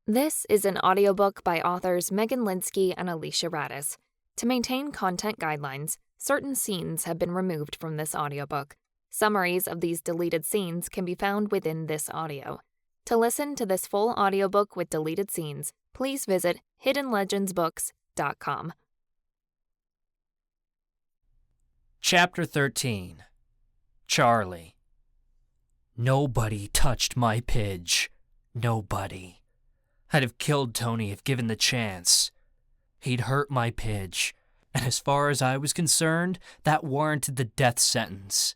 This is an audiobook by authors Megan Linsky and Alicia Radis. To maintain content guidelines, certain scenes have been removed from this audiobook. Summaries of these deleted scenes can be found within this audio. To listen to this full audiobook with deleted scenes, please visit hiddenlegendsbooks.com. Chapter 13. Charlie. Nobody touched my Pidge. Nobody. I'd have killed Tony if given the chance. He'd hurt my Pidge, and as far as I was concerned, that warranted the death sentence.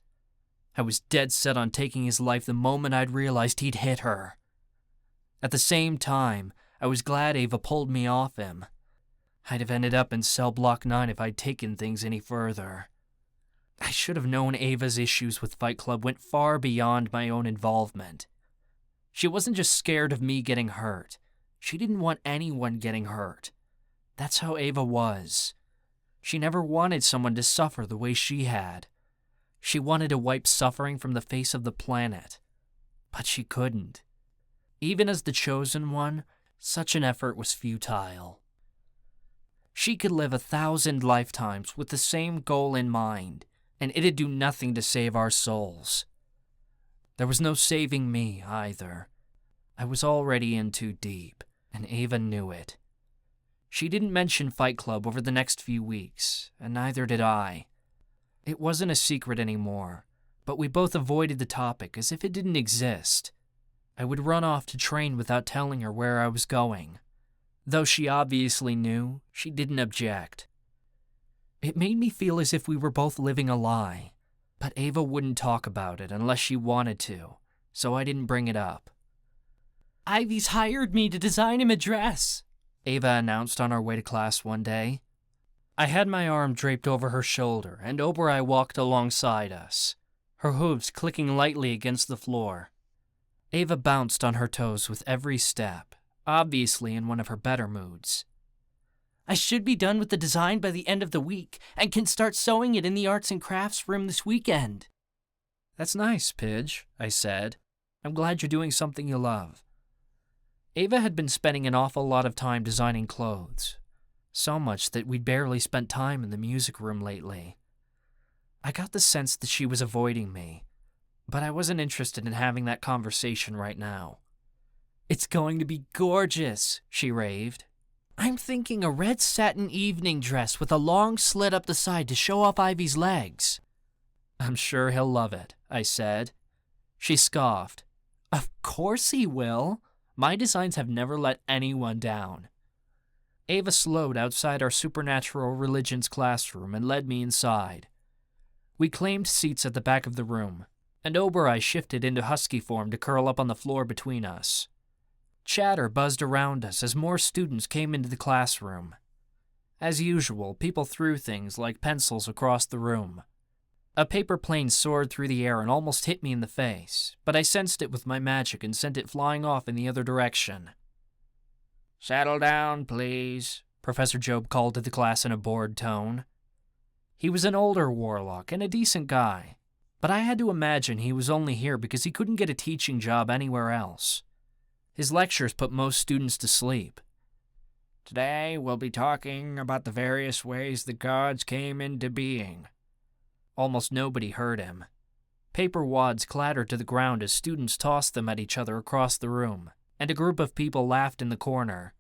I was dead set on taking his life the moment I'd realized he'd hit her. At the same time, I was glad Ava pulled me off him. I'd have ended up in cell block 9 if I'd taken things any further. I should have known Ava's issues with Fight Club went far beyond my own involvement. She wasn't just scared of me getting hurt. She didn't want anyone getting hurt. That's how Ava was. She never wanted someone to suffer the way she had. She wanted to wipe suffering from the face of the planet. But she couldn't. Even as the chosen one, such an effort was futile. She could live 1,000 lifetimes with the same goal in mind, and it'd do nothing to save our souls. There was no saving me, either. I was already in too deep, and Ava knew it. She didn't mention Fight Club over the next few weeks, and neither did I. It wasn't a secret anymore, but we both avoided the topic as if it didn't exist. I would run off to train without telling her where I was going. Though she obviously knew, she didn't object. It made me feel as if we were both living a lie, but Ava wouldn't talk about it unless she wanted to, so I didn't bring it up. "Ivy's hired me to design him a dress," Ava announced on our way to class one day. I had my arm draped over her shoulder, and Oberei walked alongside us, her hooves clicking lightly against the floor. Ava bounced on her toes with every step, obviously in one of her better moods. "I should be done with the design by the end of the week, and can start sewing it in the arts and crafts room this weekend." "That's nice, Pidge," I said. "I'm glad you're doing something you love." Ava had been spending an awful lot of time designing clothes, so much that we'd barely spent time in the music room lately. I got the sense that she was avoiding me, but I wasn't interested in having that conversation right now. "It's going to be gorgeous," she raved. "I'm thinking a red satin evening dress with a long slit up the side to show off Ivy's legs." "I'm sure he'll love it," I said. She scoffed. "Of course he will. My designs have never let anyone down." Ava slowed outside our supernatural religions classroom and led me inside. We claimed seats at the back of the room, and Oberei shifted into husky form to curl up on the floor between us. Chatter buzzed around us as more students came into the classroom. As usual, people threw things like pencils across the room. A paper plane soared through the air and almost hit me in the face, but I sensed it with my magic and sent it flying off in the other direction. "Settle down, please," Professor Job called to the class in a bored tone. He was an older warlock and a decent guy, but I had to imagine he was only here because he couldn't get a teaching job anywhere else. His lectures put most students to sleep. "Today we'll be talking about the various ways the gods came into being." Almost nobody heard him. Paper wads clattered to the ground as students tossed them at each other across the room, and a group of people laughed in the corner.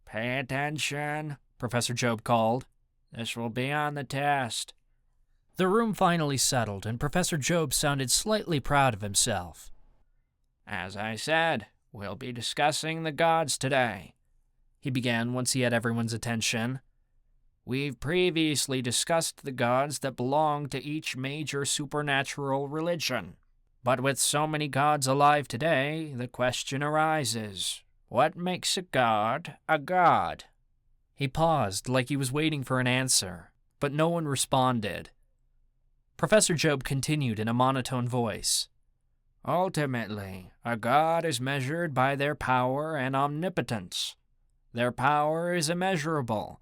"Pay attention," Professor Job called. "This will be on the test." The room finally settled, and Professor Job sounded slightly proud of himself. "As I said, we'll be discussing the gods today," he began once he had everyone's attention. "We've previously discussed the gods that belong to each major supernatural religion. But with so many gods alive today, the question arises, what makes a god a god?" He paused like he was waiting for an answer, but no one responded. Professor Job continued in a monotone voice. "Ultimately, a god is measured by their power and omnipotence. Their power is immeasurable,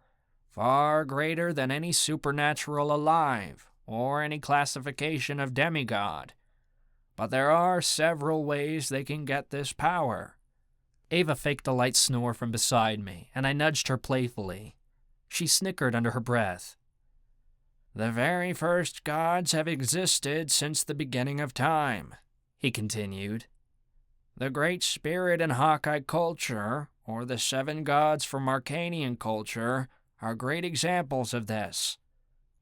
far greater than any supernatural alive, or any classification of demigod. But there are several ways they can get this power. Ava faked a light snore from beside me, and I nudged her playfully. She snickered under her breath. "The very first gods have existed since the beginning of time," he continued. "The Great Spirit in Hawkeye culture, or the 7 gods from Arcanian culture, are great examples of this.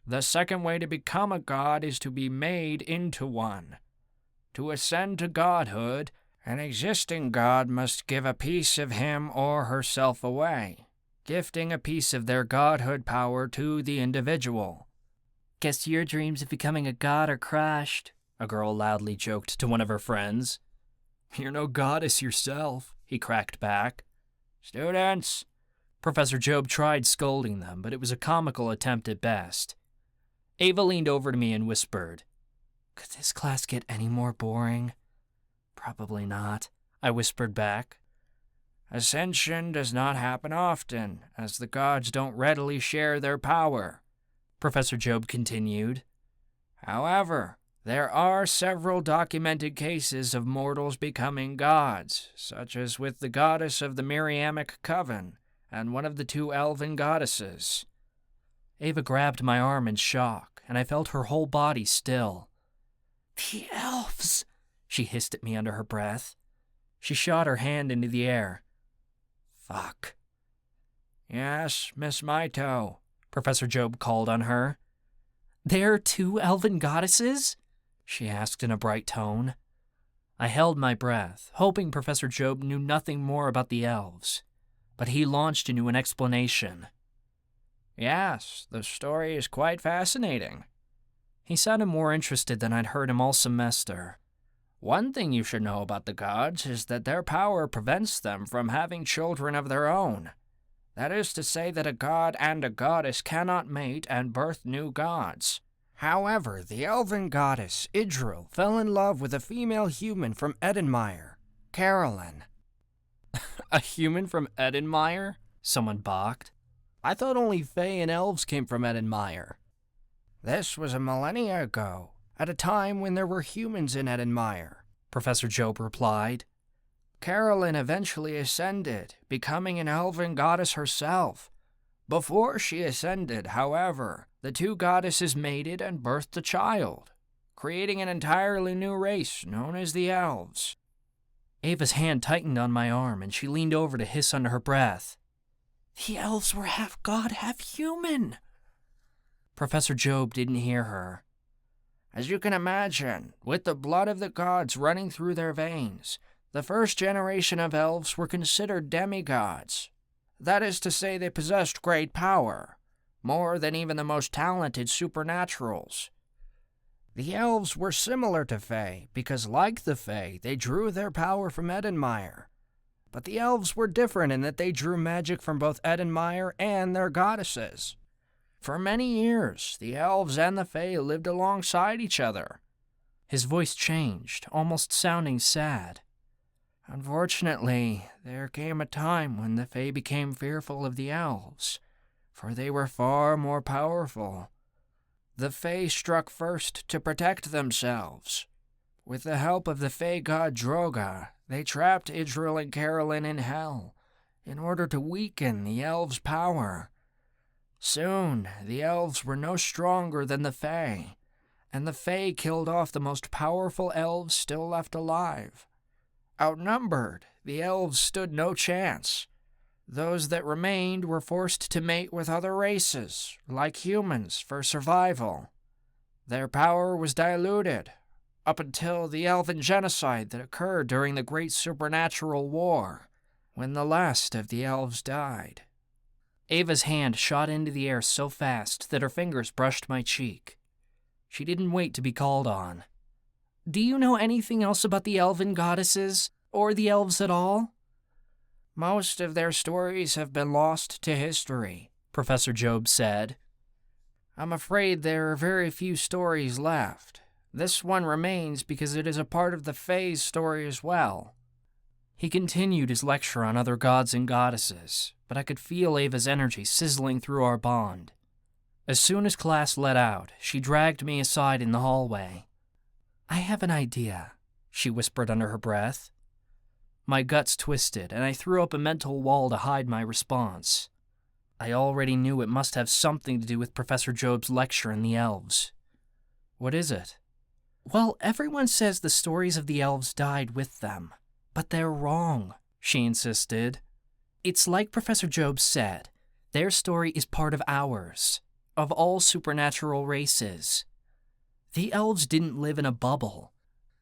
The second way to become a god is to be made into one. To ascend to godhood, an existing god must give a piece of him or herself away, gifting a piece of their godhood power to the individual." "Guess your dreams of becoming a god are crushed," a girl loudly joked to one of her friends. "You're no goddess yourself," he cracked back. "Students!" Professor Job tried scolding them, but it was a comical attempt at best. Ava leaned over to me and whispered, "Could this class get any more boring?" "Probably not," I whispered back. "Ascension does not happen often, as the gods don't readily share their power," Professor Job continued. "However, there are several documented cases of mortals becoming gods, such as with the goddess of the Miriamic Coven and one of the 2 elven goddesses." Ava grabbed my arm in shock, and I felt her whole body still. "The elves!" she hissed at me under her breath. She shot her hand into the air. "Fuck." "Yes, Miss Maito," Professor Job called on her. "There are 2 elven goddesses?" she asked in a bright tone. I held my breath, hoping Professor Job knew nothing more about the elves, but he launched into an explanation. "Yes, the story is quite fascinating." He sounded more interested than I'd heard him all semester. "One thing you should know about the gods is that their power prevents them from having children of their own. That is to say that a god and a goddess cannot mate and birth new gods. However, the elven goddess, Idril, fell in love with a female human from Edenmire, Carolyn." "A human from Edenmire?" someone balked. "I thought only Fae and elves came from Edenmire." "This was a millennia ago, at a time when there were humans in Edenmire," Professor Job replied. "Carolyn eventually ascended, becoming an elven goddess herself. Before she ascended, however, the 2 goddesses mated and birthed a child, creating an entirely new race known as the Elves." Ava's hand tightened on my arm, and she leaned over to hiss under her breath. "The elves were half god, half human." Professor Job didn't hear her. "As you can imagine, with the blood of the gods running through their veins, the first generation of elves were considered demigods. That is to say, they possessed great power, more than even the most talented supernaturals. The elves were similar to Fae, because like the Fae, they drew their power from Edenmire. But the elves were different in that they drew magic from both Edenmire and their goddesses. For many years, the elves and the Fae lived alongside each other." His voice changed, almost sounding sad. "Unfortunately, there came a time when the Fae became fearful of the elves, for they were far more powerful. The Fae struck first to protect themselves. With the help of the Fae god Droga, they trapped Idril and Carolyn in Hell, in order to weaken the elves' power. Soon, the elves were no stronger than the Fae, and the Fae killed off the most powerful elves still left alive. Outnumbered, the elves stood no chance. Those that remained were forced to mate with other races, like humans, for survival. Their power was diluted, up until the elven genocide that occurred during the Great Supernatural War, when the last of the elves died." Ava's hand shot into the air so fast that her fingers brushed my cheek. She didn't wait to be called on. "Do you know anything else about the elven goddesses, or the elves at all?" "Most of their stories have been lost to history," Professor Job said. "I'm afraid there are very few stories left. This one remains because it is a part of the Fae's story as well." He continued his lecture on other gods and goddesses, but I could feel Ava's energy sizzling through our bond. As soon as class let out, she dragged me aside in the hallway. "I have an idea," she whispered under her breath. My guts twisted, and I threw up a mental wall to hide my response. I already knew it must have something to do with Professor Job's lecture in the Elves. What is it? Well, everyone says the stories of the Elves died with them, but they're wrong, she insisted. It's like Professor Job said, their story is part of ours, of all supernatural races. The Elves didn't live in a bubble.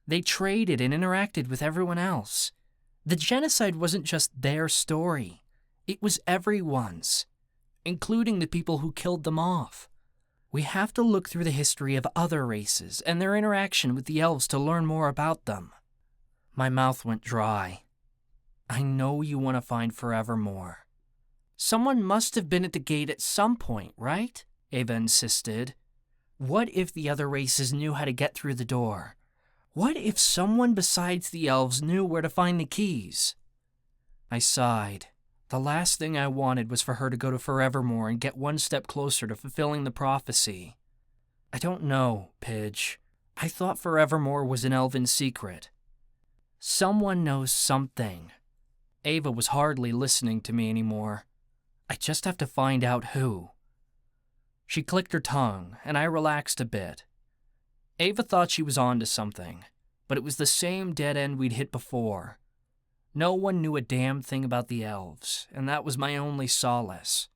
They traded and interacted with everyone else. The genocide wasn't just their story. It was everyone's, including the people who killed them off. We have to look through the history of other races and their interaction with the Elves to learn more about them. My mouth went dry. I know you want to find Forevermore. Someone must have been at the gate at some point, right? Ava insisted. What if the other races knew how to get through the door? What if someone besides the Elves knew where to find the keys? I sighed. The last thing I wanted was for her to go to Forevermore and get one step closer to fulfilling the prophecy. I don't know, Pidge. I thought Forevermore was an elven secret. Someone knows something. Ava was hardly listening to me anymore. I just have to find out who. She clicked her tongue, and I relaxed a bit. Ava thought she was on to something, but it was the same dead end we'd hit before. No one knew a damn thing about the Elves, and that was my only solace.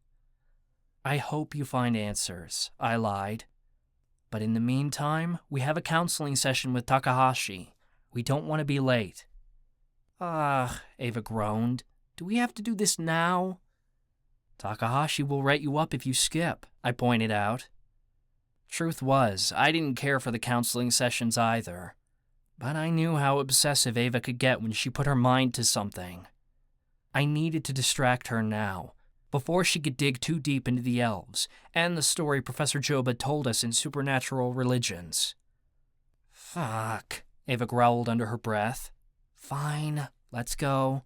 I hope you find answers, I lied. But in the meantime, we have a counseling session with Takahashi. We don't want to be late. Ava groaned. Do we have to do this now? Takahashi will write you up if you skip, I pointed out. Truth was, I didn't care for the counseling sessions either. But I knew how obsessive Ava could get when she put her mind to something. I needed to distract her now, before she could dig too deep into the Elves and the story Professor Job had told us in supernatural religions. Fuck, Ava growled under her breath. Fine, let's go.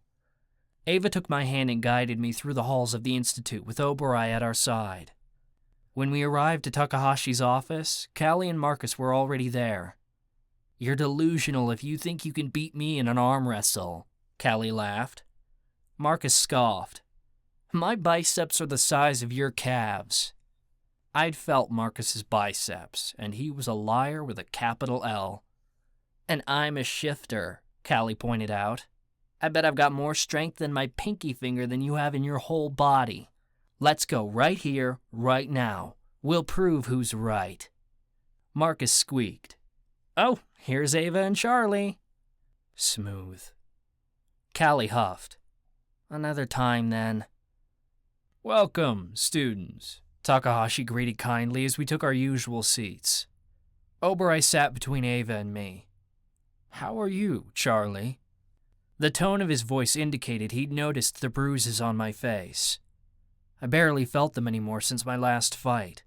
Ava took my hand and guided me through the halls of the Institute with Oberai at our side. When we arrived at Takahashi's office, Callie and Marcus were already there. You're delusional if you think you can beat me in an arm wrestle, Callie laughed. Marcus scoffed. My biceps are the size of your calves. I'd felt Marcus's biceps, and he was a liar with a capital L. And I'm a shifter, Callie pointed out. I bet I've got more strength than my pinky finger than you have in your whole body. Let's go right here, right now. We'll prove who's right. Marcus squeaked. Oh, here's Ava and Charlie. Smooth. Callie huffed. Another time, then. Welcome, students, Takahashi greeted kindly as we took our usual seats. Oberai sat between Ava and me. How are you, Charlie? The tone of his voice indicated he'd noticed the bruises on my face. I barely felt them anymore since my last fight,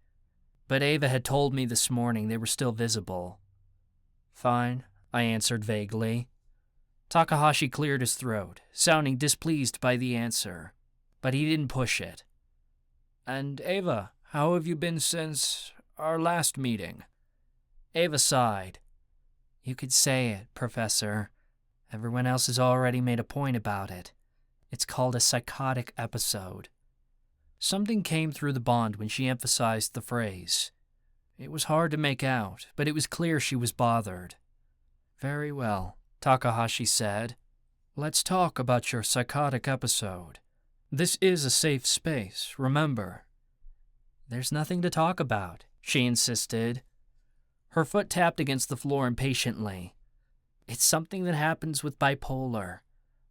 but Ava had told me this morning they were still visible. Fine, I answered vaguely. Takahashi cleared his throat, sounding displeased by the answer, but he didn't push it. And Ava, how have you been since our last meeting? Ava sighed. You could say it, Professor. Everyone else has already made a point about it. It's called a psychotic episode. Something came through the bond when she emphasized the phrase. It was hard to make out, but it was clear she was bothered. Very well, Takahashi said. Let's talk about your psychotic episode. This is a safe space, remember. There's nothing to talk about, she insisted. Her foot tapped against the floor impatiently. It's something that happens with bipolar.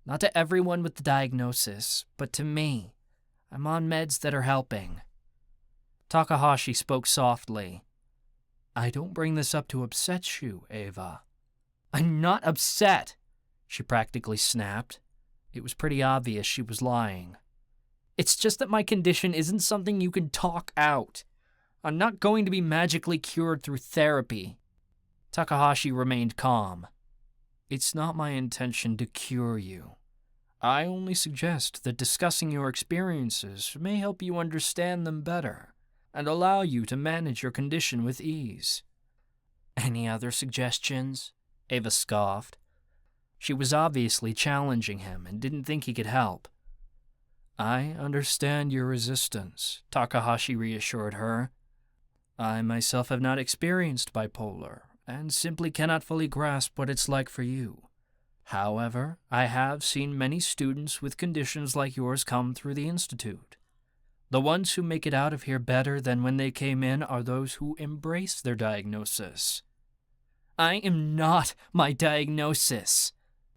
Not to everyone with the diagnosis, but to me. I'm on meds that are helping. Takahashi spoke softly. I don't bring this up to upset you, Ava. I'm not upset, she practically snapped. It was pretty obvious she was lying. It's just that my condition isn't something you can talk out. I'm not going to be magically cured through therapy. Takahashi remained calm. It's not my intention to cure you. I only suggest that discussing your experiences may help you understand them better and allow you to manage your condition with ease. Any other suggestions? Ava scoffed. She was obviously challenging him and didn't think he could help. I understand your resistance, Takahashi reassured her. I myself have not experienced bipolar, and simply cannot fully grasp what it's like for you. However, I have seen many students with conditions like yours come through the Institute. The ones who make it out of here better than when they came in are those who embrace their diagnosis. I am not my diagnosis,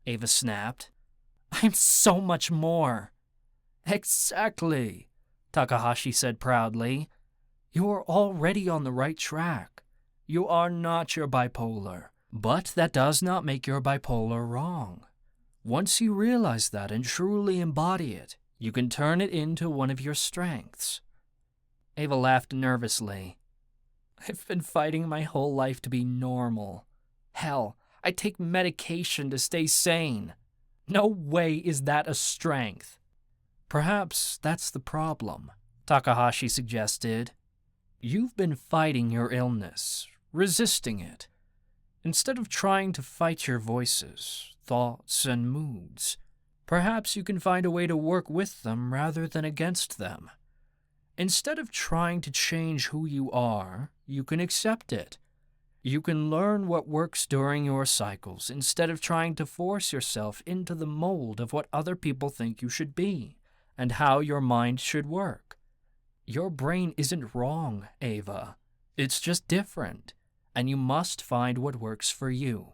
Ava snapped. I am so much more. Exactly, Takahashi said proudly. You are already on the right track. You are not your bipolar, but that does not make your bipolar wrong. Once you realize that and truly embody it, you can turn it into one of your strengths. Ava laughed nervously. I've been fighting my whole life to be normal. Hell, I take medication to stay sane. No way is that a strength. Perhaps that's the problem, Takahashi suggested. You've been fighting your illness, resisting it. Instead of trying to fight your voices, thoughts, and moods, perhaps you can find a way to work with them rather than against them. Instead of trying to change who you are, you can accept it. You can learn what works during your cycles instead of trying to force yourself into the mold of what other people think you should be and how your mind should work. Your brain isn't wrong, Ava. It's just different, and you must find what works for you.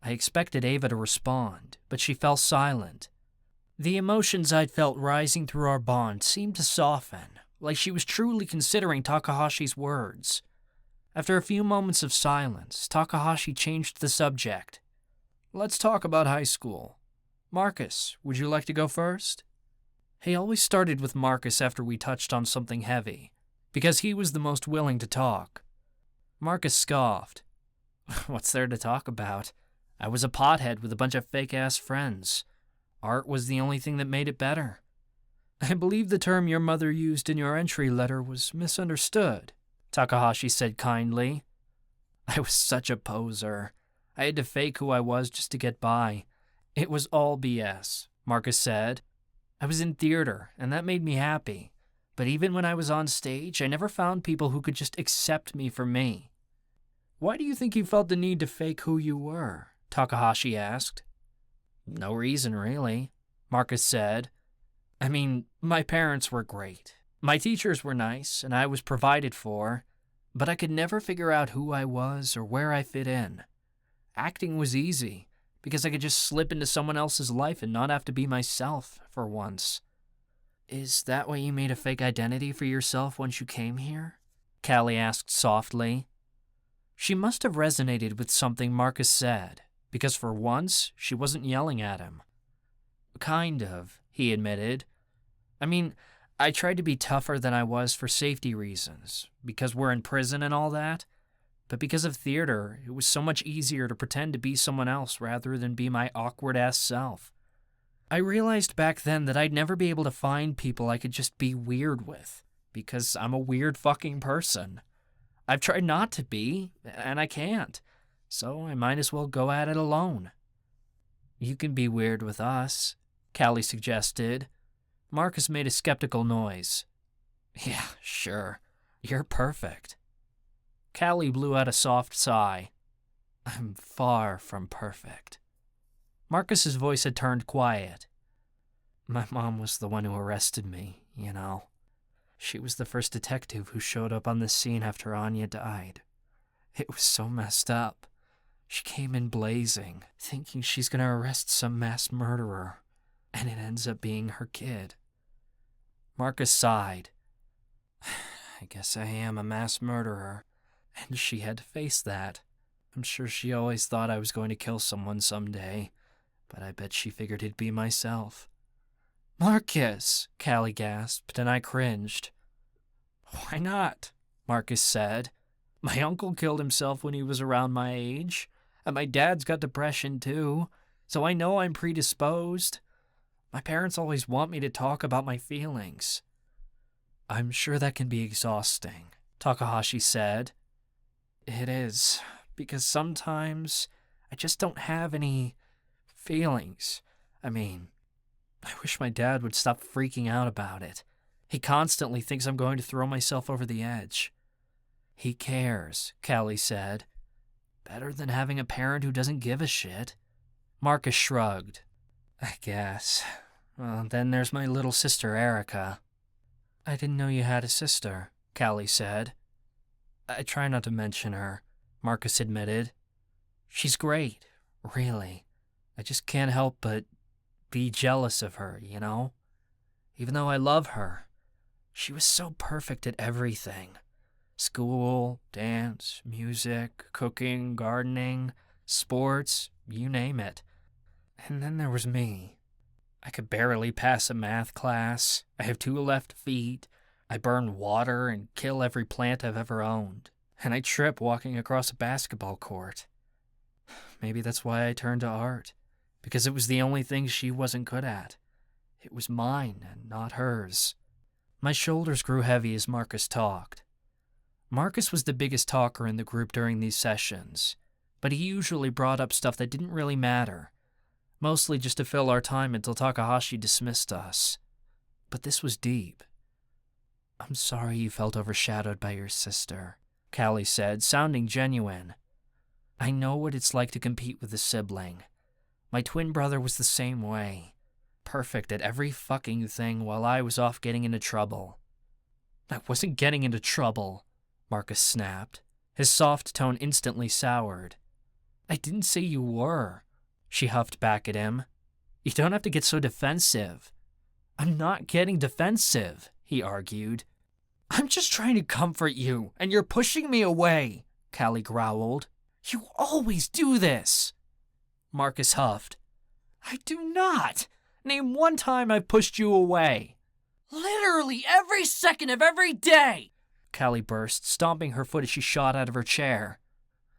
I expected Ava to respond, but she fell silent. The emotions I'd felt rising through our bond seemed to soften, like she was truly considering Takahashi's words. After a few moments of silence, Takahashi changed the subject. Let's talk about high school. Marcus, would you like to go first? He always started with Marcus after we touched on something heavy, because he was the most willing to talk. Marcus scoffed. What's there to talk about? I was a pothead with a bunch of fake-ass friends. Art was the only thing that made it better. I believe the term your mother used in your entry letter was misunderstood, Takahashi said kindly. I was such a poser. I had to fake who I was just to get by. It was all BS, Marcus said. I was in theater, and that made me happy. But even when I was on stage, I never found people who could just accept me for me. Why do you think you felt the need to fake who you were? Takahashi asked. No reason, really, Marcus said. I mean, my parents were great. My teachers were nice, and I was provided for, but I could never figure out who I was or where I fit in. Acting was easy, because I could just slip into someone else's life and not have to be myself for once. Is that why you made a fake identity for yourself once you came here? Callie asked softly. She must have resonated with something Marcus said, because for once, she wasn't yelling at him. Kind of, he admitted. I mean, I tried to be tougher than I was for safety reasons, because we're in prison and all that. But because of theater, it was so much easier to pretend to be someone else rather than be my awkward-ass self. I realized back then that I'd never be able to find people I could just be weird with, because I'm a weird fucking person. I've tried not to be, and I can't, so I might as well go at it alone. You can be weird with us, Callie suggested. Marcus made a skeptical noise. Yeah, sure. You're perfect. Callie blew out a soft sigh. I'm far from perfect. Marcus's voice had turned quiet. My mom was the one who arrested me, you know. She was the first detective who showed up on the scene after Anya died. It was so messed up. She came in blazing, thinking she's going to arrest some mass murderer, and it ends up being her kid. Marcus sighed. I guess I am a mass murderer, and she had to face that. I'm sure she always thought I was going to kill someone someday, but I bet she figured it'd be myself. Marcus, Callie gasped, and I cringed. Why not? Marcus said. My uncle killed himself when he was around my age, and my dad's got depression too, so I know I'm predisposed. My parents always want me to talk about my feelings. I'm sure that can be exhausting, Takahashi said. It is, because sometimes I just don't have any feelings. I wish my dad would stop freaking out about it. He constantly thinks I'm going to throw myself over the edge. He cares, Callie said. Better than having a parent who doesn't give a shit. Marcus shrugged. I guess. Well, then there's my little sister, Erica. I didn't know you had a sister, Callie said. I try not to mention her, Marcus admitted. She's great, really. I just can't help but be jealous of her, you know? Even though I love her, she was so perfect at everything. School, dance, music, cooking, gardening, sports, you name it. And then there was me. I could barely pass a math class. I have 2 left feet. I burn water and kill every plant I've ever owned. And I trip walking across a basketball court. Maybe that's why I turned to art. Because it was the only thing she wasn't good at. It was mine and not hers. My shoulders grew heavy as Marcus talked. Marcus was the biggest talker in the group during these sessions, but he usually brought up stuff that didn't really matter, mostly just to fill our time until Takahashi dismissed us. But this was deep. I'm sorry you felt overshadowed by your sister, Callie said, sounding genuine. I know what it's like to compete with a sibling. My twin brother was the same way. Perfect at every fucking thing while I was off getting into trouble. I wasn't getting into trouble, Marcus snapped. His soft tone instantly soured. I didn't say you were, she huffed back at him. You don't have to get so defensive. I'm not getting defensive, he argued. I'm just trying to comfort you, and you're pushing me away, Callie growled. You always do this. Marcus huffed. I do not. Name one time I've pushed you away. Literally every second of every day, Callie burst, stomping her foot as she shot out of her chair.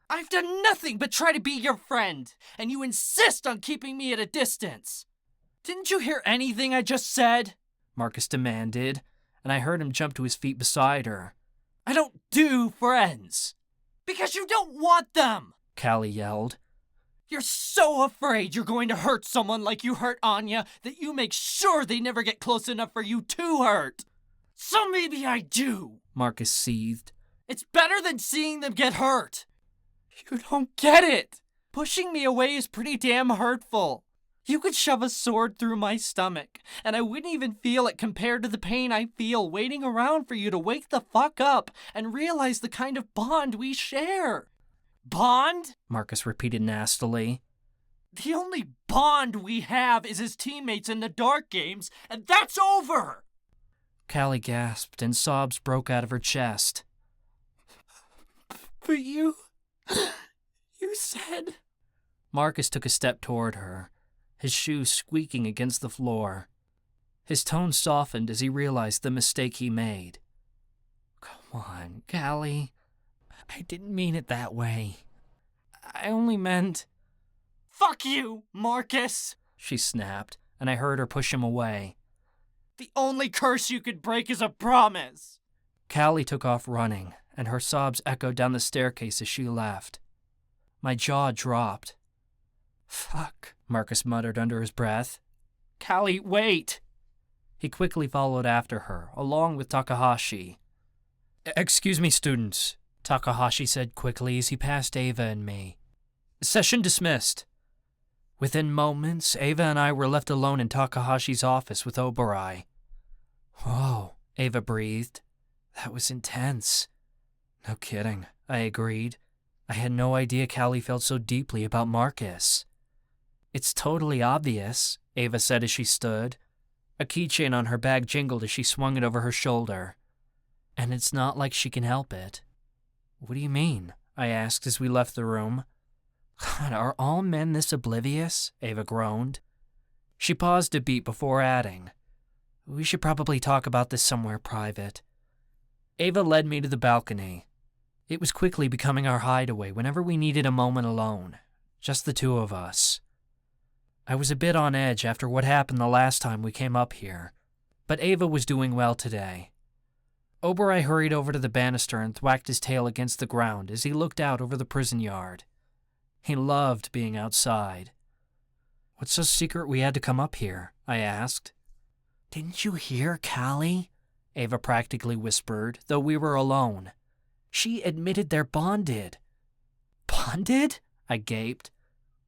I've done nothing but try to be your friend, and you insist on keeping me at a distance. Didn't you hear anything I just said? Marcus demanded, and I heard him jump to his feet beside her. I don't do friends. Because you don't want them, Callie yelled. You're so afraid you're going to hurt someone like you hurt Anya that you make sure they never get close enough for you to hurt. So maybe I do, Marcus seethed. It's better than seeing them get hurt. You don't get it. Pushing me away is pretty damn hurtful. You could shove a sword through my stomach, and I wouldn't even feel it compared to the pain I feel waiting around for you to wake the fuck up and realize the kind of bond we share. Bond? Marcus repeated nastily. The only bond we have is as teammates in the dark games, and that's over! Callie gasped, and sobs broke out of her chest. But you said... Marcus took a step toward her, his shoes squeaking against the floor. His tone softened as he realized the mistake he made. Come on, Callie. I didn't mean it that way. I only meant... Fuck you, Marcus, she snapped, and I heard her push him away. The only curse you could break is a promise. Callie took off running, and her sobs echoed down the staircase as she left. My jaw dropped. Fuck, Marcus muttered under his breath. Callie, wait! He quickly followed after her, along with Takahashi. Excuse me, students, Takahashi said quickly as he passed Ava and me. Session dismissed. Within moments, Ava and I were left alone in Takahashi's office with Ava-Marie. Whoa, Ava breathed. That was intense. No kidding, I agreed. I had no idea Callie felt so deeply about Marcus. It's totally obvious, Ava said as she stood. A keychain on her bag jingled as she swung it over her shoulder. And it's not like she can help it. What do you mean? I asked as we left the room. God, are all men this oblivious? Ava groaned. She paused a beat before adding, we should probably talk about this somewhere private. Ava led me to the balcony. It was quickly becoming our hideaway whenever we needed a moment alone, just the two of us. I was a bit on edge after what happened the last time we came up here, but Ava was doing well today. Ava-Marie hurried over to the banister and thwacked his tail against the ground as he looked out over the prison yard. He loved being outside. What's so secret we had to come up here? I asked. Didn't you hear, Callie? Ava practically whispered, though we were alone. She admitted they're bonded. Bonded? I gaped.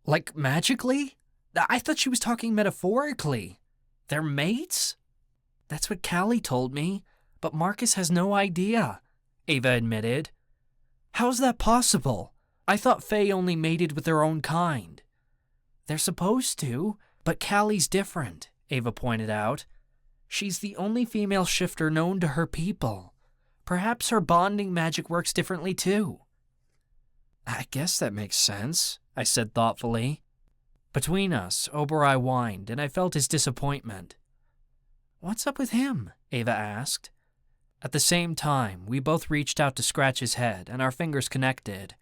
Like magically? I thought she was talking metaphorically. They're mates? That's what Callie told me, but Marcus has no idea, Ava admitted. How's that possible? I thought Fae only mated with their own kind. They're supposed to, but Callie's different, Ava pointed out. She's the only female shifter known to her people. Perhaps her bonding magic works differently too. I guess that makes sense, I said thoughtfully. Between us, Oberoi whined, and I felt his disappointment. What's up with him? Ava asked. At the same time, we both reached out to scratch his head, and our fingers connected.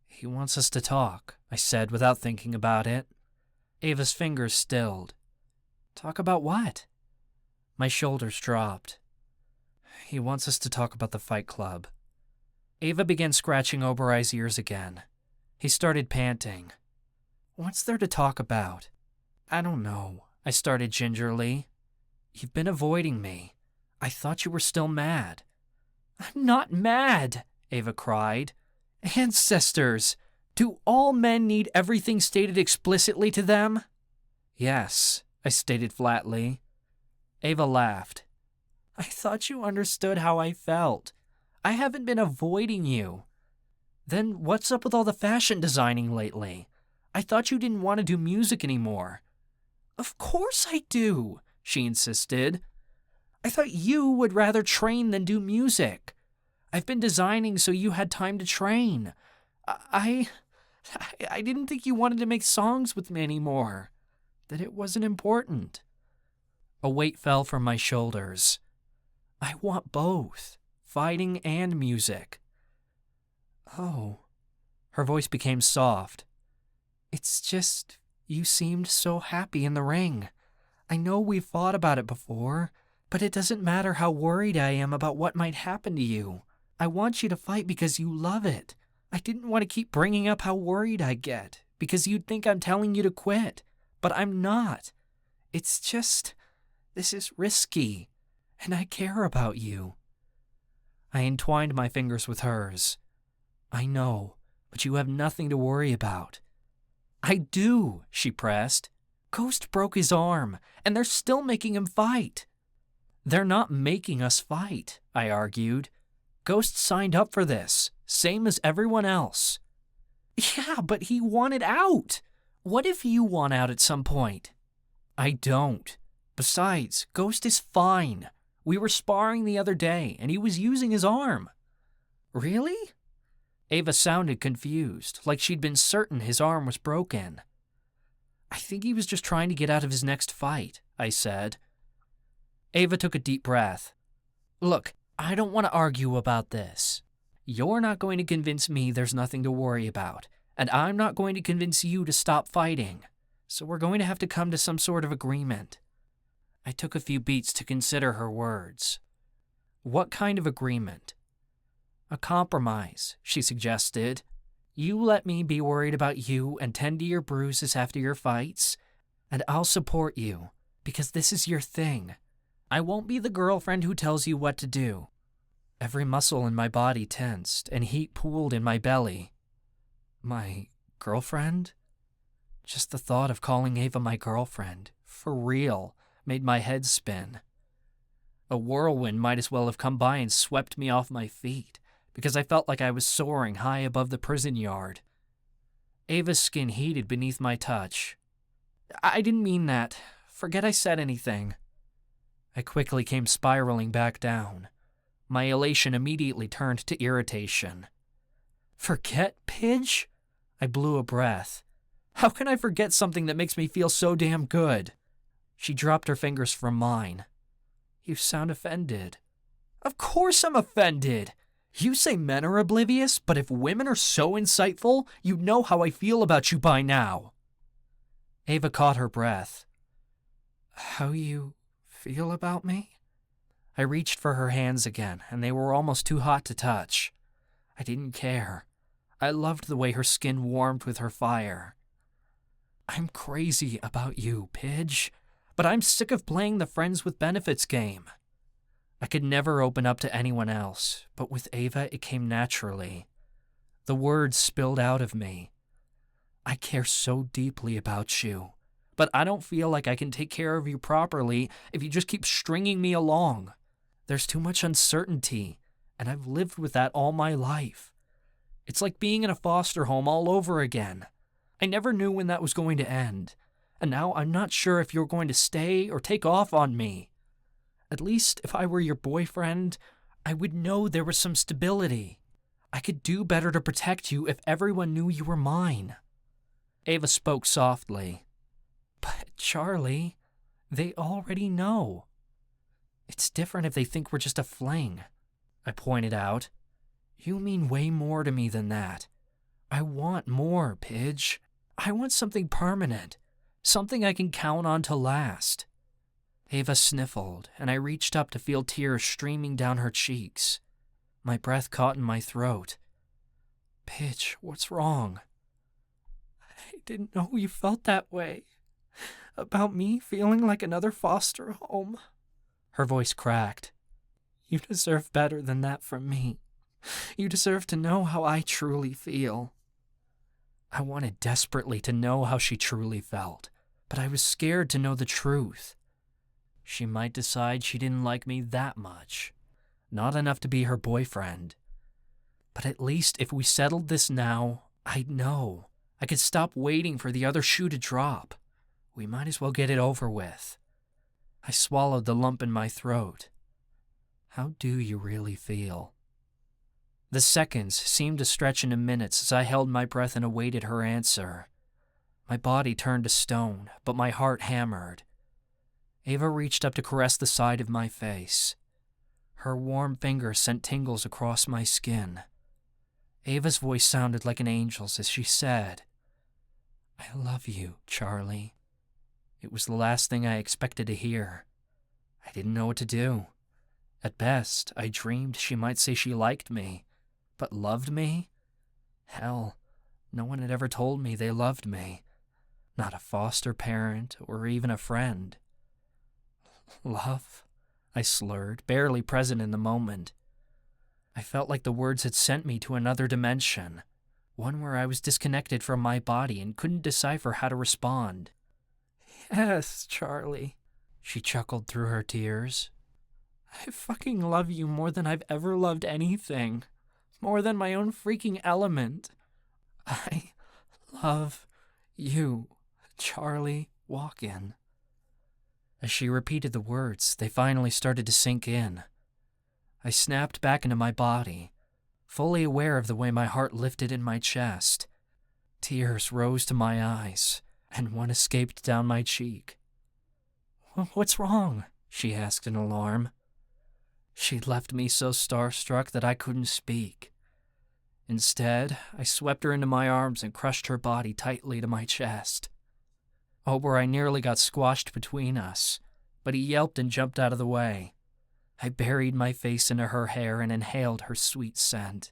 He wants us to talk, I said without thinking about it. Ava's fingers stilled. Talk about what? My shoulders dropped. He wants us to talk about the Fight Club. Ava began scratching Oberoi's ears again. He started panting. What's there to talk about? I don't know, I started gingerly. You've been avoiding me. I thought you were still mad. I'm not mad, Ava cried. Ancestors! Do all men need everything stated explicitly to them? Yes, I stated flatly. Ava laughed. I thought you understood how I felt. I haven't been avoiding you. Then what's up with all the fashion designing lately? I thought you didn't want to do music anymore. Of course I do, she insisted. I thought you would rather train than do music. I've been designing so you had time to train. I didn't think you wanted to make songs with me anymore. That it wasn't important. A weight fell from my shoulders. I want both, fighting and music. Oh. Her voice became soft. It's just, you seemed so happy in the ring. I know we've fought about it before, but it doesn't matter how worried I am about what might happen to you. I want you to fight because you love it. I didn't want to keep bringing up how worried I get, because you'd think I'm telling you to quit, but I'm not. It's just, this is risky, and I care about you. I entwined my fingers with hers. I know, but you have nothing to worry about. I do, she pressed. Ghost broke his arm, and they're still making him fight. They're not making us fight, I argued. Ghost signed up for this, same as everyone else. Yeah, but he wanted out. What if you want out at some point? I don't. Besides, Ghost is fine. We were sparring the other day, and he was using his arm. Really? Ava sounded confused, like she'd been certain his arm was broken. I think he was just trying to get out of his next fight, I said. Ava took a deep breath. Look, I don't want to argue about this. You're not going to convince me there's nothing to worry about, and I'm not going to convince you to stop fighting, so we're going to have to come to some sort of agreement. I took a few beats to consider her words. What kind of agreement? A compromise, she suggested. You let me be worried about you and tend to your bruises after your fights, and I'll support you, because this is your thing. I won't be the girlfriend who tells you what to do. Every muscle in my body tensed, and heat pooled in my belly. My girlfriend? Just the thought of calling Ava my girlfriend, for real, made my head spin. A whirlwind might as well have come by and swept me off my feet, because I felt like I was soaring high above the prison yard. Ava's skin heated beneath my touch. I didn't mean that. Forget I said anything. I quickly came spiraling back down. My elation immediately turned to irritation. Forget, Pidge? I blew a breath. How can I forget something that makes me feel so damn good? She dropped her fingers from mine. You sound offended. Of course I'm offended. You say men are oblivious, but if women are so insightful, you'd know how I feel about you by now. Ava caught her breath. How you feel about me? I reached for her hands again, and they were almost too hot to touch. I didn't care. I loved the way her skin warmed with her fire. I'm crazy about you, Pidge, but I'm sick of playing the friends with benefits game. I could never open up to anyone else, but with Ava it came naturally. The words spilled out of me. I care so deeply about you, but I don't feel like I can take care of you properly if you just keep stringing me along. There's too much uncertainty, and I've lived with that all my life. It's like being in a foster home all over again. I never knew when that was going to end, and now I'm not sure if you're going to stay or take off on me. At least if I were your boyfriend, I would know there was some stability. I could do better to protect you if everyone knew you were mine. Ava spoke softly. But Charlie, they already know. It's different if they think we're just a fling, I pointed out. You mean way more to me than that. I want more, Pidge. I want something permanent, something I can count on to last. Ava sniffled, and I reached up to feel tears streaming down her cheeks. My breath caught in my throat. Pidge, what's wrong? I didn't know you felt that way. About me feeling like another foster home. Her voice cracked. You deserve better than that from me. You deserve to know how I truly feel. I wanted desperately to know how she truly felt, but I was scared to know the truth. She might decide she didn't like me that much. Not enough to be her boyfriend. But at least if we settled this now, I'd know. I could stop waiting for the other shoe to drop. We might as well get it over with. I swallowed the lump in my throat. How do you really feel? The seconds seemed to stretch into minutes as I held my breath and awaited her answer. My body turned to stone, but my heart hammered. Ava reached up to caress the side of my face. Her warm fingers sent tingles across my skin. Ava's voice sounded like an angel's as she said, I love you, Charlie. It was the last thing I expected to hear. I didn't know what to do. At best, I dreamed she might say she liked me, but loved me? Hell, no one had ever told me they loved me. Not a foster parent or even a friend. Love? I slurred, barely present in the moment. I felt like the words had sent me to another dimension, one where I was disconnected from my body and couldn't decipher how to respond. Yes, Charlie, she chuckled through her tears. I fucking love you more than I've ever loved anything, more than my own freaking element. I love you, Charlie Walken. As she repeated the words, they finally started to sink in. I snapped back into my body, fully aware of the way my heart lifted in my chest. Tears rose to my eyes, and one escaped down my cheek. What's wrong? She asked in alarm. She'd left me so starstruck that I couldn't speak. Instead, I swept her into my arms and crushed her body tightly to my chest. I nearly got squashed between us, but he yelped and jumped out of the way. I buried my face into her hair and inhaled her sweet scent.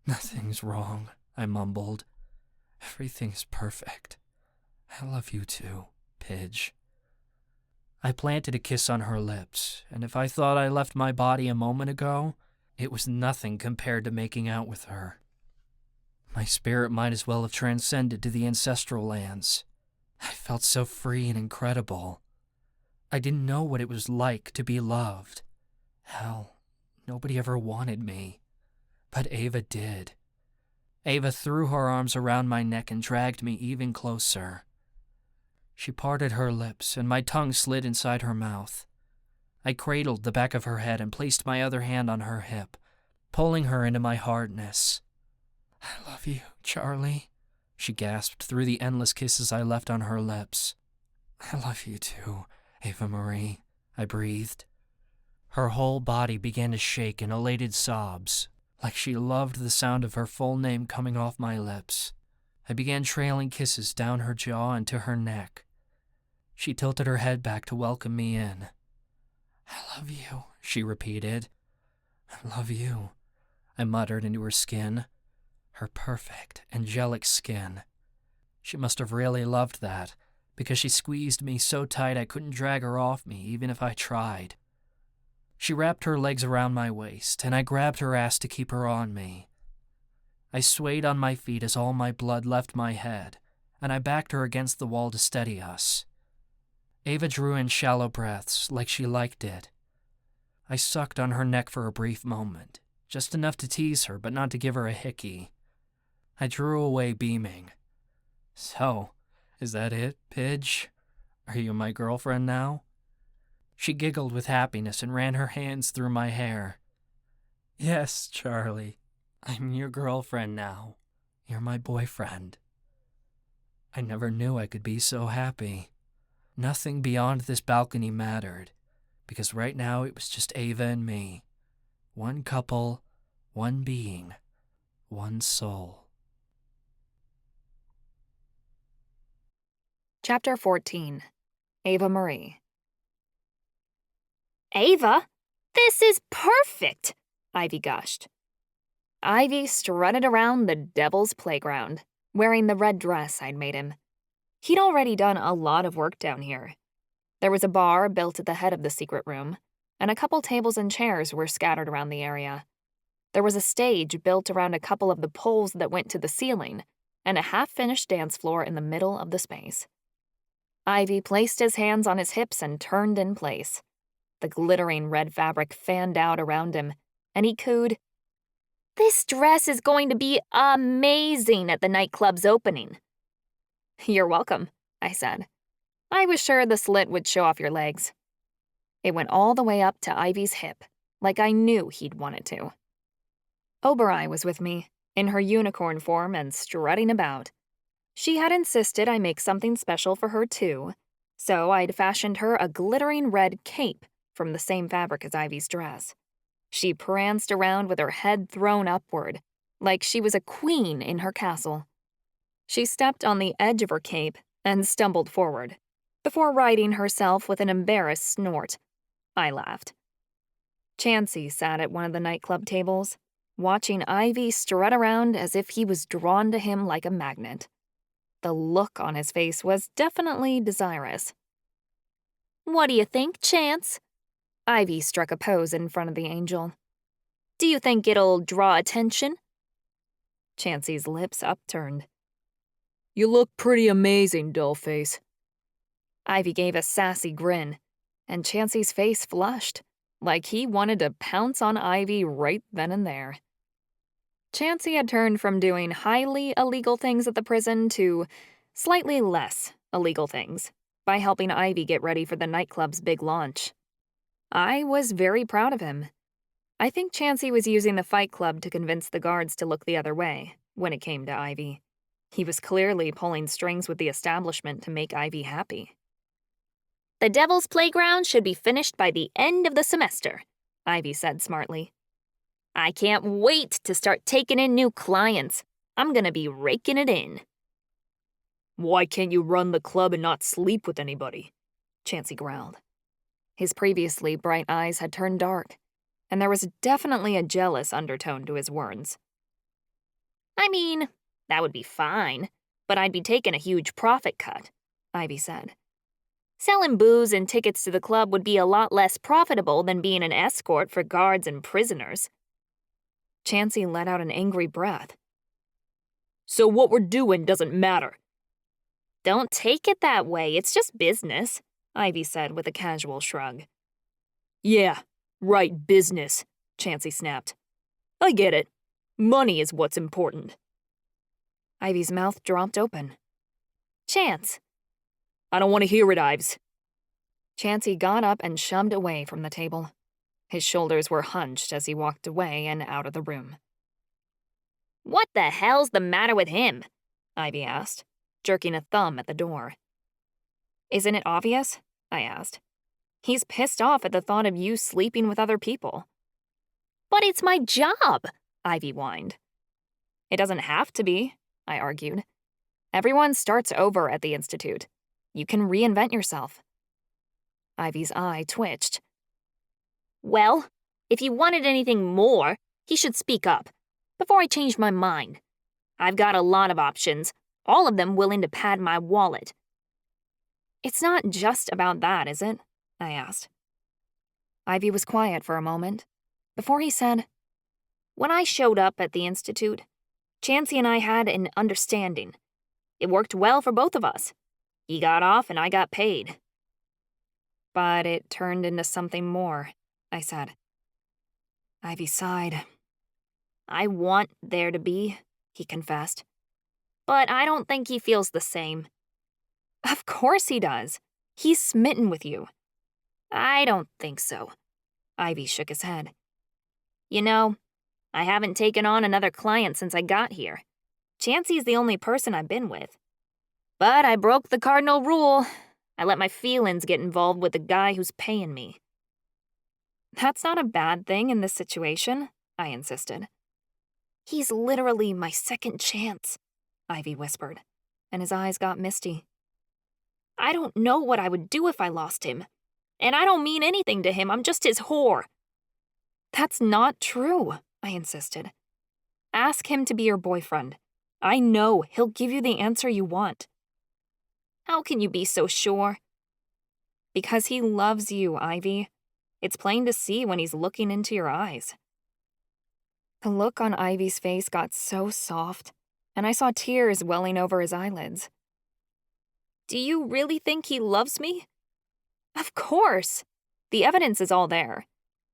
Nothing's wrong, I mumbled. Everything's perfect. I love you too, Pidge. I planted a kiss on her lips, and if I thought I left my body a moment ago, it was nothing compared to making out with her. My spirit might as well have transcended to the ancestral lands. I felt so free and incredible. I didn't know what it was like to be loved. Hell, nobody ever wanted me. But Ava did. Ava threw her arms around my neck and dragged me even closer. She parted her lips, and my tongue slid inside her mouth. I cradled the back of her head and placed my other hand on her hip, pulling her into my hardness. I love you, Charlie, she gasped through the endless kisses I left on her lips. I love you too, Ava-Marie, I breathed. Her whole body began to shake in elated sobs, like she loved the sound of her full name coming off my lips. I began trailing kisses down her jaw and to her neck. She tilted her head back to welcome me in. I love you, she repeated. I love you, I muttered into her skin. Her perfect, angelic skin. She must have really loved that, because she squeezed me so tight I couldn't drag her off me even if I tried. She wrapped her legs around my waist, and I grabbed her ass to keep her on me. I swayed on my feet as all my blood left my head, and I backed her against the wall to steady us. Ava drew in shallow breaths, like she liked it. I sucked on her neck for a brief moment, just enough to tease her, but not to give her a hickey. I drew away beaming. "So, is that it, Pidge? Are you my girlfriend now?" She giggled with happiness and ran her hands through my hair. "Yes, Charlie. I'm your girlfriend now. You're my boyfriend." I never knew I could be so happy. Nothing beyond this balcony mattered, because right now it was just Ava and me. One couple, one being, one soul. Chapter 14. Ava-Marie. "Ava, this is perfect!" Ivy gushed. Ivy strutted around the devil's playground, wearing the red dress I'd made him. He'd already done a lot of work down here. There was a bar built at the head of the secret room, and a couple tables and chairs were scattered around the area. There was a stage built around a couple of the poles that went to the ceiling, and a half-finished dance floor in the middle of the space. Ivy placed his hands on his hips and turned in place. The glittering red fabric fanned out around him, and he cooed, "This dress is going to be amazing at the nightclub's opening." "You're welcome," I said. "I was sure the slit would show off your legs." It went all the way up to Ivy's hip, like I knew he'd want it to. Obereye was with me, in her unicorn form and strutting about. She had insisted I make something special for her too, so I'd fashioned her a glittering red cape from the same fabric as Ivy's dress. She pranced around with her head thrown upward, like she was a queen in her castle. She stepped on the edge of her cape and stumbled forward, before righting herself with an embarrassed snort. I laughed. Chansey sat at one of the nightclub tables, watching Ivy strut around as if he was drawn to him like a magnet. The look on his face was definitely desirous. "What do you think, Chance?" Ivy struck a pose in front of the angel. "Do you think it'll draw attention?" Chansey's lips upturned. "You look pretty amazing, dollface." Ivy gave a sassy grin, and Chansey's face flushed, like he wanted to pounce on Ivy right then and there. Chansey had turned from doing highly illegal things at the prison to slightly less illegal things by helping Ivy get ready for the nightclub's big launch. I was very proud of him. I think Chansey was using the Fight Club to convince the guards to look the other way when it came to Ivy. He was clearly pulling strings with the establishment to make Ivy happy. "The Devil's Playground should be finished by the end of the semester," Ivy said smartly. "I can't wait to start taking in new clients. I'm gonna be raking it in." "Why can't you run the club and not sleep with anybody?" Chansey growled. His previously bright eyes had turned dark, and there was definitely a jealous undertone to his words. "I mean, that would be fine, but I'd be taking a huge profit cut," Ivy said. "Selling booze and tickets to the club would be a lot less profitable than being an escort for guards and prisoners." Chansey let out an angry breath. "So what we're doing doesn't matter." "Don't take it that way, it's just business," Ivy said with a casual shrug. "Yeah, right, business," Chansey snapped. "I get it. Money is what's important." Ivy's mouth dropped open. "Chance." "I don't want to hear it, Ives." Chansey got up and shoved away from the table. His shoulders were hunched as he walked away and out of the room. "What the hell's the matter with him?" Ivy asked, jerking a thumb at the door. "Isn't it obvious?" I asked. "He's pissed off at the thought of you sleeping with other people." "But it's my job," Ivy whined. "It doesn't have to be," I argued. "Everyone starts over at the Institute. You can reinvent yourself." Ivy's eye twitched. "Well, if you wanted anything more, he should speak up, before I change my mind. I've got a lot of options, All of them willing to pad my wallet. It's not just about that, is it? I asked. Ivy was quiet for a moment. Before he said, when I showed up at the Institute, Chansey and I had an understanding. It worked well for both of us. He got off and I got paid. But it turned into something more, I said. Ivy sighed. I want there to be, he confessed. But I don't think he feels the same. Of course he does. He's smitten with you. I don't think so. Ivy shook his head. You know, I haven't taken on another client since I got here. Chansey's the only person I've been with. But I broke the cardinal rule. I let my feelings get involved with the guy who's paying me. That's not a bad thing in this situation, I insisted. He's literally my second chance, Ivy whispered, and his eyes got misty. I don't know what I would do if I lost him. And I don't mean anything to him, I'm just his whore. That's not true, I insisted. Ask him to be your boyfriend. I know he'll give you the answer you want. How can you be so sure? Because he loves you, Ivy. It's plain to see when he's looking into your eyes. The look on Ivy's face got so soft, and I saw tears welling over his eyelids. Do you really think he loves me? Of course. The evidence is all there.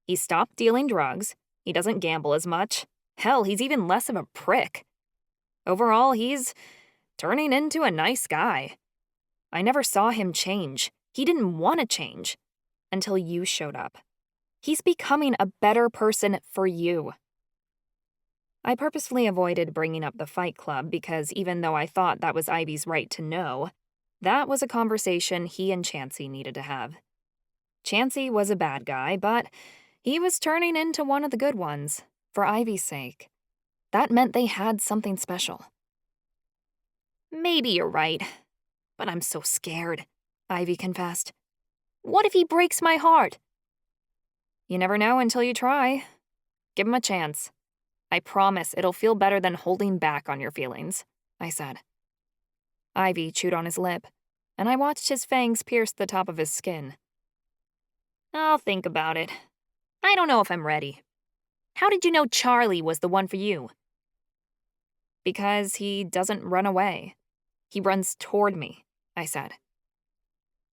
He stopped dealing drugs. He doesn't gamble as much. Hell, he's even less of a prick. Overall, he's turning into a nice guy. I never saw him change. He didn't want to change. Until you showed up. He's becoming a better person for you. I purposefully avoided bringing up the Fight Club because even though I thought that was Ivy's right to know, that was a conversation he and Chansey needed to have. Chansey was a bad guy, but he was turning into one of the good ones, for Ivy's sake. That meant they had something special. Maybe you're right, but I'm so scared, Ivy confessed. What if he breaks my heart? You never know until you try. Give him a chance. I promise it'll feel better than holding back on your feelings, I said. Ivy chewed on his lip, and I watched his fangs pierce the top of his skin. I'll think about it. I don't know if I'm ready. How did you know Charlie was the one for you? Because he doesn't run away. He runs toward me, I said.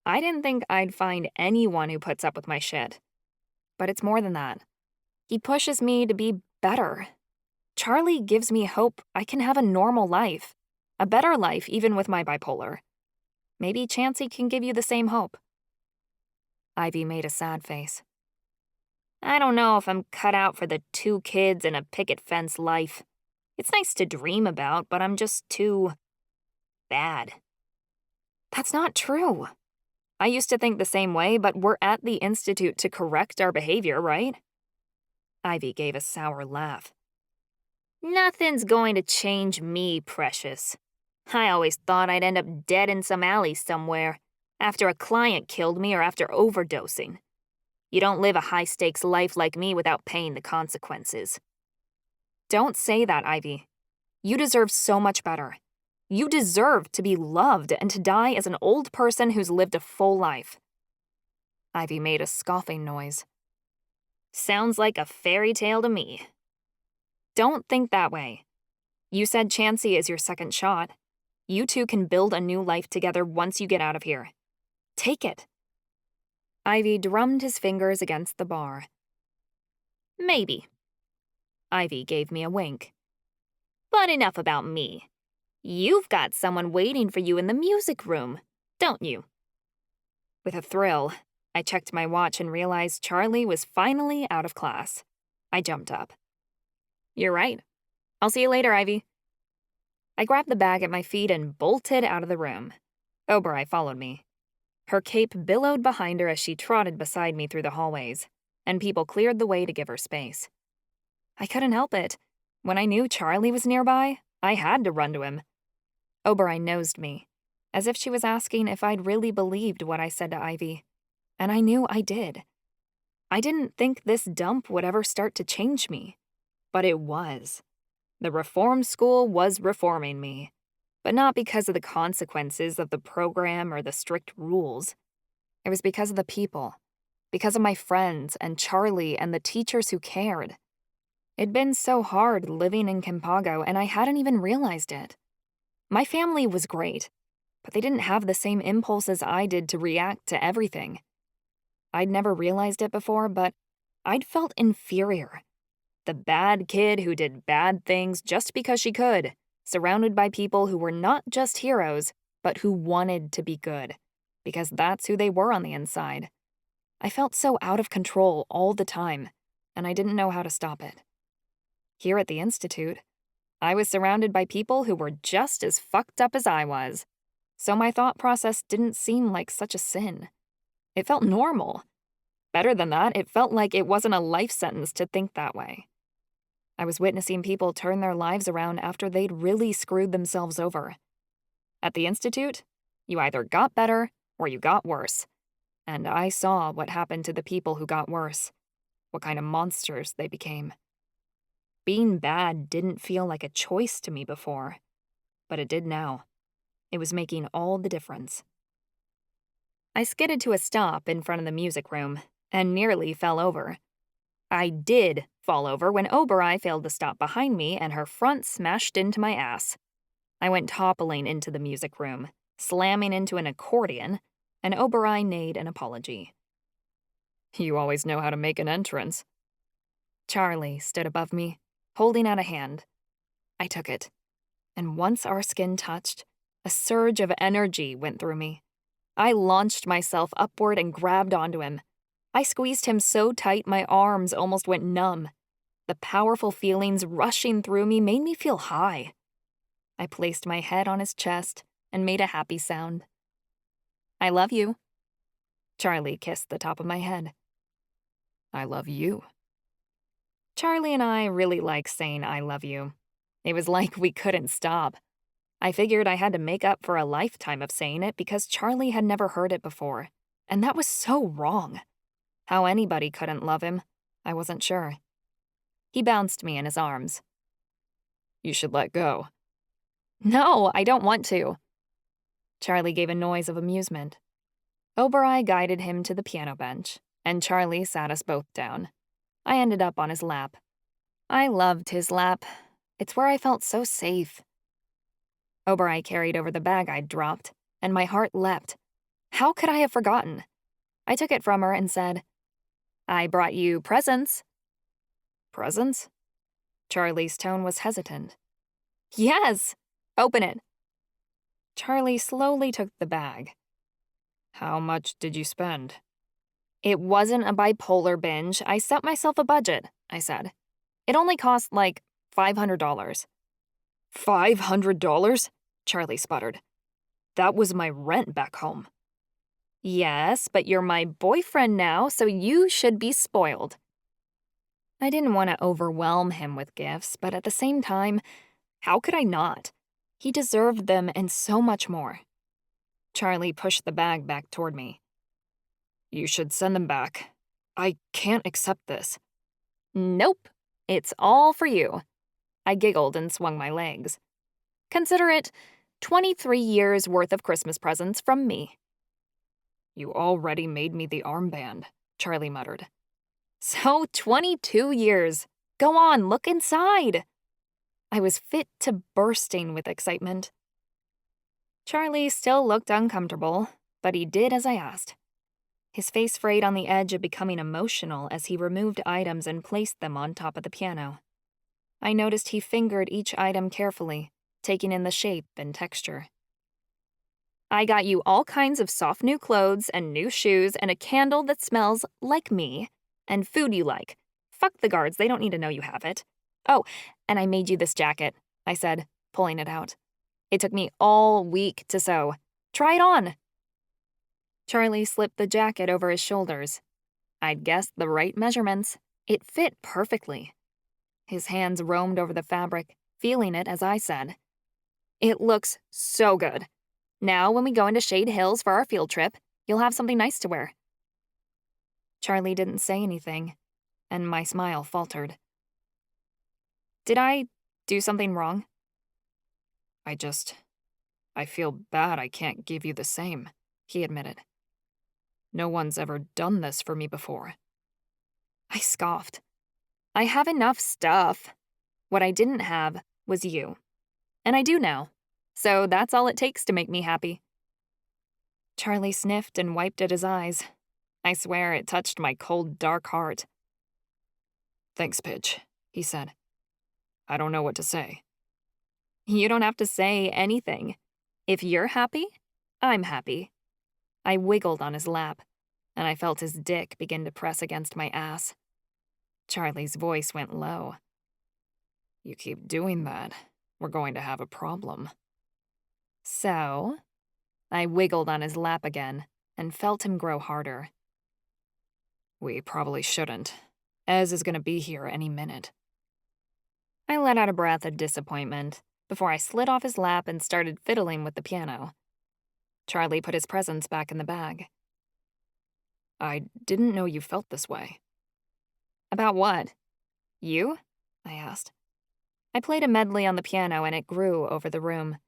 I didn't think I'd find anyone who puts up with my shit. But it's more than that. He pushes me to be better. Charlie gives me hope I can have a normal life. A better life even with my bipolar. Maybe Chansey can give you the same hope. Ivy made a sad face. I don't know if I'm cut out for the 2 kids and a picket fence life. It's nice to dream about, but I'm just too bad. That's not true. I used to think the same way, but we're at the Institute to correct our behavior, right? Ivy gave a sour laugh. Nothing's going to change me, precious. I always thought I'd end up dead in some alley somewhere, after a client killed me or after overdosing. You don't live a high-stakes life like me without paying the consequences. Don't say that, Ivy. You deserve so much better. You deserve to be loved and to die as an old person who's lived a full life. Ivy made a scoffing noise. Sounds like a fairy tale to me. Don't think that way. You said Chansey is your second shot. You two can build a new life together once you get out of here. Take it. Ivy drummed his fingers against the bar. Maybe. Ivy gave me a wink. But enough about me. You've got someone waiting for you in the music room, don't you? With a thrill, I checked my watch and realized Charlie was finally out of class. I jumped up. You're right. I'll see you later, Ivy. I grabbed the bag at my feet and bolted out of the room. Oberoi followed me. Her cape billowed behind her as she trotted beside me through the hallways, and people cleared the way to give her space. I couldn't help it. When I knew Charlie was nearby, I had to run to him. Oberoi nosed me, as if she was asking if I'd really believed what I said to Ivy. And I knew I did. I didn't think this dump would ever start to change me. But it was. The reform school was reforming me. but not because of the consequences of the program or the strict rules. It was because of the people, because of my friends and Charlie and the teachers who cared. It'd been so hard living in Kimpago, and I hadn't even realized it. My family was great, but they didn't have the same impulses I did to react to everything. I'd never realized it before, but I'd felt inferior. The bad kid who did bad things just because she could, surrounded by people who were not just heroes, but who wanted to be good, because that's who they were on the inside. I felt so out of control all the time, and I didn't know how to stop it. Here at the Institute, I was surrounded by people who were just as fucked up as I was, so my thought process didn't seem like such a sin. It felt normal. Better than that, it felt like it wasn't a life sentence to think that way. I was witnessing people turn their lives around after they'd really screwed themselves over. At the Institute, you either got better or you got worse. And I saw what happened to the people who got worse, what kind of monsters they became. Being bad didn't feel like a choice to me before, but it did now. It was making all the difference. I skidded to a stop in front of the music room and nearly fell over. I did fall over when Ava-Marie failed to stop behind me and her front smashed into my ass. I went toppling into the music room, slamming into an accordion, and Ava-Marie neighed an apology. "You always know how to make an entrance." Charlie stood above me, holding out a hand. I took it, and once our skin touched, a surge of energy went through me. I launched myself upward and grabbed onto him. I squeezed him so tight my arms almost went numb. The powerful feelings rushing through me made me feel high. I placed my head on his chest and made a happy sound. "I love you." Charlie kissed the top of my head. "I love you." Charlie and I really like saying "I love you." It was like we couldn't stop. I figured I had to make up for a lifetime of saying it because Charlie had never heard it before, and that was so wrong. How anybody couldn't love him, I wasn't sure. He bounced me in his arms. "You should let go." "No, I don't want to." Charlie gave a noise of amusement. Ava-Marie guided him to the piano bench, and Charlie sat us both down. I ended up on his lap. I loved his lap. It's where I felt so safe. Ava-Marie carried over the bag I'd dropped, and my heart leapt. How could I have forgotten? I took it from her and said, "I brought you presents." "Presents?" Charlie's tone was hesitant. "Yes! Open it." Charlie slowly took the bag. "How much did you spend?" "It wasn't a bipolar binge. I set myself a budget," I said. "It only cost like $500. $500? Charlie sputtered. "That was my rent back home." "Yes, but you're my boyfriend now, so you should be spoiled." I didn't want to overwhelm him with gifts, but at the same time, how could I not? He deserved them and so much more. Charlie pushed the bag back toward me. "You should send them back. I can't accept this." "Nope, it's all for you." I giggled and swung my legs. "Consider it 23 years worth of Christmas presents from me." "You already made me the armband," Charlie muttered. "So 22 years. Go on, look inside." I was fit to bursting with excitement. Charlie still looked uncomfortable, but he did as I asked. His face frayed on the edge of becoming emotional as he removed items and placed them on top of the piano. I noticed he fingered each item carefully, taking in the shape and texture. "I got you all kinds of soft new clothes and new shoes and a candle that smells like me, and food you like. Fuck the guards, they don't need to know you have it. Oh, and I made you this jacket," I said, pulling it out. "It took me all week to sew. Try it on." Charlie slipped the jacket over his shoulders. I'd guessed the right measurements. It fit perfectly. His hands roamed over the fabric, feeling it as I said, "It looks so good. Now when we go into Shade Hills for our field trip, you'll have something nice to wear." Charlie didn't say anything, and my smile faltered. "Did I do something wrong?" I just I feel bad I can't give you the same, he admitted. No one's ever done this for me before. I scoffed. I have enough stuff. What I didn't have was you. And I do now. So that's all it takes to make me happy. Charlie sniffed and wiped at his eyes. I swear it touched my cold, dark heart. Thanks, Pidge, he said. I don't know what to say. You don't have to say anything. If you're happy, I'm happy. I wiggled on his lap, and I felt his dick begin to press against my ass. Charlie's voice went low. You keep doing that, we're going to have a problem. So? I wiggled on his lap again and felt him grow harder. We probably shouldn't. Ez is going to be here any minute. I let out a breath of disappointment before I slid off his lap and started fiddling with the piano. Charlie put his presents back in the bag. I didn't know you felt this way. About what? You? I asked. I played a medley on the piano and it grew over the room.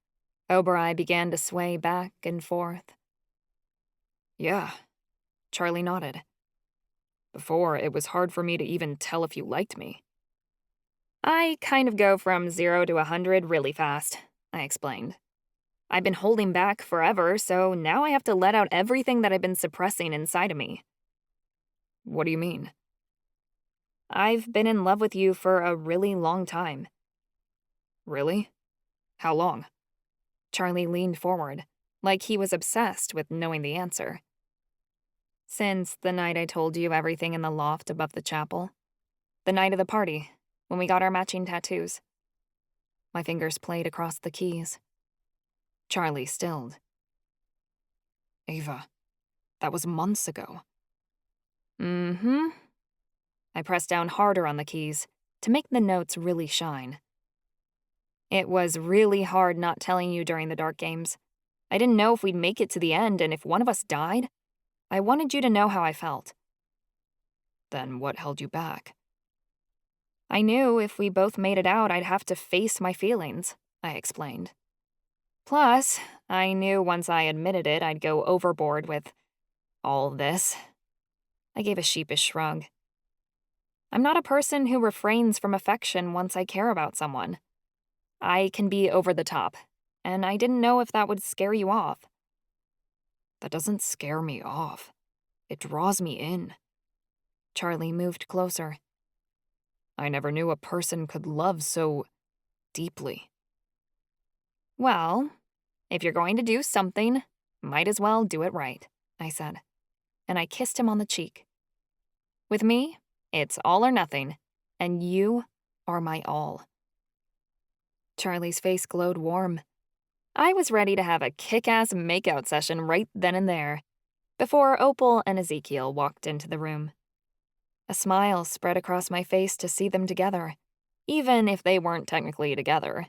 Oberai began to sway back and forth. Yeah, Charlie nodded. Before, it was hard for me to even tell if you liked me. I kind of go from 0 to 100 really fast, I explained. I've been holding back forever, so now I have to let out everything that I've been suppressing inside of me. What do you mean? I've been in love with you for a really long time. Really? How long? Charlie leaned forward, like he was obsessed with knowing the answer. Since the night I told you everything in the loft above the chapel. The night of the party, when we got our matching tattoos. My fingers played across the keys. Charlie stilled. Ava, that was months ago. Mm-hmm. I pressed down harder on the keys to make the notes really shine. It was really hard not telling you during the dark games. I didn't know if we'd make it to the end, and if one of us died, I wanted you to know how I felt. Then what held you back? I knew if we both made it out, I'd have to face my feelings, I explained. Plus, I knew once I admitted it, I'd go overboard with all this. I gave a sheepish shrug. I'm not a person who refrains from affection once I care about someone. I can be over the top, and I didn't know if that would scare you off. That doesn't scare me off. It draws me in. Charlie moved closer. I never knew a person could love so deeply. Well, if you're going to do something, might as well do it right, I said, and I kissed him on the cheek. With me, it's all or nothing, and you are my all. Charlie's face glowed warm. I was ready to have a kick-ass makeout session right then and there, before Opal and Ezekiel walked into the room. A smile spread across my face to see them together, even if they weren't technically together.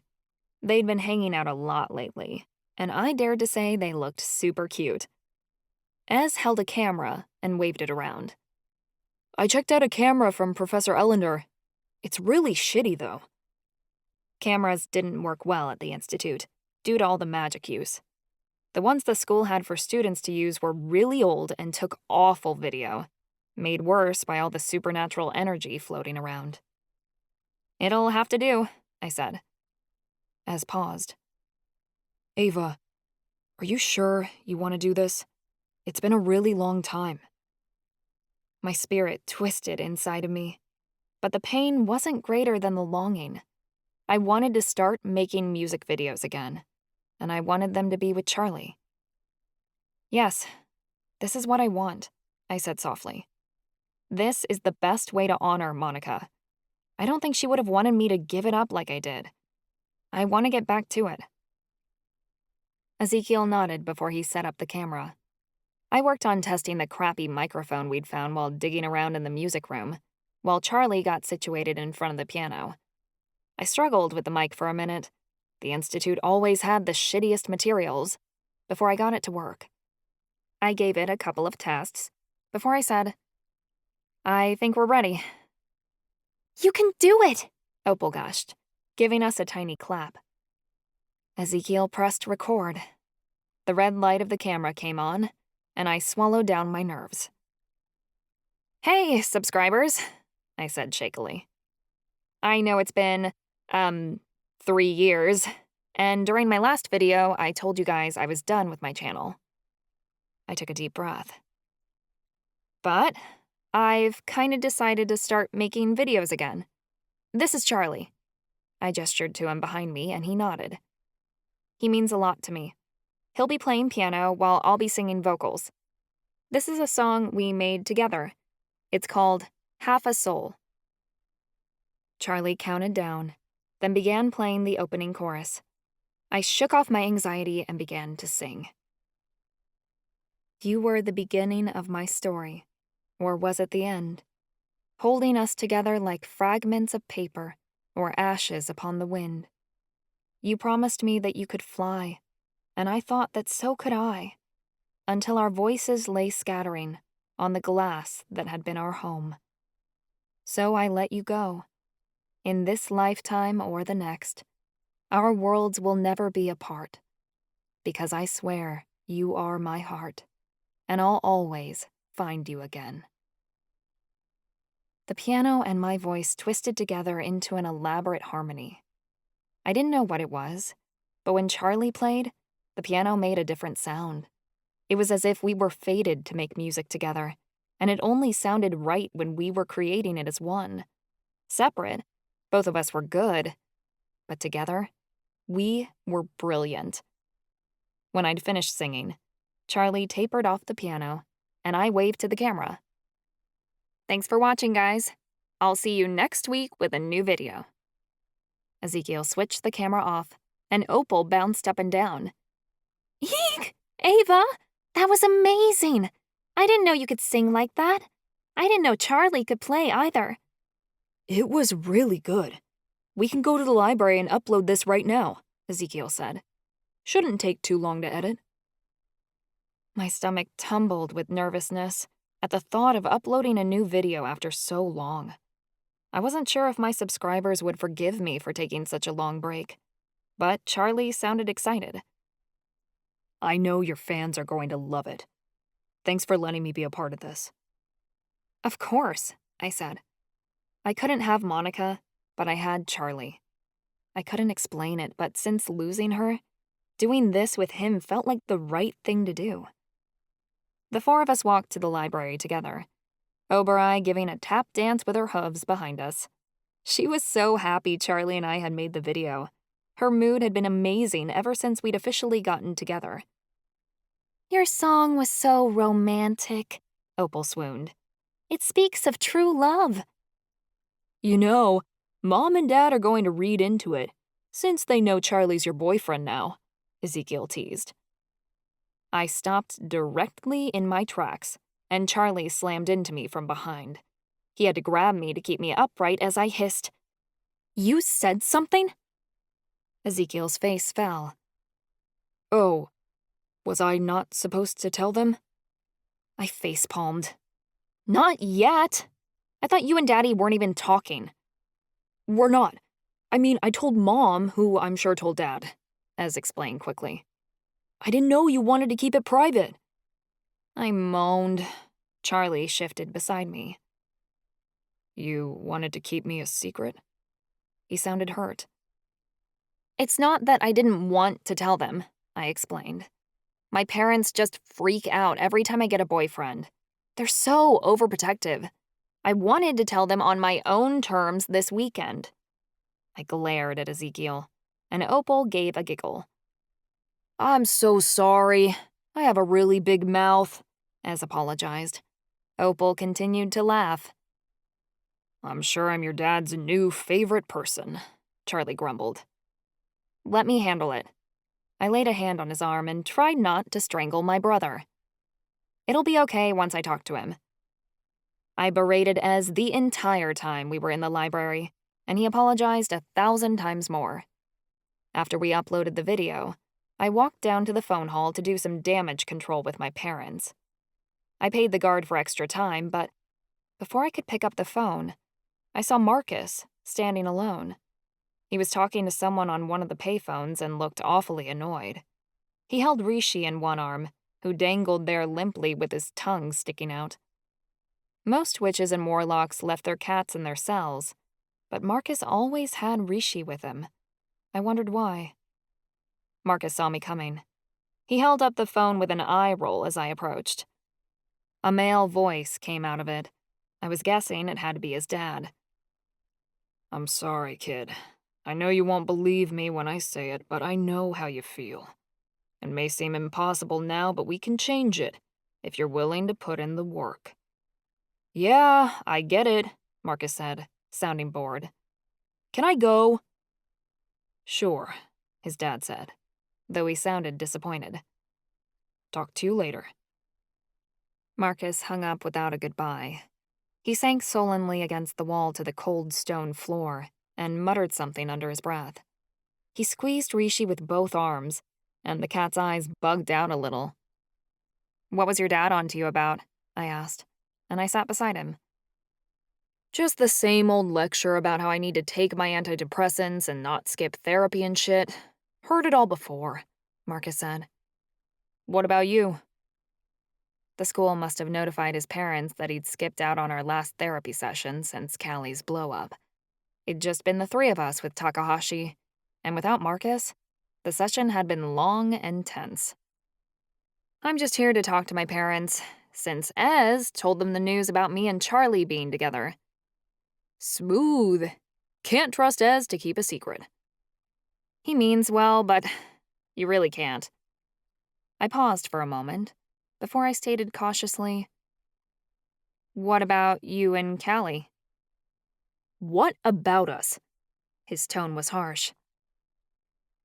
They'd been hanging out a lot lately, and I dared to say they looked super cute. Ez held a camera and waved it around. I checked out a camera from Professor Ellender. It's really shitty, though. Cameras didn't work well at the Institute, due to all the magic use. The ones the school had for students to use were really old and took awful video, made worse by all the supernatural energy floating around. It'll have to do, I said. Ez paused. Ava, are you sure you want to do this? It's been a really long time. My spirit twisted inside of me, but the pain wasn't greater than the longing. I wanted to start making music videos again, and I wanted them to be with Charlie. Yes, this is what I want, I said softly. This is the best way to honor Monica. I don't think she would have wanted me to give it up like I did. I want to get back to it. Ezekiel nodded before he set up the camera. I worked on testing the crappy microphone we'd found while digging around in the music room, while Charlie got situated in front of the piano. I struggled with the mic for a minute. The Institute always had the shittiest materials, before I got it to work. I gave it a couple of tests before I said, I think we're ready. You can do it, Opal gushed, giving us a tiny clap. Ezekiel pressed record. The red light of the camera came on, and I swallowed down my nerves. "Hey, subscribers," I said shakily. "I know it's been, 3 years, and during my last video, I told you guys I was done with my channel." I took a deep breath. "But I've kinda decided to start making videos again. This is Charlie." I gestured to him behind me, and he nodded. He means a lot to me. He'll be playing piano while I'll be singing vocals. This is a song we made together. It's called Half a Soul. Charlie counted down, then began playing the opening chorus. I shook off my anxiety and began to sing. "You were the beginning of my story, or was it the end? Holding us together like fragments of paper or ashes upon the wind. You promised me that you could fly, and I thought that so could I, until our voices lay scattering on the glass that had been our home. So I let you go. In this lifetime or the next, our worlds will never be apart, because I swear you are my heart, and I'll always find you again." The piano and my voice twisted together into an elaborate harmony. I didn't know what it was, but when Charlie played, the piano made a different sound. It was as if we were fated to make music together, and it only sounded right when we were creating it as one. Separate, both of us were good, but together, we were brilliant. When I'd finished singing, Charlie tapered off the piano, and I waved to the camera. "Thanks for watching, guys. I'll see you next week with a new video." Ezekiel switched the camera off, and Opal bounced up and down. "Eek! Ava, that was amazing! I didn't know you could sing like that. I didn't know Charlie could play either." "It was really good. We can go to the library and upload this right now," Ezekiel said. "Shouldn't take too long to edit." My stomach tumbled with nervousness at the thought of uploading a new video after so long. I wasn't sure if my subscribers would forgive me for taking such a long break, but Charlie sounded excited. "I know your fans are going to love it. Thanks for letting me be a part of this." "Of course," I said. I couldn't have Monica, but I had Charlie. I couldn't explain it, but since losing her, doing this with him felt like the right thing to do. The four of us walked to the library together, Oberai giving a tap dance with her hooves behind us. She was so happy Charlie and I had made the video. Her mood had been amazing ever since we'd officially gotten together. "Your song was so romantic," Opal swooned. "It speaks of true love." "You know, Mom and Dad are going to read into it, since they know Charlie's your boyfriend now," Ezekiel teased. I stopped directly in my tracks, and Charlie slammed into me from behind. He had to grab me to keep me upright as I hissed, "You said something?" Ezekiel's face fell. "Oh, was I not supposed to tell them?" I facepalmed. "Not yet. I thought you and Daddy weren't even talking." "We're not. I mean, I told Mom, who I'm sure told Dad," Ez explained quickly. "I didn't know you wanted to keep it private." I moaned. Charlie shifted beside me. "You wanted to keep me a secret?" He sounded hurt. "It's not that I didn't want to tell them," I explained. "My parents just freak out every time I get a boyfriend. They're so overprotective. I wanted to tell them on my own terms this weekend." I glared at Ezekiel, and Opal gave a giggle. "I'm so sorry. I have a really big mouth," Ez apologized. Opal continued to laugh. "I'm sure I'm your dad's new favorite person," Charlie grumbled. "Let me handle it." I laid a hand on his arm and tried not to strangle my brother. "It'll be okay once I talk to him." I berated Ez the entire time we were in the library, and he apologized 1,000 times more. After we uploaded the video, I walked down to the phone hall to do some damage control with my parents. I paid the guard for extra time, but before I could pick up the phone, I saw Marcus standing alone. He was talking to someone on one of the payphones and looked awfully annoyed. He held Rishi in one arm, who dangled there limply with his tongue sticking out. Most witches and warlocks left their cats in their cells, but Marcus always had Rishi with him. I wondered why. Marcus saw me coming. He held up the phone with an eye roll as I approached. A male voice came out of it. I was guessing it had to be his dad. "I'm sorry, kid. I know you won't believe me when I say it, but I know how you feel. It may seem impossible now, but we can change it, if you're willing to put in the work." "Yeah, I get it," Marcus said, sounding bored. "Can I go?" "Sure," his dad said, though he sounded disappointed. "Talk to you later." Marcus hung up without a goodbye. He sank sullenly against the wall to the cold stone floor and muttered something under his breath. He squeezed Rishi with both arms, and the cat's eyes bugged out a little. "What was your dad on to you about?" I asked, and I sat beside him. "Just the same old lecture about how I need to take my antidepressants and not skip therapy and shit. Heard it all before," Marcus said. "What about you?" The school must have notified his parents that he'd skipped out on our last therapy session since Callie's blow-up. It'd just been the three of us with Takahashi, and without Marcus, the session had been long and tense. "I'm just here to talk to my parents, since Ez told them the news about me and Charlie being together." "Smooth. Can't trust Ez to keep a secret." "He means well, but you really can't." I paused for a moment before I stated cautiously, "What about you and Callie?" "What about us?" His tone was harsh.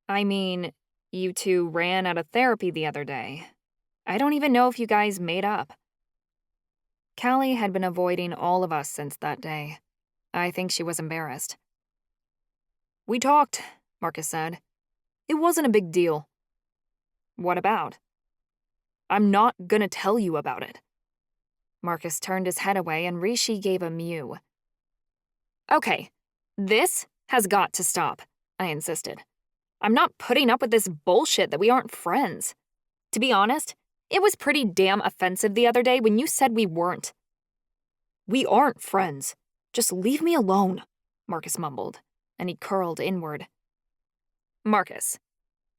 "I mean, you two ran out of therapy the other day. I don't even know if you guys made up." Callie had been avoiding all of us since that day. I think she was embarrassed. "We talked," Marcus said. "It wasn't a big deal." "What about?" "I'm not gonna tell you about it." Marcus turned his head away and Rishi gave a mew. "Okay, this has got to stop," I insisted. "I'm not putting up with this bullshit that we aren't friends. To be honest, it was pretty damn offensive the other day when you said we weren't." "We aren't friends. Just leave me alone," Marcus mumbled, and he curled inward. "Marcus,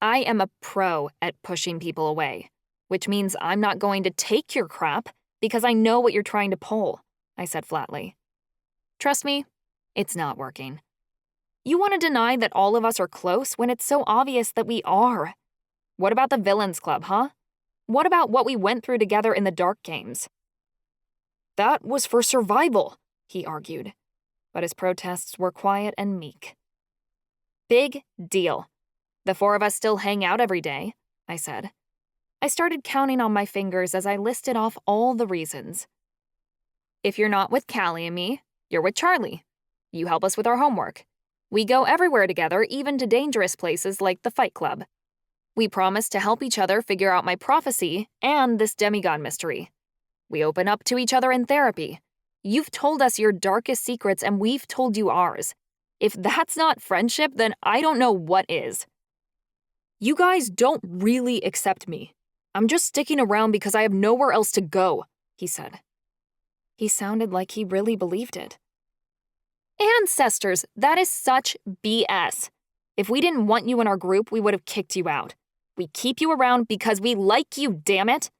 I am a pro at pushing people away, which means I'm not going to take your crap because I know what you're trying to pull," I said flatly. "Trust me, it's not working. You want to deny that all of us are close when it's so obvious that we are. What about the Villains Club, huh? What about what we went through together in the Dark Games?" "That was for survival," he argued, but his protests were quiet and meek. "Big deal. The four of us still hang out every day," I said. I started counting on my fingers as I listed off all the reasons. "If you're not with Callie and me, you're with Charlie. You help us with our homework. We go everywhere together, even to dangerous places like the Fight Club. We promise to help each other figure out my prophecy and this demigod mystery. We open up to each other in therapy. You've told us your darkest secrets and we've told you ours. If that's not friendship, then I don't know what is." "You guys don't really accept me. I'm just sticking around because I have nowhere else to go," he said. He sounded like he really believed it. "Ancestors, that is such BS. If we didn't want you in our group, we would have kicked you out. We keep you around because we like you, damn it."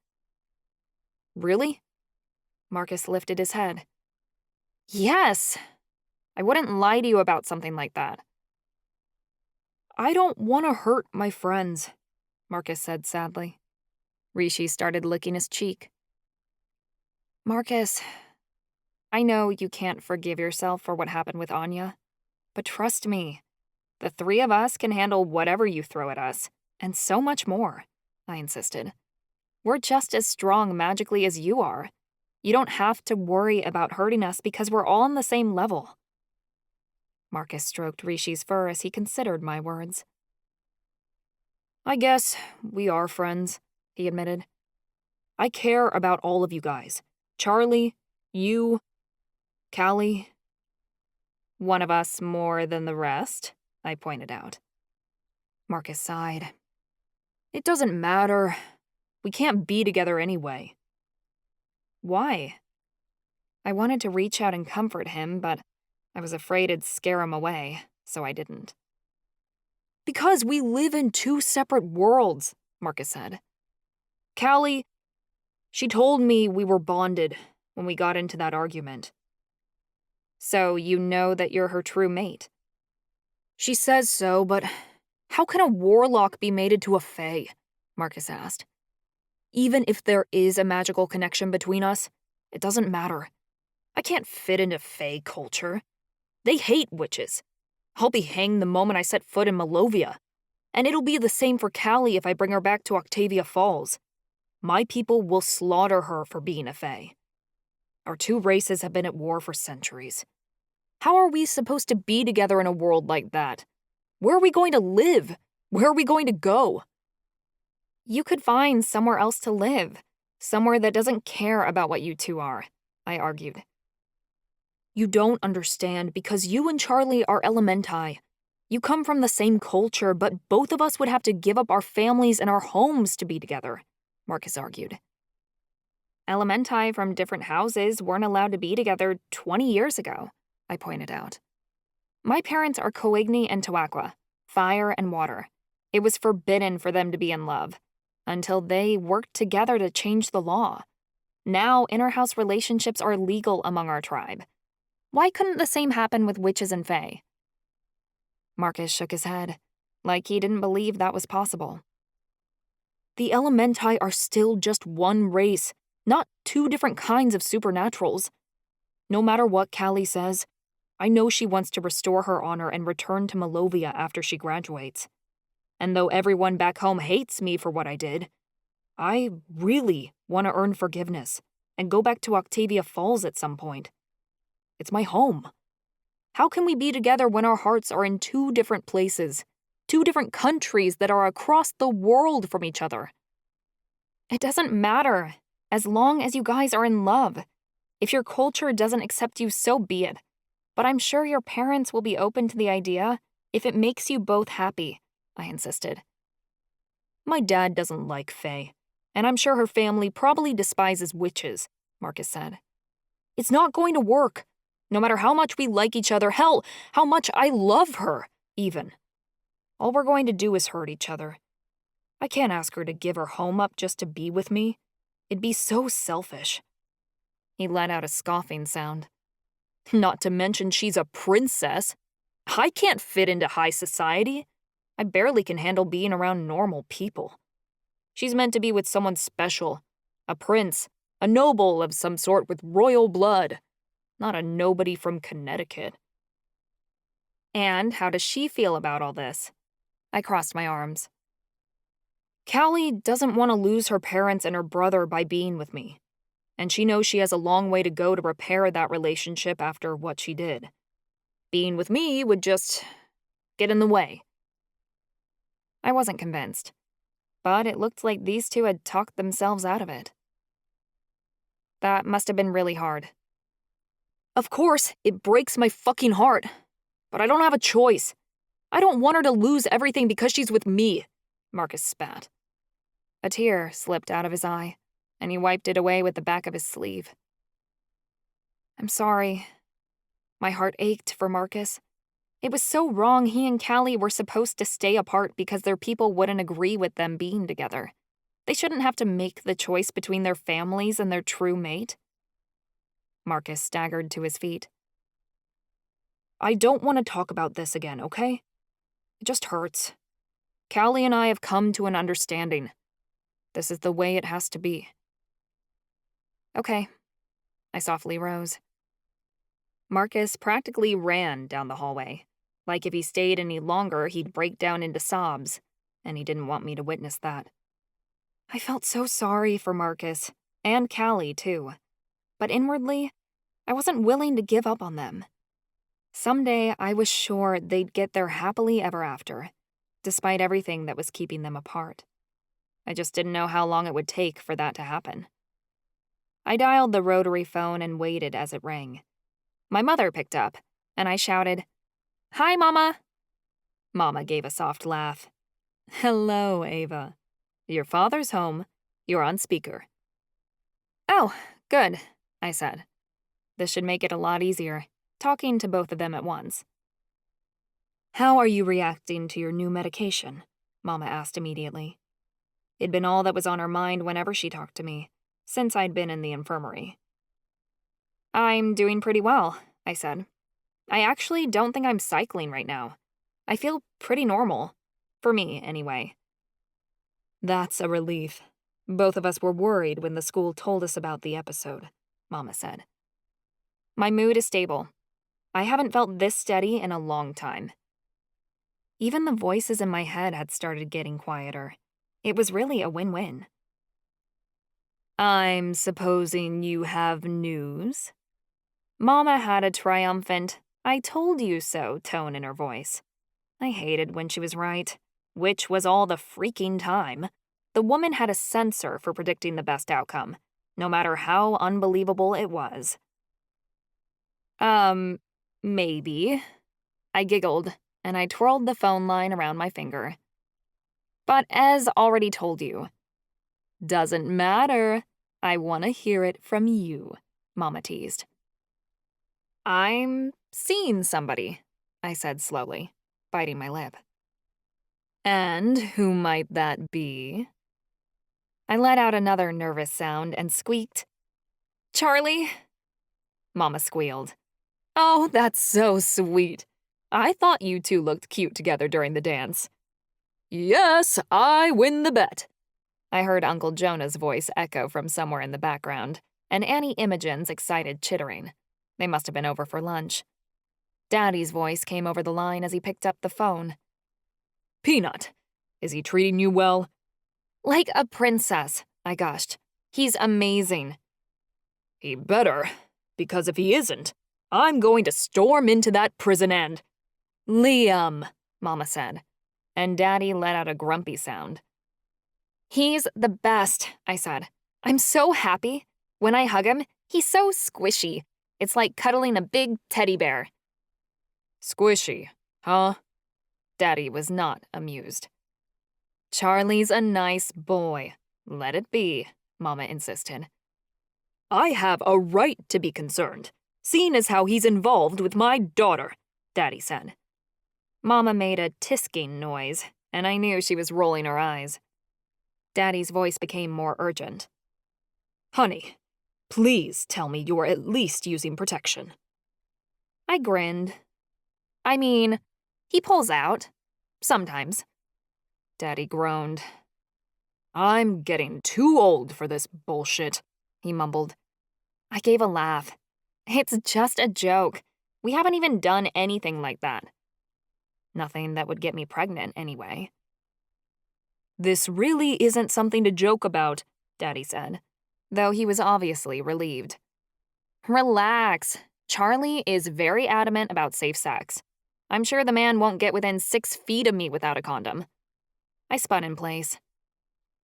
"Really?" Marcus lifted his head. "Yes. I wouldn't lie to you about something like that." "I don't want to hurt my friends," Marcus said sadly. Rishi started licking his cheek. "Marcus, I know you can't forgive yourself for what happened with Anya, but trust me, the three of us can handle whatever you throw at us, and so much more," I insisted. "We're just as strong magically as you are. You don't have to worry about hurting us because we're all on the same level." Marcus stroked Rishi's fur as he considered my words. "I guess we are friends," he admitted. "I care about all of you guys. Charlie, you, Callie." "One of us more than the rest?" I pointed out. Marcus sighed. It doesn't matter. We can't be together anyway. Why? I wanted to reach out and comfort him, but I was afraid it'd scare him away, so I didn't. Because we live in two separate worlds, Marcus said. Callie, she told me we were bonded when we got into that argument. So you know that you're her true mate? She says so, but how can a warlock be mated to a fae? Marcus asked. Even if there is a magical connection between us, it doesn't matter. I can't fit into fae culture. They hate witches. I'll be hanged the moment I set foot in Malovia. And it'll be the same for Callie if I bring her back to Octavia Falls. My people will slaughter her for being a fae. Our two races have been at war for centuries. How are we supposed to be together in a world like that? Where are we going to live? Where are we going to go? You could find somewhere else to live. Somewhere that doesn't care about what you two are, I argued. You don't understand because you and Charlie are elementi. You come from the same culture, but both of us would have to give up our families and our homes to be together, Marcus argued. Elementi from different houses weren't allowed to be together 20 years ago, I pointed out. My parents are Coigni and Tawaqua, fire and water. It was forbidden for them to be in love, until they worked together to change the law. Now, inter-house relationships are legal among our tribe. Why couldn't the same happen with witches and fae? Marcus shook his head, like he didn't believe that was possible. The elementi are still just one race, not two different kinds of supernaturals. No matter what Callie says, I know she wants to restore her honor and return to Malovia after she graduates. And though everyone back home hates me for what I did, I really want to earn forgiveness and go back to Octavia Falls at some point. It's my home. How can we be together when our hearts are in two different places, two different countries that are across the world from each other? It doesn't matter, as long as you guys are in love. If your culture doesn't accept you, so be it. But I'm sure your parents will be open to the idea if it makes you both happy, I insisted. My dad doesn't like fae, and I'm sure her family probably despises witches, Marcus said. It's not going to work. No matter how much we like each other, hell, how much I love her, even. All we're going to do is hurt each other. I can't ask her to give her home up just to be with me. It'd be so selfish. He let out a scoffing sound. Not to mention she's a princess. I can't fit into high society. I barely can handle being around normal people. She's meant to be with someone special, a prince, a noble of some sort with royal blood. Not a nobody from Connecticut. And how does she feel about all this? I crossed my arms. Callie doesn't want to lose her parents and her brother by being with me. And she knows she has a long way to go to repair that relationship after what she did. Being with me would just get in the way. I wasn't convinced, but it looked like these two had talked themselves out of it. That must have been really hard. Of course, it breaks my fucking heart. But I don't have a choice. I don't want her to lose everything because she's with me, Marcus spat. A tear slipped out of his eye, and he wiped it away with the back of his sleeve. I'm sorry. My heart ached for Marcus. It was so wrong he and Callie were supposed to stay apart because their people wouldn't agree with them being together. They shouldn't have to make the choice between their families and their true mate. Marcus staggered to his feet. I don't want to talk about this again, okay? It just hurts. Callie and I have come to an understanding. This is the way it has to be. Okay. I softly rose. Marcus practically ran down the hallway. Like if he stayed any longer, he'd break down into sobs, and he didn't want me to witness that. I felt so sorry for Marcus, and Callie, too. But inwardly, I wasn't willing to give up on them. Someday, I was sure they'd get there happily ever after, despite everything that was keeping them apart. I just didn't know how long it would take for that to happen. I dialed the rotary phone and waited as it rang. My mother picked up, and I shouted, "Hi, Mama!" Mama gave a soft laugh. Hello, Ava. Your father's home. You're on speaker. Oh, good, I said. This should make it a lot easier, talking to both of them at once. How are you reacting to your new medication? Mama asked immediately. It'd been all that was on her mind whenever she talked to me, since I'd been in the infirmary. I'm doing pretty well, I said. I actually don't think I'm cycling right now. I feel pretty normal. For me, anyway. That's a relief. Both of us were worried when the school told us about the episode, Mama said. My mood is stable. I haven't felt this steady in a long time. Even the voices in my head had started getting quieter. It was really a win-win. I'm supposing you have news? Mama had a triumphant, I told you so tone in her voice. I hated when she was right, which was all the freaking time. The woman had a sensor for predicting the best outcome, no matter how unbelievable it was. Maybe. I giggled, and I twirled the phone line around my finger. But as already told you. Doesn't matter. I want to hear it from you, Mama teased. I'm seeing somebody, I said slowly, biting my lip. And who might that be? I let out another nervous sound and squeaked. Charlie? Mama squealed. Oh, that's so sweet. I thought you two looked cute together during the dance. Yes, I win the bet. I heard Uncle Jonah's voice echo from somewhere in the background, and Annie Imogen's excited chittering. They must have been over for lunch. Daddy's voice came over the line as he picked up the phone. Peanut, is he treating you well? Like a princess, I gushed. He's amazing. He better, because if he isn't, I'm going to storm into that prison and… Liam, Mama said, and Daddy let out a grumpy sound. He's the best, I said. I'm so happy. When I hug him, he's so squishy. It's like cuddling a big teddy bear. Squishy, huh? Daddy was not amused. Charlie's a nice boy. Let it be, Mama insisted. I have a right to be concerned, seeing as how he's involved with my daughter, Daddy said. Mama made a tisking noise, and I knew she was rolling her eyes. Daddy's voice became more urgent. Honey, please tell me you're at least using protection. I grinned. I mean, he pulls out. Sometimes. Daddy groaned. I'm getting too old for this bullshit, he mumbled. I gave a laugh. It's just a joke. We haven't even done anything like that. Nothing that would get me pregnant, anyway. This really isn't something to joke about, Daddy said, though he was obviously relieved. Relax. Charlie is very adamant about safe sex. I'm sure the man won't get within 6 feet of me without a condom. I spun in place.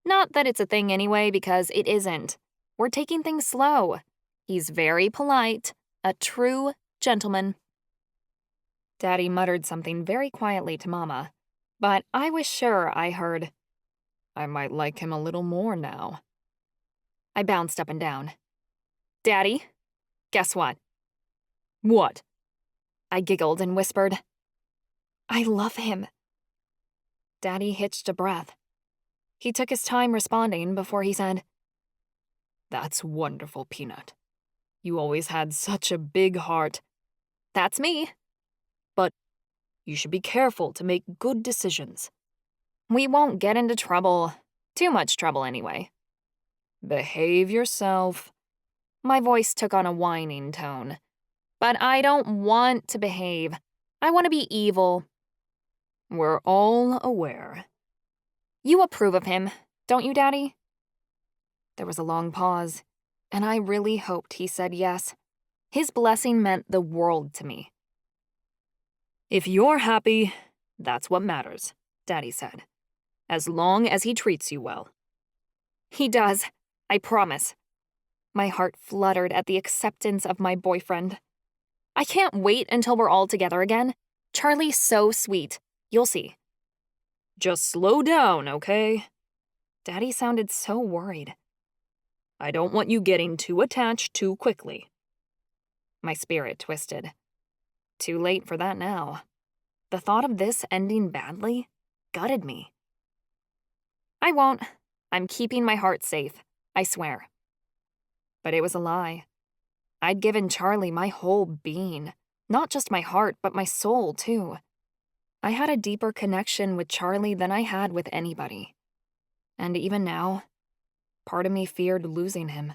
Not that it's a thing anyway, because it isn't. We're taking things slow. He's very polite, a true gentleman. Daddy muttered something very quietly to Mama, but I was sure I heard, I might like him a little more now. I bounced up and down. Daddy, guess what? What? I giggled and whispered, I love him. Daddy hitched a breath. He took his time responding before he said, That's wonderful, Peanut. You always had such a big heart. That's me. But you should be careful to make good decisions. We won't get into trouble. Too much trouble, anyway. Behave yourself. My voice took on a whining tone. But I don't want to behave. I want to be evil. We're all aware. You approve of him, don't you, Daddy? There was a long pause, and I really hoped he said yes. His blessing meant the world to me. If you're happy, that's what matters, Daddy said. As long as he treats you well. He does, I promise. My heart fluttered at the acceptance of my boyfriend. I can't wait until we're all together again. Charlie's so sweet. You'll see. Just slow down, okay? Daddy sounded so worried. I don't want you getting too attached too quickly. My spirit twisted. Too late for that now. The thought of this ending badly gutted me. I won't. I'm keeping my heart safe, I swear. But it was a lie. I'd given Charlie my whole being, not just my heart, but my soul, too. I had a deeper connection with Charlie than I had with anybody. And even now, part of me feared losing him.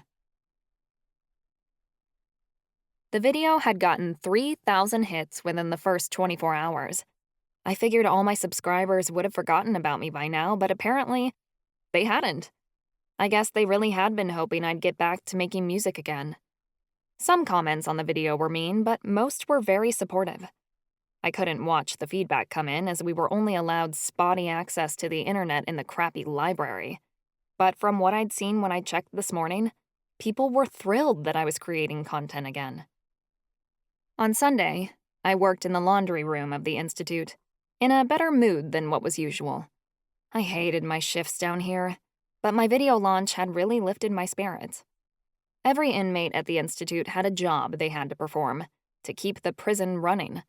The video had gotten 3,000 hits within the first 24 hours. I figured all my subscribers would have forgotten about me by now, but apparently, they hadn't. I guess they really had been hoping I'd get back to making music again. Some comments on the video were mean, but most were very supportive. I couldn't watch the feedback come in as we were only allowed spotty access to the internet in the crappy library. But from what I'd seen when I checked this morning, people were thrilled that I was creating content again. On Sunday, I worked in the laundry room of the Institute, in a better mood than what was usual. I hated my shifts down here, but my video launch had really lifted my spirits. Every inmate at the Institute had a job they had to perform to keep the prison running.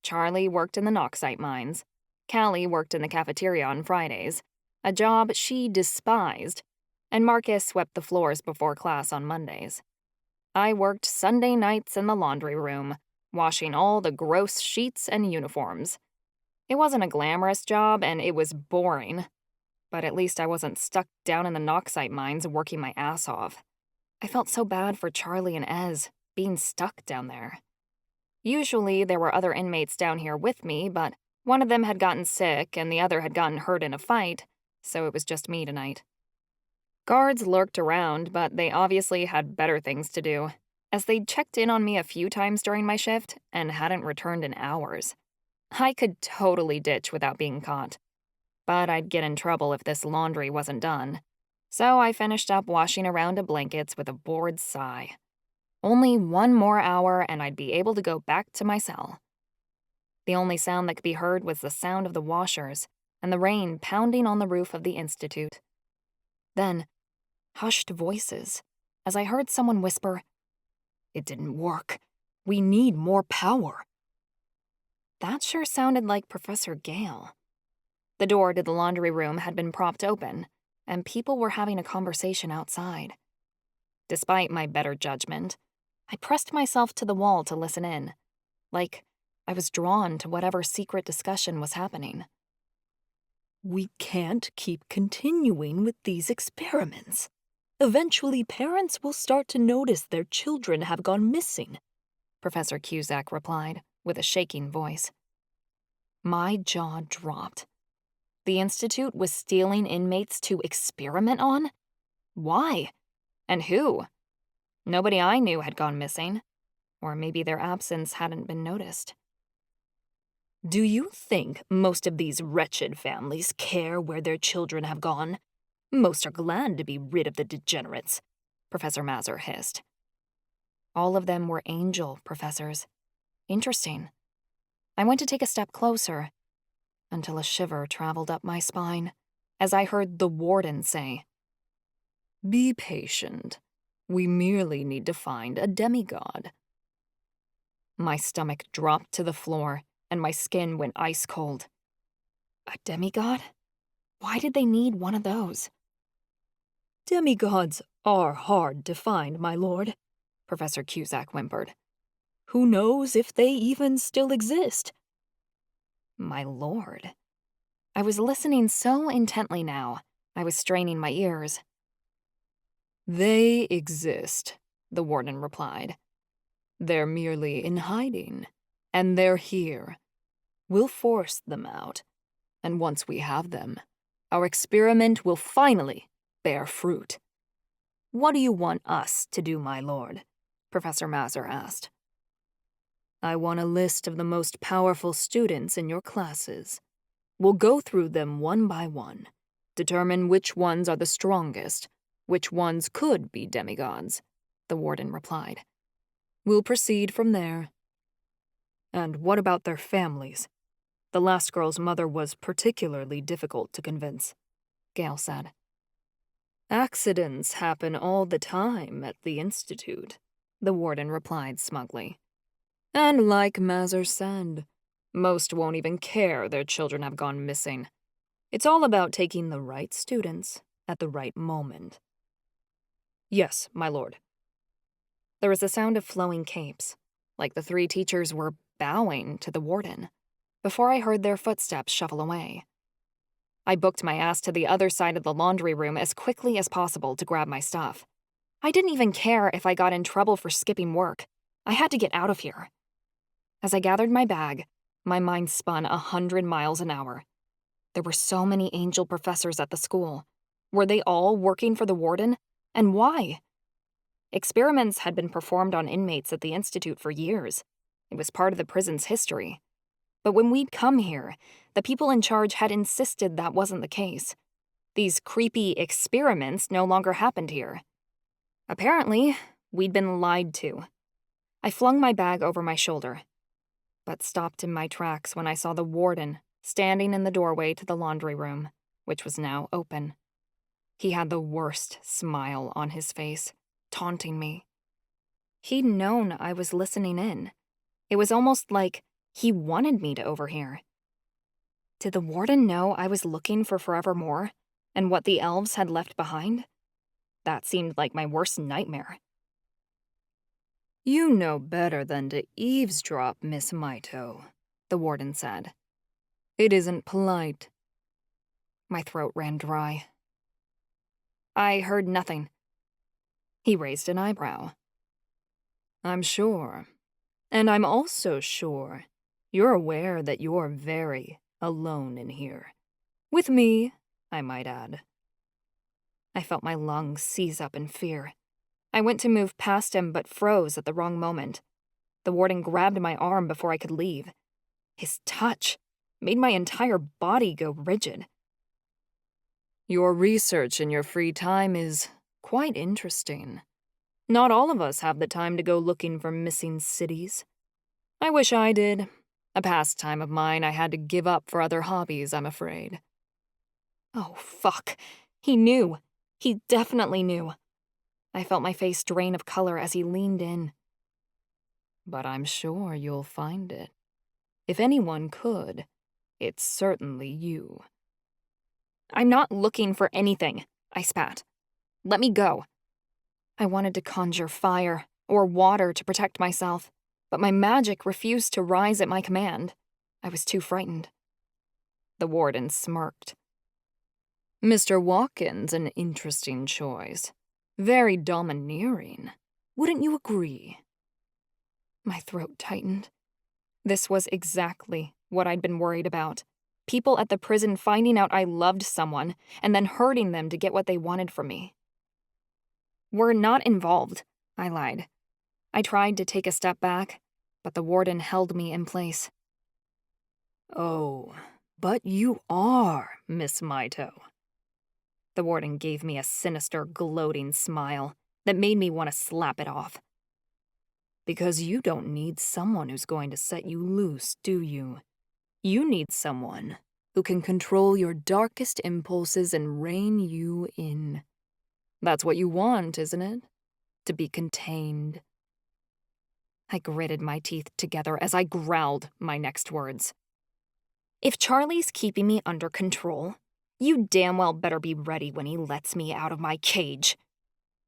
Charlie worked in the Knoxite mines. Callie worked in the cafeteria on Fridays, a job she despised, and Marcus swept the floors before class on Mondays. I worked Sunday nights in the laundry room, washing all the gross sheets and uniforms. It wasn't a glamorous job, and it was boring, but at least I wasn't stuck down in the Knoxite mines working my ass off. I felt so bad for Charlie and Ez being stuck down there. Usually, there were other inmates down here with me, but one of them had gotten sick and the other had gotten hurt in a fight, so it was just me tonight. Guards lurked around, but they obviously had better things to do, as they'd checked in on me a few times during my shift and hadn't returned in hours. I could totally ditch without being caught, but I'd get in trouble if this laundry wasn't done, so I finished up washing around to blankets with a bored sigh. Only one more hour and I'd be able to go back to my cell. The only sound that could be heard was the sound of the washers and the rain pounding on the roof of the Institute. Then, hushed voices, as I heard someone whisper, "It didn't work. We need more power." That sure sounded like Professor Gale. The door to the laundry room had been propped open, and people were having a conversation outside. Despite my better judgment, I pressed myself to the wall to listen in, like I was drawn to whatever secret discussion was happening. "We can't keep continuing with these experiments. Eventually, parents will start to notice their children have gone missing," Professor Cusack replied, with a shaking voice. My jaw dropped. The Institute was stealing inmates to experiment on? Why? And who? Nobody I knew had gone missing, or maybe their absence hadn't been noticed. "Do you think most of these wretched families care where their children have gone? Most are glad to be rid of the degenerates," Professor Mazur hissed. All of them were angel professors. Interesting. I went to take a step closer, until a shiver traveled up my spine as I heard the Warden say, "Be patient. We merely need to find a demigod." My stomach dropped to the floor, and my skin went ice cold. A demigod? Why did they need one of those? "Demigods are hard to find, my lord," Professor Cusack whimpered. "Who knows if they even still exist?" My lord. I was listening so intently now, I was straining my ears. "They exist," the Warden replied. "They're merely in hiding, and they're here. We'll force them out, and once we have them, our experiment will finally bear fruit." "What do you want us to do, my lord?" Professor Mazur asked. "I want a list of the most powerful students in your classes. We'll go through them one by one, determine which ones are the strongest, which ones could be demigods," the Warden replied. "We'll proceed from there." "And what about their families?" The last girl's mother was particularly difficult to convince, Gale said. Accidents happen all the time at the Institute, the warden replied smugly. And like Mazur said, most won't even care their children have gone missing. It's all about taking the right students at the right moment. Yes, my lord. There was the sound of flowing capes, like the 3 teachers were bowing to the warden, before I heard their footsteps shuffle away. I booked my ass to the other side of the laundry room as quickly as possible to grab my stuff. I didn't even care if I got in trouble for skipping work. I had to get out of here. As I gathered my bag, my mind spun 100 miles an hour. There were so many angel professors at the school. Were they all working for the warden? And why? Experiments had been performed on inmates at the Institute for years. It was part of the prison's history. But when we'd come here, the people in charge had insisted that wasn't the case. These creepy experiments no longer happened here. Apparently, we'd been lied to. I flung my bag over my shoulder, but stopped in my tracks when I saw the warden standing in the doorway to the laundry room, which was now open. He had the worst smile on his face, taunting me. He'd known I was listening in. It was almost like he wanted me to overhear. Did the warden know I was looking for Forevermore and what the elves had left behind? That seemed like my worst nightmare. You know better than to eavesdrop, Miss Mito, the warden said. It isn't polite. My throat ran dry. I heard nothing. He raised an eyebrow. I'm sure. And I'm also sure you're aware that you're very alone in here. With me, I might add. I felt my lungs seize up in fear. I went to move past him but froze at the wrong moment. The warden grabbed my arm before I could leave. His touch made my entire body go rigid. Your research in your free time is quite interesting. Not all of us have the time to go looking for missing cities. I wish I did. A pastime of mine I had to give up for other hobbies, I'm afraid. Oh, fuck. He knew. He definitely knew. I felt my face drain of color as he leaned in. But I'm sure you'll find it. If anyone could, it's certainly you. I'm not looking for anything, I spat. Let me go. I wanted to conjure fire or water to protect myself, but my magic refused to rise at my command. I was too frightened. The warden smirked. Mr. Watkins, an interesting choice. Very domineering. Wouldn't you agree? My throat tightened. This was exactly what I'd been worried about. People at the prison finding out I loved someone and then hurting them to get what they wanted from me. We're not involved, I lied. I tried to take a step back, but the warden held me in place. Oh, but you are, Miss Mito. The warden gave me a sinister, gloating smile that made me want to slap it off. Because you don't need someone who's going to set you loose, do you? You need someone who can control your darkest impulses and rein you in. That's what you want, isn't it? To be contained. I gritted my teeth together as I growled my next words. If Charlie's keeping me under control, you damn well better be ready when he lets me out of my cage.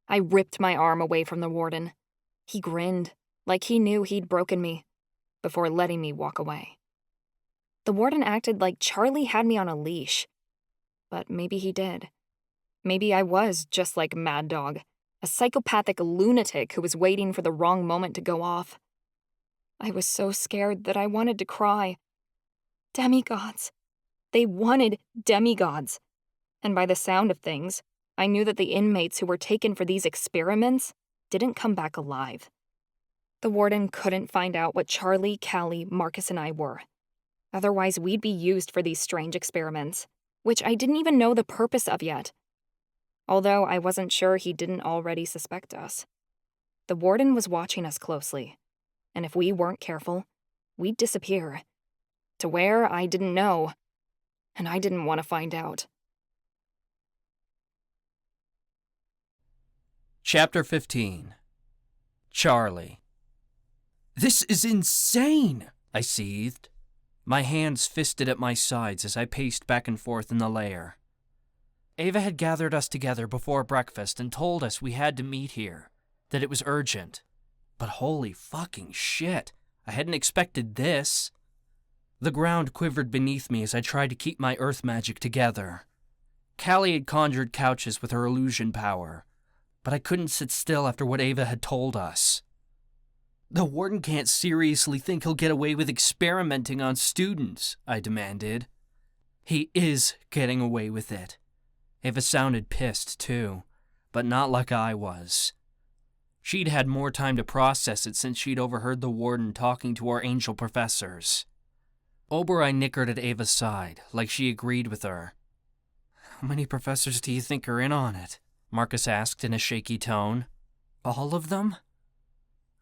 I ripped my arm away from the warden. He grinned, like he knew he'd broken me, before letting me walk away. The warden acted like Charlie had me on a leash. But maybe he did. Maybe I was just like Mad Dog, a psychopathic lunatic who was waiting for the wrong moment to go off. I was so scared that I wanted to cry. Demigods. They wanted demigods. And by the sound of things, I knew that the inmates who were taken for these experiments didn't come back alive. The warden couldn't find out what Charlie, Callie, Marcus, and I were. Otherwise, we'd be used for these strange experiments, which I didn't even know the purpose of yet. Although I wasn't sure he didn't already suspect us. The warden was watching us closely, and if we weren't careful, we'd disappear. To where, I didn't know. And I didn't want to find out. Chapter 15. Charlie. "This is insane," I seethed. My hands fisted at my sides as I paced back and forth in the lair. Ava had gathered us together before breakfast and told us we had to meet here, that it was urgent. But holy fucking shit, I hadn't expected this. The ground quivered beneath me as I tried to keep my earth magic together. Callie had conjured couches with her illusion power, but I couldn't sit still after what Ava had told us. "The warden can't seriously think he'll get away with experimenting on students," I demanded. "He is getting away with it." Ava sounded pissed, too, but not like I was. She'd had more time to process it since she'd overheard the warden talking to our angel professors. Oberoi nickered at Ava's side, like she agreed with her. "How many professors do you think are in on it?" Marcus asked in a shaky tone. "All of them?"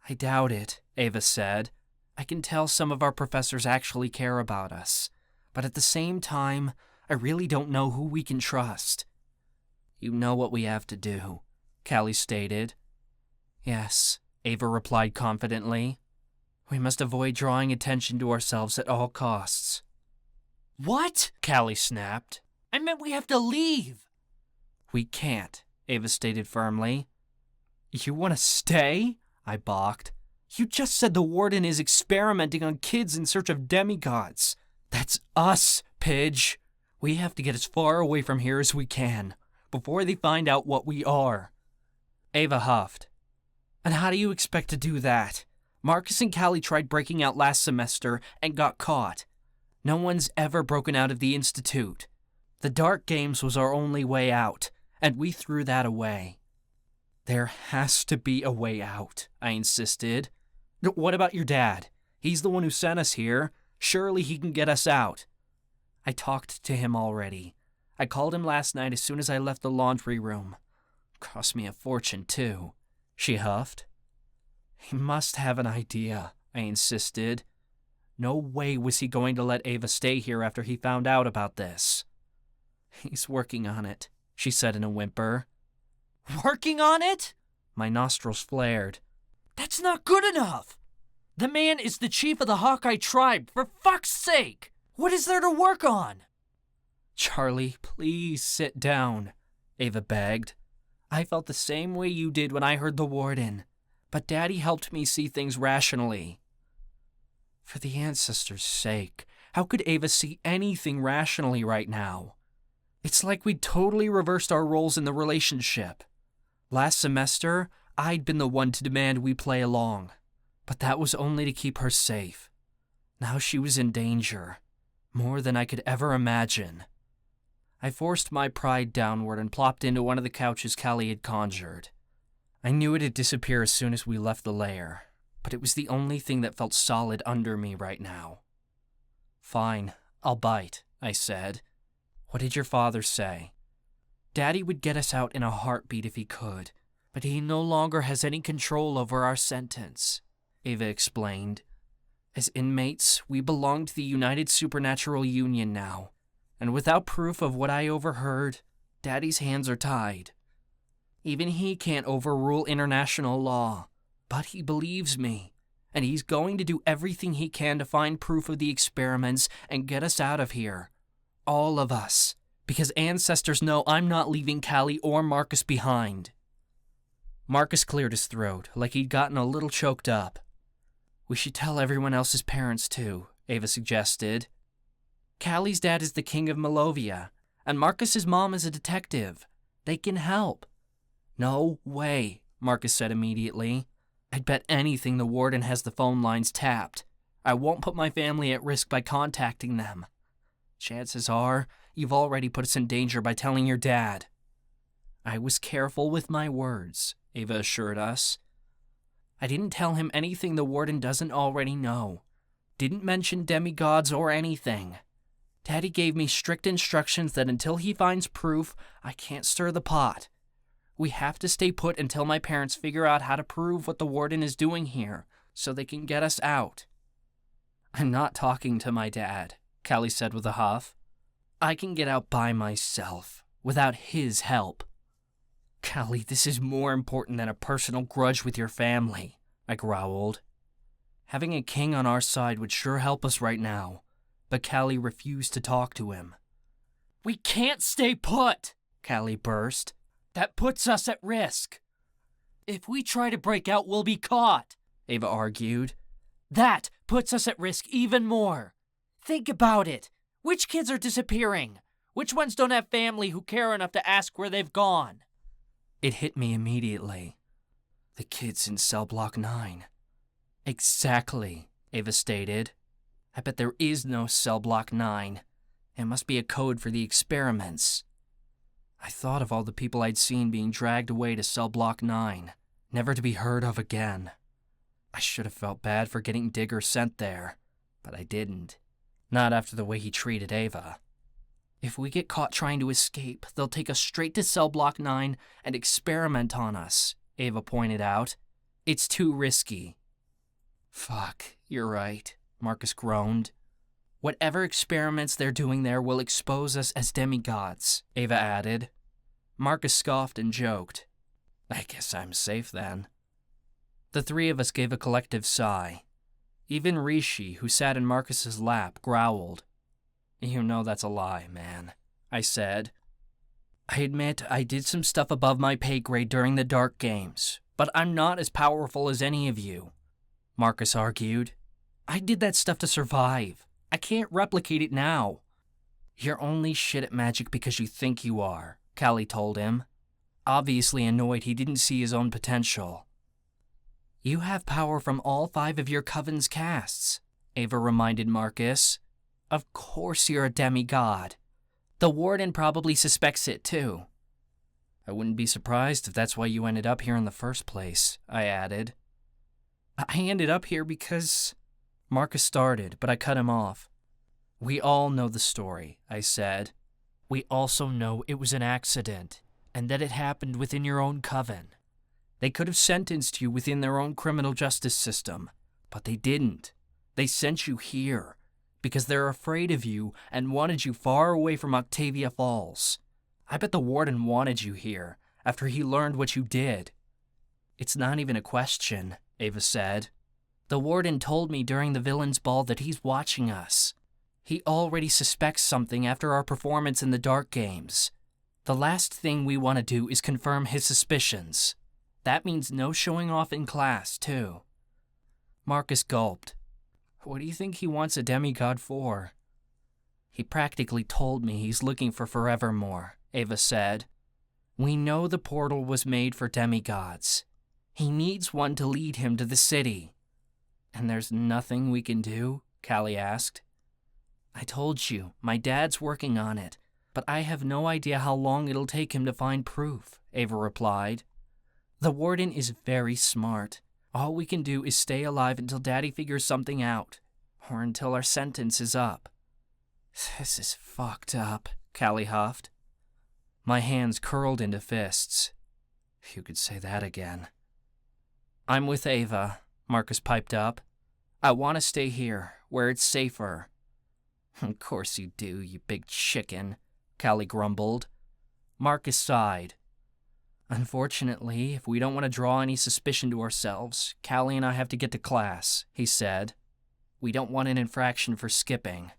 "I doubt it," Ava said. "I can tell some of our professors actually care about us, but at the same time, I really don't know who we can trust." "You know what we have to do," Callie stated. "Yes," Ava replied confidently. "We must avoid drawing attention to ourselves at all costs." "What?" Callie snapped. "I meant we have to leave." "We can't," Ava stated firmly. "You want to stay?" I balked. "You just said the warden is experimenting on kids in search of demigods. That's us, Pidge. We have to get as far away from here as we can, before they find out what we are." Ava huffed. "And how do you expect to do that? Marcus and Callie tried breaking out last semester and got caught. No one's ever broken out of the Institute. The Dark Games was our only way out, and we threw that away." "There has to be a way out," I insisted. "What about your dad? He's the one who sent us here. Surely he can get us out." "I talked to him already. I called him last night as soon as I left the laundry room. Cost me a fortune, too," she huffed. "He must have an idea," I insisted. No way was he going to let Ava stay here after he found out about this. "He's working on it," she said in a whimper. "Working on it?" My nostrils flared. "That's not good enough. The man is the chief of the Hawkeye tribe, for fuck's sake! What is there to work on?" "Charlie, please sit down," Ava begged. "I felt the same way you did when I heard the warden, but Daddy helped me see things rationally." For the ancestors' sake, how could Ava see anything rationally right now? It's like we'd totally reversed our roles in the relationship. Last semester, I'd been the one to demand we play along, but that was only to keep her safe. Now she was in danger, more than I could ever imagine. I forced my pride downward and plopped into one of the couches Callie had conjured. I knew it'd disappear as soon as we left the lair, but it was the only thing that felt solid under me right now. "Fine, I'll bite," I said. "What did your father say?" "Daddy would get us out in a heartbeat if he could, but he no longer has any control over our sentence," Ava explained. "As inmates, we belong to the United Supernatural Union now, and without proof of what I overheard, Daddy's hands are tied. Even he can't overrule international law, but he believes me, and he's going to do everything he can to find proof of the experiments and get us out of here. All of us, because ancestors know I'm not leaving Callie or Marcus behind." Marcus cleared his throat, like he'd gotten a little choked up. "We should tell everyone else's parents, too," Ava suggested. "Callie's dad is the king of Malovia, and Marcus's mom is a detective. They can help." "No way," Marcus said immediately. "I'd bet anything the warden has the phone lines tapped. I won't put my family at risk by contacting them. Chances are, you've already put us in danger by telling your dad." "I was careful with my words," Ava assured us. "I didn't tell him anything the warden doesn't already know. Didn't mention demigods or anything. Daddy gave me strict instructions that until he finds proof, I can't stir the pot. We have to stay put until my parents figure out how to prove what the warden is doing here, so they can get us out." I'm not talking to my dad, Callie said with a huff. I can get out by myself, without his help. Callie, this is more important than a personal grudge with your family, I growled. Having a king on our side would sure help us right now, but Callie refused to talk to him. We can't stay put, Callie burst. That puts us at risk. If we try to break out, we'll be caught, Ava argued. That puts us at risk even more. Think about it. Which kids are disappearing? Which ones don't have family who care enough to ask where they've gone? It hit me immediately. The kids in cell block 9. Exactly, Ava stated. I bet there is no cell block 9. It must be a code for the experiments. I thought of all the people I'd seen being dragged away to cell block 9, never to be heard of again. I should have felt bad for getting Digger sent there, but I didn't. Not after the way he treated Ava. If we get caught trying to escape, they'll take us straight to cell block 9 and experiment on us, Ava pointed out. It's too risky. Fuck, you're right, Marcus groaned. Whatever experiments they're doing there will expose us as demigods, Ava added. Marcus scoffed and joked. I guess I'm safe then. The three of us gave a collective sigh. Even Rishi, who sat in Marcus's lap, growled. You know that's a lie, man, I said. I admit I did some stuff above my pay grade during the dark games, but I'm not as powerful as any of you, Marcus argued. I did that stuff to survive. I can't replicate it now. You're only shit at magic because you think you are, Callie told him, obviously annoyed he didn't see his own potential. You have power from all 5 of your coven's casts, Ava reminded Marcus. Of course you're a demigod. The Warden probably suspects it too. I wouldn't be surprised if that's why you ended up here in the first place, I added. I ended up here because... Marcus started, but I cut him off. We all know the story, I said. We also know it was an accident, and that it happened within your own coven. They could have sentenced you within their own criminal justice system, but they didn't. They sent you here, because they're afraid of you and wanted you far away from Octavia Falls. I bet the Warden wanted you here, after he learned what you did. It's not even a question, Ava said. The Warden told me during the Villains' Ball that he's watching us. He already suspects something after our performance in the Dark Games. The last thing we want to do is confirm his suspicions. That means no showing off in class, too. Marcus gulped. What do you think he wants a demigod for? He practically told me he's looking for Forevermore, Ava said. We know the portal was made for demigods. He needs one to lead him to the city. And there's nothing we can do? Callie asked. I told you, my dad's working on it, but I have no idea how long it'll take him to find proof, Ava replied. The Warden is very smart. All we can do is stay alive until Daddy figures something out, or until our sentence is up. This is fucked up, Callie huffed. My hands curled into fists. You could say that again. I'm with Ava, Marcus piped up. I want to stay here, where it's safer. Of course you do, you big chicken, Callie grumbled. Marcus sighed. Unfortunately, if we don't want to draw any suspicion to ourselves, Callie and I have to get to class, he said. We don't want an infraction for skipping.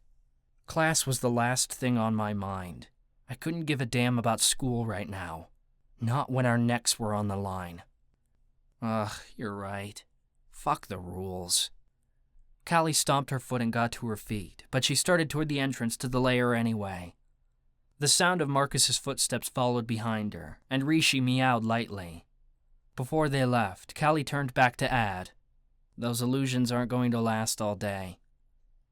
Class was the last thing on my mind. I couldn't give a damn about school right now. Not when our necks were on the line. Ugh, you're right. Fuck the rules. Callie stomped her foot and got to her feet, but she started toward the entrance to the lair anyway. The sound of Marcus's footsteps followed behind her, and Rishi meowed lightly. Before they left, Callie turned back to add, Those illusions aren't going to last all day.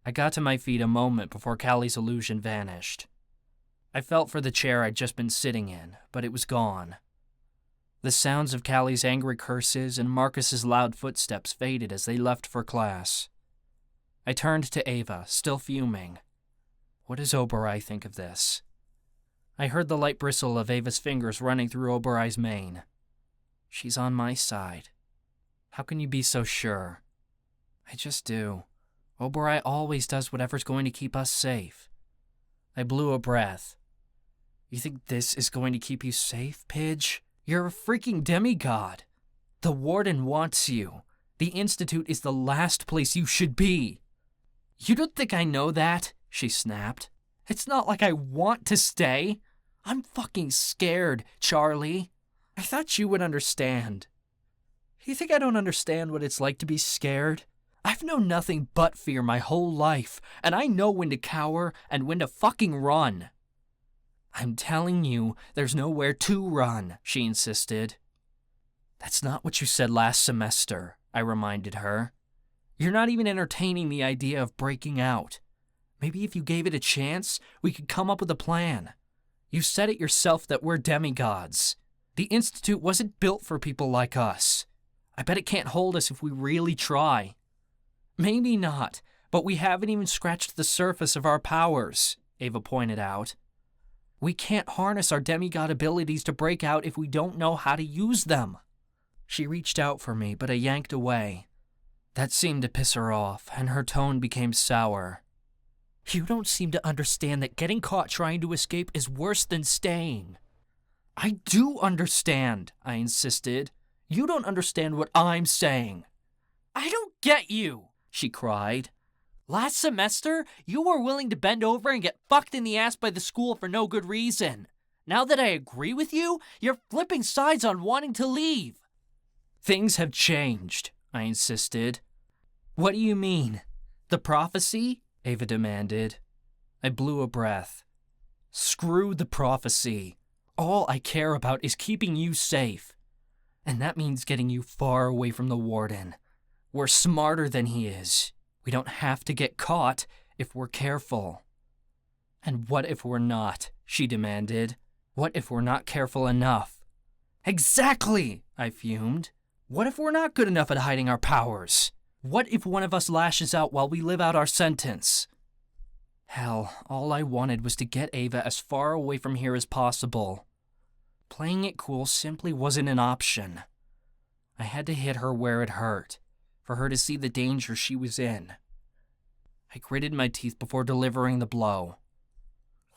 I got to my feet a moment before Callie's illusion vanished. I felt for the chair I'd just been sitting in, but it was gone. The sounds of Callie's angry curses and Marcus's loud footsteps faded as they left for class. I turned to Ava, still fuming. What does Oberai think of this? I heard the light bristle of Ava's fingers running through Oberai's mane. She's on my side. How can you be so sure? I just do. Oberoi always does whatever's going to keep us safe. I blew a breath. You think this is going to keep you safe, Pidge? You're a freaking demigod. The Warden wants you. The Institute is the last place you should be. You don't think I know that? She snapped. It's not like I want to stay. I'm fucking scared, Charlie. I thought you would understand. You think I don't understand what it's like to be scared? I've known nothing but fear my whole life, and I know when to cower and when to fucking run. I'm telling you, there's nowhere to run, she insisted. That's not what you said last semester, I reminded her. You're not even entertaining the idea of breaking out. Maybe if you gave it a chance, we could come up with a plan. You said it yourself that we're demigods. The Institute wasn't built for people like us. I bet it can't hold us if we really try. Maybe not, but we haven't even scratched the surface of our powers, Ava pointed out. We can't harness our demigod abilities to break out if we don't know how to use them. She reached out for me, but I yanked away. That seemed to piss her off, and her tone became sour. You don't seem to understand that getting caught trying to escape is worse than staying. I do understand, I insisted. You don't understand what I'm saying. I don't get you, she cried. Last semester, you were willing to bend over and get fucked in the ass by the school for no good reason. Now that I agree with you, you're flipping sides on wanting to leave. Things have changed, I insisted. What do you mean? The prophecy? Ava demanded. I blew a breath. Screw the prophecy. All I care about is keeping you safe. And that means getting you far away from the Warden. We're smarter than he is. We don't have to get caught if we're careful. And what if we're not? She demanded. What if we're not careful enough? Exactly, I fumed. What if we're not good enough at hiding our powers? What if one of us lashes out while we live out our sentence? Hell, all I wanted was to get Ava as far away from here as possible. Playing it cool simply wasn't an option. I had to hit her where it hurt, for her to see the danger she was in. I gritted my teeth before delivering the blow.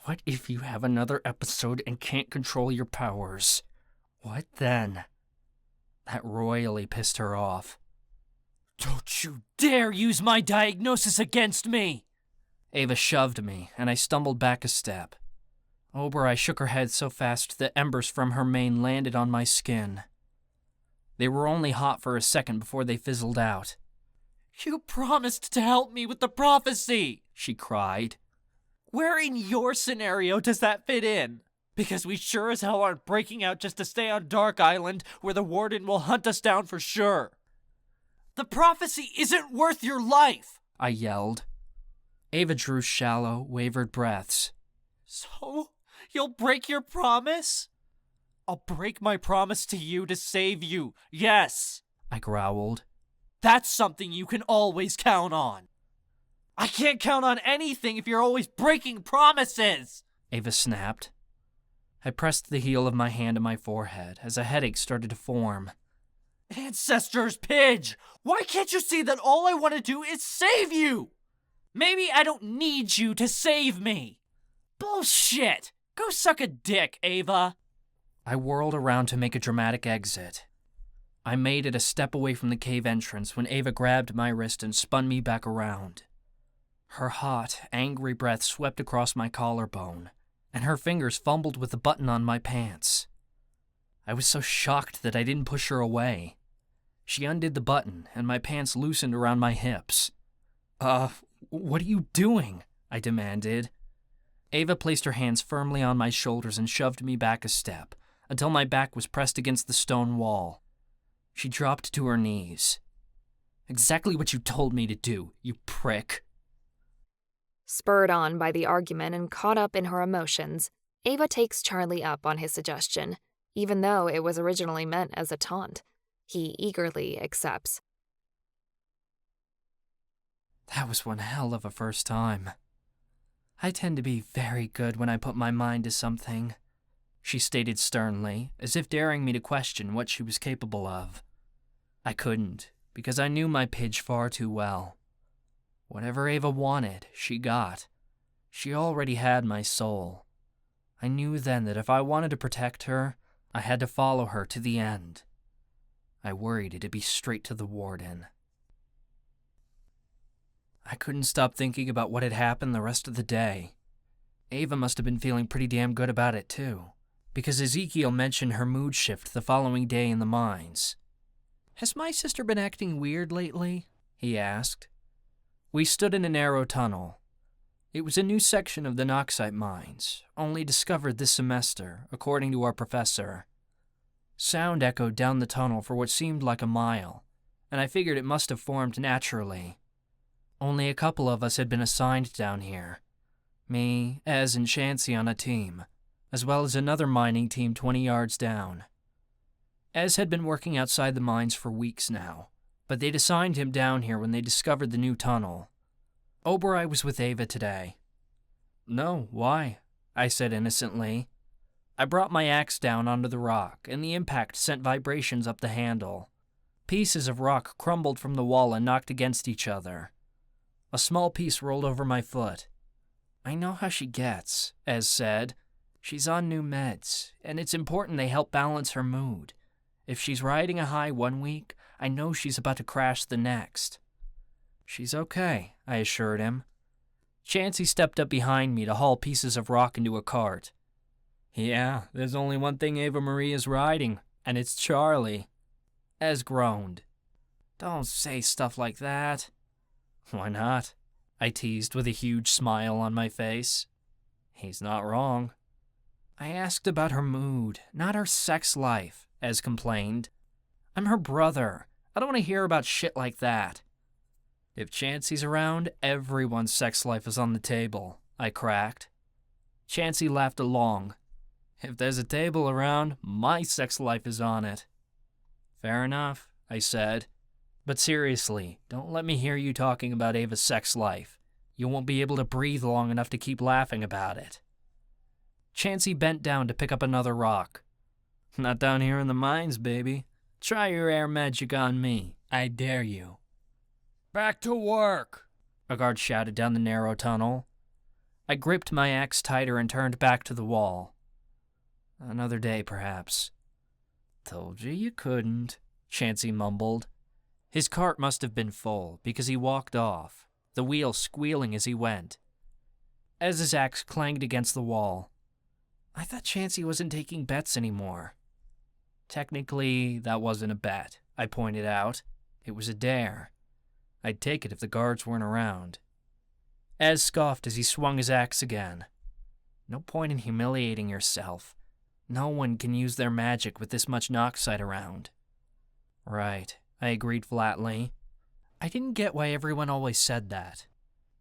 What if you have another episode and can't control your powers? What then? That royally pissed her off. Don't you dare use my diagnosis against me! Ava shoved me, and I stumbled back a step. Oberoi shook her head so fast that embers from her mane landed on my skin. They were only hot for a second before they fizzled out. You promised to help me with the prophecy, she cried. Where in your scenario does that fit in? Because we sure as hell aren't breaking out just to stay on Dark Island, where the Warden will hunt us down for sure. The prophecy isn't worth your life, I yelled. Ava drew shallow, wavered breaths. So, you'll break your promise? I'll break my promise to you to save you, yes, I growled. That's something you can always count on. I can't count on anything if you're always breaking promises, Ava snapped. I pressed the heel of my hand to my forehead as a headache started to form. Ancestors, Pidge! Why can't you see that all I want to do is save you? Maybe I don't need you to save me. Bullshit! Go suck a dick, Ava. I whirled around to make a dramatic exit. I made it a step away from the cave entrance when Ava grabbed my wrist and spun me back around. Her hot, angry breath swept across my collarbone, and her fingers fumbled with the button on my pants. I was so shocked that I didn't push her away. She undid the button, and my pants loosened around my hips. What are you doing? I demanded. Ava placed her hands firmly on my shoulders and shoved me back a step, until my back was pressed against the stone wall. She dropped to her knees. Exactly what you told me to do, you prick. Spurred on by the argument and caught up in her emotions, Ava takes Charlie up on his suggestion, even though it was originally meant as a taunt. He eagerly accepts. That was one hell of a first time. I tend to be very good when I put my mind to something, she stated sternly, as if daring me to question what she was capable of. I couldn't, because I knew my Pidge far too well. Whatever Ava wanted, she got. She already had my soul. I knew then that if I wanted to protect her, I had to follow her to the end. I worried it'd be straight to the Warden. I couldn't stop thinking about what had happened the rest of the day. Ava must have been feeling pretty damn good about it too, because Ezekiel mentioned her mood shift the following day in the mines. "Has my sister been acting weird lately?" he asked. We stood in a narrow tunnel. It was a new section of the Noxite mines, only discovered this semester, according to our professor. Sound echoed down the tunnel for what seemed like a mile, and I figured it must have formed naturally. Only a couple of us had been assigned down here. Me, Ez, and Chansey on a team, as well as another mining team 20 yards down. Ez had been working outside the mines for weeks now, but they'd assigned him down here when they discovered the new tunnel. Oberei was with Ava today. "No, why?" I said innocently. I brought my axe down onto the rock, and the impact sent vibrations up the handle. Pieces of rock crumbled from the wall and knocked against each other. A small piece rolled over my foot. "I know how she gets," Ez said. "She's on new meds, and it's important they help balance her mood. If she's riding a high one week, I know she's about to crash the next." "She's okay," I assured him. Chansey stepped up behind me to haul pieces of rock into a cart. "Yeah, there's only one thing Ava-Marie is riding, and it's Charlie." Ez groaned. "Don't say stuff like that." "Why not?" I teased with a huge smile on my face. "He's not wrong." "I asked about her mood, not her sex life," Ez complained. "I'm her brother. I don't want to hear about shit like that." "If Chansey's around, everyone's sex life is on the table," I cracked. Chansey laughed along. "If there's a table around, my sex life is on it." "Fair enough," I said. "But seriously, don't let me hear you talking about Ava's sex life. You won't be able to breathe long enough to keep laughing about it." Chansey bent down to pick up another rock. "Not down here in the mines, baby. Try your air magic on me. I dare you." "Back to work," a guard shouted down the narrow tunnel. I gripped my axe tighter and turned back to the wall. "Another day, perhaps." "Told you couldn't," Chansey mumbled. His cart must have been full, because he walked off, the wheel squealing as he went. As his axe clanged against the wall. I thought Chansey wasn't taking bets anymore. Technically, that wasn't a bet, I pointed out. It was a dare. I'd take it if the guards weren't around. Ez scoffed as he swung his axe again. "No point in humiliating yourself. No one can use their magic with this much Noxite around." "Right," I agreed flatly. I didn't get why everyone always said that.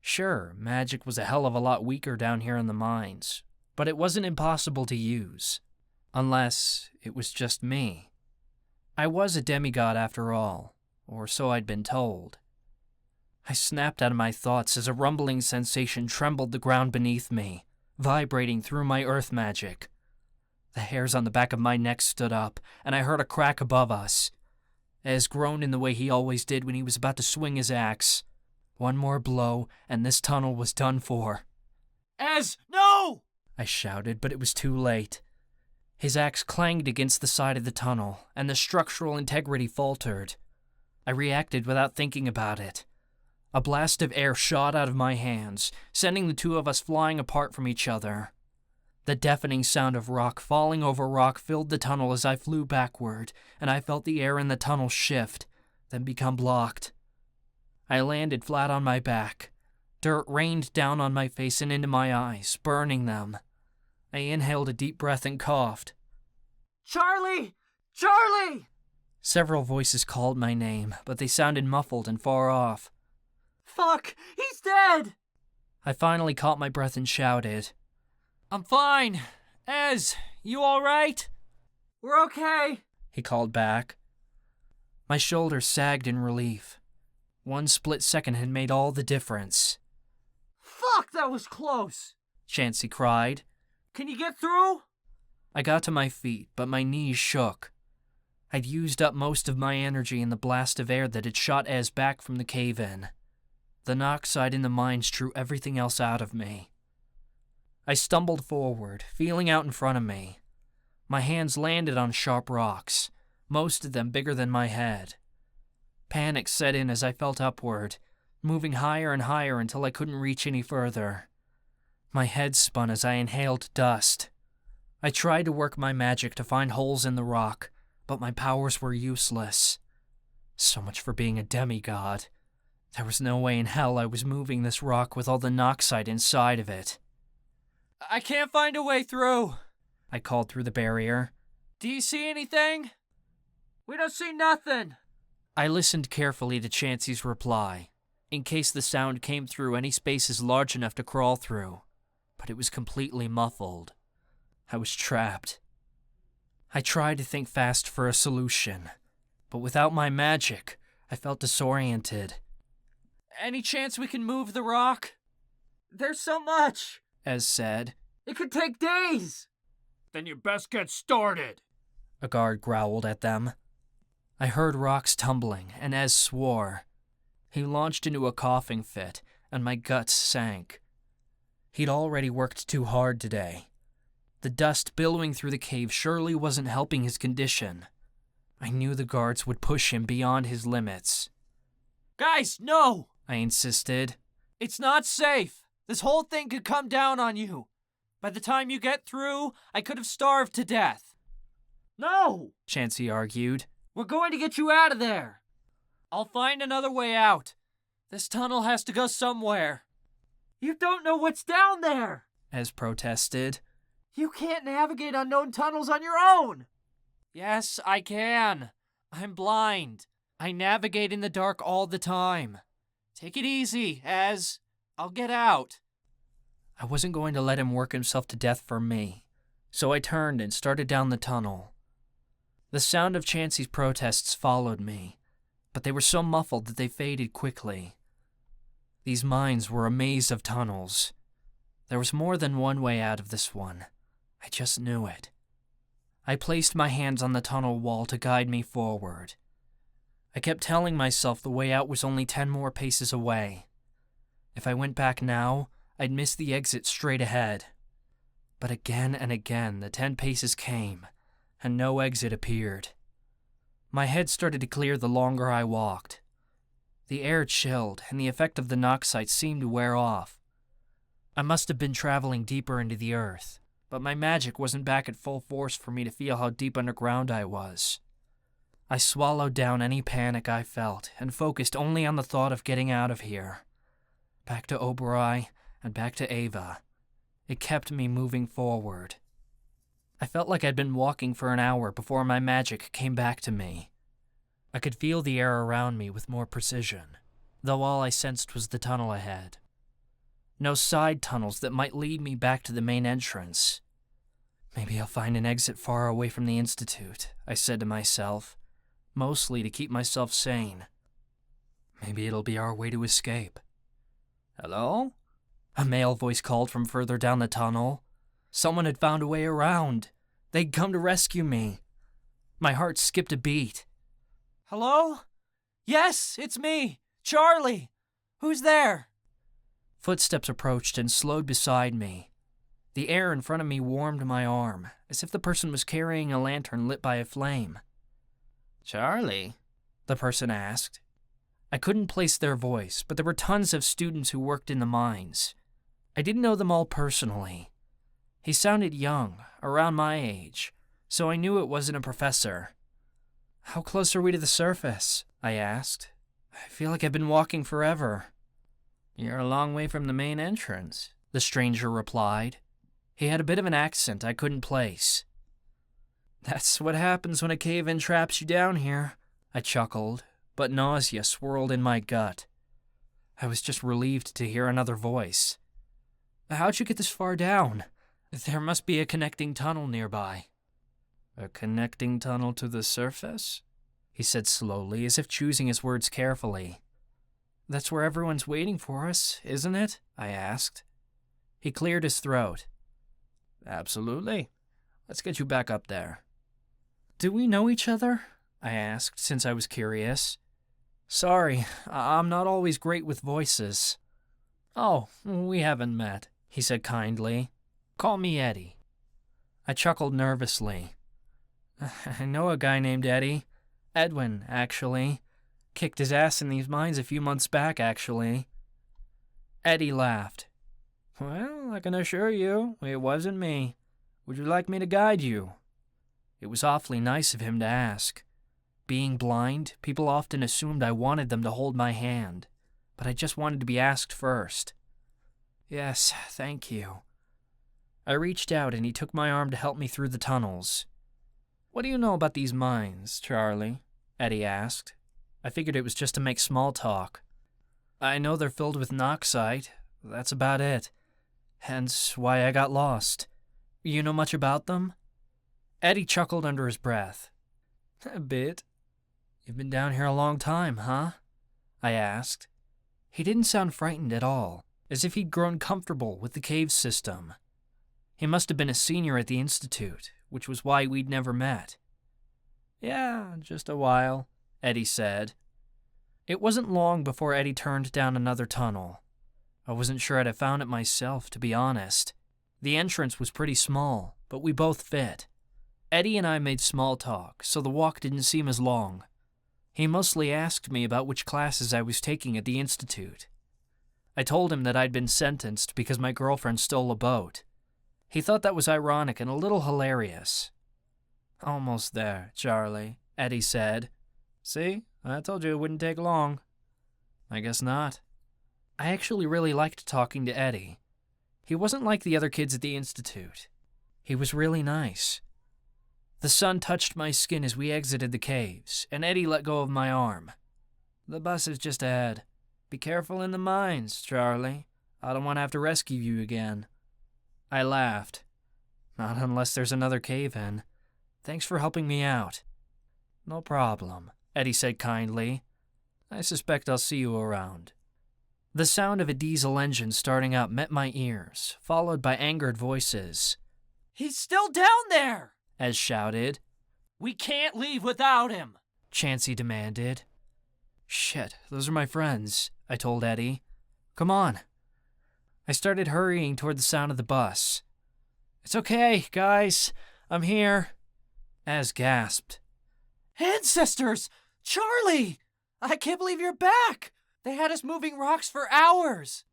Sure, magic was a hell of a lot weaker down here in the mines, but it wasn't impossible to use. Unless it was just me. I was a demigod after all, or so I'd been told. I snapped out of my thoughts as a rumbling sensation trembled the ground beneath me, vibrating through my earth magic. The hairs on the back of my neck stood up, and I heard a crack above us. Ez groaned in the way he always did when he was about to swing his axe. One more blow, and this tunnel was done for. "Ez, no!" I shouted, but it was too late. His axe clanged against the side of the tunnel, and the structural integrity faltered. I reacted without thinking about it. A blast of air shot out of my hands, sending the two of us flying apart from each other. The deafening sound of rock falling over rock filled the tunnel as I flew backward, and I felt the air in the tunnel shift, then become blocked. I landed flat on my back. Dirt rained down on my face and into my eyes, burning them. I inhaled a deep breath and coughed. "Charlie! Charlie!" Several voices called my name, but they sounded muffled and far off. "Fuck! He's dead!" I finally caught my breath and shouted. "I'm fine. Ez, you all right?" "We're okay," he called back. My shoulders sagged in relief. One split second had made all the difference. "Fuck, that was close!" Chansey cried. "Can you get through?" I got to my feet, but my knees shook. I'd used up most of my energy in the blast of air that had shot Ez back from the cave-in. The Noxide in the mines drew everything else out of me. I stumbled forward, feeling out in front of me. My hands landed on sharp rocks, most of them bigger than my head. Panic set in as I felt upward, moving higher and higher until I couldn't reach any further. My head spun as I inhaled dust. I tried to work my magic to find holes in the rock, but my powers were useless. So much for being a demigod. There was no way in hell I was moving this rock with all the Noxide inside of it. "I can't find a way through," I called through the barrier. "Do you see anything?" "We don't see nothing." I listened carefully to Chansey's reply, in case the sound came through any spaces large enough to crawl through, but it was completely muffled. I was trapped. I tried to think fast for a solution, but without my magic, I felt disoriented. "Any chance we can move the rock?" "There's so much," Ez said. "It could take days." "Then you best get started," a guard growled at them. I heard rocks tumbling, and Ez swore. He launched into a coughing fit, and my guts sank. He'd already worked too hard today. The dust billowing through the cave surely wasn't helping his condition. I knew the guards would push him beyond his limits. "Guys, no!" I insisted. "It's not safe. This whole thing could come down on you. By the time you get through, I could have starved to death." "No!" Chansey argued. "We're going to get you out of there. I'll find another way out. This tunnel has to go somewhere." "You don't know what's down there," Ez protested. "You can't navigate unknown tunnels on your own." "Yes, I can. I'm blind. I navigate in the dark all the time. Take it easy, Ez. I'll get out." I wasn't going to let him work himself to death for me, so I turned and started down the tunnel. The sound of Chansey's protests followed me, but they were so muffled that they faded quickly. These mines were a maze of tunnels. There was more than one way out of this one. I just knew it. I placed my hands on the tunnel wall to guide me forward. I kept telling myself the way out was only 10 more paces away. If I went back now, I'd miss the exit straight ahead. But again and again, the 10 paces came, and no exit appeared. My head started to clear the longer I walked. The air chilled, and the effect of the Noxide seemed to wear off. I must have been traveling deeper into the earth, but my magic wasn't back at full force for me to feel how deep underground I was. I swallowed down any panic I felt and focused only on the thought of getting out of here. Back to Oberoi and back to Ava. It kept me moving forward. I felt like I'd been walking for an hour before my magic came back to me. I could feel the air around me with more precision, though all I sensed was the tunnel ahead. No side tunnels that might lead me back to the main entrance. Maybe I'll find an exit far away from the Institute, I said to myself, mostly to keep myself sane. Maybe it'll be our way to escape. "Hello?" A male voice called from further down the tunnel. Someone had found a way around. They'd come to rescue me. My heart skipped a beat. "Hello? Yes, it's me, Charlie. Who's there?" Footsteps approached and slowed beside me. The air in front of me warmed my arm, as if the person was carrying a lantern lit by a flame. "Charlie?" the person asked. I couldn't place their voice, but there were tons of students who worked in the mines. I didn't know them all personally. He sounded young, around my age, so I knew it wasn't a professor. "How close are we to the surface?" I asked. "I feel like I've been walking forever." "You're a long way from the main entrance," the stranger replied. He had a bit of an accent I couldn't place. "That's what happens when a cave-in traps you down here," I chuckled, but nausea swirled in my gut. I was just relieved to hear another voice. "How'd you get this far down? There must be a connecting tunnel nearby." "A connecting tunnel to the surface?" he said slowly, as if choosing his words carefully. "That's where everyone's waiting for us, isn't it?" I asked. He cleared his throat. "Absolutely. Let's get you back up there." "Do we know each other?" I asked, since I was curious. Sorry, I'm not always great with voices. Oh, we haven't met, he said kindly. Call me Eddie. I chuckled nervously. I know a guy named Eddie. Edwin, actually. Kicked his ass in these mines a few months back, actually. Eddie laughed. Well, I can assure you, it wasn't me. Would you like me to guide you? It was awfully nice of him to ask. Being blind, people often assumed I wanted them to hold my hand, but I just wanted to be asked first. Yes, thank you. I reached out and he took my arm to help me through the tunnels. What do you know about these mines, Charlie? Eddie asked. I figured it was just to make small talk. I know they're filled with Noxite. That's about it. Hence why I got lost. You know much about them? Eddie chuckled under his breath. A bit. You've been down here a long time, huh? I asked. He didn't sound frightened at all, as if he'd grown comfortable with the cave system. He must have been a senior at the Institute, which was why we'd never met. Yeah, just a while, Eddie said. It wasn't long before Eddie turned down another tunnel. I wasn't sure I'd have found it myself, to be honest. The entrance was pretty small, but we both fit. Eddie and I made small talk, so the walk didn't seem as long. He mostly asked me about which classes I was taking at the Institute. I told him that I'd been sentenced because my girlfriend stole a boat. He thought that was ironic and a little hilarious. Almost there, Charlie, Eddie said. See, I told you it wouldn't take long. I guess not. I actually really liked talking to Eddie. He wasn't like the other kids at the Institute. He was really nice. The sun touched my skin as we exited the caves, and Eddie let go of my arm. The bus is just ahead. Be careful in the mines, Charlie. I don't want to have to rescue you again. I laughed. Not unless there's another cave-in. Thanks for helping me out. No problem, Eddie said kindly. I suspect I'll see you around. The sound of a diesel engine starting up met my ears, followed by angered voices. He's still down there! Ez shouted. We can't leave without him, Chansey demanded. Shit, those are my friends, I told Eddie. Come on. I started hurrying toward the sound of the bus. It's okay, guys. I'm here. Ez gasped. Ancestors! Charlie! I can't believe you're back! They had us moving rocks for hours!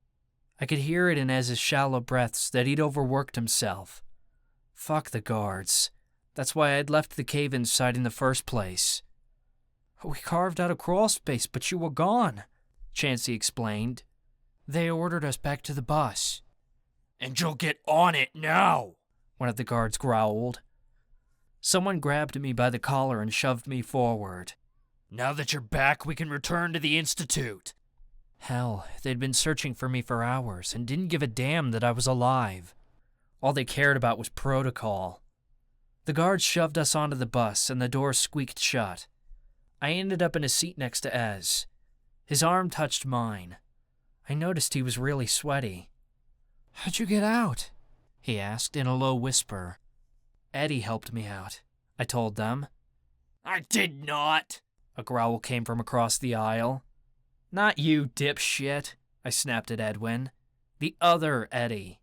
I could hear it in Ez's shallow breaths that he'd overworked himself. Fuck the guards. That's why I'd left the cave inside in the first place. We carved out a crawl space, but you were gone, Chansey explained. They ordered us back to the bus. And you'll get on it now, one of the guards growled. Someone grabbed me by the collar and shoved me forward. Now that you're back, we can return to the Institute. Hell, they'd been searching for me for hours and didn't give a damn that I was alive. All they cared about was protocol. The guards shoved us onto the bus and the door squeaked shut. I ended up in a seat next to Ez. His arm touched mine. I noticed he was really sweaty. How'd you get out? He asked in a low whisper. Eddie helped me out, I told them. I did not, a growl came from across the aisle. Not you, dipshit, I snapped at Edwin. The other Eddie.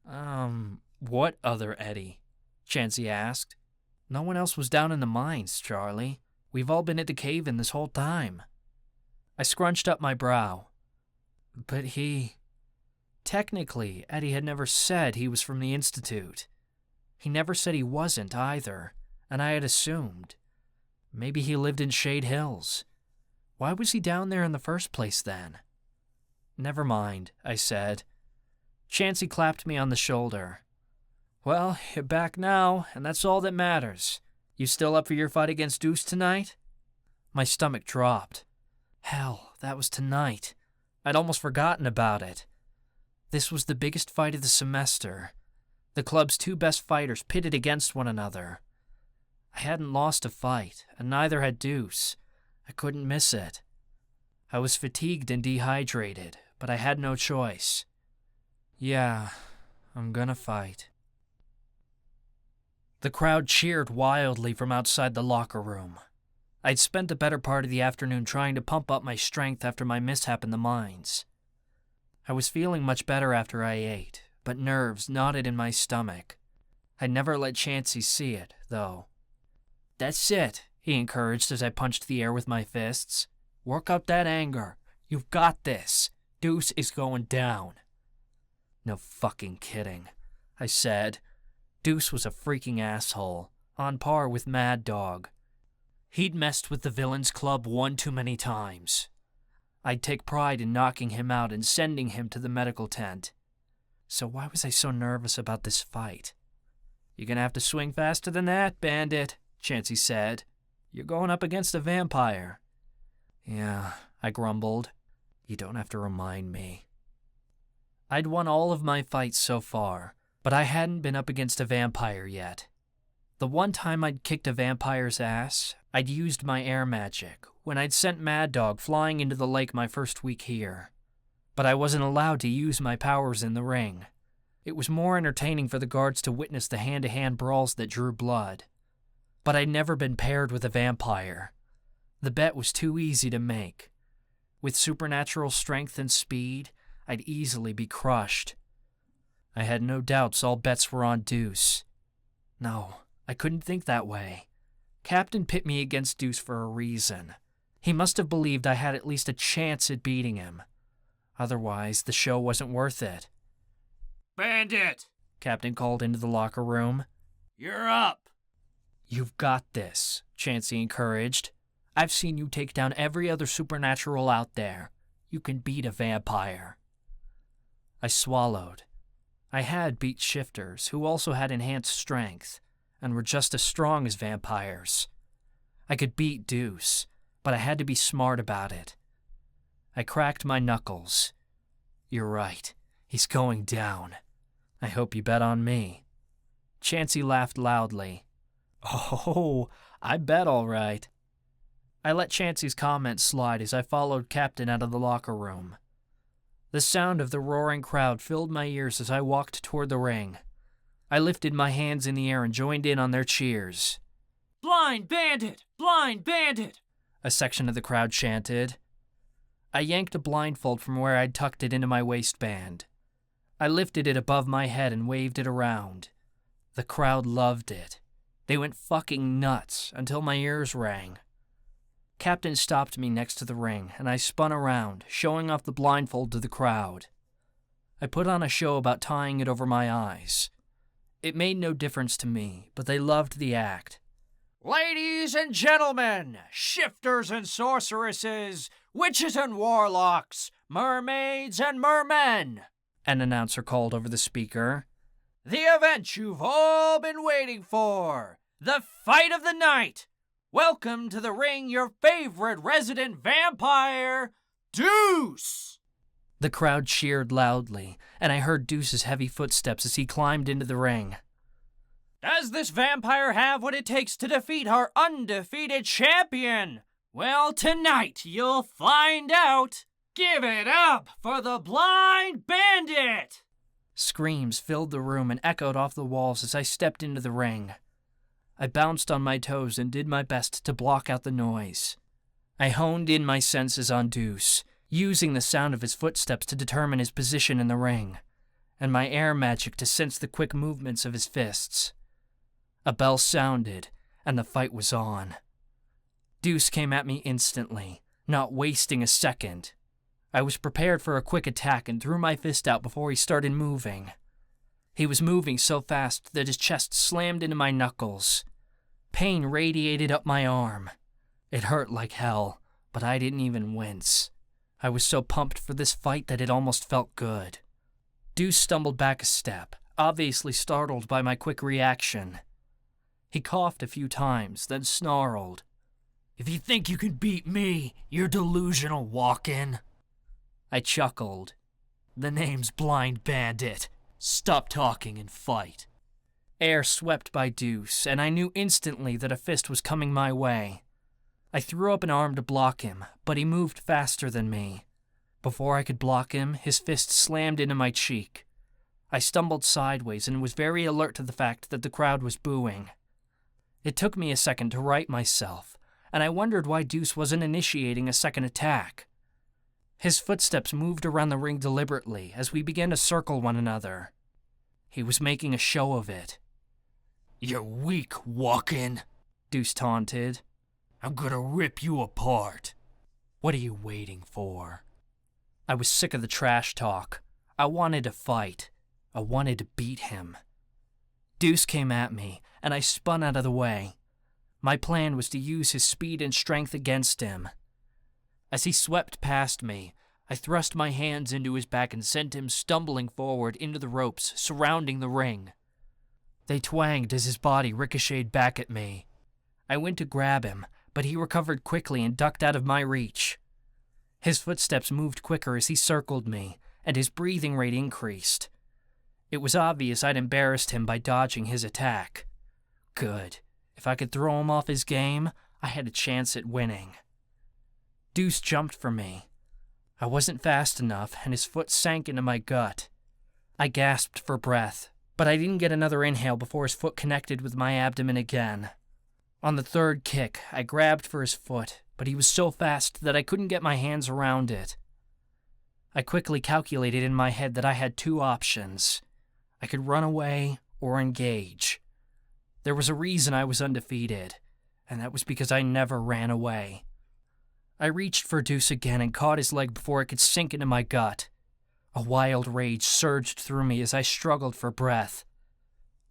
What other Eddie? Chansey asked. No one else was down in the mines, Charlie. We've all been at the cave-in this whole time. I scrunched up my brow. But he... Technically, Eddie had never said he was from the Institute. He never said he wasn't either, and I had assumed. Maybe he lived in Shade Hills. Why was he down there in the first place then? Never mind, I said. Chansey clapped me on the shoulder. Well, you're back now, and that's all that matters. You still up for your fight against Deuce tonight? My stomach dropped. Hell, that was tonight. I'd almost forgotten about it. This was the biggest fight of the semester. The club's two best fighters pitted against one another. I hadn't lost a fight, and neither had Deuce. I couldn't miss it. I was fatigued and dehydrated, but I had no choice. Yeah, I'm gonna fight. The crowd cheered wildly from outside the locker room. I'd spent the better part of the afternoon trying to pump up my strength after my mishap in the mines. I was feeling much better after I ate, but nerves knotted in my stomach. I'd never let Chansey see it, though. "That's it," he encouraged as I punched the air with my fists. "Work up that anger. You've got this. Deuce is going down." "No fucking kidding," I said. Deuce was a freaking asshole, on par with Mad Dog. He'd messed with the Villains Club one too many times. I'd take pride in knocking him out and sending him to the medical tent. So why was I so nervous about this fight? "You're gonna have to swing faster than that, Bandit," Chansey said. "You're going up against a vampire." "Yeah," I grumbled. "You don't have to remind me." I'd won all of my fights so far, but I hadn't been up against a vampire yet. The one time I'd kicked a vampire's ass, I'd used my air magic, when I'd sent Mad Dog flying into the lake my first week here. But I wasn't allowed to use my powers in the ring. It was more entertaining for the guards to witness the hand-to-hand brawls that drew blood. But I'd never been paired with a vampire. The bet was too easy to make. With supernatural strength and speed, I'd easily be crushed. I had no doubts all bets were on Deuce. No, I couldn't think that way. Captain pit me against Deuce for a reason. He must have believed I had at least a chance at beating him. Otherwise, the show wasn't worth it. "Bandit!" Captain called into the locker room. "You're up!" "You've got this," Chansey encouraged. "I've seen you take down every other supernatural out there. You can beat a vampire." I swallowed. I had beat shifters, who also had enhanced strength, and were just as strong as vampires. I could beat Deuce, but I had to be smart about it. I cracked my knuckles. "You're right. He's going down. I hope you bet on me." Chansey laughed loudly. "Oh, I bet all right." I let Chansey's comment slide as I followed Captain out of the locker room. The sound of the roaring crowd filled my ears as I walked toward the ring. I lifted my hands in the air and joined in on their cheers. "Blind Bandit! Blind Bandit!" a section of the crowd chanted. I yanked a blindfold from where I'd tucked it into my waistband. I lifted it above my head and waved it around. The crowd loved it. They went fucking nuts until my ears rang. Captain stopped me next to the ring, and I spun around, showing off the blindfold to the crowd. I put on a show about tying it over my eyes. It made no difference to me, but they loved the act. "Ladies and gentlemen, shifters and sorceresses, witches and warlocks, mermaids and mermen," an announcer called over the speaker. "the event you've all been waiting for, the fight of the night. Welcome to the ring your favorite resident vampire, Deuce!" The crowd cheered loudly, and I heard Deuce's heavy footsteps as he climbed into the ring. "Does this vampire have what it takes to defeat our undefeated champion? Well, tonight you'll find out. Give it up for the Blind Bandit!" Screams filled the room and echoed off the walls as I stepped into the ring. I bounced on my toes and did my best to block out the noise. I honed in my senses on Deuce, using the sound of his footsteps to determine his position in the ring, and my air magic to sense the quick movements of his fists. A bell sounded, and the fight was on. Deuce came at me instantly, not wasting a second. I was prepared for a quick attack and threw my fist out before he started moving. He was moving so fast that his chest slammed into my knuckles. Pain radiated up my arm. It hurt like hell, but I didn't even wince. I was so pumped for this fight that it almost felt good. Deuce stumbled back a step, obviously startled by my quick reaction. He coughed a few times, then snarled. "If you think you can beat me, you're delusional, walk-in." I chuckled. "The name's Blind Bandit. Stop talking and fight." Air swept by Deuce, and I knew instantly that a fist was coming my way. I threw up an arm to block him, but he moved faster than me. Before I could block him, his fist slammed into my cheek. I stumbled sideways and was very alert to the fact that the crowd was booing. It took me a second to right myself, and I wondered why Deuce wasn't initiating a second attack. His footsteps moved around the ring deliberately as we began to circle one another. He was making a show of it. "You're weak, walk-in," Deuce taunted. "I'm gonna rip you apart." "What are you waiting for?" I was sick of the trash talk. I wanted to fight. I wanted to beat him. Deuce came at me, and I spun out of the way. My plan was to use his speed and strength against him. As he swept past me, I thrust my hands into his back and sent him stumbling forward into the ropes surrounding the ring. They twanged as his body ricocheted back at me. I went to grab him, but he recovered quickly and ducked out of my reach. His footsteps moved quicker as he circled me, and his breathing rate increased. It was obvious I'd embarrassed him by dodging his attack. Good. If I could throw him off his game, I had a chance at winning. Deuce jumped for me. I wasn't fast enough, and his foot sank into my gut. I gasped for breath, but I didn't get another inhale before his foot connected with my abdomen again. On the third kick, I grabbed for his foot, but he was so fast that I couldn't get my hands around it. I quickly calculated in my head that I had two options. I could run away or engage. There was a reason I was undefeated, and that was because I never ran away. I reached for Deuce again and caught his leg before it could sink into my gut. A wild rage surged through me as I struggled for breath.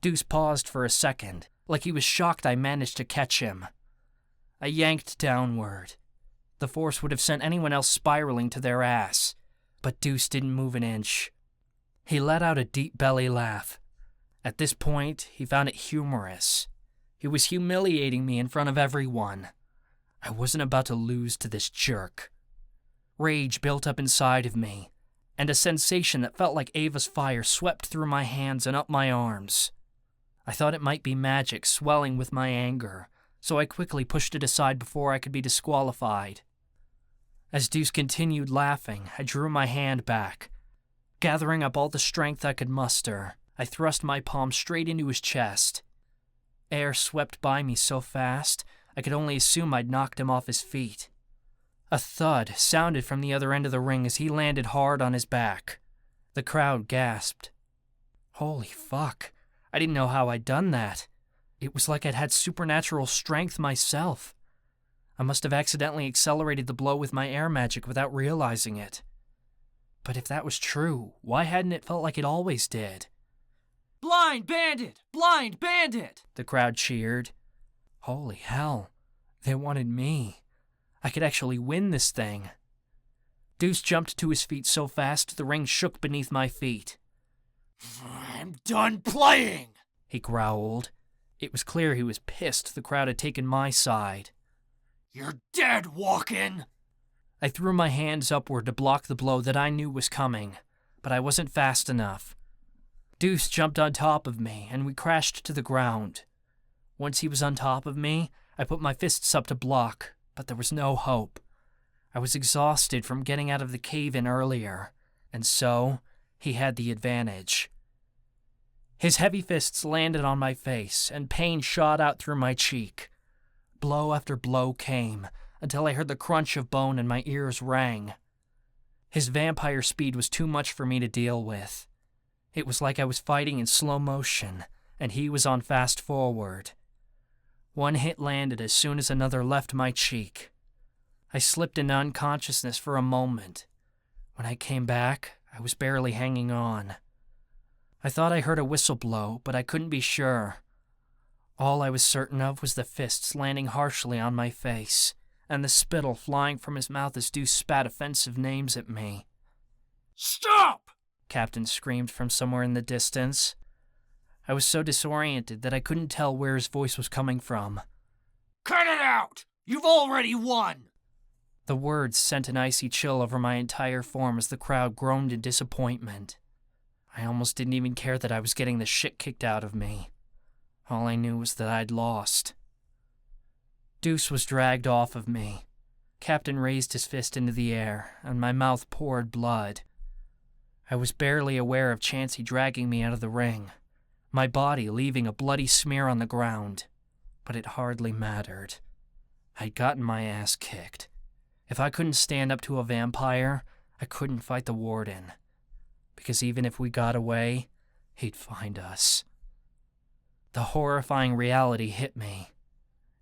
Deuce paused for a second, like he was shocked I managed to catch him. I yanked downward. The force would have sent anyone else spiraling to their ass, but Deuce didn't move an inch. He let out a deep belly laugh. At this point, he found it humorous. He was humiliating me in front of everyone. I wasn't about to lose to this jerk. Rage built up inside of me, and a sensation that felt like Ava's fire swept through my hands and up my arms. I thought it might be magic swelling with my anger, so I quickly pushed it aside before I could be disqualified. As Deuce continued laughing, I drew my hand back. Gathering up all the strength I could muster, I thrust my palm straight into his chest. Air swept by me so fast, I could only assume I'd knocked him off his feet. A thud sounded from the other end of the ring as he landed hard on his back. The crowd gasped. Holy fuck, I didn't know how I'd done that. It was like I'd had supernatural strength myself. I must have accidentally accelerated the blow with my air magic without realizing it. But if that was true, why hadn't it felt like it always did? "Blind bandit! Blind bandit!" The crowd cheered. Holy hell, they wanted me. I could actually win this thing. Deuce jumped to his feet so fast the ring shook beneath my feet. "I'm done playing," he growled. It was clear he was pissed the crowd had taken my side. "You're dead, walk-in!" I threw my hands upward to block the blow that I knew was coming, but I wasn't fast enough. Deuce jumped on top of me, and we crashed to the ground. Once he was on top of me, I put my fists up to block, but there was no hope. I was exhausted from getting out of the cave-in earlier, and so he had the advantage. His heavy fists landed on my face, and pain shot out through my cheek. Blow after blow came, until I heard the crunch of bone and my ears rang. His vampire speed was too much for me to deal with. It was like I was fighting in slow motion, and he was on fast forward. One hit landed as soon as another left my cheek. I slipped into unconsciousness for a moment. When I came back, I was barely hanging on. I thought I heard a whistle blow, but I couldn't be sure. All I was certain of was the fists landing harshly on my face, and the spittle flying from his mouth as Deuce spat offensive names at me. "Stop!" Captain screamed from somewhere in the distance. I was so disoriented that I couldn't tell where his voice was coming from. "Cut it out! You've already won!" The words sent an icy chill over my entire form as the crowd groaned in disappointment. I almost didn't even care that I was getting the shit kicked out of me. All I knew was that I'd lost. Deuce was dragged off of me. Captain raised his fist into the air, and my mouth poured blood. I was barely aware of Chansey dragging me out of the ring, my body leaving a bloody smear on the ground, but it hardly mattered. I'd gotten my ass kicked. If I couldn't stand up to a vampire, I couldn't fight the Warden. Because even if we got away, he'd find us. The horrifying reality hit me.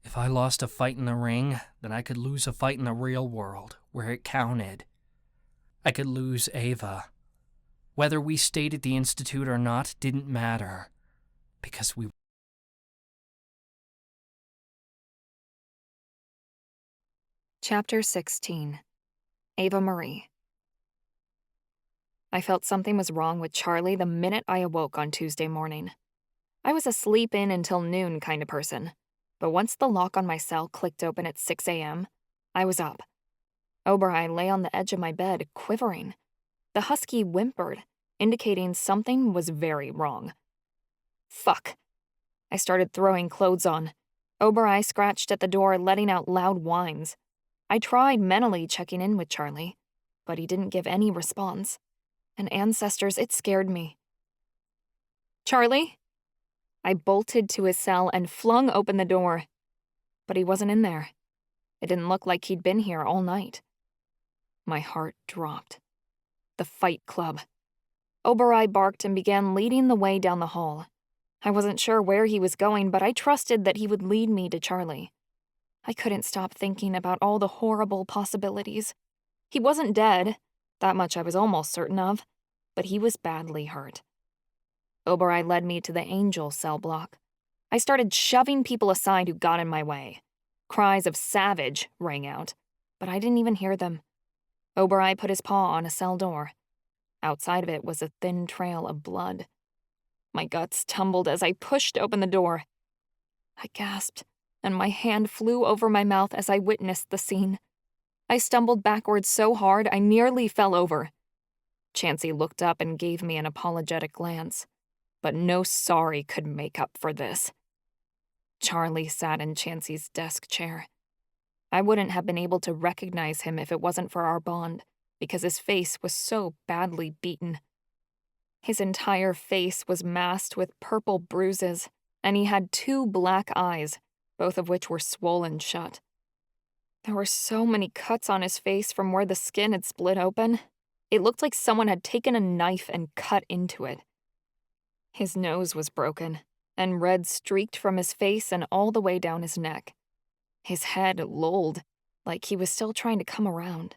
If I lost a fight in the ring, then I could lose a fight in the real world, where it counted. I could lose Ava. Whether we stayed at the Institute or not didn't matter, because we... Chapter 16. Ava-Marie. I felt something was wrong with Charlie the minute I awoke on Tuesday morning. I was a sleep in until noon kind of person, but once the lock on my cell clicked open at 6 a.m., I was up. Oberai lay on the edge of my bed, quivering. The husky whimpered, indicating something was very wrong. Fuck. I started throwing clothes on. Oberai scratched at the door, letting out loud whines. I tried mentally checking in with Charlie, but he didn't give any response. And ancestors, it scared me. Charlie? I bolted to his cell and flung open the door. But he wasn't in there. It didn't look like he'd been here all night. My heart dropped. The Fight Club. Oberai barked and began leading the way down the hall. I wasn't sure where he was going, but I trusted that he would lead me to Charlie. I couldn't stop thinking about all the horrible possibilities. He wasn't dead, that much I was almost certain of, but he was badly hurt. Oberai led me to the Angel cell block. I started shoving people aside who got in my way. Cries of "savage" rang out, but I didn't even hear them. Oberai put his paw on a cell door. Outside of it was a thin trail of blood. My guts tumbled as I pushed open the door. I gasped, and my hand flew over my mouth as I witnessed the scene. I stumbled backwards so hard I nearly fell over. Chansey looked up and gave me an apologetic glance, but no sorry could make up for this. Charlie sat in Chansey's desk chair. I wouldn't have been able to recognize him if it wasn't for our bond, because his face was so badly beaten. His entire face was masked with purple bruises, and he had 2 black eyes, both of which were swollen shut. There were so many cuts on his face from where the skin had split open. It looked like someone had taken a knife and cut into it. His nose was broken, and red streaked from his face and all the way down his neck. His head lolled, like he was still trying to come around.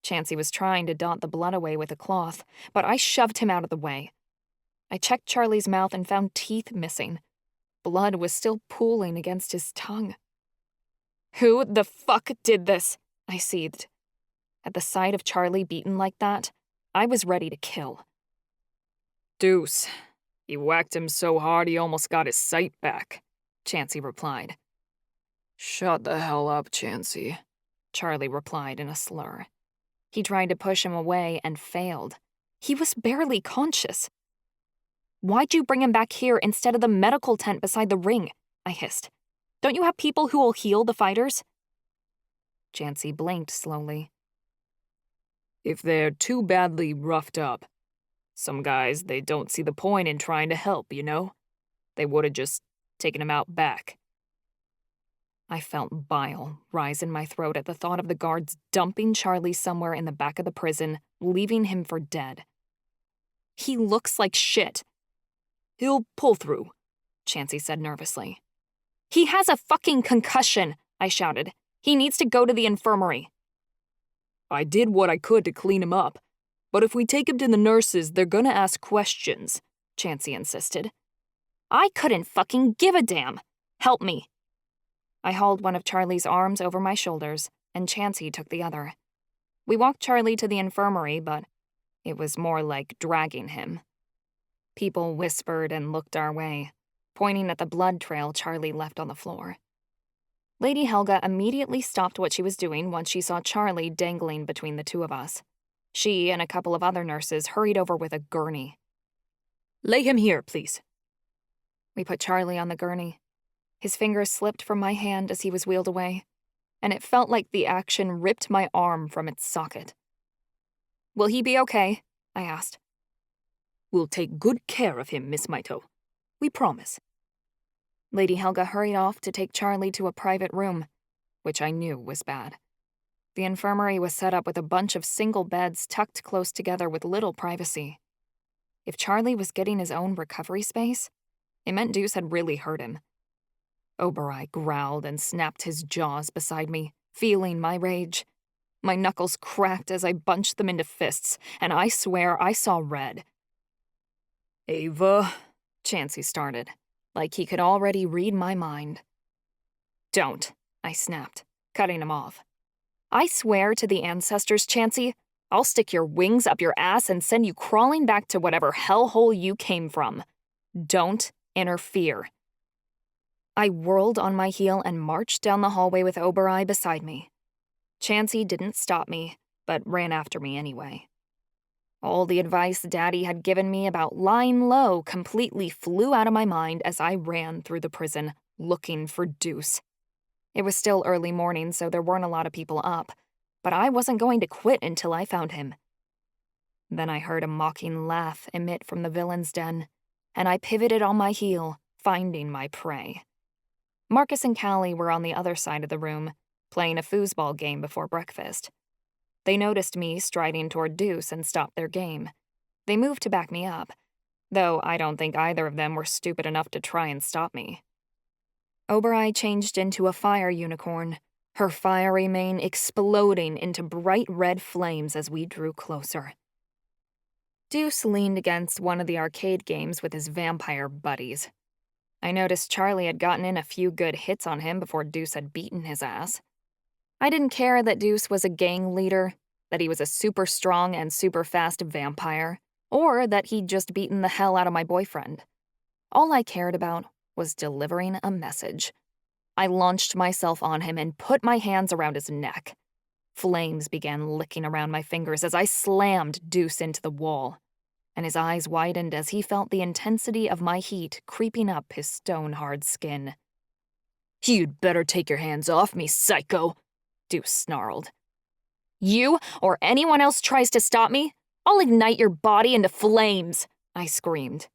Chansey was trying to dot the blood away with a cloth, but I shoved him out of the way. I checked Charlie's mouth and found teeth missing. Blood was still pooling against his tongue. "Who the fuck did this?" I seethed. At the sight of Charlie beaten like that, I was ready to kill. "Deuce. He whacked him so hard he almost got his sight back," Chansey replied. "Shut the hell up, Chansey," Charlie replied in a slur. He tried to push him away and failed. He was barely conscious. "Why'd you bring him back here instead of the medical tent beside the ring?" I hissed. "Don't you have people who will heal the fighters?" Chansey blinked slowly. "If they're too badly roughed up. Some guys, they don't see the point in trying to help, you know? They would've just taken him out back." I felt bile rise in my throat at the thought of the guards dumping Charlie somewhere in the back of the prison, leaving him for dead. "He looks like shit." "He'll pull through," Chansey said nervously. "He has a fucking concussion," I shouted. "He needs to go to the infirmary." "I did what I could to clean him up, but if we take him to the nurses, they're gonna ask questions," Chansey insisted. I couldn't fucking give a damn. "Help me." I hauled one of Charlie's arms over my shoulders, and Chansey took the other. We walked Charlie to the infirmary, but it was more like dragging him. People whispered and looked our way, pointing at the blood trail Charlie left on the floor. Lady Helga immediately stopped what she was doing once she saw Charlie dangling between the two of us. She and a couple of other nurses hurried over with a gurney. "Lay him here, please." We put Charlie on the gurney. His fingers slipped from my hand as he was wheeled away, and it felt like the action ripped my arm from its socket. "Will he be okay?" I asked. "We'll take good care of him, Miss Mito. We promise." Lady Helga hurried off to take Charlie to a private room. which I knew was bad. The infirmary was set up with a bunch of single beds tucked close together with little privacy. If Charlie was getting his own recovery space, it meant Deuce had really hurt him. Oberoi growled and snapped his jaws beside me, feeling my rage. My knuckles cracked as I bunched them into fists, and I swear I saw red. "Ava," Chansey started, like he could already read my mind. "Don't," I snapped, cutting him off. "I swear to the ancestors, Chansey, I'll stick your wings up your ass and send you crawling back to whatever hellhole you came from. Don't interfere." I whirled on my heel and marched down the hallway with Oberoi beside me. Chansey didn't stop me, but ran after me anyway. All the advice Daddy had given me about lying low completely flew out of my mind as I ran through the prison, looking for Deuce. It was still early morning, so there weren't a lot of people up, but I wasn't going to quit until I found him. Then I heard a mocking laugh emit from the villain's den, and I pivoted on my heel, finding my prey. Marcus and Callie were on the other side of the room, playing a foosball game before breakfast. They noticed me striding toward Deuce and stopped their game. They moved to back me up, though I don't think either of them were stupid enough to try and stop me. Oberoi changed into a fire unicorn, her fiery mane exploding into bright red flames as we drew closer. Deuce leaned against one of the arcade games with his vampire buddies. I noticed Charlie had gotten in a few good hits on him before Deuce had beaten his ass. I didn't care that Deuce was a gang leader, that he was a super strong and super fast vampire, or that he'd just beaten the hell out of my boyfriend. All I cared about was delivering a message. I launched myself on him and put my hands around his neck. Flames began licking around my fingers as I slammed Deuce into the wall, and his eyes widened as he felt the intensity of my heat creeping up his stone-hard skin. "You'd better take your hands off me, psycho," Deuce snarled. "You or anyone else tries to stop me, I'll ignite your body into flames," I screamed.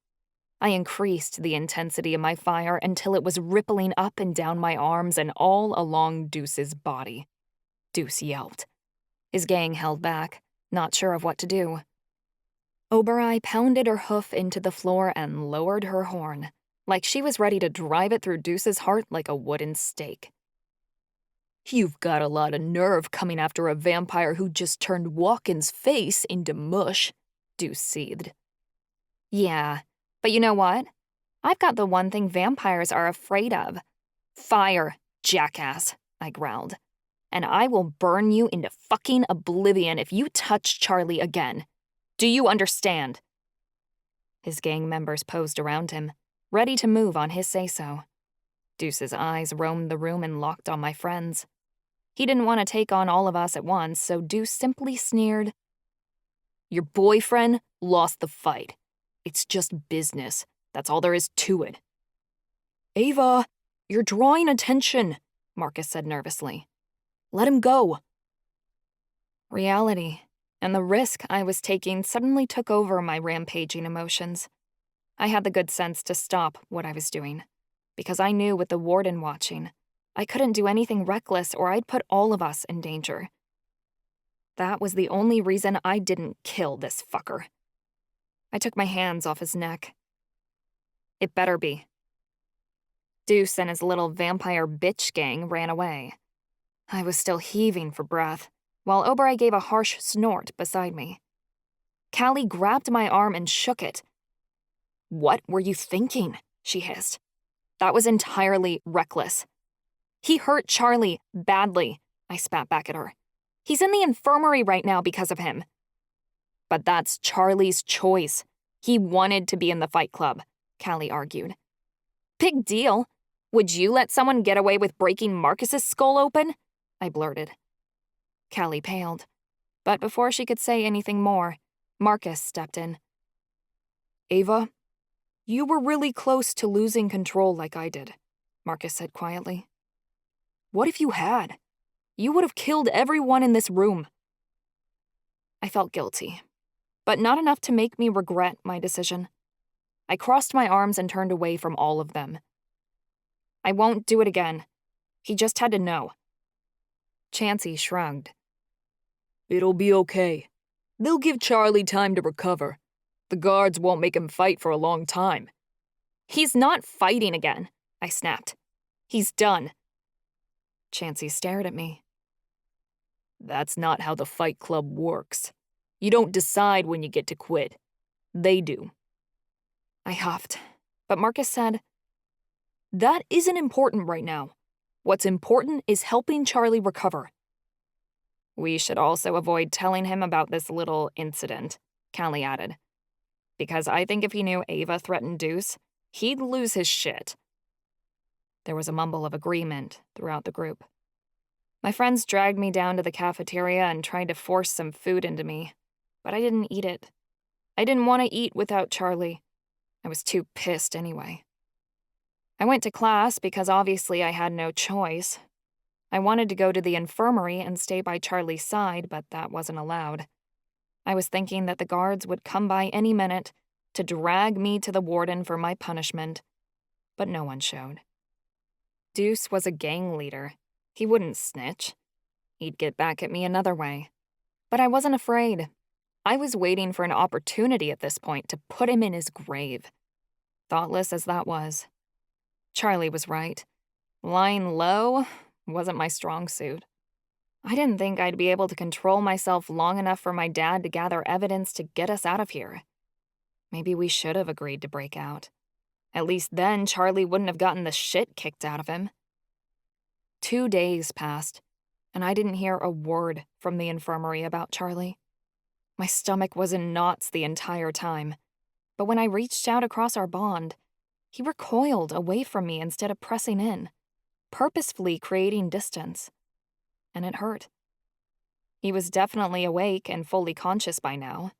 I increased the intensity of my fire until it was rippling up and down my arms and all along Deuce's body. Deuce yelped. His gang held back, not sure of what to do. Oberoi pounded her hoof into the floor and lowered her horn, like she was ready to drive it through Deuce's heart like a wooden stake. "You've got a lot of nerve coming after a vampire who just turned Walken's face into mush," Deuce seethed. "Yeah, but you know what? I've got the one thing vampires are afraid of. Fire, jackass," I growled. "And I will burn you into fucking oblivion if you touch Charlie again. Do you understand?" His gang members posed around him, ready to move on his say-so. Deuce's eyes roamed the room and locked on my friends. He didn't want to take on all of us at once, so Deuce simply sneered. "Your boyfriend lost the fight. It's just business. That's all there is to it." "Ava, you're drawing attention," Marcus said nervously. "Let him go." Reality and the risk I was taking suddenly took over my rampaging emotions. I had the good sense to stop what I was doing, because I knew with the Warden watching, I couldn't do anything reckless or I'd put all of us in danger. That was the only reason I didn't kill this fucker. I took my hands off his neck. It better be. Deuce and his little vampire bitch gang ran away. I was still heaving for breath, while Oberoi gave a harsh snort beside me. Callie grabbed my arm and shook it. "What were you thinking?" she hissed. "That was entirely reckless." "He hurt Charlie badly," I spat back at her. "He's in the infirmary right now because of him." "But that's Charlie's choice. He wanted to be in the fight club," Callie argued. "Big deal. Would you let someone get away with breaking Marcus's skull open?" I blurted. Callie paled, but before she could say anything more, Marcus stepped in. "Ava, you were really close to losing control like I did," Marcus said quietly. "What if you had? You would have killed everyone in this room." I felt guilty, but not enough to make me regret my decision. I crossed my arms and turned away from all of them. "I won't do it again. He just had to know. Chansey shrugged. It'll be okay. They'll give Charlie time to recover. The guards won't make him fight for a long time. He's not fighting again, I snapped. He's done. Chansey stared at me. That's not how the Fight Club works. You don't decide when you get to quit. They do. I huffed, but Marcus said, That isn't important right now. What's important is helping Charlie recover. We should also avoid telling him about this little incident, Callie added. Because I think if he knew Ava threatened Deuce, he'd lose his shit. There was a mumble of agreement throughout the group. My friends dragged me down to the cafeteria and tried to force some food into me, but I didn't eat it. I didn't want to eat without Charlie. I was too pissed anyway. I went to class because obviously I had no choice. I wanted to go to the infirmary and stay by Charlie's side, but that wasn't allowed. I was thinking that the guards would come by any minute to drag me to the warden for my punishment, but no one showed. Deuce was a gang leader. He wouldn't snitch. He'd get back at me another way. But I wasn't afraid. I was waiting for an opportunity at this point to put him in his grave. Thoughtless as that was. Charlie was right. Lying low wasn't my strong suit. I didn't think I'd be able to control myself long enough for my dad to gather evidence to get us out of here. Maybe we should have agreed to break out. At least then Charlie wouldn't have gotten the shit kicked out of him. 2 days passed, and I didn't hear a word from the infirmary about Charlie. My stomach was in knots the entire time, but when I reached out across our bond, he recoiled away from me instead of pressing in, purposefully creating distance. And it hurt. He was definitely awake and fully conscious by now.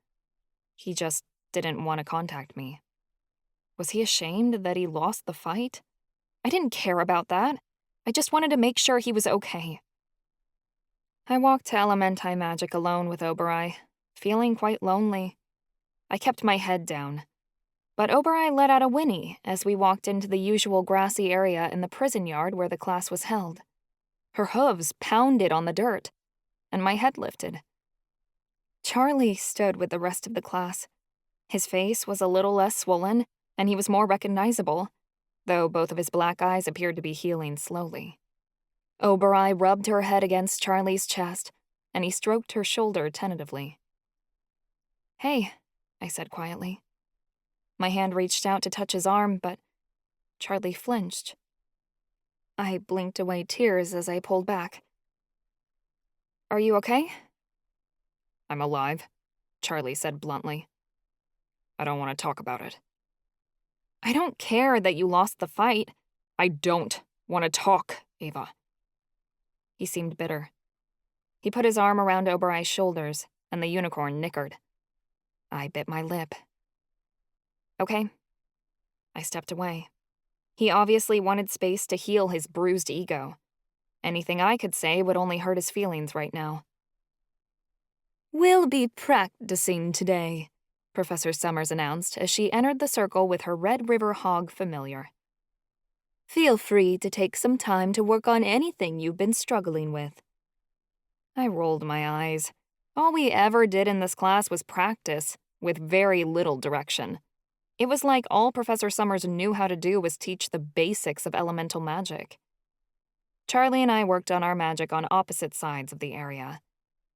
He just didn't want to contact me. Was he ashamed that he lost the fight? I didn't care about that. I just wanted to make sure he was okay. I walked to Elementai Magic alone with Oberai, feeling quite lonely. I kept my head down. But Oberai let out a whinny as we walked into the usual grassy area in the prison yard where the class was held. Her hooves pounded on the dirt, and my head lifted. Charlie stood with the rest of the class. His face was a little less swollen, and he was more recognizable, though both of his black eyes appeared to be healing slowly. Oberai rubbed her head against Charlie's chest, and he stroked her shoulder tentatively. "Hey," I said quietly. My hand reached out to touch his arm, but Charlie flinched. I blinked away tears as I pulled back. "Are you okay?" "I'm alive," Charlie said bluntly. "I don't want to talk about it." "I don't care that you lost the fight." "I don't want to talk, Ava." He seemed bitter. He put his arm around Oberai's shoulders, and the unicorn nickered. I bit my lip. Okay. I stepped away. He obviously wanted space to heal his bruised ego. Anything I could say would only hurt his feelings right now. "We'll be practicing today," Professor Summers announced as she entered the circle with her Red River Hog familiar. "Feel free to take some time to work on anything you've been struggling with." I rolled my eyes. All we ever did in this class was practice, with very little direction. It was like all Professor Summers knew how to do was teach the basics of elemental magic. Charlie and I worked on our magic on opposite sides of the area.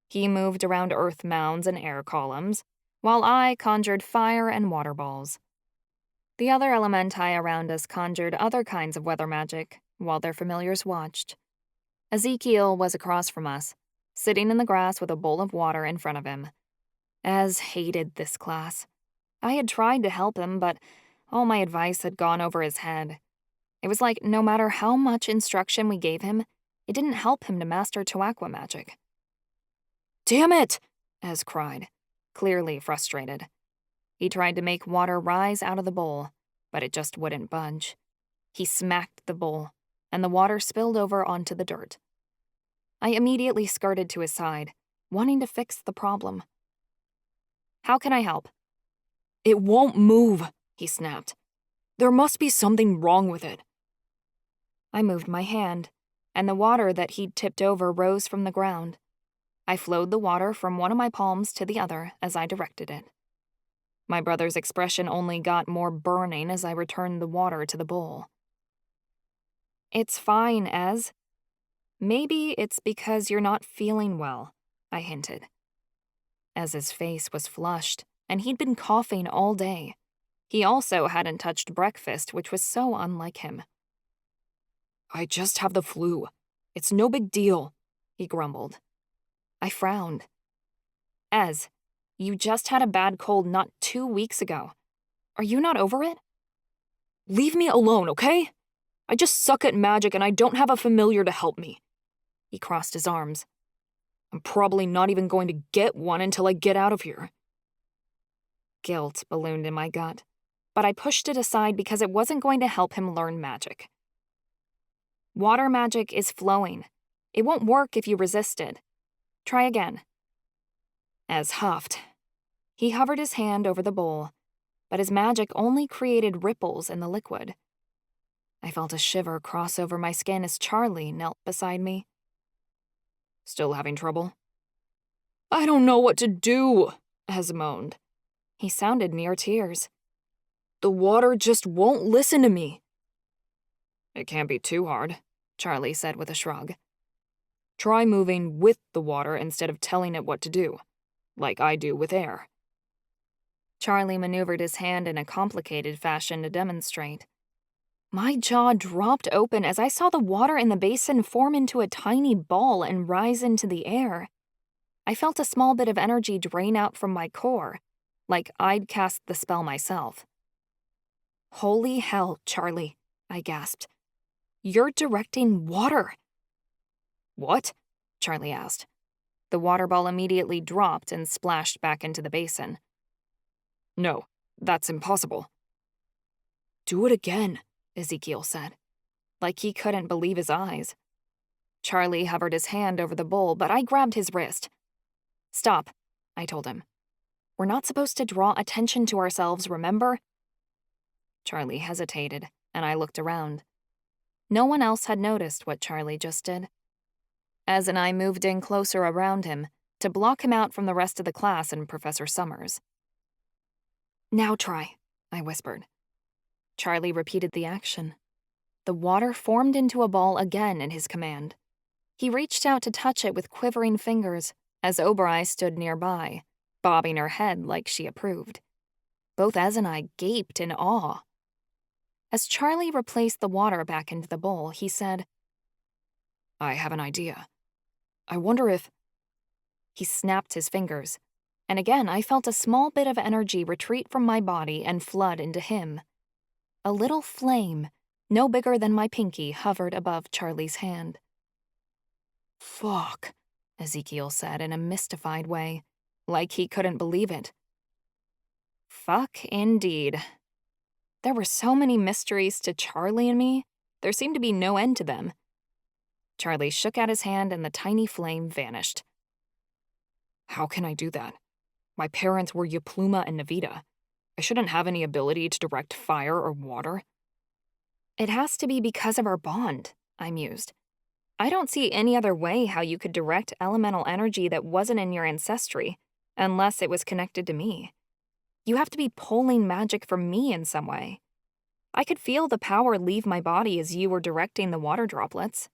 He moved around earth mounds and air columns, while I conjured fire and water balls. The other elementai around us conjured other kinds of weather magic, while their familiars watched. Ezekiel was across from us, sitting in the grass with a bowl of water in front of him. Ez hated this class. I had tried to help him, but all my advice had gone over his head. It was like no matter how much instruction we gave him, it didn't help him to master Toaqua magic. "Damn it!" Ez cried, clearly frustrated. He tried to make water rise out of the bowl, but it just wouldn't budge. He smacked the bowl, and the water spilled over onto the dirt. I immediately skirted to his side, wanting to fix the problem. "How can I help?" "It won't move," he snapped. "There must be something wrong with it." I moved my hand, and the water that he'd tipped over rose from the ground. I flowed the water from one of my palms to the other as I directed it. My brother's expression only got more burning as I returned the water to the bowl. "It's fine, Ez. Maybe it's because you're not feeling well," I hinted. Ez's face was flushed, and he'd been coughing all day. He also hadn't touched breakfast, which was so unlike him. "I just have the flu. It's no big deal," he grumbled. I frowned. "Ez, you just had a bad cold not 2 weeks ago. Are you not over it?" "Leave me alone, okay? I just suck at magic and I don't have a familiar to help me." He crossed his arms. "I'm probably not even going to get one until I get out of here." Guilt ballooned in my gut, but I pushed it aside because it wasn't going to help him learn magic. "Water magic is flowing. It won't work if you resist it. Try again." Ez huffed. He hovered his hand over the bowl, but his magic only created ripples in the liquid. I felt a shiver cross over my skin as Charlie knelt beside me. "Still having trouble?" "I don't know what to do," Ez moaned. He sounded near tears. "The water just won't listen to me." "It can't be too hard," Charlie said with a shrug. "Try moving with the water instead of telling it what to do, like I do with air." Charlie maneuvered his hand in a complicated fashion to demonstrate. My jaw dropped open as I saw the water in the basin form into a tiny ball and rise into the air. I felt a small bit of energy drain out from my core, like I'd cast the spell myself. "Holy hell, Charlie," I gasped. "You're directing water." "What?" Charlie asked. The water ball immediately dropped and splashed back into the basin. "No, that's impossible." "Do it again," Ezekiel said, like he couldn't believe his eyes. Charlie hovered his hand over the bowl, but I grabbed his wrist. "Stop," I told him. "We're not supposed to draw attention to ourselves, remember?" Charlie hesitated, and I looked around. No one else had noticed what Charlie just did. Ez and I moved in closer around him to block him out from the rest of the class and Professor Summers. "Now try," I whispered. Charlie repeated the action. The water formed into a ball again in his command. He reached out to touch it with quivering fingers as Oberai stood nearby, bobbing her head like she approved. Both Ez and I gaped in awe. As Charlie replaced the water back into the bowl, he said, "I have an idea. I wonder if—" He snapped his fingers, and again I felt a small bit of energy retreat from my body and flood into him. A little flame, no bigger than my pinky, hovered above Charlie's hand. "Fuck," Ezekiel said in a mystified way, like he couldn't believe it. Fuck indeed. There were so many mysteries to Charlie and me, there seemed to be no end to them. Charlie shook out his hand and the tiny flame vanished. "How can I do that? My parents were Yapluma and Navita. I shouldn't have any ability to direct fire or water." "It has to be because of our bond," I mused. "I don't see any other way how you could direct elemental energy that wasn't in your ancestry, unless it was connected to me. You have to be pulling magic from me in some way. I could feel the power leave my body as you were directing the water droplets."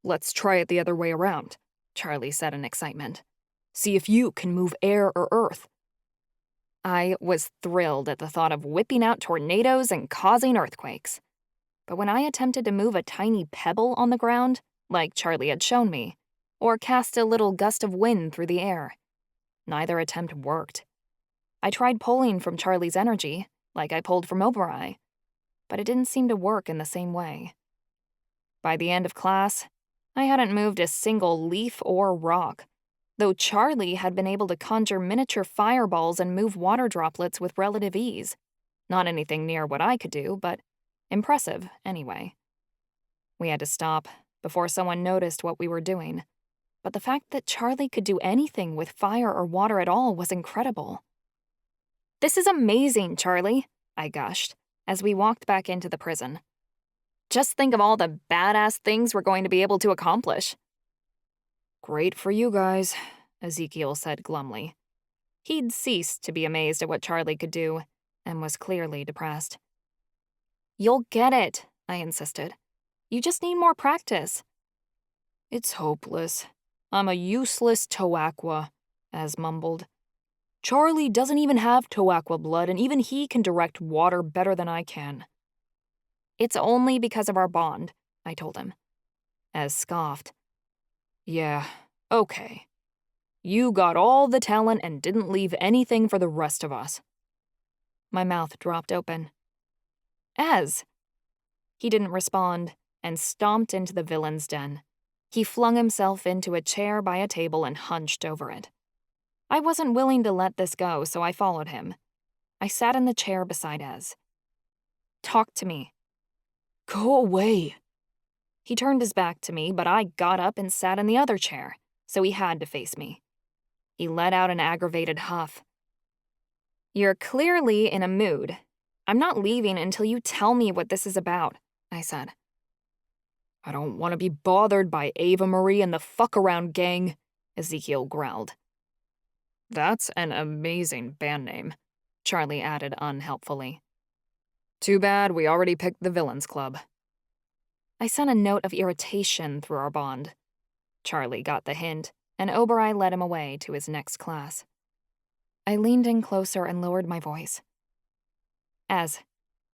"Let's try it the other way around," Charlie said in excitement. "See if you can move air or earth." I was thrilled at the thought of whipping out tornadoes and causing earthquakes. But when I attempted to move a tiny pebble on the ground, like Charlie had shown me, or cast a little gust of wind through the air, neither attempt worked. I tried pulling from Charlie's energy, like I pulled from Oberai, but it didn't seem to work in the same way. By the end of class, I hadn't moved a single leaf or rock, though Charlie had been able to conjure miniature fireballs and move water droplets with relative ease. Not anything near what I could do, but impressive anyway. We had to stop before someone noticed what we were doing, but the fact that Charlie could do anything with fire or water at all was incredible. "This is amazing, Charlie," I gushed, as we walked back into the prison. Just think of all the badass things we're going to be able to accomplish. Great for you guys, Ezekiel said glumly. He'd ceased to be amazed at what Charlie could do, and was clearly depressed. You'll get it, I insisted. You just need more practice. It's hopeless. I'm a useless Toaqua, Az mumbled. Charlie doesn't even have Toaqua blood, and even he can direct water better than I can. It's only because of our bond, I told him. Az scoffed. Yeah, okay. You got all the talent and didn't leave anything for the rest of us. My mouth dropped open. Az! He didn't respond, and stomped into the villain's den. He flung himself into a chair by a table and hunched over it. I wasn't willing to let this go, so I followed him. I sat in the chair beside Az. Talk to me. Go away. He turned his back to me, but I got up and sat in the other chair, so he had to face me. He let out an aggravated huff. You're clearly in a mood. I'm not leaving until you tell me what this is about, I said. I don't want to be bothered by Ava-Marie and the fuck-around gang, Ezekiel growled. That's an amazing band name, Charlie added unhelpfully. Too bad we already picked the Villains Club. I sent a note of irritation through our bond. Charlie got the hint, and Obereye led him away to his next class. I leaned in closer and lowered my voice. Az,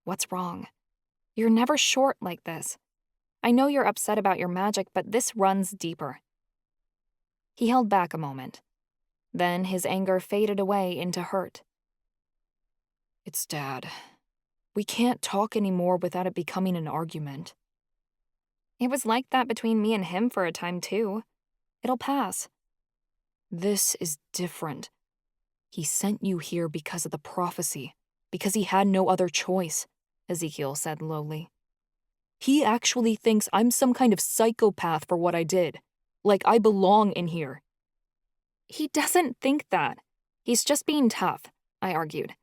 what's wrong? You're never short like this. I know you're upset about your magic, but this runs deeper. He held back a moment. Then his anger faded away into hurt. It's Dad. We can't talk anymore without it becoming an argument. It was like that between me and him for a time, too. It'll pass. This is different. He sent you here because of the prophecy, because he had no other choice, Ezekiel said lowly. He actually thinks I'm some kind of psychopath for what I did, like I belong in here. He doesn't think that. He's just being tough, I argued.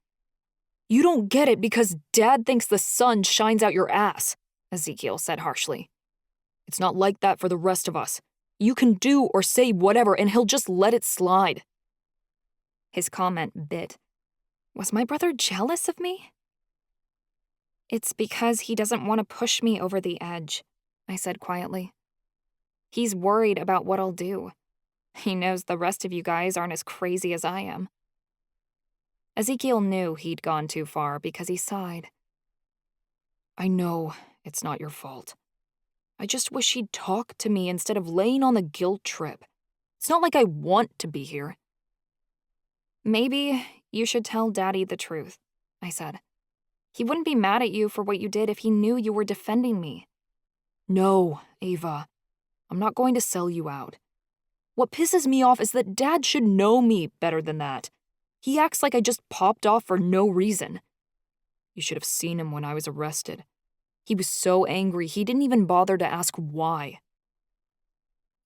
You don't get it because Dad thinks the sun shines out your ass, Ezekiel said harshly. It's not like that for the rest of us. You can do or say whatever and he'll just let it slide. His comment bit. Was my brother jealous of me? It's because he doesn't want to push me over the edge, I said quietly. He's worried about what I'll do. He knows the rest of you guys aren't as crazy as I am. Ezekiel knew he'd gone too far because he sighed. I know it's not your fault. I just wish he'd talk to me instead of laying on the guilt trip. It's not like I want to be here. Maybe you should tell Daddy the truth, I said. He wouldn't be mad at you for what you did if he knew you were defending me. No, Ava. I'm not going to sell you out. What pisses me off is that Dad should know me better than that. He acts like I just popped off for no reason. You should have seen him when I was arrested. He was so angry he didn't even bother to ask why.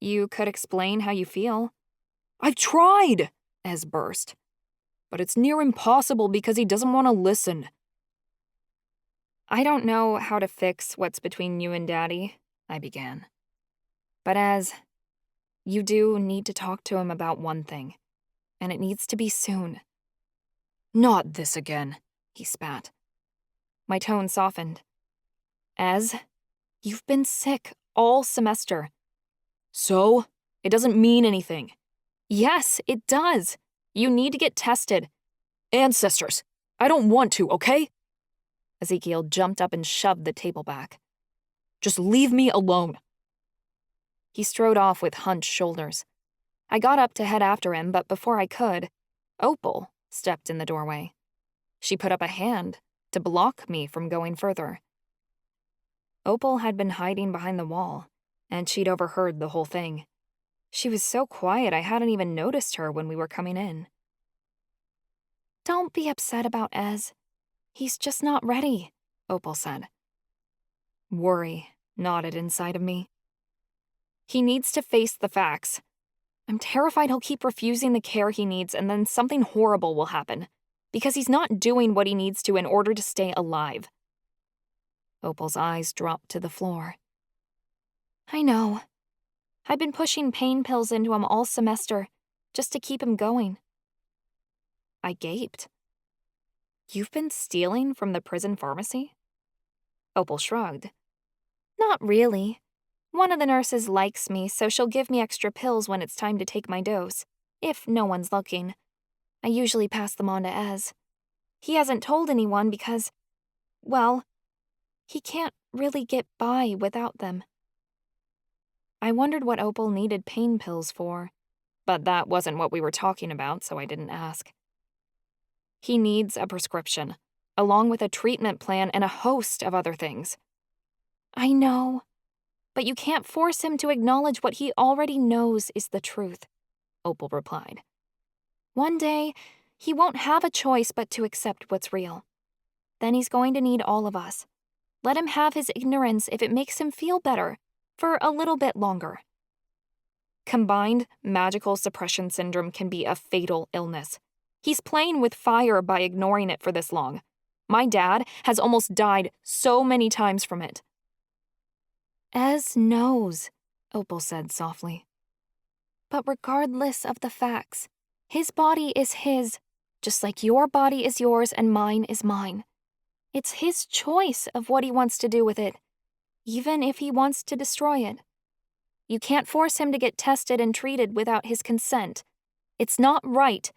You could explain how you feel. I've tried, Ez burst. But it's near impossible because he doesn't want to listen. I don't know how to fix what's between you and Daddy, I began. But Az, you do need to talk to him about one thing, and it needs to be soon. Not this again, he spat. My tone softened. Az, you've been sick all semester. So? It doesn't mean anything. Yes, it does. You need to get tested. Ancestors, I don't want to, okay? Ezekiel jumped up and shoved the table back. Just leave me alone. He strode off with hunched shoulders. I got up to head after him, but before I could, Opal stepped in the doorway. She put up a hand to block me from going further. Opal had been hiding behind the wall, and she'd overheard the whole thing. She was so quiet I hadn't even noticed her when we were coming in. Don't be upset about Ez. He's just not ready, Opal said. Worry knotted inside of me. He needs to face the facts. I'm terrified he'll keep refusing the care he needs and then something horrible will happen, because he's not doing what he needs to in order to stay alive. Opal's eyes dropped to the floor. I know. I've been pushing pain pills into him all semester, just to keep him going. I gaped. You've been stealing from the prison pharmacy? Opal shrugged. Not really. One of the nurses likes me, so she'll give me extra pills when it's time to take my dose, if no one's looking. I usually pass them on to Ez. He hasn't told anyone because, well, he can't really get by without them. I wondered what Opal needed pain pills for, but that wasn't what we were talking about, so I didn't ask. He needs a prescription, along with a treatment plan and a host of other things. I know, but you can't force him to acknowledge what he already knows is the truth, Opal replied. One day, he won't have a choice but to accept what's real. Then he's going to need all of us. Let him have his ignorance if it makes him feel better, for a little bit longer. Combined magical suppression syndrome can be a fatal illness. He's playing with fire by ignoring it for this long. My dad has almost died so many times from it. Ez knows, Opal said softly. But regardless of the facts, his body is his, just like your body is yours and mine is mine. It's his choice of what he wants to do with it, even if he wants to destroy it. You can't force him to get tested and treated without his consent. It's not right.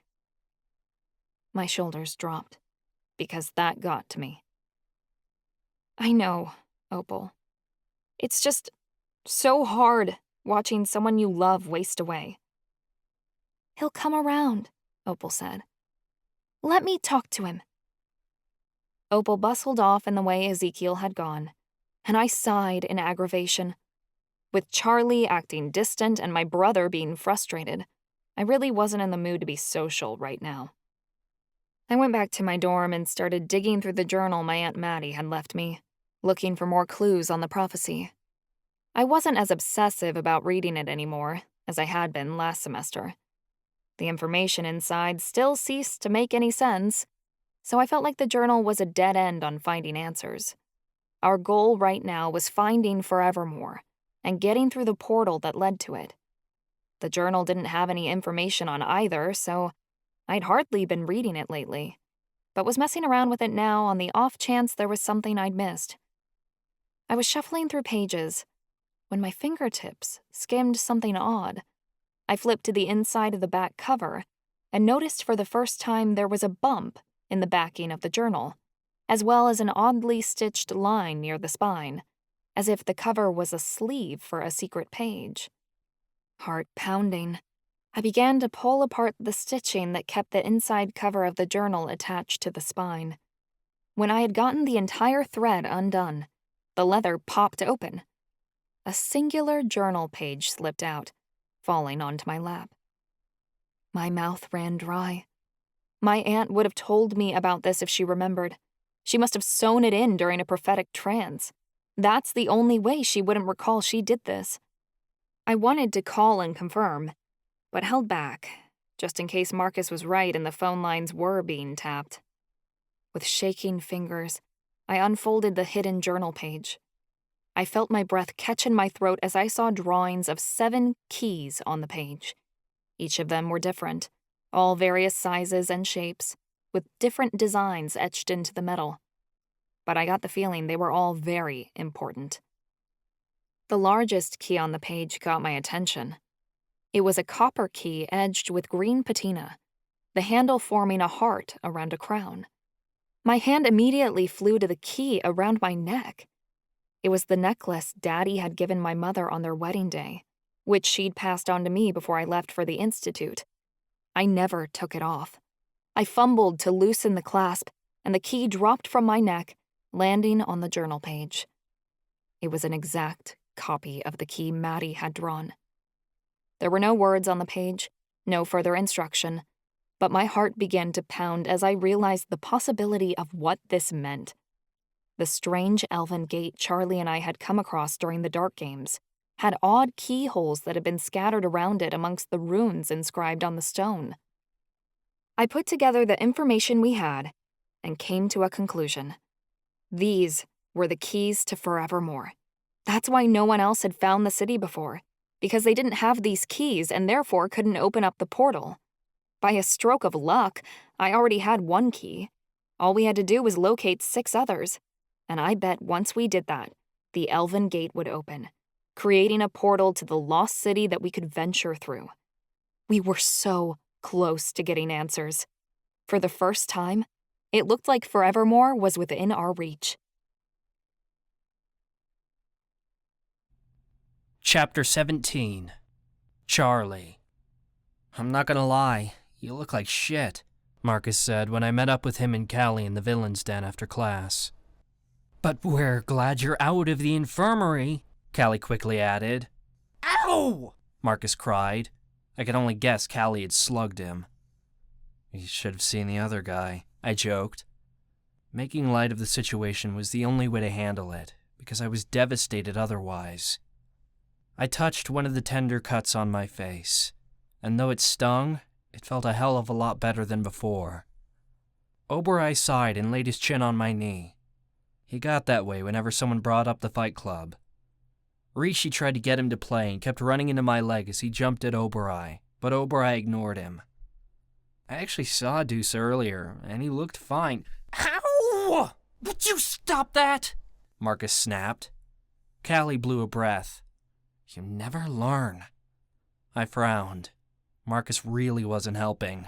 My shoulders dropped, because that got to me. I know, Opal. It's just so hard watching someone you love waste away. He'll come around, Opal said. Let me talk to him. Opal bustled off in the way Ezekiel had gone, and I sighed in aggravation. With Charlie acting distant and my brother being frustrated, I really wasn't in the mood to be social right now. I went back to my dorm and started digging through the journal my Aunt Maddie had left me, looking for more clues on the prophecy. I wasn't as obsessive about reading it anymore as I had been last semester. The information inside still ceased to make any sense, so I felt like the journal was a dead end on finding answers. Our goal right now was finding Forevermore and getting through the portal that led to it. The journal didn't have any information on either, so I'd hardly been reading it lately, but was messing around with it now on the off chance there was something I'd missed. I was shuffling through pages when my fingertips skimmed something odd. I flipped to the inside of the back cover and noticed for the first time there was a bump in the backing of the journal, as well as an oddly stitched line near the spine, as if the cover was a sleeve for a secret page. Heart pounding, I began to pull apart the stitching that kept the inside cover of the journal attached to the spine. When I had gotten the entire thread undone, the leather popped open. A singular journal page slipped out, falling onto my lap. My mouth ran dry. My aunt would have told me about this if she remembered. She must have sewn it in during a prophetic trance. That's the only way she wouldn't recall she did this. I wanted to call and confirm, but held back, just in case Marcus was right and the phone lines were being tapped. With shaking fingers, I unfolded the hidden journal page. I felt my breath catch in my throat as I saw drawings of 7 keys on the page. Each of them were different, all various sizes and shapes, with different designs etched into the metal. But I got the feeling they were all very important. The largest key on the page got my attention. It was a copper key edged with green patina, the handle forming a heart around a crown. My hand immediately flew to the key around my neck. It was the necklace Daddy had given my mother on their wedding day, which she'd passed on to me before I left for the institute. I never took it off. I fumbled to loosen the clasp, and the key dropped from my neck, landing on the journal page. It was an exact copy of the key Maddie had drawn. There were no words on the page, no further instruction, but my heart began to pound as I realized the possibility of what this meant. The strange elven gate Charlie and I had come across during the Dark Games had odd keyholes that had been scattered around it amongst the runes inscribed on the stone. I put together the information we had and came to a conclusion. These were the keys to Forevermore. That's why no one else had found the city before, because they didn't have these keys and therefore couldn't open up the portal. By a stroke of luck, I already had one key. All we had to do was locate 6 others. And I bet once we did that, the Elven Gate would open, creating a portal to the lost city that we could venture through. We were so close to getting answers. For the first time, it looked like Forevermore was within our reach. Chapter 17. Charlie. I'm not gonna lie, you look like shit, Marcus said when I met up with him and Callie in the villain's den after class. But we're glad you're out of the infirmary, Callie quickly added. Ow! Marcus cried. I could only guess Callie had slugged him. You should have seen the other guy, I joked. Making light of the situation was the only way to handle it, because I was devastated otherwise. I touched one of the tender cuts on my face, and though it stung, it felt a hell of a lot better than before. Obereye sighed and laid his chin on my knee. He got that way whenever someone brought up the Fight Club. Rishi tried to get him to play and kept running into my leg as he jumped at Obereye, but Obereye ignored him. I actually saw Deuce earlier, and he looked fine. Ow! Would you stop that? Marcus snapped. Callie blew a breath. You never learn. I frowned. Marcus really wasn't helping.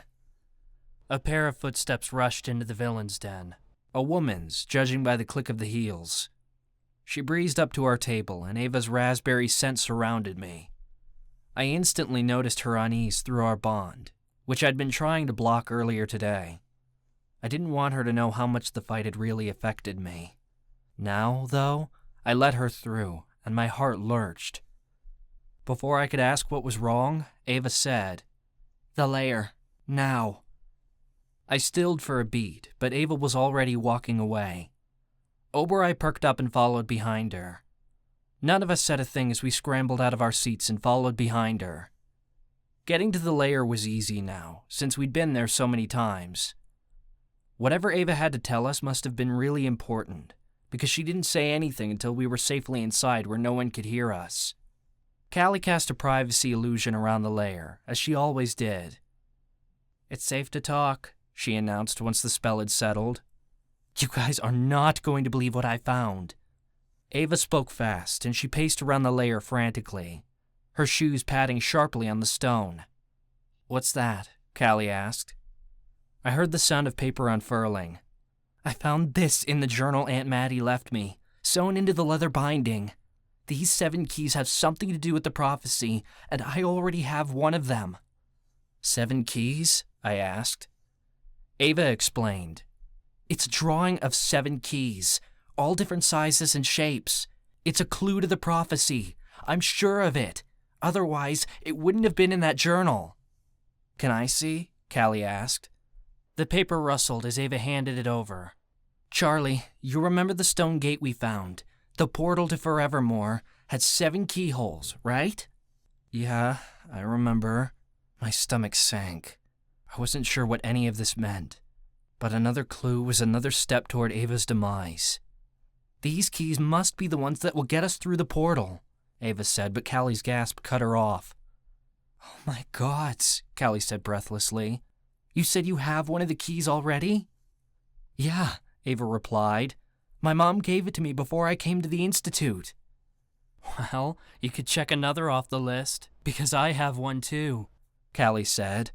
A pair of footsteps rushed into the villain's den. A woman's, judging by the click of the heels. She breezed up to our table, and Ava's raspberry scent surrounded me. I instantly noticed her unease through our bond, which I'd been trying to block earlier today. I didn't want her to know how much the fight had really affected me. Now, though, I let her through, and my heart lurched. Before I could ask what was wrong, Ava said, "The Lair, now." I stilled for a beat, but Ava was already walking away. Obereye perked up and followed behind her. None of us said a thing as we scrambled out of our seats and followed behind her. Getting to the Lair was easy now, since we'd been there so many times. Whatever Ava had to tell us must have been really important, because she didn't say anything until we were safely inside where no one could hear us. Callie cast a privacy illusion around the Lair, as she always did. "It's safe to talk," she announced once the spell had settled. "You guys are not going to believe what I found." Ava spoke fast, and she paced around the Lair frantically, her shoes patting sharply on the stone. "What's that?" Callie asked. I heard the sound of paper unfurling. "I found this in the journal Aunt Maddie left me, sewn into the leather binding. These 7 keys have something to do with the prophecy, and I already have one of them." "7 keys?" I asked. Ava explained. "It's a drawing of 7 keys, all different sizes and shapes. It's a clue to the prophecy. I'm sure of it. Otherwise, it wouldn't have been in that journal." "Can I see?" Callie asked. The paper rustled as Ava handed it over. "Charlie, you remember the stone gate we found? The portal to Forevermore had 7 keyholes, right?" "Yeah, I remember." My stomach sank. I wasn't sure what any of this meant, but another clue was another step toward Ava's demise. "These keys must be the ones that will get us through the portal," Ava said, but Callie's gasp cut her off. "Oh my gods," Callie said breathlessly. "You said you have one of the keys already?" "Yeah," Ava replied. "My mom gave it to me before I came to the Institute." "Well, you could check another off the list, because I have one too," Callie said.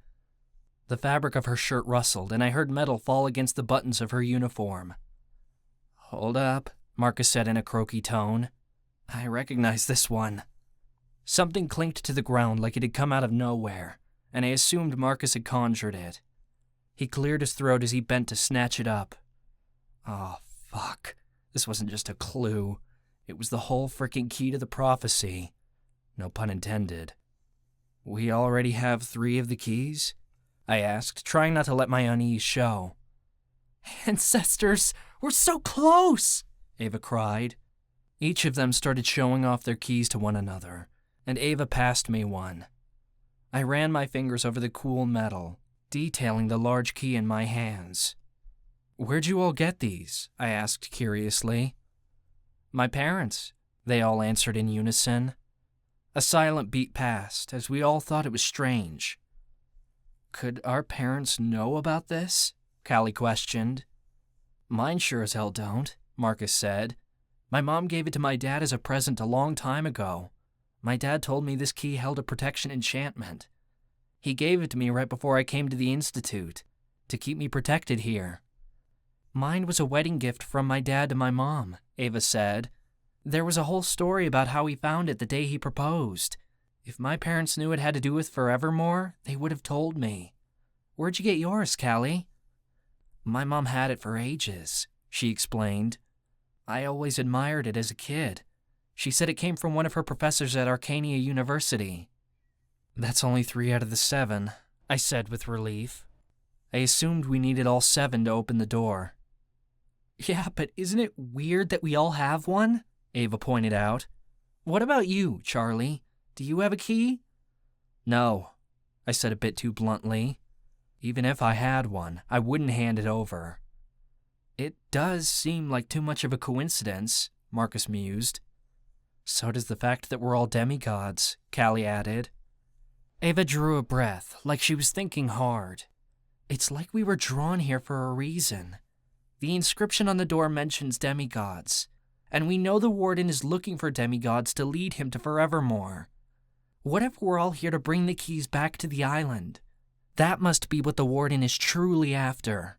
The fabric of her shirt rustled, and I heard metal fall against the buttons of her uniform. "Hold up," Marcus said in a croaky tone. "I recognize this one." Something clinked to the ground like it had come out of nowhere, and I assumed Marcus had conjured it. He cleared his throat as he bent to snatch it up. Oh, fuck. This wasn't just a clue. It was the whole frickin' key to the prophecy. No pun intended. "We already have 3 of the keys?" I asked, trying not to let my unease show. "Ancestors, we're so close!" Ava cried. Each of them started showing off their keys to one another, and Ava passed me one. I ran my fingers over the cool metal, detailing the large key in my hands. "Where'd you all get these?" I asked curiously. My parents, they all answered in unison. A silent beat passed, as we all thought it was strange. Could our parents know about this? Callie questioned. Mine sure as hell don't, Marcus said. My mom gave it to my dad as a present a long time ago. My dad told me this key held a protection enchantment. He gave it to me right before I came to the Institute, to keep me protected here. Mine was a wedding gift from my dad to my mom, Ava said. There was a whole story about how he found it the day he proposed. If my parents knew it had to do with Forevermore, they would have told me. Where'd you get yours, Callie? My mom had it for ages, she explained. I always admired it as a kid. She said it came from one of her professors at Arcania University. That's only 3 out of the 7, I said with relief. I assumed we needed all 7 to open the door. Yeah, but isn't it weird that we all have one? Ava pointed out. What about you, Charlie? Do you have a key? No, I said a bit too bluntly. Even if I had one, I wouldn't hand it over. It does seem like too much of a coincidence, Marcus mused. So does the fact that we're all demigods, Callie added. Ava drew a breath, like she was thinking hard. It's like we were drawn here for a reason. The inscription on the door mentions demigods, and we know the Warden is looking for demigods to lead him to Forevermore. What if we're all here to bring the keys back to the island? That must be what the Warden is truly after.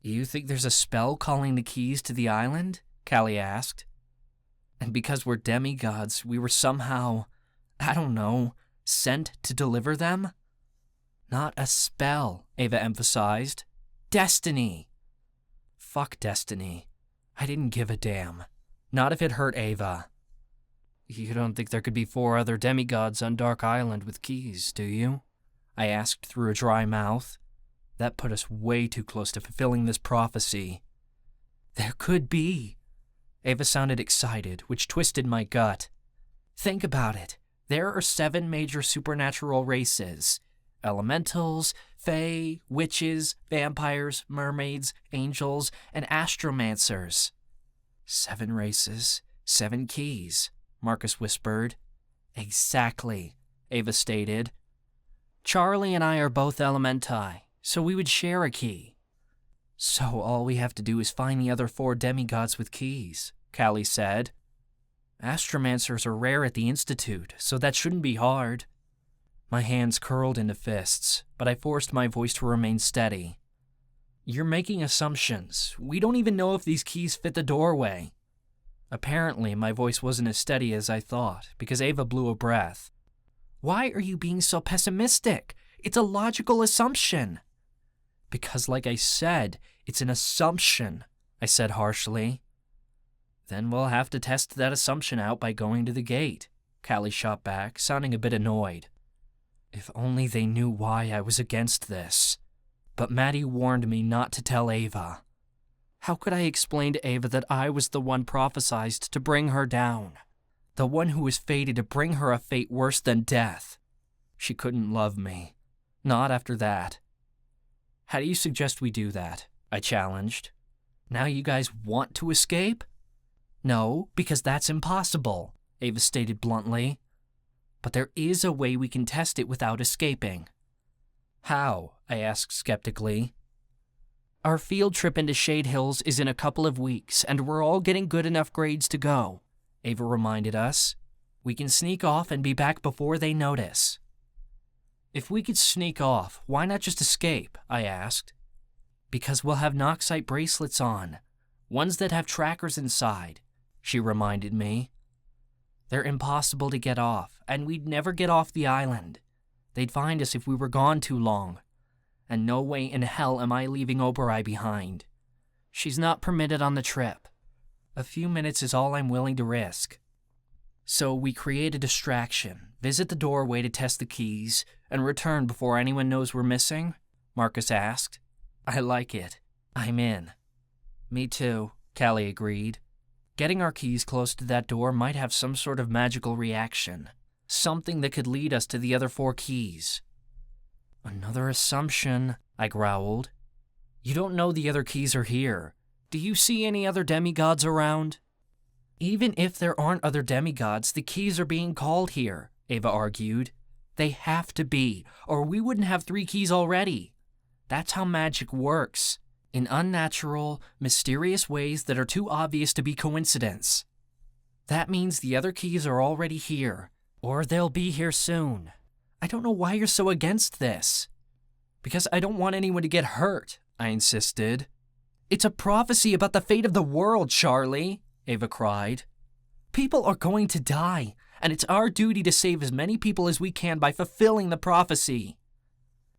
You think there's a spell calling the keys to the island? Callie asked. And because we're demigods, we were somehow, I don't know, sent to deliver them? Not a spell, Ava emphasized. Destiny. Fuck destiny. I didn't give a damn. Not if it hurt Ava. You don't think there could be 4 other demigods on Dark Island with keys, do you? I asked through a dry mouth. That put us way too close to fulfilling this prophecy. There could be. Ava sounded excited, which twisted my gut. Think about it. There are 7 major supernatural races. Elementals, fae, witches, vampires, mermaids, angels, and astromancers. 7 races, 7 keys, Marcus whispered. Exactly, Ava stated. Charlie and I are both elementi, so we would share a key. So all we have to do is find the other 4 demigods with keys, Callie said. Astromancers are rare at the Institute, so that shouldn't be hard. My hands curled into fists, but I forced my voice to remain steady. You're making assumptions. We don't even know if these keys fit the doorway. Apparently, my voice wasn't as steady as I thought, because Ava blew a breath. Why are you being so pessimistic? It's a logical assumption. Because like I said, it's an assumption, I said harshly. Then we'll have to test that assumption out by going to the gate, Callie shot back, sounding a bit annoyed. If only they knew why I was against this. But Maddie warned me not to tell Ava. How could I explain to Ava that I was the one prophesied to bring her down? The one who was fated to bring her a fate worse than death? She couldn't love me. Not after that. How do you suggest we do that? I challenged. Now you guys want to escape? No, because that's impossible, Ava stated bluntly. But there is a way we can test it without escaping. How? I asked skeptically. Our field trip into Shade Hills is in a couple of weeks, and we're all getting good enough grades to go, Ava reminded us. We can sneak off and be back before they notice. If we could sneak off, why not just escape? I asked. Because we'll have Noxite bracelets on, ones that have trackers inside, she reminded me. They're impossible to get off, and we'd never get off the island. They'd find us if we were gone too long. And no way in hell am I leaving Oberai behind. She's not permitted on the trip. A few minutes is all I'm willing to risk. So we create a distraction, visit the doorway to test the keys, and return before anyone knows we're missing? Marcus asked. I like it. I'm in. Me too, Callie agreed. Getting our keys close to that door might have some sort of magical reaction. Something that could lead us to the other 4 keys. Another assumption, I growled. You don't know the other keys are here. Do you see any other demigods around? Even if there aren't other demigods, the keys are being called here, Ava argued. They have to be, or we wouldn't have 3 keys already. That's how magic works, in unnatural, mysterious ways that are too obvious to be coincidence. That means the other keys are already here, or they'll be here soon. I don't know why you're so against this. Because I don't want anyone to get hurt, I insisted. It's a prophecy about the fate of the world, Charlie, Ava cried. People are going to die, and it's our duty to save as many people as we can by fulfilling the prophecy.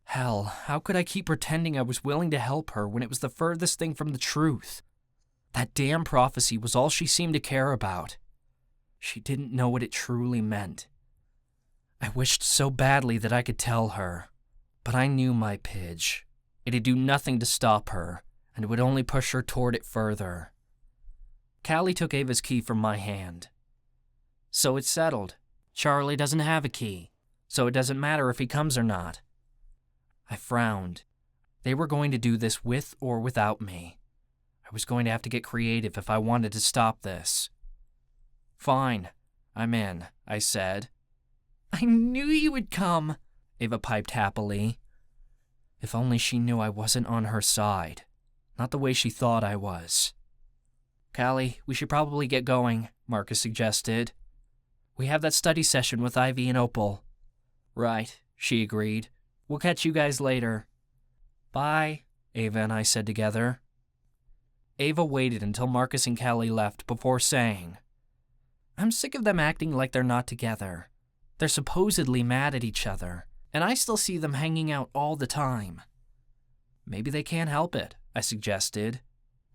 Hell, how could I keep pretending I was willing to help her when it was the furthest thing from the truth? That damn prophecy was all she seemed to care about. She didn't know what it truly meant. I wished so badly that I could tell her, but I knew my Pidge. It'd do nothing to stop her, and it would only push her toward it further. Callie took Ava's key from my hand. So it's settled. Charlie doesn't have a key, so it doesn't matter if he comes or not. I frowned. They were going to do this with or without me. I was going to have to get creative if I wanted to stop this. Fine, I'm in, I said. I knew you would come, Ava piped happily. If only she knew I wasn't on her side. Not the way she thought I was. Callie, we should probably get going, Marcus suggested. We have that study session with Ivy and Opal. Right, she agreed. We'll catch you guys later. Bye, Ava and I said together. Ava waited until Marcus and Callie left before saying, I'm sick of them acting like they're not together. They're supposedly mad at each other, and I still see them hanging out all the time. Maybe they can't help it, I suggested.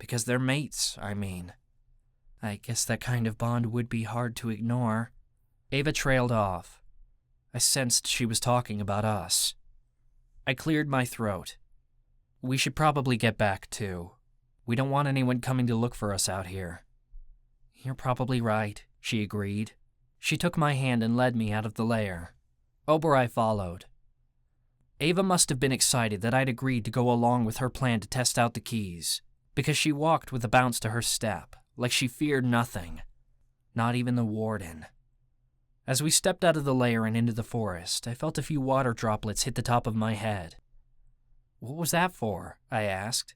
Because they're mates, I mean. I guess that kind of bond would be hard to ignore. Ava trailed off. I sensed she was talking about us. I cleared my throat. We should probably get back, too. We don't want anyone coming to look for us out here. You're probably right, she agreed. She took my hand and led me out of the lair. Oberoi followed. Ava must have been excited that I'd agreed to go along with her plan to test out the keys, because she walked with a bounce to her step, like she feared nothing. Not even the Warden. As we stepped out of the lair and into the forest, I felt a few water droplets hit the top of my head. What was that for? I asked.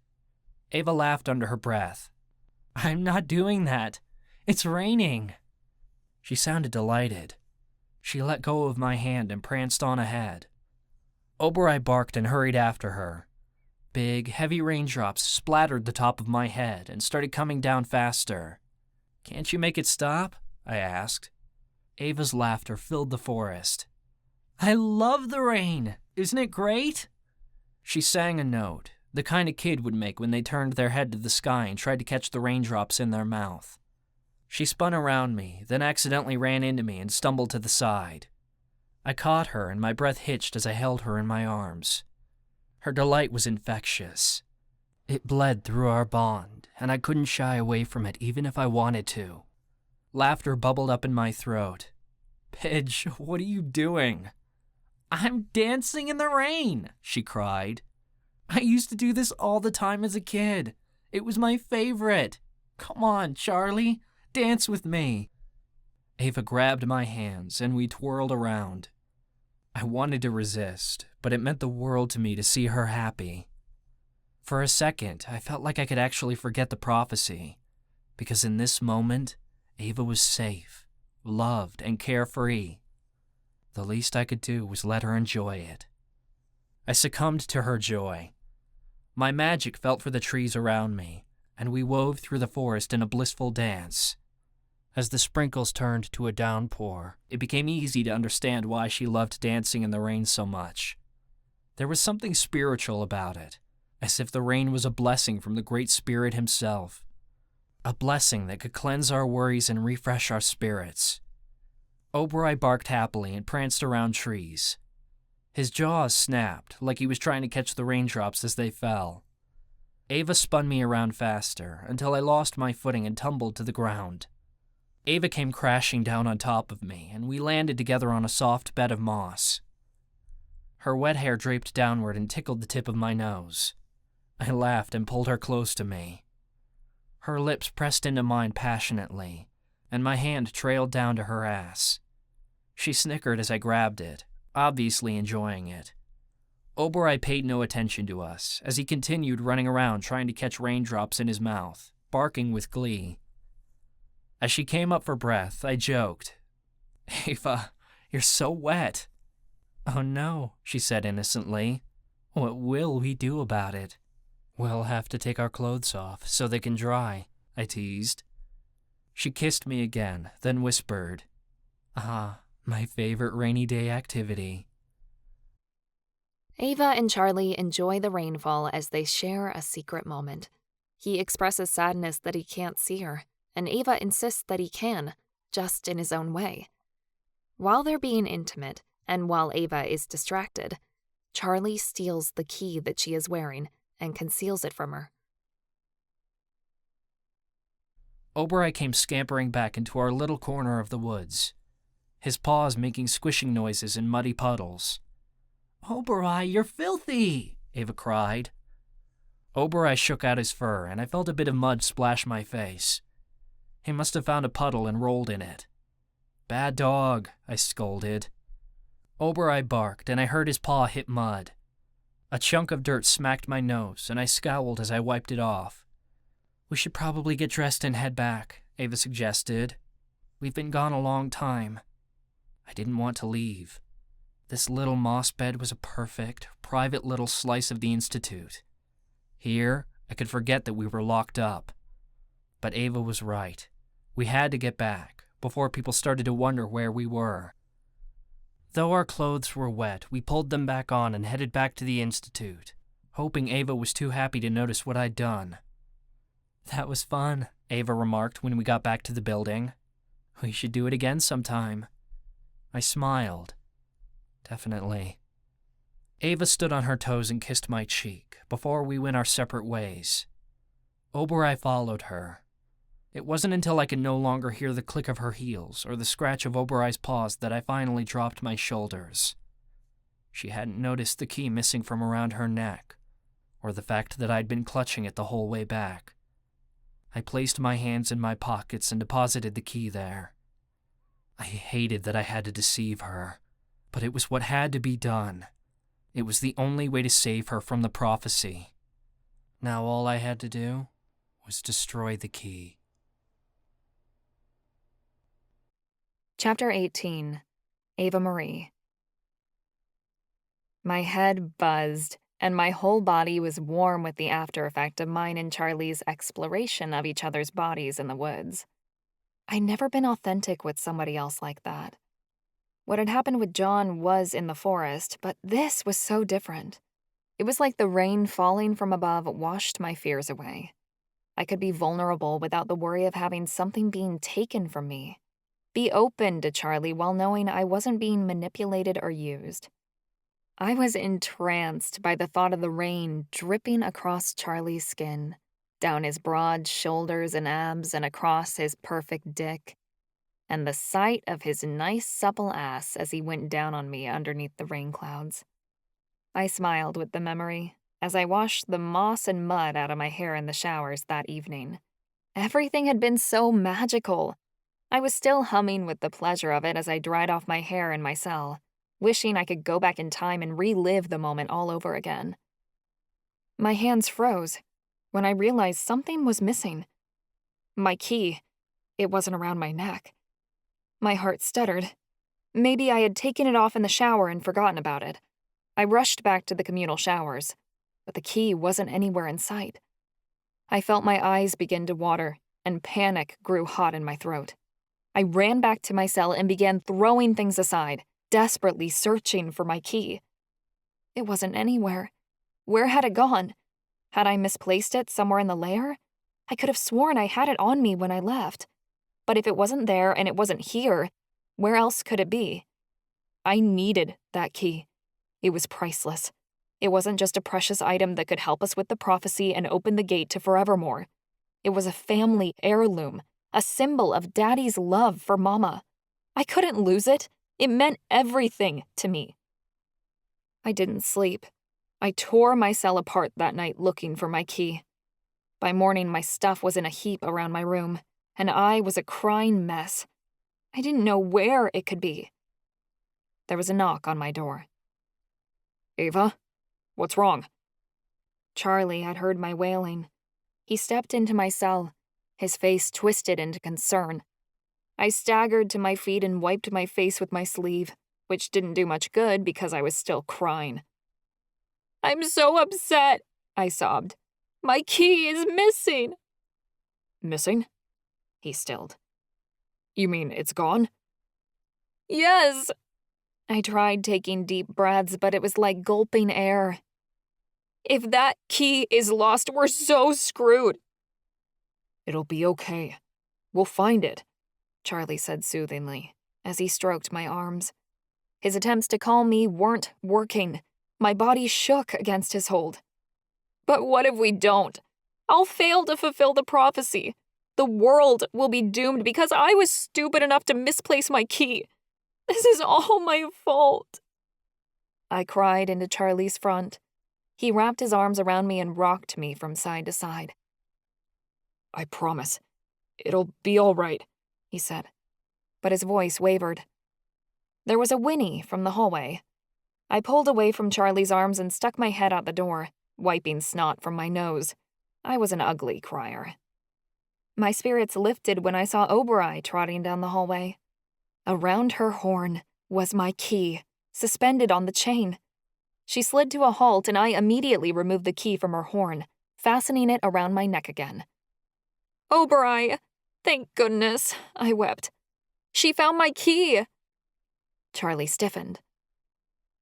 Ava laughed under her breath. I'm not doing that. It's raining. She sounded delighted. She let go of my hand and pranced on ahead. Oberoi barked and hurried after her. Big, heavy raindrops splattered the top of my head and started coming down faster. Can't you make it stop? I asked. Ava's laughter filled the forest. I love the rain! Isn't it great? She sang a note, the kind a kid would make when they turned their head to the sky and tried to catch the raindrops in their mouth. She spun around me, then accidentally ran into me and stumbled to the side. I caught her and my breath hitched as I held her in my arms. Her delight was infectious. It bled through our bond, and I couldn't shy away from it even if I wanted to. Laughter bubbled up in my throat. Pidge, what are you doing? I'm dancing in the rain, she cried. I used to do this all the time as a kid. It was my favorite. Come on, Charlie, dance with me. Ava grabbed my hands and we twirled around. I wanted to resist, but it meant the world to me to see her happy. For a second, I felt like I could actually forget the prophecy, because in this moment, Ava was safe, loved, and carefree. The least I could do was let her enjoy it. I succumbed to her joy. My magic felt for the trees around me, and we wove through the forest in a blissful dance. As the sprinkles turned to a downpour, it became easy to understand why she loved dancing in the rain so much. There was something spiritual about it, as if the rain was a blessing from the Great Spirit himself. A blessing that could cleanse our worries and refresh our spirits. Oberoi barked happily and pranced around trees. His jaws snapped, like he was trying to catch the raindrops as they fell. Ava spun me around faster, until I lost my footing and tumbled to the ground. Ava came crashing down on top of me, and we landed together on a soft bed of moss. Her wet hair draped downward and tickled the tip of my nose. I laughed and pulled her close to me. Her lips pressed into mine passionately, and my hand trailed down to her ass. She snickered as I grabbed it, obviously enjoying it. Oberoi paid no attention to us, as he continued running around trying to catch raindrops in his mouth, barking with glee. As she came up for breath, I joked, "Ava, you're so wet." "Oh no," she said innocently. "What will we do about it?" "We'll have to take our clothes off so they can dry," I teased. She kissed me again, then whispered, "Ah, my favorite rainy day activity." Ava and Charlie enjoy the rainfall as they share a secret moment. He expresses sadness that he can't see her, and Ava insists that he can, just in his own way. While they're being intimate, and while Ava is distracted, Charlie steals the key that she is wearing and conceals it from her. Oberoi came scampering back into our little corner of the woods, his paws making squishing noises in muddy puddles. Oberoi, you're filthy, Ava cried. Oberoi shook out his fur, and I felt a bit of mud splash my face. He must have found a puddle and rolled in it. "Bad dog," I scolded. Oberoi barked, and I heard his paw hit mud. A chunk of dirt smacked my nose, and I scowled as I wiped it off. "We should probably get dressed and head back," Ava suggested. "We've been gone a long time." I didn't want to leave. This little moss bed was a perfect, private little slice of the Institute. Here, I could forget that we were locked up. But Ava was right. We had to get back, before people started to wonder where we were. Though our clothes were wet, we pulled them back on and headed back to the Institute, hoping Ava was too happy to notice what I'd done. "That was fun," Ava remarked when we got back to the building. "We should do it again sometime." I smiled. Definitely. Ava stood on her toes and kissed my cheek before we went our separate ways. Oberoi followed her. It wasn't until I could no longer hear the click of her heels or the scratch of Oberoi's paws that I finally dropped my shoulders. She hadn't noticed the key missing from around her neck, or the fact that I'd been clutching it the whole way back. I placed my hands in my pockets and deposited the key there. I hated that I had to deceive her, but it was what had to be done. It was the only way to save her from the prophecy. Now all I had to do was destroy the key. Chapter 18. Ava-Marie. My head buzzed, and my whole body was warm with the after effect of mine and Charlie's exploration of each other's bodies in the woods. I'd never been authentic with somebody else like that. What had happened with John was in the forest, but this was so different. It was like the rain falling from above washed my fears away. I could be vulnerable without the worry of having something being taken from me. Be open to Charlie while knowing I wasn't being manipulated or used. I was entranced by the thought of the rain dripping across Charlie's skin, down his broad shoulders and abs and across his perfect dick, and the sight of his nice supple ass as he went down on me underneath the rain clouds. I smiled with the memory as I washed the moss and mud out of my hair in the showers that evening. Everything had been so magical. I was still humming with the pleasure of it as I dried off my hair in my cell, wishing I could go back in time and relive the moment all over again. My hands froze when I realized something was missing. My key. It wasn't around my neck. My heart stuttered. Maybe I had taken it off in the shower and forgotten about it. I rushed back to the communal showers, but the key wasn't anywhere in sight. I felt my eyes begin to water, and panic grew hot in my throat. I ran back to my cell and began throwing things aside, desperately searching for my key. It wasn't anywhere. Where had it gone? Had I misplaced it somewhere in the lair? I could have sworn I had it on me when I left. But if it wasn't there and it wasn't here, where else could it be? I needed that key. It was priceless. It wasn't just a precious item that could help us with the prophecy and open the gate to forevermore. It was a family heirloom, a symbol of Daddy's love for Mama. I couldn't lose it. It meant everything to me. I didn't sleep. I tore my cell apart that night looking for my key. By morning, my stuff was in a heap around my room. and I was a crying mess. I didn't know where it could be. There was a knock on my door. Ava? What's wrong? Charlie had heard my wailing. He stepped into my cell, his face twisted into concern. I staggered to my feet and wiped my face with my sleeve, which didn't do much good because I was still crying. "I'm so upset," I sobbed. "My key is missing." Missing? He stilled. You mean it's gone? "Yes." I tried taking deep breaths, but it was like gulping air. "If that key is lost, we're so screwed." It'll be okay. We'll find it, Charlie said soothingly, as he stroked my arms. His attempts to calm me weren't working. My body shook against his hold. "But what if we don't? I'll fail to fulfill the prophecy. The world will be doomed because I was stupid enough to misplace my key. This is all my fault." I cried into Charlie's front. He wrapped his arms around me and rocked me from side to side. I promise. It'll be all right, he said, but his voice wavered. There was a whinny from the hallway. I pulled away from Charlie's arms and stuck my head out the door, wiping snot from my nose. I was an ugly crier. My spirits lifted when I saw Ava-Marie trotting down the hallway. Around her horn was my key, suspended on the chain. She slid to a halt, and I immediately removed the key from her horn, fastening it around my neck again. "Ava-Marie, thank goodness," I wept. "She found my key." Charlie stiffened.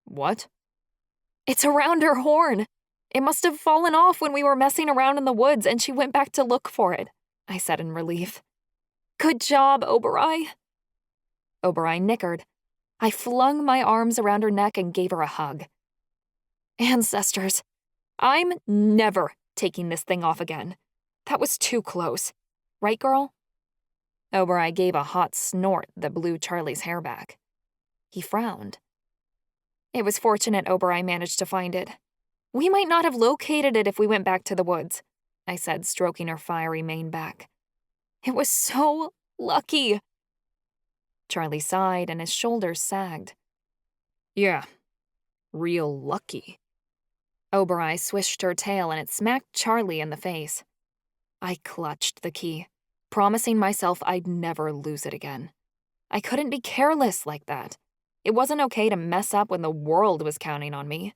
What? "It's around her horn. It must have fallen off when we were messing around in the woods, and she went back to look for it," I said in relief. "Good job, Ava-Marie." Ava-Marie nickered. I flung my arms around her neck and gave her a hug. Ancestors, I'm never taking this thing off again. That was too close. Right, girl? Ava-Marie gave a hot snort that blew Charlie's hair back. He frowned. "It was fortunate Ava-Marie managed to find it. We might not have located it if we went back to the woods," I said, stroking her fiery mane back. "It was so lucky." Charlie sighed and his shoulders sagged. "Yeah, real lucky." Ava-Marie swished her tail and it smacked Charlie in the face. I clutched the key, promising myself I'd never lose it again. I couldn't be careless like that. It wasn't okay to mess up when the world was counting on me.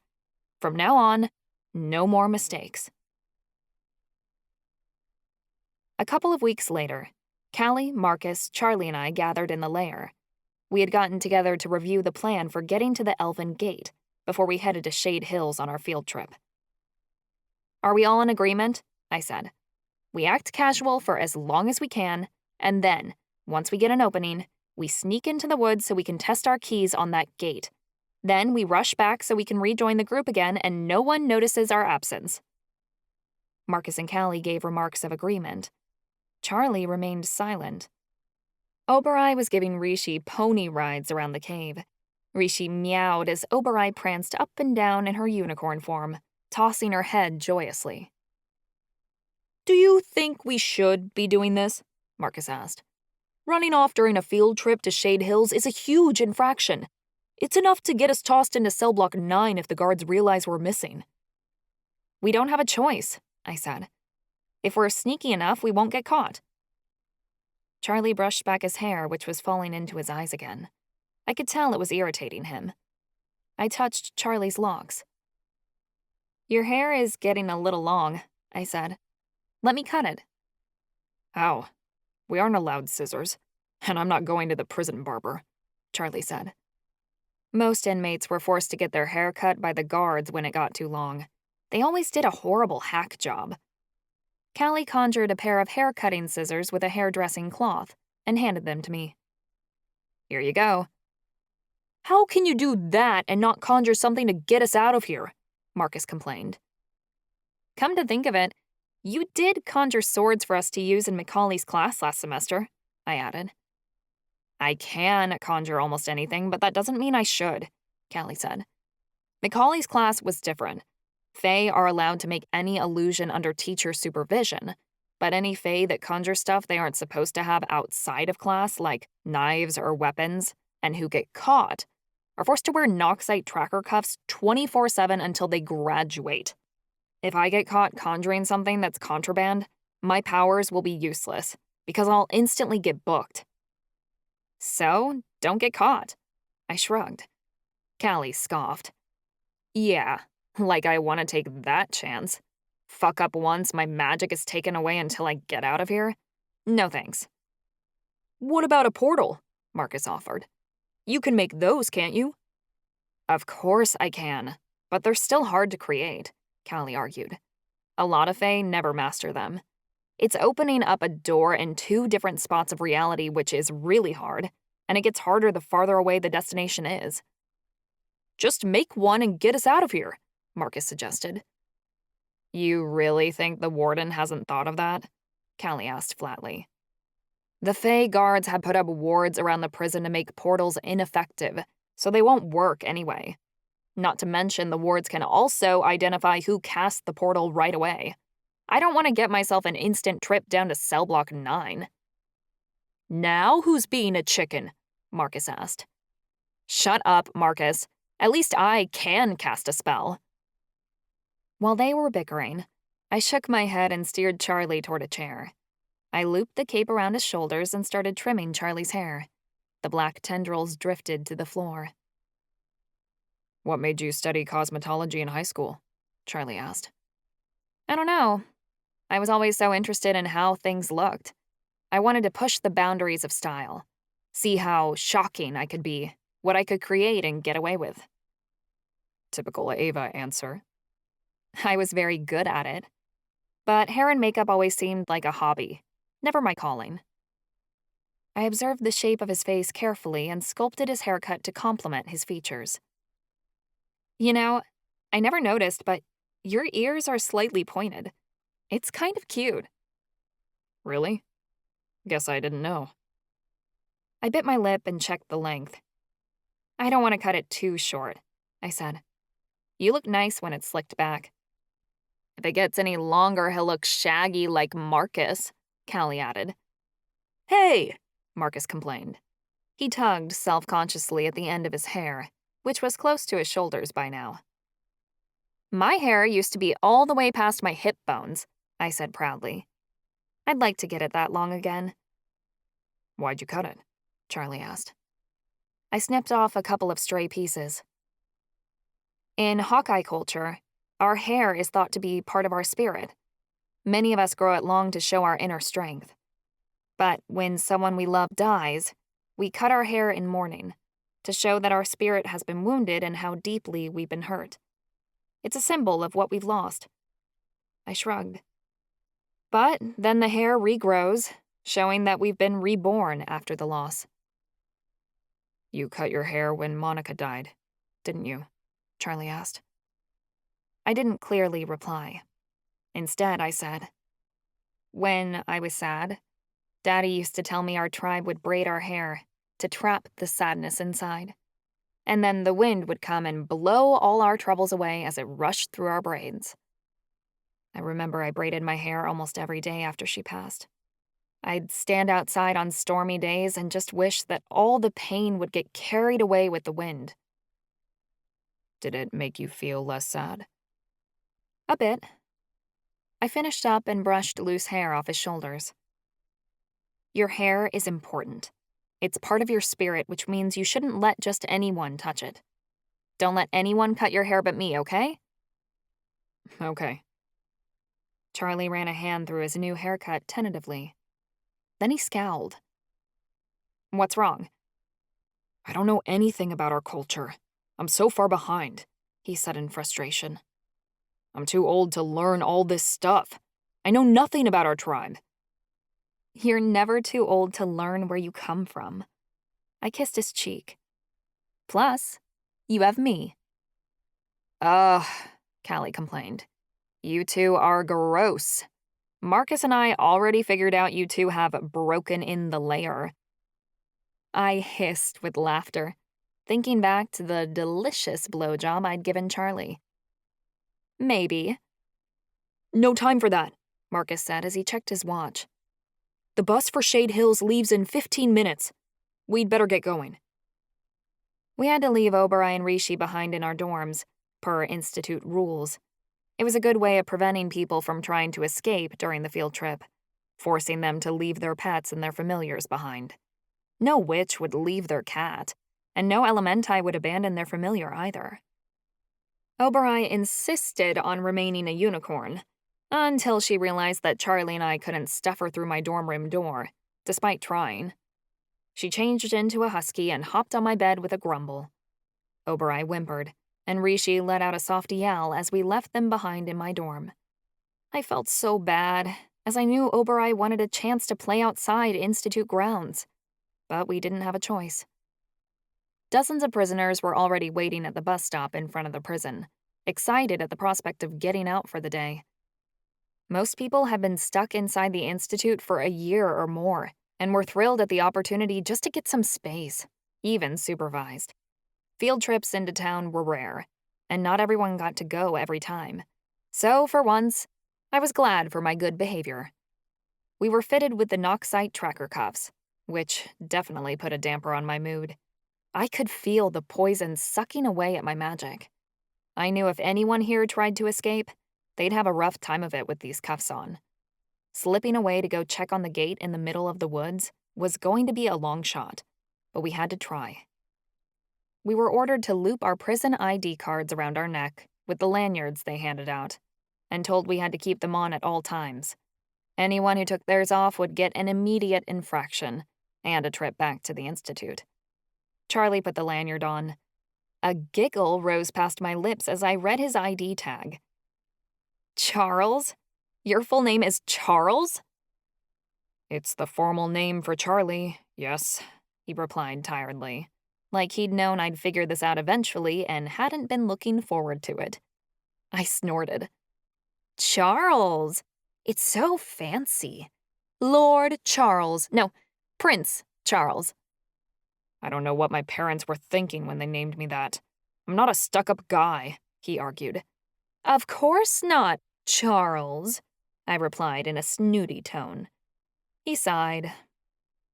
From now on, no more mistakes. A couple of weeks later, Callie, Marcus, Charlie, and I gathered in the Lair. We had gotten together to review the plan for getting to the Elven Gate before we headed to Shade Hills on our field trip. "Are we all in agreement?" I said. "We act casual for as long as we can, and then, once we get an opening, we sneak into the woods so we can test our keys on that gate. Then we rush back so we can rejoin the group again and no one notices our absence." Marcus and Callie gave remarks of agreement. Charlie remained silent. Ava-Marie was giving Rishi pony rides around the cave. Rishi meowed as Ava-Marie pranced up and down in her unicorn form, tossing her head joyously. "Do you think we should be doing this?" Marcus asked. "Running off during a field trip to Shade Hills is a huge infraction. It's enough to get us tossed into cell block 9 if the guards realize we're missing." "We don't have a choice," I said. "If we're sneaky enough, we won't get caught." Charlie brushed back his hair, which was falling into his eyes again. I could tell it was irritating him. I touched Charlie's locks. "Your hair is getting a little long," I said. "Let me cut it." "Ow. We aren't allowed scissors, and I'm not going to the prison barber," Charlie said. Most inmates were forced to get their hair cut by the guards when it got too long. They always did a horrible hack job. Callie conjured a pair of hair-cutting scissors with a hairdressing cloth and handed them to me. "Here you go." "How can you do that and not conjure something to get us out of here?" Marcus complained. "Come to think of it, you did conjure swords for us to use in Macaulay's class last semester," I added. "I can conjure almost anything, but that doesn't mean I should," Callie said. "Macaulay's class was different. Fae are allowed to make any illusion under teacher supervision. but any fae that conjure stuff they aren't supposed to have outside of class, like knives or weapons, and who get caught, are forced to wear Noxite tracker cuffs 24/7 until they graduate. If I get caught conjuring something that's contraband, my powers will be useless, because I'll instantly get booked. So, don't get caught. I shrugged. Callie scoffed. Yeah, like I want to take that chance. Fuck up once, my magic is taken away until I get out of here? No thanks. What about a portal? Marcus offered. You can make those, can't you? Of course I can, but they're still hard to create, Callie argued. A lot of fae never master them. It's opening up a door in 2 different spots of reality, which is really hard, and it gets harder the farther away the destination is. Just make one and get us out of here, Marcus suggested. You really think the Warden hasn't thought of that? Callie asked flatly. The fae guards have put up wards around the prison to make portals ineffective, so they won't work anyway. Not to mention the wards can also identify who cast the portal right away. I don't want to get myself an instant trip down to cell block 9. Now who's being a chicken? Marcus asked. Shut up, Marcus. At least I can cast a spell. While they were bickering, I shook my head and steered Charlie toward a chair. I looped the cape around his shoulders and started trimming Charlie's hair. The black tendrils drifted to the floor. What made you study cosmetology in high school? Charlie asked. I don't know. I was always so interested in how things looked. I wanted to push the boundaries of style, see how shocking I could be, what I could create and get away with. Typical Ava answer. I was very good at it. But hair and makeup always seemed like a hobby, never my calling. I observed the shape of his face carefully and sculpted his haircut to complement his features. You know, I never noticed, but your ears are slightly pointed. It's kind of cute. Really? Guess I didn't know. I bit my lip and checked the length. I don't want to cut it too short, I said. You look nice when it's slicked back. If it gets any longer, he'll look shaggy like Marcus, Callie added. Hey, Marcus complained. He tugged self-consciously at the end of his hair, which was close to his shoulders by now. My hair used to be all the way past my hip bones, I said proudly. I'd like to get it that long again. Why'd you cut it? Charlie asked. I snipped off a couple of stray pieces. In Hawkeye culture, our hair is thought to be part of our spirit. Many of us grow it long to show our inner strength. But when someone we love dies, we cut our hair in mourning to show that our spirit has been wounded and how deeply we've been hurt. It's a symbol of what we've lost. I shrugged. But then the hair regrows, showing that we've been reborn after the loss. You cut your hair when Monica died, didn't you? Charlie asked. I didn't clearly reply. Instead, I said, when I was sad, Daddy used to tell me our tribe would braid our hair to trap the sadness inside. And then the wind would come and blow all our troubles away as it rushed through our braids. I remember I braided my hair almost every day after she passed. I'd stand outside on stormy days and just wish that all the pain would get carried away with the wind. Did it make you feel less sad? A bit. I finished up and brushed loose hair off his shoulders. Your hair is important. It's part of your spirit, which means you shouldn't let just anyone touch it. Don't let anyone cut your hair but me, okay? Okay. Charlie ran a hand through his new haircut tentatively. Then he scowled. What's wrong? I don't know anything about our culture. I'm so far behind, he said in frustration. I'm too old to learn all this stuff. I know nothing about our tribe. You're never too old to learn where you come from. I kissed his cheek. Plus, you have me. Ugh, Callie complained. You two are gross. Marcus and I already figured out you two have broken in the lair. I hissed with laughter, thinking back to the delicious blowjob I'd given Charlie. Maybe. No time for that, Marcus said as he checked his watch. The bus for Shade Hills leaves in 15 minutes. We'd better get going. We had to leave Oberoi and Rishi behind in our dorms, per Institute rules. It was a good way of preventing people from trying to escape during the field trip, forcing them to leave their pets and their familiars behind. No witch would leave their cat, and no elementi would abandon their familiar either. Oberoi insisted on remaining a unicorn, until she realized that Charlie and I couldn't stuff her through my dorm room door, despite trying. She changed into a husky and hopped on my bed with a grumble. Oberoi whimpered, and Rishi let out a soft yell as we left them behind in my dorm. I felt so bad, as I knew Oberoi wanted a chance to play outside Institute grounds. But we didn't have a choice. Dozens of prisoners were already waiting at the bus stop in front of the prison, excited at the prospect of getting out for the day. Most people had been stuck inside the Institute for a year or more, and were thrilled at the opportunity just to get some space, even supervised. Field trips into town were rare, and not everyone got to go every time. So, for once, I was glad for my good behavior. We were fitted with the Noxite tracker cuffs, which definitely put a damper on my mood. I could feel the poison sucking away at my magic. I knew if anyone here tried to escape, they'd have a rough time of it with these cuffs on. Slipping away to go check on the gate in the middle of the woods was going to be a long shot, but we had to try. We were ordered to loop our prison ID cards around our neck with the lanyards they handed out, and told we had to keep them on at all times. Anyone who took theirs off would get an immediate infraction and a trip back to the Institute. Charlie put the lanyard on. A giggle rose past my lips as I read his ID tag. Charles? Your full name is Charles? It's the formal name for Charlie, yes, he replied tiredly, like he'd known I'd figure this out eventually and hadn't been looking forward to it. I snorted. Charles! It's so fancy. Lord Charles. No, Prince Charles. I don't know what my parents were thinking when they named me that. I'm not a stuck-up guy, he argued. Of course not, Charles, I replied in a snooty tone. He sighed.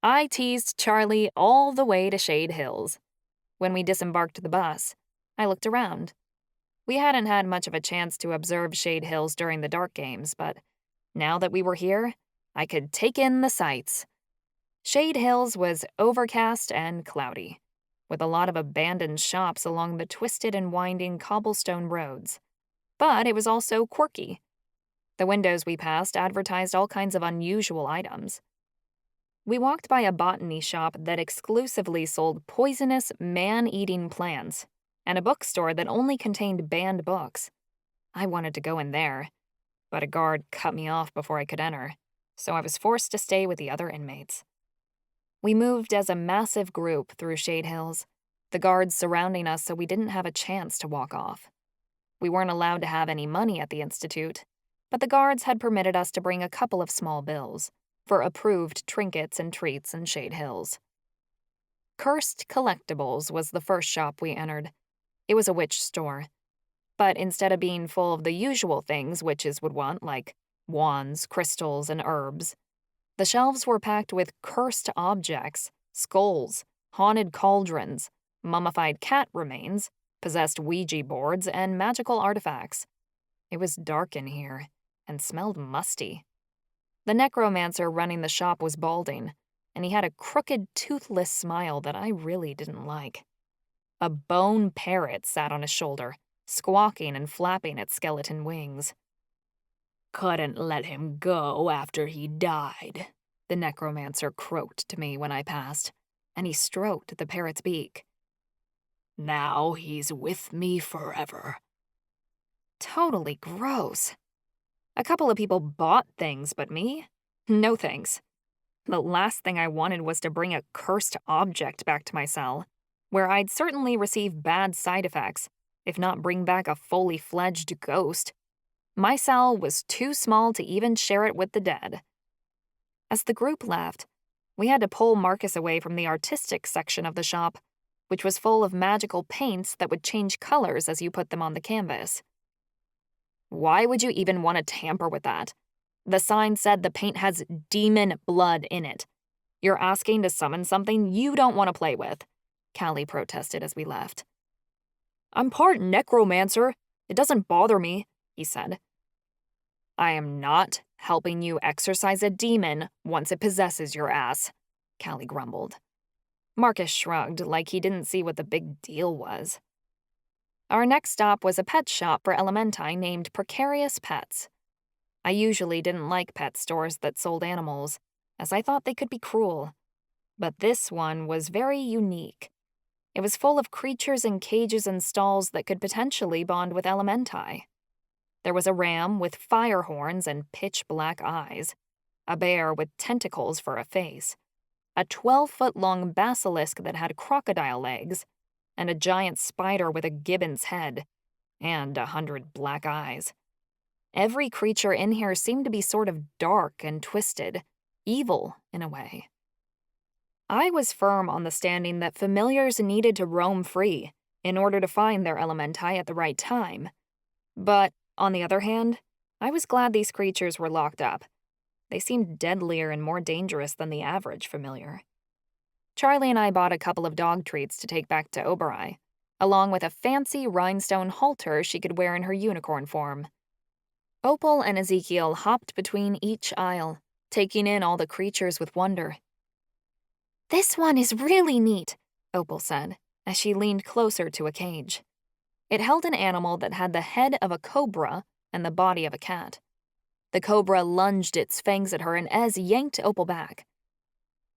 I teased Charlie all the way to Shade Hills. When we disembarked the bus, I looked around. We hadn't had much of a chance to observe Shade Hills during the dark games, but now that we were here, I could take in the sights. Shade Hills was overcast and cloudy, with a lot of abandoned shops along the twisted and winding cobblestone roads. But it was also quirky. The windows we passed advertised all kinds of unusual items. We walked by a botany shop that exclusively sold poisonous, man-eating plants, and a bookstore that only contained banned books. I wanted to go in there, but a guard cut me off before I could enter, so I was forced to stay with the other inmates. We moved as a massive group through Shade Hills, the guards surrounding us so we didn't have a chance to walk off. We weren't allowed to have any money at the Institute, but the guards had permitted us to bring a couple of small bills for approved trinkets and treats in Shade Hills. Cursed Collectibles was the first shop we entered. It was a witch store. But instead of being full of the usual things witches would want, like wands, crystals, and herbs, the shelves were packed with cursed objects, skulls, haunted cauldrons, mummified cat remains, possessed Ouija boards, and magical artifacts. It was dark in here and smelled musty. The necromancer running the shop was balding, and he had a crooked, toothless smile that I really didn't like. A bone parrot sat on his shoulder, squawking and flapping its skeleton wings. Couldn't let him go after he died, the necromancer croaked to me when I passed, and he stroked the parrot's beak. Now he's with me forever. Totally gross. A couple of people bought things, but me? No thanks. The last thing I wanted was to bring a cursed object back to my cell, where I'd certainly receive bad side effects, if not bring back a fully fledged ghost. My cell was too small to even share it with the dead. As the group left, we had to pull Marcus away from the artistic section of the shop, which was full of magical paints that would change colors as you put them on the canvas. Why would you even want to tamper with that? The sign said the paint has demon blood in it. You're asking to summon something you don't want to play with, Callie protested as we left. I'm part necromancer. It doesn't bother me, he said. I am not helping you exorcise a demon once it possesses your ass, Callie grumbled. Marcus shrugged like he didn't see what the big deal was. Our next stop was a pet shop for Elementi named Precarious Pets. I usually didn't like pet stores that sold animals, as I thought they could be cruel. But this one was very unique. It was full of creatures in cages and stalls that could potentially bond with Elementi. There was a ram with fire horns and pitch-black eyes, a bear with tentacles for a face, a 12-foot-long basilisk that had crocodile legs, and a giant spider with a gibbon's head, and 100 black eyes. Every creature in here seemed to be sort of dark and twisted, evil in a way. I was firm on the standing that familiars needed to roam free in order to find their Elementi at the right time. But, on the other hand, I was glad these creatures were locked up. They seemed deadlier and more dangerous than the average familiar. Charlie and I bought a couple of dog treats to take back to Oberei, along with a fancy rhinestone halter she could wear in her unicorn form. Opal and Ezekiel hopped between each aisle, taking in all the creatures with wonder. This one is really neat, Opal said, as she leaned closer to a cage. It held an animal that had the head of a cobra and the body of a cat. The cobra lunged its fangs at her, and Ez yanked Opal back.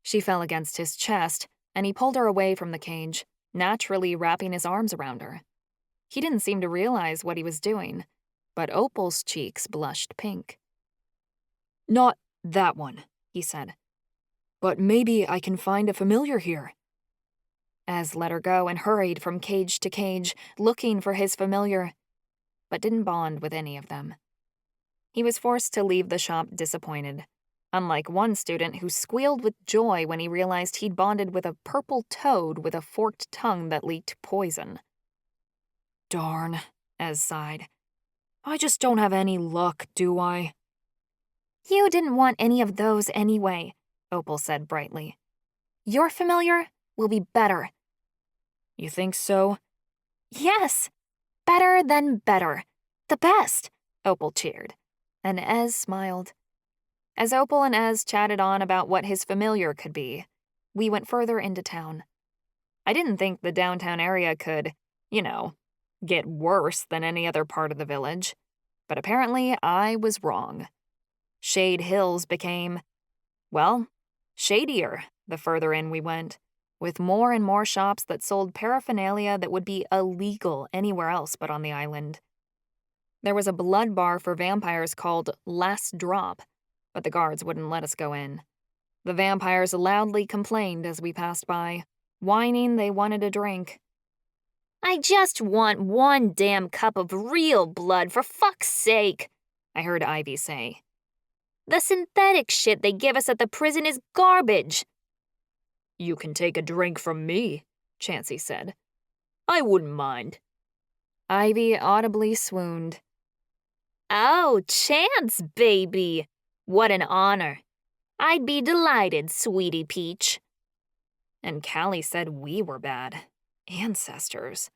She fell against his chest, and he pulled her away from the cage, naturally wrapping his arms around her. He didn't seem to realize what he was doing, but Opal's cheeks blushed pink. Not that one, he said. But maybe I can find a familiar here. Ez let her go and hurried from cage to cage, looking for his familiar, but didn't bond with any of them. He was forced to leave the shop disappointed, unlike one student who squealed with joy when he realized he'd bonded with a purple toad with a forked tongue that leaked poison. Darn, Ez sighed. I just don't have any luck, do I? You didn't want any of those anyway, Opal said brightly. Your familiar will be better. You think so? Yes, better than better. The best, Opal cheered, and Ez smiled. As Opal and Ez chatted on about what his familiar could be, we went further into town. I didn't think the downtown area could, get worse than any other part of the village, but apparently I was wrong. Shade Hills became, shadier the further in we went, with more and more shops that sold paraphernalia that would be illegal anywhere else but on the island. There was a blood bar for vampires called Last Drop, but the guards wouldn't let us go in. The vampires loudly complained as we passed by, whining they wanted a drink. I just want one damn cup of real blood, for fuck's sake, I heard Ivy say. The synthetic shit they give us at the prison is garbage. You can take a drink from me, Chansey said. I wouldn't mind. Ivy audibly swooned. Oh, Chance, baby. What an honor. I'd be delighted, sweetie peach. And Callie said we were bad. Ancestors.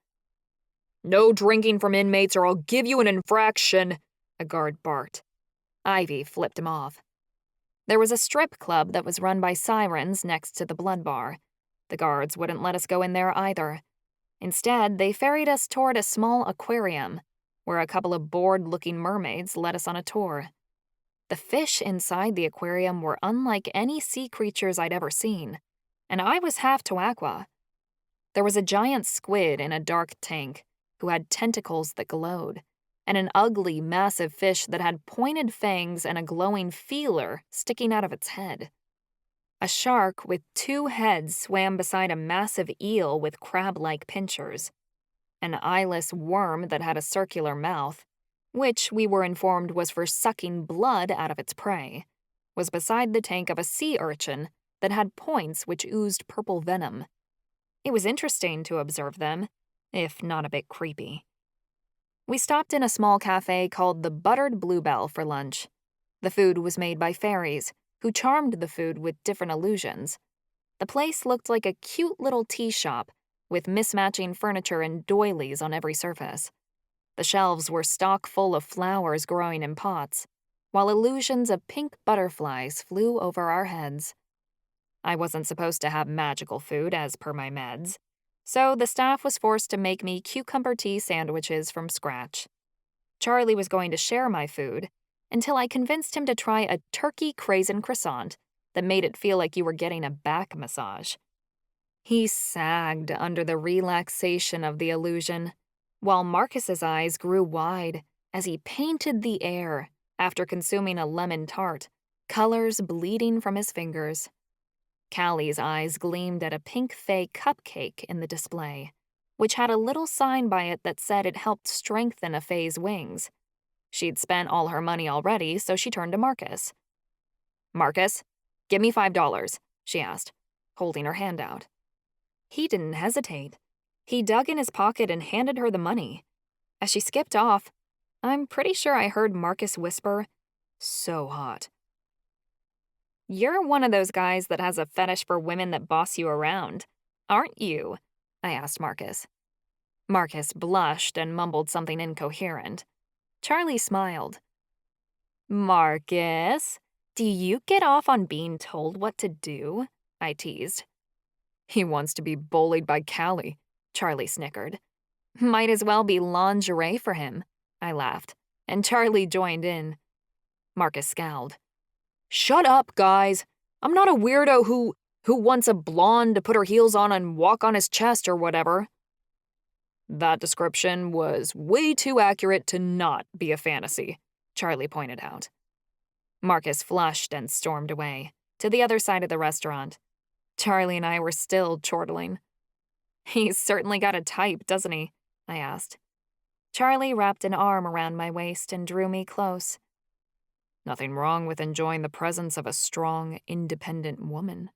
No drinking from inmates or I'll give you an infraction, a guard barked. Ivy flipped him off. There was a strip club that was run by sirens next to the blood bar. The guards wouldn't let us go in there either. Instead, they ferried us toward a small aquarium, where a couple of bored-looking mermaids led us on a tour. The fish inside the aquarium were unlike any sea creatures I'd ever seen, and I was half Tuaqua. There was a giant squid in a dark tank who had tentacles that glowed, and an ugly, massive fish that had pointed fangs and a glowing feeler sticking out of its head. A shark with 2 heads swam beside a massive eel with crab-like pincers. An eyeless worm that had a circular mouth, which we were informed was for sucking blood out of its prey, was beside the tank of a sea urchin that had points which oozed purple venom. It was interesting to observe them, if not a bit creepy. We stopped in a small cafe called the Buttered Bluebell for lunch. The food was made by fairies, who charmed the food with different illusions. The place looked like a cute little tea shop, with mismatching furniture and doilies on every surface. The shelves were stock full of flowers growing in pots, while illusions of pink butterflies flew over our heads. I wasn't supposed to have magical food as per my meds, so the staff was forced to make me cucumber tea sandwiches from scratch. Charlie was going to share my food until I convinced him to try a turkey craisin croissant that made it feel like you were getting a back massage. He sagged under the relaxation of the illusion, while Marcus's eyes grew wide as he painted the air after consuming a lemon tart, colors bleeding from his fingers. Callie's eyes gleamed at a pink fey cupcake in the display, which had a little sign by it that said it helped strengthen a fey's wings. She'd spent all her money already, so she turned to Marcus. "Marcus, give me $5, she asked, holding her hand out. He didn't hesitate. He dug in his pocket and handed her the money. As she skipped off, I'm pretty sure I heard Marcus whisper, "So hot." "You're one of those guys that has a fetish for women that boss you around, aren't you?" I asked Marcus. Marcus blushed and mumbled something incoherent. Charlie smiled. "Marcus, do you get off on being told what to do?" I teased. "He wants to be bullied by Callie," Charlie snickered. "Might as well be lingerie for him," I laughed, and Charlie joined in. Marcus scowled. "Shut up, guys. I'm not a weirdo who wants a blonde to put her heels on and walk on his chest or whatever." "That description was way too accurate to not be a fantasy," Charlie pointed out. Marcus flushed and stormed away, to the other side of the restaurant. Charlie and I were still chortling. "He's certainly got a type, doesn't he?" I asked. Charlie wrapped an arm around my waist and drew me close. "Nothing wrong with enjoying the presence of a strong, independent woman."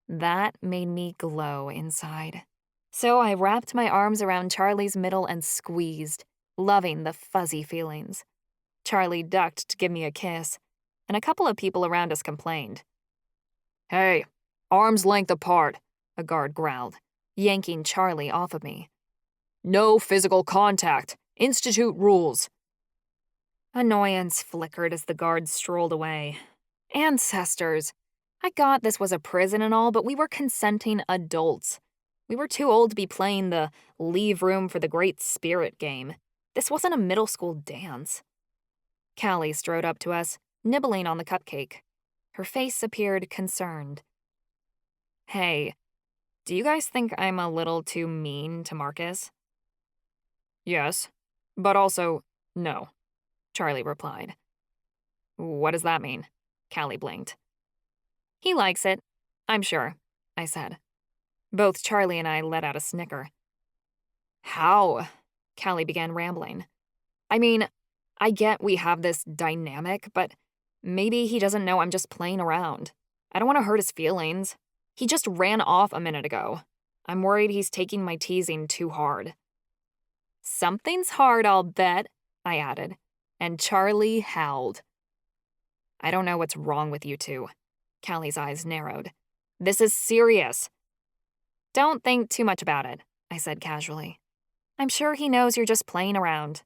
That made me glow inside. So I wrapped my arms around Charlie's middle and squeezed, loving the fuzzy feelings. Charlie ducked to give me a kiss, and a couple of people around us complained. "Hey, arm's length apart," a guard growled, yanking Charlie off of me. "No physical contact. Institute rules." Annoyance flickered as the guards strolled away. Ancestors! I got this was a prison and all, but we were consenting adults. We were too old to be playing the leave room for the Great Spirit game. This wasn't a middle school dance. Callie strode up to us, nibbling on the cupcake. Her face appeared concerned. "Hey, do you guys think I'm a little too mean to Marcus?" "Yes, but also no," Charlie replied. "What does that mean?" Callie blinked. "He likes it, I'm sure," I said. Both Charlie and I let out a snicker. "How?" Callie began rambling. "I mean, I get we have this dynamic, but maybe he doesn't know I'm just playing around. I don't want to hurt his feelings. He just ran off a minute ago. I'm worried he's taking my teasing too hard." "Something's hard, I'll bet," I added, and Charlie howled. "I don't know what's wrong with you two." Callie's eyes narrowed. "This is serious." "Don't think too much about it," I said casually. "I'm sure he knows you're just playing around."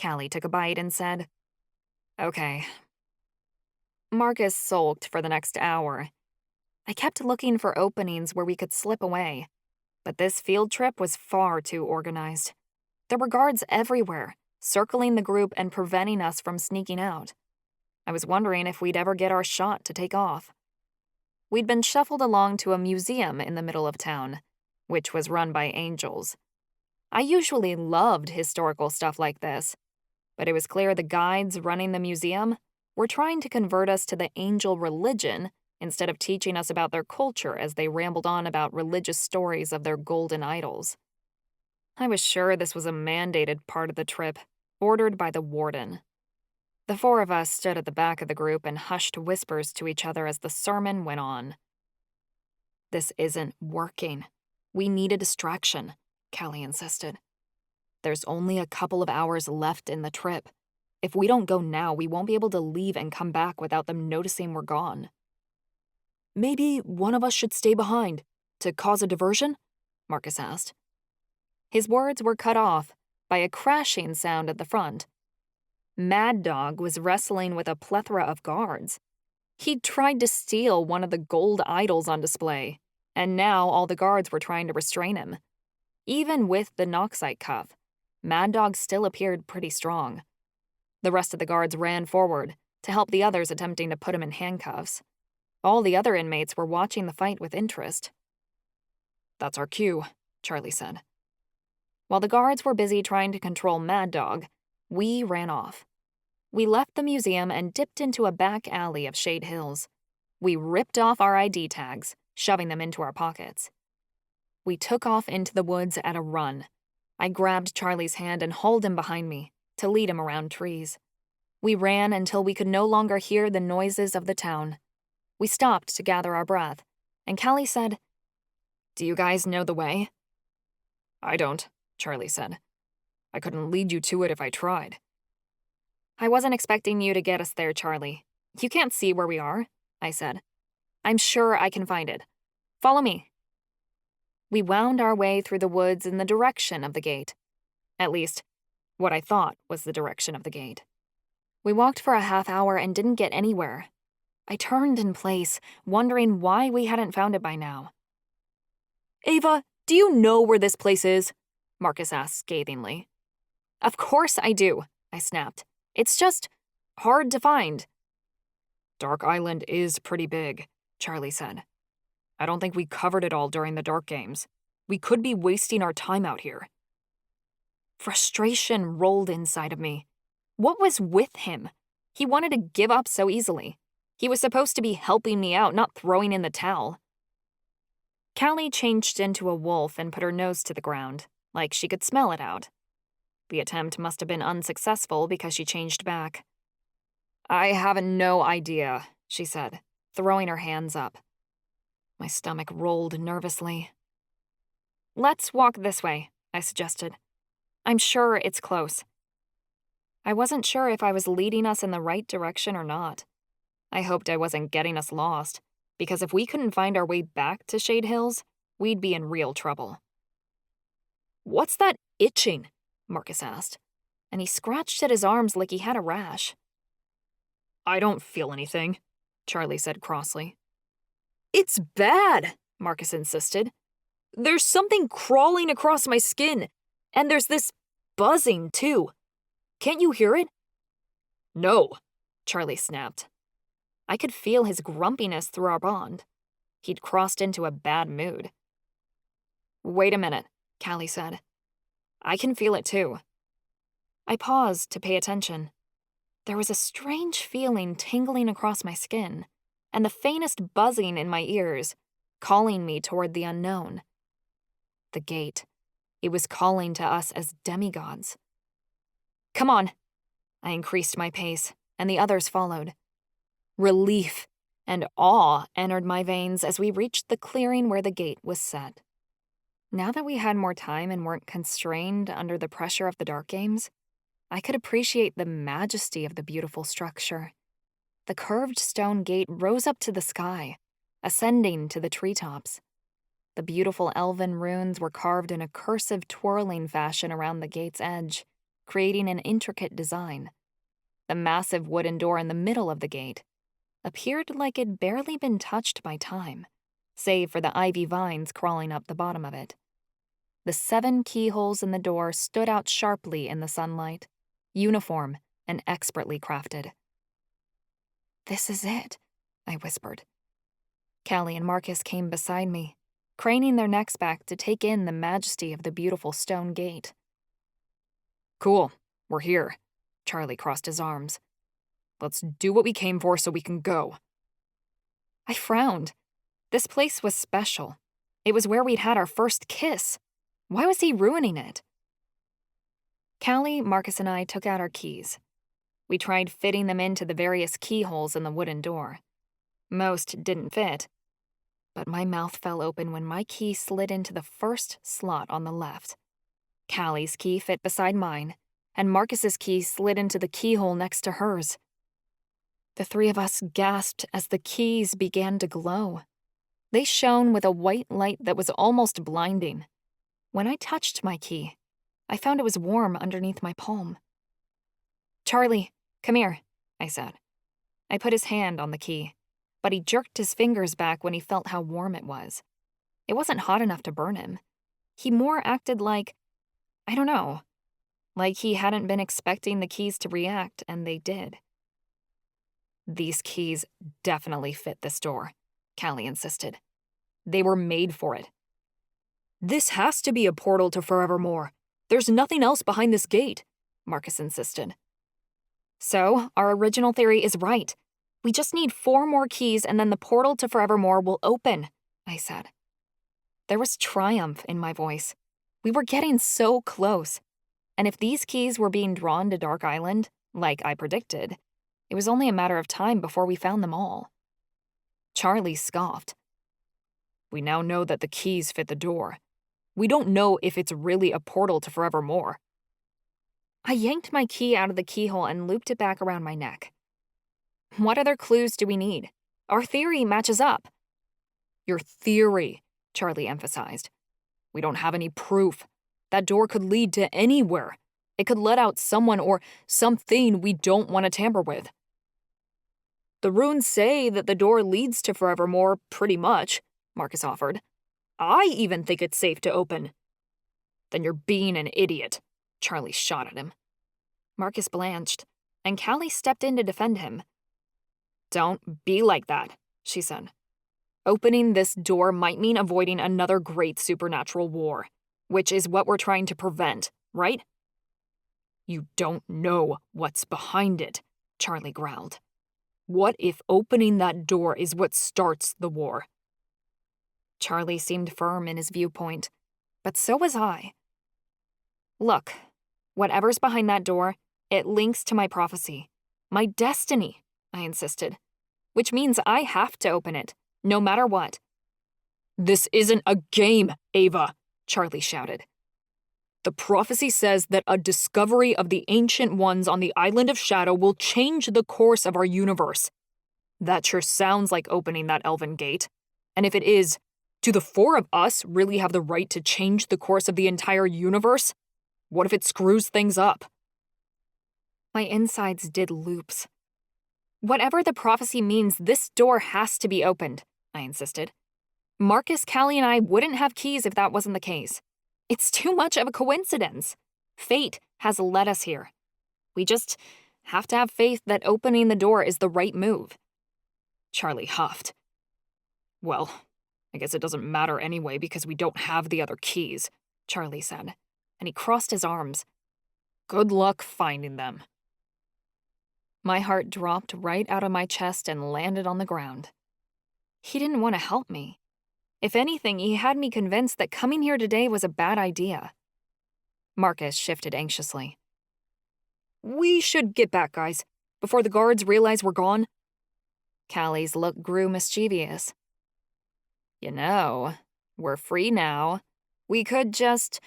Callie took a bite and said, "Okay." Marcus sulked for the next hour. I kept looking for openings where we could slip away, but this field trip was far too organized. There were guards everywhere, circling the group and preventing us from sneaking out. I was wondering if we'd ever get our shot to take off. We'd been shuffled along to a museum in the middle of town, which was run by angels. I usually loved historical stuff like this, but it was clear the guides running the museum were trying to convert us to the angel religion instead of teaching us about their culture as they rambled on about religious stories of their golden idols. I was sure this was a mandated part of the trip, ordered by the Warden. The four of us stood at the back of the group and hushed whispers to each other as the sermon went on. "This isn't working. We need a distraction," Callie insisted. "There's only a couple of hours left in the trip. If we don't go now, we won't be able to leave and come back without them noticing we're gone. Maybe one of us should stay behind, to cause a diversion? Marcus asked. His words were cut off by a crashing sound at the front. Mad Dog was wrestling with a plethora of guards. He'd tried to steal one of the gold idols on display, and now all the guards were trying to restrain him. Even with the Noxite cuff, Mad Dog still appeared pretty strong. The rest of the guards ran forward to help the others attempting to put him in handcuffs. All the other inmates were watching the fight with interest. That's our cue, Charlie said. While the guards were busy trying to control Mad Dog, we ran off. We left the museum and dipped into a back alley of Shade Hills. We ripped off our ID tags, shoving them into our pockets. We took off into the woods at a run. I grabbed Charlie's hand and hauled him behind me to lead him around trees. We ran until we could no longer hear the noises of the town. We stopped to gather our breath, and Callie said, "Do you guys know the way?" "I don't," Charlie said. "I couldn't lead you to it if I tried." "I wasn't expecting you to get us there, Charlie. You can't see where we are," I said. "I'm sure I can find it. Follow me." We wound our way through the woods in the direction of the gate. At least, what I thought was the direction of the gate. We walked for a half hour and didn't get anywhere. I turned in place, wondering why we hadn't found it by now. "Ava, do you know where this place is?" Marcus asked scathingly. "Of course I do," I snapped. "It's just hard to find." "Dark Island is pretty big," Charlie said. "I don't think we covered it all during the Dark Games. We could be wasting our time out here." Frustration rolled inside of me. What was with him? He wanted to give up so easily. He was supposed to be helping me out, not throwing in the towel. Callie changed into a wolf and put her nose to the ground, like she could smell it out. The attempt must have been unsuccessful because she changed back. "I have no idea," she said, throwing her hands up. My stomach rolled nervously. "Let's walk this way," I suggested. "I'm sure it's close." I wasn't sure if I was leading us in the right direction or not. I hoped I wasn't getting us lost, because if we couldn't find our way back to Shade Hills, we'd be in real trouble. "What's that itching?" Marcus asked, and he scratched at his arms like he had a rash. "I don't feel anything," Charlie said crossly. "It's bad," Marcus insisted. "There's something crawling across my skin, and there's this buzzing, too. Can't you hear it?" "No," Charlie snapped. I could feel his grumpiness through our bond. He'd crossed into a bad mood. "Wait a minute," Callie said. "I can feel it too." I paused to pay attention. There was a strange feeling tingling across my skin, and the faintest buzzing in my ears, calling me toward the unknown. The gate. It was calling to us as demigods. "Come on." I increased my pace, and the others followed. Relief and awe entered my veins as we reached the clearing where the gate was set. Now that we had more time and weren't constrained under the pressure of the Dark Games, I could appreciate the majesty of the beautiful structure. The curved stone gate rose up to the sky, ascending to the treetops. The beautiful elven runes were carved in a cursive twirling fashion around the gate's edge, creating an intricate design. The massive wooden door in the middle of the gate appeared like it'd barely been touched by time, save for the ivy vines crawling up the bottom of it. The 7 keyholes in the door stood out sharply in the sunlight, uniform and expertly crafted. "This is it," I whispered. Callie and Marcus came beside me, craning their necks back to take in the majesty of the beautiful stone gate. "Cool, we're here." Charlie crossed his arms. "Let's do what we came for so we can go." I frowned. This place was special. It was where we'd had our first kiss. Why was he ruining it? Callie, Marcus, and I took out our keys. We tried fitting them into the various keyholes in the wooden door. Most didn't fit, but my mouth fell open when my key slid into the first slot on the left. Callie's key fit beside mine, and Marcus's key slid into the keyhole next to hers. The three of us gasped as the keys began to glow. They shone with a white light that was almost blinding. When I touched my key, I found it was warm underneath my palm. "Charlie, come here," I said. I put his hand on the key, but he jerked his fingers back when he felt how warm it was. It wasn't hot enough to burn him. He more acted like, I don't know, like he hadn't been expecting the keys to react, and they did. "These keys definitely fit this door," Callie insisted. "They were made for it." "This has to be a portal to Forevermore. There's nothing else behind this gate," Marcus insisted. "So, our original theory is right. We just need 4 more keys and then the portal to Forevermore will open," I said. There was triumph in my voice. We were getting so close. And if these keys were being drawn to Dark Island, like I predicted, it was only a matter of time before we found them all. Charlie scoffed. "We now know that the keys fit the door. We don't know if it's really a portal to Forevermore." I yanked my key out of the keyhole and looped it back around my neck. "What other clues do we need? Our theory matches up." "Your theory," Charlie emphasized. "We don't have any proof. That door could lead to anywhere. It could let out someone or something we don't want to tamper with." "The runes say that the door leads to Forevermore pretty much," Marcus offered. "I even think it's safe to open." "Then you're being an idiot," Charlie shot at him. Marcus blanched, and Callie stepped in to defend him. "Don't be like that," she said. "Opening this door might mean avoiding another great supernatural war, which is what we're trying to prevent, right?" "You don't know what's behind it," Charlie growled. "What if opening that door is what starts the war?" Charlie seemed firm in his viewpoint, but so was I. "Look, whatever's behind that door, it links to my prophecy. My destiny," I insisted. "Which means I have to open it, no matter what." "This isn't a game, Ava," Charlie shouted. "The prophecy says that a discovery of the Ancient Ones on the Island of Shadow will change the course of our universe. That sure sounds like opening that elven gate. And if it is, do the 4 of us really have the right to change the course of the entire universe? What if it screws things up?" My insides did loops. "Whatever the prophecy means, this door has to be opened," I insisted. "Marcus, Callie, and I wouldn't have keys if that wasn't the case. It's too much of a coincidence. Fate has led us here. We just have to have faith that opening the door is the right move." Charlie huffed. "Well, I guess it doesn't matter anyway because we don't have the other keys," Charlie said, and he crossed his arms. "Good luck finding them." My heart dropped right out of my chest and landed on the ground. He didn't want to help me. If anything, he had me convinced that coming here today was a bad idea. Marcus shifted anxiously. "We should get back, guys, before the guards realize we're gone." Callie's look grew mischievous. "You know, we're free now. We could just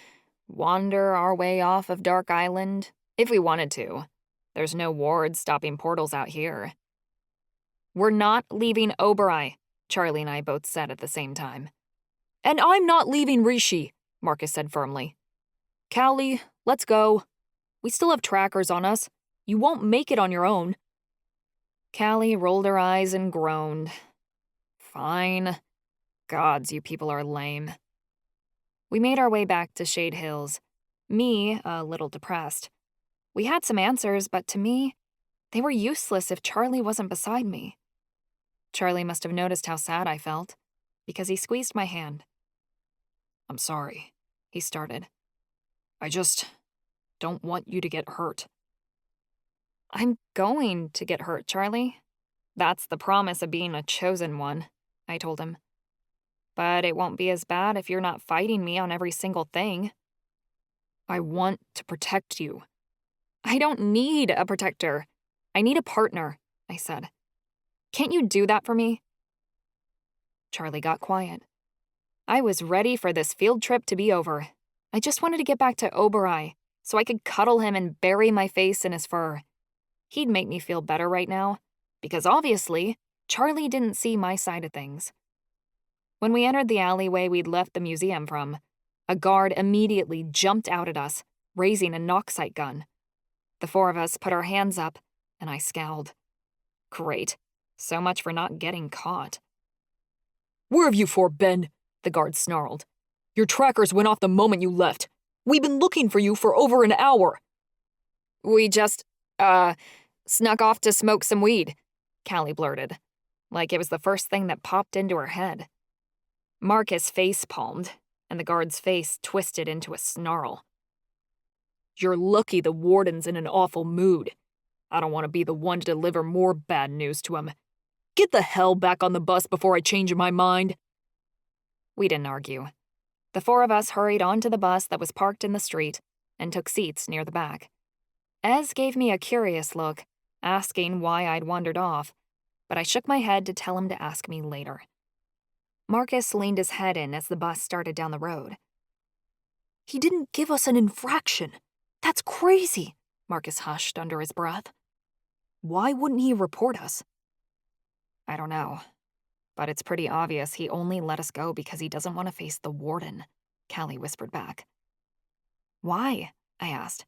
wander our way off of Dark Island, if we wanted to. There's no wards stopping portals out here." "We're not leaving Oberai," Charlie and I both said at the same time. "And I'm not leaving Rishi," Marcus said firmly. "Callie, let's go. We still have trackers on us. You won't make it on your own." Callie rolled her eyes and groaned. "Fine. Gods, you people are lame." We made our way back to Shade Hills, me a little depressed. We had some answers, but to me, they were useless if Charlie wasn't beside me. Charlie must have noticed how sad I felt, because he squeezed my hand. "I'm sorry," he started. "I just don't want you to get hurt." "I'm going to get hurt, Charlie. That's the promise of being a chosen one," I told him. "But it won't be as bad if you're not fighting me on every single thing." "I want to protect you." "I don't need a protector. I need a partner," I said. "Can't you do that for me?" Charlie got quiet. I was ready for this field trip to be over. I just wanted to get back to Oberai, so I could cuddle him and bury my face in his fur. He'd make me feel better right now, because obviously, Charlie didn't see my side of things. When we entered the alleyway we'd left the museum from, a guard immediately jumped out at us, raising a knock-sight gun. The four of us put our hands up, and I scowled. Great. So much for not getting caught. "Where have you four been?" the guard snarled. "Your trackers went off the moment you left. We've been looking for you for over an hour." We just, snuck off to smoke some weed, Callie blurted, like it was the first thing that popped into her head. Marcus face-palmed, and the guard's face twisted into a snarl. "You're lucky the warden's in an awful mood. I don't want to be the one to deliver more bad news to him. Get the hell back on the bus before I change my mind." We didn't argue. The four of us hurried onto the bus that was parked in the street and took seats near the back. Ez gave me a curious look, asking why I'd wandered off, but I shook my head to tell him to ask me later. Marcus leaned his head in as the bus started down the road. "He didn't give us an infraction. That's crazy," Marcus hushed under his breath. "Why wouldn't he report us?" I don't know, but it's pretty obvious he only let us go because he doesn't want to face the warden, Callie whispered back. Why? I asked.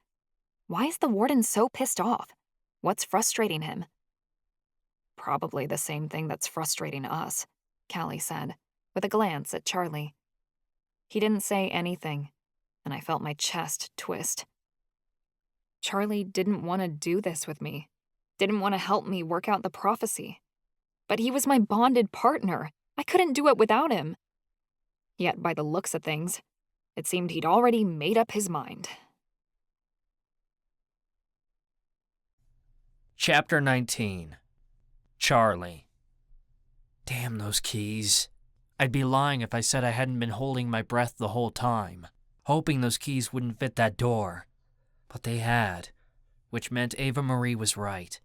Why is the warden so pissed off? What's frustrating him? Probably the same thing that's frustrating us, Callie said, with a glance at Charlie. He didn't say anything, and I felt my chest twist. Charlie didn't want to do this with me, didn't want to help me work out the prophecy. But he was my bonded partner. I couldn't do it without him. Yet, by the looks of things, it seemed he'd already made up his mind. Chapter 19. Charlie. Damn those keys. I'd be lying if I said I hadn't been holding my breath the whole time, hoping those keys wouldn't fit that door. But they had, which meant Ava-Marie was right.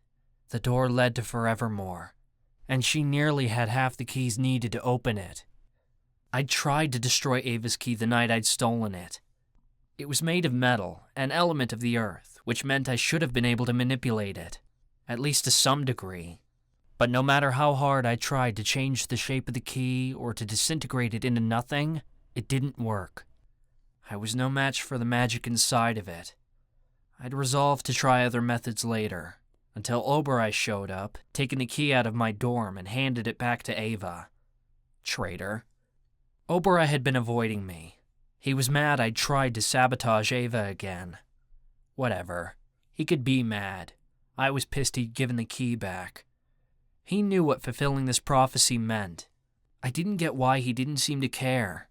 The door led to Forevermore, and she nearly had half the keys needed to open it. I'd tried to destroy Ava's key the night I'd stolen it. It was made of metal, an element of the earth, which meant I should have been able to manipulate it, at least to some degree. But no matter how hard I tried to change the shape of the key or to disintegrate it into nothing, it didn't work. I was no match for the magic inside of it. I'd resolved to try other methods later, until Oberei showed up, taking the key out of my dorm and handed it back to Ava. Traitor. Oberei had been avoiding me. He was mad I'd tried to sabotage Ava again. Whatever. He could be mad. I was pissed he'd given the key back. He knew what fulfilling this prophecy meant. I didn't get why he didn't seem to care.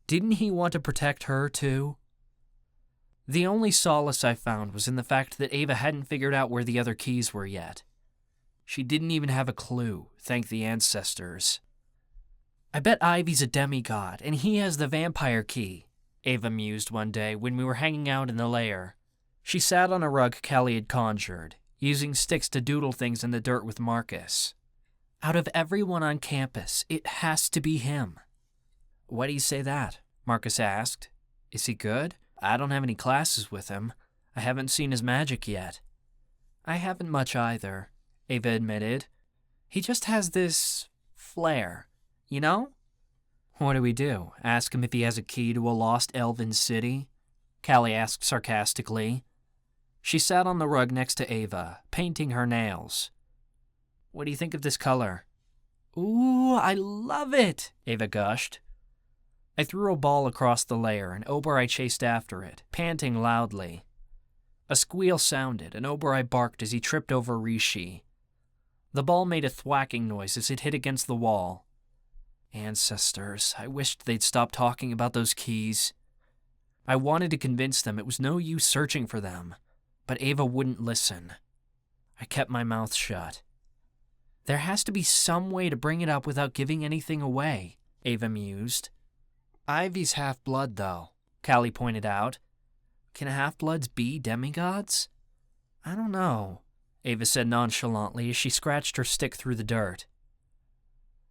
Didn't he want to protect her too? The only solace I found was in the fact that Ava hadn't figured out where the other keys were yet. She didn't even have a clue, thank the ancestors. I bet Ivy's a demigod, and he has the vampire key, Ava mused one day when we were hanging out in the Lair. She sat on a rug Callie had conjured, using sticks to doodle things in the dirt with Marcus. Out of everyone on campus, it has to be him. Why do you say that? Marcus asked. Is he good? I don't have any classes with him. I haven't seen his magic yet. I haven't much either, Ava admitted. He just has this flair, you know? What do we do? Ask him if he has a key to a lost elven city? Callie asked sarcastically. She sat on the rug next to Ava, painting her nails. What do you think of this color? Ooh, I love it, Ava gushed. I threw a ball across the Lair, and Oberei chased after it, panting loudly. A squeal sounded, and Oberei barked as he tripped over Rishi. The ball made a thwacking noise as it hit against the wall. Ancestors, I wished they'd stop talking about those keys. I wanted to convince them it was no use searching for them, but Ava wouldn't listen. I kept my mouth shut. There has to be some way to bring it up without giving anything away, Ava mused. Ivy's half-blood, though, Callie pointed out. Can half-bloods be demigods? I don't know, Ava said nonchalantly as she scratched her stick through the dirt.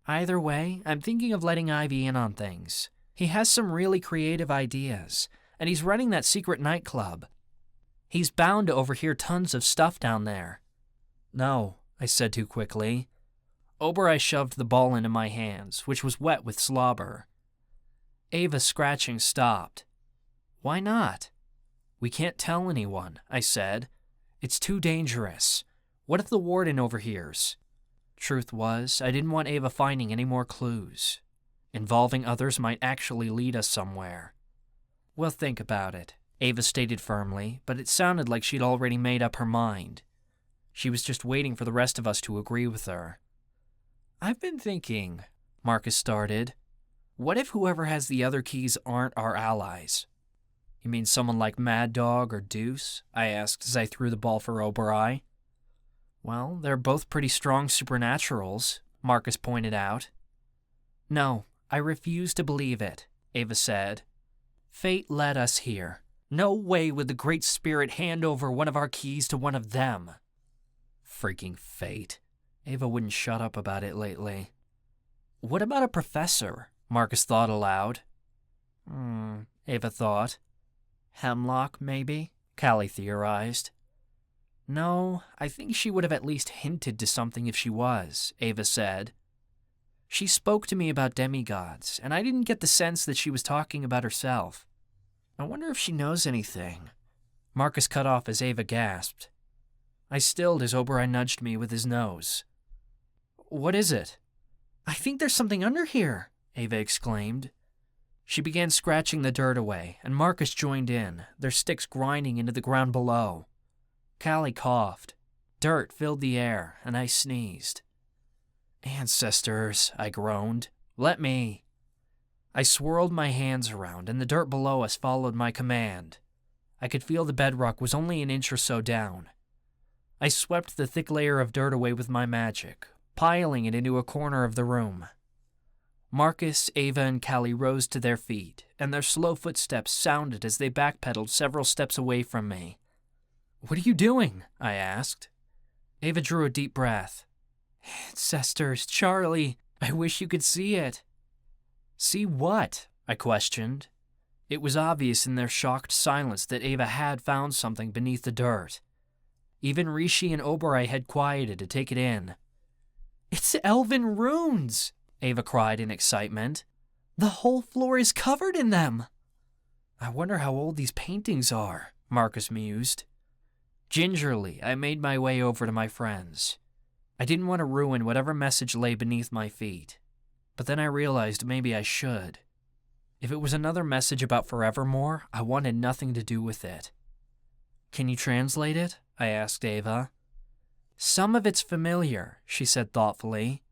Either way, I'm thinking of letting Ivy in on things. He has some really creative ideas, and he's running that secret nightclub. He's bound to overhear tons of stuff down there. No, I said too quickly. Oberei shoved the ball into my hands, which was wet with slobber. Ava's scratching stopped. Why not? We can't tell anyone, I said. It's too dangerous. What if the warden overhears? Truth was, I didn't want Ava finding any more clues. Involving others might actually lead us somewhere. We'll think about it, Ava stated firmly, but it sounded like she'd already made up her mind. She was just waiting for the rest of us to agree with her. I've been thinking, Marcus started. What if whoever has the other keys aren't our allies? You mean someone like Mad Dog or Deuce? I asked as I threw the ball for Oberei. Well, they're both pretty strong supernaturals, Marcus pointed out. No, I refuse to believe it, Ava said. Fate led us here. No way would the Great Spirit hand over one of our keys to one of them. Freaking fate. Ava wouldn't shut up about it lately. What about a professor? Marcus thought aloud. Ava thought. Hemlock, maybe? Callie theorized. No, I think she would have at least hinted to something if she was, Ava said. She spoke to me about demigods, and I didn't get the sense that she was talking about herself. I wonder if she knows anything. Marcus cut off as Ava gasped. I stilled as Oberei nudged me with his nose. What is it? I think there's something under here, Ava exclaimed. She began scratching the dirt away, and Marcus joined in, their sticks grinding into the ground below. Callie coughed. Dirt filled the air, and I sneezed. Ancestors, I groaned. Let me. I swirled my hands around, and the dirt below us followed my command. I could feel the bedrock was only an inch or so down. I swept the thick layer of dirt away with my magic, piling it into a corner of the room. Marcus, Ava, and Callie rose to their feet, and their slow footsteps sounded as they backpedaled several steps away from me. What are you doing? I asked. Ava drew a deep breath. Ancestors, Charlie, I wish you could see it. See what? I questioned. It was obvious in their shocked silence that Ava had found something beneath the dirt. Even Rishi and Oberei had quieted to take it in. It's elven runes, Ava cried in excitement. The whole floor is covered in them. I wonder how old these paintings are, Marcus mused. Gingerly, I made my way over to my friends. I didn't want to ruin whatever message lay beneath my feet, but then I realized maybe I should. If it was another message about Forevermore, I wanted nothing to do with it. Can you translate it? I asked Ava. Some of it's familiar, she said thoughtfully.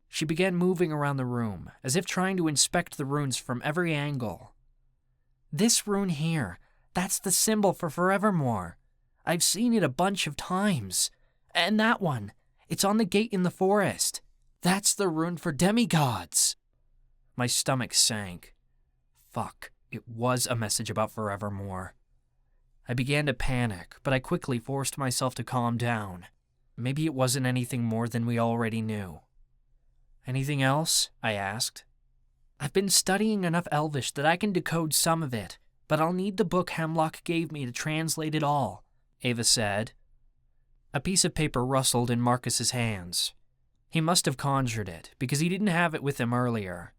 She began moving around the room, as if trying to inspect the runes from every angle. This rune here, that's the symbol for Forevermore. I've seen it a bunch of times. And that one, it's on the gate in the forest. That's the rune for demigods. My stomach sank. Fuck, it was a message about Forevermore. I began to panic, but I quickly forced myself to calm down. Maybe it wasn't anything more than we already knew. Anything else? I asked. I've been studying enough Elvish that I can decode some of it, but I'll need the book Hemlock gave me to translate it all, Ava said. A piece of paper rustled in Marcus's hands. He must have conjured it, because he didn't have it with him earlier.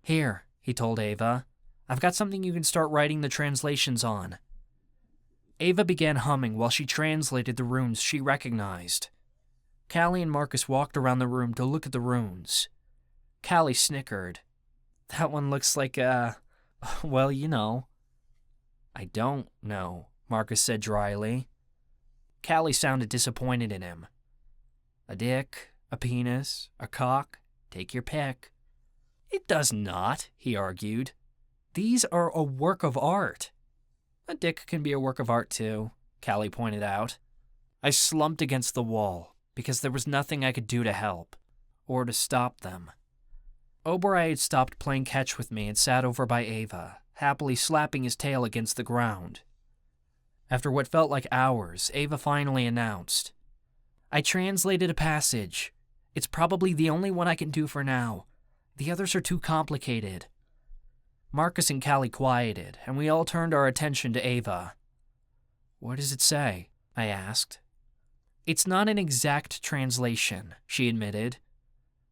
Here, he told Ava. I've got something you can start writing the translations on. Ava began humming while she translated the runes she recognized. Callie and Marcus walked around the room to look at the runes. Callie snickered. That one looks like well, you know. I don't know, Marcus said dryly. Callie sounded disappointed in him. A dick, a penis, a cock, take your pick. It does not, he argued. These are a work of art. A dick can be a work of art too, Callie pointed out. I slumped against the wall, because there was nothing I could do to help, or to stop them. Oberei had stopped playing catch with me and sat over by Ava, happily slapping his tail against the ground. After what felt like hours, Ava finally announced, I translated a passage. It's probably the only one I can do for now. The others are too complicated. Marcus and Callie quieted, and we all turned our attention to Ava. What does it say? I asked. It's not an exact translation, she admitted,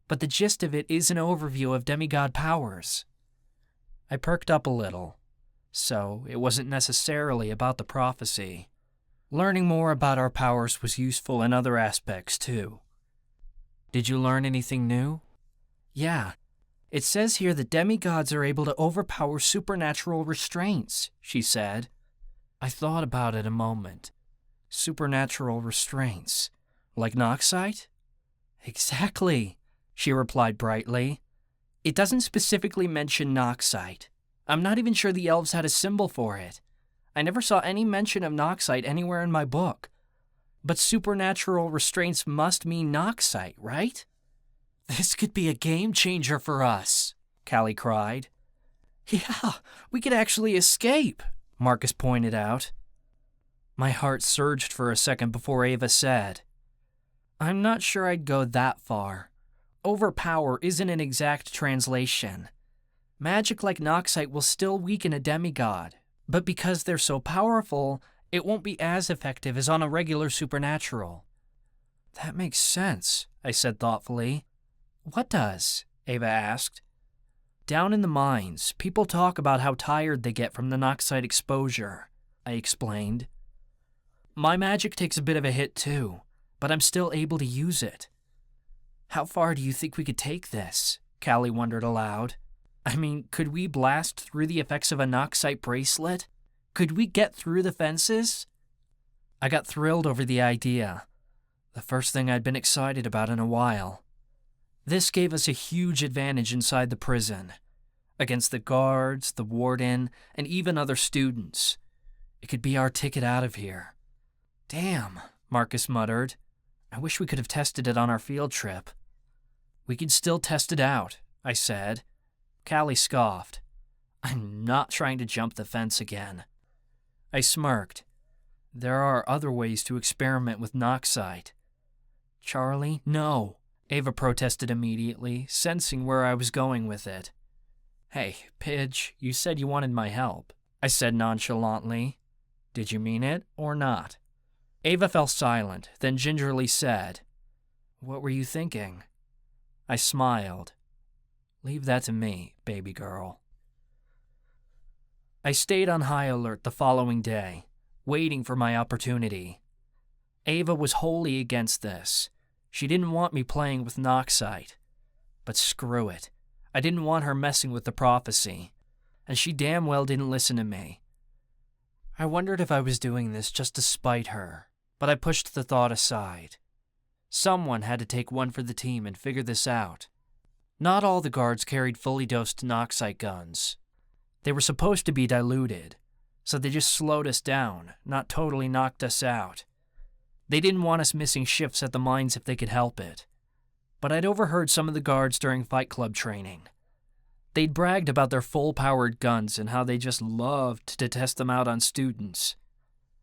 but the gist of it is an overview of demigod powers. I perked up a little. So, it wasn't necessarily about the prophecy. Learning more about our powers was useful in other aspects, too. Did you learn anything new? Yeah. It says here that demigods are able to overpower supernatural restraints, she said. I thought about it a moment. Supernatural restraints. Like Noxite? Exactly, she replied brightly. It doesn't specifically mention Noxite. I'm not even sure the elves had a symbol for it. I never saw any mention of Noxite anywhere in my book. But supernatural restraints must mean Noxite, right? This could be a game changer for us, Callie cried. Yeah, we could actually escape, Marcus pointed out. My heart surged for a second before Ava said, I'm not sure I'd go that far. Overpower isn't an exact translation. Magic like Noxite will still weaken a demigod, but because they're so powerful, it won't be as effective as on a regular supernatural. That makes sense, I said thoughtfully. What does? Ava asked. Down in the mines, people talk about how tired they get from the Noxite exposure, I explained. My magic takes a bit of a hit too, but I'm still able to use it. How far do you think we could take this? Callie wondered aloud. I mean, could we blast through the effects of a Noxite bracelet? Could we get through the fences? I got thrilled over the idea. The first thing I'd been excited about in a while. This gave us a huge advantage inside the prison. Against the guards, the warden, and even other students. It could be our ticket out of here. Damn, Marcus muttered. I wish we could have tested it on our field trip. We could still test it out, I said. Callie scoffed. I'm not trying to jump the fence again. I smirked. There are other ways to experiment with Noxite. Charlie, no, Ava protested immediately, sensing where I was going with it. Hey, Pidge, you said you wanted my help, I said nonchalantly. Did you mean it or not? Ava fell silent, then gingerly said, What were you thinking? I smiled. Leave that to me, baby girl. I stayed on high alert the following day, waiting for my opportunity. Ava was wholly against this. She didn't want me playing with Noxite. But screw it. I didn't want her messing with the prophecy, and she damn well didn't listen to me. I wondered if I was doing this just to spite her, but I pushed the thought aside. Someone had to take one for the team and figure this out. Not all the guards carried fully dosed Noxite guns. They were supposed to be diluted, so they just slowed us down, not totally knocked us out. They didn't want us missing shifts at the mines if they could help it. But I'd overheard some of the guards during Fight Club training. They'd bragged about their full-powered guns and how they just loved to test them out on students.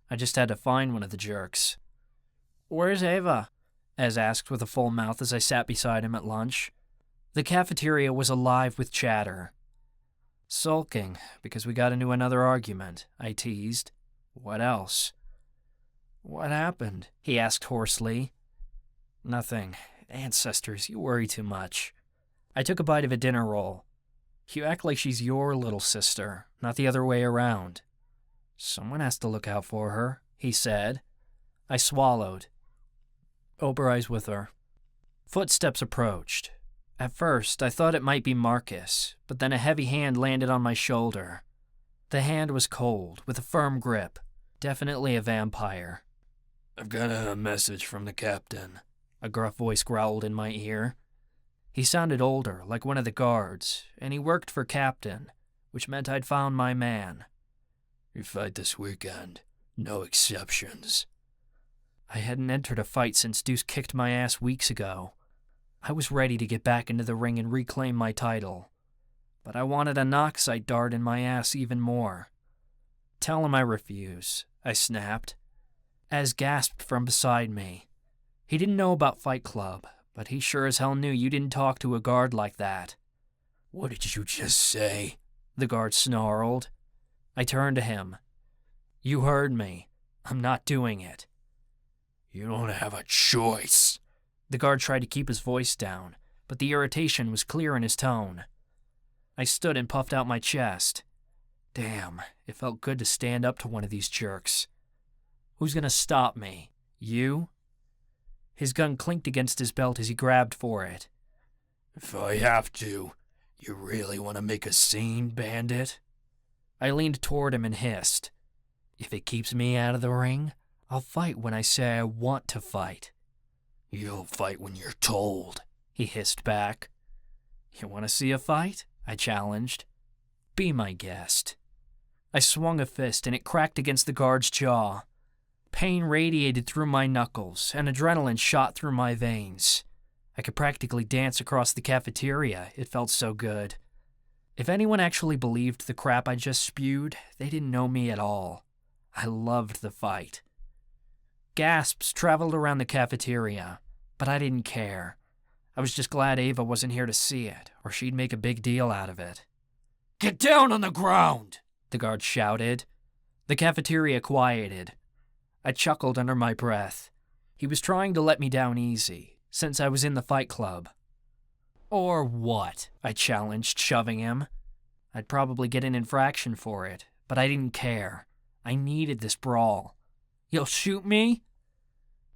I just had to find one of the jerks. Where's Ava? Ez asked with a full mouth as I sat beside him at lunch. The cafeteria was alive with chatter. Sulking, because we got into another argument, I teased. What else? What happened? He asked hoarsely. Nothing. Ancestors, you worry too much. I took a bite of a dinner roll. You act like she's your little sister, not the other way around. Someone has to look out for her, he said. I swallowed. Obereyes with her. Footsteps approached. At first, I thought it might be Marcus, but then a heavy hand landed on my shoulder. The hand was cold, with a firm grip. Definitely a vampire. I've got a message from the captain, a gruff voice growled in my ear. He sounded older, like one of the guards, and he worked for Captain, which meant I'd found my man. You fight this weekend. No exceptions. I hadn't entered a fight since Deuce kicked my ass weeks ago. I was ready to get back into the ring and reclaim my title. But I wanted a Noxite dart in my ass even more. Tell him I refuse, I snapped. Ez gasped from beside me. He didn't know about Fight Club, but he sure as hell knew you didn't talk to a guard like that. What did you just say? The guard snarled. I turned to him. You heard me. I'm not doing it. You don't have a choice. The guard tried to keep his voice down, but the irritation was clear in his tone. I stood and puffed out my chest. Damn, it felt good to stand up to one of these jerks. Who's gonna stop me? You? His gun clinked against his belt as he grabbed for it. If I have to, you really want to make a scene, bandit? I leaned toward him and hissed. If it keeps me out of the ring, I'll fight when I say I want to fight. You'll fight when you're told, he hissed back. You want to see a fight? I challenged. Be my guest. I swung a fist and it cracked against the guard's jaw. Pain radiated through my knuckles and adrenaline shot through my veins. I could practically dance across the cafeteria, it felt so good. If anyone actually believed the crap I just spewed, they didn't know me at all. I loved the fight. Gasps traveled around the cafeteria, but I didn't care. I was just glad Ava wasn't here to see it, or she'd make a big deal out of it. Get down on the ground, the guard shouted. The cafeteria quieted. I chuckled under my breath. He was trying to let me down easy, since I was in the fight club. Or what? I challenged, shoving him. I'd probably get an infraction for it, but I didn't care. I needed this brawl. You'll shoot me?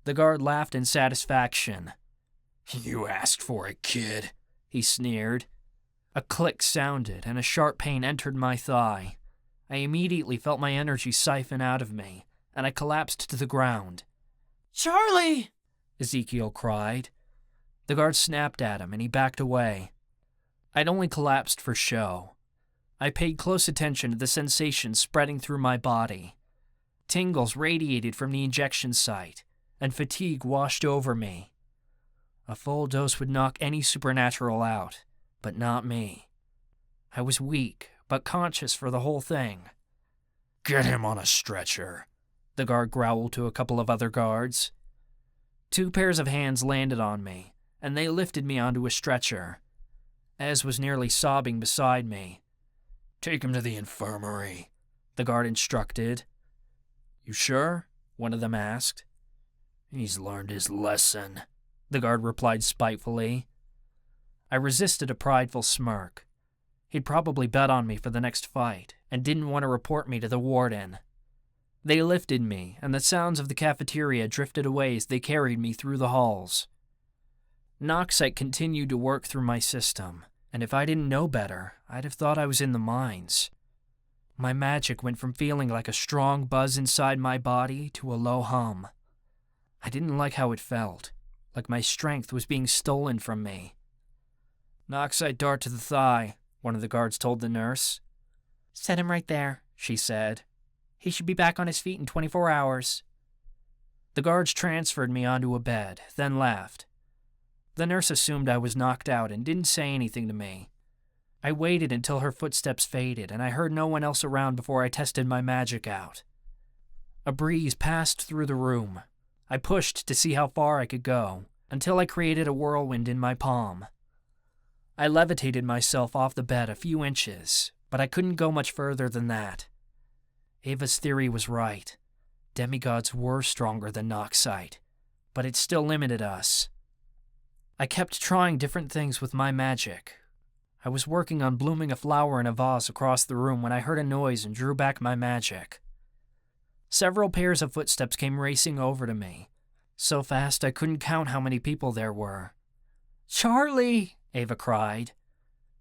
The guard laughed in satisfaction. You asked for it, kid, he sneered. A click sounded, and a sharp pain entered my thigh. I immediately felt my energy siphon out of me, and I collapsed to the ground. Charlie! Ezekiel cried. The guard snapped at him, and he backed away. I'd only collapsed for show. I paid close attention to the sensations spreading through my body. Tingles radiated from the injection site, and fatigue washed over me. A full dose would knock any supernatural out, but not me. I was weak, but conscious for the whole thing. Get him on a stretcher, the guard growled to a couple of other guards. 2 pairs of hands landed on me, and they lifted me onto a stretcher. Ez was nearly sobbing beside me. Take him to the infirmary, the guard instructed. You sure? One of them asked. He's learned his lesson, the guard replied spitefully. I resisted a prideful smirk. He'd probably bet on me for the next fight, and didn't want to report me to the warden. They lifted me, and the sounds of the cafeteria drifted away as they carried me through the halls. Noxite continued to work through my system, and if I didn't know better, I'd have thought I was in the mines. My magic went from feeling like a strong buzz inside my body to a low hum. I didn't like how it felt, like my strength was being stolen from me. Noxite dart to the thigh, one of the guards told the nurse. Set him right there, she said. He should be back on his feet in 24 hours. The guards transferred me onto a bed, then left. The nurse assumed I was knocked out and didn't say anything to me. I waited until her footsteps faded, and I heard no one else around before I tested my magic out. A breeze passed through the room. I pushed to see how far I could go, until I created a whirlwind in my palm. I levitated myself off the bed a few inches, but I couldn't go much further than that. Ava's theory was right. Demigods were stronger than Noxite, but it still limited us. I kept trying different things with my magic. I was working on blooming a flower in a vase across the room when I heard a noise and drew back my magic. Several pairs of footsteps came racing over to me, so fast I couldn't count how many people there were. "Charlie!" Ava cried.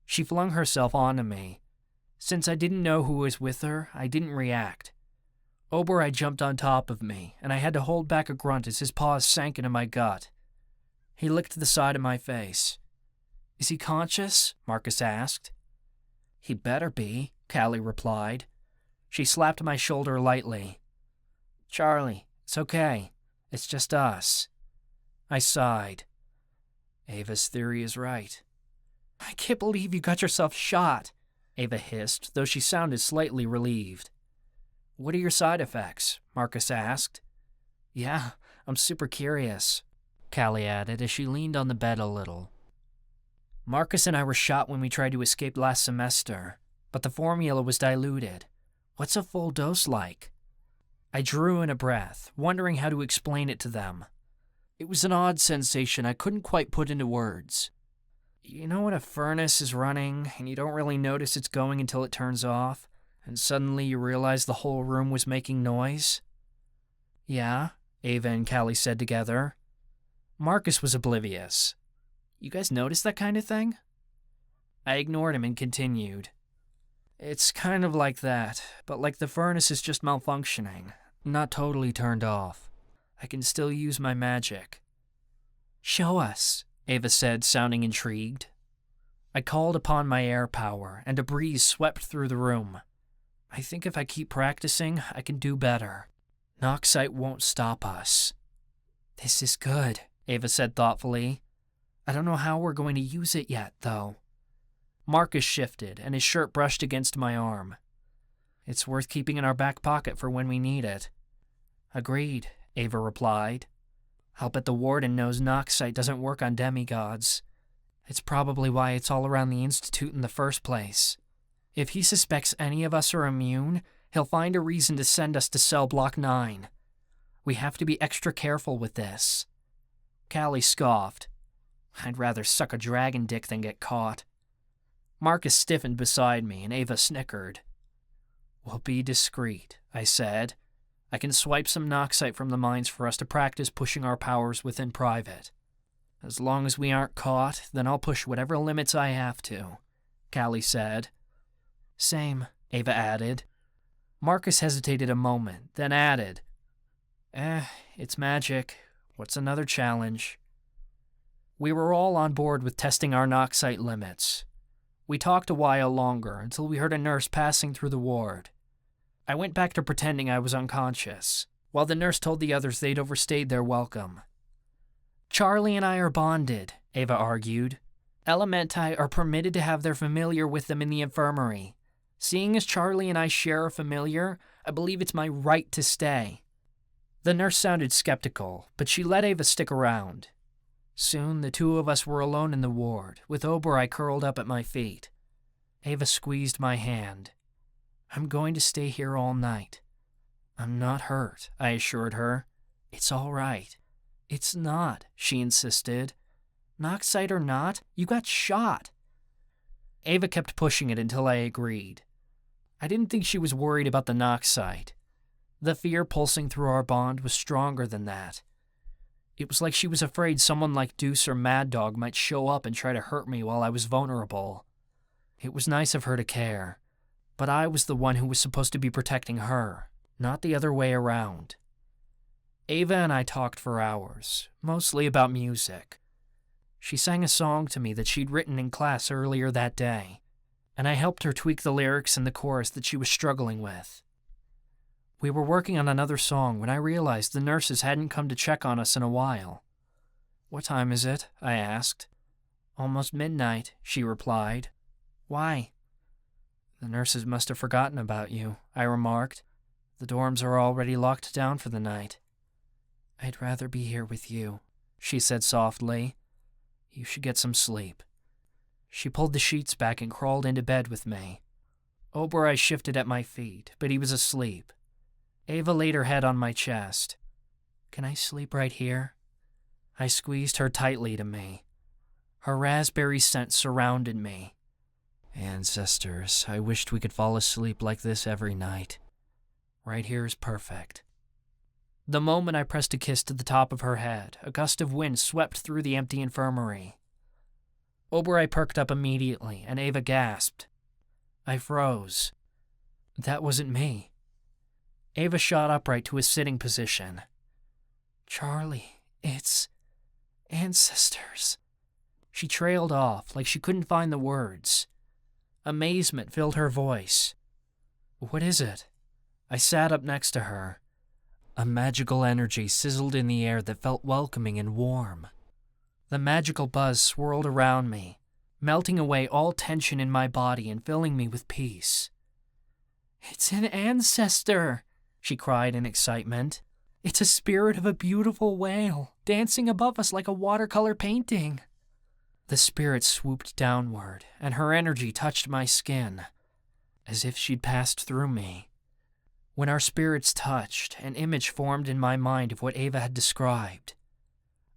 She flung herself onto me. Since I didn't know who was with her, I didn't react. Oberoi jumped on top of me, and I had to hold back a grunt as his paws sank into my gut. He licked the side of my face. "Is he conscious?" Marcus asked. "He better be," Callie replied. She slapped my shoulder lightly. "Charlie, it's okay. It's just us." I sighed. Ava's theory is right. "I can't believe you got yourself shot," Ava hissed, though she sounded slightly relieved. "What are your side effects?" Marcus asked. "Yeah, I'm super curious," Callie added as she leaned on the bed a little. "Marcus and I were shot when we tried to escape last semester, but the formula was diluted. What's a full dose like?" I drew in a breath, wondering how to explain it to them. It was an odd sensation I couldn't quite put into words. You know when a furnace is running and you don't really notice it's going until it turns off, and suddenly you realize the whole room was making noise? Yeah, Ava and Callie said together. Marcus was oblivious. You guys notice that kind of thing? I ignored him and continued. It's kind of like that, but like the furnace is just malfunctioning, not totally turned off. I can still use my magic. Show us, Ava said, sounding intrigued. I called upon my air power, and a breeze swept through the room. I think if I keep practicing, I can do better. Noxite won't stop us. This is good, Ava said thoughtfully. I don't know how we're going to use it yet, though. Marcus shifted, and his shirt brushed against my arm. It's worth keeping in our back pocket for when we need it. Agreed, Ava replied. I'll bet the Warden knows Noxite doesn't work on demigods. It's probably why it's all around the Institute in the first place. If he suspects any of us are immune, he'll find a reason to send us to Cell Block 9. We have to be extra careful with this. Callie scoffed. I'd rather suck a dragon dick than get caught. Marcus stiffened beside me, and Ava snickered. We'll be discreet, I said. I can swipe some Noxite from the mines for us to practice pushing our powers within private. As long as we aren't caught, then I'll push whatever limits I have to, Callie said. Same, Ava added. Marcus hesitated a moment, then added, it's magic. What's another challenge? We were all on board with testing our Noxite limits. We talked a while longer until we heard a nurse passing through the ward. I went back to pretending I was unconscious, while the nurse told the others they'd overstayed their welcome. Charlie and I are bonded, Ava argued. Elementi are permitted to have their familiar with them in the infirmary. Seeing as Charlie and I share a familiar, I believe it's my right to stay. The nurse sounded skeptical, but she let Ava stick around. Soon the two of us were alone in the ward, with Oberoi curled up at my feet. Ava squeezed my hand. I'm going to stay here all night. I'm not hurt, I assured her. It's all right. It's not, she insisted. Noxite or not, you got shot. Ava kept pushing it until I agreed. I didn't think she was worried about the Noxite. The fear pulsing through our bond was stronger than that. It was like she was afraid someone like Deuce or Mad Dog might show up and try to hurt me while I was vulnerable. It was nice of her to care, but I was the one who was supposed to be protecting her, not the other way around. Ava and I talked for hours, mostly about music. She sang a song to me that she'd written in class earlier that day, and I helped her tweak the lyrics and the chorus that she was struggling with. We were working on another song when I realized the nurses hadn't come to check on us in a while. What time is it? I asked. Almost midnight, she replied. Why? The nurses must have forgotten about you, I remarked. The dorms are already locked down for the night. I'd rather be here with you, she said softly. You should get some sleep. She pulled the sheets back and crawled into bed with me. Oberoi shifted at my feet, but he was asleep. Ava laid her head on my chest. Can I sleep right here? I squeezed her tightly to me. Her raspberry scent surrounded me. Ancestors, I wished we could fall asleep like this every night. Right here is perfect. The moment I pressed a kiss to the top of her head, a gust of wind swept through the empty infirmary. Oberoi perked up immediately, and Ava gasped. I froze. That wasn't me. Ava shot upright to a sitting position. Charlie, it's ancestors. She trailed off like she couldn't find the words. Amazement filled her voice. What is it? I sat up next to her. A magical energy sizzled in the air that felt welcoming and warm. The magical buzz swirled around me, melting away all tension in my body and filling me with peace. It's an ancestor, she cried in excitement. It's a spirit of a beautiful whale, dancing above us like a watercolor painting. The spirit swooped downward, and her energy touched my skin, as if she'd passed through me. When our spirits touched, an image formed in my mind of what Ava had described.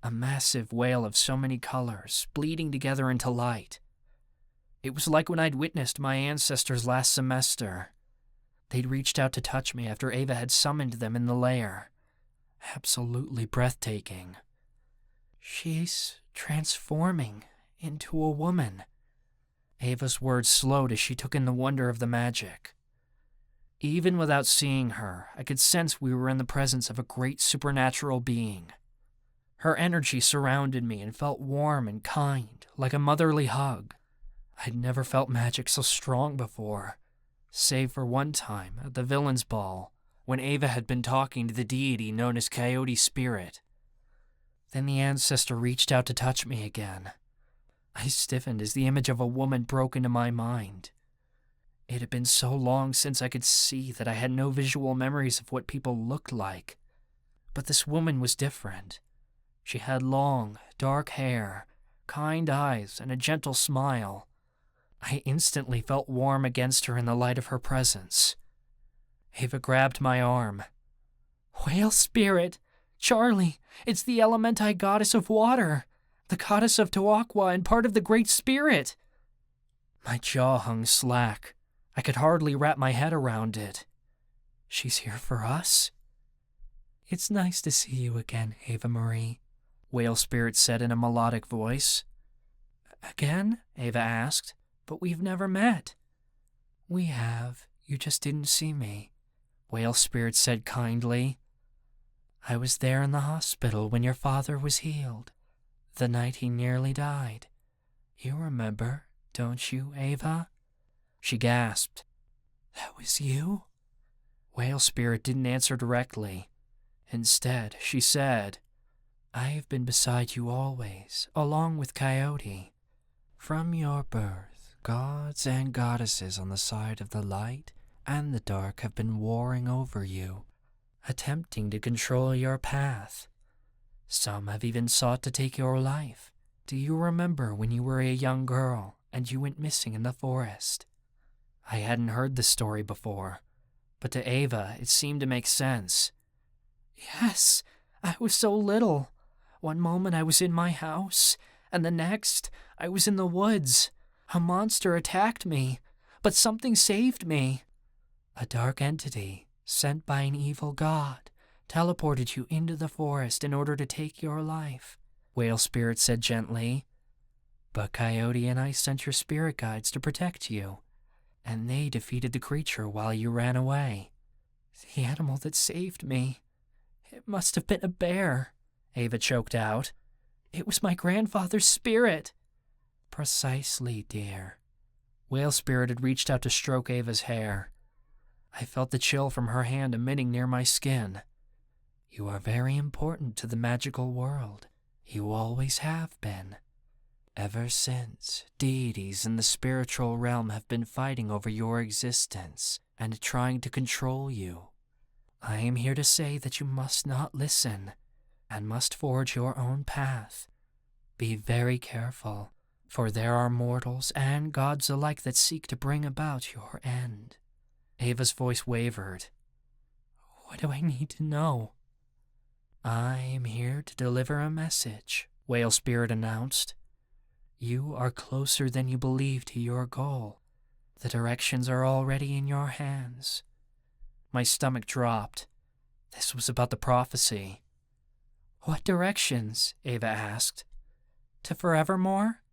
A massive whale of so many colors, bleeding together into light. It was like when I'd witnessed my ancestors last semester. They'd reached out to touch me after Ava had summoned them in the lair. Absolutely breathtaking. She's transforming into a woman. Ava's words slowed as she took in the wonder of the magic. Even without seeing her, I could sense we were in the presence of a great supernatural being. Her energy surrounded me and felt warm and kind, like a motherly hug. I'd never felt magic so strong before, save for one time at the villain's ball, when Ava had been talking to the deity known as Coyote Spirit. Then the ancestor reached out to touch me again. I stiffened as the image of a woman broke into my mind. It had been so long since I could see that I had no visual memories of what people looked like. But this woman was different. She had long, dark hair, kind eyes, and a gentle smile. I instantly felt warm against her in the light of her presence. Ava grabbed my arm. "Whale spirit! Charlie, it's the Elementai goddess of water, the goddess of Tawakwa and part of the Great Spirit!" My jaw hung slack. I could hardly wrap my head around it. She's here for us? "It's nice to see you again, Ava-Marie," Whale Spirit said in a melodic voice. "Again?" Ava asked. "But we've never met." "We have. You just didn't see me," Whale Spirit said kindly. "I was there in the hospital when your father was healed, the night he nearly died. You remember, don't you, Ava?" She gasped. "That was you?" Whale Spirit didn't answer directly. Instead, she said, "I have been beside you always, along with Coyote. From your birth, gods and goddesses on the side of the light and the dark have been warring over you, attempting to control your path. Some have even sought to take your life. Do you remember when you were a young girl and you went missing in the forest?" I hadn't heard this story before, but to Ava it seemed to make sense. "Yes, I was so little. One moment I was in my house, and the next I was in the woods. A monster attacked me, but something saved me. A dark entity, sent by an evil god, teleported you into the forest in order to take your life," Whale Spirit said gently. "But Coyote and I sent your spirit guides to protect you, and they defeated the creature while you ran away. The animal that saved me, it must have been a bear," Ava choked out. "It was my grandfather's spirit." "Precisely, dear." Whale Spirit had reached out to stroke Ava's hair. I felt the chill from her hand emitting near my skin. "You are very important to the magical world. You always have been. Ever since, deities in the spiritual realm have been fighting over your existence and trying to control you. I am here to say that you must not listen and must forge your own path. Be very careful, for there are mortals and gods alike that seek to bring about your end." Ava's voice wavered. "What do I need to know?" "I am here to deliver a message," Whale Spirit announced. "You are closer than you believe to your goal. The directions are already in your hands." My stomach dropped. This was about the prophecy. "What directions?" Ava asked. "To Forevermore?"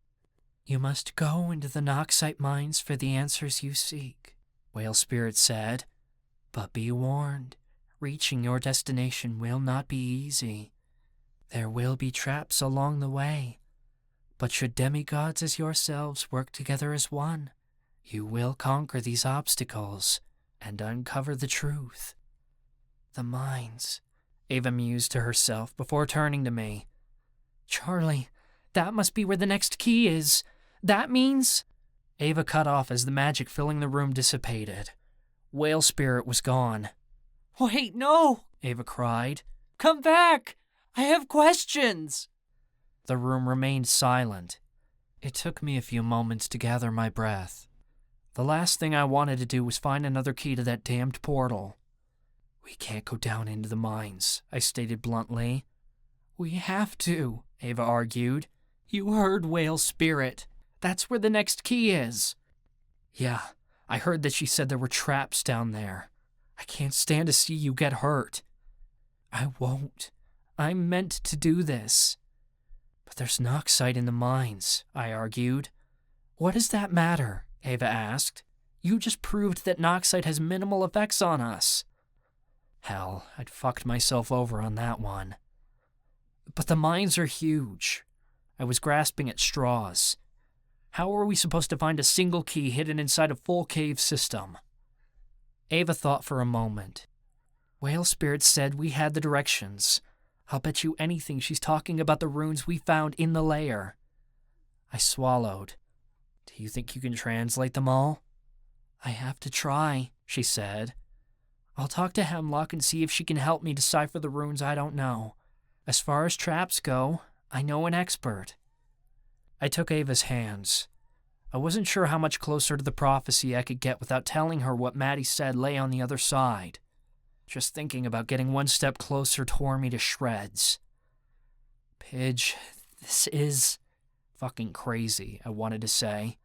"You must go into the Noxite mines for the answers you seek," Whale Spirit said. "But be warned, reaching your destination will not be easy. There will be traps along the way. But should demigods as yourselves work together as one, you will conquer these obstacles and uncover the truth." "The mines," Ava mused to herself before turning to me. "Charlie, that must be where the next key is. That means—" Ava cut off as the magic filling the room dissipated. Whale Spirit was gone. Wait, no! Ava cried. "Come back! I have questions!" The room remained silent. It took me a few moments to gather my breath. The last thing I wanted to do was find another key to that damned portal. We can't go down into the mines, I stated bluntly. We have to, Ava argued. You heard Whale's spirit. That's where the next key is. Yeah, I heard that she said there were traps down there. I can't stand to see you get hurt. I won't. I'm meant to do this. But there's Noxite in the mines, I argued. What does that matter? Ava asked. You just proved that Noxite has minimal effects on us. Hell, I'd fucked myself over on that one. But the mines are huge. I was grasping at straws. How are we supposed to find a single key hidden inside a full cave system? Ava thought for a moment. Whale Spirit said we had the directions. I'll bet you anything she's talking about the runes we found in the lair. I swallowed. Do you think you can translate them all? I have to try, she said. I'll talk to Hemlock and see if she can help me decipher the runes I don't know. As far as traps go, I know an expert. I took Ava's hands. I wasn't sure how much closer to the prophecy I could get without telling her what Maddie said lay on the other side. Just thinking about getting one step closer tore me to shreds. Pidge, this is fucking crazy, I wanted to say.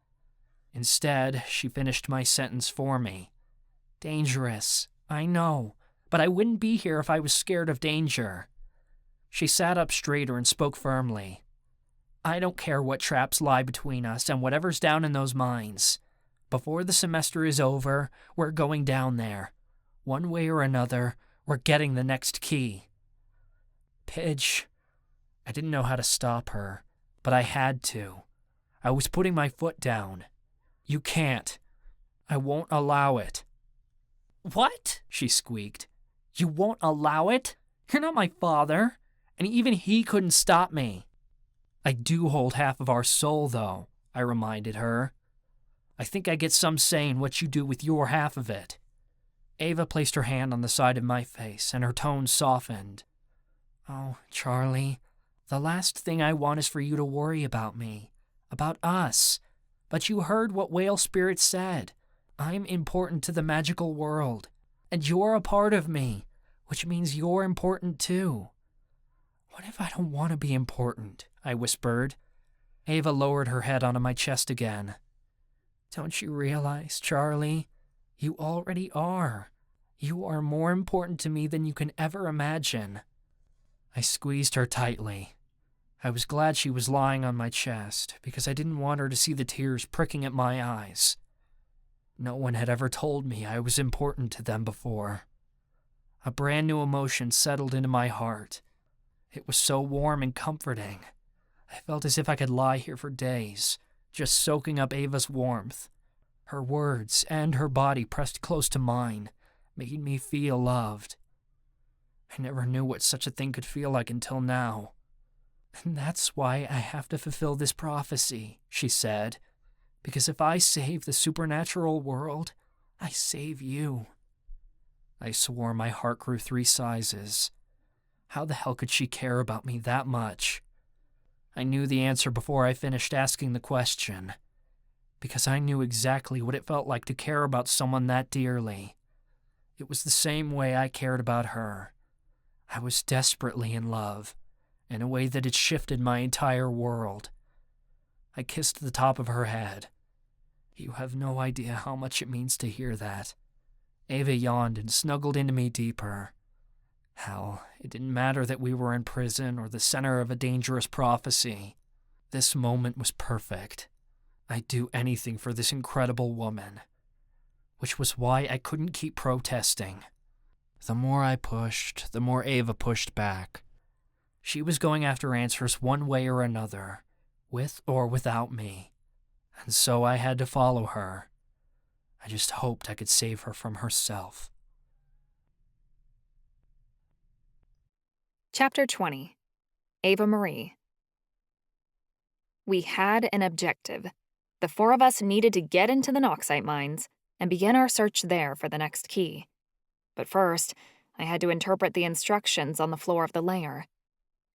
Instead, she finished my sentence for me. Dangerous, I know, but I wouldn't be here if I was scared of danger. She sat up straighter and spoke firmly. I don't care what traps lie between us and whatever's down in those mines. Before the semester is over, we're going down there. One way or another, we're getting the next key. Pidge. I didn't know how to stop her, but I had to. I was putting my foot down. You can't. I won't allow it. What? She squeaked. You won't allow it? You're not my father, and even he couldn't stop me. I do hold half of our soul, though, I reminded her. I think I get some say in what you do with your half of it. Ava placed her hand on the side of my face, and her tone softened. Oh, Charlie, the last thing I want is for you to worry about me, about us. But you heard what Whale Spirit said. I'm important to the magical world, and you're a part of me, which means you're important too. What if I don't want to be important? I whispered. Ava lowered her head onto my chest again. Don't you realize, Charlie? You already are. You are more important to me than you can ever imagine. I squeezed her tightly. I was glad she was lying on my chest, because I didn't want her to see the tears pricking at my eyes. No one had ever told me I was important to them before. A brand new emotion settled into my heart. It was so warm and comforting. I felt as if I could lie here for days, just soaking up Ava's warmth. Her words and her body pressed close to mine, made me feel loved. I never knew what such a thing could feel like until now. And that's why I have to fulfill this prophecy, she said, because if I save the supernatural world, I save you. I swore my heart grew 3 sizes. How the hell could she care about me that much? I knew the answer before I finished asking the question, because I knew exactly what it felt like to care about someone that dearly. It was the same way I cared about her. I was desperately in love, in a way that had shifted my entire world. I kissed the top of her head. You have no idea how much it means to hear that. Ava yawned and snuggled into me deeper. Hell, it didn't matter that we were in prison or the center of a dangerous prophecy. This moment was perfect. I'd do anything for this incredible woman. Which was why I couldn't keep protesting. The more I pushed, the more Ava pushed back. She was going after answers one way or another, with or without me. And so I had to follow her. I just hoped I could save her from herself. Chapter 20. Ava-Marie. We had an objective. The 4 of us needed to get into the Noxite mines and begin our search there for the next key. But first, I had to interpret the instructions on the floor of the lair.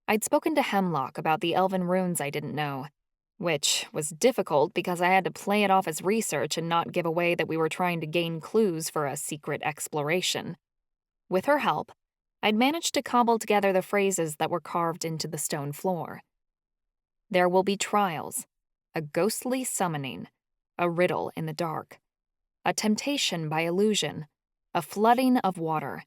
I'd spoken to Hemlock about the elven runes I didn't know, which was difficult because I had to play it off as research and not give away that we were trying to gain clues for a secret exploration. With her help, I'd managed to cobble together the phrases that were carved into the stone floor. There will be trials, a ghostly summoning, a riddle in the dark, a temptation by illusion, a flooding of water,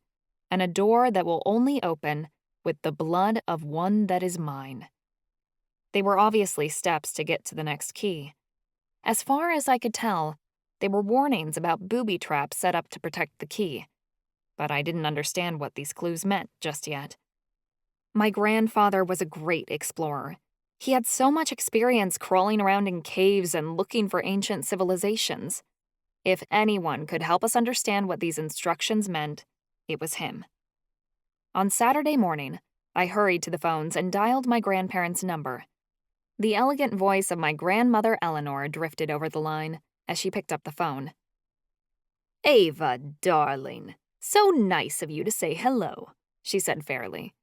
and a door that will only open with the blood of one that is mine. They were obviously steps to get to the next key. As far as I could tell, they were warnings about booby traps set up to protect the key, but I didn't understand what these clues meant just yet. My grandfather was a great explorer. He had so much experience crawling around in caves and looking for ancient civilizations. If anyone could help us understand what these instructions meant, it was him. On Saturday morning, I hurried to the phones and dialed my grandparents' number. The elegant voice of my grandmother Eleanor drifted over the line as she picked up the phone. "Ava, darling, so nice of you to say hello," she said fairly.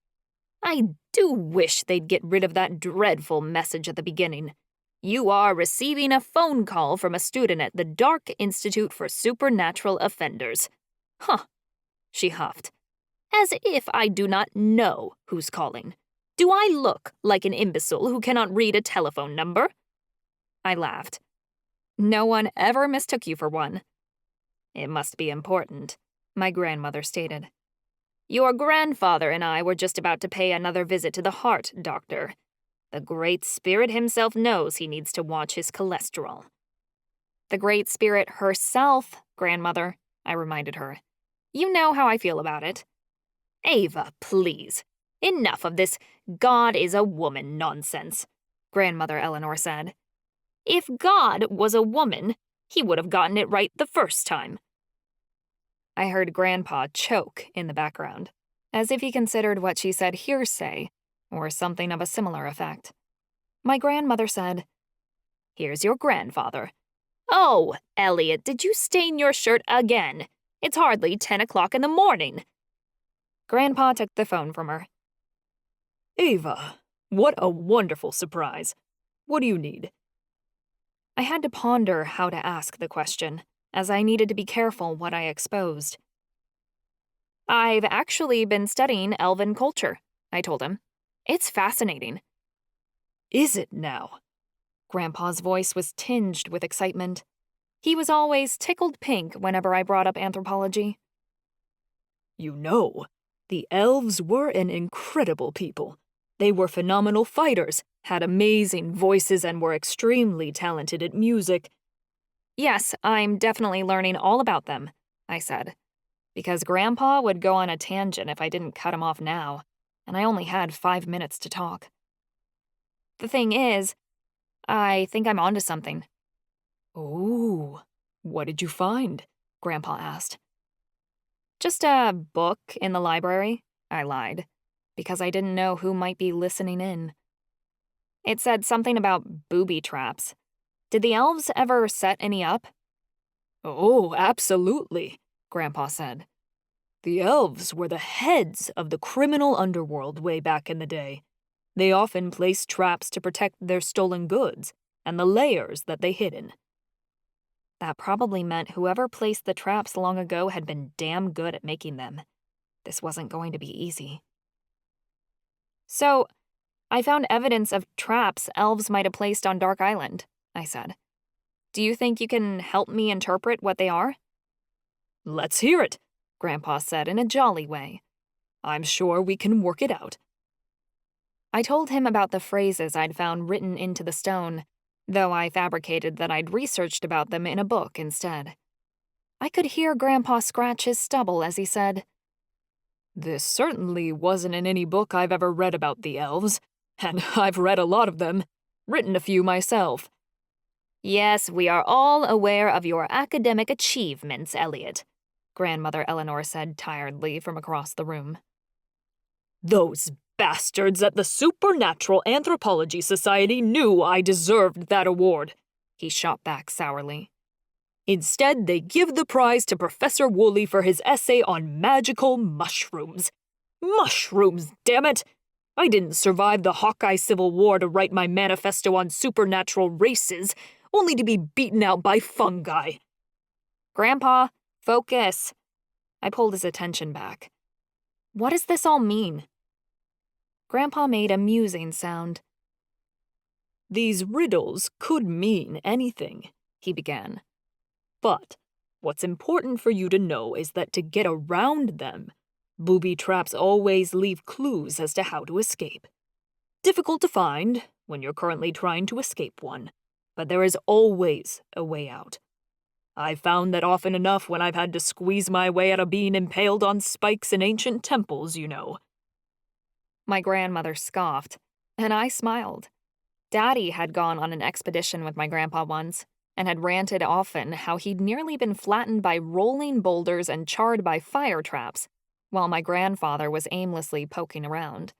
"I do wish they'd get rid of that dreadful message at the beginning. You are receiving a phone call from a student at the Dark Institute for Supernatural Offenders." "Huh," she huffed. "As if I do not know who's calling. Do I look like an imbecile who cannot read a telephone number?" I laughed. "No one ever mistook you for one." "It must be important," my grandmother stated. "Your grandfather and I were just about to pay another visit to the heart doctor. The Great Spirit himself knows he needs to watch his cholesterol." "The Great Spirit herself, grandmother," I reminded her. "You know how I feel about it." "Ava, please. Enough of this God is a woman nonsense," Grandmother Eleanor said. "If God was a woman, he would have gotten it right the first time." I heard Grandpa choke in the background, as if he considered what she said hearsay, or something of a similar effect. My grandmother said, "Here's your grandfather." "Oh, Elliot, did you stain your shirt again? It's hardly 10 o'clock in the morning." Grandpa took the phone from her. "Ava, what a wonderful surprise. What do you need?" I had to ponder how to ask the question, as I needed to be careful what I exposed. "I've actually been studying elven culture," I told him. "It's fascinating." "Is it now?" Grandpa's voice was tinged with excitement. He was always tickled pink whenever I brought up anthropology. "You know, the elves were an incredible people. They were phenomenal fighters, had amazing voices, and were extremely talented at music." "Yes, I'm definitely learning all about them," I said, because Grandpa would go on a tangent if I didn't cut him off now, and I only had 5 minutes to talk. "The thing is, I think I'm onto something." "Ooh, what did you find?" Grandpa asked. "Just a book in the library," I lied, because I didn't know who might be listening in. It said something about booby traps. Did the elves ever set any up? "Oh, absolutely," Grandpa said. "The elves were the heads of the criminal underworld way back in the day. They often placed traps to protect their stolen goods and the lairs that they hid in." That probably meant whoever placed the traps long ago had been damn good at making them. This wasn't going to be easy. "So, I found evidence of traps elves might have placed on Dark Island," I said. "Do you think you can help me interpret what they are?" "Let's hear it," Grandpa said in a jolly way. "I'm sure we can work it out." I told him about the phrases I'd found written into the stone, though I fabricated that I'd researched about them in a book instead. I could hear Grandpa scratch his stubble as he said, "This certainly wasn't in any book I've ever read about the elves, and I've read a lot of them, written a few myself." "Yes, we are all aware of your academic achievements, Elliot," Grandmother Eleanor said tiredly from across the room. "Those bastards at the Supernatural Anthropology Society knew I deserved that award," he shot back sourly. "Instead, they give the prize to Professor Woolley for his essay on magical mushrooms. Mushrooms, damn it! I didn't survive the Hawkeye Civil War to write my manifesto on supernatural races, only to be beaten out by fungi." "Grandpa, focus." I pulled his attention back. What does this all mean? Grandpa made a musing sound. These riddles could mean anything, he began. But what's important for you to know is that to get around them, booby traps always leave clues as to how to escape. Difficult to find when you're currently trying to escape one, but there is always a way out. I've found that often enough when I've had to squeeze my way out of being impaled on spikes in ancient temples, you know. My grandmother scoffed, and I smiled. Daddy had gone on an expedition with my grandpa once, and had ranted often how he'd nearly been flattened by rolling boulders and charred by fire traps, while my grandfather was aimlessly poking around.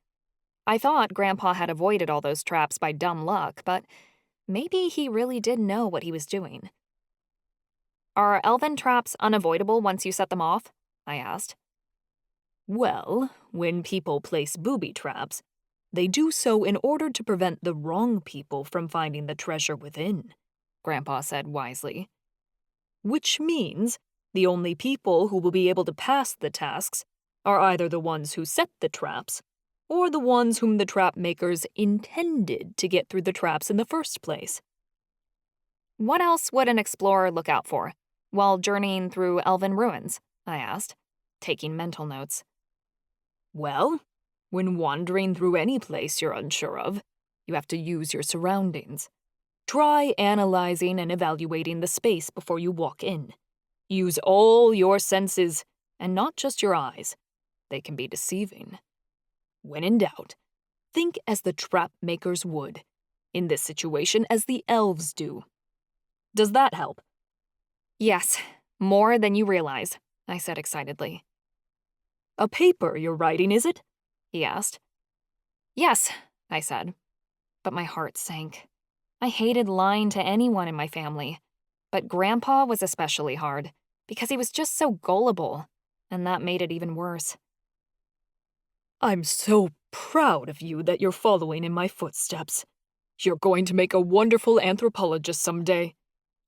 I thought Grandpa had avoided all those traps by dumb luck, but maybe he really did know what he was doing. Are elven traps unavoidable once you set them off? I asked. Well, when people place booby traps, they do so in order to prevent the wrong people from finding the treasure within, Grandpa said wisely. Which means the only people who will be able to pass the tasks are either the ones who set the traps or the ones whom the trap makers intended to get through the traps in the first place. What else would an explorer look out for while journeying through elven ruins? I asked, taking mental notes. Well, when wandering through any place you're unsure of, you have to use your surroundings. Try analyzing and evaluating the space before you walk in. Use all your senses, and not just your eyes. They can be deceiving. When in doubt, think as the trap makers would. In this situation, as the elves do. Does that help? Yes, more than you realize, I said excitedly. A paper you're writing, is it? He asked. Yes, I said, but my heart sank. I hated lying to anyone in my family, but Grandpa was especially hard because he was just so gullible, and that made it even worse. I'm so proud of you that you're following in my footsteps. You're going to make a wonderful anthropologist someday,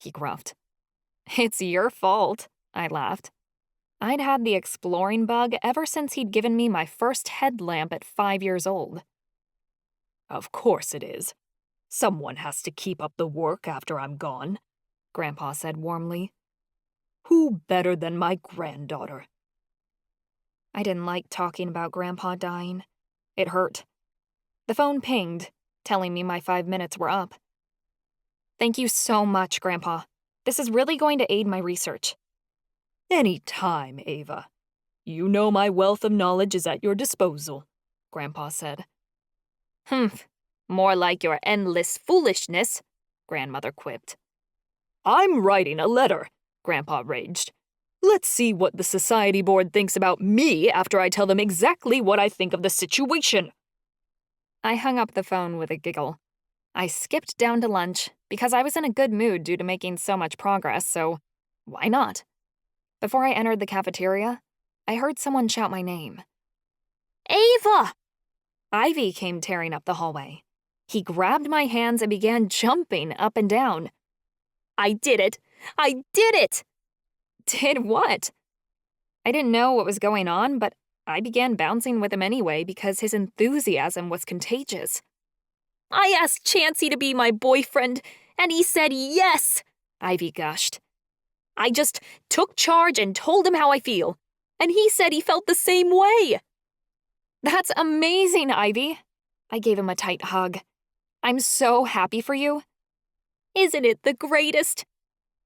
he gruffed. It's your fault, I laughed. I'd had the exploring bug ever since he'd given me my first headlamp at 5 years old. Of course it is. Someone has to keep up the work after I'm gone, Grandpa said warmly. Who better than my granddaughter? I didn't like talking about Grandpa dying. It hurt. The phone pinged, telling me my 5 minutes were up. Thank you so much, Grandpa. This is really going to aid my research. Any time, Ava. You know my wealth of knowledge is at your disposal, Grandpa said. Humph, more like your endless foolishness, Grandmother quipped. I'm writing a letter, Grandpa raged. Let's see what the society board thinks about me after I tell them exactly what I think of the situation. I hung up the phone with a giggle. I skipped down to lunch because I was in a good mood due to making so much progress, so why not? Before I entered the cafeteria, I heard someone shout my name. Ava! Ivy came tearing up the hallway. He grabbed my hands and began jumping up and down. I did it! I did it! Did what? I didn't know what was going on, but I began bouncing with him anyway because his enthusiasm was contagious. I asked Chansey to be my boyfriend, and he said yes, Ivy gushed. I just took charge and told him how I feel, and he said he felt the same way. That's amazing, Ivy. I gave him a tight hug. I'm so happy for you. Isn't it the greatest?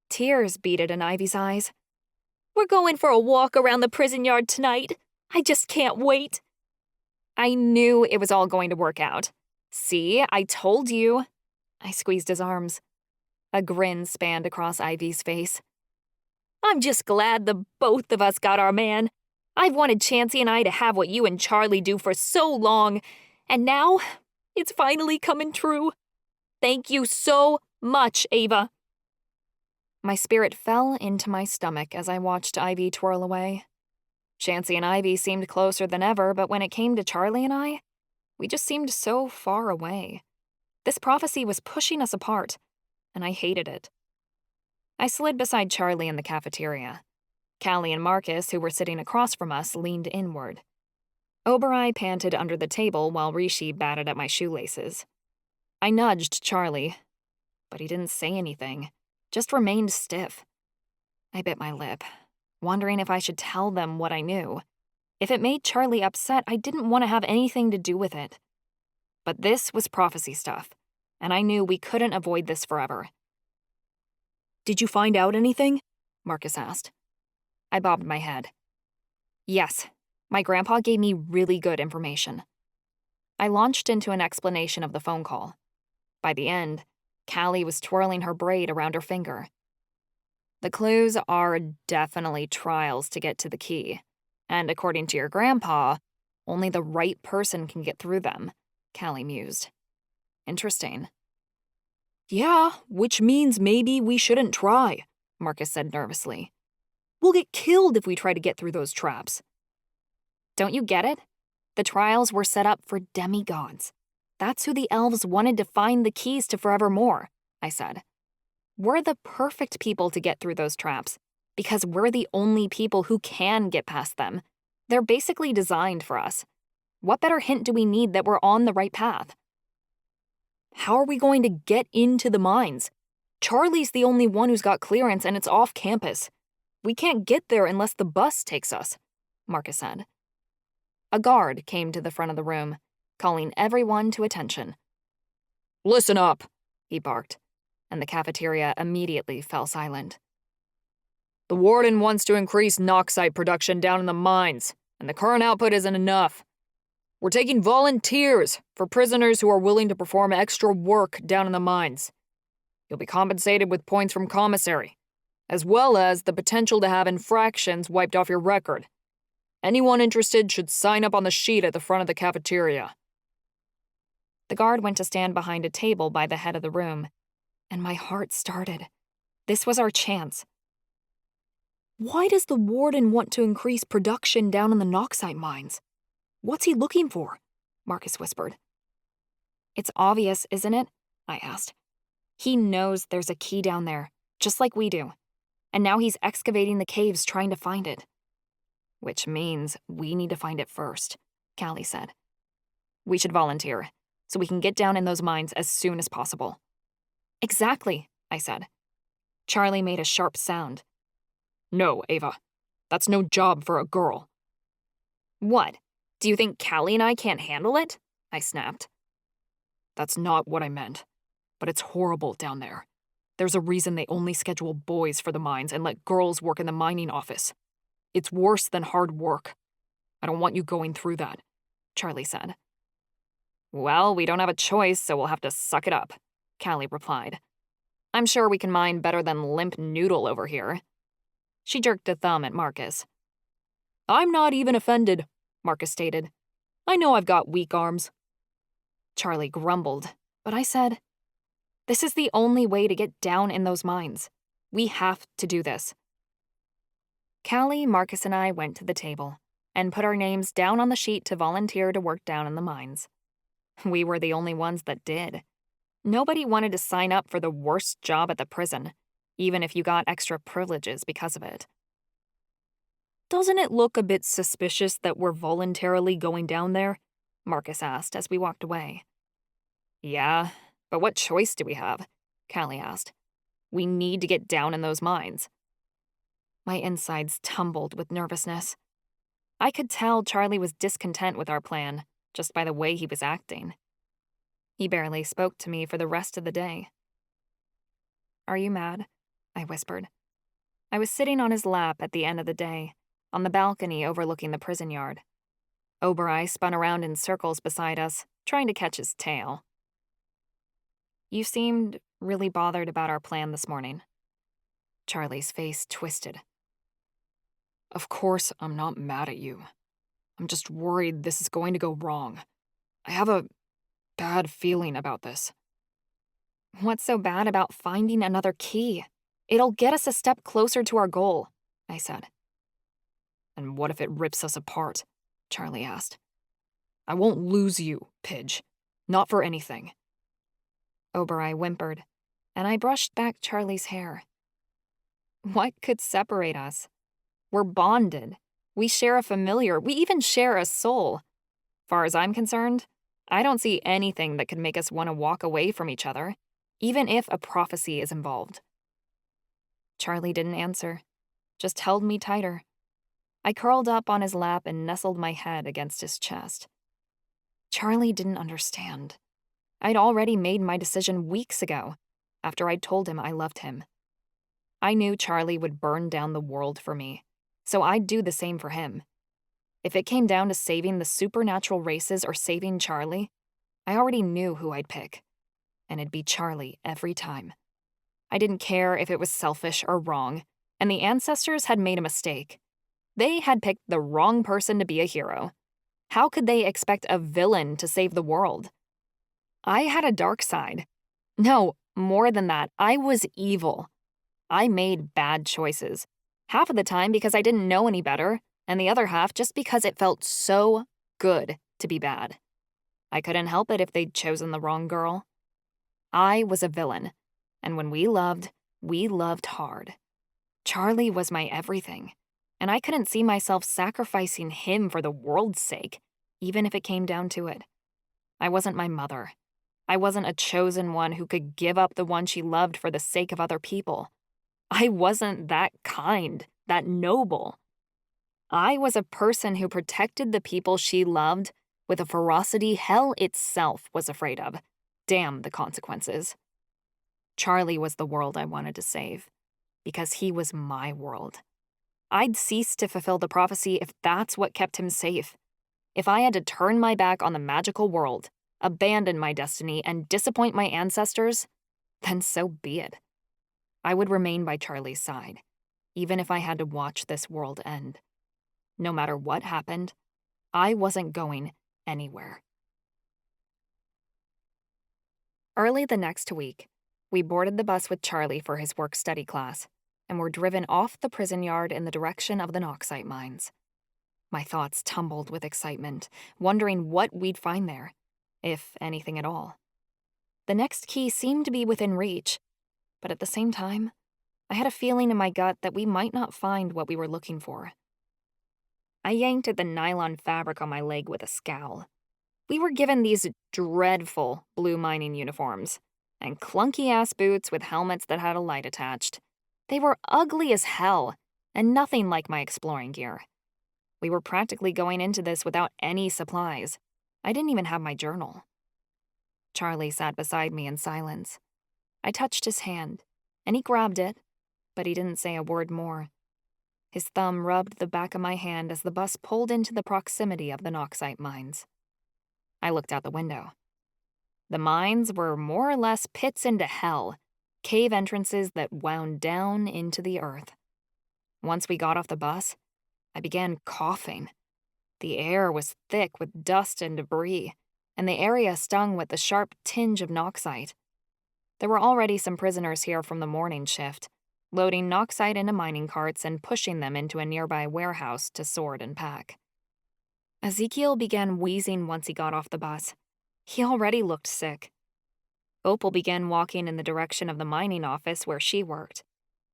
Tears beaded in Ivy's eyes. We're going for a walk around the prison yard tonight. I just can't wait. I knew it was all going to work out. See, I told you. I squeezed his arms. A grin spanned across Ivy's face. I'm just glad the both of us got our man. I've wanted Chansey and I to have what you and Charlie do for so long, and now it's finally coming true. Thank you so much, Ava. My spirit fell into my stomach as I watched Ivy twirl away. Chansey and Ivy seemed closer than ever, but when it came to Charlie and I, we just seemed so far away. This prophecy was pushing us apart, and I hated it. I slid beside Charlie in the cafeteria. Callie and Marcus, who were sitting across from us, leaned inward. Obereye panted under the table while Rishi batted at my shoelaces. I nudged Charlie, but he didn't say anything, just remained stiff. I bit my lip, wondering if I should tell them what I knew. If it made Charlie upset, I didn't want to have anything to do with it. But this was prophecy stuff, and I knew we couldn't avoid this forever. Did you find out anything? Marcus asked. I bobbed my head. Yes, my grandpa gave me really good information. I launched into an explanation of the phone call. By the end, Callie was twirling her braid around her finger. The clues are definitely trials to get to the key, and according to your grandpa, only the right person can get through them, Callie mused. Interesting. Yeah, which means maybe we shouldn't try, Marcus said nervously. We'll get killed if we try to get through those traps. Don't you get it? The trials were set up for demigods. That's who the elves wanted to find the keys to forevermore, I said. We're the perfect people to get through those traps, because we're the only people who can get past them. They're basically designed for us. What better hint do we need that we're on the right path? How are we going to get into the mines? Charlie's the only one who's got clearance and it's off campus. We can't get there unless the bus takes us, Marcus said. A guard came to the front of the room, calling everyone to attention. Listen up, he barked, and the cafeteria immediately fell silent. The Warden wants to increase Noxite production down in the mines, and the current output isn't enough. We're taking volunteers for prisoners who are willing to perform extra work down in the mines. You'll be compensated with points from commissary, as well as the potential to have infractions wiped off your record. Anyone interested should sign up on the sheet at the front of the cafeteria. The guard went to stand behind a table by the head of the room, and my heart started. This was our chance. Why does the Warden want to increase production down in the Noxite mines? What's he looking for? Marcus whispered. It's obvious, isn't it? I asked. He knows there's a key down there, just like we do. And now he's excavating the caves trying to find it. Which means we need to find it first, Callie said. We should volunteer, so we can get down in those mines as soon as possible. Exactly, I said. Charlie made a sharp sound. No, Ava. That's no job for a girl. What? Do you think Callie and I can't handle it? I snapped. That's not what I meant. But it's horrible down there. There's a reason they only schedule boys for the mines and let girls work in the mining office. It's worse than hard work. I don't want you going through that, Charlie said. Well, we don't have a choice, so we'll have to suck it up, Callie replied. I'm sure we can mine better than Limp Noodle over here. She jerked a thumb at Marcus. I'm not even offended, Marcus stated. I know I've got weak arms. Charlie grumbled, but I said, this is the only way to get down in those mines. We have to do this. Callie, Marcus, and I went to the table and put our names down on the sheet to volunteer to work down in the mines. We were the only ones that did. Nobody wanted to sign up for the worst job at the prison, even if you got extra privileges because of it. Doesn't it look a bit suspicious that we're voluntarily going down there? Marcus asked as we walked away. Yeah, but what choice do we have? Callie asked. We need to get down in those mines. My insides tumbled with nervousness. I could tell Charlie was discontent with our plan, just by the way he was acting. He barely spoke to me for the rest of the day. Are you mad? I whispered. I was sitting on his lap at the end of the day, on the balcony overlooking the prison yard. Obereye spun around in circles beside us, trying to catch his tail. You seemed really bothered about our plan this morning. Charlie's face twisted. Of course I'm not mad at you. I'm just worried this is going to go wrong. I have a bad feeling about this. What's so bad about finding another key? It'll get us a step closer to our goal, I said. And what if it rips us apart? Charlie asked. I won't lose you, Pidge. Not for anything. Obereye whimpered, and I brushed back Charlie's hair. What could separate us? We're bonded. We share a familiar. We even share a soul. Far as I'm concerned, I don't see anything that could make us want to walk away from each other, even if a prophecy is involved. Charlie didn't answer, just held me tighter. I curled up on his lap and nestled my head against his chest. Charlie didn't understand. I'd already made my decision weeks ago, after I'd told him I loved him. I knew Charlie would burn down the world for me, so I'd do the same for him. If it came down to saving the supernatural races or saving Charlie, I already knew who I'd pick, and it'd be Charlie every time. I didn't care if it was selfish or wrong, and the ancestors had made a mistake. They had picked the wrong person to be a hero. How could they expect a villain to save the world? I had a dark side. No, more than that, I was evil. I made bad choices, half of the time because I didn't know any better, and the other half just because it felt so good to be bad. I couldn't help it if they'd chosen the wrong girl. I was a villain, and when we loved hard. Charlie was my everything, and I couldn't see myself sacrificing him for the world's sake, even if it came down to it. I wasn't my mother. I wasn't a chosen one who could give up the one she loved for the sake of other people. I wasn't that kind, that noble. I was a person who protected the people she loved with a ferocity hell itself was afraid of. Damn the consequences. Charlie was the world I wanted to save, because he was my world. I'd cease to fulfill the prophecy if that's what kept him safe. If I had to turn my back on the magical world, abandon my destiny, and disappoint my ancestors, then so be it. I would remain by Charlie's side, even if I had to watch this world end. No matter what happened, I wasn't going anywhere. Early the next week, we boarded the bus with Charlie for his work-study class and were driven off the prison yard in the direction of the Knoxite mines. My thoughts tumbled with excitement, wondering what we'd find there, if anything at all. The next key seemed to be within reach, but at the same time, I had a feeling in my gut that we might not find what we were looking for. I yanked at the nylon fabric on my leg with a scowl. We were given these dreadful blue mining uniforms, and clunky-ass boots with helmets that had a light attached. They were ugly as hell, and nothing like my exploring gear. We were practically going into this without any supplies. I didn't even have my journal. Charlie sat beside me in silence. I touched his hand, and he grabbed it, but he didn't say a word more. His thumb rubbed the back of my hand as the bus pulled into the proximity of the Knoxite mines. I looked out the window. The mines were more or less pits into hell, cave entrances that wound down into the earth. Once we got off the bus, I began coughing. The air was thick with dust and debris, and the area stung with the sharp tinge of Knoxite. There were already some prisoners here from the morning shift, loading Knoxite into mining carts and pushing them into a nearby warehouse to sort and pack. Ezekiel began wheezing once he got off the bus. He already looked sick. Opal began walking in the direction of the mining office where she worked,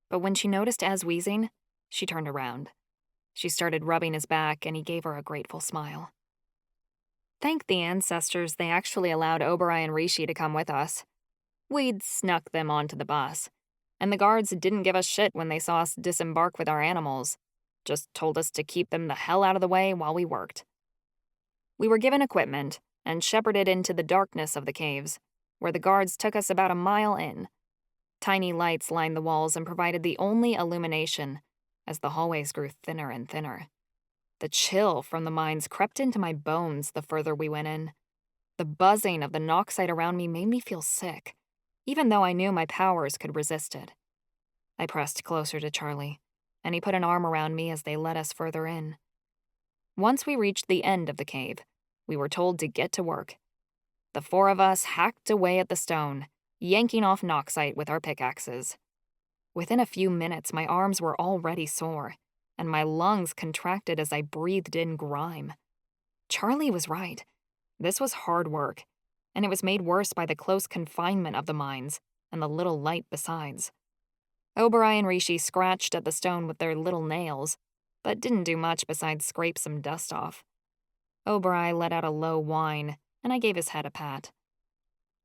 but when she noticed Ez wheezing, she turned around. She started rubbing his back, and he gave her a grateful smile. Thank the ancestors they actually allowed Oberai and Rishi to come with us. We'd snuck them onto the bus, and the guards didn't give us shit when they saw us disembark with our animals, just told us to keep them the hell out of the way while we worked. We were given equipment and shepherded into the darkness of the caves, where the guards took us about a mile in. Tiny lights lined the walls and provided the only illumination as the hallways grew thinner and thinner. The chill from the mines crept into my bones the further we went in. The buzzing of the Knoxite around me made me feel sick, even though I knew my powers could resist it. I pressed closer to Charlie, and he put an arm around me as they led us further in. Once we reached the end of the cave, we were told to get to work. The four of us hacked away at the stone, yanking off Knoxite with our pickaxes. Within a few minutes, my arms were already sore, and my lungs contracted as I breathed in grime. Charlie was right. This was hard work, and it was made worse by the close confinement of the mines and the little light besides. Oberai and Rishi scratched at the stone with their little nails, but didn't do much besides scrape some dust off. O'Bry let out a low whine, and I gave his head a pat.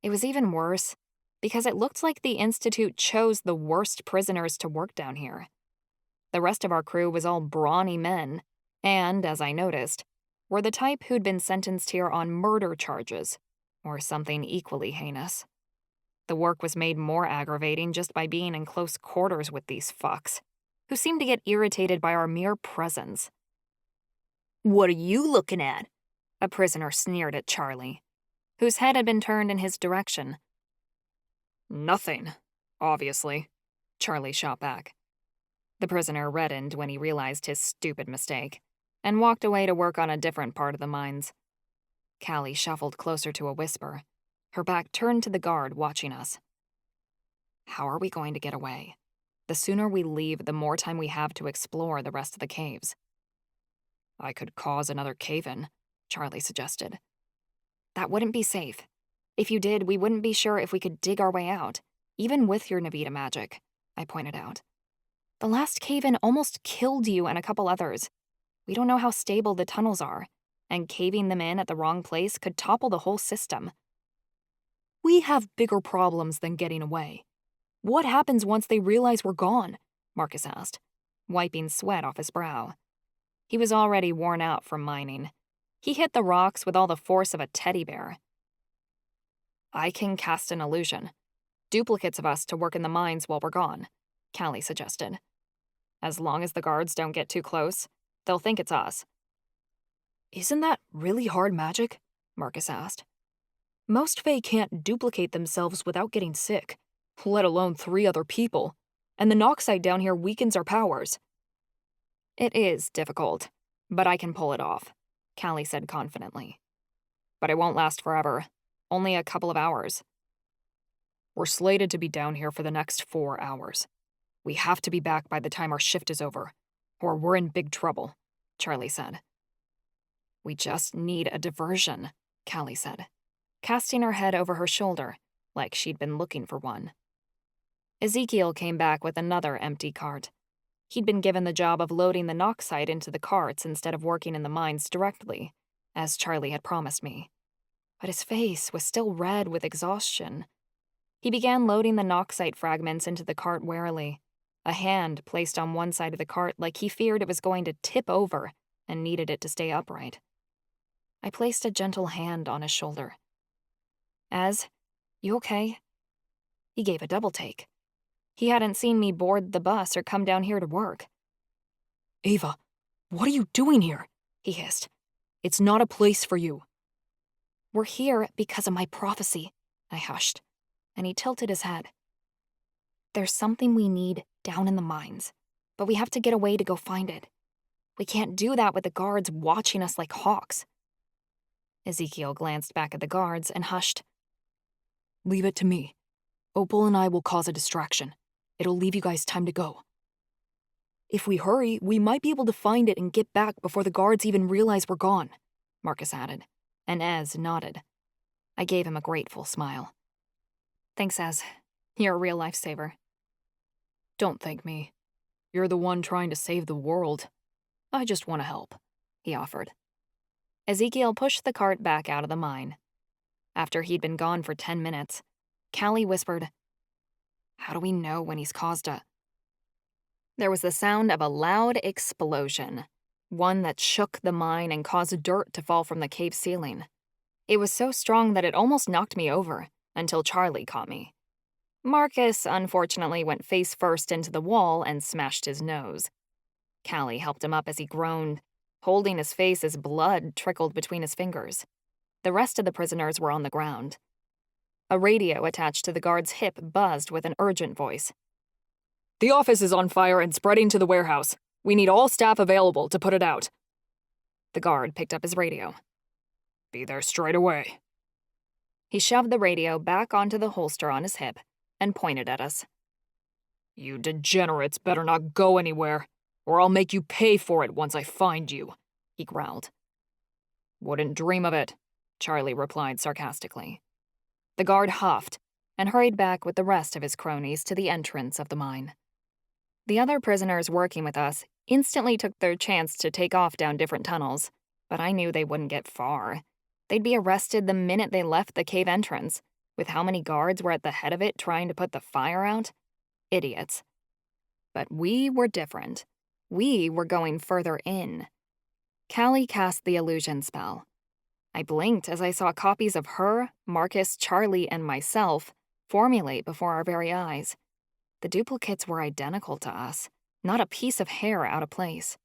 It was even worse, because it looked like the Institute chose the worst prisoners to work down here. The rest of our crew was all brawny men, and, as I noticed, were the type who'd been sentenced here on murder charges, or something equally heinous. The work was made more aggravating just by being in close quarters with these fucks, who seemed to get irritated by our mere presence. "What are you looking at?" A prisoner sneered at Charlie, whose head had been turned in his direction. Nothing, obviously, Charlie shot back. The prisoner reddened when he realized his stupid mistake, and walked away to work on a different part of the mines. Callie shuffled closer to a whisper, her back turned to the guard watching us. How are we going to get away? The sooner we leave, the more time we have to explore the rest of the caves. I could cause another cave-in, Charlie suggested. That wouldn't be safe. If you did, we wouldn't be sure if we could dig our way out, even with your Navita magic, I pointed out. The last cave-in almost killed you and a couple others. We don't know how stable the tunnels are, and caving them in at the wrong place could topple the whole system. We have bigger problems than getting away. What happens once they realize we're gone? Marcus asked, wiping sweat off his brow. He was already worn out from mining. He hit the rocks with all the force of a teddy bear. I can cast an illusion. Duplicates of us to work in the mines while we're gone, Callie suggested. As long as the guards don't get too close, they'll think it's us. Isn't that really hard magic? Marcus asked. Most Fae can't duplicate themselves without getting sick, let alone 3 other people, and the Noxite down here weakens our powers. It is difficult, but I can pull it off, Callie said confidently. But it won't last forever, only a couple of hours. We're slated to be down here for the next 4 hours. We have to be back by the time our shift is over, or we're in big trouble, Charlie said. We just need a diversion, Callie said, casting her head over her shoulder, like she'd been looking for one. Ezekiel came back with another empty cart. He'd been given the job of loading the Noxite into the carts instead of working in the mines directly, as Charlie had promised me. But his face was still red with exhaustion. He began loading the Noxite fragments into the cart warily, a hand placed on one side of the cart like he feared it was going to tip over and needed it to stay upright. I placed a gentle hand on his shoulder. "Az, you okay?" He gave a double take. He hadn't seen me board the bus or come down here to work. "Ava, what are you doing here?" he hissed. "It's not a place for you." "We're here because of my prophecy," I hushed, and he tilted his head. "There's something we need down in the mines, but we have to get away to go find it. We can't do that with the guards watching us like hawks." Ezekiel glanced back at the guards and hushed. "Leave it to me. Opal and I will cause a distraction. It'll leave you guys time to go. If we hurry, we might be able to find it and get back before the guards even realize we're gone," Marcus added, and Ez nodded. I gave him a grateful smile. "Thanks, Ez. You're a real lifesaver." "Don't thank me. You're the one trying to save the world. I just want to help," he offered. Ezekiel pushed the cart back out of the mine. After he'd been gone for 10 minutes, Callie whispered, "How do we know when he's caused a—" There was the sound of a loud explosion, one that shook the mine and caused dirt to fall from the cave ceiling. It was so strong that it almost knocked me over, until Charlie caught me. Marcus, unfortunately, went face first into the wall and smashed his nose. Callie helped him up as he groaned, holding his face as blood trickled between his fingers. The rest of the prisoners were on the ground. A radio attached to the guard's hip buzzed with an urgent voice. "The office is on fire and spreading to the warehouse. We need all staff available to put it out." The guard picked up his radio. "Be there straight away." He shoved the radio back onto the holster on his hip and pointed at us. "You degenerates better not go anywhere, or I'll make you pay for it once I find you," he growled. "Wouldn't dream of it," Charlie replied sarcastically. The guard huffed and hurried back with the rest of his cronies to the entrance of the mine. The other prisoners working with us instantly took their chance to take off down different tunnels, but I knew they wouldn't get far. They'd be arrested the minute they left the cave entrance, with how many guards were at the head of it trying to put the fire out. Idiots. But we were different. We were going further in. Callie cast the illusion spell. I blinked as I saw copies of her, Marcus, Charlie, and myself formulate before our very eyes. The duplicates were identical to us, not a piece of hair out of place.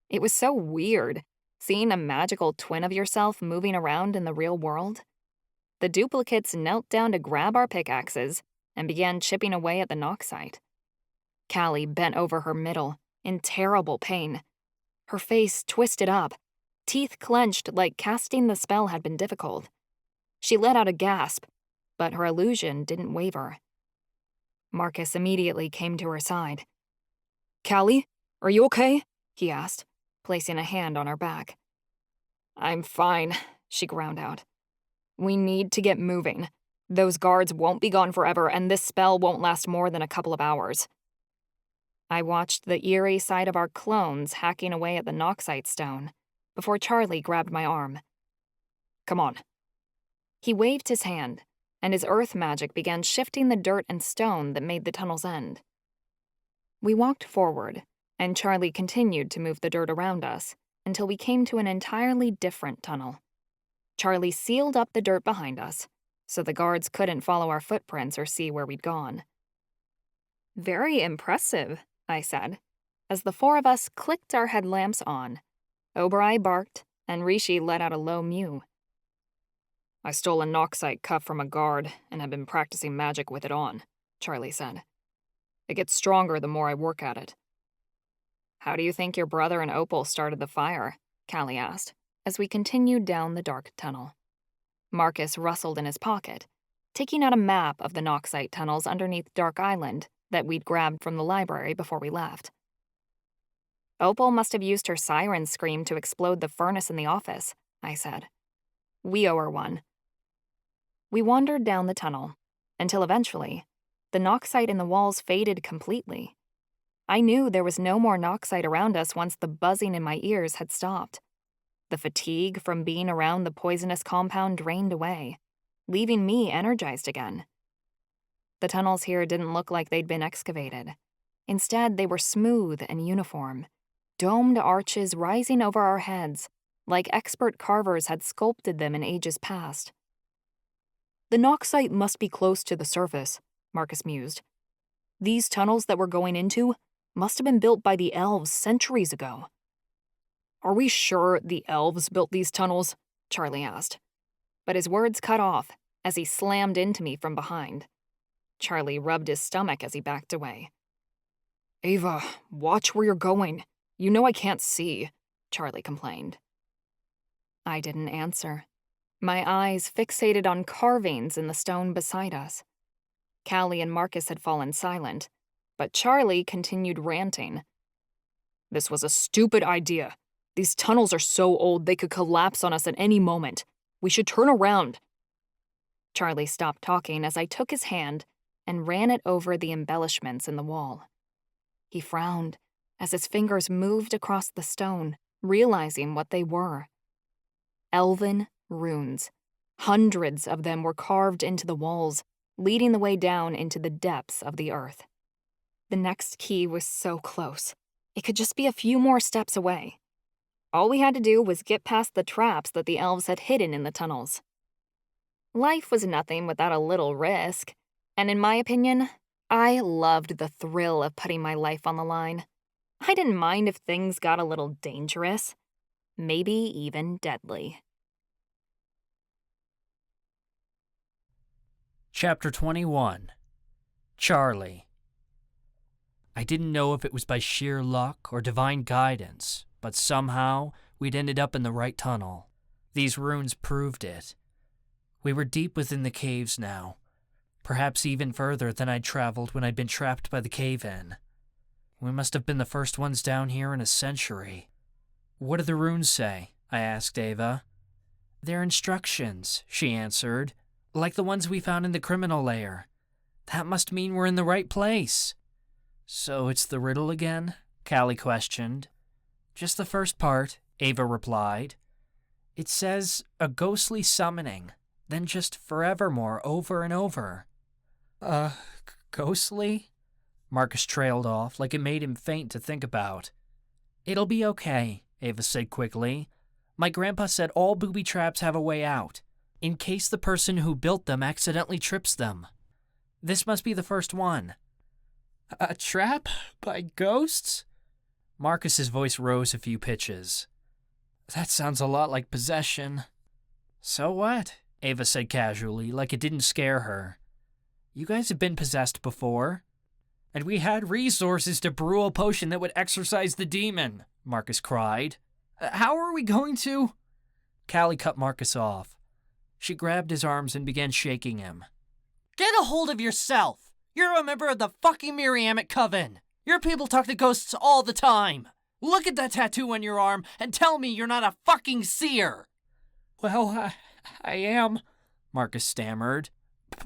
It was so weird, seeing a magical twin of yourself moving around in the real world. The duplicates knelt down to grab our pickaxes and began chipping away at the knock site. Callie bent over her middle, in terrible pain. Her face twisted up, teeth clenched like casting the spell had been difficult. She let out a gasp, but her illusion didn't waver. Marcus immediately came to her side. Callie, are you okay? He asked, placing a hand on her back. I'm fine, she ground out. We need to get moving. Those guards won't be gone forever, and this spell won't last more than a couple of hours. I watched the eerie sight of our clones hacking away at the Noxite stone before Charlie grabbed my arm. Come on. He waved his hand, and his earth magic began shifting the dirt and stone that made the tunnel's end. We walked forward, and Charlie continued to move the dirt around us until we came to an entirely different tunnel. Charlie sealed up the dirt behind us, so the guards couldn't follow our footprints or see where we'd gone. Very impressive, I said, as the four of us clicked our headlamps on. Oberai barked, and Rishi let out a low mew. I stole a Noxite cuff from a guard and have been practicing magic with it on, Charlie said. It gets stronger the more I work at it. How do you think your brother and Opal started the fire? Callie asked, as we continued down the dark tunnel. Marcus rustled in his pocket, taking out a map of the Noxite tunnels underneath Dark Island that we'd grabbed from the library before we left. Opal must have used her siren scream to explode the furnace in the office, I said. We owe her one. We wandered down the tunnel, until eventually, the Noxite in the walls faded completely. I knew there was no more Noxite around us once the buzzing in my ears had stopped. The fatigue from being around the poisonous compound drained away, leaving me energized again. The tunnels here didn't look like they'd been excavated. Instead, they were smooth and uniform, domed arches rising over our heads, like expert carvers had sculpted them in ages past. The Noxite must be close to the surface, Marcus mused. These tunnels that we're going into must have been built by the Elves centuries ago. Are we sure the Elves built these tunnels? Charlie asked. But his words cut off as he slammed into me from behind. Charlie rubbed his stomach as he backed away. Ava, watch where you're going. You know I can't see, Charlie complained. I didn't answer, my eyes fixated on carvings in the stone beside us. Callie and Marcus had fallen silent, but Charlie continued ranting. This was a stupid idea. These tunnels are so old they could collapse on us at any moment. We should turn around. Charlie stopped talking as I took his hand and ran it over the embellishments in the wall. He frowned as his fingers moved across the stone, realizing what they were. Elven runes. Hundreds of them were carved into the walls, leading the way down into the depths of the earth. The next key was so close. It could just be a few more steps away. All we had to do was get past the traps that the elves had hidden in the tunnels. Life was nothing without a little risk, and in my opinion, I loved the thrill of putting my life on the line. I didn't mind if things got a little dangerous, maybe even deadly. Chapter 21. Charlie. I didn't know if it was by sheer luck or divine guidance, but somehow we'd ended up in the right tunnel. These runes proved it. We were deep within the caves now, perhaps even further than I'd traveled when I'd been trapped by the cave-in. We must have been the first ones down here in a century. What do the runes say? I asked Ava. They're instructions, she answered, like the ones we found in the criminal lair. That must mean we're in the right place. So it's the riddle again? Callie questioned. Just the first part, Ava replied. It says a ghostly summoning, then just forevermore over and over. Ghostly? Marcus trailed off like it made him faint to think about. It'll be okay, Ava said quickly. My grandpa said all booby traps have a way out, in case the person who built them accidentally trips them. This must be the first one. A trap? By ghosts? Marcus's voice rose a few pitches. That sounds a lot like possession. So what? Ava said casually, like it didn't scare her. You guys have been possessed before. And we had resources to brew a potion that would exorcise the demon, Marcus cried. How are we going to? Callie cut Marcus off. She grabbed his arms and began shaking him. Get a hold of yourself! You're a member of the fucking Miriamic Coven! Your people talk to ghosts all the time! Look at that tattoo on your arm and tell me you're not a fucking seer! Well, I am, Marcus stammered.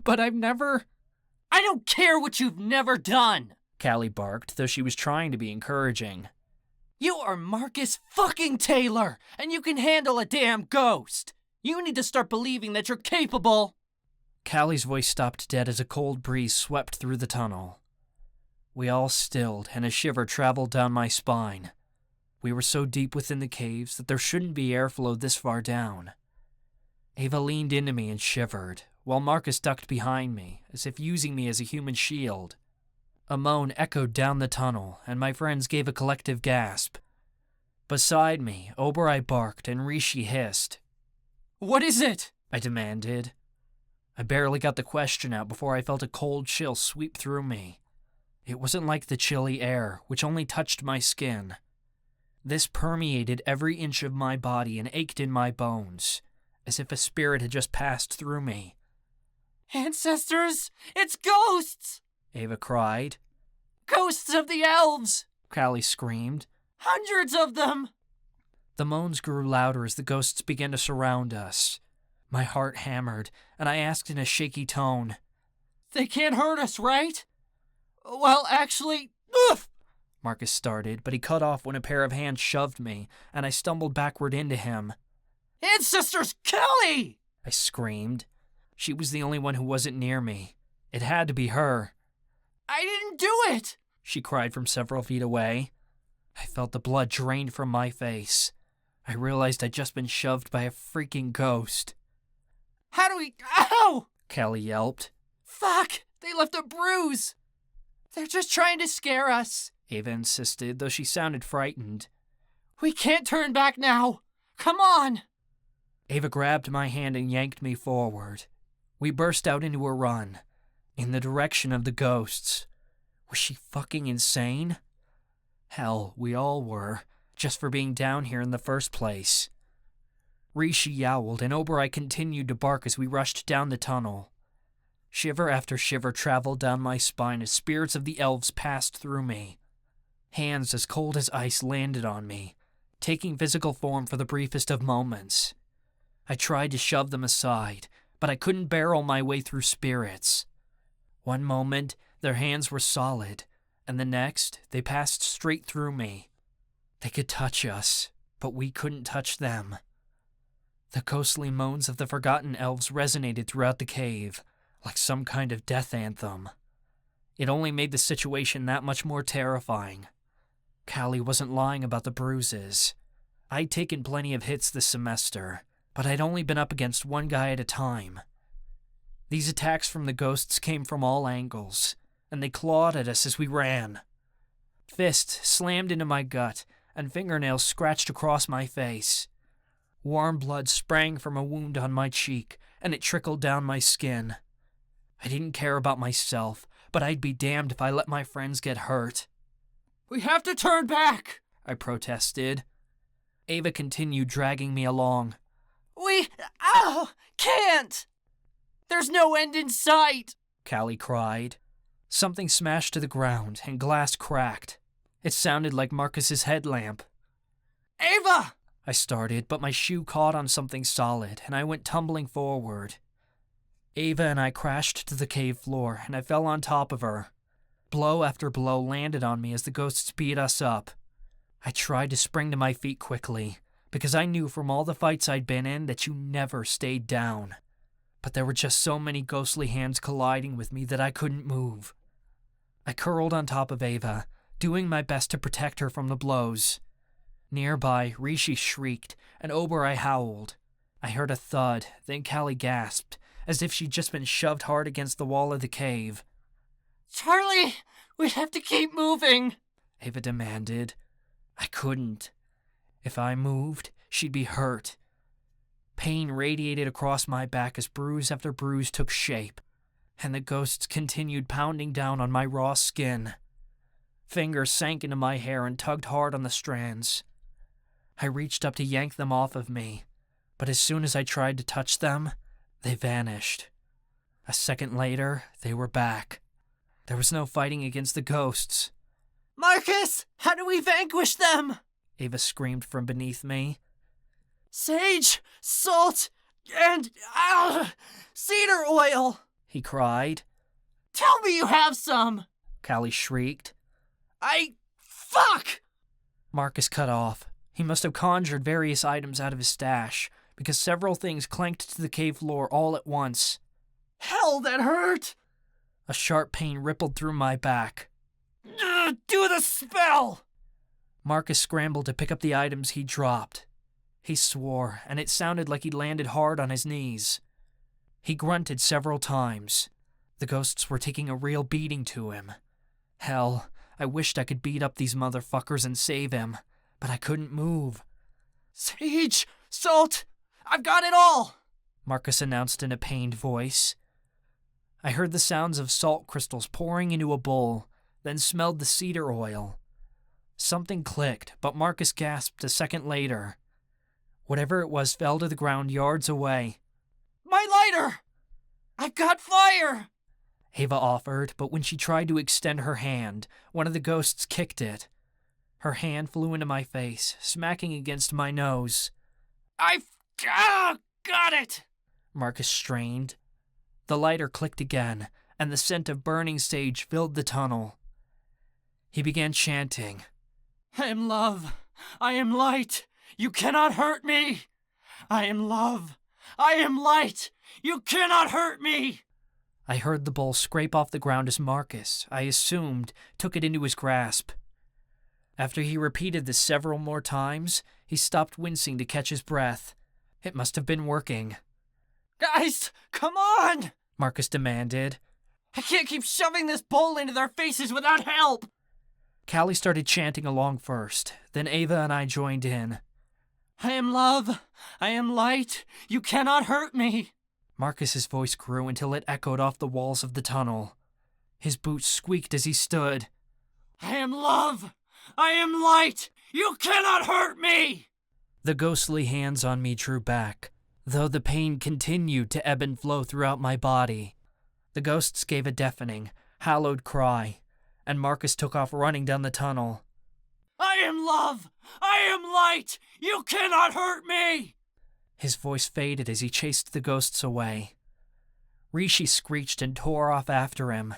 But I've never... I don't care what you've never done! Callie barked, though she was trying to be encouraging. You are Marcus fucking Taylor, and you can handle a damn ghost! You need to start believing that you're capable! Callie's voice stopped dead as a cold breeze swept through the tunnel. We all stilled, and a shiver traveled down my spine. We were so deep within the caves that there shouldn't be airflow this far down. Ava leaned into me and shivered, while Marcus ducked behind me, as if using me as a human shield. A moan echoed down the tunnel, and my friends gave a collective gasp. Beside me, Oberai barked and Rishi hissed. What is it? I demanded. I barely got the question out before I felt a cold chill sweep through me. It wasn't like the chilly air, which only touched my skin. This permeated every inch of my body and ached in my bones, as if a spirit had just passed through me. Ancestors! It's ghosts! Ava cried. Ghosts of the Elves! Callie screamed. Hundreds of them! The moans grew louder as the ghosts began to surround us. My heart hammered, and I asked in a shaky tone. They can't hurt us, right? Well, actually, oof! Marcus started, but he cut off when a pair of hands shoved me, and I stumbled backward into him. Ancestors, Kelly! I screamed. She was the only one who wasn't near me. It had to be her. I didn't do it! She cried from several feet away. I felt the blood drain from my face. I realized I'd just been shoved by a freaking ghost. How do we... Ow! Callie yelped. Fuck! They left a bruise! They're just trying to scare us, Ava insisted, though she sounded frightened. We can't turn back now! Come on! Ava grabbed my hand and yanked me forward. We burst out into a run, in the direction of the ghosts. Was she fucking insane? Hell, we all were, just for being down here in the first place. Rishi yowled, and Oberai continued to bark as we rushed down the tunnel. Shiver after shiver traveled down my spine as spirits of the elves passed through me. Hands as cold as ice landed on me, taking physical form for the briefest of moments. I tried to shove them aside, but I couldn't barrel my way through spirits. One moment, their hands were solid, and the next, they passed straight through me. They could touch us, but we couldn't touch them. The ghostly moans of the forgotten elves resonated throughout the cave, like some kind of death anthem. It only made the situation that much more terrifying. Callie wasn't lying about the bruises. I'd taken plenty of hits this semester, but I'd only been up against one guy at a time. These attacks from the ghosts came from all angles, and they clawed at us as we ran. Fists slammed into my gut, and fingernails scratched across my face. Warm blood sprang from a wound on my cheek, and it trickled down my skin. I didn't care about myself, but I'd be damned if I let my friends get hurt. We have to turn back, I protested. Ava continued dragging me along. We can't! There's no end in sight! Callie cried. Something smashed to the ground, and glass cracked. It sounded like Marcus's headlamp. Ava! I started, but my shoe caught on something solid, and I went tumbling forward. Ava and I crashed to the cave floor, and I fell on top of her. Blow after blow landed on me as the ghosts beat us up. I tried to spring to my feet quickly, because I knew from all the fights I'd been in that you never stayed down. But there were just so many ghostly hands colliding with me that I couldn't move. I curled on top of Ava, doing my best to protect her from the blows. Nearby, Rishi shrieked, and Oberoi howled. I heard a thud, then Callie gasped, as if she'd just been shoved hard against the wall of the cave. Charlie, we have to keep moving, Ava demanded. I couldn't. If I moved, she'd be hurt. Pain radiated across my back as bruise after bruise took shape, and the ghosts continued pounding down on my raw skin. Fingers sank into my hair and tugged hard on the strands. I reached up to yank them off of me, but as soon as I tried to touch them, they vanished. A second later, they were back. There was no fighting against the ghosts. Marcus, how do we vanquish them? Ava screamed from beneath me. Sage, salt, and cedar oil, He cried. Tell me you have some. Callie shrieked. Fuck! Marcus cut off. He must have conjured various items out of his stash, because several things clanked to the cave floor all at once. Hell, that hurt! A sharp pain rippled through my back. Do the spell! Marcus scrambled to pick up the items he dropped. He swore, and it sounded like he landed hard on his knees. He grunted several times. The ghosts were taking a real beating to him. Hell, I wished I could beat up these motherfuckers and save him, but I couldn't move. Sage, salt, I've got it all! Marcus announced in a pained voice. I heard the sounds of salt crystals pouring into a bowl, then smelled the cedar oil. Something clicked, but Marcus gasped a second later. Whatever it was fell to the ground yards away. My lighter! I've got fire! Ava offered, but when she tried to extend her hand, one of the ghosts kicked it. Her hand flew into my face, smacking against my nose. I've got it! Marcus strained. The lighter clicked again, and the scent of burning sage filled the tunnel. He began chanting. I am love. I am light. You cannot hurt me. I am love. I am light. You cannot hurt me. I heard the bowl scrape off the ground as Marcus, I assumed, took it into his grasp. After he repeated this several more times, he stopped wincing to catch his breath. It must have been working. Guys, come on! Marcus demanded. I can't keep shoving this bowl into their faces without help! Callie started chanting along first, then Ava and I joined in. I am love. I am light. You cannot hurt me. Marcus's voice grew until it echoed off the walls of the tunnel. His boots squeaked as he stood. I am love. I am light. You cannot hurt me. The ghostly hands on me drew back, though the pain continued to ebb and flow throughout my body. The ghosts gave a deafening, hallowed cry, and Marcus took off running down the tunnel. I am love! I am light! You cannot hurt me! His voice faded as he chased the ghosts away. Rishi screeched and tore off after him.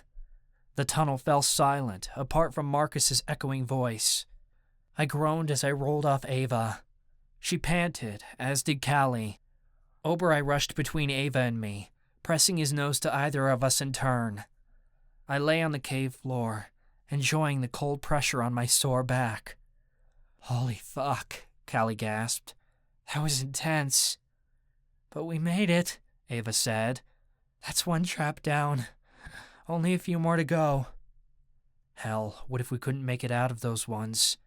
The tunnel fell silent, apart from Marcus's echoing voice. I groaned as I rolled off Ava. She panted, as did Callie. Oberoi rushed between Ava and me, pressing his nose to either of us in turn. I lay on the cave floor, enjoying the cold pressure on my sore back. Holy fuck, Callie gasped. That was intense. But we made it, Ava said. That's one trap down. Only a few more to go. Hell, what if we couldn't make it out of those ones?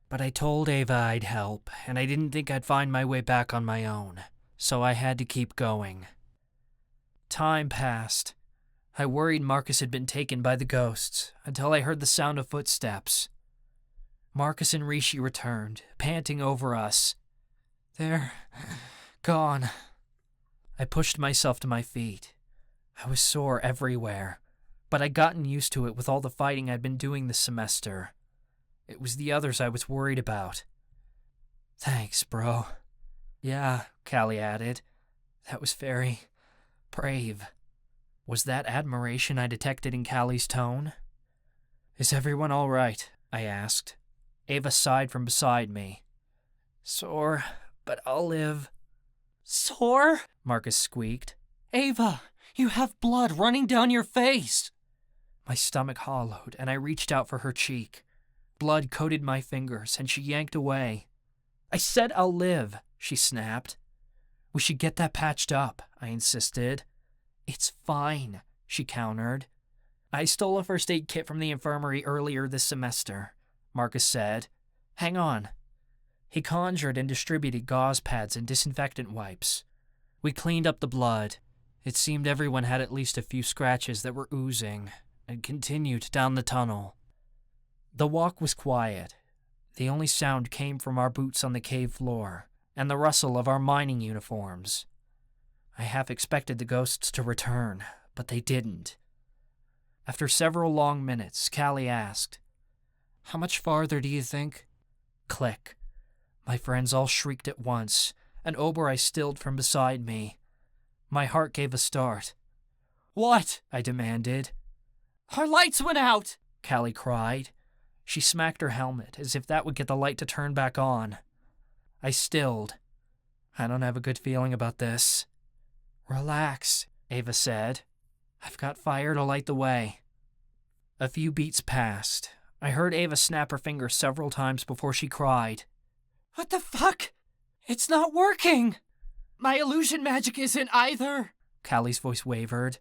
But I told Ava I'd help, and I didn't think I'd find my way back on my own, so I had to keep going. Time passed. I worried Marcus had been taken by the ghosts, until I heard the sound of footsteps. Marcus and Rishi returned, panting over us. They're gone. I pushed myself to my feet. I was sore everywhere, but I'd gotten used to it with all the fighting I'd been doing this semester. It was the others I was worried about. Thanks, bro. Yeah, Callie added. That was very brave. Was that admiration I detected in Callie's tone? Is everyone all right? I asked. Ava sighed from beside me. Sore, but I'll live. Sore? Marcus squeaked. Ava, you have blood running down your face. My stomach hollowed, and I reached out for her cheek. Blood coated my fingers, and she yanked away. I said I'll live, she snapped. We should get that patched up, I insisted. It's fine, she countered. I stole a first aid kit from the infirmary earlier this semester, Marcus said. Hang on. He conjured and distributed gauze pads and disinfectant wipes. We cleaned up the blood. It seemed everyone had at least a few scratches that were oozing, and continued down the tunnel. The walk was quiet. The only sound came from our boots on the cave floor, and the rustle of our mining uniforms. I half expected the ghosts to return, but they didn't. After several long minutes, Callie asked, "How much farther do you think?" Click. My friends all shrieked at once, and Oberei stilled from beside me. My heart gave a start. What? I demanded. Our lights went out! Callie cried. She smacked her helmet as if that would get the light to turn back on. I stilled. I don't have a good feeling about this. Relax, Ava said. I've got fire to light the way. A few beats passed. I heard Ava snap her fingers several times before she cried. What the fuck? It's not working! My illusion magic isn't either! Callie's voice wavered.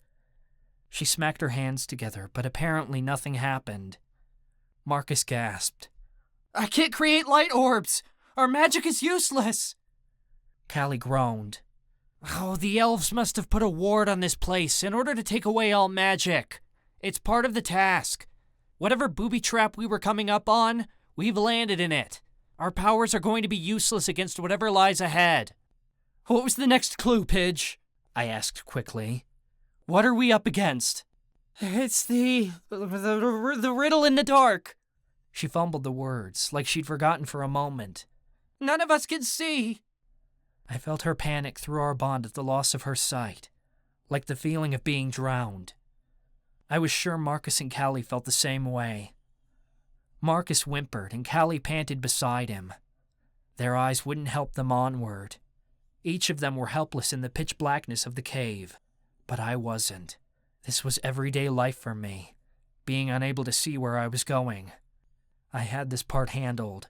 She smacked her hands together, but apparently nothing happened. Marcus gasped. I can't create light orbs! Our magic is useless! Callie groaned. Oh, the elves must have put a ward on this place in order to take away all magic. It's part of the task. Whatever booby trap we were coming up on, we've landed in it. Our powers are going to be useless against whatever lies ahead. What was the next clue, Pidge? I asked quickly. What are we up against? It's the riddle in the dark. She fumbled the words, like she'd forgotten for a moment. None of us can see. I felt her panic through our bond at the loss of her sight, like the feeling of being drowned. I was sure Marcus and Callie felt the same way. Marcus whimpered, and Callie panted beside him. Their eyes wouldn't help them onward. Each of them were helpless in the pitch blackness of the cave, but I wasn't. This was everyday life for me, being unable to see where I was going. I had this part handled.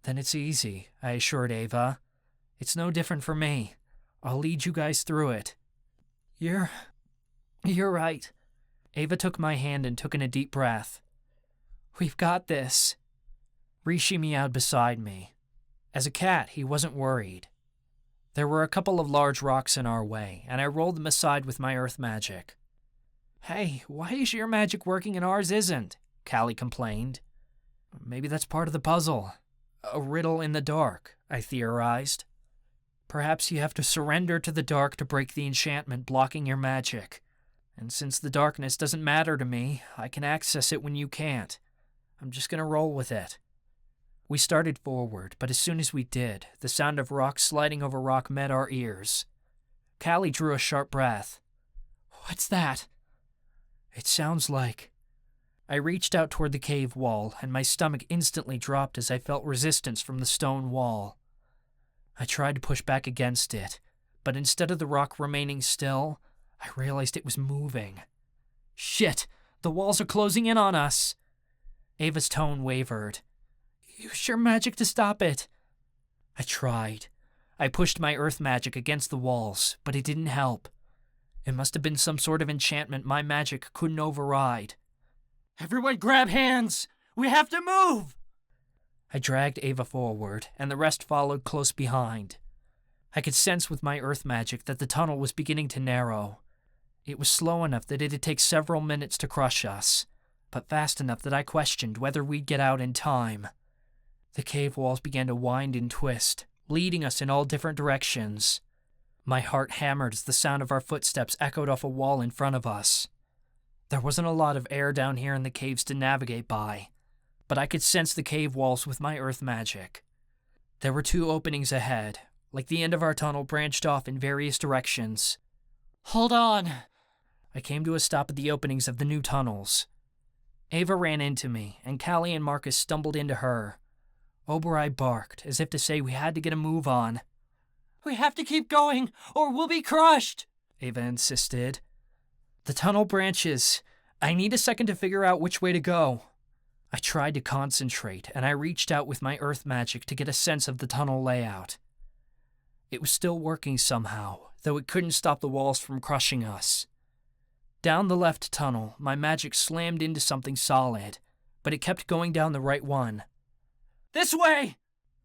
Then it's easy, I assured Ava. It's no different for me. I'll lead you guys through it. You're right. Ava took my hand and took in a deep breath. We've got this. Rishi meowed beside me. As a cat, he wasn't worried. There were a couple of large rocks in our way, and I rolled them aside with my earth magic. Hey, why is your magic working and ours isn't? Callie complained. Maybe that's part of the puzzle. A riddle in the dark, I theorized. Perhaps you have to surrender to the dark to break the enchantment blocking your magic. And since the darkness doesn't matter to me, I can access it when you can't. I'm just gonna roll with it. We started forward, but as soon as we did, the sound of rock sliding over rock met our ears. Callie drew a sharp breath. What's that? It sounds like... I reached out toward the cave wall, and my stomach instantly dropped as I felt resistance from the stone wall. I tried to push back against it, but instead of the rock remaining still, I realized it was moving. Shit! The walls are closing in on us! Ava's tone wavered. Use your magic to stop it. I tried. I pushed my earth magic against the walls, but it didn't help. It must have been some sort of enchantment my magic couldn't override. Everyone grab hands! We have to move! I dragged Ava forward, and the rest followed close behind. I could sense with my earth magic that the tunnel was beginning to narrow. It was slow enough that it'd take several minutes to crush us, but fast enough that I questioned whether we'd get out in time. The cave walls began to wind and twist, leading us in all different directions. My heart hammered as the sound of our footsteps echoed off a wall in front of us. There wasn't a lot of air down here in the caves to navigate by, but I could sense the cave walls with my earth magic. There were 2 openings ahead, like the end of our tunnel branched off in various directions. Hold on! I came to a stop at the openings of the new tunnels. Ava ran into me, and Callie and Marcus stumbled into her. Oberoi barked, as if to say we had to get a move on. We have to keep going, or we'll be crushed, Ava insisted. The tunnel branches. I need a second to figure out which way to go. I tried to concentrate, and I reached out with my earth magic to get a sense of the tunnel layout. It was still working somehow, though it couldn't stop the walls from crushing us. Down the left tunnel, my magic slammed into something solid, but it kept going down the right one. This way!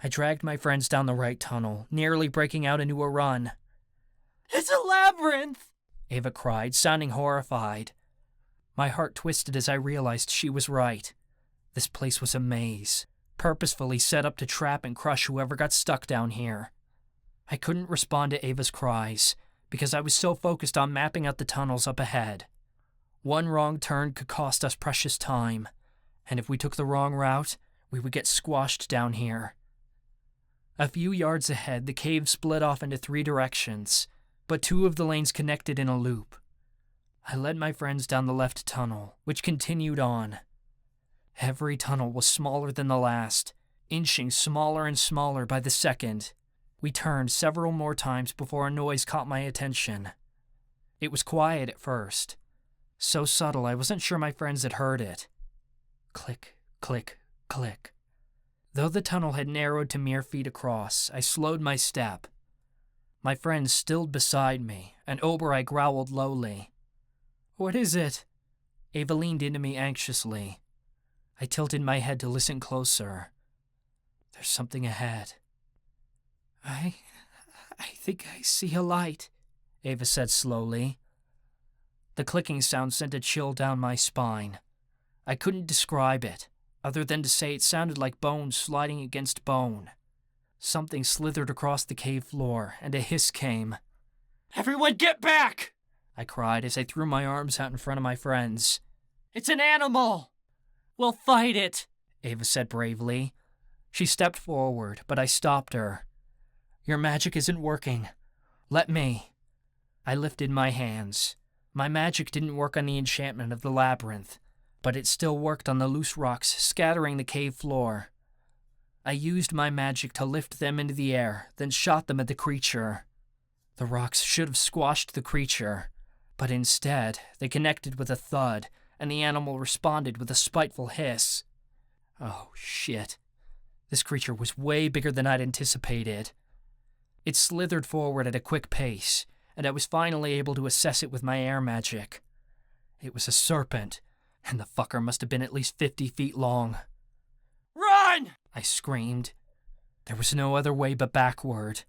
I dragged my friends down the right tunnel, nearly breaking out into a run. It's a labyrinth! Ava cried, sounding horrified. My heart twisted as I realized she was right. This place was a maze, purposefully set up to trap and crush whoever got stuck down here. I couldn't respond to Ava's cries, because I was so focused on mapping out the tunnels up ahead. One wrong turn could cost us precious time, and if we took the wrong route, we would get squashed down here. A few yards ahead, the cave split off into 3 directions, but 2 of the lanes connected in a loop. I led my friends down the left tunnel, which continued on. Every tunnel was smaller than the last, inching smaller and smaller by the second. We turned several more times before a noise caught my attention. It was quiet at first, so subtle I wasn't sure my friends had heard it. Click, click, click. Though the tunnel had narrowed to mere feet across, I slowed my step. My friends stilled beside me, and Oberoi growled lowly. "What is it?" Ava leaned into me anxiously. I tilted my head to listen closer. "There's something ahead." I think I see a light," Ava said slowly. The clicking sound sent a chill down my spine. I couldn't describe it, other than to say it sounded like bone sliding against bone. Something slithered across the cave floor, and a hiss came. Everyone get back! I cried as I threw my arms out in front of my friends. It's an animal! We'll fight it, Ava said bravely. She stepped forward, but I stopped her. "Your magic isn't working. Let me." I lifted my hands. My magic didn't work on the enchantment of the labyrinth, but it still worked on the loose rocks scattering the cave floor. I used my magic to lift them into the air, then shot them at the creature. The rocks should have squashed the creature, but instead they connected with a thud, and the animal responded with a spiteful hiss. Oh, shit. This creature was way bigger than I'd anticipated. It slithered forward at a quick pace, and I was finally able to assess it with my air magic. It was a serpent, and the fucker must have been at least 50 feet long. Run! I screamed. There was no other way but backward.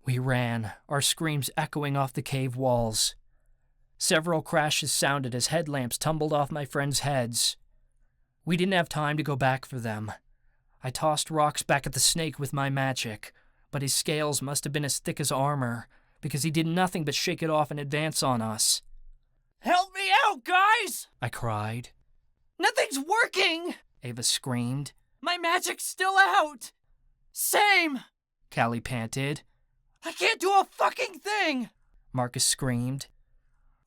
We ran, our screams echoing off the cave walls. Several crashes sounded as headlamps tumbled off my friends' heads. We didn't have time to go back for them. I tossed rocks back at the snake with my magic, but his scales must have been as thick as armor, because he did nothing but shake it off and advance on us. Help me out, guys! I cried. Nothing's working! Ava screamed. My magic's still out! Same! Callie panted. I can't do a fucking thing! Marcus screamed.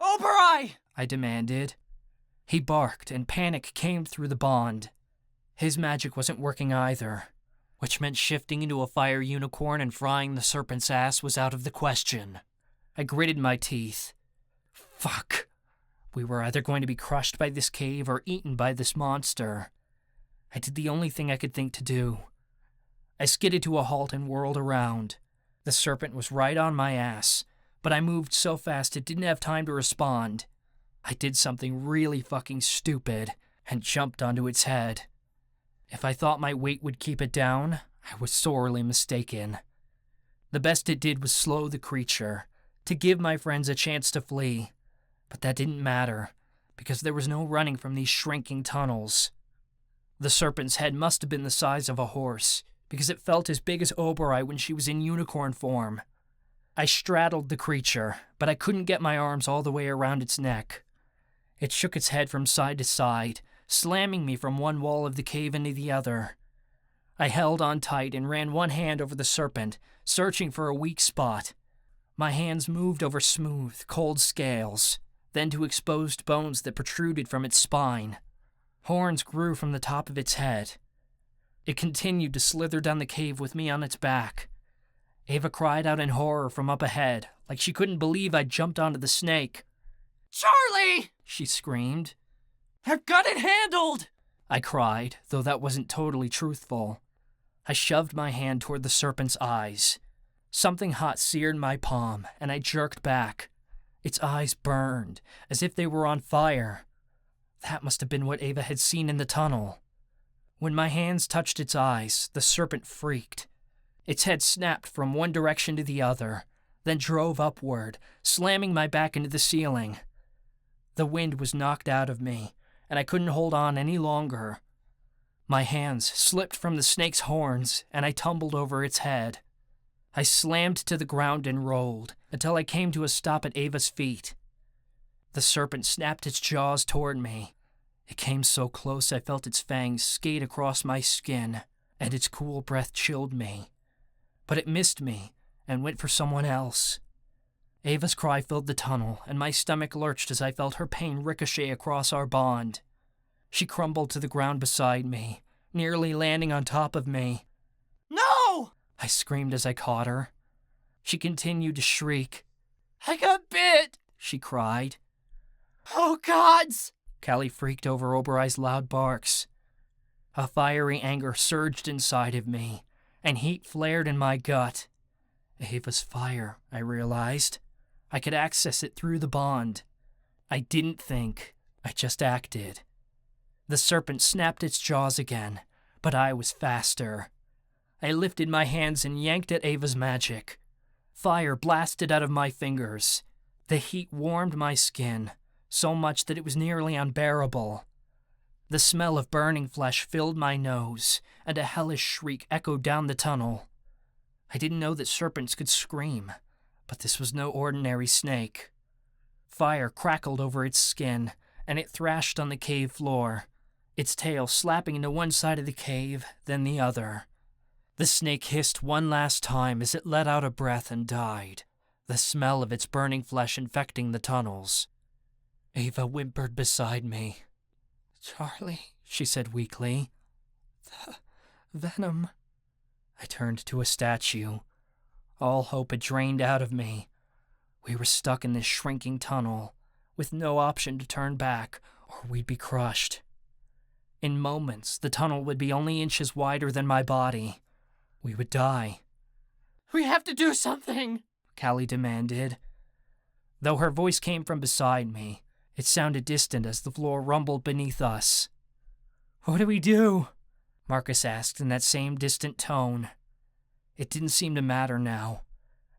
Oberoi! I demanded. He barked, and panic came through the bond. His magic wasn't working either, which meant shifting into a fire unicorn and frying the serpent's ass was out of the question. I gritted my teeth. Fuck. We were either going to be crushed by this cave or eaten by this monster. I did the only thing I could think to do. I skidded to a halt and whirled around. The serpent was right on my ass, but I moved so fast it didn't have time to respond. I did something really fucking stupid and jumped onto its head. If I thought my weight would keep it down, I was sorely mistaken. The best it did was slow the creature, to give my friends a chance to flee. But that didn't matter, because there was no running from these shrinking tunnels. The serpent's head must have been the size of a horse, because it felt as big as Oberoi when she was in unicorn form. I straddled the creature, but I couldn't get my arms all the way around its neck. It shook its head from side to side, slamming me from one wall of the cave into the other. I held on tight and ran one hand over the serpent, searching for a weak spot. My hands moved over smooth, cold scales, then to exposed bones that protruded from its spine. Horns grew from the top of its head. It continued to slither down the cave with me on its back. Ava cried out in horror from up ahead, like she couldn't believe I'd jumped onto the snake. Charlie! She screamed. I've got it handled! I cried, though that wasn't totally truthful. I shoved my hand toward the serpent's eyes. Something hot seared my palm, and I jerked back. Its eyes burned, as if they were on fire. That must have been what Ava had seen in the tunnel. When my hands touched its eyes, the serpent freaked. Its head snapped from one direction to the other, then drove upward, slamming my back into the ceiling. The wind was knocked out of me, and I couldn't hold on any longer. My hands slipped from the snake's horns, and I tumbled over its head. I slammed to the ground and rolled, until I came to a stop at Ava's feet. The serpent snapped its jaws toward me. It came so close I felt its fangs skate across my skin, and its cool breath chilled me. But it missed me, and went for someone else. Ava's cry filled the tunnel, and my stomach lurched as I felt her pain ricochet across our bond. She crumbled to the ground beside me, nearly landing on top of me. No! I screamed as I caught her. She continued to shriek. I got bit! She cried. Oh, gods! Callie freaked over Oberei's loud barks. A fiery anger surged inside of me, and heat flared in my gut. Ava's fire, I realized. I could access it through the bond. I didn't think, I just acted. The serpent snapped its jaws again, but I was faster. I lifted my hands and yanked at Ava's magic. Fire blasted out of my fingers. The heat warmed my skin, so much that it was nearly unbearable. The smell of burning flesh filled my nose, and a hellish shriek echoed down the tunnel. I didn't know that serpents could scream, but this was no ordinary snake. Fire crackled over its skin, and it thrashed on the cave floor, its tail slapping into one side of the cave, then the other. The snake hissed one last time as it let out a breath and died, the smell of its burning flesh infecting the tunnels. Ava whimpered beside me. "Charlie," she said weakly. "The venom." I turned to a statue. All hope had drained out of me. We were stuck in this shrinking tunnel, with no option to turn back, or we'd be crushed. In moments, the tunnel would be only inches wider than my body. We would die. We have to do something, Callie demanded. Though her voice came from beside me, it sounded distant as the floor rumbled beneath us. "What do we do?" Marcus asked in that same distant tone. It didn't seem to matter now.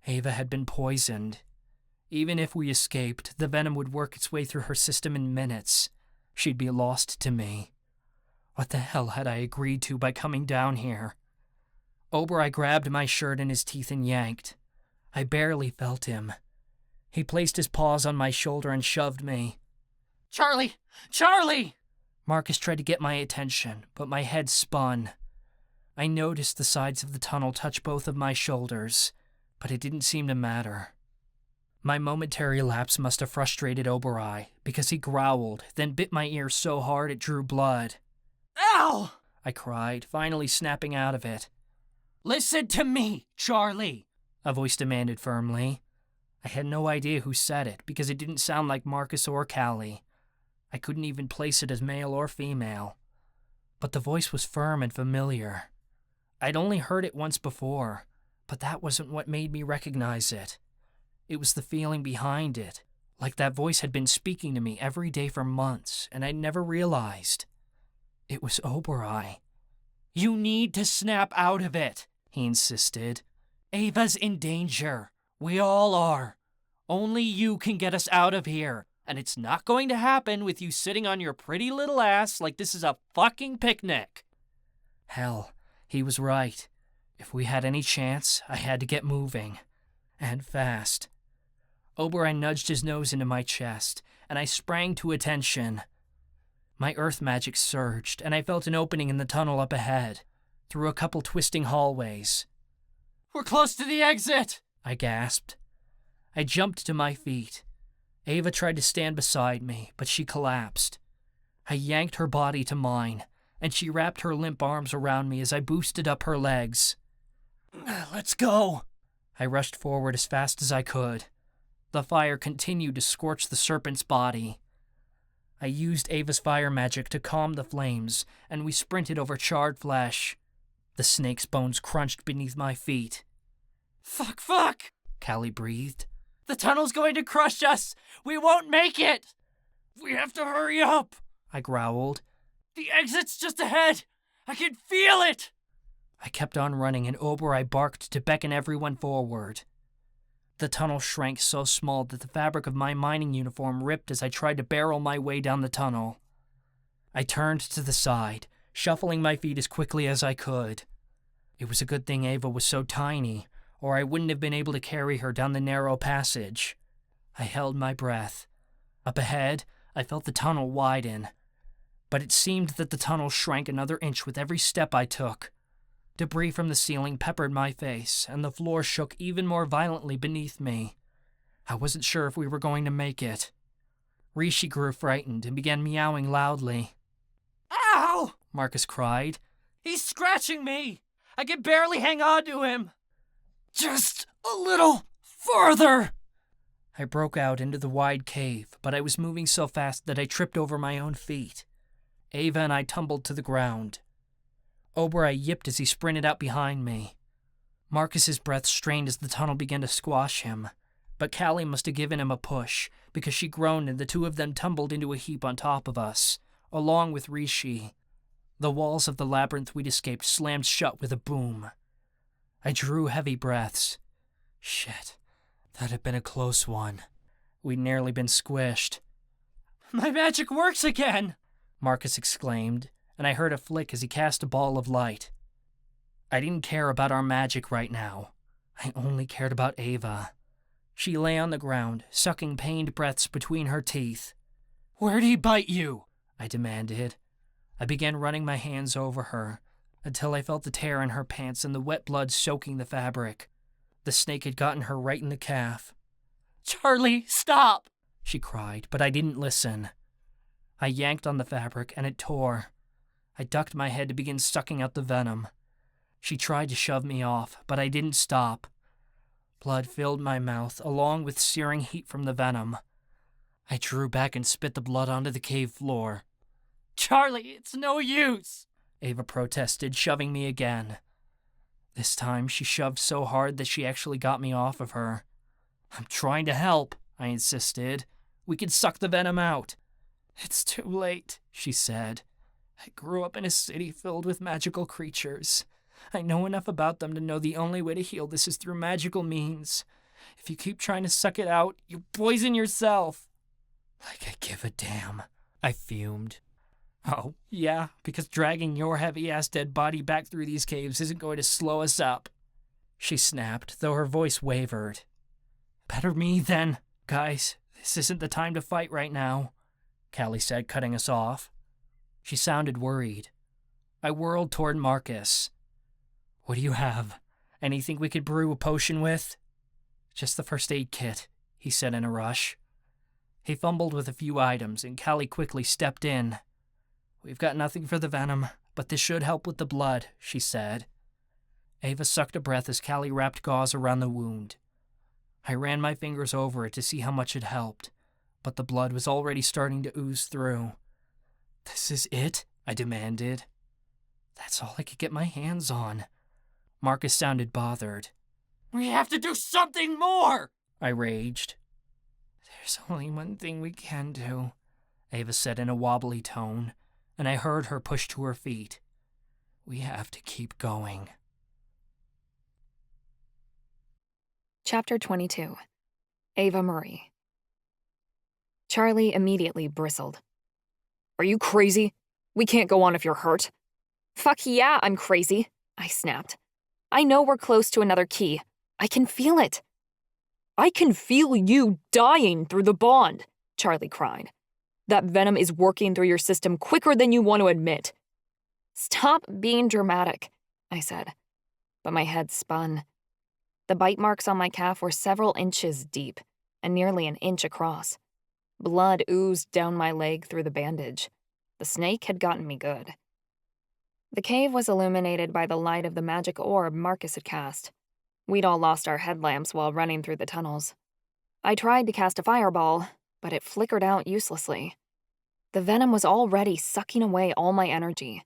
Ava had been poisoned. Even if we escaped, the venom would work its way through her system in minutes. She'd be lost to me. What the hell had I agreed to by coming down here? Oberei grabbed my shirt in his teeth and yanked. I barely felt him. He placed his paws on my shoulder and shoved me. Charlie! Charlie! Marcus tried to get my attention, but my head spun. I noticed the sides of the tunnel touch both of my shoulders, but it didn't seem to matter. My momentary lapse must have frustrated Oberei, because he growled, then bit my ear so hard it drew blood. Ow! I cried, finally snapping out of it. Listen to me, Charlie! A voice demanded firmly. I had no idea who said it, because it didn't sound like Marcus or Callie. I couldn't even place it as male or female. But the voice was firm and familiar. I'd only heard it once before, but that wasn't what made me recognize it. It was the feeling behind it, like that voice had been speaking to me every day for months, and I'd never realized. It was Oberei. You need to snap out of it, he insisted. Ava's in danger. We all are. Only you can get us out of here. And it's not going to happen with you sitting on your pretty little ass like this is a fucking picnic. Hell, he was right. If we had any chance, I had to get moving. And fast. Oberei nudged his nose into my chest, and I sprang to attention. My earth magic surged, and I felt an opening in the tunnel up ahead, through a couple twisting hallways. We're close to the exit, I gasped. I jumped to my feet. Ava tried to stand beside me, but she collapsed. I yanked her body to mine, and she wrapped her limp arms around me as I boosted up her legs. Let's go. I rushed forward as fast as I could. The fire continued to scorch the serpent's body. I used Ava's fire magic to calm the flames, and we sprinted over charred flesh. The snake's bones crunched beneath my feet. Fuck! Callie breathed. The tunnel's going to crush us! We won't make it! We have to hurry up! I growled. The exit's just ahead! I can feel it! I kept on running, and I barked to beckon everyone forward. The tunnel shrank so small that the fabric of my mining uniform ripped as I tried to barrel my way down the tunnel. I turned to the side, shuffling my feet as quickly as I could. It was a good thing Ava was so tiny, or I wouldn't have been able to carry her down the narrow passage. I held my breath. Up ahead, I felt the tunnel widen, but it seemed that the tunnel shrank another inch with every step I took. Debris from the ceiling peppered my face, and the floor shook even more violently beneath me. I wasn't sure if we were going to make it. Rishi grew frightened and began meowing loudly. Ow! Marcus cried. He's scratching me! I can barely hang on to him! Just a little farther! I broke out into the wide cave, but I was moving so fast that I tripped over my own feet. Ava and I tumbled to the ground. Oberoi yipped as he sprinted out behind me. Marcus's breath strained as the tunnel began to squash him, but Callie must have given him a push, because she groaned and the two of them tumbled into a heap on top of us, along with Rishi. The walls of the labyrinth we'd escaped slammed shut with a boom. I drew heavy breaths. Shit, that had been a close one. We'd nearly been squished. My magic works again! Marcus exclaimed, and I heard a flick as he cast a ball of light. I didn't care about our magic right now. I only cared about Ava. She lay on the ground, sucking pained breaths between her teeth. Where'd he bite you? I demanded. I began running my hands over her, until I felt the tear in her pants and the wet blood soaking the fabric. The snake had gotten her right in the calf. Charlie, stop! She cried, but I didn't listen. I yanked on the fabric, and it tore. I ducked my head to begin sucking out the venom. She tried to shove me off, but I didn't stop. Blood filled my mouth, along with searing heat from the venom. I drew back and spit the blood onto the cave floor. Charlie, it's no use! Ava protested, shoving me again. This time, she shoved so hard that she actually got me off of her. I'm trying to help, I insisted. We could suck the venom out. It's too late, she said. I grew up in a city filled with magical creatures. I know enough about them to know the only way to heal this is through magical means. If you keep trying to suck it out, you poison yourself. Like I give a damn, I fumed. Oh, yeah, because dragging your heavy-ass dead body back through these caves isn't going to slow us up. She snapped, though her voice wavered. Better me, then. Guys, this isn't the time to fight right now, Callie said, cutting us off. She sounded worried. I whirled toward Marcus. What do you have? Anything we could brew a potion with? Just the first aid kit, he said in a rush. He fumbled with a few items, and Callie quickly stepped in. We've got nothing for the venom, but this should help with the blood, she said. Ava sucked a breath as Callie wrapped gauze around the wound. I ran my fingers over it to see how much it helped, but the blood was already starting to ooze through. This is it? I demanded. That's all I could get my hands on. Marcus sounded bothered. We have to do something more! I raged. There's only one thing we can do, Ava said in a wobbly tone, and I heard her push to her feet. We have to keep going. Chapter 22. Ava-Marie. Charlie immediately bristled. Are you crazy? We can't go on if you're hurt. Fuck yeah, I'm crazy, I snapped. I know we're close to another key. I can feel it. I can feel you dying through the bond, Charlie cried. That venom is working through your system quicker than you want to admit. Stop being dramatic, I said, but my head spun. The bite marks on my calf were several inches deep and nearly an inch across. Blood oozed down my leg through the bandage. The snake had gotten me good. The cave was illuminated by the light of the magic orb Marcus had cast. We'd all lost our headlamps while running through the tunnels. I tried to cast a fireball, but it flickered out uselessly. The venom was already sucking away all my energy.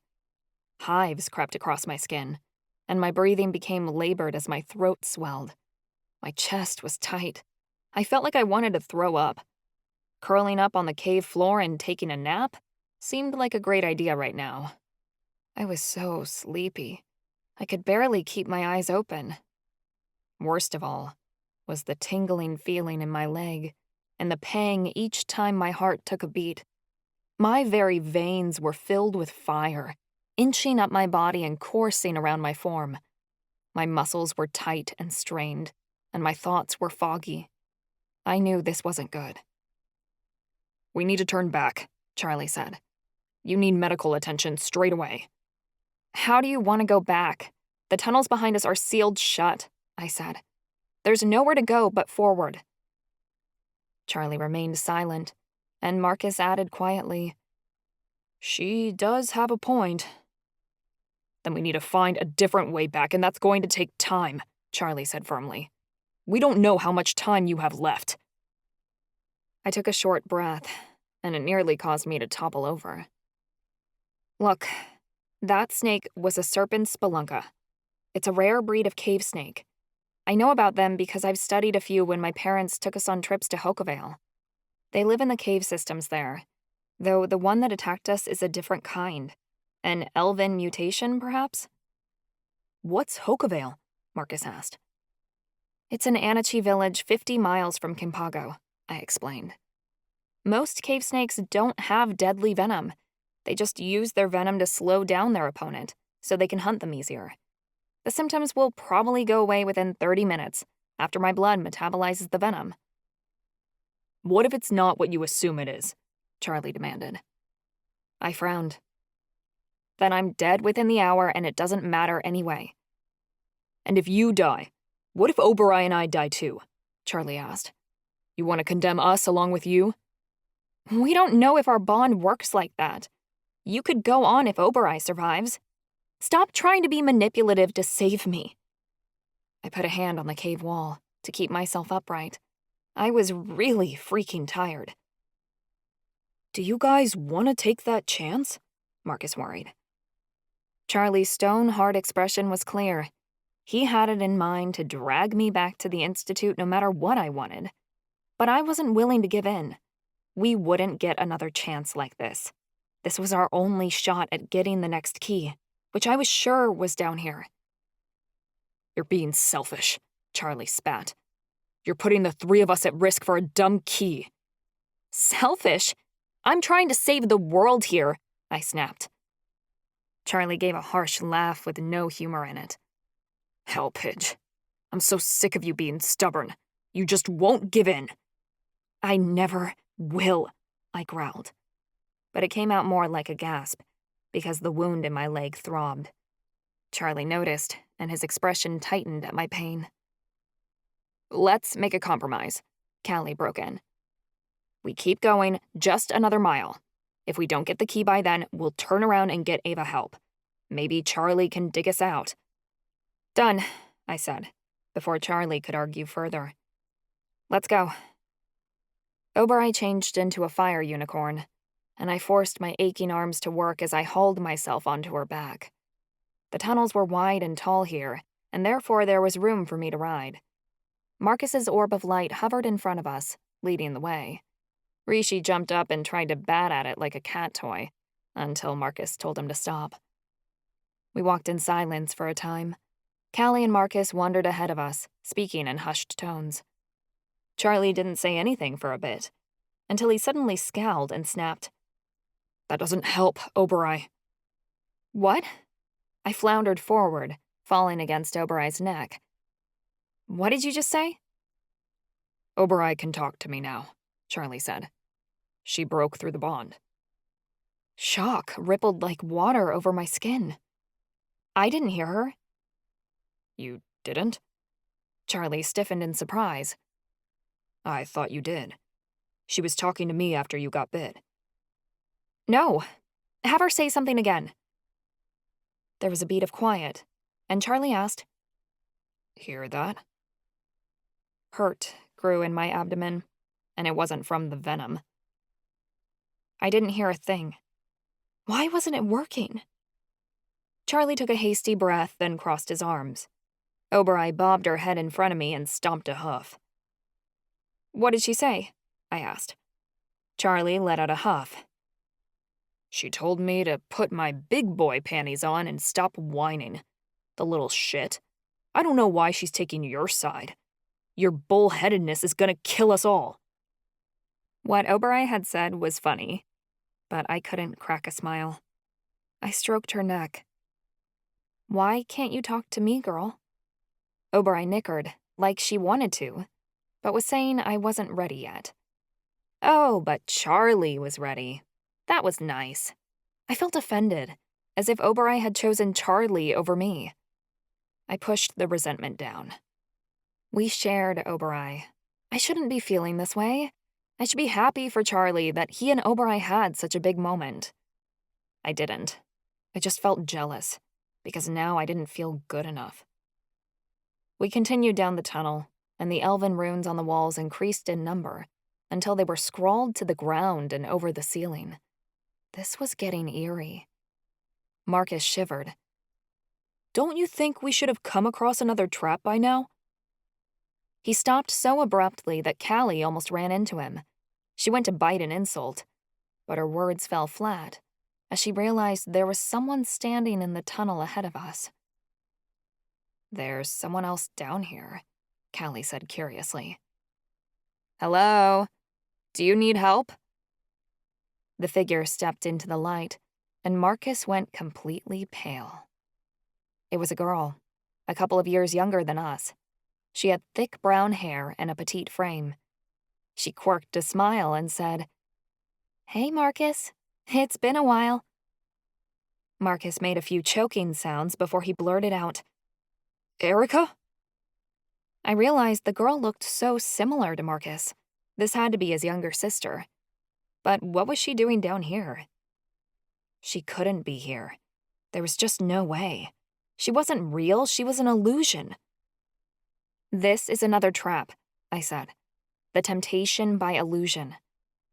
Hives crept across my skin, and my breathing became labored as my throat swelled. My chest was tight. I felt like I wanted to throw up. Curling up on the cave floor and taking a nap seemed like a great idea right now. I was so sleepy. I could barely keep my eyes open. Worst of all was the tingling feeling in my leg and the pang each time my heart took a beat. My very veins were filled with fire, inching up my body and coursing around my form. My muscles were tight and strained, and my thoughts were foggy. I knew this wasn't good. "We need to turn back," Charlie said. "You need medical attention straight away." "How do you want to go back? The tunnels behind us are sealed shut," I said. "There's nowhere to go but forward." Charlie remained silent, and Marcus added quietly, "She does have a point." "Then we need to find a different way back, and that's going to take time," Charlie said firmly. "We don't know how much time you have left." I took a short breath, and it nearly caused me to topple over. "Look, that snake was a serpent spelunca. It's a rare breed of cave snake. I know about them because I've studied a few when my parents took us on trips to Hokavale. They live in the cave systems there, though the one that attacked us is a different kind. An elven mutation, perhaps?" "What's Hokavale?" Marcus asked. "It's an Anachi village 50 miles from Kimpago," I explained. "Most cave snakes don't have deadly venom. They just use their venom to slow down their opponent, so they can hunt them easier. The symptoms will probably go away within 30 minutes, after my blood metabolizes the venom." "What if it's not what you assume it is?" Charlie demanded. I frowned. "Then I'm dead within the hour, and it doesn't matter anyway." "And if you die, what if Oberai and I die too?" Charlie asked. "You want to condemn us along with you?" "We don't know if our bond works like that. You could go on if Oberai survives. Stop trying to be manipulative to save me." I put a hand on the cave wall to keep myself upright. I was really freaking tired. "Do you guys want to take that chance?" Marcus worried. Charlie's stone-hard expression was clear. He had it in mind to drag me back to the Institute no matter what I wanted. But I wasn't willing to give in. We wouldn't get another chance like this. This was our only shot at getting the next key, which I was sure was down here. "You're being selfish," Charlie spat. "You're putting the three of us at risk for a dumb key." "Selfish? I'm trying to save the world here," I snapped. Charlie gave a harsh laugh with no humor in it. "Hell, Pidge. I'm so sick of you being stubborn. You just won't give in." "I never will," I growled. But it came out more like a gasp, because the wound in my leg throbbed. Charlie noticed, and his expression tightened at my pain. "Let's make a compromise," Callie broke in. "We keep going just another mile. If we don't get the key by then, we'll turn around and get Ava help. Maybe Charlie can dig us out." "Done," I said, before Charlie could argue further. "Let's go." Oberai changed into a fire unicorn, and I forced my aching arms to work as I hauled myself onto her back. The tunnels were wide and tall here, and therefore there was room for me to ride. Marcus's orb of light hovered in front of us, leading the way. Rishi jumped up and tried to bat at it like a cat toy, until Marcus told him to stop. We walked in silence for a time. Callie and Marcus wandered ahead of us, speaking in hushed tones. Charlie didn't say anything for a bit, until he suddenly scowled and snapped, "That doesn't help, Oberai." "What?" I floundered forward, falling against Oberai's neck. "What did you just say?" "Oberai can talk to me now," Charlie said. "She broke through the bond." Shock rippled like water over my skin. I didn't hear her. "You didn't?" Charlie stiffened in surprise. "I thought you did. She was talking to me after you got bit." "No. Have her say something again." There was a beat of quiet, and Charlie asked, "Hear that?" Hurt grew in my abdomen, and it wasn't from the venom. I didn't hear a thing. Why wasn't it working? Charlie took a hasty breath, then crossed his arms. Oberai bobbed her head in front of me and stomped a hoof. "What did she say?" I asked. Charlie let out a huff. "She told me to put my big boy panties on and stop whining. The little shit. I don't know why she's taking your side. Your bullheadedness is gonna kill us all." What Oberai had said was funny, but I couldn't crack a smile. I stroked her neck. "Why can't you talk to me, girl?" Oberai nickered, like she wanted to, but was saying I wasn't ready yet. Oh, but Charlie was ready. That was nice. I felt offended, as if Oberai had chosen Charlie over me. I pushed the resentment down. We shared Oberai. I shouldn't be feeling this way. I should be happy for Charlie that he and Oberai had such a big moment. I didn't. I just felt jealous, because now I didn't feel good enough. We continued down the tunnel, and the elven runes on the walls increased in number until they were scrawled to the ground and over the ceiling. This was getting eerie. Marcus shivered. "Don't you think we should have come across another trap by now?" He stopped so abruptly that Callie almost ran into him. She went to bite an insult, but her words fell flat as she realized there was someone standing in the tunnel ahead of us. "There's someone else down here," Callie said curiously. "Hello? Do you need help?" The figure stepped into the light, and Marcus went completely pale. It was a girl, a couple of years younger than us. She had thick brown hair and a petite frame. She quirked a smile and said, "Hey, Marcus. It's been a while." Marcus made a few choking sounds before he blurted out, "Erica?" I realized the girl looked so similar to Marcus. This had to be his younger sister. But what was she doing down here? She couldn't be here. There was just no way. She wasn't real, she was an illusion. "This is another trap," I said. "The temptation by illusion.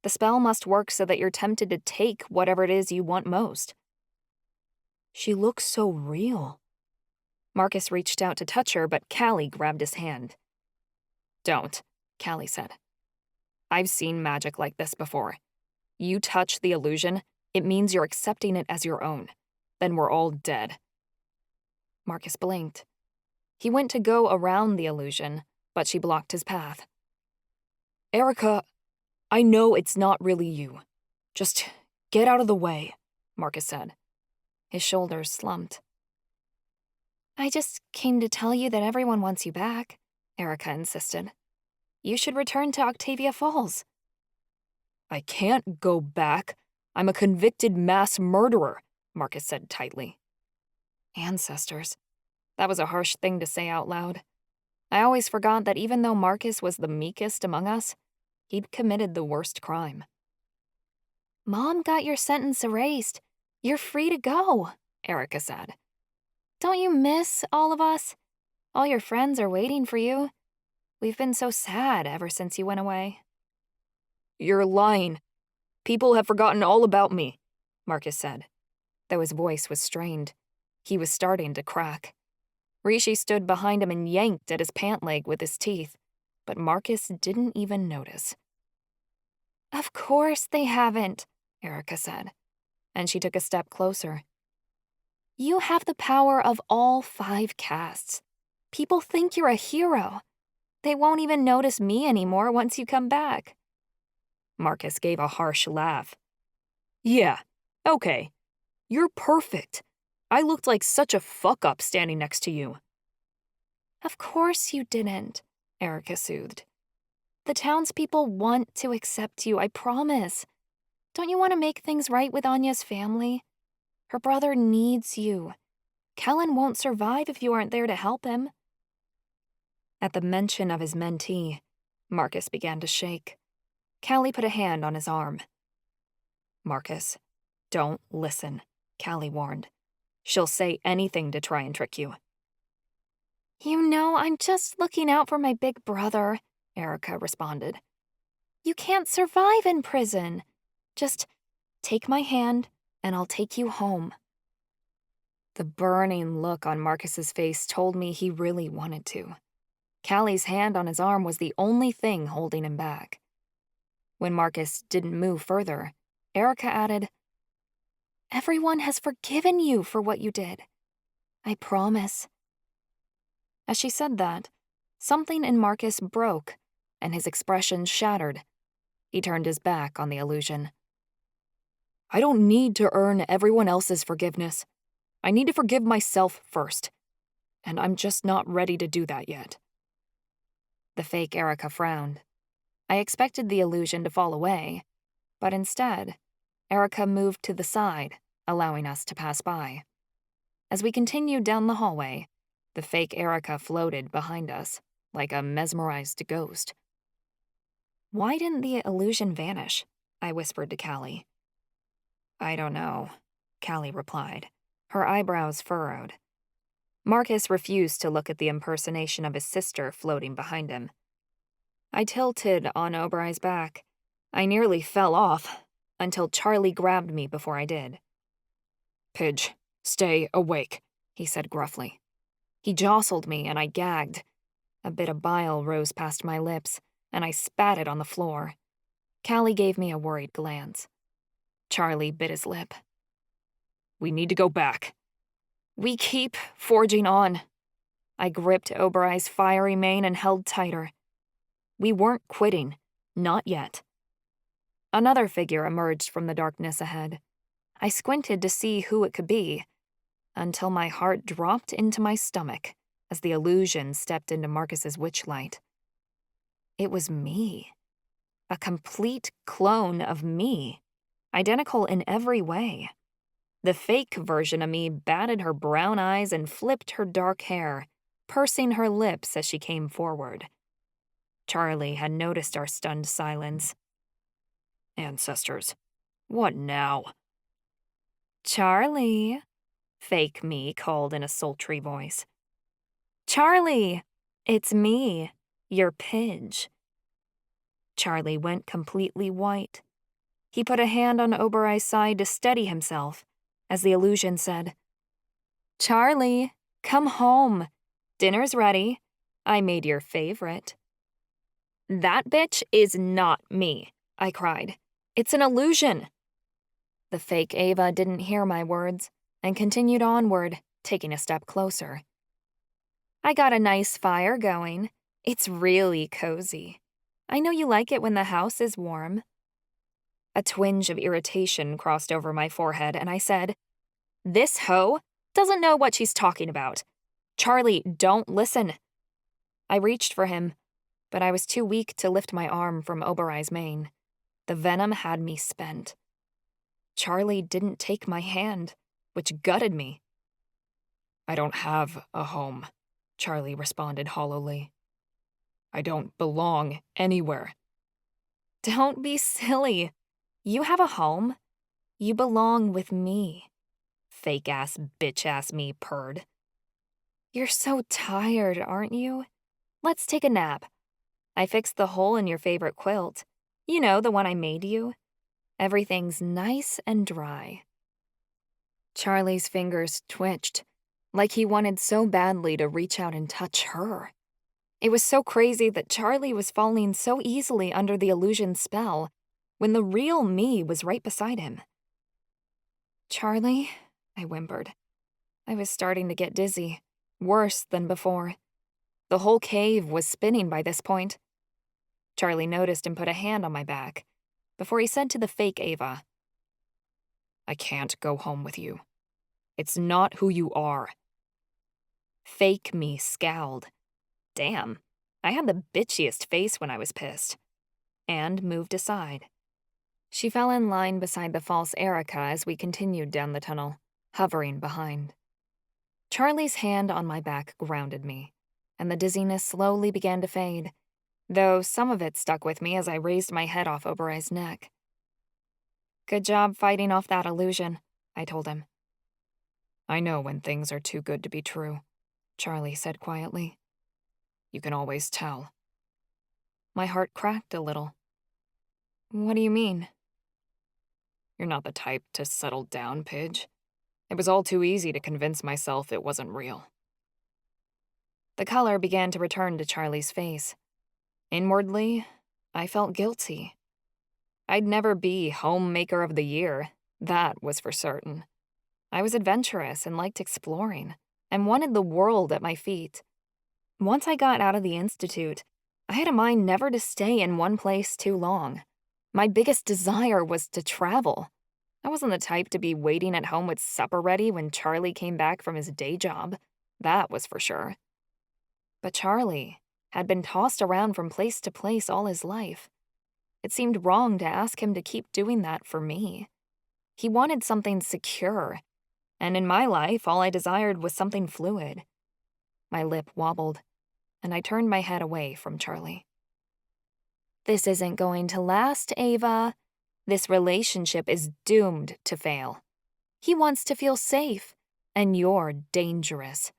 The spell must work so that you're tempted to take whatever it is you want most." "She looks so real." Marcus reached out to touch her, but Callie grabbed his hand. "Don't," Callie said. "I've seen magic like this before. You touch the illusion, it means you're accepting it as your own. Then we're all dead." Marcus blinked. He went to go around the illusion, but she blocked his path. "Erica, I know it's not really you. Just get out of the way," Marcus said. His shoulders slumped. "I just came to tell you that everyone wants you back," Erica insisted. "You should return to Octavia Falls." "I can't go back. I'm a convicted mass murderer," Marcus said tightly. Ancestors. That was a harsh thing to say out loud. I always forgot that even though Marcus was the meekest among us, he'd committed the worst crime. "Mom got your sentence erased. You're free to go," Erica said. "Don't you miss all of us? All your friends are waiting for you. We've been so sad ever since you went away." "You're lying. People have forgotten all about me," Marcus said, though his voice was strained. He was starting to crack. Rishi stood behind him and yanked at his pant leg with his teeth, but Marcus didn't even notice. "Of course they haven't," Erica said, and she took a step closer. "You have the power of all 5 castes. People think you're a hero. They won't even notice me anymore once you come back." Marcus gave a harsh laugh. "Yeah, okay. You're perfect. I looked like such a fuck-up standing next to you." "Of course you didn't," Erica soothed. "The townspeople want to accept you, I promise. Don't you want to make things right with Anya's family? Her brother needs you. Kellen won't survive if you aren't there to help him." At the mention of his mentee, Marcus began to shake. Callie put a hand on his arm. "Marcus, don't listen," Callie warned. She'll say anything to try and trick you. You know, I'm just looking out for my big brother, Erica responded. You can't survive in prison. Just take my hand and I'll take you home. The burning look on Marcus's face told me he really wanted to. Callie's hand on his arm was the only thing holding him back. When Marcus didn't move further, Erica added, Everyone has forgiven you for what you did. I promise. As she said that, something in Marcus broke, and his expression shattered. He turned his back on the illusion. I don't need to earn everyone else's forgiveness. I need to forgive myself first. And I'm just not ready to do that yet. The fake Erica frowned. I expected the illusion to fall away, but instead, Erica moved to the side, allowing us to pass by. As we continued down the hallway, the fake Erica floated behind us, like a mesmerized ghost. Why didn't the illusion vanish? I whispered to Callie. I don't know, Callie replied, her eyebrows furrowed. Marcus refused to look at the impersonation of his sister floating behind him. I tilted on Oberon's back. I nearly fell off, until Charlie grabbed me before I did. Pidge, stay awake, he said gruffly. He jostled me and I gagged. A bit of bile rose past my lips, and I spat it on the floor. Callie gave me a worried glance. Charlie bit his lip. We need to go back. We keep forging on. I gripped Oberon's fiery mane and held tighter. We weren't quitting. Not yet. Another figure emerged from the darkness ahead. I squinted to see who it could be, until my heart dropped into my stomach as the illusion stepped into Marcus's witchlight. It was me. A complete clone of me, identical in every way. The fake version of me batted her brown eyes and flipped her dark hair, pursing her lips as she came forward. Charlie had noticed our stunned silence. Ancestors, what now? Charlie, fake me called in a sultry voice. Charlie, it's me, your Pidge. Charlie went completely white. He put a hand on Oberon's side to steady himself, as the illusion said, Charlie, come home. Dinner's ready. I made your favorite. That bitch is not me, I cried. It's an illusion. The fake Ava didn't hear my words and continued onward, taking a step closer. I got a nice fire going. It's really cozy. I know you like it when the house is warm. A twinge of irritation crossed over my forehead, and I said, This hoe doesn't know what she's talking about. Charlie, don't listen. I reached for him, but I was too weak to lift my arm from Oberon's mane. The venom had me spent. Charlie didn't take my hand, which gutted me. I don't have a home, Charlie responded hollowly. I don't belong anywhere. Don't be silly. You have a home. You belong with me. Fake-ass, bitch-ass me purred. You're so tired, aren't you? Let's take a nap. I fixed the hole in your favorite quilt. You know, the one I made you. Everything's nice and dry. Charlie's fingers twitched, like he wanted so badly to reach out and touch her. It was so crazy that Charlie was falling so easily under the illusion spell when the real me was right beside him. Charlie, I whimpered. I was starting to get dizzy, worse than before. The whole cave was spinning by this point. Charlie noticed and put a hand on my back before he said to the fake Ava, I can't go home with you. It's not who you are. Fake me scowled. Damn, I had the bitchiest face when I was pissed. And moved aside. She fell in line beside the false Erica as we continued down the tunnel, hovering behind. Charlie's hand on my back grounded me, and the dizziness slowly began to fade, though some of it stuck with me as I raised my head off Oberon's neck. Good job fighting off that illusion, I told him. I know when things are too good to be true, Charlie said quietly. You can always tell. My heart cracked a little. What do you mean? You're not the type to settle down, Pidge. It was all too easy to convince myself it wasn't real. The color began to return to Charlie's face. Inwardly, I felt guilty. I'd never be Homemaker of the Year, that was for certain. I was adventurous and liked exploring, and wanted the world at my feet. Once I got out of the Institute, I had a mind never to stay in one place too long. My biggest desire was to travel. I wasn't the type to be waiting at home with supper ready when Charlie came back from his day job. That was for sure. But Charlie had been tossed around from place to place all his life. It seemed wrong to ask him to keep doing that for me. He wanted something secure, and in my life, all I desired was something fluid. My lip wobbled, and I turned my head away from Charlie. This isn't going to last, Ava. This relationship is doomed to fail. He wants to feel safe, and you're dangerous.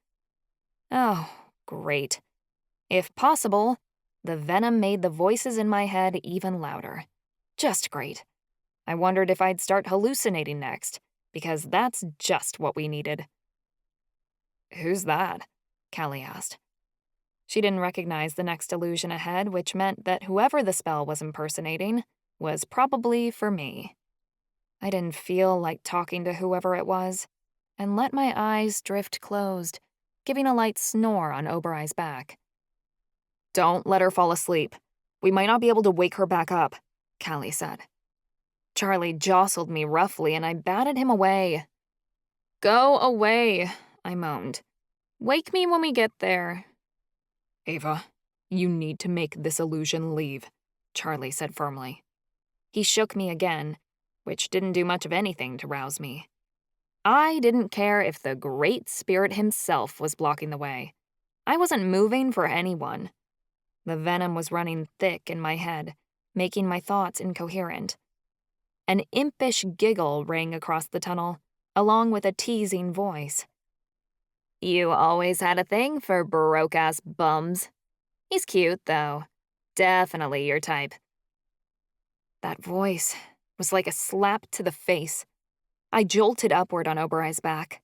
Oh, great. If possible, the venom made the voices in my head even louder. Just great. I wondered if I'd start hallucinating next, because that's just what we needed. Who's that? Callie asked. She didn't recognize the next illusion ahead, which meant that whoever the spell was impersonating was probably for me. I didn't feel like talking to whoever it was, and let my eyes drift closed, giving a light snore on Oberei's back. Don't let her fall asleep. We might not be able to wake her back up, Callie said. Charlie jostled me roughly, and I batted him away. Go away, I moaned. Wake me when we get there. Ava, you need to make this illusion leave, Charlie said firmly. He shook me again, which didn't do much of anything to rouse me. I didn't care if the Great Spirit himself was blocking the way. I wasn't moving for anyone. The venom was running thick in my head, making my thoughts incoherent. An impish giggle rang across the tunnel, along with a teasing voice. You always had a thing for broke-ass bums. He's cute, though. Definitely your type. That voice was like a slap to the face. I jolted upward on Oberei's back.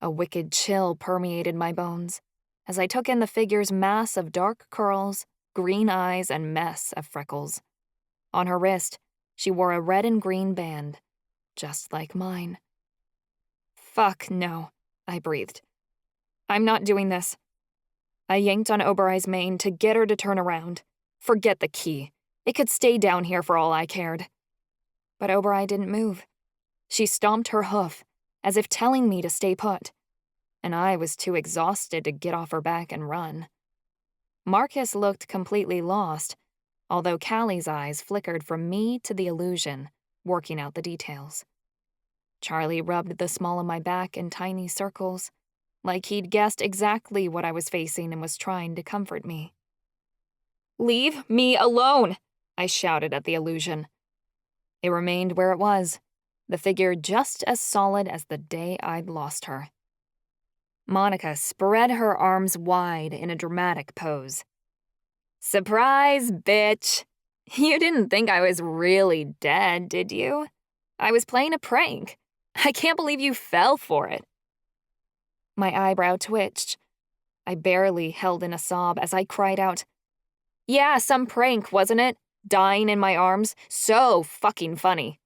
A wicked chill permeated my bones as I took in the figure's mass of dark curls, green eyes, and mess of freckles. On her wrist, she wore a red and green band, just like mine. Fuck no, I breathed. I'm not doing this. I yanked on Oberei's mane to get her to turn around. Forget the key. It could stay down here for all I cared. But Oberei didn't move. She stomped her hoof, as if telling me to stay put, and I was too exhausted to get off her back and run. Marcus looked completely lost, although Callie's eyes flickered from me to the illusion, working out the details. Charlie rubbed the small of my back in tiny circles, like he'd guessed exactly what I was facing and was trying to comfort me. Leave me alone, I shouted at the illusion. It remained where it was, the figure just as solid as the day I'd lost her. Monica spread her arms wide in a dramatic pose. Surprise, bitch! You didn't think I was really dead, did you? I was playing a prank. I can't believe you fell for it. My eyebrow twitched. I barely held in a sob as I cried out, Yeah, some prank, wasn't it? Dying in my arms? So fucking funny.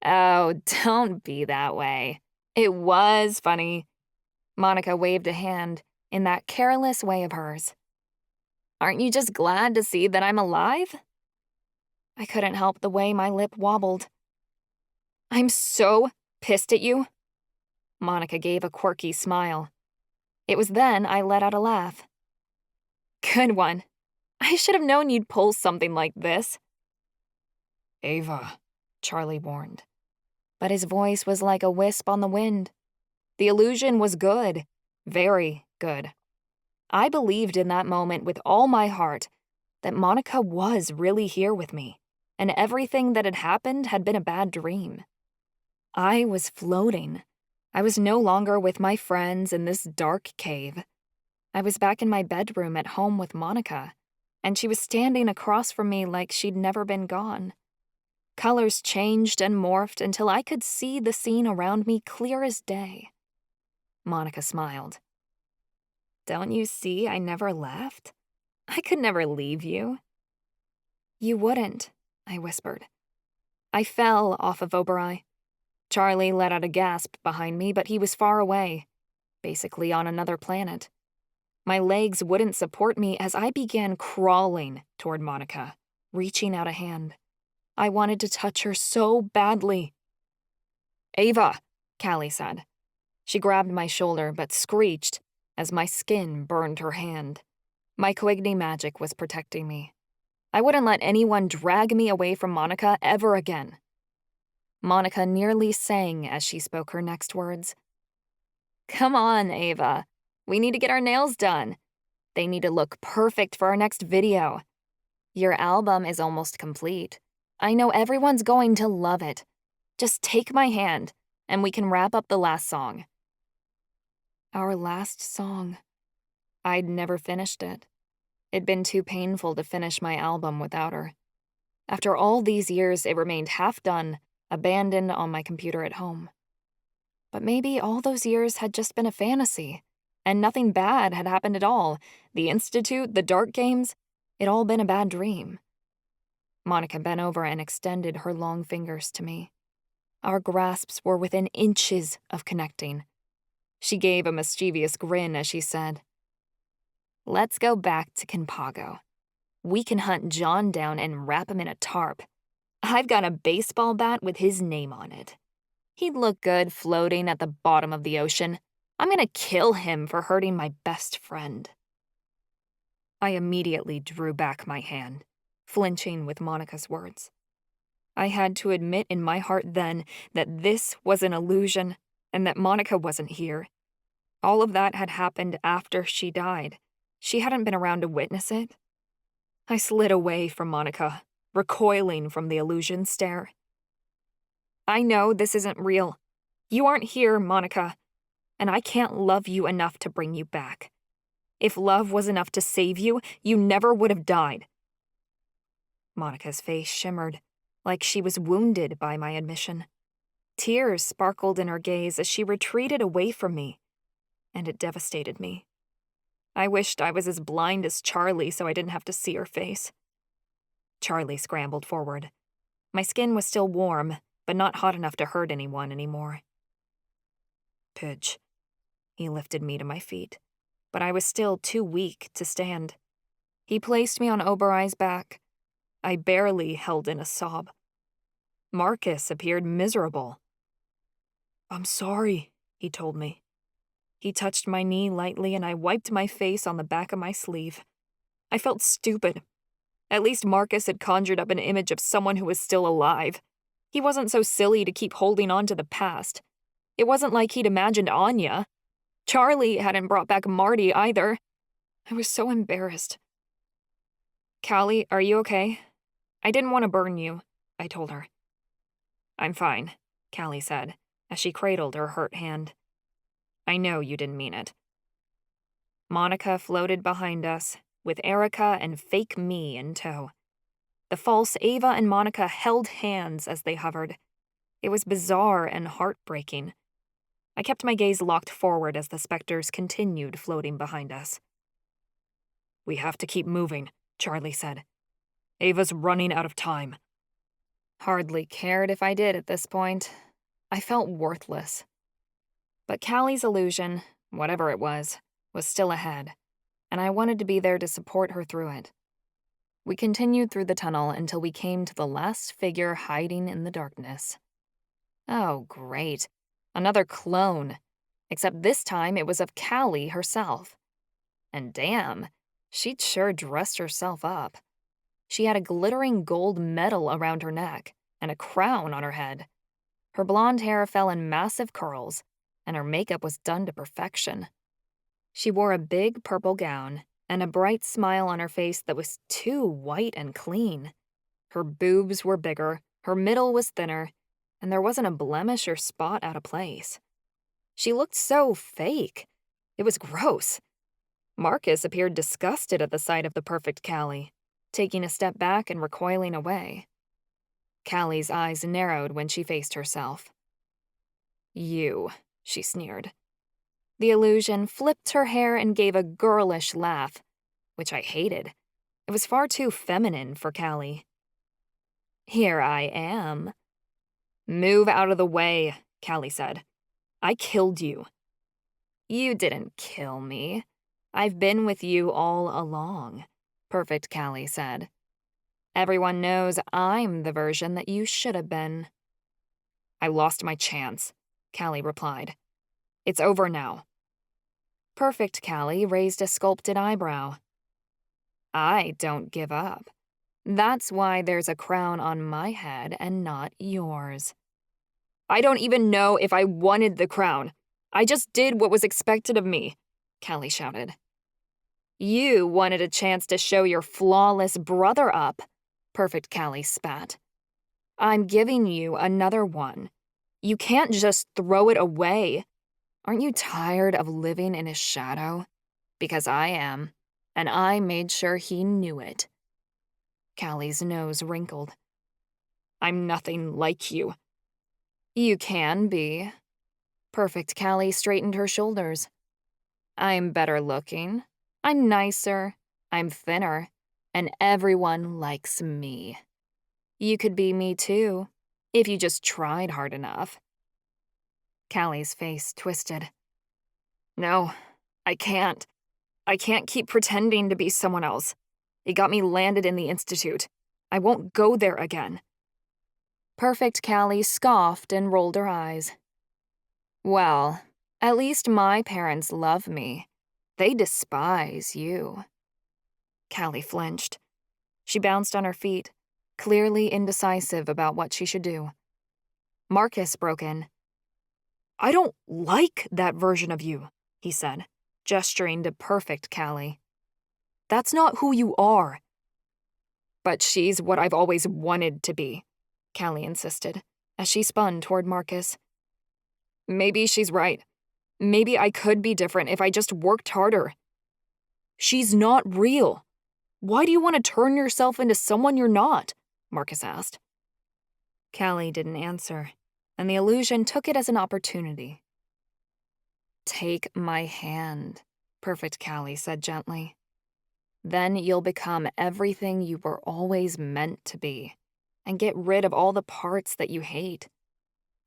Oh, don't be that way. It was funny. Monica waved a hand in that careless way of hers. Aren't you just glad to see that I'm alive? I couldn't help the way my lip wobbled. I'm so pissed at you. Monica gave a quirky smile. It was then I let out a laugh. Good one. I should have known you'd pull something like this. Ava, Charlie warned. But his voice was like a wisp on the wind. The illusion was good, very good. I believed in that moment with all my heart that Monica was really here with me, and everything that had happened had been a bad dream. I was floating, I was no longer with my friends in this dark cave. I was back in my bedroom at home with Monica, and she was standing across from me like she'd never been gone. Colors changed and morphed until I could see the scene around me clear as day. Monica smiled. "Don't you see I never left? I could never leave you." "You wouldn't," I whispered. I fell off of Oberoi. Charlie let out a gasp behind me, but he was far away, basically on another planet. My legs wouldn't support me as I began crawling toward Monica, reaching out a hand. I wanted to touch her so badly. "Ava," Callie said. She grabbed my shoulder but screeched as my skin burned her hand. My Coigny magic was protecting me. I wouldn't let anyone drag me away from Monica ever again. Monica nearly sang as she spoke her next words. "Come on, Ava. We need to get our nails done. They need to look perfect for our next video. Your album is almost complete. I know everyone's going to love it. Just take my hand, and we can wrap up the last song." Our last song. I'd never finished it. It'd been too painful to finish my album without her. After all these years, it remained half done, abandoned on my computer at home. But maybe all those years had just been a fantasy, and nothing bad had happened at all. The Institute, the Dark Games, it'd all been a bad dream. Monica bent over and extended her long fingers to me. Our grasps were within inches of connecting. She gave a mischievous grin as she said, "Let's go back to Kinpago. We can hunt John down and wrap him in a tarp. I've got a baseball bat with his name on it. He'd look good floating at the bottom of the ocean. I'm gonna kill him for hurting my best friend." I immediately drew back my hand, flinching with Monica's words. I had to admit in my heart then that this was an illusion and that Monica wasn't here. All of that had happened after she died. She hadn't been around to witness it. I slid away from Monica, recoiling from the illusion stare. "I know this isn't real. You aren't here, Monica, and I can't love you enough to bring you back. If love was enough to save you, you never would have died." Monica's face shimmered, like she was wounded by my admission. Tears sparkled in her gaze as she retreated away from me, and it devastated me. I wished I was as blind as Charlie so I didn't have to see her face. Charlie scrambled forward. My skin was still warm, but not hot enough to hurt anyone anymore. "Pidge." He lifted me to my feet, but I was still too weak to stand. He placed me on Oberoi's back. I barely held in a sob. Marcus appeared miserable. "I'm sorry," he told me. He touched my knee lightly and I wiped my face on the back of my sleeve. I felt stupid. At least Marcus had conjured up an image of someone who was still alive. He wasn't so silly to keep holding on to the past. It wasn't like he'd imagined Anya. Charlie hadn't brought back Marty either. I was so embarrassed. "Callie, are you okay? I didn't want to burn you," I told her. "I'm fine," Callie said, as she cradled her hurt hand. "I know you didn't mean it." Monica floated behind us, with Erica and fake me in tow. The false Ava and Monica held hands as they hovered. It was bizarre and heartbreaking. I kept my gaze locked forward as the specters continued floating behind us. "We have to keep moving," Charlie said. "Ava's running out of time." Hardly cared if I did at this point. I felt worthless. But Callie's illusion, whatever it was still ahead, and I wanted to be there to support her through it. We continued through the tunnel until we came to the last figure hiding in the darkness. Oh, great. Another clone. Except this time it was of Callie herself. And damn, she'd sure dressed herself up. She had a glittering gold medal around her neck and a crown on her head. Her blonde hair fell in massive curls, and her makeup was done to perfection. She wore a big purple gown and a bright smile on her face that was too white and clean. Her boobs were bigger, her middle was thinner, and there wasn't a blemish or spot out of place. She looked so fake. It was gross. Marcus appeared disgusted at the sight of the perfect Callie, taking a step back and recoiling away. Callie's eyes narrowed when she faced herself. "You," she sneered. The illusion flipped her hair and gave a girlish laugh, which I hated. It was far too feminine for Callie. "Here I am." "Move out of the way," Callie said. "I killed you." "You didn't kill me. I've been with you all along," Perfect Callie said. "Everyone knows I'm the version that you should have been." "I lost my chance," Callie replied. "It's over now." Perfect Callie raised a sculpted eyebrow. "I don't give up. That's why there's a crown on my head and not yours." "I don't even know if I wanted the crown. I just did what was expected of me," Callie shouted. "You wanted a chance to show your flawless brother up," Perfect Callie spat. "I'm giving you another one. You can't just throw it away. Aren't you tired of living in his shadow? Because I am, and I made sure he knew it." Callie's nose wrinkled. "I'm nothing like you." "You can be." Perfect Callie straightened her shoulders. "I'm better looking. I'm nicer. I'm thinner. And everyone likes me. You could be me too, if you just tried hard enough." Callie's face twisted. "No, I can't. I can't keep pretending to be someone else. It got me landed in the Institute. I won't go there again." Perfect Callie scoffed and rolled her eyes. "Well, at least my parents love me. They despise you." Callie flinched. She bounced on her feet, clearly indecisive about what she should do. Marcus broke in. "I don't like that version of you," he said, gesturing to Perfect Callie. "That's not who you are." "But she's what I've always wanted to be," Callie insisted, as she spun toward Marcus. "Maybe she's right. Maybe I could be different if I just worked harder." "She's not real. Why do you want to turn yourself into someone you're not?" Marcus asked. Callie didn't answer, and the illusion took it as an opportunity. "Take my hand," Perfect Callie said gently. "Then you'll become everything you were always meant to be, and get rid of all the parts that you hate.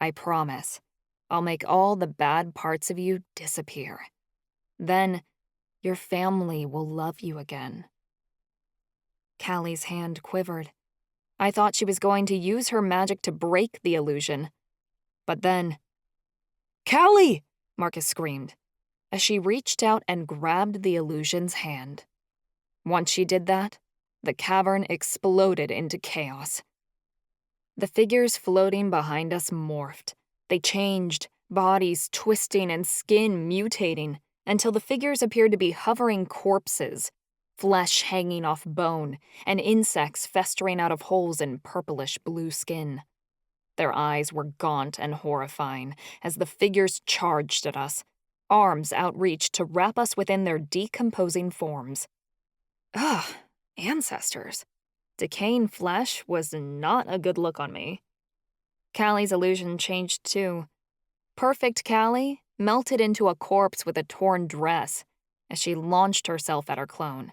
I promise, I'll make all the bad parts of you disappear. Then, your family will love you again." Callie's hand quivered. I thought she was going to use her magic to break the illusion. But then... "Callie!" Marcus screamed, as she reached out and grabbed the illusion's hand. Once she did that, the cavern exploded into chaos. The figures floating behind us morphed. They changed, bodies twisting and skin mutating, until the figures appeared to be hovering corpses, flesh hanging off bone, and insects festering out of holes in purplish blue skin. Their eyes were gaunt and horrifying as the figures charged at us, arms outreached to wrap us within their decomposing forms. Ugh, ancestors. Decaying flesh was not a good look on me. Callie's illusion changed too. Perfect Callie melted into a corpse with a torn dress as she launched herself at her clone.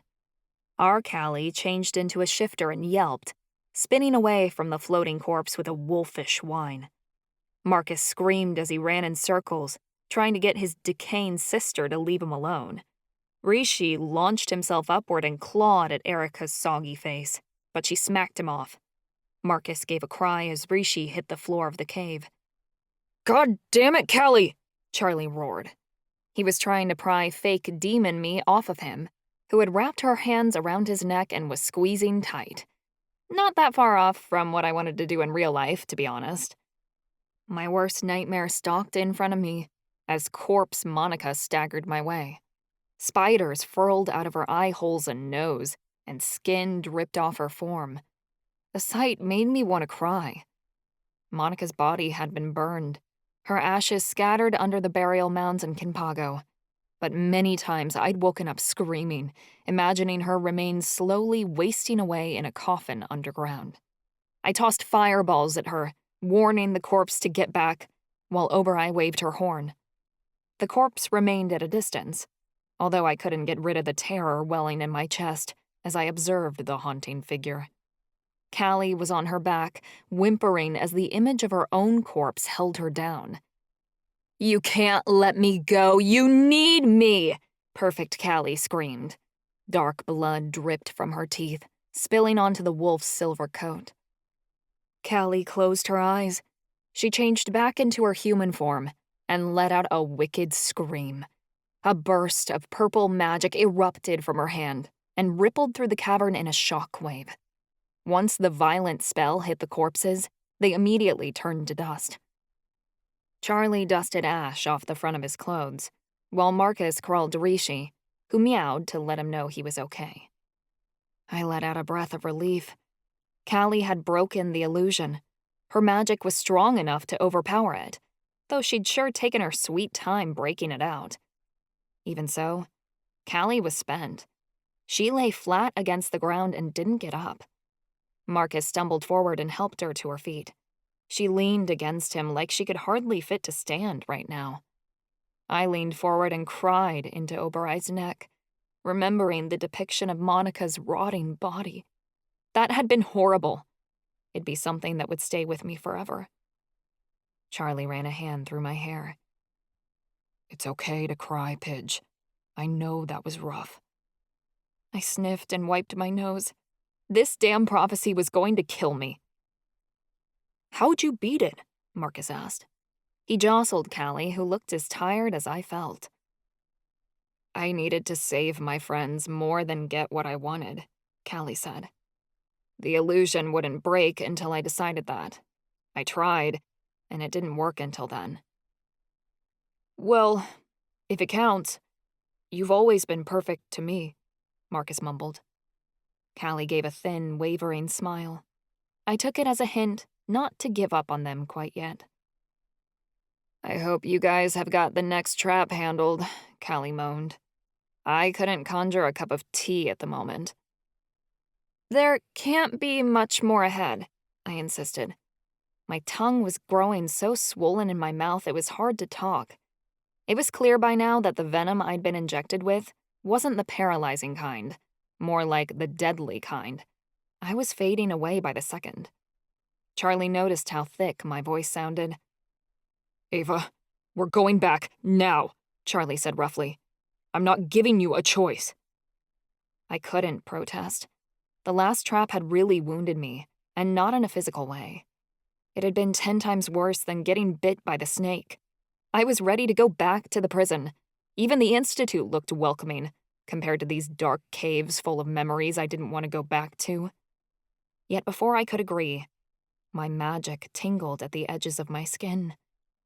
Our Callie changed into a shifter and yelped, spinning away from the floating corpse with a wolfish whine. Marcus screamed as he ran in circles, trying to get his decaying sister to leave him alone. Rishi launched himself upward and clawed at Erica's soggy face, but she smacked him off. Marcus gave a cry as Rishi hit the floor of the cave. "God damn it, Callie!" Charlie roared. He was trying to pry fake demon me off of him, who had wrapped her hands around his neck and was squeezing tight. Not that far off from what I wanted to do in real life, to be honest. My worst nightmare stalked in front of me as corpse Monica staggered my way. Spiders furled out of her eye holes and nose, and skin dripped off her form. The sight made me want to cry. Monica's body had been burned. her ashes scattered under the burial mounds in Kinpago. But many times I'd woken up screaming, imagining her remains slowly wasting away in a coffin underground. I tossed fireballs at her, warning the corpse to get back, while Obereye waved her horn. The corpse remained at a distance, although I couldn't get rid of the terror welling in my chest as I observed the haunting figure. Callie was on her back, whimpering as the image of her own corpse held her down. "You can't let me go! You need me!" Perfect Callie screamed. Dark blood dripped from her teeth, spilling onto the wolf's silver coat. Callie closed her eyes. She changed back into her human form and let out a wicked scream. A burst of purple magic erupted from her hand and rippled through the cavern in a shockwave. Once the violent spell hit the corpses, they immediately turned to dust. Charlie dusted ash off the front of his clothes, while Marcus crawled to Rishi, who meowed to let him know he was okay. I let out a breath of relief. Callie had broken the illusion. Her magic was strong enough to overpower it, though she'd sure taken her sweet time breaking it out. Even so, Callie was spent. She lay flat against the ground and didn't get up. Marcus stumbled forward and helped her to her feet. She leaned against him like she could hardly fit to stand right now. I leaned forward and cried into Obereye's neck, remembering the depiction of Monica's rotting body. That had been horrible. It'd be something that would stay with me forever. Charlie ran a hand through my hair. "It's okay to cry, Pidge. I know that was rough." I sniffed and wiped my nose. This damn prophecy was going to kill me. "How'd you beat it?" Marcus asked. He jostled Callie, who looked as tired as I felt. "I needed to save my friends more than get what I wanted," Callie said. "The illusion wouldn't break until I decided that. I tried, and it didn't work until then." "Well, if it counts, you've always been perfect to me," Marcus mumbled. Callie gave a thin, wavering smile. I took it as a hint not to give up on them quite yet. "I hope you guys have got the next trap handled," Callie moaned. "I couldn't conjure a cup of tea at the moment." "There can't be much more ahead," I insisted. My tongue was growing so swollen in my mouth it was hard to talk. It was clear by now that the venom I'd been injected with wasn't the paralyzing kind, more like the deadly kind. I was fading away by the second. Charlie noticed how thick my voice sounded. "Ava, we're going back now," Charlie said roughly. "I'm not giving you a choice." I couldn't protest. The last trap had really wounded me, and not in a physical way. It had been 10 times worse than getting bit by the snake. I was ready to go back to the prison. Even the Institute looked welcoming, compared to these dark caves full of memories I didn't want to go back to. Yet before I could agree, my magic tingled at the edges of my skin,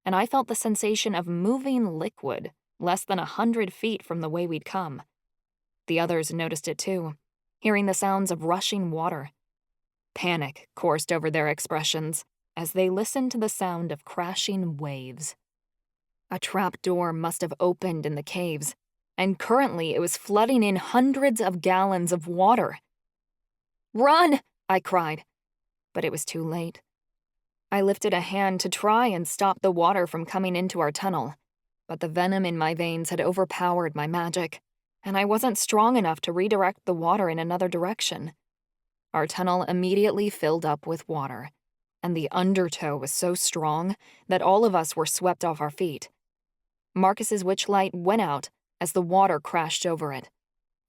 and I felt the sensation of moving liquid less than 100 feet from the way we'd come. The others noticed it too, hearing the sounds of rushing water. Panic coursed over their expressions as they listened to the sound of crashing waves. A trap door must have opened in the caves, and currently it was flooding in hundreds of gallons of water. "Run!" I cried, but it was too late. I lifted a hand to try and stop the water from coming into our tunnel, but the venom in my veins had overpowered my magic, and I wasn't strong enough to redirect the water in another direction. Our tunnel immediately filled up with water, and the undertow was so strong that all of us were swept off our feet. Marcus's witch light went out as the water crashed over it,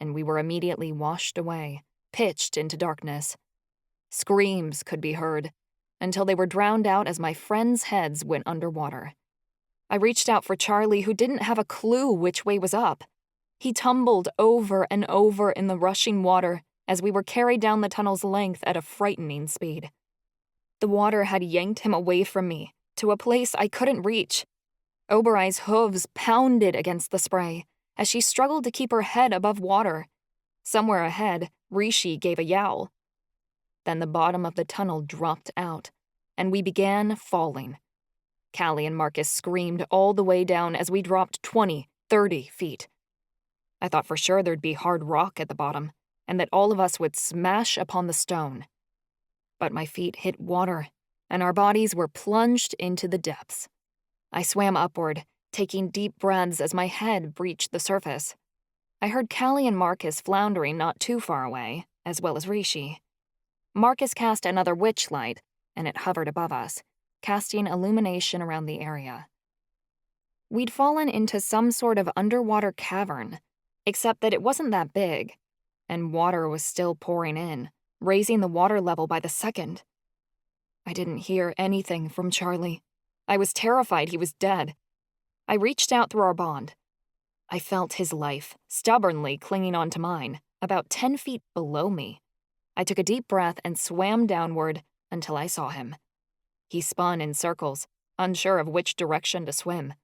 and we were immediately washed away, pitched into darkness. Screams could be heard, until they were drowned out as my friends' heads went underwater. I reached out for Charlie, who didn't have a clue which way was up. He tumbled over and over in the rushing water as we were carried down the tunnel's length at a frightening speed. The water had yanked him away from me, to a place I couldn't reach. Obereye's hooves pounded against the spray as she struggled to keep her head above water. Somewhere ahead, Rishi gave a yowl. Then the bottom of the tunnel dropped out, and we began falling. Callie and Marcus screamed all the way down as we dropped 20, 30 feet. I thought for sure there'd be hard rock at the bottom, and that all of us would smash upon the stone. But my feet hit water, and our bodies were plunged into the depths. I swam upward, taking deep breaths as my head breached the surface. I heard Callie and Marcus floundering not too far away, as well as Rishi. Marcus cast another witch light, and it hovered above us, casting illumination around the area. We'd fallen into some sort of underwater cavern, except that it wasn't that big, and water was still pouring in, raising the water level by the second. I didn't hear anything from Charlie. I was terrified he was dead. I reached out through our bond. I felt his life stubbornly clinging onto mine, about 10 feet below me. I took a deep breath and swam downward until I saw him. He spun in circles, unsure of which direction to swim.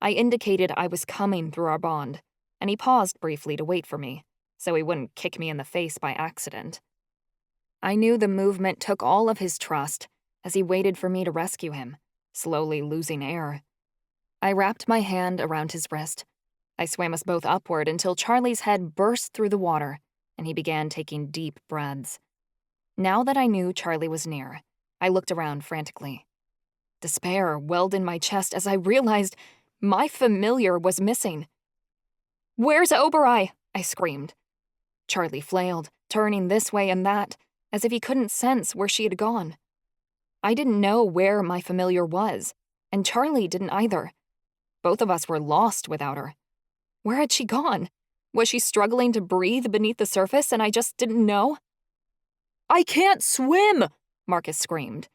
I indicated I was coming through our bond, and he paused briefly to wait for me, so he wouldn't kick me in the face by accident. I knew the movement took all of his trust as he waited for me to rescue him, slowly losing air. I wrapped my hand around his wrist. I swam us both upward until Charlie's head burst through the water, and he began taking deep breaths. Now that I knew Charlie was near, I looked around frantically. Despair welled in my chest as I realized my familiar was missing. "Where's Obereye?" I screamed. Charlie flailed, turning this way and that, as if he couldn't sense where she had gone. I didn't know where my familiar was, and Charlie didn't either. Both of us were lost without her. Where had she gone? Was she struggling to breathe beneath the surface and I just didn't know? "I can't swim!" Marcus screamed.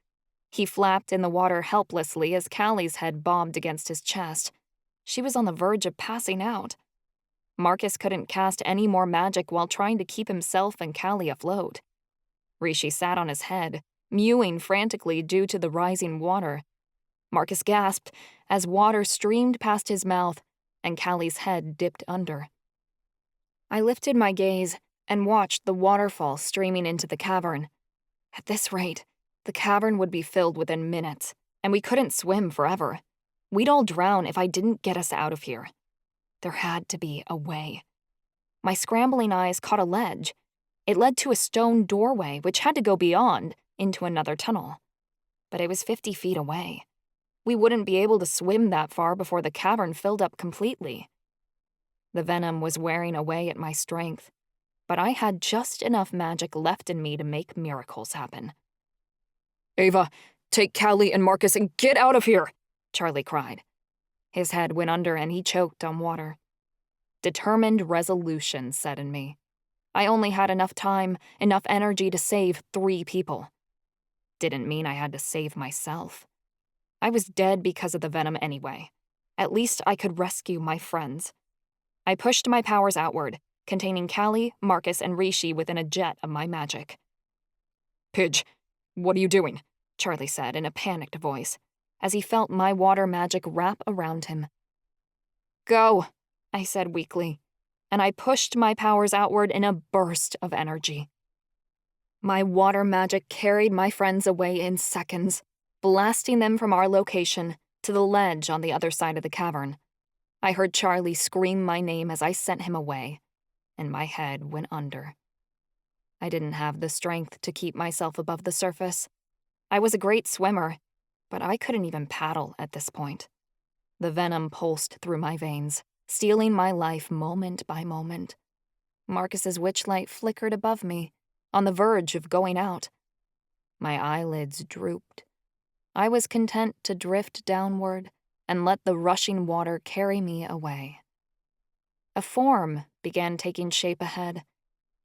He flapped in the water helplessly as Callie's head bobbed against his chest. She was on the verge of passing out. Marcus couldn't cast any more magic while trying to keep himself and Callie afloat. Rishi sat on his head, mewing frantically due to the rising water. Marcus gasped as water streamed past his mouth and Callie's head dipped under. I lifted my gaze and watched the waterfall streaming into the cavern. At this rate, the cavern would be filled within minutes, and we couldn't swim forever. We'd all drown if I didn't get us out of here. There had to be a way. My scrambling eyes caught a ledge. It led to a stone doorway, which had to go beyond, into another tunnel. But it was 50 feet away. We wouldn't be able to swim that far before the cavern filled up completely. The venom was wearing away at my strength, but I had just enough magic left in me to make miracles happen. "Ava, take Callie and Marcus and get out of here!" Charlie cried. His head went under and he choked on water. Determined resolution set in me. I only had enough time, enough energy to save 3 people. Didn't mean I had to save myself. I was dead because of the venom anyway. At least I could rescue my friends. I pushed my powers outward, containing Callie, Marcus, and Rishi within a jet of my magic. "Pidge, what are you doing?" Charlie said in a panicked voice, as he felt my water magic wrap around him. "Go," I said weakly, and I pushed my powers outward in a burst of energy. My water magic carried my friends away in seconds, blasting them from our location to the ledge on the other side of the cavern. I heard Charlie scream my name as I sent him away, and my head went under. I didn't have the strength to keep myself above the surface. I was a great swimmer, but I couldn't even paddle at this point. The venom pulsed through my veins, stealing my life moment by moment. Marcus's witchlight flickered above me, on the verge of going out. My eyelids drooped. I was content to drift downward and let the rushing water carry me away. A form began taking shape ahead,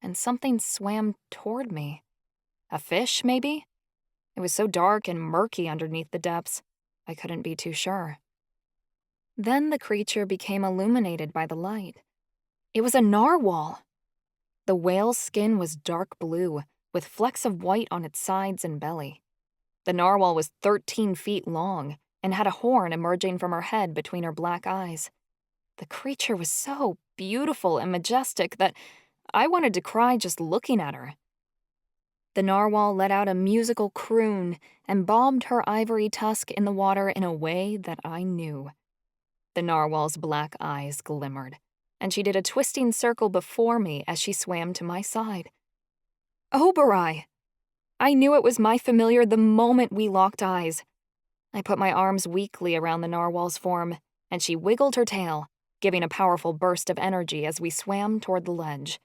and something swam toward me. A fish, maybe? It was so dark and murky underneath the depths, I couldn't be too sure. Then the creature became illuminated by the light. It was a narwhal. The whale's skin was dark blue, with flecks of white on its sides and belly. The narwhal was 13 feet long and had a horn emerging from her head between her black eyes. The creature was so beautiful and majestic that I wanted to cry just looking at her. The narwhal let out a musical croon and bobbed her ivory tusk in the water in a way that I knew. The narwhal's black eyes glimmered, and she did a twisting circle before me as she swam to my side. Oberai! I knew it was my familiar the moment we locked eyes. I put my arms weakly around the narwhal's form, and she wiggled her tail, giving a powerful burst of energy as we swam toward the ledge.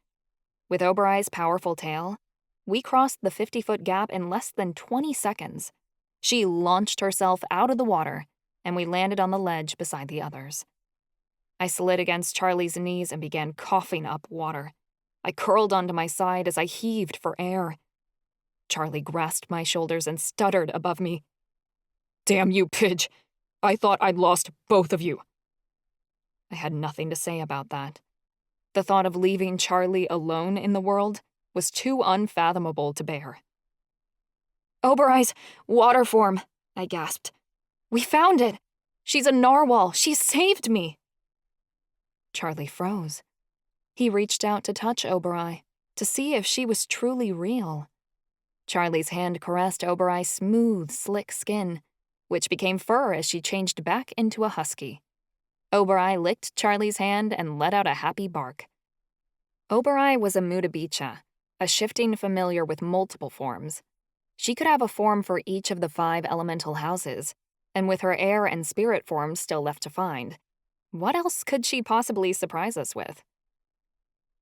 With Oberai's powerful tail, we crossed the 50-foot gap in less than 20 seconds. She launched herself out of the water, and we landed on the ledge beside the others. I slid against Charlie's knees and began coughing up water. I curled onto my side as I heaved for air. Charlie grasped my shoulders and stuttered above me. "Damn you, Pidge! I thought I'd lost both of you." I had nothing to say about that. The thought of leaving Charlie alone in the world was too unfathomable to bear. "Oberai's water form," I gasped. "We found it! She's a narwhal! She saved me!" Charlie froze. He reached out to touch Oberai, to see if she was truly real. Charlie's hand caressed Oberai's smooth, slick skin, which became fur as she changed back into a husky. Oberai licked Charlie's hand and let out a happy bark. Oberai was a mutabicha, a shifting familiar with multiple forms. She could have a form for each of the 5 elemental houses, and with her air and spirit forms still left to find, what else could she possibly surprise us with?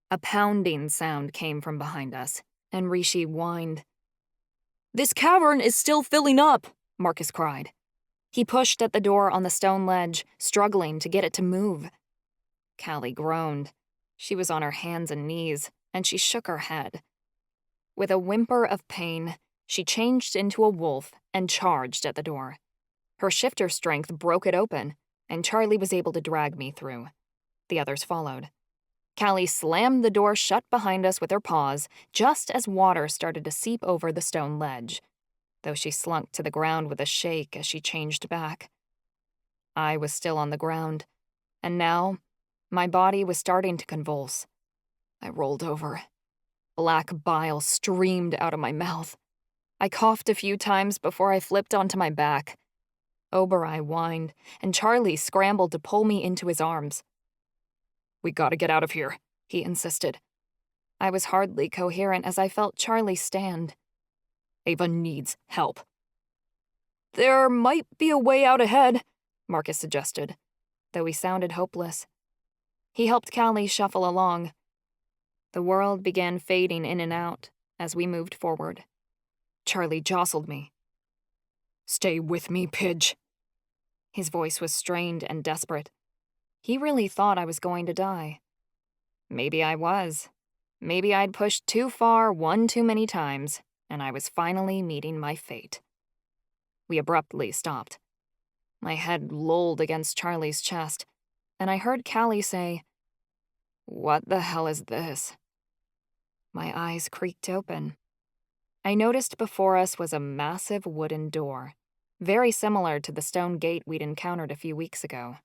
A pounding sound came from behind us, and Rishi whined. "This cavern is still filling up," Marcus cried. He pushed at the door on the stone ledge, struggling to get it to move. Callie groaned. She was on her hands and knees, and she shook her head. With a whimper of pain, she changed into a wolf and charged at the door. Her shifter strength broke it open, and Charlie was able to drag me through. The others followed. Callie slammed the door shut behind us with her paws just as water started to seep over the stone ledge, though she slunk to the ground with a shake as she changed back. I was still on the ground, and now my body was starting to convulse. I rolled over. Black bile streamed out of my mouth. I coughed a few times before I flipped onto my back. Oberai whined, and Charlie scrambled to pull me into his arms. "We gotta get out of here," he insisted. I was hardly coherent as I felt Charlie stand. "Ava needs help." "There might be a way out ahead," Marcus suggested, though he sounded hopeless. He helped Callie shuffle along. The world began fading in and out as we moved forward. Charlie jostled me. "Stay with me, Pidge." His voice was strained and desperate. He really thought I was going to die. Maybe I was. Maybe I'd pushed too far one too many times, and I was finally meeting my fate. We abruptly stopped. My head lolled against Charlie's chest, and I heard Callie say, "What the hell is this?" My eyes creaked open. I noticed before us was a massive wooden door, very similar to the stone gate we'd encountered a few weeks ago.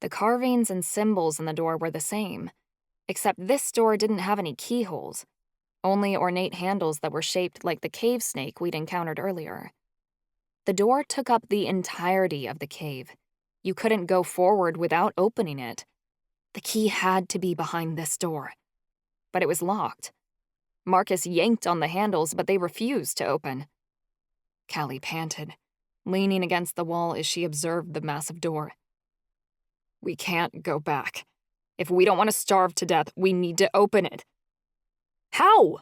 The carvings and symbols in the door were the same, except this door didn't have any keyholes, only ornate handles that were shaped like the cave snake we'd encountered earlier. The door took up the entirety of the cave. You couldn't go forward without opening it. The key had to be behind this door. But it was locked. Marcus yanked on the handles, but they refused to open. Callie panted, leaning against the wall as she observed the massive door. "We can't go back. If we don't want to starve to death, we need to open it." "How?"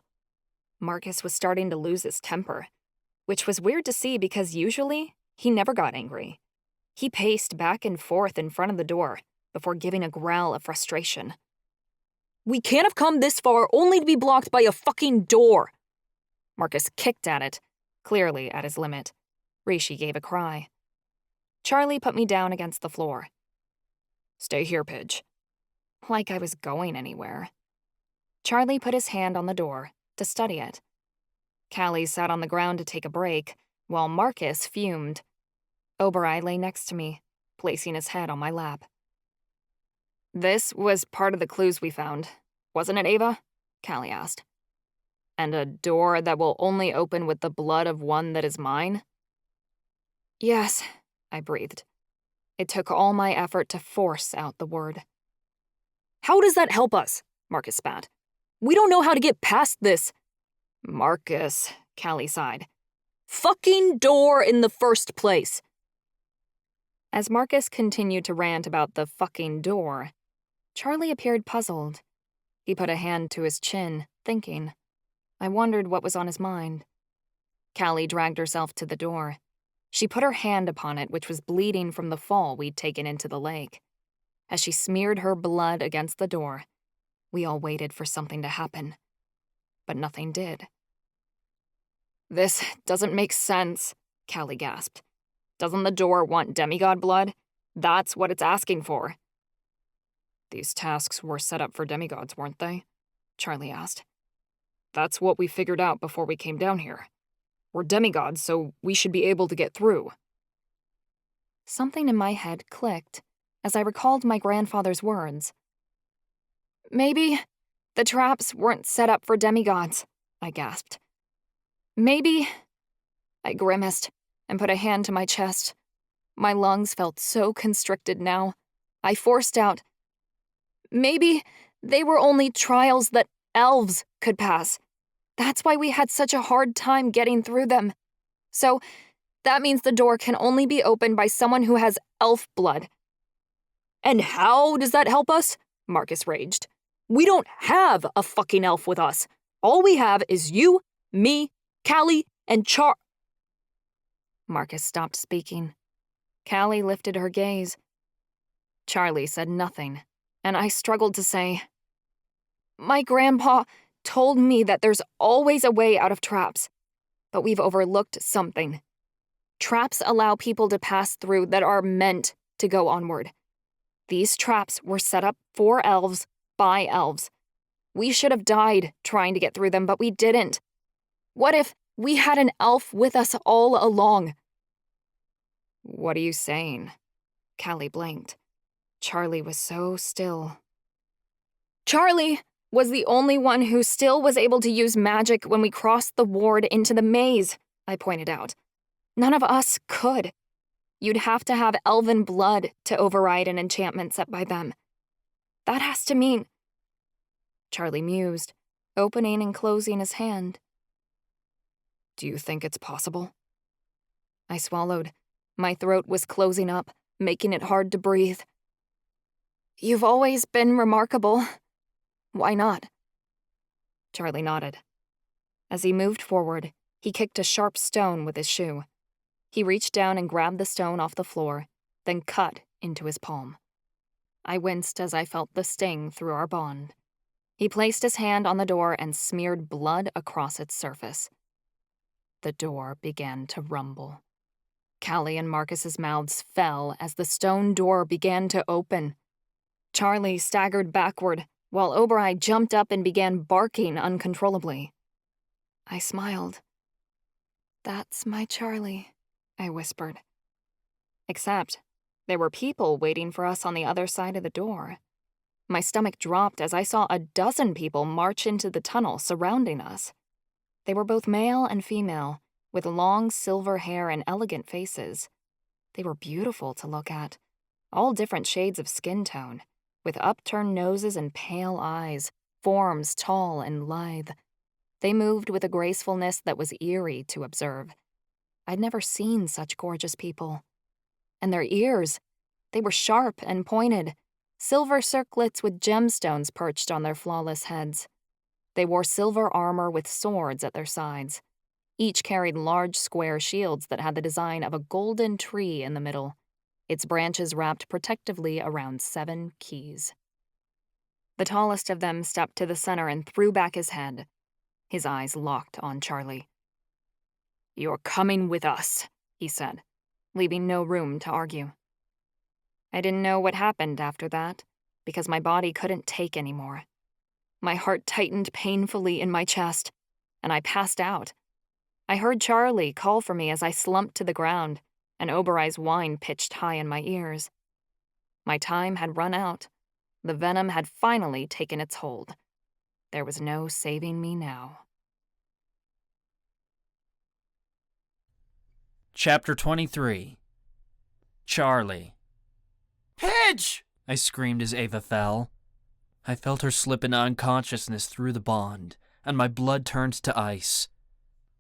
Marcus was starting to lose his temper, which was weird to see because usually he never got angry. He paced back and forth in front of the door before giving a growl of frustration. "We can't have come this far only to be blocked by a fucking door." Marcus kicked at it, clearly at his limit. Rishi gave a cry. Charlie put me down against the floor. "Stay here, Pidge." Like I was going anywhere. Charlie put his hand on the door to study it. Callie sat on the ground to take a break, while Marcus fumed. Oberai lay next to me, placing his head on my lap. "This was part of the clues we found, wasn't it, Ava?" Callie asked. And a door that will only open with the blood of one that is mine? Yes, I breathed. It took all my effort to force out the word. How does that help us? Marcus spat. We don't know how to get past this. Marcus, Callie sighed. Fucking door in the first place. As Marcus continued to rant about the fucking door, Charlie appeared puzzled. He put a hand to his chin, thinking. I wondered what was on his mind. Callie dragged herself to the door. She put her hand upon it, which was bleeding from the fall we'd taken into the lake. As she smeared her blood against the door, we all waited for something to happen. But nothing did. This doesn't make sense, Callie gasped. Doesn't the door want demigod blood? That's what it's asking for. These tasks were set up for demigods, weren't they? Charlie asked. That's what we figured out before we came down here. We're demigods, so we should be able to get through. Something in my head clicked as I recalled my grandfather's words. Maybe the traps weren't set up for demigods, I gasped. Maybe... I grimaced and put a hand to my chest. My lungs felt so constricted now. I forced out, maybe they were only trials that elves could pass. That's why we had such a hard time getting through them. So, that means the door can only be opened by someone who has elf blood. And how does that help us? Marcus raged. We don't have a fucking elf with us. All we have is you, me, Callie, and Marcus stopped speaking. Callie lifted her gaze. Charlie said nothing, and I struggled to say, My grandpa told me that there's always a way out of traps, but we've overlooked something. Traps allow people to pass through that are meant to go onward. These traps were set up for elves by elves. We should have died trying to get through them, but we didn't. What if we had an elf with us all along? What are you saying? Callie blinked. Charlie was so still. Charlie was the only one who still was able to use magic when we crossed the ward into the maze, I pointed out. None of us could. You'd have to have elven blood to override an enchantment set by them. That has to mean... Charlie mused, opening and closing his hand. Do you think it's possible? I swallowed. My throat was closing up, making it hard to breathe. You've always been remarkable. Why not? Charlie nodded. As he moved forward, he kicked a sharp stone with his shoe. He reached down and grabbed the stone off the floor, then cut into his palm. I winced as I felt the sting through our bond. He placed his hand on the door and smeared blood across its surface. The door began to rumble. Callie and Marcus's mouths fell as the stone door began to open. Charlie staggered backward, while Obereye jumped up and began barking uncontrollably. I smiled. That's my Charlie, I whispered. Except there were people waiting for us on the other side of the door. My stomach dropped as I saw a dozen people march into the tunnel surrounding us. They were both male and female, with long silver hair and elegant faces. They were beautiful to look at, all different shades of skin tone, with upturned noses and pale eyes, forms tall and lithe. They moved with a gracefulness that was eerie to observe. I'd never seen such gorgeous people. And their ears, they were sharp and pointed, silver circlets with gemstones perched on their flawless heads. They wore silver armor with swords at their sides. Each carried large square shields that had the design of a golden tree in the middle, its branches wrapped protectively around 7 keys. The tallest of them stepped to the center and threw back his head. His eyes locked on Charlie. You're coming with us, he said, leaving no room to argue. I didn't know what happened after that, because my body couldn't take anymore. My heart tightened painfully in my chest, and I passed out. I heard Charlie call for me as I slumped to the ground, and Obereye's whine pitched high in my ears. My time had run out. The venom had finally taken its hold. There was no saving me now. Chapter 23. Charlie. Pidge! I screamed as Ava fell. I felt her slip into unconsciousness through the bond, and my blood turned to ice.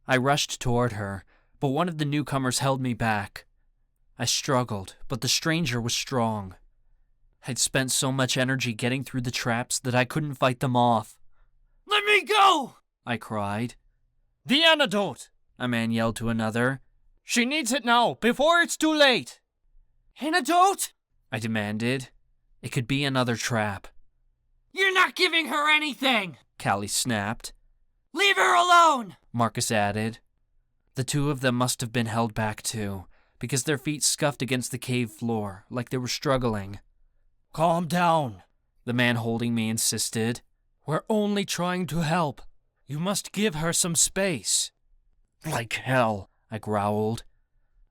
I rushed toward her, but one of the newcomers held me back. I struggled, but the stranger was strong. I'd spent so much energy getting through the traps that I couldn't fight them off. Let me go! I cried. The antidote! A man yelled to another. She needs it now, before it's too late! Antidote? I demanded. It could be another trap. You're not giving her anything! Callie snapped. Leave her alone! Marcus added. The two of them must have been held back too, because their feet scuffed against the cave floor like they were struggling. Calm down, the man holding me insisted. We're only trying to help. You must give her some space. Like hell, I growled.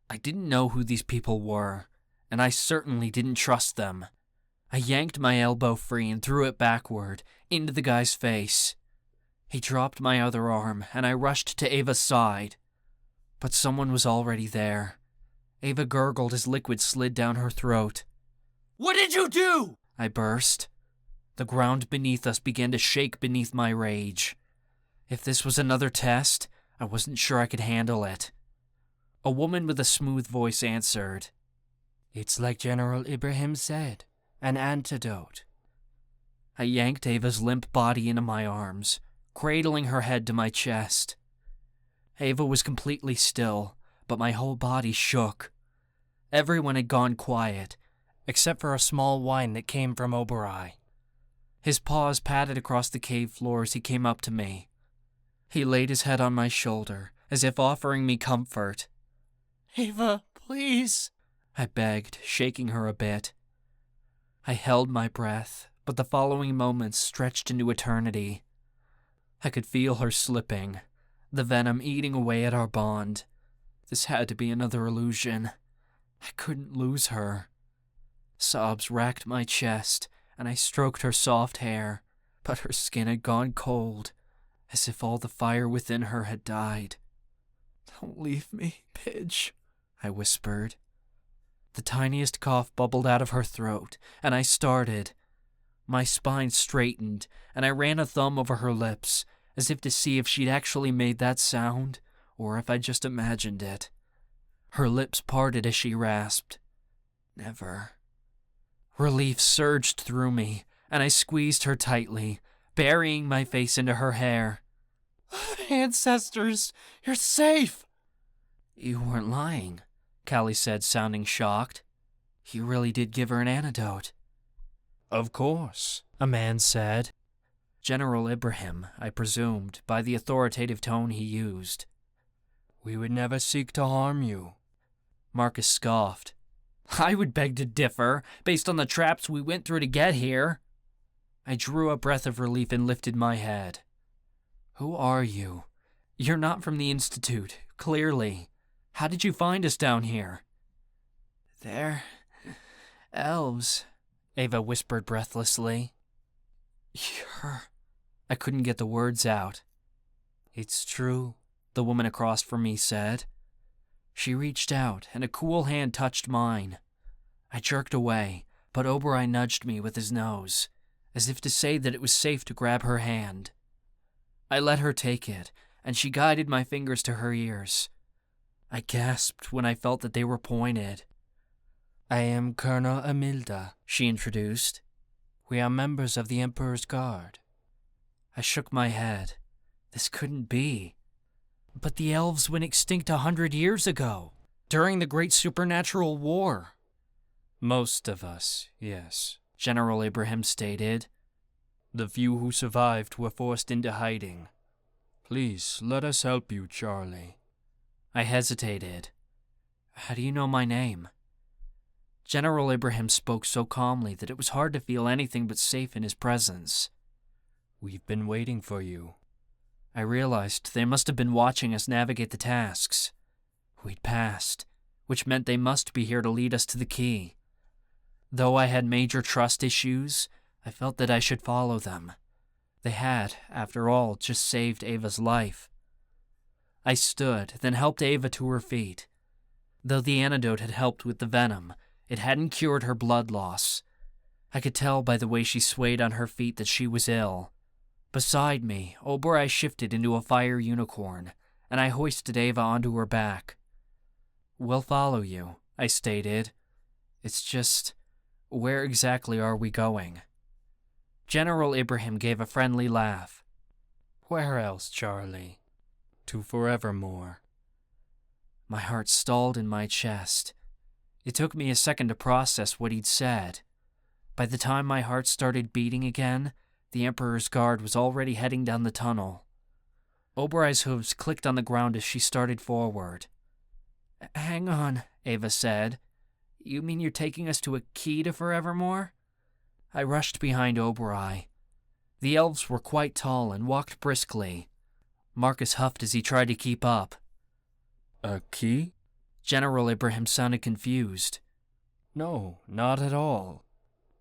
I didn't know who these people were, and I certainly didn't trust them. I yanked my elbow free and threw it backward, into the guy's face. He dropped my other arm, and I rushed to Ava's side. But someone was already there. Ava gurgled as liquid slid down her throat. What did you do? I burst. The ground beneath us began to shake beneath my rage. If this was another test, I wasn't sure I could handle it. A woman with a smooth voice answered. It's like General Ibrahim said, an antidote. I yanked Ava's limp body into my arms, cradling her head to my chest. Ava was completely still, but my whole body shook. Everyone had gone quiet, except for a small whine that came from Oberoi. His paws patted across the cave floor as he came up to me. He laid his head on my shoulder, as if offering me comfort. Ava, please, I begged, shaking her a bit. I held my breath, but the following moments stretched into eternity. I could feel her slipping, the venom eating away at our bond. This had to be another illusion. I couldn't lose her. Sobs racked my chest, and I stroked her soft hair, but her skin had gone cold, as if all the fire within her had died. "Don't leave me, Pidge," I whispered. The tiniest cough bubbled out of her throat, and I started. My spine straightened, and I ran a thumb over her lips, as if to see if she'd actually made that sound, or if I just imagined it. Her lips parted as she rasped, "Never." Relief surged through me, and I squeezed her tightly, burying my face into her hair. Ancestors, you're safe! You weren't lying, Callie said, sounding shocked. You really did give her an antidote. Of course, a man said. General Ibrahim, I presumed, by the authoritative tone he used. We would never seek to harm you. Marcus scoffed. I would beg to differ, based on the traps we went through to get here. I drew a breath of relief and lifted my head. Who are you? You're not from the Institute, clearly. How did you find us down here? They're elves, Ava whispered breathlessly. I couldn't get the words out. It's true, the woman across from me said. She reached out, and a cool hand touched mine. I jerked away, but Oberoi nudged me with his nose, as if to say that it was safe to grab her hand. I let her take it, and she guided my fingers to her ears. I gasped when I felt that they were pointed. I am Colonel Amilda, she introduced. We are members of the Emperor's Guard. I shook my head. This couldn't be. But the elves went extinct 100 years ago, during the Great Supernatural War. Most of us, yes, General Ibrahim stated. The few who survived were forced into hiding. Please, let us help you, Charlie. I hesitated. How do you know my name? General Ibrahim spoke so calmly that it was hard to feel anything but safe in his presence. We've been waiting for you. I realized they must have been watching us navigate the tasks. We'd passed, which meant they must be here to lead us to the key. Though I had major trust issues, I felt that I should follow them. They had, after all, just saved Ava's life. I stood, then helped Ava to her feet. Though the antidote had helped with the venom, it hadn't cured her blood loss. I could tell by the way she swayed on her feet that she was ill. Beside me, Obereye shifted into a fire unicorn, and I hoisted Ava onto her back. "We'll follow you," I stated. "It's just, where exactly are we going?" General Ibrahim gave a friendly laugh. "Where else, Charlie? To forevermore." My heart stalled in my chest. It took me a second to process what he'd said. By the time my heart started beating again, the Emperor's guard was already heading down the tunnel. Obereye's hooves clicked on the ground as she started forward. "Hang on," Ava said. "You mean you're taking us to a key to forevermore?" I rushed behind Obereye. The elves were quite tall and walked briskly. Marcus huffed as he tried to keep up. "A key?" General Ibrahim sounded confused. "No, not at all.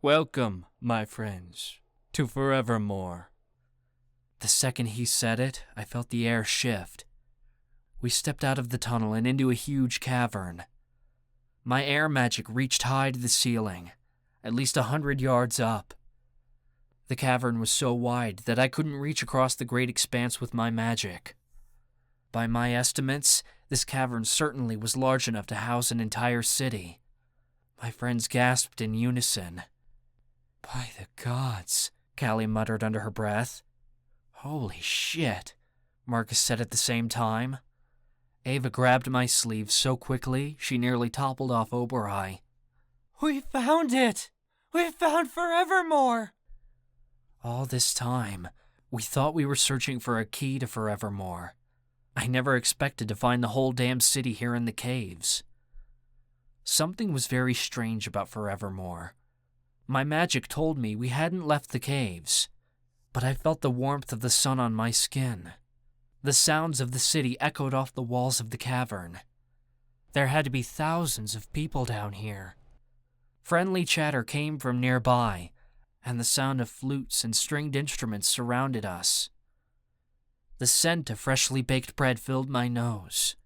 Welcome, my friends, to forevermore." The second he said it, I felt the air shift. We stepped out of the tunnel and into a huge cavern. My air magic reached high to the ceiling, at least 100 yards up. The cavern was so wide that I couldn't reach across the great expanse with my magic. By my estimates, this cavern certainly was large enough to house an entire city. My friends gasped in unison. "By the gods," Callie muttered under her breath. "Holy shit," Marcus said at the same time. Ava grabbed my sleeve so quickly, she nearly toppled off Obereye. We found it! We found forevermore! All this time, we thought we were searching for a key to forevermore. I never expected to find the whole damn city here in the caves. Something was very strange about forevermore. My magic told me we hadn't left the caves, but I felt the warmth of the sun on my skin. The sounds of the city echoed off the walls of the cavern. There had to be thousands of people down here. Friendly chatter came from nearby, and the sound of flutes and stringed instruments surrounded us. The scent of freshly baked bread filled my nose.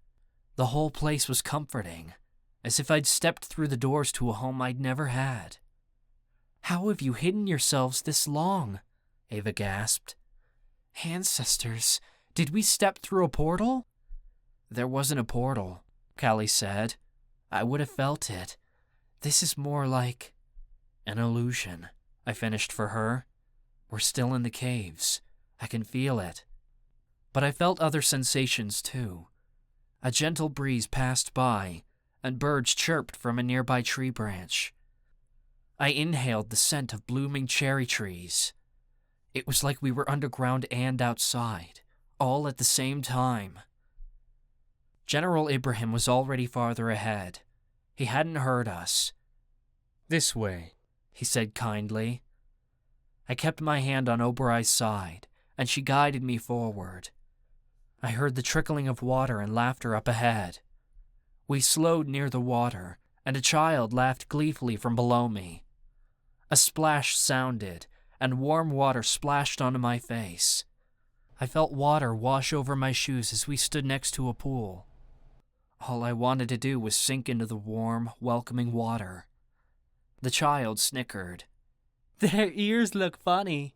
The whole place was comforting, as if I'd stepped through the doors to a home I'd never had. "How have you hidden yourselves this long?" Ava gasped. "Ancestors, did we step through a portal?" "There wasn't a portal," Callie said. "I would have felt it. This is more like an illusion," I finished for her. "We're still in the caves. I can feel it." But I felt other sensations too. A gentle breeze passed by, and birds chirped from a nearby tree branch. I inhaled the scent of blooming cherry trees. It was like we were underground and outside, all at the same time. General Ibrahim was already farther ahead. He hadn't heard us. "This way," he said kindly. I kept my hand on Obereye's side, and she guided me forward. I heard the trickling of water and laughter up ahead. We slowed near the water, and a child laughed gleefully from below me. A splash sounded, and warm water splashed onto my face. I felt water wash over my shoes as we stood next to a pool. All I wanted to do was sink into the warm, welcoming water. The child snickered. Their ears look funny.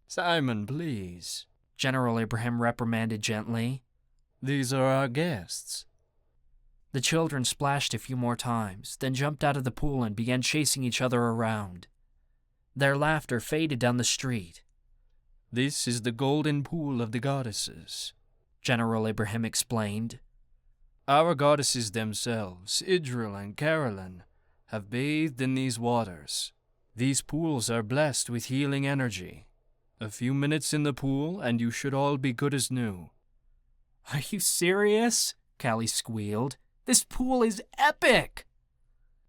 "Simon, please," General Ibrahim reprimanded gently. "These are our guests." The children splashed a few more times, then jumped out of the pool and began chasing each other around. Their laughter faded down the street. "This is the golden pool of the goddesses," General Ibrahim explained. "Our goddesses themselves, Idril and Carolyn, have bathed in these waters. These pools are blessed with healing energy. A few minutes in the pool, and you should all be good as new." Are you serious? Callie squealed. This pool is epic!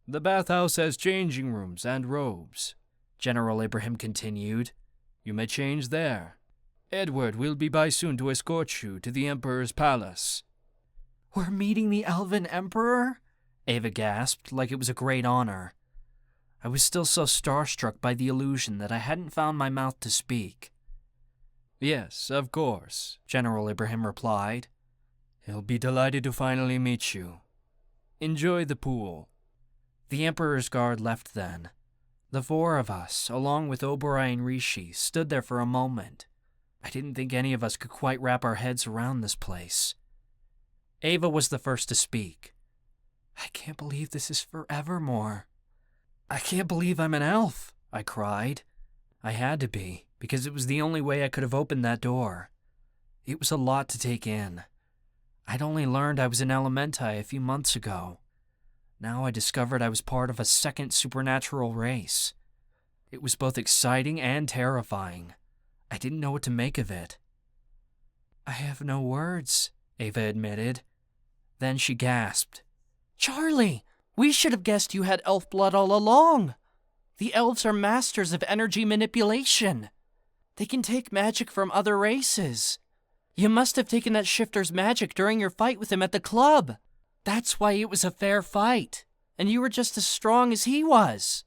"The bathhouse has changing rooms and robes," General Ibrahim continued. "You may change there. Edward will be by soon to escort you to the Emperor's palace." We're meeting the Elven Emperor? Ava gasped like it was a great honor. I was still so starstruck by the illusion that I hadn't found my mouth to speak. "Yes, of course," General Ibrahim replied. "He'll be delighted to finally meet you." Enjoy the pool." The Emperor's guard left then. The four of us, along with Oberoi and Rishi, stood there for a moment. I didn't think any of us could quite wrap our heads around this place. Ava was the first to speak. "I can't believe this is forevermore. I can't believe I'm an elf," I cried. I had to be, because it was the only way I could have opened that door. It was a lot to take in. I'd only learned I was an Elementi a few months ago. Now I discovered I was part of a second supernatural race. It was both exciting and terrifying. I didn't know what to make of it. "I have no words," Ava admitted. Then she gasped. "Charlie, we should have guessed you had elf blood all along. The elves are masters of energy manipulation. They can take magic from other races. You must have taken that shifter's magic during your fight with him at the club. That's why it was a fair fight, and you were just as strong as he was."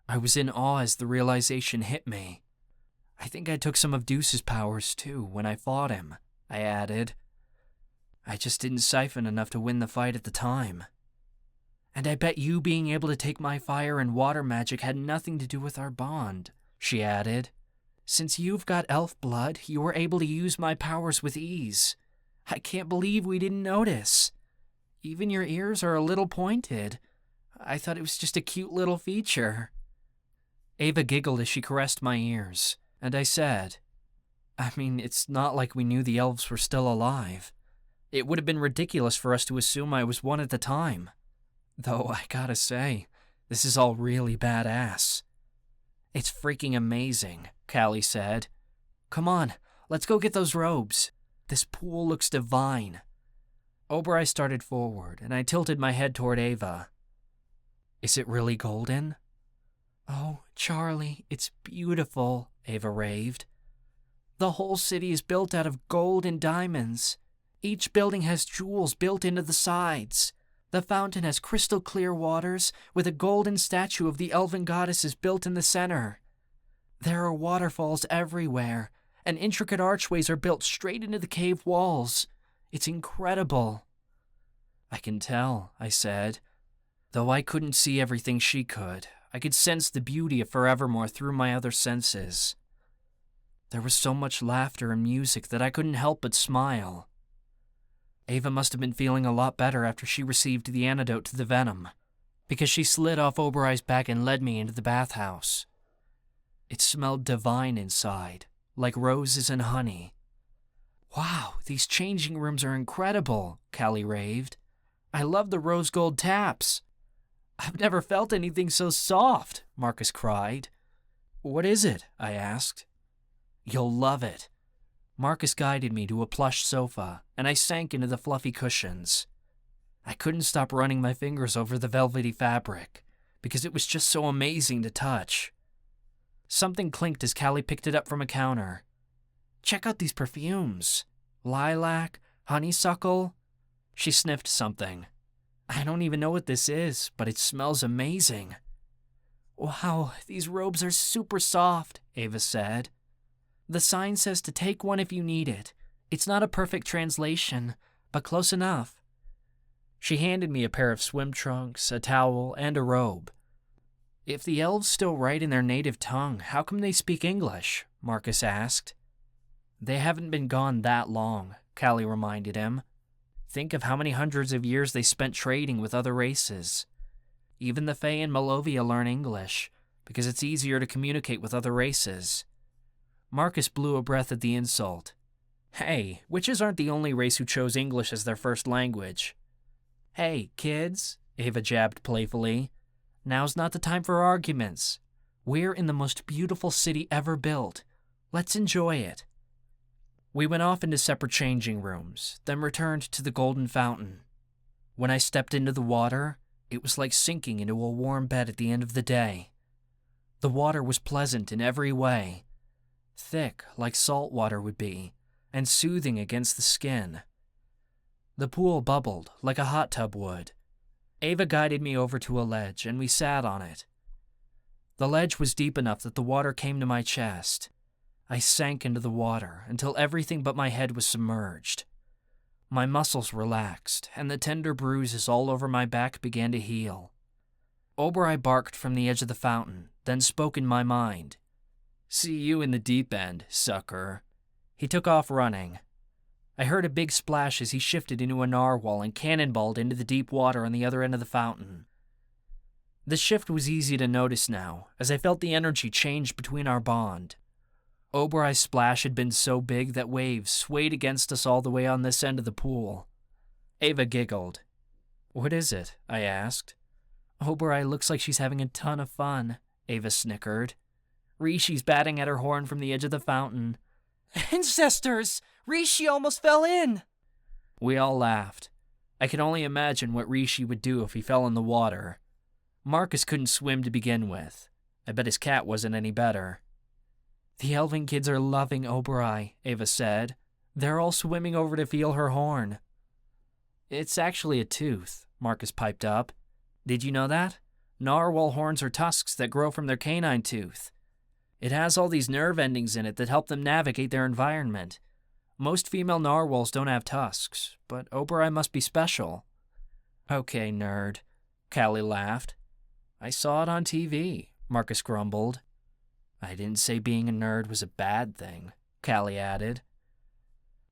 I was in awe as the realization hit me. "I think I took some of Deuce's powers too when I fought him," I added. "I just didn't siphon enough to win the fight at the time. And I bet you being able to take my fire and water magic had nothing to do with our bond," she added. "Since you've got elf blood, you were able to use my powers with ease. I can't believe we didn't notice. Even your ears are a little pointed. I thought it was just a cute little feature." Ava giggled as she caressed my ears, and I said, "I mean, it's not like we knew the elves were still alive. It would have been ridiculous for us to assume I was one at the time. Though I gotta say, this is all really badass." "It's freaking amazing," Callie said. "Come on, let's go get those robes. This pool looks divine." Oberoi started forward, and I tilted my head toward Ava. "Is it really golden?" "Oh, Charlie, it's beautiful," Ava raved. "The whole city is built out of gold and diamonds. Each building has jewels built into the sides. The fountain has crystal clear waters with a golden statue of the elven goddesses built in the center. There are waterfalls everywhere, and intricate archways are built straight into the cave walls. It's incredible." "I can tell," I said. Though I couldn't see everything she could, I could sense the beauty of Forevermore through my other senses. There was so much laughter and music that I couldn't help but smile. Ava must have been feeling a lot better after she received the antidote to the venom, because she slid off Oberoi's back and led me into the bathhouse. It smelled divine inside, like roses and honey. "Wow, these changing rooms are incredible," Callie raved. "I love the rose gold taps." "I've never felt anything so soft," Marcus cried. "What is it?" I asked. "You'll love it." Marcus guided me to a plush sofa, and I sank into the fluffy cushions. I couldn't stop running my fingers over the velvety fabric, because it was just so amazing to touch. Something clinked as Callie picked it up from a counter. "Check out these perfumes. Lilac, honeysuckle." She sniffed something. "I don't even know what this is, but it smells amazing." "Wow, these robes are super soft," Ava said. "The sign says to take one if you need it. It's not a perfect translation, but close enough." She handed me a pair of swim trunks, a towel, and a robe. "If the elves still write in their native tongue, how come they speak English?" Marcus asked. "They haven't been gone that long," Callie reminded him. "Think of how many hundreds of years they spent trading with other races. Even the Fae and Malovia learn English, because it's easier to communicate with other races." Marcus blew a breath at the insult. "Hey, witches aren't the only race who chose English as their first language." "Hey, kids," Ava jabbed playfully. "Now's not the time for arguments. We're in the most beautiful city ever built. Let's enjoy it." We went off into separate changing rooms, then returned to the golden fountain. When I stepped into the water, it was like sinking into a warm bed at the end of the day. The water was pleasant in every way. Thick, like salt water would be, and soothing against the skin. The pool bubbled, like a hot tub would. Ava guided me over to a ledge, and we sat on it. The ledge was deep enough that the water came to my chest. I sank into the water until everything but my head was submerged. My muscles relaxed, and the tender bruises all over my back began to heal. Oberei barked from the edge of the fountain, then spoke in my mind. "See you in the deep end, sucker." He took off running. I heard a big splash as he shifted into a narwhal and cannonballed into the deep water on the other end of the fountain. The shift was easy to notice now, as I felt the energy change between our bond. Oberei's splash had been so big that waves swayed against us all the way on this end of the pool. Ava giggled. "What is it?" I asked. "Oberei looks like she's having a ton of fun," Ava snickered. "Rishi's batting at her horn from the edge of the fountain." Ancestors! Rishi almost fell in! We all laughed. I could only imagine what Rishi would do if he fell in the water. Marcus couldn't swim to begin with. I bet his cat wasn't any better. "The elven kids are loving Oberei," Ava said. "They're all swimming over to feel her horn." "It's actually a tooth," Marcus piped up. "Did you know that? Narwhal horns are tusks that grow from their canine tooth. It has all these nerve endings in it that help them navigate their environment. Most female narwhals don't have tusks, but Oberei must be special." "Okay, nerd," Callie laughed. "I saw it on TV," Marcus grumbled. "I didn't say being a nerd was a bad thing," Callie added.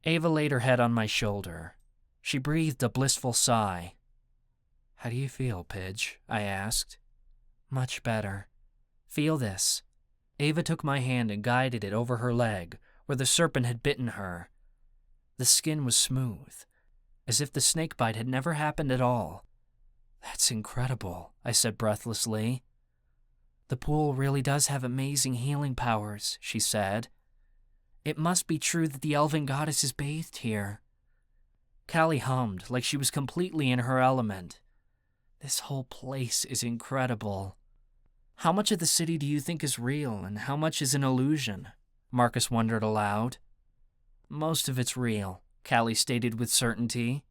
Ava laid her head on my shoulder. She breathed a blissful sigh. "How do you feel, Pidge?" I asked. "Much better. Feel this." Ava took my hand and guided it over her leg, where the serpent had bitten her. The skin was smooth, as if the snake bite had never happened at all. "That's incredible," I said breathlessly. "The pool really does have amazing healing powers," she said. "It must be true that the elven goddess is bathed here." Callie hummed like she was completely in her element. "This whole place is incredible." "How much of the city do you think is real, and how much is an illusion?" Marcus wondered aloud. "Most of it's real," Callie stated with certainty.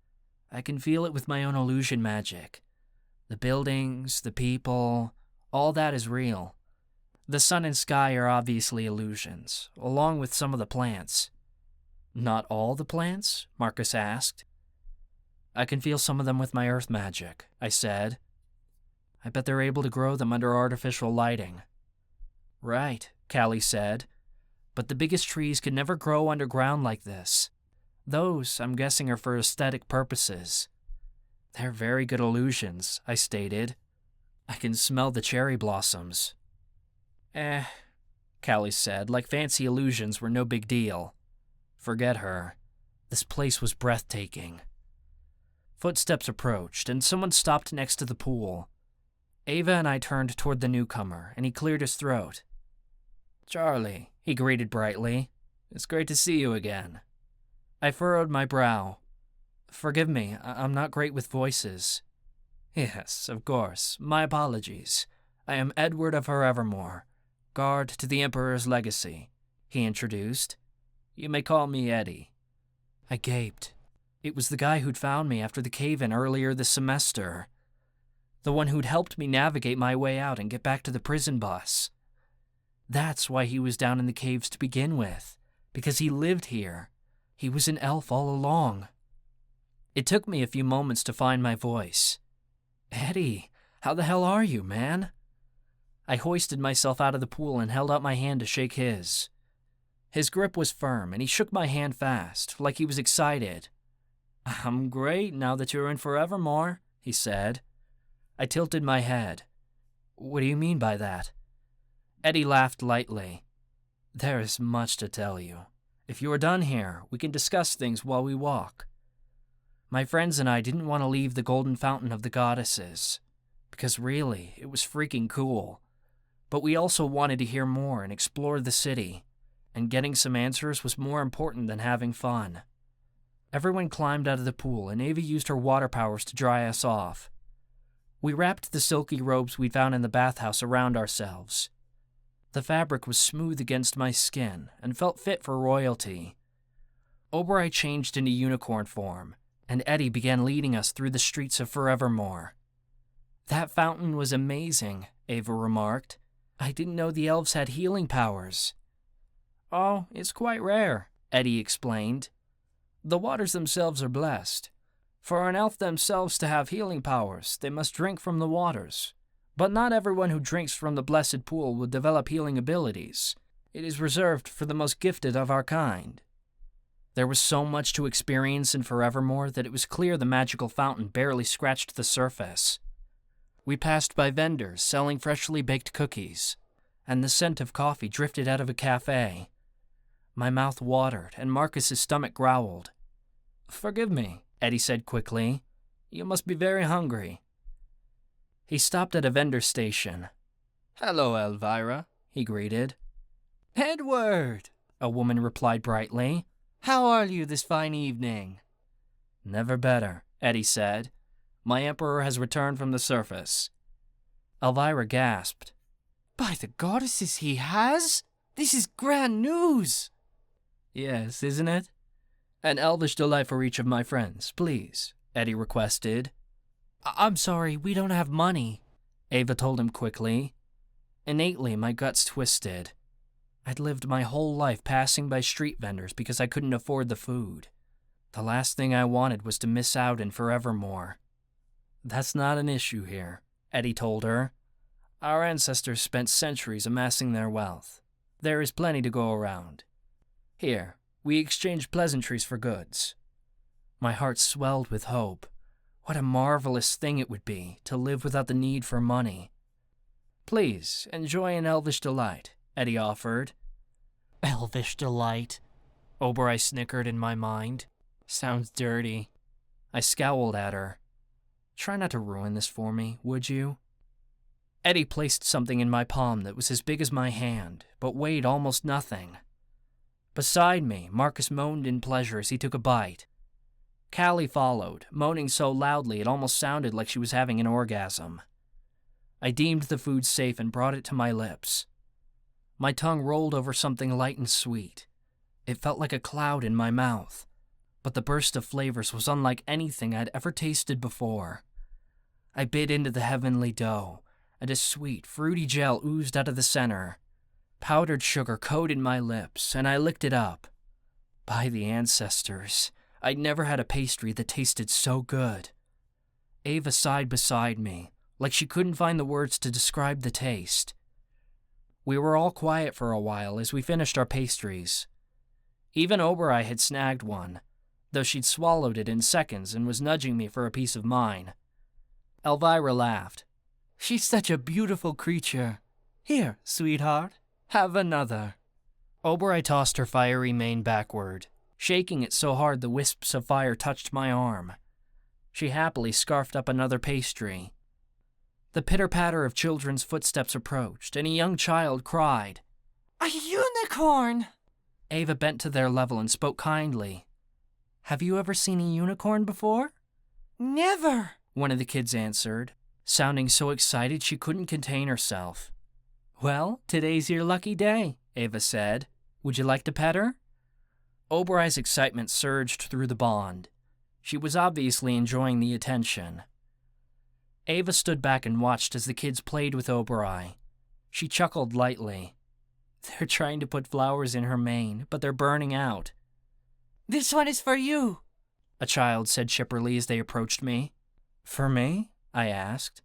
"I can feel it with my own illusion magic. The buildings, the people, all that is real. The sun and sky are obviously illusions, along with some of the plants." "Not all the plants?" Marcus asked. "I can feel some of them with my earth magic," I said. "I bet they're able to grow them under artificial lighting." "Right," Callie said. "But the biggest trees could never grow underground like this. Those, I'm guessing, are for aesthetic purposes." "They're very good illusions," I stated. "I can smell the cherry blossoms." Callie said, like fancy illusions were no big deal. Forget her. This place was breathtaking. Footsteps approached, and someone stopped next to the pool. Ava and I turned toward the newcomer, and he cleared his throat. "Charlie," he greeted brightly. "It's great to see you again." I furrowed my brow. "Forgive me, I'm not great with voices." "Yes, of course. My apologies. I am Edward of Forevermore, guard to the Emperor's legacy," he introduced. "You may call me Eddie." I gaped. It was the guy who'd found me after the cave-in earlier this semester. The one who'd helped me navigate my way out and get back to the prison bus. That's why he was down in the caves to begin with, because he lived here. He was an elf all along. It took me a few moments to find my voice. "Eddie, how the hell are you, man?" I hoisted myself out of the pool and held out my hand to shake his. His grip was firm, and he shook my hand fast, like he was excited. "I'm great now that you're in Forevermore," he said. I tilted my head. "What do you mean by that?" Eddie laughed lightly. "There is much to tell you. If you are done here, we can discuss things while we walk." My friends and I didn't want to leave the Golden Fountain of the Goddesses, because really, it was freaking cool. But we also wanted to hear more and explore the city, and getting some answers was more important than having fun. Everyone climbed out of the pool, and Ava used her water powers to dry us off. We wrapped the silky robes we'd found in the bathhouse around ourselves. The fabric was smooth against my skin and felt fit for royalty. Oberei changed into unicorn form, and Eddie began leading us through the streets of Forevermore. "That fountain was amazing," Ava remarked. "I didn't know the elves had healing powers." "Oh, it's quite rare," Eddie explained. The waters themselves are blessed. For an elf themselves to have healing powers, they must drink from the waters. But not everyone who drinks from the blessed pool will develop healing abilities. It is reserved for the most gifted of our kind. There was so much to experience in Forevermore that it was clear the magical fountain barely scratched the surface. We passed by vendors selling freshly baked cookies, and the scent of coffee drifted out of a cafe. My mouth watered, and Marcus's stomach growled. "Forgive me," Eddie said quickly. "You must be very hungry." He stopped at a vendor station. "Hello, Elvira," he greeted. "Edward," a woman replied brightly. "How are you this fine evening?" "Never better," Eddie said. "My emperor has returned from the surface." Elvira gasped. "By the goddesses, he has? This is grand news!" "Yes, isn't it? An elvish delight for each of my friends, please," Eddie requested. "I'm sorry, we don't have money," Ava told him quickly. Innately, my guts twisted. I'd lived my whole life passing by street vendors because I couldn't afford the food. The last thing I wanted was to miss out in Forevermore. "That's not an issue here," Eddie told her. "Our ancestors spent centuries amassing their wealth. There is plenty to go around. Here, we exchange pleasantries for goods." My heart swelled with hope. What a marvelous thing it would be to live without the need for money. "Please, enjoy an elvish delight," Eddie offered. "Elvish delight," Obereye snickered in my mind. "Sounds dirty." I scowled at her. "Try not to ruin this for me, would you?" Eddie placed something in my palm that was as big as my hand, but weighed almost nothing. Beside me, Marcus moaned in pleasure as he took a bite. Callie followed, moaning so loudly it almost sounded like she was having an orgasm. I deemed the food safe and brought it to my lips. My tongue rolled over something light and sweet. It felt like a cloud in my mouth, but the burst of flavors was unlike anything I'd ever tasted before. I bit into the heavenly dough, and a sweet, fruity gel oozed out of the center. Powdered sugar coated my lips, and I licked it up. By the ancestors, I'd never had a pastry that tasted so good. Ava sighed beside me, like she couldn't find the words to describe the taste. We were all quiet for a while as we finished our pastries. Even Obereye had snagged one, though she'd swallowed it in seconds and was nudging me for a piece of mine. Elvira laughed. "She's such a beautiful creature. Here, sweetheart, have another." Obereye tossed her fiery mane backward, shaking it so hard the wisps of fire touched my arm. She happily scarfed up another pastry. The pitter-patter of children's footsteps approached, and a young child cried, "A unicorn!" Ava bent to their level and spoke kindly. "Have you ever seen a unicorn before?" "Never," one of the kids answered, sounding so excited she couldn't contain herself. "Well, today's your lucky day," Ava said. "Would you like to pet her?" Obereye's excitement surged through the bond. She was obviously enjoying the attention. Ava stood back and watched as the kids played with Obereye. She chuckled lightly. "They're trying to put flowers in her mane, but they're burning out." "This one is for you," a child said chipperly as they approached me. "For me?" I asked.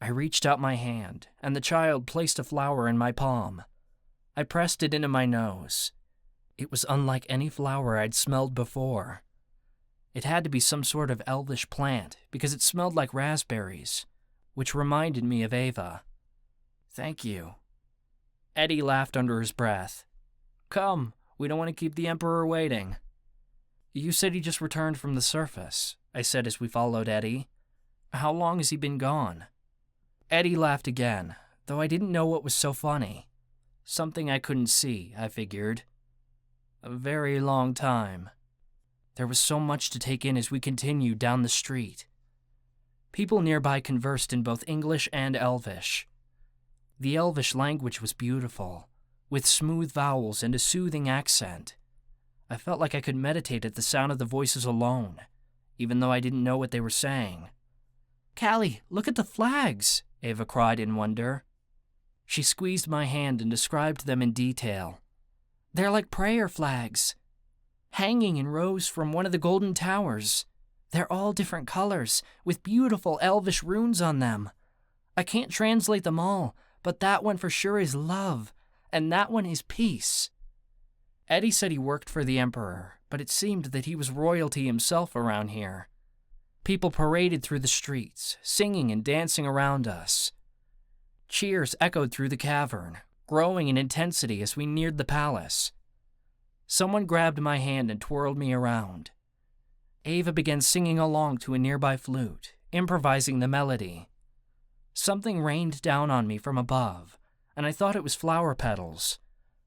I reached out my hand, and the child placed a flower in my palm. I pressed it into my nose. It was unlike any flower I'd smelled before. It had to be some sort of elvish plant, because it smelled like raspberries, which reminded me of Ava. "Thank you." Eddie laughed under his breath. "Come, we don't want to keep the Emperor waiting." "You said he just returned from the surface," I said as we followed Eddie. "How long has he been gone?" Eddie laughed again, though I didn't know what was so funny. Something I couldn't see, I figured. "A very long time." There was so much to take in as we continued down the street. People nearby conversed in both English and Elvish. The Elvish language was beautiful, with smooth vowels and a soothing accent. I felt like I could meditate at the sound of the voices alone, even though I didn't know what they were saying. "Callie, look at the flags!" Ava cried in wonder. She squeezed my hand and described them in detail. "They're like prayer flags." hanging in rows from one of the golden towers. They're all different colors, with beautiful elvish runes on them. I can't translate them all, but that one for sure is love, and that one is peace. Eddie said he worked for the Emperor, but it seemed that he was royalty himself around here. People paraded through the streets, singing and dancing around us. Cheers echoed through the cavern, growing in intensity as we neared the palace. Someone grabbed my hand and twirled me around. Ava began singing along to a nearby flute, improvising the melody. Something rained down on me from above, and I thought it was flower petals,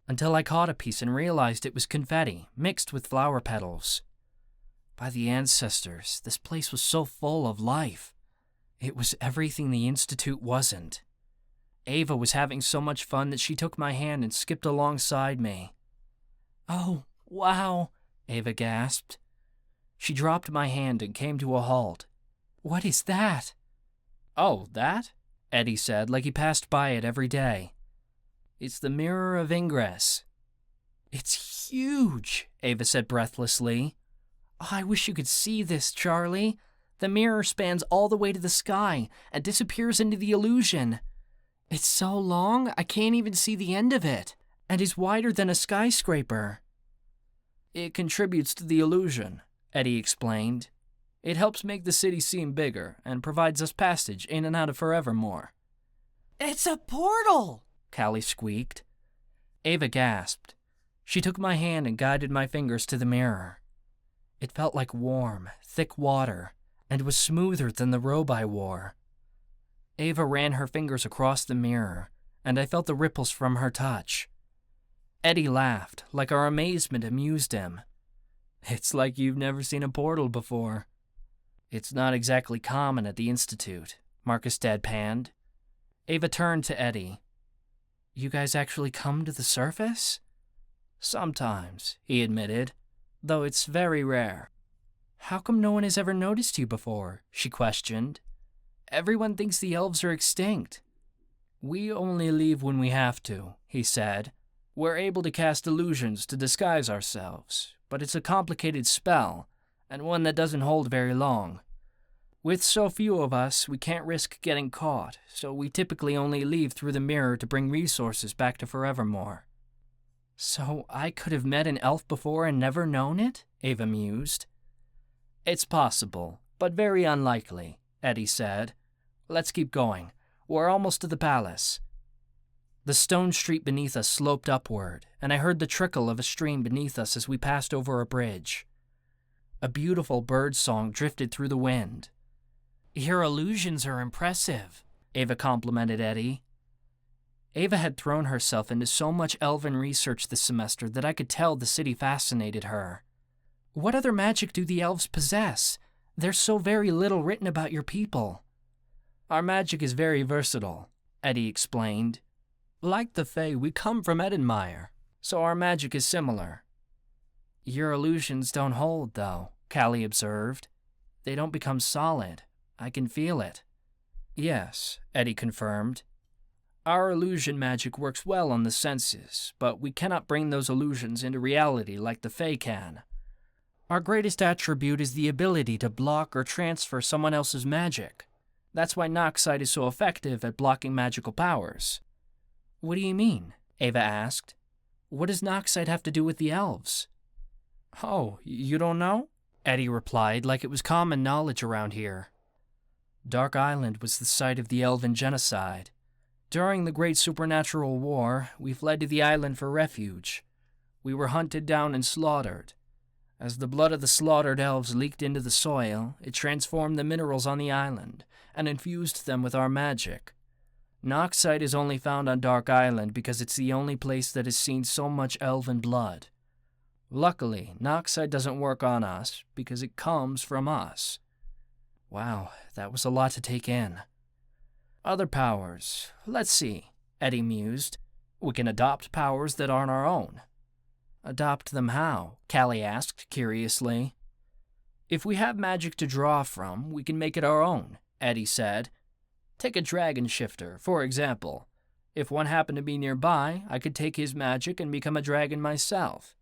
until I caught a piece and realized it was confetti mixed with flower petals. By the ancestors, this place was so full of life. It was everything the Institute wasn't. Ava was having so much fun that she took my hand and skipped alongside me. "Oh, wow," Ava gasped. She dropped my hand and came to a halt. "What is that?" "Oh, that?" Eddie said, like he passed by it every day. "It's the Mirror of Ingress." "It's huge," Ava said breathlessly. "Oh, I wish you could see this, Charlie. The mirror spans all the way to the sky and disappears into the illusion. It's so long, I can't even see the end of it, and is wider than a skyscraper." "It contributes to the illusion," Eddie explained. "It helps make the city seem bigger and provides us passage in and out of Forevermore." It's a portal! Callie squeaked. Ava gasped. She took my hand and guided my fingers to the mirror. It felt like warm, thick water, and was smoother than the robe I wore. Ava ran her fingers across the mirror, and I felt the ripples from her touch. Eddie laughed, like our amazement amused him. "It's like you've never seen a portal before." "It's not exactly common at the Institute," Marcus deadpanned. Ava turned to Eddie. "You guys actually come to the surface?" "Sometimes," he admitted, "though it's very rare." "How come no one has ever noticed you before?" she questioned. "Everyone thinks the elves are extinct." "We only leave when we have to," he said. "We're able to cast illusions to disguise ourselves, but it's a complicated spell, and one that doesn't hold very long. With so few of us, we can't risk getting caught, so we typically only leave through the mirror to bring resources back to Forevermore." "So I could have met an elf before and never known it?" Ava mused. "It's possible, but very unlikely," Eddie said. "Let's keep going. We're almost to the palace." The stone street beneath us sloped upward, and I heard the trickle of a stream beneath us as we passed over a bridge. A beautiful bird song drifted through the wind. "Your illusions are impressive," Ava complimented Eddie. Ava had thrown herself into so much elven research this semester that I could tell the city fascinated her. "What other magic do the elves possess? There's so very little written about your people." "Our magic is very versatile," Eddie explained. "Like the Fae, we come from Edenmire, so our magic is similar." "Your illusions don't hold, though," Callie observed. "They don't become solid. I can feel it." "Yes," Eddie confirmed. "Our illusion magic works well on the senses, but we cannot bring those illusions into reality like the Fae can. Our greatest attribute is the ability to block or transfer someone else's magic. That's why Noxide is so effective at blocking magical powers." "What do you mean?" Ava asked. "What does Noxide have to do with the elves?" "Oh, you don't know?" Eddie replied like it was common knowledge around here. Dark Island was the site of the Elven genocide. During the Great Supernatural War, we fled to the island for refuge. We were hunted down and slaughtered. As the blood of the slaughtered elves leaked into the soil, it transformed the minerals on the island and infused them with our magic. Noxide is only found on Dark Island because it's the only place that has seen so much elven blood. Luckily, Noxide doesn't work on us because it comes from us." Wow, that was a lot to take in. "Other powers. Let's see," Eddie mused. "We can adopt powers that aren't our own." "Adopt them how?" Callie asked curiously. "If we have magic to draw from, we can make it our own," Eddie said. "Take a dragon shifter, for example. If one happened to be nearby, I could take his magic and become a dragon myself.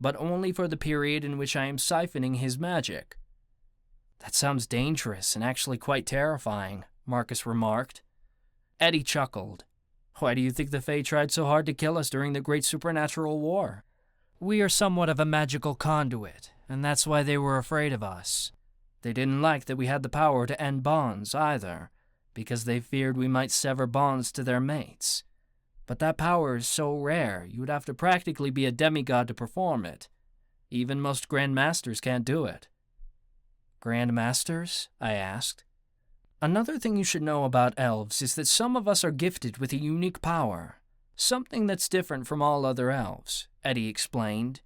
but only for the period in which I am siphoning his magic." "That sounds dangerous and actually quite terrifying," Marcus remarked. Eddie chuckled. "Why do you think the Fae tried so hard to kill us during the Great Supernatural War? We are somewhat of a magical conduit, and that's why they were afraid of us. They didn't like that we had the power to end bonds, either, because they feared we might sever bonds to their mates. But that power is so rare, you would have to practically be a demigod to perform it. Even most Grand Masters can't do it." "Grand Masters?" I asked. "Another thing you should know about elves is that some of us are gifted with a unique power, something that's different from all other elves," Eddie explained.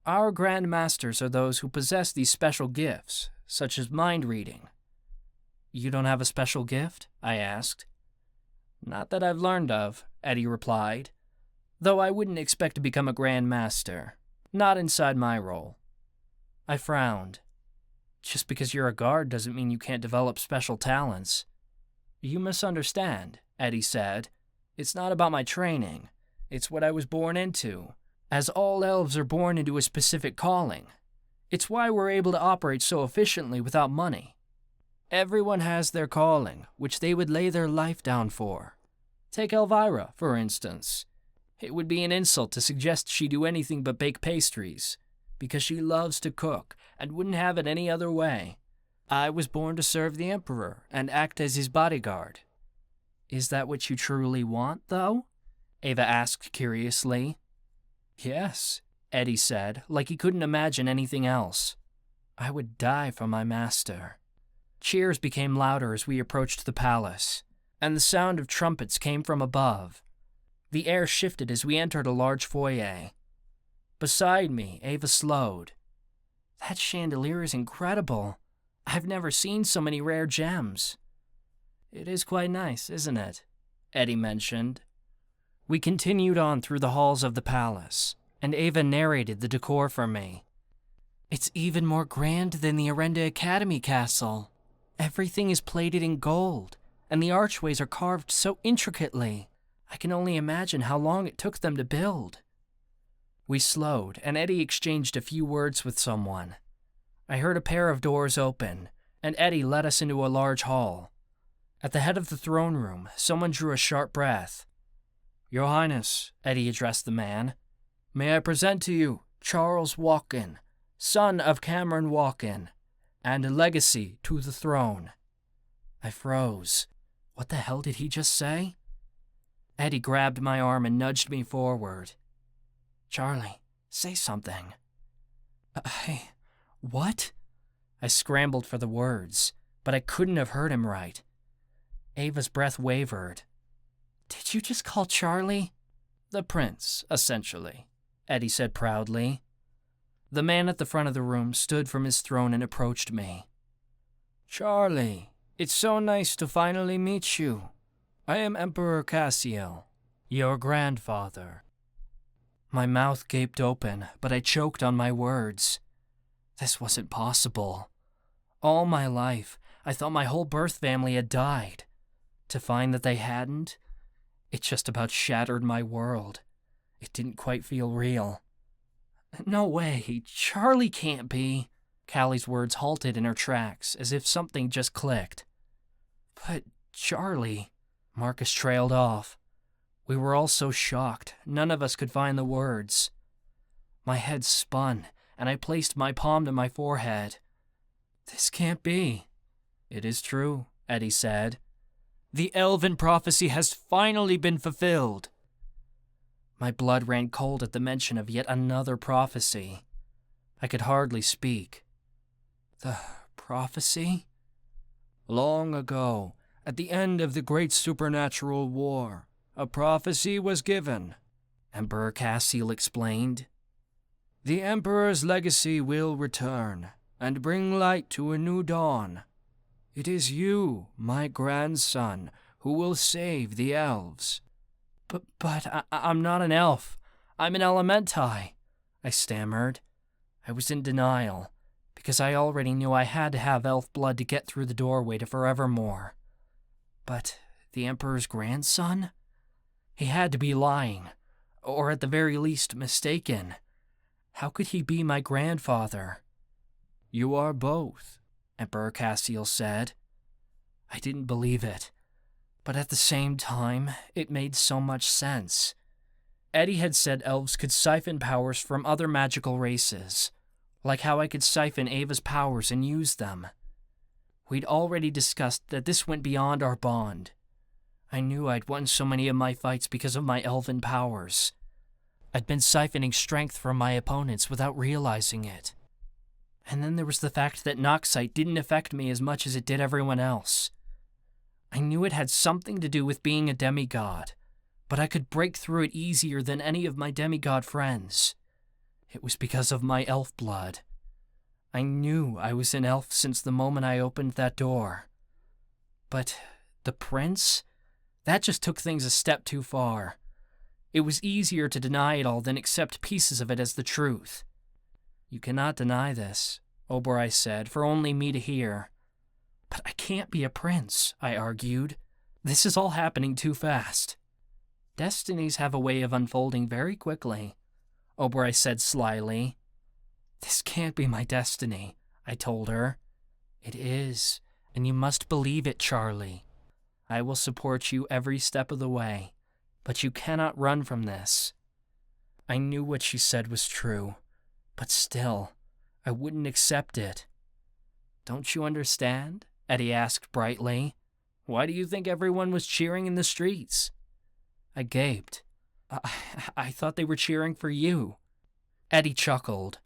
"Our Grand Masters are those who possess these special gifts, such as mind reading." "You don't have a special gift?" I asked. "Not that I've learned of," Eddie replied. "Though I wouldn't expect to become a Grand Master. Not inside my role." I frowned. "Just because you're a guard doesn't mean you can't develop special talents." "You misunderstand," Eddie said. "It's not about my training. It's what I was born into, as all elves are born into a specific calling. It's why we're able to operate so efficiently without money. Everyone has their calling, which they would lay their life down for. Take Elvira, for instance. It would be an insult to suggest she do anything but bake pastries, because she loves to cook and wouldn't have it any other way. I was born to serve the Emperor and act as his bodyguard." "Is that what you truly want, though?" Ava asked curiously. "Yes," Eddie said, like he couldn't imagine anything else. "I would die for my master." Cheers became louder as we approached the palace, and the sound of trumpets came from above. The air shifted as we entered a large foyer. Beside me, Ava slowed. "That chandelier is incredible. I've never seen so many rare gems." "It is quite nice, isn't it?" Eddie mentioned. We continued on through the halls of the palace, and Ava narrated the decor for me. "It's even more grand than the Arenda Academy castle. Everything is plated in gold, and the archways are carved so intricately. I can only imagine how long it took them to build." We slowed, and Eddie exchanged a few words with someone. I heard a pair of doors open, and Eddie led us into a large hall. At the head of the throne room, someone drew a sharp breath. "Your Highness," Eddie addressed the man, "may I present to you Charles Walken, son of Cameron Walken, and a legacy to the throne." I froze. What the hell did he just say? Eddie grabbed my arm and nudged me forward. "Charlie, say something." What? I scrambled for the words, but I couldn't have heard him right. Ava's breath wavered. "Did you just call Charlie?" "The prince, essentially," Eddie said proudly. The man at the front of the room stood from his throne and approached me. "Charlie, it's so nice to finally meet you. I am Emperor Cassiel, your grandfather." My mouth gaped open, but I choked on my words. This wasn't possible. All my life, I thought my whole birth family had died. To find that they hadn't, it just about shattered my world. It didn't quite feel real. "No way, Charlie can't be." Callie's words halted in her tracks, as if something just clicked. "But Charlie," Marcus trailed off. We were all so shocked, none of us could find the words. My head spun, and I placed my palm to my forehead. "This can't be." "It is true," Eddie said. "The elven prophecy has finally been fulfilled." My blood ran cold at the mention of yet another prophecy. I could hardly speak. "The prophecy?" "Long ago, at the end of the Great Supernatural War, a prophecy was given," Emperor Cassiel explained. "The Emperor's legacy will return and bring light to a new dawn. It is you, my grandson, who will save the elves." But I'm not an elf. I'm an elementai," I stammered. I was in denial, because I already knew I had to have elf blood to get through the doorway to Forevermore. But the Emperor's grandson? He had to be lying, or at the very least mistaken. How could he be my grandfather? You are both, Emperor Cassiel said. I didn't believe it, but at the same time, it made so much sense. Eddie had said elves could siphon powers from other magical races, like how I could siphon Ava's powers and use them. We'd already discussed that this went beyond our bond. I knew I'd won so many of my fights because of my elven powers. I'd been siphoning strength from my opponents without realizing it. And then there was the fact that Noxite didn't affect me as much as it did everyone else. I knew it had something to do with being a demigod, but I could break through it easier than any of my demigod friends. It was because of my elf blood. I knew I was an elf since the moment I opened that door. But the prince? That just took things a step too far. It was easier to deny it all than accept pieces of it as the truth. You cannot deny this, Oberoi said, for only me to hear. But I can't be a prince, I argued. This is all happening too fast. Destinies have a way of unfolding very quickly, Oberoi said slyly. This can't be my destiny, I told her. It is, and you must believe it, Charlie. I will support you every step of the way, but you cannot run from this. I knew what she said was true, but still, I wouldn't accept it. Don't you understand? Eddie asked brightly. Why do you think everyone was cheering in the streets? I gaped. I thought they were cheering for you. Eddie chuckled.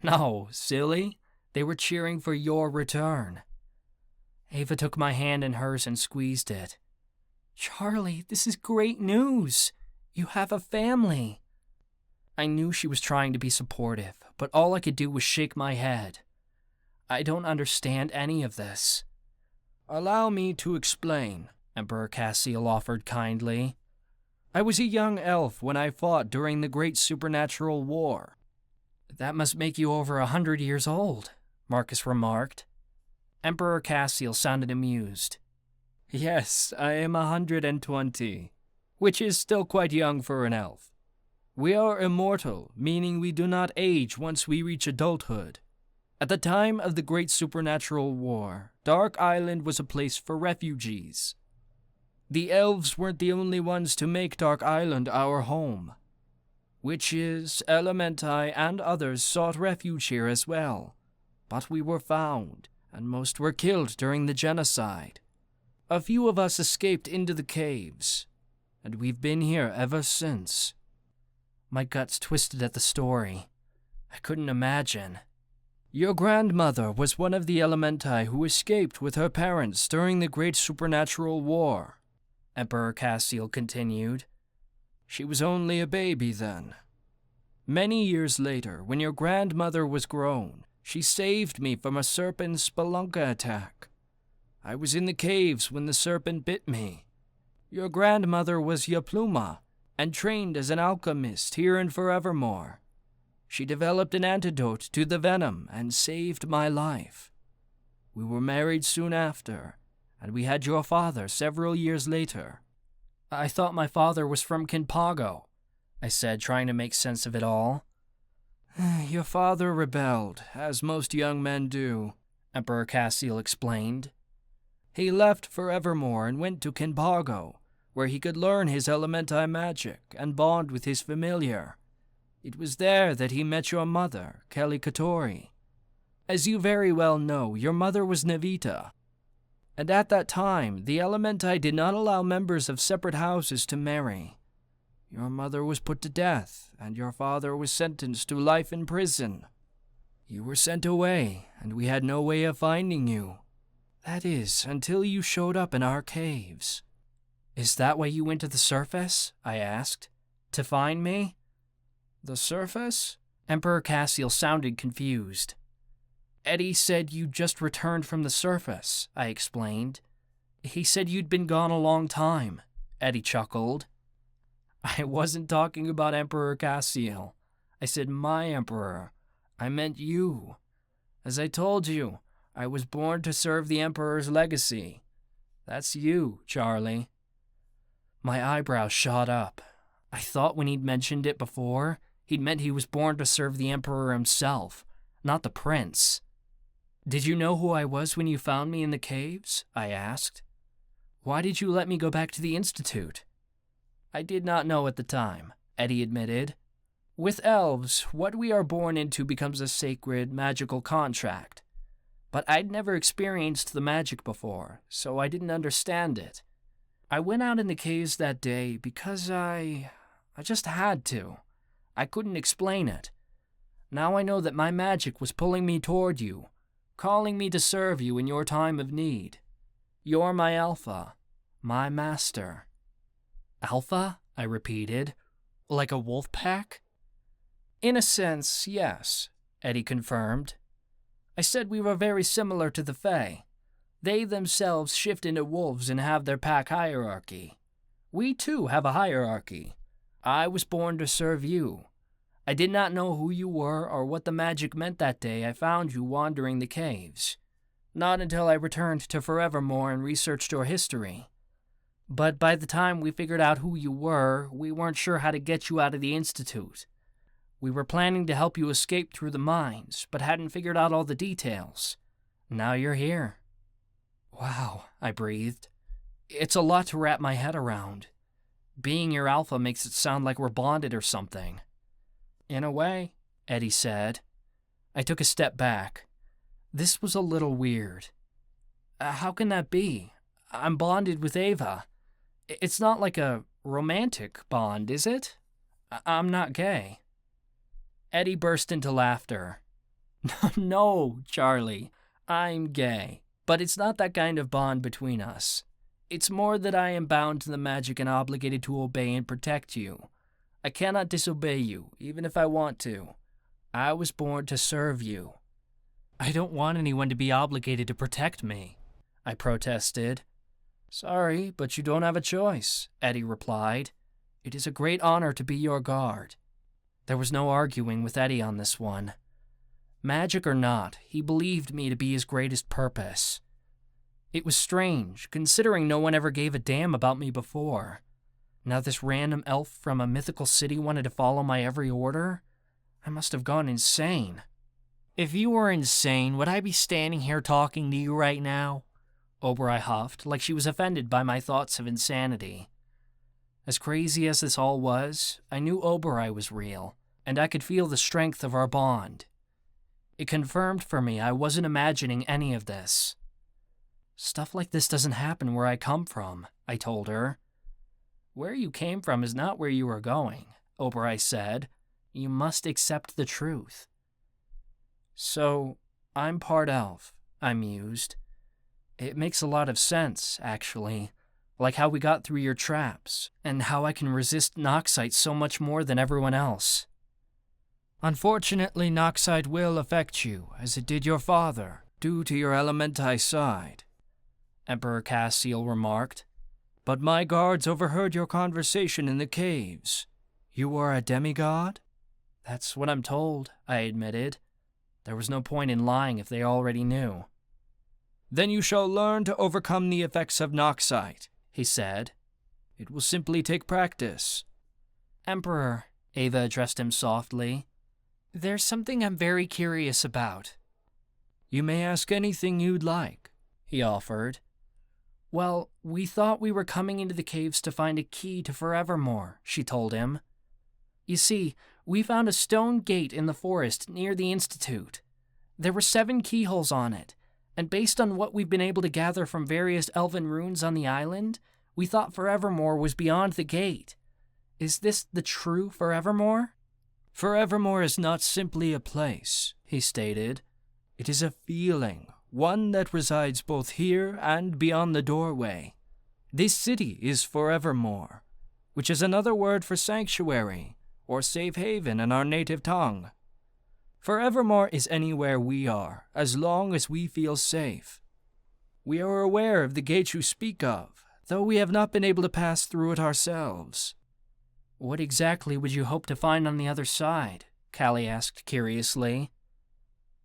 No, silly. They were cheering for your return. Ava took my hand in hers and squeezed it. Charlie, this is great news. You have a family. I knew she was trying to be supportive, but all I could do was shake my head. I don't understand any of this. Allow me to explain, Emperor Cassiel offered kindly. I was a young elf when I fought during the Great Supernatural War. That must make you over 100 years old, Marcus remarked. Emperor Cassiel sounded amused. Yes, I am 120, which is still quite young for an elf. We are immortal, meaning we do not age once we reach adulthood. At the time of the Great Supernatural War, Dark Island was a place for refugees. The elves weren't the only ones to make Dark Island our home. Witches, elementi, and others sought refuge here as well, but we were found, and most were killed during the genocide. A few of us escaped into the caves, and we've been here ever since. My guts twisted at the story. I couldn't imagine. Your grandmother was one of the elementi who escaped with her parents during the Great Supernatural War, Emperor Cassiel continued. She was only a baby then. Many years later, when your grandmother was grown, she saved me from a serpent spelunka attack. I was in the caves when the serpent bit me. Your grandmother was Yapluma, and trained as an alchemist here in Forevermore. She developed an antidote to the venom and saved my life. We were married soon after, and we had your father several years later. I thought my father was from Kinpago, I said, trying to make sense of it all. Your father rebelled, as most young men do, Emperor Cassiel explained. He left Forevermore and went to Kinpago, where he could learn his elementai magic and bond with his familiar. It was there that he met your mother, Kelly Katori. As you very well know, your mother was Navita. And at that time, the elementai did not allow members of separate houses to marry. Your mother was put to death, and your father was sentenced to life in prison. You were sent away, and we had no way of finding you. That is, until you showed up in our caves. Is that why you went to the surface? I asked. To find me? The surface? Emperor Cassiel sounded confused. Eddie said you just returned from the surface, I explained. He said you'd been gone a long time, Eddie chuckled. I wasn't talking about Emperor Cassiel. I said my emperor. I meant you. As I told you, I was born to serve the Emperor's legacy. That's you, Charlie. My eyebrows shot up. I thought when he'd mentioned it before, He'd meant he was born to serve the Emperor himself, not the prince. Did you know who I was when you found me in the caves? I asked. Why did you let me go back to the Institute? I did not know at the time, Eddie admitted. With elves, what we are born into becomes a sacred, magical contract. But I'd never experienced the magic before, so I didn't understand it. I went out in the caves that day because I just had to. I couldn't explain it. Now I know that my magic was pulling me toward you, calling me to serve you in your time of need. You're my alpha, my master. Alpha? I repeated. Like a wolf pack? In a sense, yes, Eddie confirmed. I said we were very similar to the Fae. They themselves shift into wolves and have their pack hierarchy. We too have a hierarchy. I was born to serve you. I did not know who you were or what the magic meant that day I found you wandering the caves. Not until I returned to Forevermore and researched your history. But by the time we figured out who you were, we weren't sure how to get you out of the Institute. We were planning to help you escape through the mines, but hadn't figured out all the details. Now you're here. Wow, I breathed. It's a lot to wrap my head around. Being your alpha makes it sound like we're bonded or something. In a way, Eddie said. I took a step back. This was a little weird. How can that be? I'm bonded with Ava. It's not like a romantic bond, is it? I'm not gay. Eddie burst into laughter. No, Charlie, I'm gay, but it's not that kind of bond between us. It's more that I am bound to the magic and obligated to obey and protect you. I cannot disobey you, even if I want to. I was born to serve you. I don't want anyone to be obligated to protect me, I protested. Sorry, but you don't have a choice, Eddie replied. It is a great honor to be your guard. There was no arguing with Eddie on this one. Magic or not, he believed me to be his greatest purpose. It was strange, considering no one ever gave a damn about me before. Now this random elf from a mythical city wanted to follow my every order? I must have gone insane. If you were insane, would I be standing here talking to you right now? Oberoi huffed, like she was offended by my thoughts of insanity. As crazy as this all was, I knew Oberoi was real, and I could feel the strength of our bond. It confirmed for me I wasn't imagining any of this. Stuff like this doesn't happen where I come from, I told her. Where you came from is not where you are going, Oberoi said. You must accept the truth. So, I'm part elf, I mused. It makes a lot of sense, actually. Like how we got through your traps, and how I can resist Noxite so much more than everyone else. Unfortunately, Noxite will affect you, as it did your father, due to your elementai side, Emperor Cassiel remarked. But my guards overheard your conversation in the caves. You are a demigod? That's what I'm told, I admitted. There was no point in lying if they already knew. Then you shall learn to overcome the effects of Noxite, he said. It will simply take practice. Emperor, Ava addressed him softly, there's something I'm very curious about. You may ask anything you'd like, he offered. Well, we thought we were coming into the caves to find a key to Forevermore, she told him. You see, we found a stone gate in the forest near the Institute. There were 7 keyholes on it, and based on what we've been able to gather from various elven runes on the island, we thought Forevermore was beyond the gate. Is this the true Forevermore? Forevermore is not simply a place, he stated. It is a feeling, one that resides both here and beyond the doorway. This city is Forevermore, which is another word for sanctuary, or safe haven in our native tongue. Forevermore is anywhere we are, as long as we feel safe. We are aware of the gate you speak of, though we have not been able to pass through it ourselves. What exactly would you hope to find on the other side? Callie asked curiously.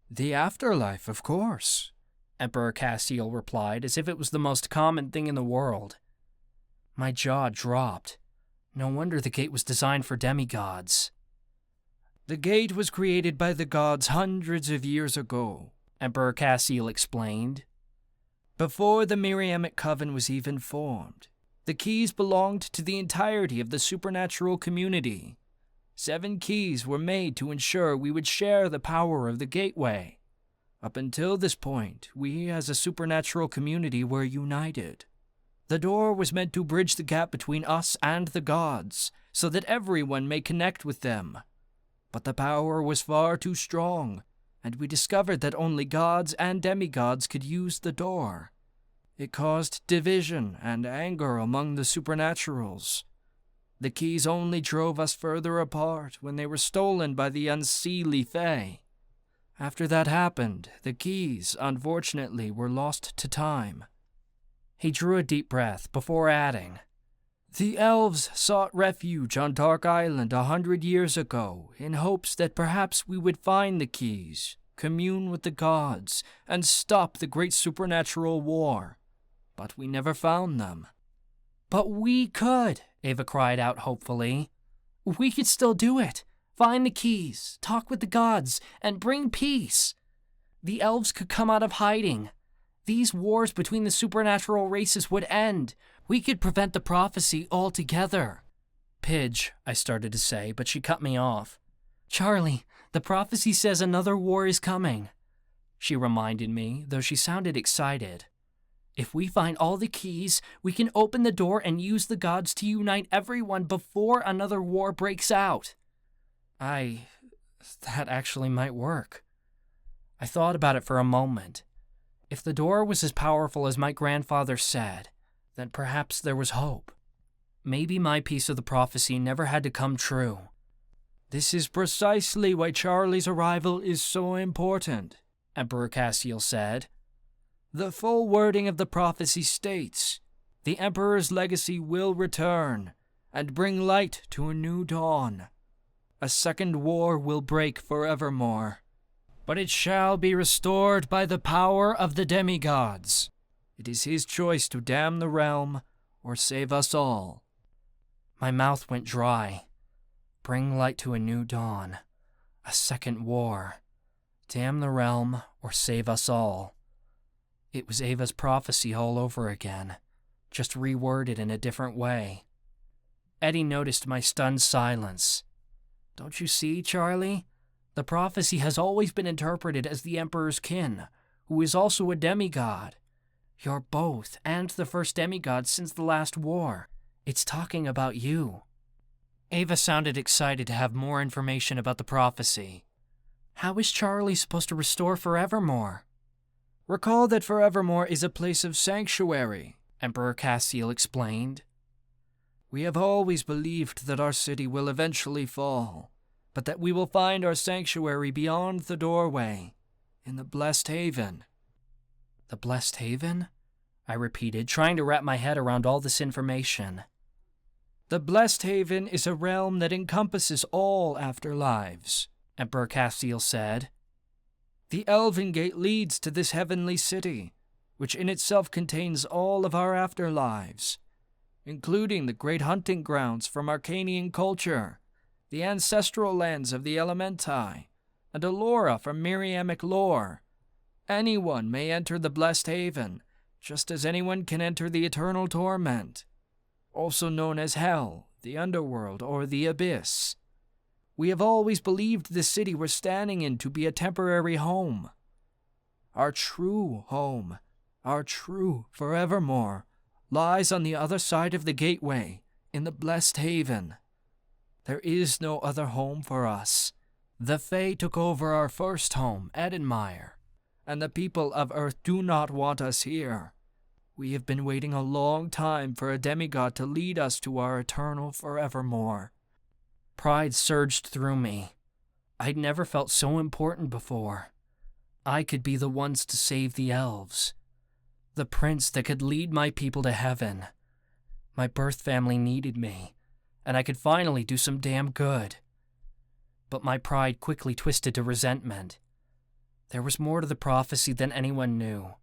The afterlife, of course, Emperor Cassiel replied, as if it was the most common thing in the world. My jaw dropped. No wonder the gate was designed for demigods. The gate was created by the gods hundreds of years ago, Emperor Cassiel explained. Before the Miriamic Coven was even formed, the keys belonged to the entirety of the supernatural community. 7 keys were made to ensure we would share the power of the gateway. Up until this point, we as a supernatural community were united. The door was meant to bridge the gap between us and the gods, so that everyone may connect with them. But the power was far too strong, and we discovered that only gods and demigods could use the door. It caused division and anger among the supernaturals. The keys only drove us further apart when they were stolen by the unseelie Fae. After that happened, the keys, unfortunately, were lost to time. He drew a deep breath before adding, The Elves sought refuge on Dark Island 100 years ago in hopes that perhaps we would find the keys, commune with the gods, and stop the great supernatural war. But we never found them. But we could, Ava cried out hopefully. We could still do it. Find the keys, talk with the gods, and bring peace. The elves could come out of hiding. These wars between the supernatural races would end. We could prevent the prophecy altogether. Pidge, I started to say, but she cut me off. Charlie, the prophecy says another war is coming, she reminded me, though she sounded excited. If we find all the keys, we can open the door and use the gods to unite everyone before another war breaks out. That actually might work. I thought about it for a moment. If the door was as powerful as my grandfather said, then perhaps there was hope. Maybe my piece of the prophecy never had to come true. This is precisely why Charlie's arrival is so important, Emperor Cassiel said. The full wording of the prophecy states, the Emperor's legacy will return and bring light to a new dawn. A second war will break forevermore, but it shall be restored by the power of the demigods. It is his choice to damn the realm or save us all. My mouth went dry. Bring light to a new dawn. A second war. Damn the realm or save us all. It was Ava's prophecy all over again, just reworded in a different way. Eddie noticed my stunned silence. Don't you see, Charlie? The prophecy has always been interpreted as the Emperor's kin, who is also a demigod. You're both, and the first demigod since the last war. It's talking about you. Ava sounded excited to have more information about the prophecy. How is Charlie supposed to restore Forevermore? Recall that Forevermore is a place of sanctuary, Emperor Cassiel explained. We have always believed that our city will eventually fall, but that we will find our sanctuary beyond the doorway, in the Blessed Haven. The Blessed Haven? I repeated, trying to wrap my head around all this information. The Blessed Haven is a realm that encompasses all afterlives, Emperor Cassiel said. The Elven Gate leads to this heavenly city, which in itself contains all of our afterlives, including the great hunting grounds from Arcanian culture, the ancestral lands of the Elementi, and Allura from Miriamic lore. Anyone may enter the Blessed Haven, just as anyone can enter the Eternal Torment, also known as Hell, the Underworld, or the Abyss. We have always believed the city we're standing in to be a temporary home. Our true home, our true Forevermore, lies on the other side of the gateway, in the Blessed Haven. There is no other home for us. The Fae took over our first home, Edenmire, and the people of Earth do not want us here. We have been waiting a long time for a demigod to lead us to our eternal Forevermore. Pride surged through me. I'd never felt so important before. I could be the ones to save the elves. The prince that could lead my people to heaven. My birth family needed me, and I could finally do some damn good. But my pride quickly twisted to resentment. There was more to the prophecy than anyone knew.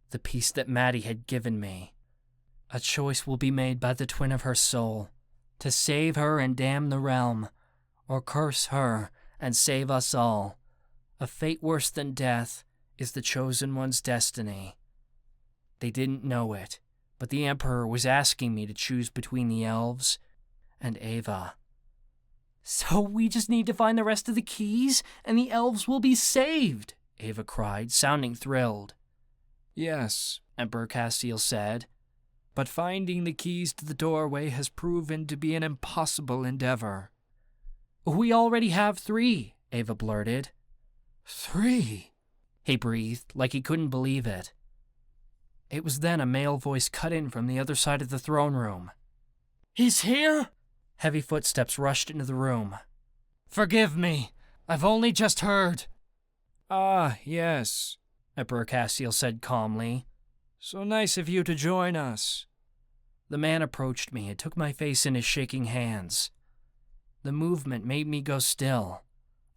The peace that Maddie had given me. A choice will be made by the twin of her soul, to save her and damn the realm, or curse her and save us all. A fate worse than death is the chosen one's destiny. They didn't know it, but the Emperor was asking me to choose between the Elves and Ava. So we just need to find the rest of the keys, and the Elves will be saved, Ava cried, sounding thrilled. Yes, Emperor Cassiel said, but finding the keys to the doorway has proven to be an impossible endeavor. We already have 3, Ava blurted. 3? He breathed like he couldn't believe it. It was then a male voice cut in from the other side of the throne room. He's here? Heavy footsteps rushed into the room. Forgive me. I've only just heard. Ah, yes, Emperor Cassiel said calmly. So nice of you to join us. The man approached me and took my face in his shaking hands. The movement made me go still.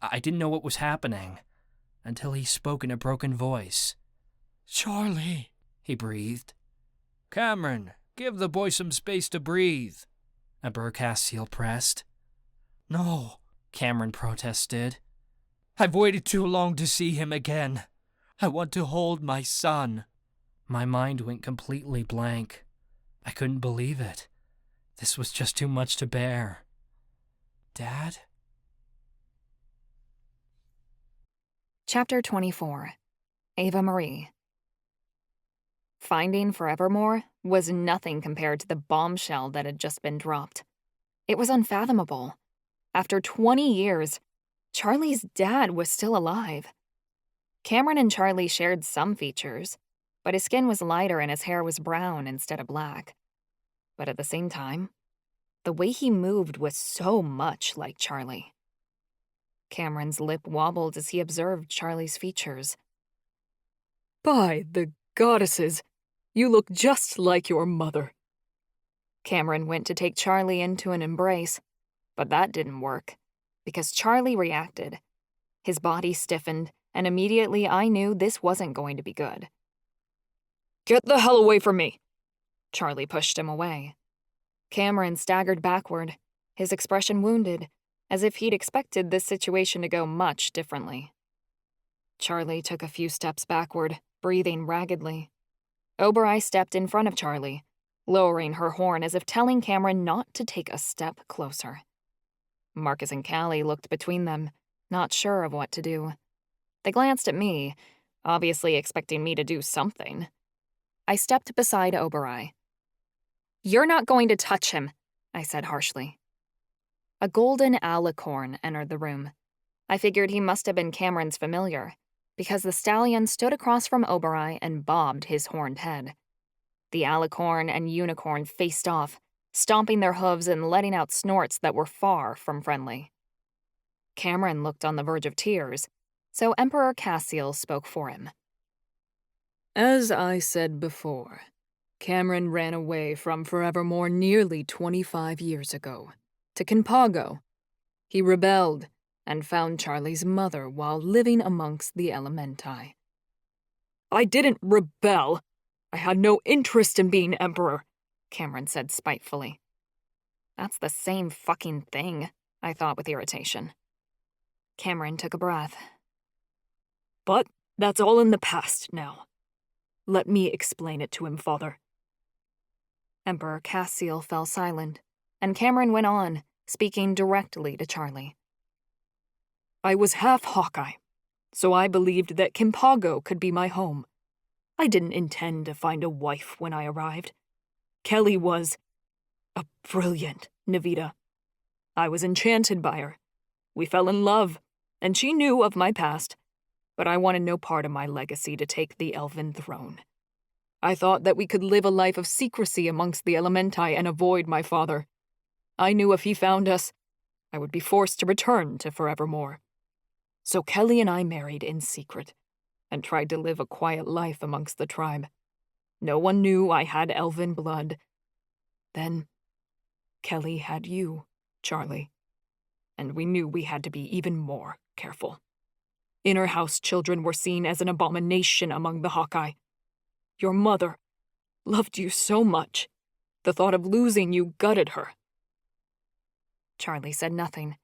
I didn't know what was happening until he spoke in a broken voice. Charlie, he breathed. Cameron, give the boy some space to breathe, Emperor Cassiel pressed. No, Cameron protested. I've waited too long to see him again. I want to hold my son. My mind went completely blank. I couldn't believe it. This was just too much to bear. Dad? Chapter 24. Ava-Marie. Finding Forevermore was nothing compared to the bombshell that had just been dropped. It was unfathomable. After 20 years, Charlie's dad was still alive. Cameron and Charlie shared some features, but his skin was lighter and his hair was brown instead of black. But at the same time, the way he moved was so much like Charlie. Cameron's lip wobbled as he observed Charlie's features. By the goddesses, you look just like your mother. Cameron went to take Charlie into an embrace, but that didn't work, because Charlie reacted. His body stiffened, and immediately I knew this wasn't going to be good. Get the hell away from me! Charlie pushed him away. Cameron staggered backward, his expression wounded, as if he'd expected this situation to go much differently. Charlie took a few steps backward, breathing raggedly. Ava-Marie stepped in front of Charlie, lowering her horn as if telling Cameron not to take a step closer. Marcus and Callie looked between them, not sure of what to do. They glanced at me, obviously expecting me to do something. I stepped beside Ava-Marie. "You're not going to touch him," I said harshly. A golden alicorn entered the room. I figured he must have been Cameron's familiar, because the stallion stood across from Ava-Marie and bobbed his horned head. The alicorn and unicorn faced off, stomping their hooves and letting out snorts that were far from friendly. Cameron looked on the verge of tears, so Emperor Cassiel spoke for him. As I said before, Cameron ran away from Forevermore nearly 25 years ago, to Kinpago. He rebelled and found Charlie's mother while living amongst the Elementi. I didn't rebel. I had no interest in being emperor, Cameron said spitefully. That's the same fucking thing, I thought with irritation. Cameron took a breath. But that's all in the past now. Let me explain it to him, Father. Emperor Cassiel fell silent, and Cameron went on, speaking directly to Charlie. I was half Hawkeye, so I believed that Kinpago could be my home. I didn't intend to find a wife when I arrived. Kelly was a brilliant Navita. I was enchanted by her. We fell in love, and she knew of my past, but I wanted no part of my legacy to take the elven throne. I thought that we could live a life of secrecy amongst the Elementi and avoid my father. I knew if he found us, I would be forced to return to Forevermore. So Kelly and I married in secret, and tried to live a quiet life amongst the tribe. No one knew I had elven blood. Then, Kelly had you, Charlie, and we knew we had to be even more careful. Inner house children were seen as an abomination among the Hawkeye. Your mother loved you so much. The thought of losing you gutted her. Charlie said nothing.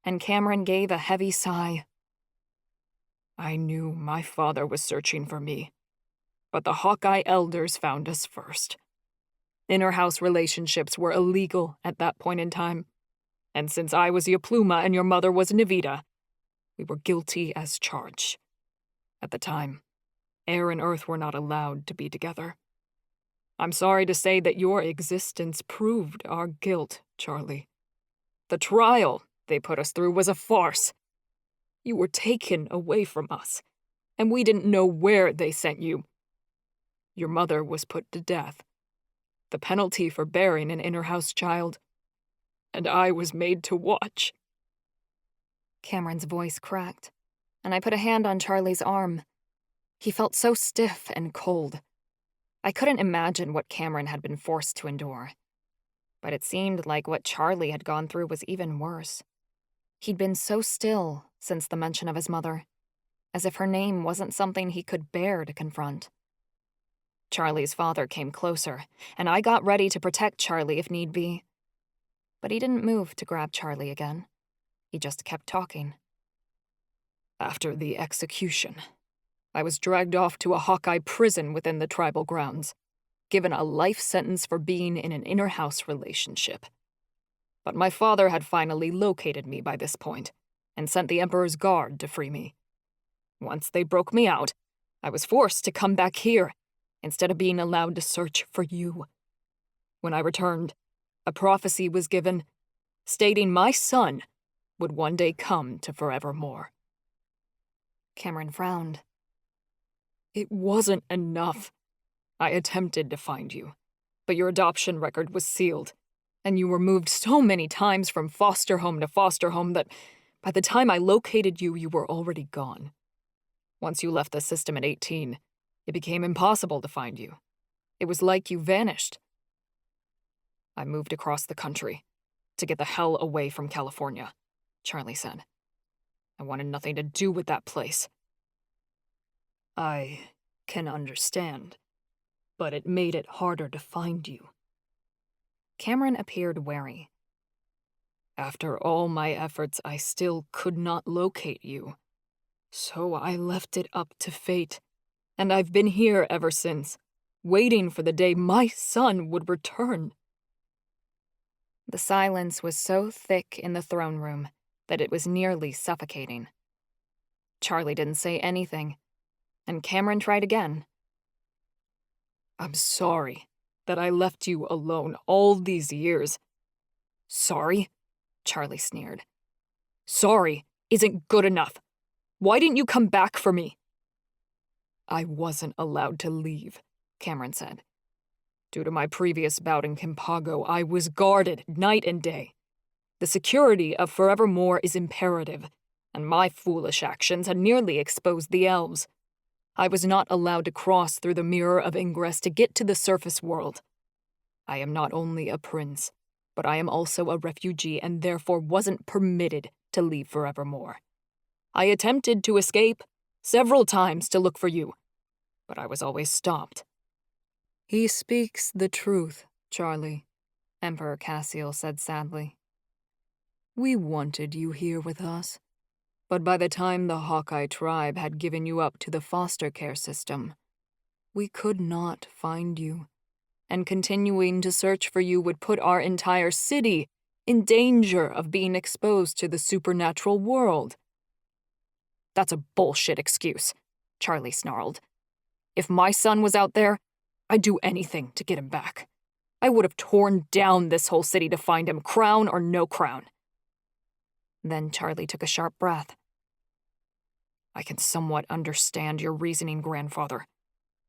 and Cameron gave a heavy sigh. I knew my father was searching for me, but the Hawkeye elders found us first. Inter-house relationships were illegal at that point in time, and since I was Yapluma and your mother was Navita, we were guilty as charged. At the time, air and earth were not allowed to be together. I'm sorry to say that your existence proved our guilt, Charlie. The trial they put us through was a farce. You were taken away from us, and we didn't know where they sent you. Your mother was put to death, the penalty for bearing an inner-house child, and I was made to watch. Cameron's voice cracked, and I put a hand on Charlie's arm. He felt so stiff and cold. I couldn't imagine what Cameron had been forced to endure. But it seemed like what Charlie had gone through was even worse. He'd been so still since the mention of his mother, as if her name wasn't something he could bear to confront. Charlie's father came closer, and I got ready to protect Charlie if need be. But he didn't move to grab Charlie again. He just kept talking. After the execution, I was dragged off to a Hawkeye prison within the tribal grounds, given a life sentence for being in an inter-house relationship. But my father had finally located me by this point, and sent the Emperor's Guard to free me. Once they broke me out, I was forced to come back here, instead of being allowed to search for you. When I returned, a prophecy was given, stating my son would one day come to Forevermore. Cameron frowned. It wasn't enough. I attempted to find you, but your adoption record was sealed, and you were moved so many times from foster home to foster home that by the time I located you, you were already gone. Once you left the system at 18, it became impossible to find you. It was like you vanished. I moved across the country to get the hell away from California, Charlie said. I wanted nothing to do with that place. I can understand, but it made it harder to find you. Cameron appeared wary. After all my efforts, I still could not locate you. So I left it up to fate, and I've been here ever since, waiting for the day my son would return. The silence was so thick in the throne room that it was nearly suffocating. Charlie didn't say anything, and Cameron tried again. I'm sorry that I left you alone all these years. Sorry? Charlie sneered. Sorry isn't good enough. Why didn't you come back for me? I wasn't allowed to leave, Cameron said. Due to my previous bout in Kimpago, I was guarded night and day. The security of Forevermore is imperative, and my foolish actions had nearly exposed the Elves. I was not allowed to cross through the mirror of ingress to get to the surface world. I am not only a prince, but I am also a refugee and therefore wasn't permitted to leave Forevermore. I attempted to escape several times to look for you, but I was always stopped. He speaks the truth, Charlie, Emperor Cassiel said sadly. We wanted you here with us, but by the time the Hawkeye tribe had given you up to the foster care system, we could not find you, and continuing to search for you would put our entire city in danger of being exposed to the supernatural world. That's a bullshit excuse, Charlie snarled. If my son was out there, I'd do anything to get him back. I would have torn down this whole city to find him, crown or no crown. Then Charlie took a sharp breath. I can somewhat understand your reasoning, grandfather.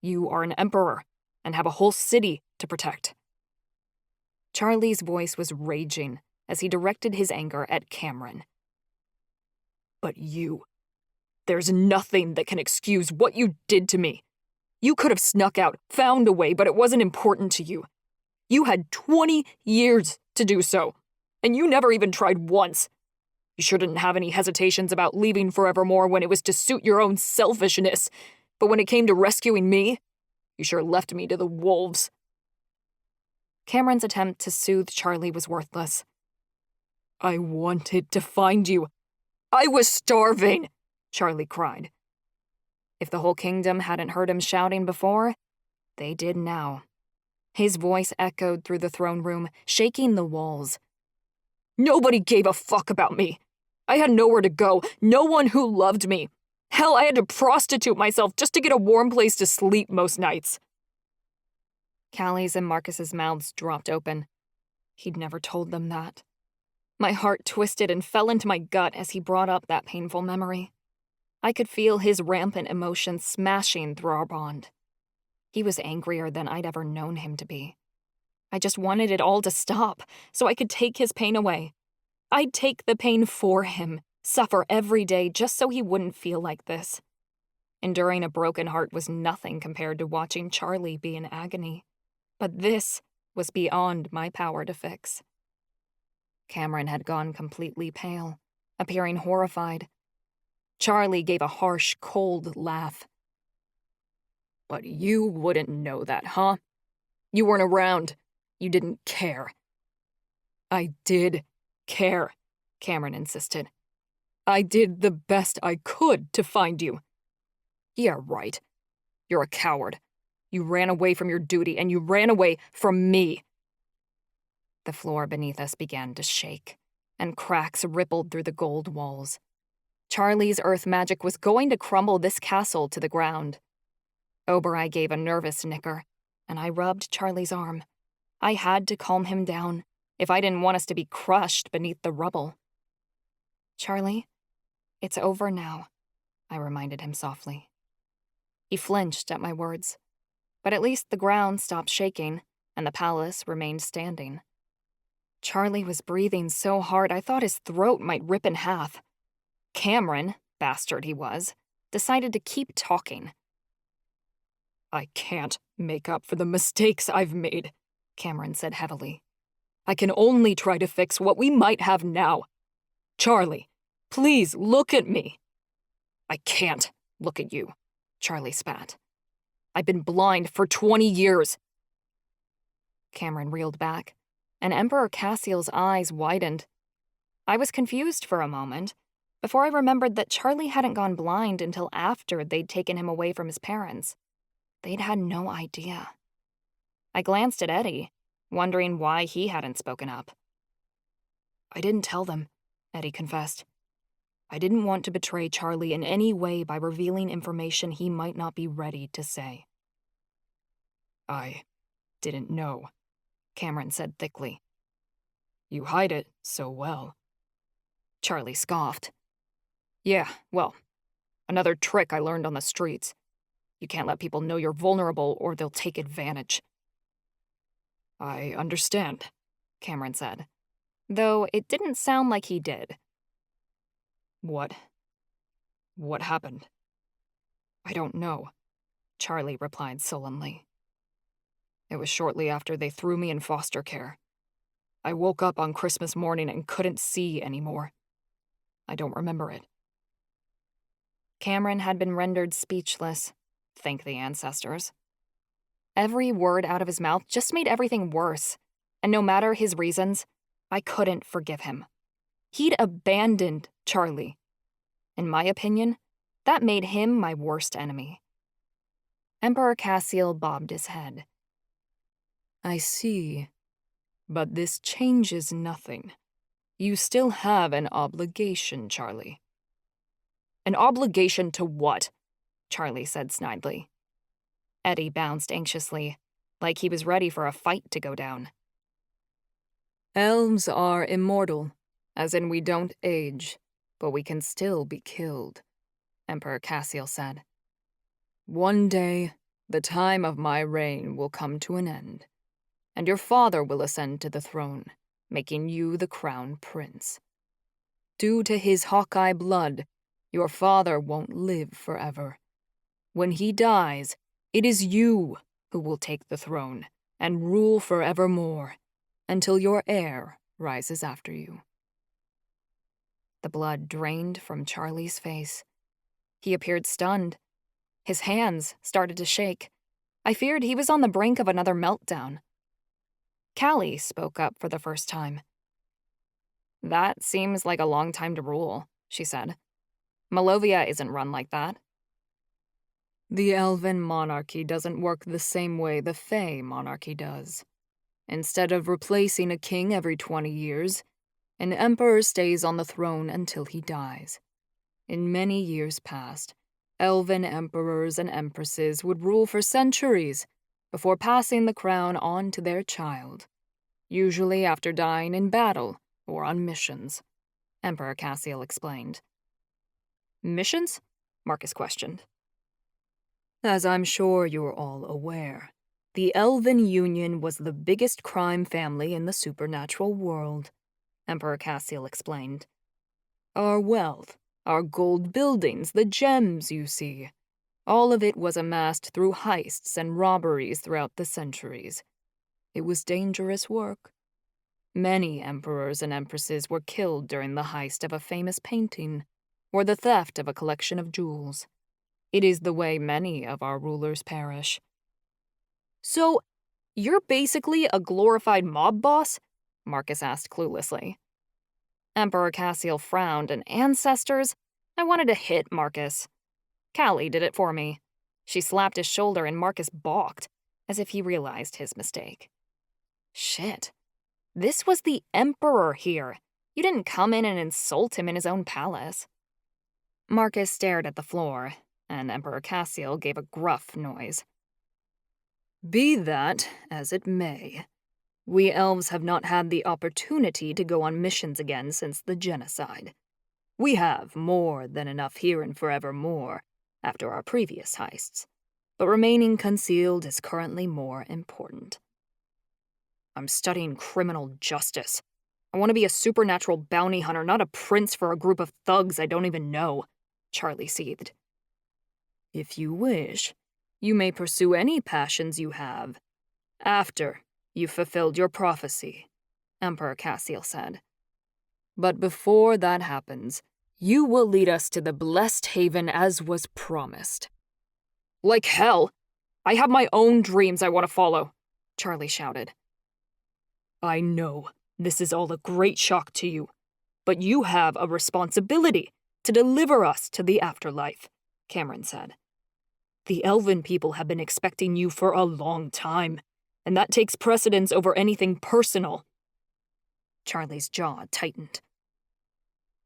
You are an emperor and have a whole city to protect. Charlie's voice was raging as he directed his anger at Cameron. But there's nothing that can excuse what you did to me. You could have snuck out, found a way, but it wasn't important to you. You had 20 years to do so, and you never even tried once. You sure didn't have any hesitations about leaving Forevermore when it was to suit your own selfishness, but when it came to rescuing me, you sure left me to the wolves. Cameron's attempt to soothe Charlie was worthless. I wanted to find you. I was starving, Charlie cried. If the whole kingdom hadn't heard him shouting before, they did now. His voice echoed through the throne room, shaking the walls. Nobody gave a fuck about me. I had nowhere to go, no one who loved me. Hell, I had to prostitute myself just to get a warm place to sleep most nights. Callie's and Marcus's mouths dropped open. He'd never told them that. My heart twisted and fell into my gut as he brought up that painful memory. I could feel his rampant emotion smashing through our bond. He was angrier than I'd ever known him to be. I just wanted it all to stop, so I could take his pain away. I'd take the pain for him, suffer every day just so he wouldn't feel like this. Enduring a broken heart was nothing compared to watching Charlie be in agony. But this was beyond my power to fix. Cameron had gone completely pale, appearing horrified. Charlie gave a harsh, cold laugh. But you wouldn't know that, huh? You weren't around. You didn't care. I did care, Cameron insisted. I did the best I could to find you. Yeah, right. You're a coward. You ran away from your duty, and you ran away from me. The floor beneath us began to shake, and cracks rippled through the gold walls. Charlie's earth magic was going to crumble this castle to the ground. Obereye gave a nervous nicker, and I rubbed Charlie's arm. I had to calm him down if I didn't want us to be crushed beneath the rubble. Charlie, it's over now, I reminded him softly. He flinched at my words, but at least the ground stopped shaking and the palace remained standing. Charlie was breathing so hard I thought his throat might rip in half. Cameron, bastard he was, decided to keep talking. I can't make up for the mistakes I've made, Cameron said heavily. I can only try to fix what we might have now. Charlie, please look at me. I can't look at you, Charlie spat. I've been blind for 20 years. Cameron reeled back, and Emperor Cassiel's eyes widened. I was confused for a moment, before I remembered that Charlie hadn't gone blind until after they'd taken him away from his parents. They'd had no idea. I glanced at Eddie, wondering why he hadn't spoken up. I didn't tell them, Eddie confessed. I didn't want to betray Charlie in any way by revealing information he might not be ready to say. I didn't know, Cameron said thickly. You hide it so well. Charlie scoffed. Yeah, well, another trick I learned on the streets. You can't let people know you're vulnerable or they'll take advantage. I understand, Cameron said, though it didn't sound like he did. What happened? I don't know, Charlie replied sullenly. It was shortly after they threw me in foster care. I woke up on Christmas morning and couldn't see anymore. I don't remember it. Cameron had been rendered speechless, thank the ancestors. Every word out of his mouth just made everything worse, and no matter his reasons, I couldn't forgive him. He'd abandoned Charlie. In my opinion, that made him my worst enemy. Emperor Cassiel bobbed his head. I see. But this changes nothing. You still have an obligation, Charlie. An obligation to what? Charlie said snidely. Eddie bounced anxiously, like he was ready for a fight to go down. Elves are immortal, as in we don't age, but we can still be killed, Emperor Cassiel said. One day, the time of my reign will come to an end, and your father will ascend to the throne, making you the crown prince. Due to his Hawkeye blood, your father won't live forever. When he dies, it is you who will take the throne and rule forevermore, until your heir rises after you. The blood drained from Charlie's face. He appeared stunned. His hands started to shake. I feared he was on the brink of another meltdown. Callie spoke up for the first time. That seems like a long time to rule, she said. Malovia isn't run like that. The Elven monarchy doesn't work the same way the Fey monarchy does. Instead of replacing a king every 20 years, an emperor stays on the throne until he dies. In many years past, Elven emperors and empresses would rule for centuries before passing the crown on to their child, usually after dying in battle or on missions, Emperor Cassiel explained. Missions? Marcus questioned. As I'm sure you're all aware, the Elven Union was the biggest crime family in the supernatural world, Emperor Cassiel explained. Our wealth, our gold buildings, the gems you see, all of it was amassed through heists and robberies throughout the centuries. It was dangerous work. Many emperors and empresses were killed during the heist of a famous painting, or the theft of a collection of jewels. It is the way many of our rulers perish. So, you're basically a glorified mob boss? Marcus asked cluelessly. Emperor Cassiel frowned, and ancestors? I wanted to hit Marcus. Callie did it for me. She slapped his shoulder and Marcus balked, as if he realized his mistake. Shit. This was the Emperor here. You didn't come in and insult him in his own palace. Marcus stared at the floor, and Emperor Cassiel gave a gruff noise. Be that as it may, we elves have not had the opportunity to go on missions again since the genocide. We have more than enough here and forevermore after our previous heists, but remaining concealed is currently more important. I'm studying criminal justice. I want to be a supernatural bounty hunter, not a prince for a group of thugs I don't even know, Charlie seethed. If you wish, you may pursue any passions you have after you've fulfilled your prophecy, Emperor Cassiel said. But before that happens, you will lead us to the blessed haven as was promised. Like hell! I have my own dreams I want to follow, Charlie shouted. I know this is all a great shock to you, but you have a responsibility to deliver us to the afterlife, Cameron said. The Elven people have been expecting you for a long time, and that takes precedence over anything personal. Charlie's jaw tightened.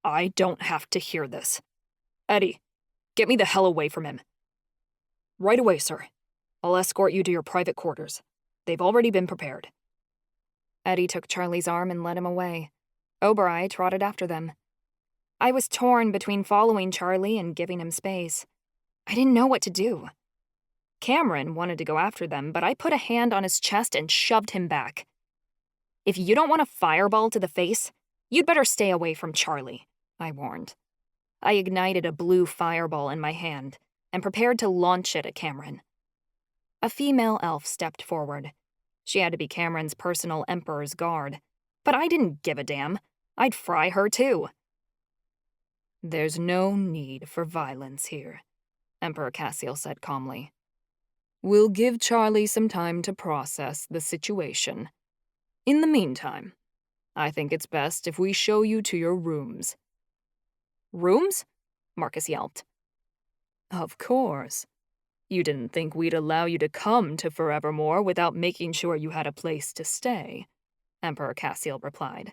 I don't have to hear this. Eddie, get me the hell away from him. Right away, sir. I'll escort you to your private quarters. They've already been prepared. Eddie took Charlie's arm and led him away. Oberai trotted after them. I was torn between following Charlie and giving him space. I didn't know what to do. Cameron wanted to go after them, but I put a hand on his chest and shoved him back. If you don't want a fireball to the face, you'd better stay away from Charlie, I warned. I ignited a blue fireball in my hand and prepared to launch it at Cameron. A female elf stepped forward. She had to be Cameron's personal emperor's guard, but I didn't give a damn. I'd fry her too. There's no need for violence here, Emperor Cassiel said calmly. We'll give Charlie some time to process the situation. In the meantime, I think it's best if we show you to your rooms. Rooms? Marcus yelped. Of course. You didn't think we'd allow you to come to Forevermore without making sure you had a place to stay, Emperor Cassiel replied.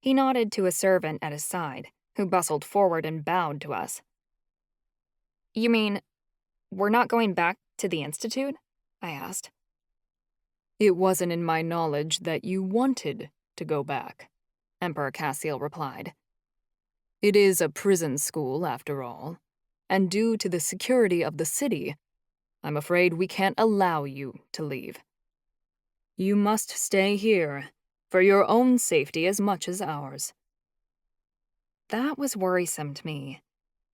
He nodded to a servant at his side, who bustled forward and bowed to us. You mean, we're not going back to the Institute? I asked. It wasn't in my knowledge that you wanted to go back, Emperor Cassiel replied. It is a prison school, after all, and due to the security of the city, I'm afraid we can't allow you to leave. You must stay here, for your own safety as much as ours. That was worrisome to me,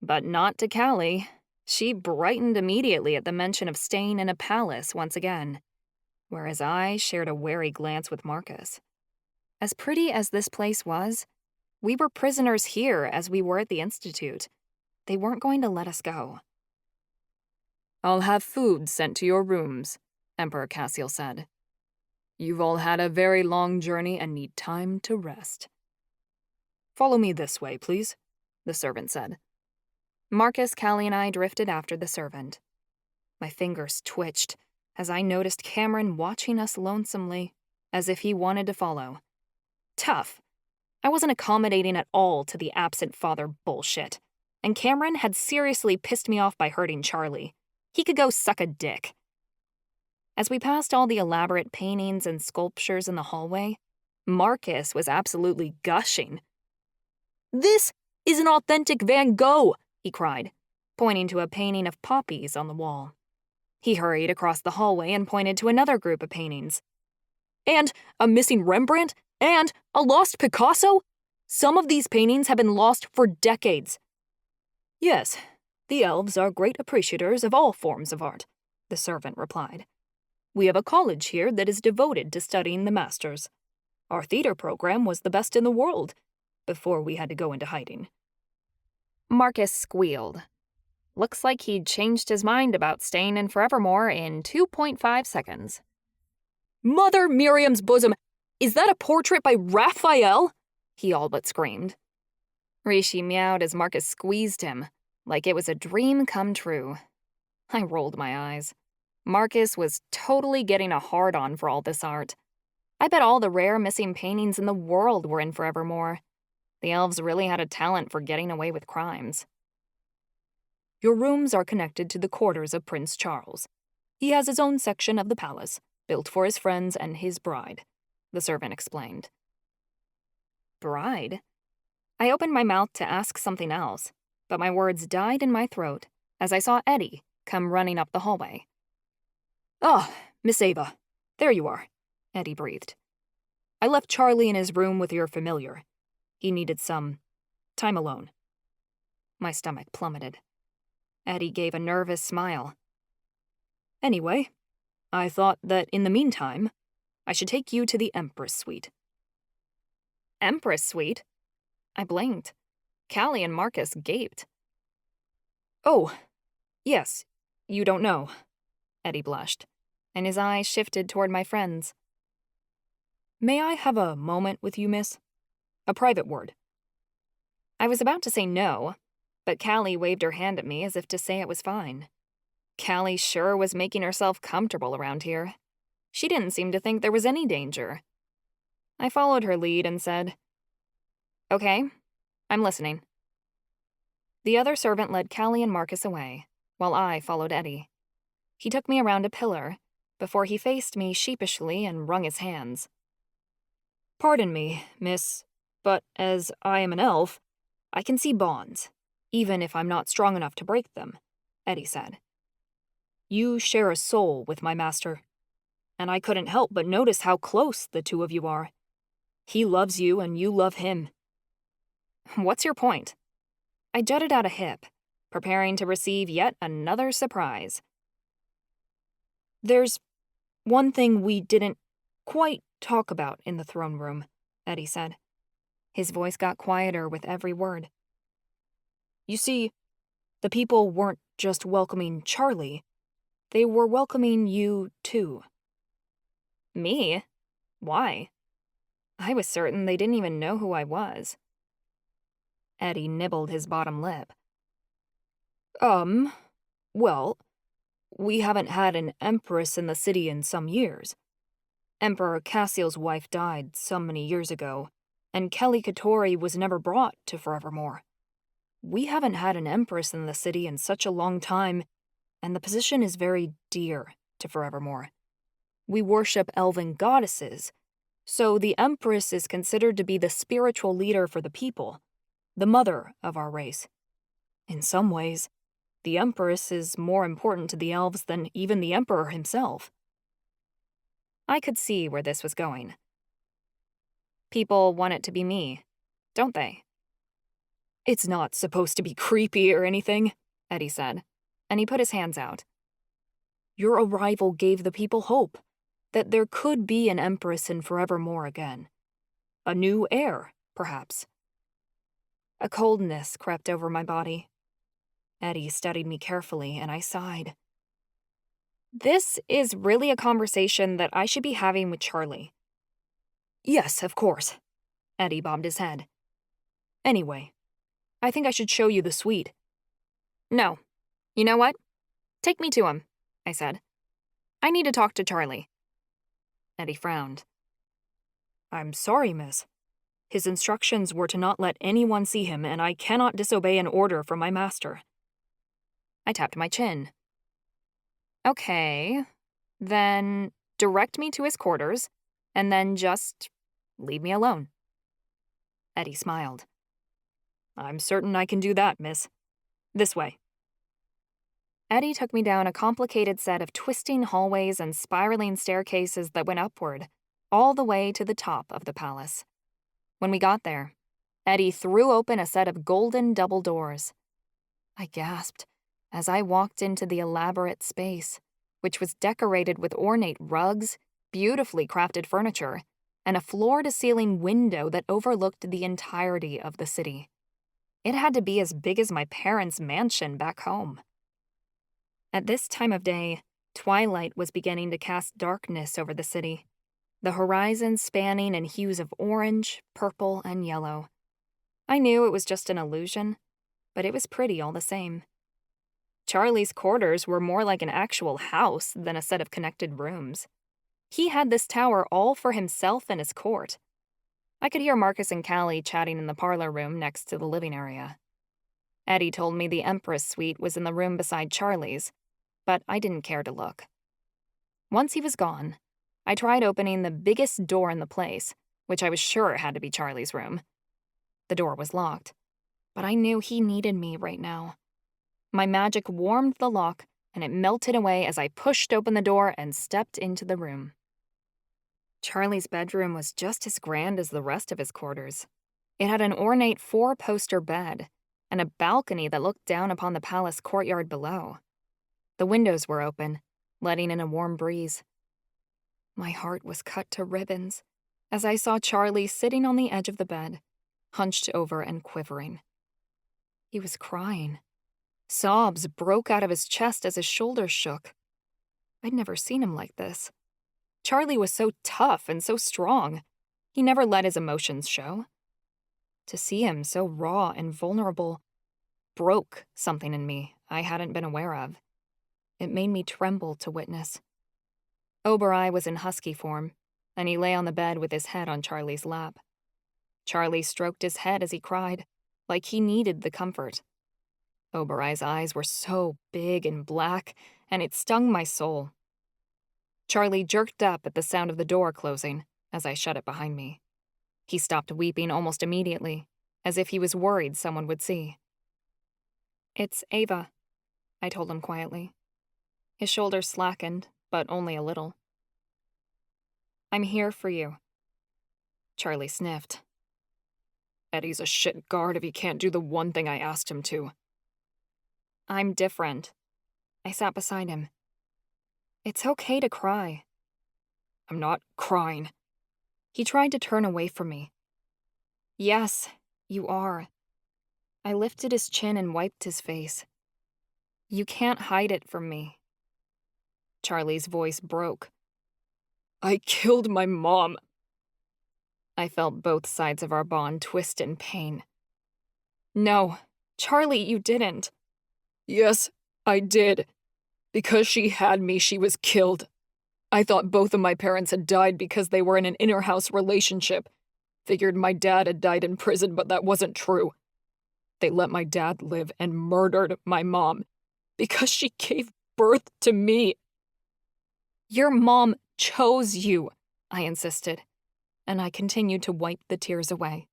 but not to Callie. She brightened immediately at the mention of staying in a palace once again, whereas I shared a wary glance with Marcus. As pretty as this place was, we were prisoners here as we were at the Institute. They weren't going to let us go. I'll have food sent to your rooms, Emperor Cassiel said. You've all had a very long journey and need time to rest. Follow me this way, please, the servant said. Marcus, Callie, and I drifted after the servant. My fingers twitched as I noticed Cameron watching us lonesomely, as if he wanted to follow. Tough. I wasn't accommodating at all to the absent father bullshit, and Cameron had seriously pissed me off by hurting Charlie. He could go suck a dick. As we passed all the elaborate paintings and sculptures in the hallway, Marcus was absolutely gushing. This is an authentic Van Gogh, he cried, pointing to a painting of poppies on the wall. He hurried across the hallway and pointed to another group of paintings. And a missing Rembrandt, and a lost Picasso? Some of these paintings have been lost for decades. Yes, the elves are great appreciators of all forms of art, the servant replied. We have a college here that is devoted to studying the masters. Our theater program was the best in the world, before we had to go into hiding. Marcus squealed. Looks like he'd changed his mind about staying in Forevermore in 2.5 seconds. Mother Miriam's bosom! Is that a portrait by Raphael? He all but screamed. Rishi meowed as Marcus squeezed him, like it was a dream come true. I rolled my eyes. Marcus was totally getting a hard-on for all this art. I bet all the rare missing paintings in the world were in Forevermore. The elves really had a talent for getting away with crimes. Your rooms are connected to the quarters of Prince Charles. He has his own section of the palace, built for his friends and his bride, the servant explained. Bride? I opened my mouth to ask something else, but my words died in my throat as I saw Eddie come running up the hallway. Ah, Miss Ava, there you are, Eddie breathed. I left Charlie in his room with your familiar. He needed some time alone. My stomach plummeted. Eddie gave a nervous smile. Anyway, I thought that in the meantime, I should take you to the Empress Suite. Empress Suite? I blinked. Callie and Marcus gaped. Oh, yes, you don't know. Eddie blushed, and his eyes shifted toward my friends. May I have a moment with you, miss? A private word. I was about to say no, but Callie waved her hand at me as if to say it was fine. Callie sure was making herself comfortable around here. She didn't seem to think there was any danger. I followed her lead and said, "Okay, I'm listening." The other servant led Callie and Marcus away, while I followed Eddie. He took me around a pillar before he faced me sheepishly and wrung his hands. Pardon me, miss, but as I am an elf, I can see bonds, even if I'm not strong enough to break them, Eddie said. You share a soul with my master, and I couldn't help but notice how close the two of you are. He loves you and you love him. What's your point? I jutted out a hip, preparing to receive yet another surprise. There's one thing we didn't quite talk about in the throne room, Eddie said. His voice got quieter with every word. You see, the people weren't just welcoming Charlie. They were welcoming you, too. Me? Why? I was certain they didn't even know who I was. Eddie nibbled his bottom lip. Well, we haven't had an empress in the city in some years. Emperor Cassiel's wife died so many years ago, and Kelly Katori was never brought to Forevermore. We haven't had an empress in the city in such a long time, and the position is very dear to Forevermore. We worship elven goddesses, so the empress is considered to be the spiritual leader for the people, the mother of our race. In some ways, the empress is more important to the elves than even the emperor himself. I could see where this was going. People want it to be me, don't they? It's not supposed to be creepy or anything, Eddie said, and he put his hands out. Your arrival gave the people hope that there could be an empress in Forevermore again. A new heir, perhaps. A coldness crept over my body. Eddie studied me carefully, and I sighed. This is really a conversation that I should be having with Charlie. Yes, of course. Eddie bobbed his head. Anyway, I think I should show you the suite. No. You know what? Take me to him, I said. I need to talk to Charlie. Eddie frowned. I'm sorry, miss. His instructions were to not let anyone see him, and I cannot disobey an order from my master. I tapped my chin. Okay, then direct me to his quarters, and then just leave me alone. Eddie smiled. I'm certain I can do that, miss. This way. Eddie took me down a complicated set of twisting hallways and spiraling staircases that went upward, all the way to the top of the palace. When we got there, Eddie threw open a set of golden double doors. I gasped as I walked into the elaborate space, which was decorated with ornate rugs, beautifully crafted furniture, and a floor-to-ceiling window that overlooked the entirety of the city. It had to be as big as my parents' mansion back home. At this time of day, twilight was beginning to cast darkness over the city, the horizon spanning in hues of orange, purple, and yellow. I knew it was just an illusion, but it was pretty all the same. Charlie's quarters were more like an actual house than a set of connected rooms. He had this tower all for himself and his court. I could hear Marcus and Callie chatting in the parlor room next to the living area. Eddie told me the Empress suite was in the room beside Charlie's, but I didn't care to look. Once he was gone, I tried opening the biggest door in the place, which I was sure had to be Charlie's room. The door was locked, but I knew he needed me right now. My magic warmed the lock, and it melted away as I pushed open the door and stepped into the room. Charlie's bedroom was just as grand as the rest of his quarters. It had an ornate 4-poster bed and a balcony that looked down upon the palace courtyard below. The windows were open, letting in a warm breeze. My heart was cut to ribbons as I saw Charlie sitting on the edge of the bed, hunched over and quivering. He was crying. Sobs broke out of his chest as his shoulders shook. I'd never seen him like this. Charlie was so tough and so strong. He never let his emotions show. To see him so raw and vulnerable broke something in me I hadn't been aware of. It made me tremble to witness. Obereye was in husky form, and he lay on the bed with his head on Charlie's lap. Charlie stroked his head as he cried, like he needed the comfort. Obereye's eyes were so big and black, and it stung my soul. Charlie jerked up at the sound of the door closing as I shut it behind me. He stopped weeping almost immediately, as if he was worried someone would see. "It's Ava," I told him quietly. His shoulders slackened, but only a little. "I'm here for you." Charlie sniffed. "Eddie's a shit guard if he can't do the one thing I asked him to." "I'm different." I sat beside him. "It's okay to cry." "I'm not crying." He tried to turn away from me. "Yes, you are." I lifted his chin and wiped his face. "You can't hide it from me." Charlie's voice broke. "I killed my mom." I felt both sides of our bond twist in pain. "No, Charlie, you didn't." "Yes, I did. Because she had me, she was killed. I thought both of my parents had died because they were in an inner-house relationship. Figured my dad had died in prison, but that wasn't true. They let my dad live and murdered my mom because she gave birth to me." "Your mom chose you," I insisted, and I continued to wipe the tears away.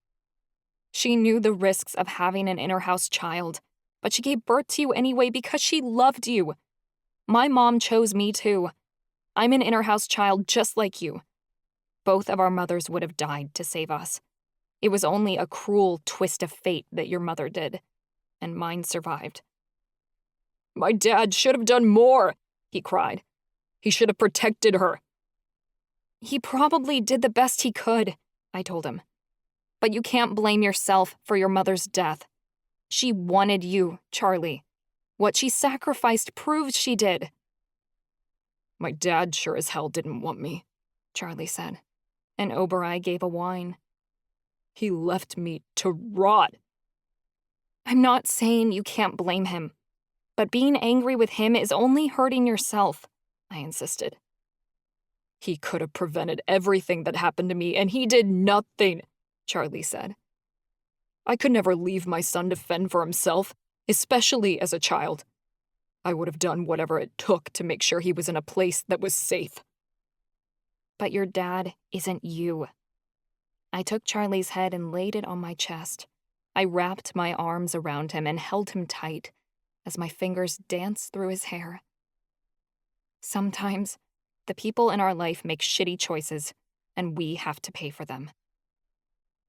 "She knew the risks of having an inner-house child, but she gave birth to you anyway because she loved you. My mom chose me too. I'm an inner-house child just like you. Both of our mothers would have died to save us. It was only a cruel twist of fate that your mother did, and mine survived." "My dad should have done more," he cried. "He should have protected her." "He probably did the best he could," I told him. "But you can't blame yourself for your mother's death. She wanted you, Charlie. What she sacrificed proves she did." "My dad sure as hell didn't want me," Charlie said, and Obereye gave a whine. He left me to rot. I'm not saying you can't blame him, but being angry with him is only hurting yourself, I insisted. He could have prevented everything that happened to me, and he did nothing, Charlie said. I could never leave my son to fend for himself, especially as a child. I would have done whatever it took to make sure he was in a place that was safe. But your dad isn't you. I took Charlie's head and laid it on my chest. I wrapped my arms around him and held him tight as my fingers danced through his hair. Sometimes, the people in our life make shitty choices, and we have to pay for them.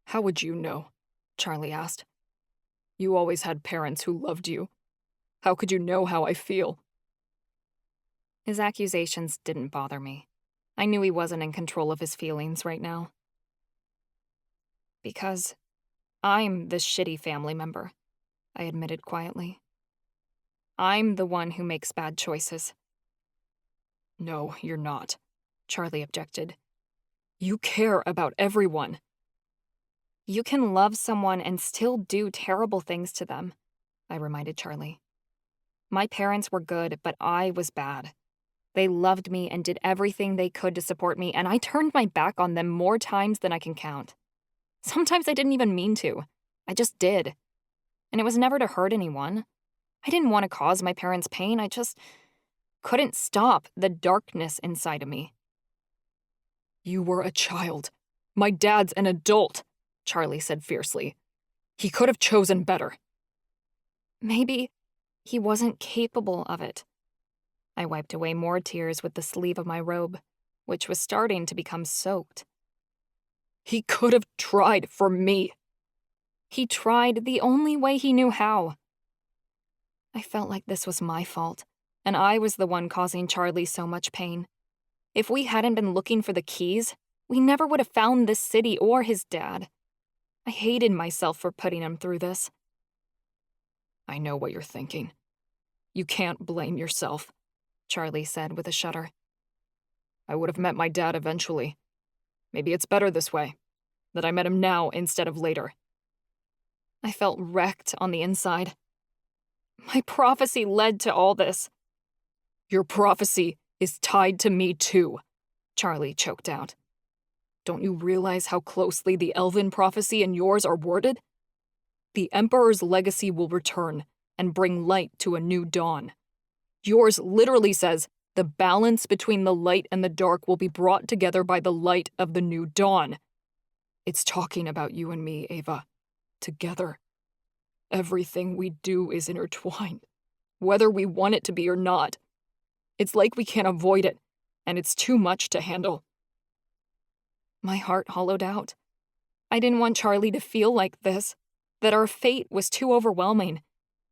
How would you know? Charlie asked. You always had parents who loved you. How could you know how I feel? His accusations didn't bother me. I knew he wasn't in control of his feelings right now. Because I'm the shitty family member, I admitted quietly. I'm the one who makes bad choices. No, you're not, Charlie objected. You care about everyone. You can love someone and still do terrible things to them, I reminded Charlie. My parents were good, but I was bad. They loved me and did everything they could to support me, and I turned my back on them more times than I can count. Sometimes I didn't even mean to. I just did. And it was never to hurt anyone. I didn't want to cause my parents pain. I just couldn't stop the darkness inside of me. You were a child. My dad's an adult, Charlie said fiercely. He could have chosen better. Maybe he wasn't capable of it. I wiped away more tears with the sleeve of my robe, which was starting to become soaked. He could have tried for me. He tried the only way he knew how. I felt like this was my fault, and I was the one causing Charlie so much pain. If we hadn't been looking for the keys, we never would have found this city or his dad. I hated myself for putting him through this. I know what you're thinking. You can't blame yourself, Charlie said with a shudder. I would have met my dad eventually. Maybe it's better this way, that I met him now instead of later. I felt wrecked on the inside. My prophecy led to all this. Your prophecy is tied to me too, Charlie choked out. Don't you realize how closely the Elven prophecy and yours are worded? The Emperor's legacy will return and bring light to a new dawn. Yours literally says, the balance between the light and the dark will be brought together by the light of the new dawn. It's talking about you and me, Ava. Together. Everything we do is intertwined, whether we want it to be or not. It's like we can't avoid it, and it's too much to handle. My heart hollowed out. I didn't want Charlie to feel like this, that our fate was too overwhelming.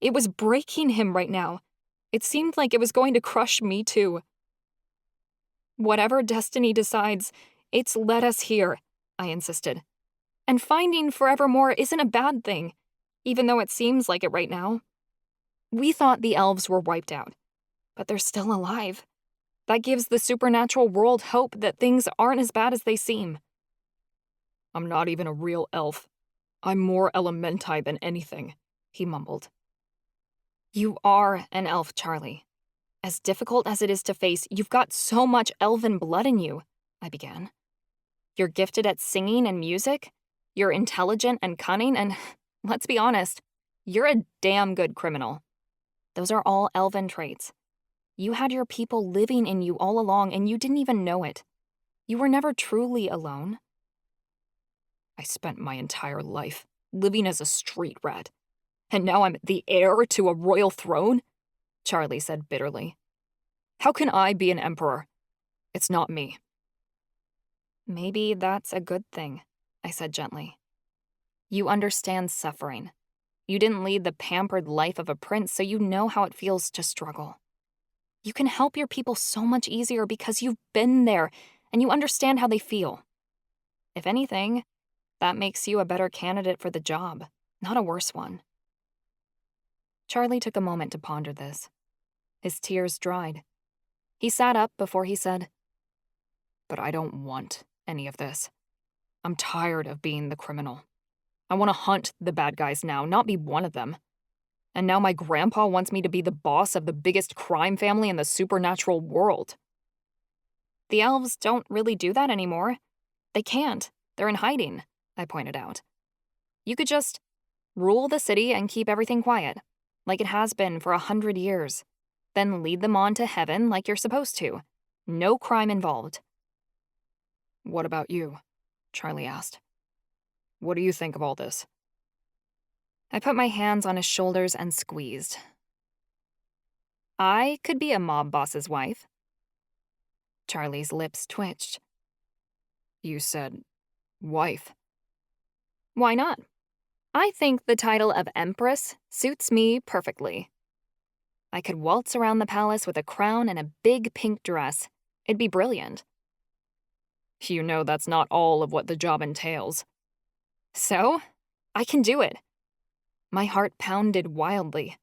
It was breaking him right now. It seemed like it was going to crush me too. Whatever destiny decides, it's led us here, I insisted. And finding forevermore isn't a bad thing, even though it seems like it right now. We thought the elves were wiped out, but they're still alive. That gives the supernatural world hope that things aren't as bad as they seem. I'm not even a real elf. I'm more elementai than anything, he mumbled. You are an elf, Charlie. As difficult as it is to face, you've got so much elven blood in you, I began. You're gifted at singing and music. You're intelligent and cunning, and let's be honest, you're a damn good criminal. Those are all elven traits. You had your people living in you all along, and you didn't even know it. You were never truly alone. I spent my entire life living as a street rat, and now I'm the heir to a royal throne? Charlie said bitterly. How can I be an emperor? It's not me. Maybe that's a good thing, I said gently. You understand suffering. You didn't lead the pampered life of a prince, so you know how it feels to struggle. You can help your people so much easier because you've been there and you understand how they feel. If anything, that makes you a better candidate for the job, not a worse one. Charlie took a moment to ponder this. His tears dried. He sat up before he said, But I don't want any of this. I'm tired of being the criminal. I want to hunt the bad guys now, not be one of them. And now my grandpa wants me to be the boss of the biggest crime family in the supernatural world. The elves don't really do that anymore. They can't. They're in hiding, I pointed out. You could just rule the city and keep everything quiet, like it has been for 100 years. Then lead them on to heaven like you're supposed to. No crime involved. What about you? Charlie asked. What do you think of all this? I put my hands on his shoulders and squeezed. I could be a mob boss's wife. Charlie's lips twitched. You said wife. Why not? I think the title of Empress suits me perfectly. I could waltz around the palace with a crown and a big pink dress. It'd be brilliant. You know that's not all of what the job entails. So, I can do it. My heart pounded wildly.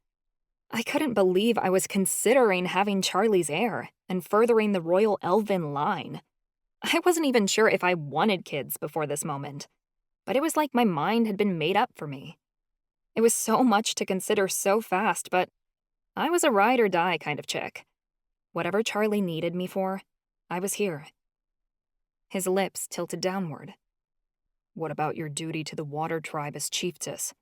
I couldn't believe I was considering having Charlie's heir and furthering the royal elven line. I wasn't even sure if I wanted kids before this moment, but it was like my mind had been made up for me. It was so much to consider so fast, but I was a ride or die kind of chick. Whatever Charlie needed me for, I was here. His lips tilted downward. What about your duty to the water tribe as chiefess?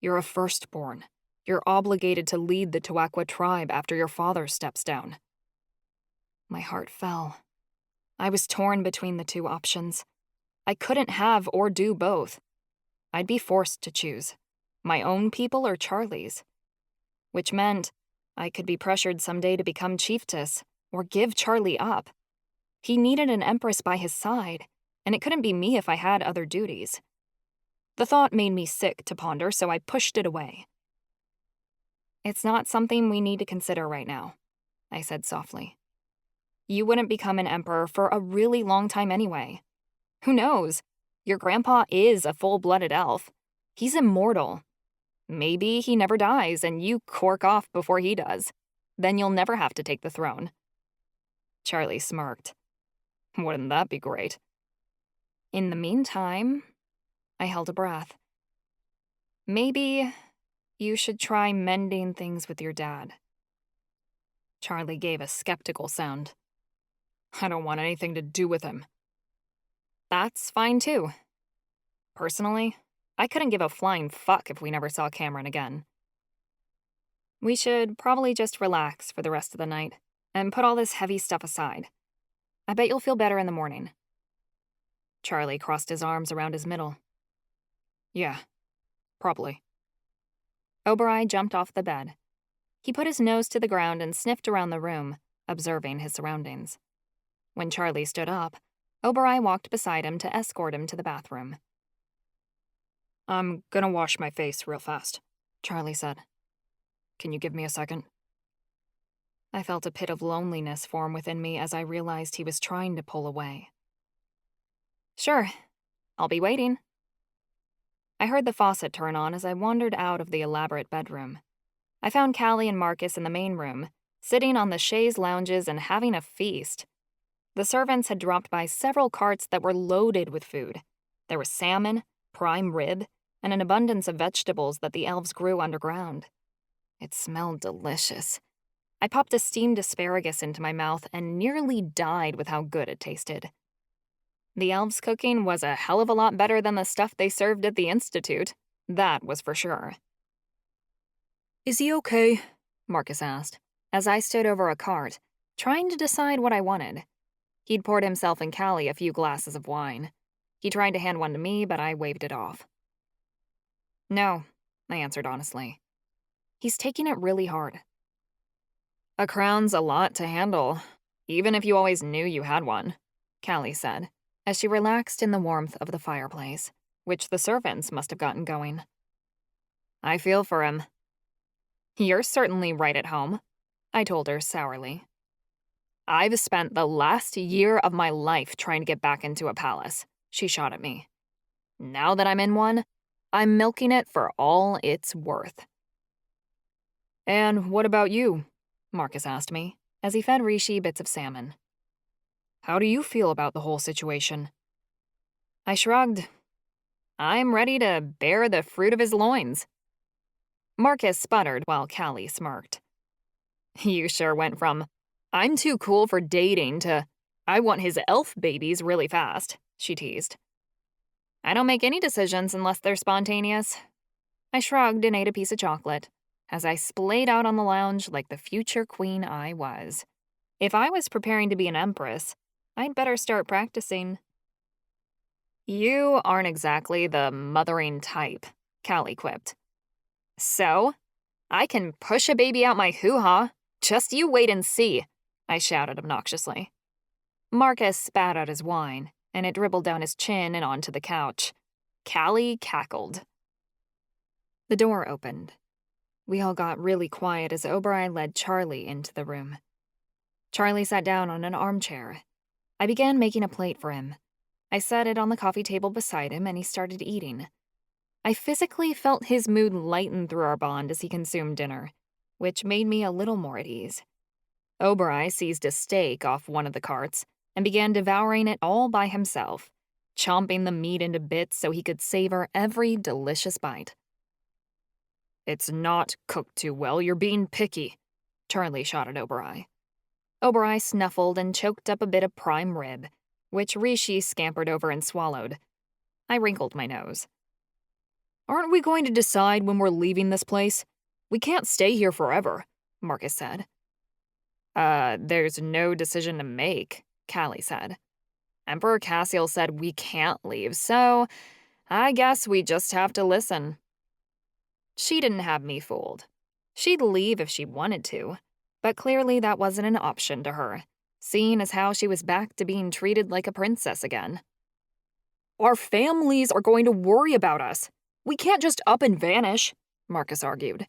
You're a firstborn. You're obligated to lead the Tuaqua tribe after your father steps down. My heart fell. I was torn between the two options. I couldn't have or do both. I'd be forced to choose, my own people or Charlie's. Which meant I could be pressured someday to become chiefess or give Charlie up. He needed an empress by his side, and it couldn't be me if I had other duties. The thought made me sick to ponder, so I pushed it away. It's not something we need to consider right now, I said softly. You wouldn't become an emperor for a really long time anyway. Who knows? Your grandpa is a full-blooded elf. He's immortal. Maybe he never dies and you cork off before he does. Then you'll never have to take the throne. Charlie smirked. Wouldn't that be great? In the meantime, I held a breath. Maybe you should try mending things with your dad. Charlie gave a skeptical sound. I don't want anything to do with him. That's fine too. Personally, I couldn't give a flying fuck if we never saw Cameron again. We should probably just relax for the rest of the night and put all this heavy stuff aside. I bet you'll feel better in the morning. Charlie crossed his arms around his middle. Yeah, probably. Obereye jumped off the bed. He put his nose to the ground and sniffed around the room, observing his surroundings. When Charlie stood up, Obereye walked beside him to escort him to the bathroom. I'm gonna wash my face real fast, Charlie said. Can you give me a second? I felt a pit of loneliness form within me as I realized he was trying to pull away. Sure, I'll be waiting. I heard the faucet turn on as I wandered out of the elaborate bedroom. I found Callie and Marcus in the main room, sitting on the chaise lounges and having a feast. The servants had dropped by several carts that were loaded with food. There was salmon, prime rib, and an abundance of vegetables that the elves grew underground. It smelled delicious. I popped a steamed asparagus into my mouth and nearly died with how good it tasted. The elves' cooking was a hell of a lot better than the stuff they served at the Institute. That was for sure. Is he okay? Marcus asked, as I stood over a cart, trying to decide what I wanted. He'd poured himself and Callie a few glasses of wine. He tried to hand one to me, but I waved it off. No, I answered honestly. He's taking it really hard. A crown's a lot to handle, even if you always knew you had one, Callie said, as she relaxed in the warmth of the fireplace, which the servants must have gotten going. I feel for him. You're certainly right at home, I told her sourly. I've spent the last year of my life trying to get back into a palace, she shot at me. Now that I'm in one, I'm milking it for all it's worth. And what about you? Marcus asked me, as he fed Rishi bits of salmon. How do you feel about the whole situation? I shrugged. I'm ready to bear the fruit of his loins. Marcus sputtered while Callie smirked. You sure went from, I'm too cool for dating to, I want his elf babies really fast, she teased. I don't make any decisions unless they're spontaneous. I shrugged and ate a piece of chocolate as I splayed out on the lounge like the future queen I was. If I was preparing to be an empress, I'd better start practicing. You aren't exactly the mothering type, Callie quipped. So? I can push a baby out my hoo-ha. Just you wait and see, I shouted obnoxiously. Marcus spat out his wine, and it dribbled down his chin and onto the couch. Callie cackled. The door opened. We all got really quiet as Oberai led Charlie into the room. Charlie sat down on an armchair. I began making a plate for him. I set it on the coffee table beside him, and he started eating. I physically felt his mood lighten through our bond as he consumed dinner, which made me a little more at ease. Oberai seized a steak off one of the carts and began devouring it all by himself, chomping the meat into bits so he could savor every delicious bite. It's not cooked too well, you're being picky, Charlie shot at Oberai. Oberai snuffled and choked up a bit of prime rib, which Rishi scampered over and swallowed. I wrinkled my nose. Aren't we going to decide when we're leaving this place? We can't stay here forever, Marcus said. There's no decision to make, Callie said. Emperor Cassiel said we can't leave, so I guess we just have to listen. She didn't have me fooled. She'd leave if she wanted to, but clearly that wasn't an option to her, seeing as how she was back to being treated like a princess again. Our families are going to worry about us. We can't just up and vanish, Marcus argued.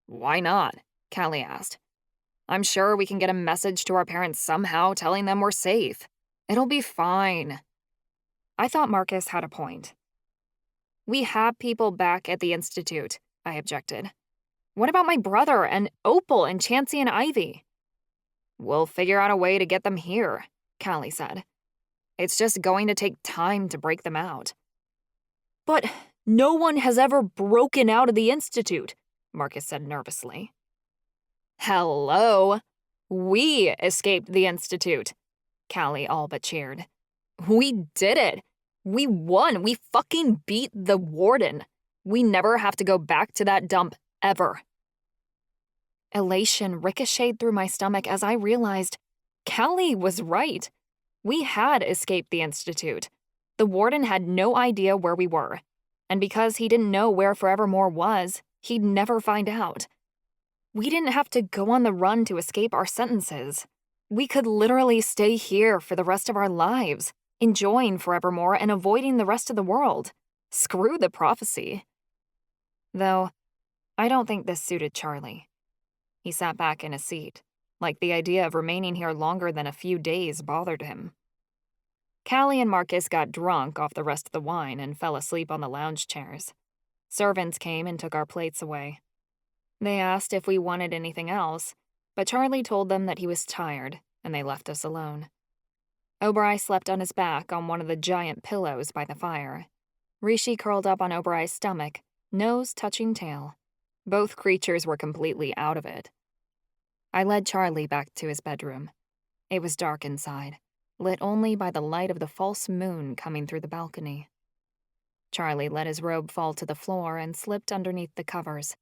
Why not? Callie asked. I'm sure we can get a message to our parents somehow telling them we're safe. It'll be fine. I thought Marcus had a point. We have people back at the Institute, I objected. What about my brother and Opal and Chansey and Ivy? We'll figure out a way to get them here, Callie said. It's just going to take time to break them out. But no one has ever broken out of the Institute, Marcus said nervously. Hello. We escaped the Institute, Callie all but cheered. We did it. We won. We fucking beat the Warden. We never have to go back to that dump ever. Elation ricocheted through my stomach as I realized Callie was right. We had escaped the Institute. The Warden had no idea where we were, and because he didn't know where Forevermore was, he'd never find out. We didn't have to go on the run to escape our sentences. We could literally stay here for the rest of our lives, enjoying Forevermore and avoiding the rest of the world. Screw the prophecy. Though, I don't think this suited Charlie. He sat back in his seat, like the idea of remaining here longer than a few days bothered him. Callie and Marcus got drunk off the rest of the wine and fell asleep on the lounge chairs. Servants came and took our plates away. They asked if we wanted anything else, but Charlie told them that he was tired, and they left us alone. Oberai slept on his back on one of the giant pillows by the fire. Rishi curled up on Oberai's stomach, nose touching tail. Both creatures were completely out of it. I led Charlie back to his bedroom. It was dark inside, lit only by the light of the false moon coming through the balcony. Charlie let his robe fall to the floor and slipped underneath the covers.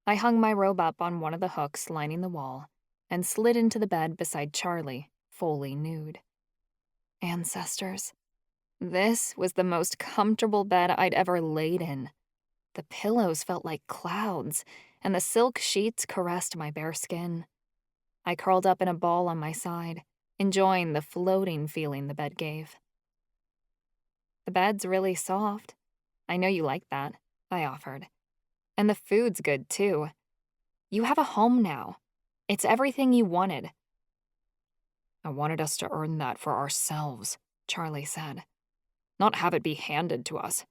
I hung my robe up on one of the hooks lining the wall and slid into the bed beside Charlie, fully nude. Ancestors. This was the most comfortable bed I'd ever laid in. The pillows felt like clouds, and the silk sheets caressed my bare skin. I curled up in a ball on my side, enjoying the floating feeling the bed gave. The bed's really soft. I know you like that, I offered. And the food's good, too. You have a home now. It's everything you wanted. I wanted us to earn that for ourselves, Charlie said. Not have it be handed to us.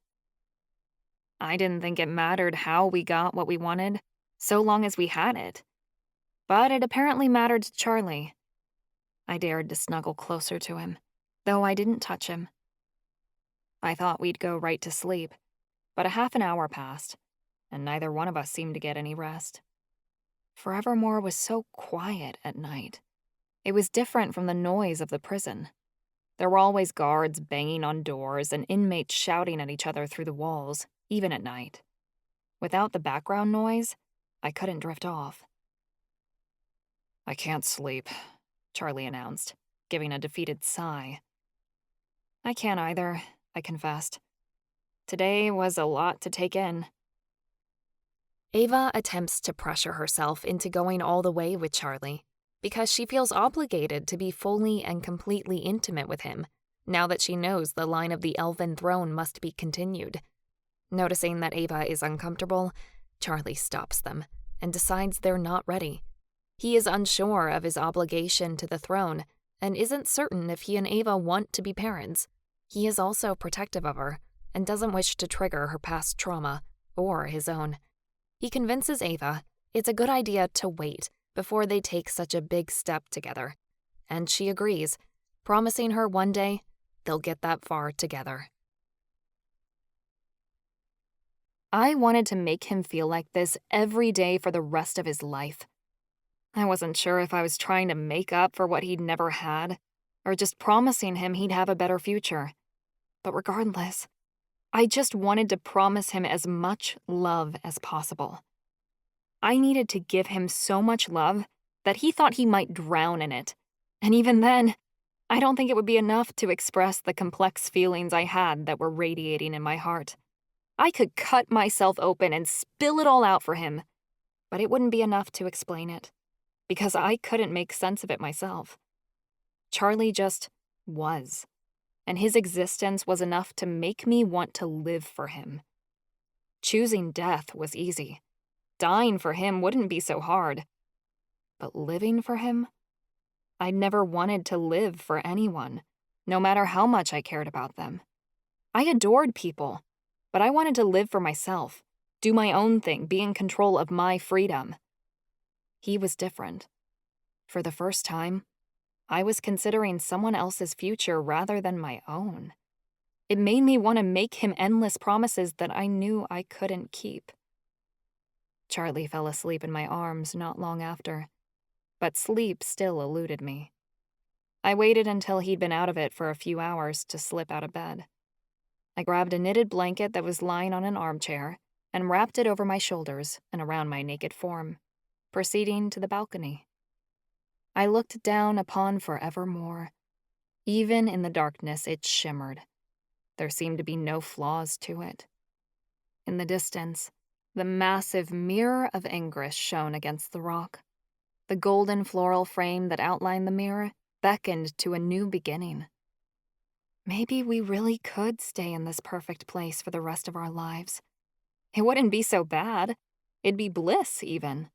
I didn't think it mattered how we got what we wanted, so long as we had it. But it apparently mattered to Charlie. I dared to snuggle closer to him, though I didn't touch him. I thought we'd go right to sleep, but a half an hour passed, and neither one of us seemed to get any rest. Forevermore was so quiet at night. It was different from the noise of the prison. There were always guards banging on doors and inmates shouting at each other through the walls, even at night. Without the background noise, I couldn't drift off. "I can't sleep," Charlie announced, giving a defeated sigh. "I can't either," I confessed. Today was a lot to take in. Ava attempts to pressure herself into going all the way with Charlie because she feels obligated to be fully and completely intimate with him now that she knows the line of the elven throne must be continued. Noticing that Ava is uncomfortable, Charlie stops them and decides they're not ready. He is unsure of his obligation to the throne and isn't certain if he and Ava want to be parents. He is also protective of her and doesn't wish to trigger her past trauma or his own. He convinces Ava it's a good idea to wait before they take such a big step together, and she agrees, promising her one day they'll get that far together. I wanted to make him feel like this every day for the rest of his life. I wasn't sure if I was trying to make up for what he'd never had, or just promising him he'd have a better future. But regardless, I just wanted to promise him as much love as possible. I needed to give him so much love that he thought he might drown in it. And even then, I don't think it would be enough to express the complex feelings I had that were radiating in my heart. I could cut myself open and spill it all out for him, but it wouldn't be enough to explain it, because I couldn't make sense of it myself. Charlie just was, and his existence was enough to make me want to live for him. Choosing death was easy. Dying for him wouldn't be so hard. But living for him? I'd never wanted to live for anyone, no matter how much I cared about them. I adored people, but I wanted to live for myself, do my own thing, be in control of my freedom. He was different. For the first time, I was considering someone else's future rather than my own. It made me want to make him endless promises that I knew I couldn't keep. Charlie fell asleep in my arms not long after, but sleep still eluded me. I waited until he'd been out of it for a few hours to slip out of bed. I grabbed a knitted blanket that was lying on an armchair and wrapped it over my shoulders and around my naked form, proceeding to the balcony. I looked down upon forevermore. Even in the darkness, it shimmered. There seemed to be no flaws to it. In the distance, the massive mirror of Ingris shone against the rock. The golden floral frame that outlined the mirror beckoned to a new beginning. Maybe we really could stay in this perfect place for the rest of our lives. It wouldn't be so bad. It'd be bliss, even.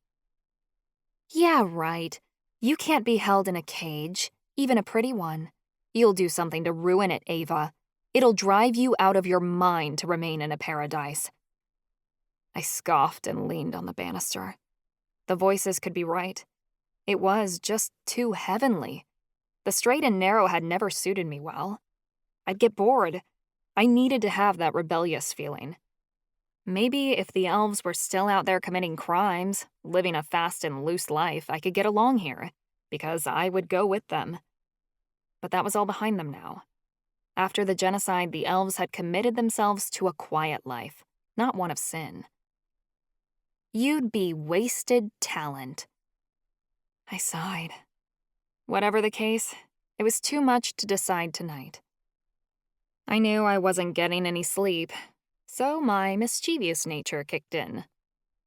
Yeah, right. You can't be held in a cage, even a pretty one. You'll do something to ruin it, Ava. It'll drive you out of your mind to remain in a paradise. I scoffed and leaned on the banister. The voices could be right. It was just too heavenly. The straight and narrow had never suited me well. I'd get bored. I needed to have that rebellious feeling. Maybe if the elves were still out there committing crimes, living a fast and loose life, I could get along here, because I would go with them. But that was all behind them now. After the genocide, the elves had committed themselves to a quiet life, not one of sin. You'd be wasted talent. I sighed. Whatever the case, it was too much to decide tonight. I knew I wasn't getting any sleep, so my mischievous nature kicked in.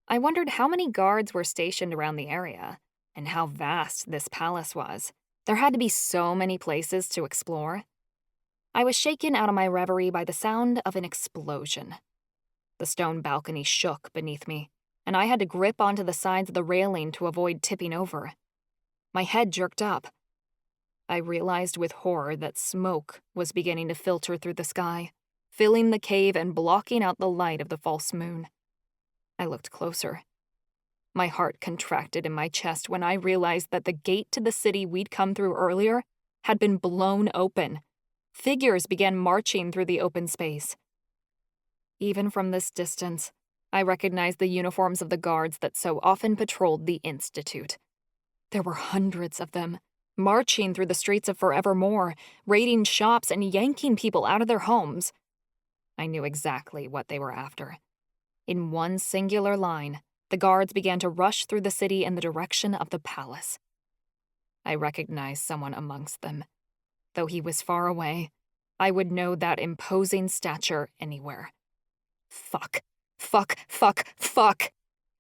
I wondered how many guards were stationed around the area, and how vast this palace was. There had to be so many places to explore. I was shaken out of my reverie by the sound of an explosion. The stone balcony shook beneath me, and I had to grip onto the sides of the railing to avoid tipping over. My head jerked up. I realized with horror that smoke was beginning to filter through the sky, filling the cave and blocking out the light of the false moon. I looked closer. My heart contracted in my chest when I realized that the gate to the city we'd come through earlier had been blown open. Figures began marching through the open space. Even from this distance, I recognized the uniforms of the guards that so often patrolled the Institute. There were hundreds of them, marching through the streets of Forevermore, raiding shops and yanking people out of their homes. I knew exactly what they were after. In one singular line, the guards began to rush through the city in the direction of the palace. I recognized someone amongst them. Though he was far away, I would know that imposing stature anywhere. Fuck.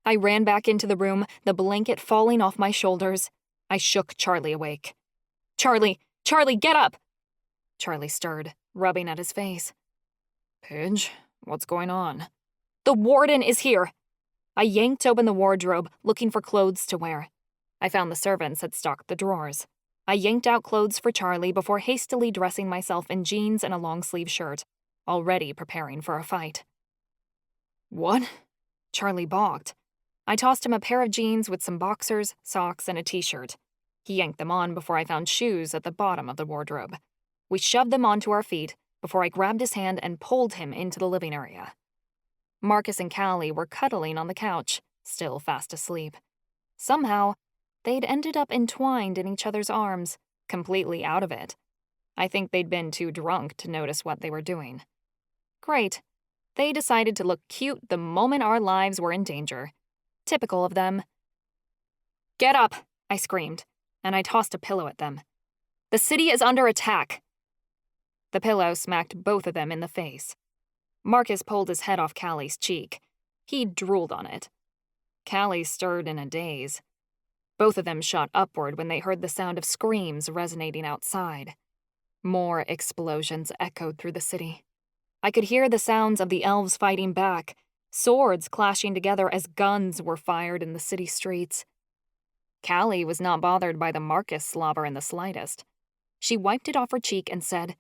I ran back into the room, the blanket falling off my shoulders. I shook Charlie awake. Charlie, get up! Charlie stirred, rubbing at his face. Pidge, what's going on? The warden is here! I yanked open the wardrobe, looking for clothes to wear. I found the servants had stocked the drawers. I yanked out clothes for Charlie before hastily dressing myself in jeans and a long-sleeve shirt, already preparing for a fight. What? Charlie balked. I tossed him a pair of jeans with some boxers, socks, and a t-shirt. He yanked them on before I found shoes at the bottom of the wardrobe. We shoved them onto our feet before I grabbed his hand and pulled him into the living area. Marcus and Callie were cuddling on the couch, still fast asleep. Somehow, they'd ended up entwined in each other's arms, completely out of it. I think they'd been too drunk to notice what they were doing. Great. They decided to look cute the moment our lives were in danger. Typical of them. Get up, I screamed, and I tossed a pillow at them. The city is under attack. The pillow smacked both of them in the face. Marcus pulled his head off Callie's cheek. He drooled on it. Callie stirred in a daze. Both of them shot upward when they heard the sound of screams resonating outside. More explosions echoed through the city. I could hear the sounds of the elves fighting back, swords clashing together as guns were fired in the city streets. Callie was not bothered by the Marcus slobber in the slightest. She wiped it off her cheek and said,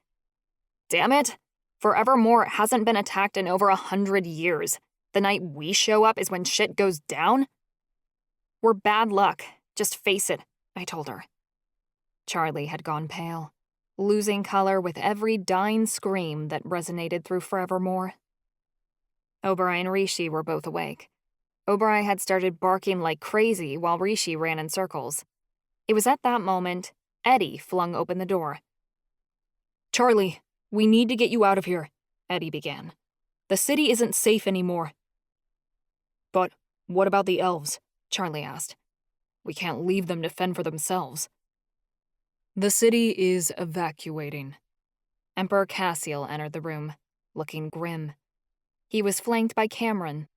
"Damn it! Forevermore hasn't been attacked in over 100 years. The night we show up is when shit goes down?" "We're bad luck. Just face it," I told her. Charlie had gone pale, losing color with every dying scream that resonated through Forevermore. Oberai and Rishi were both awake. Oberai had started barking like crazy while Rishi ran in circles. It was at that moment Eddie flung open the door. "Charlie, we need to get you out of here," Eddie began. "The city isn't safe anymore." "But what about the elves?" Charlie asked. "We can't leave them to fend for themselves." "The city is evacuating." Emperor Cassiel entered the room, looking grim. He was flanked by Cameron.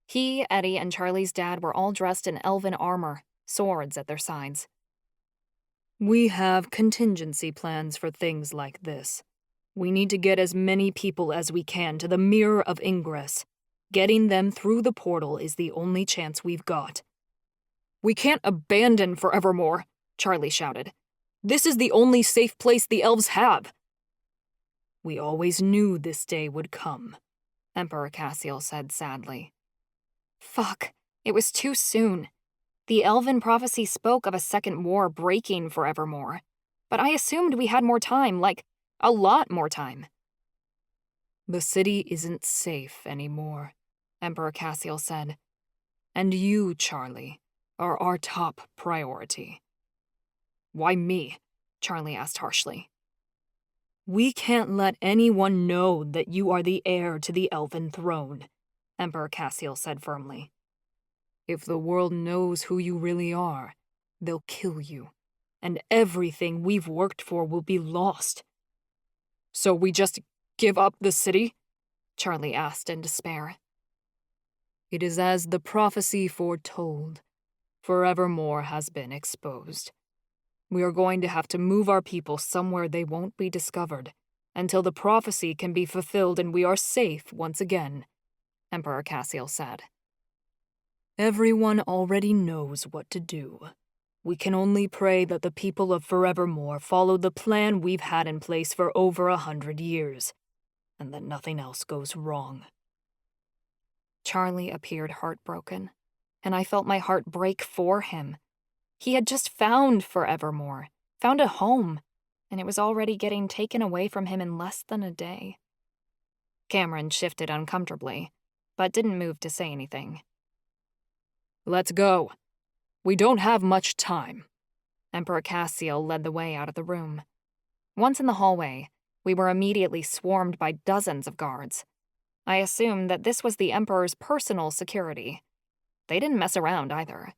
He, Eddie, and Charlie's dad were all dressed in elven armor, swords at their sides. "We have contingency plans for things like this. We need to get as many people as we can to the Mirror of Ingress. Getting them through the portal is the only chance we've got." "We can't abandon Forevermore," Charlie shouted. "This is the only safe place the elves have." "We always knew this day would come," Emperor Cassiel said sadly. Fuck, it was too soon. The elven prophecy spoke of a second war breaking Forevermore, but I assumed we had more time, like, a lot more time. "The city isn't safe anymore," Emperor Cassiel said. "And you, Charlie, are our top priority." "Why me?" Charlie asked harshly. "We can't let anyone know that you are the heir to the elven throne," Emperor Cassiel said firmly. "If the world knows who you really are, they'll kill you, and everything we've worked for will be lost." "So we just give up the city?" Charlie asked in despair. "It is as the prophecy foretold. Forevermore has been exposed. We are going to have to move our people somewhere they won't be discovered, until the prophecy can be fulfilled and we are safe once again," Emperor Cassiel said. "Everyone already knows what to do. We can only pray that the people of Forevermore follow the plan we've had in place for over 100 years, and that nothing else goes wrong." Charlie appeared heartbroken, and I felt my heart break for him. He had just found Forevermore, found a home. and it was already getting taken away from him in less than a day. Cameron shifted uncomfortably, but didn't move to say anything. Let's go. We don't have much time. Emperor Cassiel led the way out of the room. Once in the hallway, we were immediately swarmed by dozens of guards. I assumed that this was the Emperor's personal security. They didn't mess around either.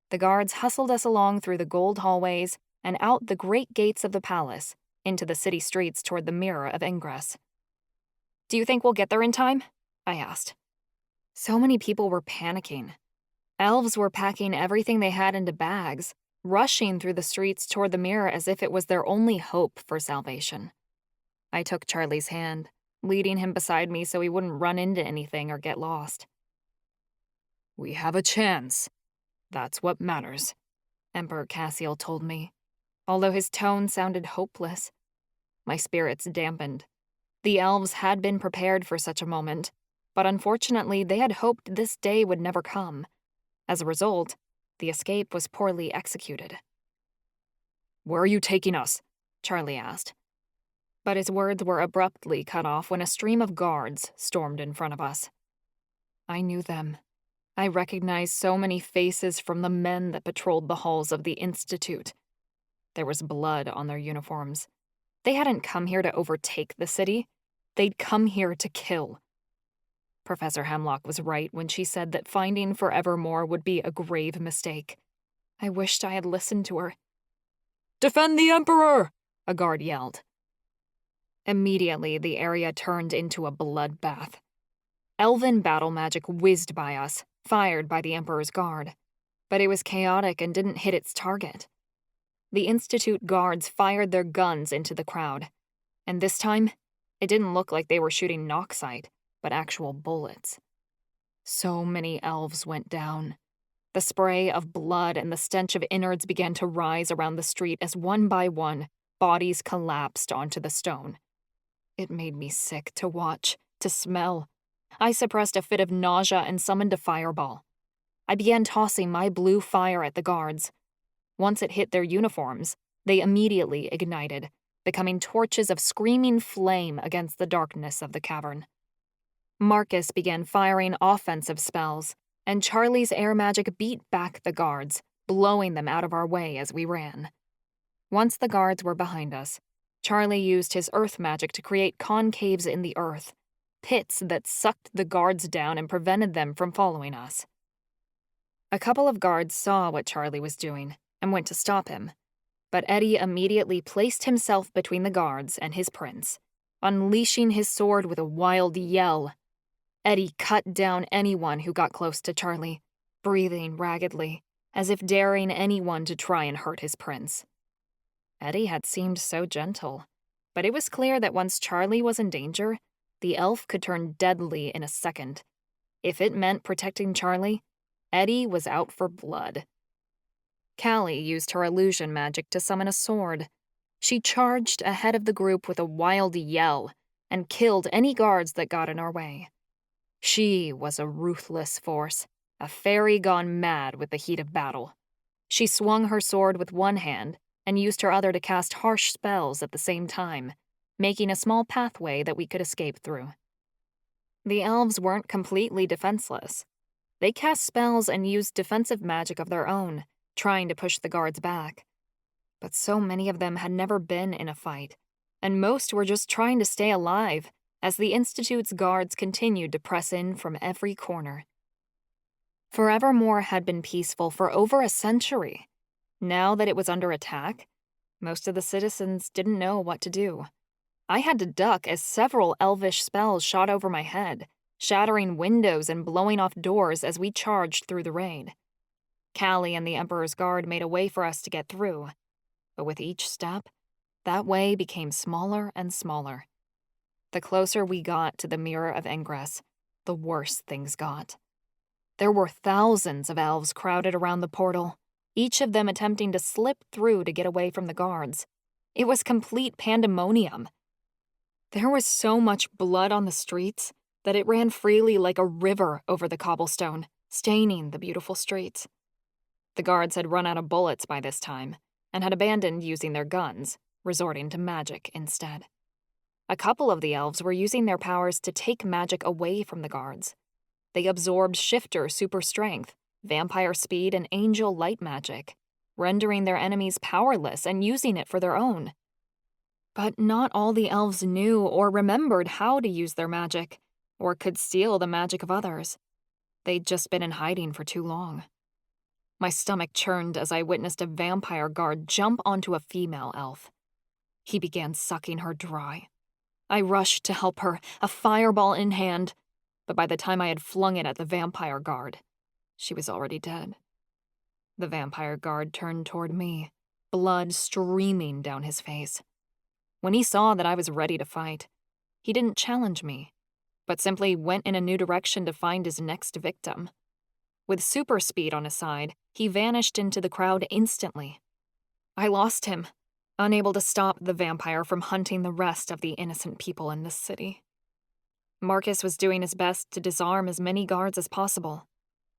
The guards hustled us along through the gold hallways and out the great gates of the palace into the city streets toward the Mirror of Ingress. "Do you think we'll get there in time?" I asked. So many people were panicking. Elves were packing everything they had into bags, rushing through the streets toward the mirror as if it was their only hope for salvation. I took Charlie's hand, leading him beside me so he wouldn't run into anything or get lost. We have a chance. That's what matters, Emperor Cassiel told me, although his tone sounded hopeless. My spirits dampened. The elves had been prepared for such a moment, but unfortunately they had hoped this day would never come. As a result, the escape was poorly executed. "Where are you taking us?" Charlie asked. But his words were abruptly cut off when a stream of guards stormed in front of us. I knew them. I recognized so many faces from the men that patrolled the halls of the Institute. There was blood on their uniforms. They hadn't come here to overtake the city. They'd come here to kill. Professor Hemlock was right when she said that finding Forevermore would be a grave mistake. I wished I had listened to her. "Defend the Emperor!" a guard yelled. Immediately, the area turned into a bloodbath. Elven battle magic whizzed by us, fired by the Emperor's guard. But it was chaotic and didn't hit its target. The Institute guards fired their guns into the crowd. And this time, it didn't look like they were shooting Noxite, but actual bullets. So many elves went down. The spray of blood and the stench of innards began to rise around the street as one by one, bodies collapsed onto the stone. It made me sick to watch, to smell. I suppressed a fit of nausea and summoned a fireball. I began tossing my blue fire at the guards. Once it hit their uniforms, they immediately ignited, becoming torches of screaming flame against the darkness of the cavern. Marcus began firing offensive spells, and Charlie's air magic beat back the guards, blowing them out of our way as we ran. Once the guards were behind us, Charlie used his earth magic to create concaves in the earth, pits that sucked the guards down and prevented them from following us. A couple of guards saw what Charlie was doing and went to stop him, but Eddie immediately placed himself between the guards and his prince, unleashing his sword with a wild yell. Eddie cut down anyone who got close to Charlie, breathing raggedly, as if daring anyone to try and hurt his prince. Eddie had seemed so gentle, but it was clear that once Charlie was in danger, the elf could turn deadly in a second. If it meant protecting Charlie, Eddie was out for blood. Callie used her illusion magic to summon a sword. She charged ahead of the group with a wild yell and killed any guards that got in our way. She was a ruthless force, a fairy gone mad with the heat of battle. She swung her sword with one hand and used her other to cast harsh spells at the same time, making a small pathway that we could escape through. The elves weren't completely defenseless. They cast spells and used defensive magic of their own, trying to push the guards back. But so many of them had never been in a fight, and most were just trying to stay alive as the Institute's guards continued to press in from every corner. Forevermore had been peaceful for over a century. Now that it was under attack, most of the citizens didn't know what to do. I had to duck as several elvish spells shot over my head, shattering windows and blowing off doors as we charged through the raid. Callie and the Emperor's Guard made a way for us to get through, but with each step, that way became smaller and smaller. The closer we got to the Mirror of Ingress, the worse things got. There were thousands of elves crowded around the portal, each of them attempting to slip through to get away from the guards. It was complete pandemonium. There was so much blood on the streets that it ran freely like a river over the cobblestone, staining the beautiful streets. The guards had run out of bullets by this time and had abandoned using their guns, resorting to magic instead. A couple of the elves were using their powers to take magic away from the guards. They absorbed shifter super strength, vampire speed, and angel light magic, rendering their enemies powerless and using it for their own. But not all the elves knew or remembered how to use their magic, or could steal the magic of others. They'd just been in hiding for too long. My stomach churned as I witnessed a vampire guard jump onto a female elf. He began sucking her dry. I rushed to help her, a fireball in hand, but by the time I had flung it at the vampire guard, she was already dead. The vampire guard turned toward me, blood streaming down his face. When he saw that I was ready to fight, he didn't challenge me, but simply went in a new direction to find his next victim. With super speed on his side, he vanished into the crowd instantly. I lost him, unable to stop the vampire from hunting the rest of the innocent people in this city. Marcus was doing his best to disarm as many guards as possible.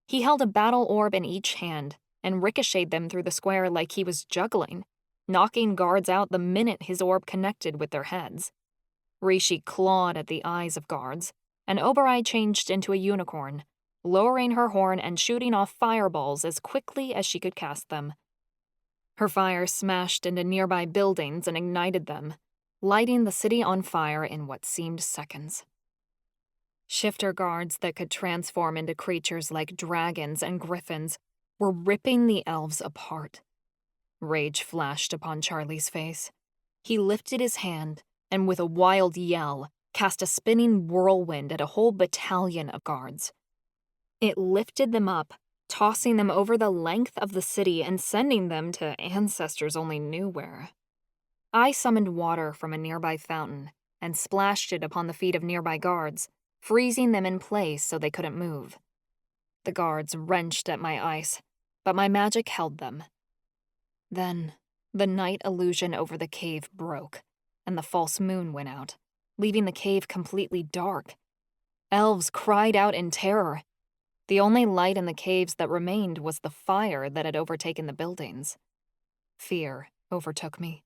He held a battle orb in each hand and ricocheted them through the square like he was juggling, knocking guards out the minute his orb connected with their heads. Rishi clawed at the eyes of guards, and Obereye changed into a unicorn, lowering her horn and shooting off fireballs as quickly as she could cast them. Her fire smashed into nearby buildings and ignited them, lighting the city on fire in what seemed seconds. Shifter guards that could transform into creatures like dragons and griffins were ripping the elves apart. Rage flashed upon Charlie's face. He lifted his hand and, with a wild yell, cast a spinning whirlwind at a whole battalion of guards. It lifted them up, tossing them over the length of the city and sending them to ancestors only knew where. I summoned water from a nearby fountain and splashed it upon the feet of nearby guards, freezing them in place so they couldn't move. The guards wrenched at my ice, but my magic held them. Then, the night illusion over the cave broke, and the false moon went out, leaving the cave completely dark. Elves cried out in terror. The only light in the caves that remained was the fire that had overtaken the buildings. Fear overtook me.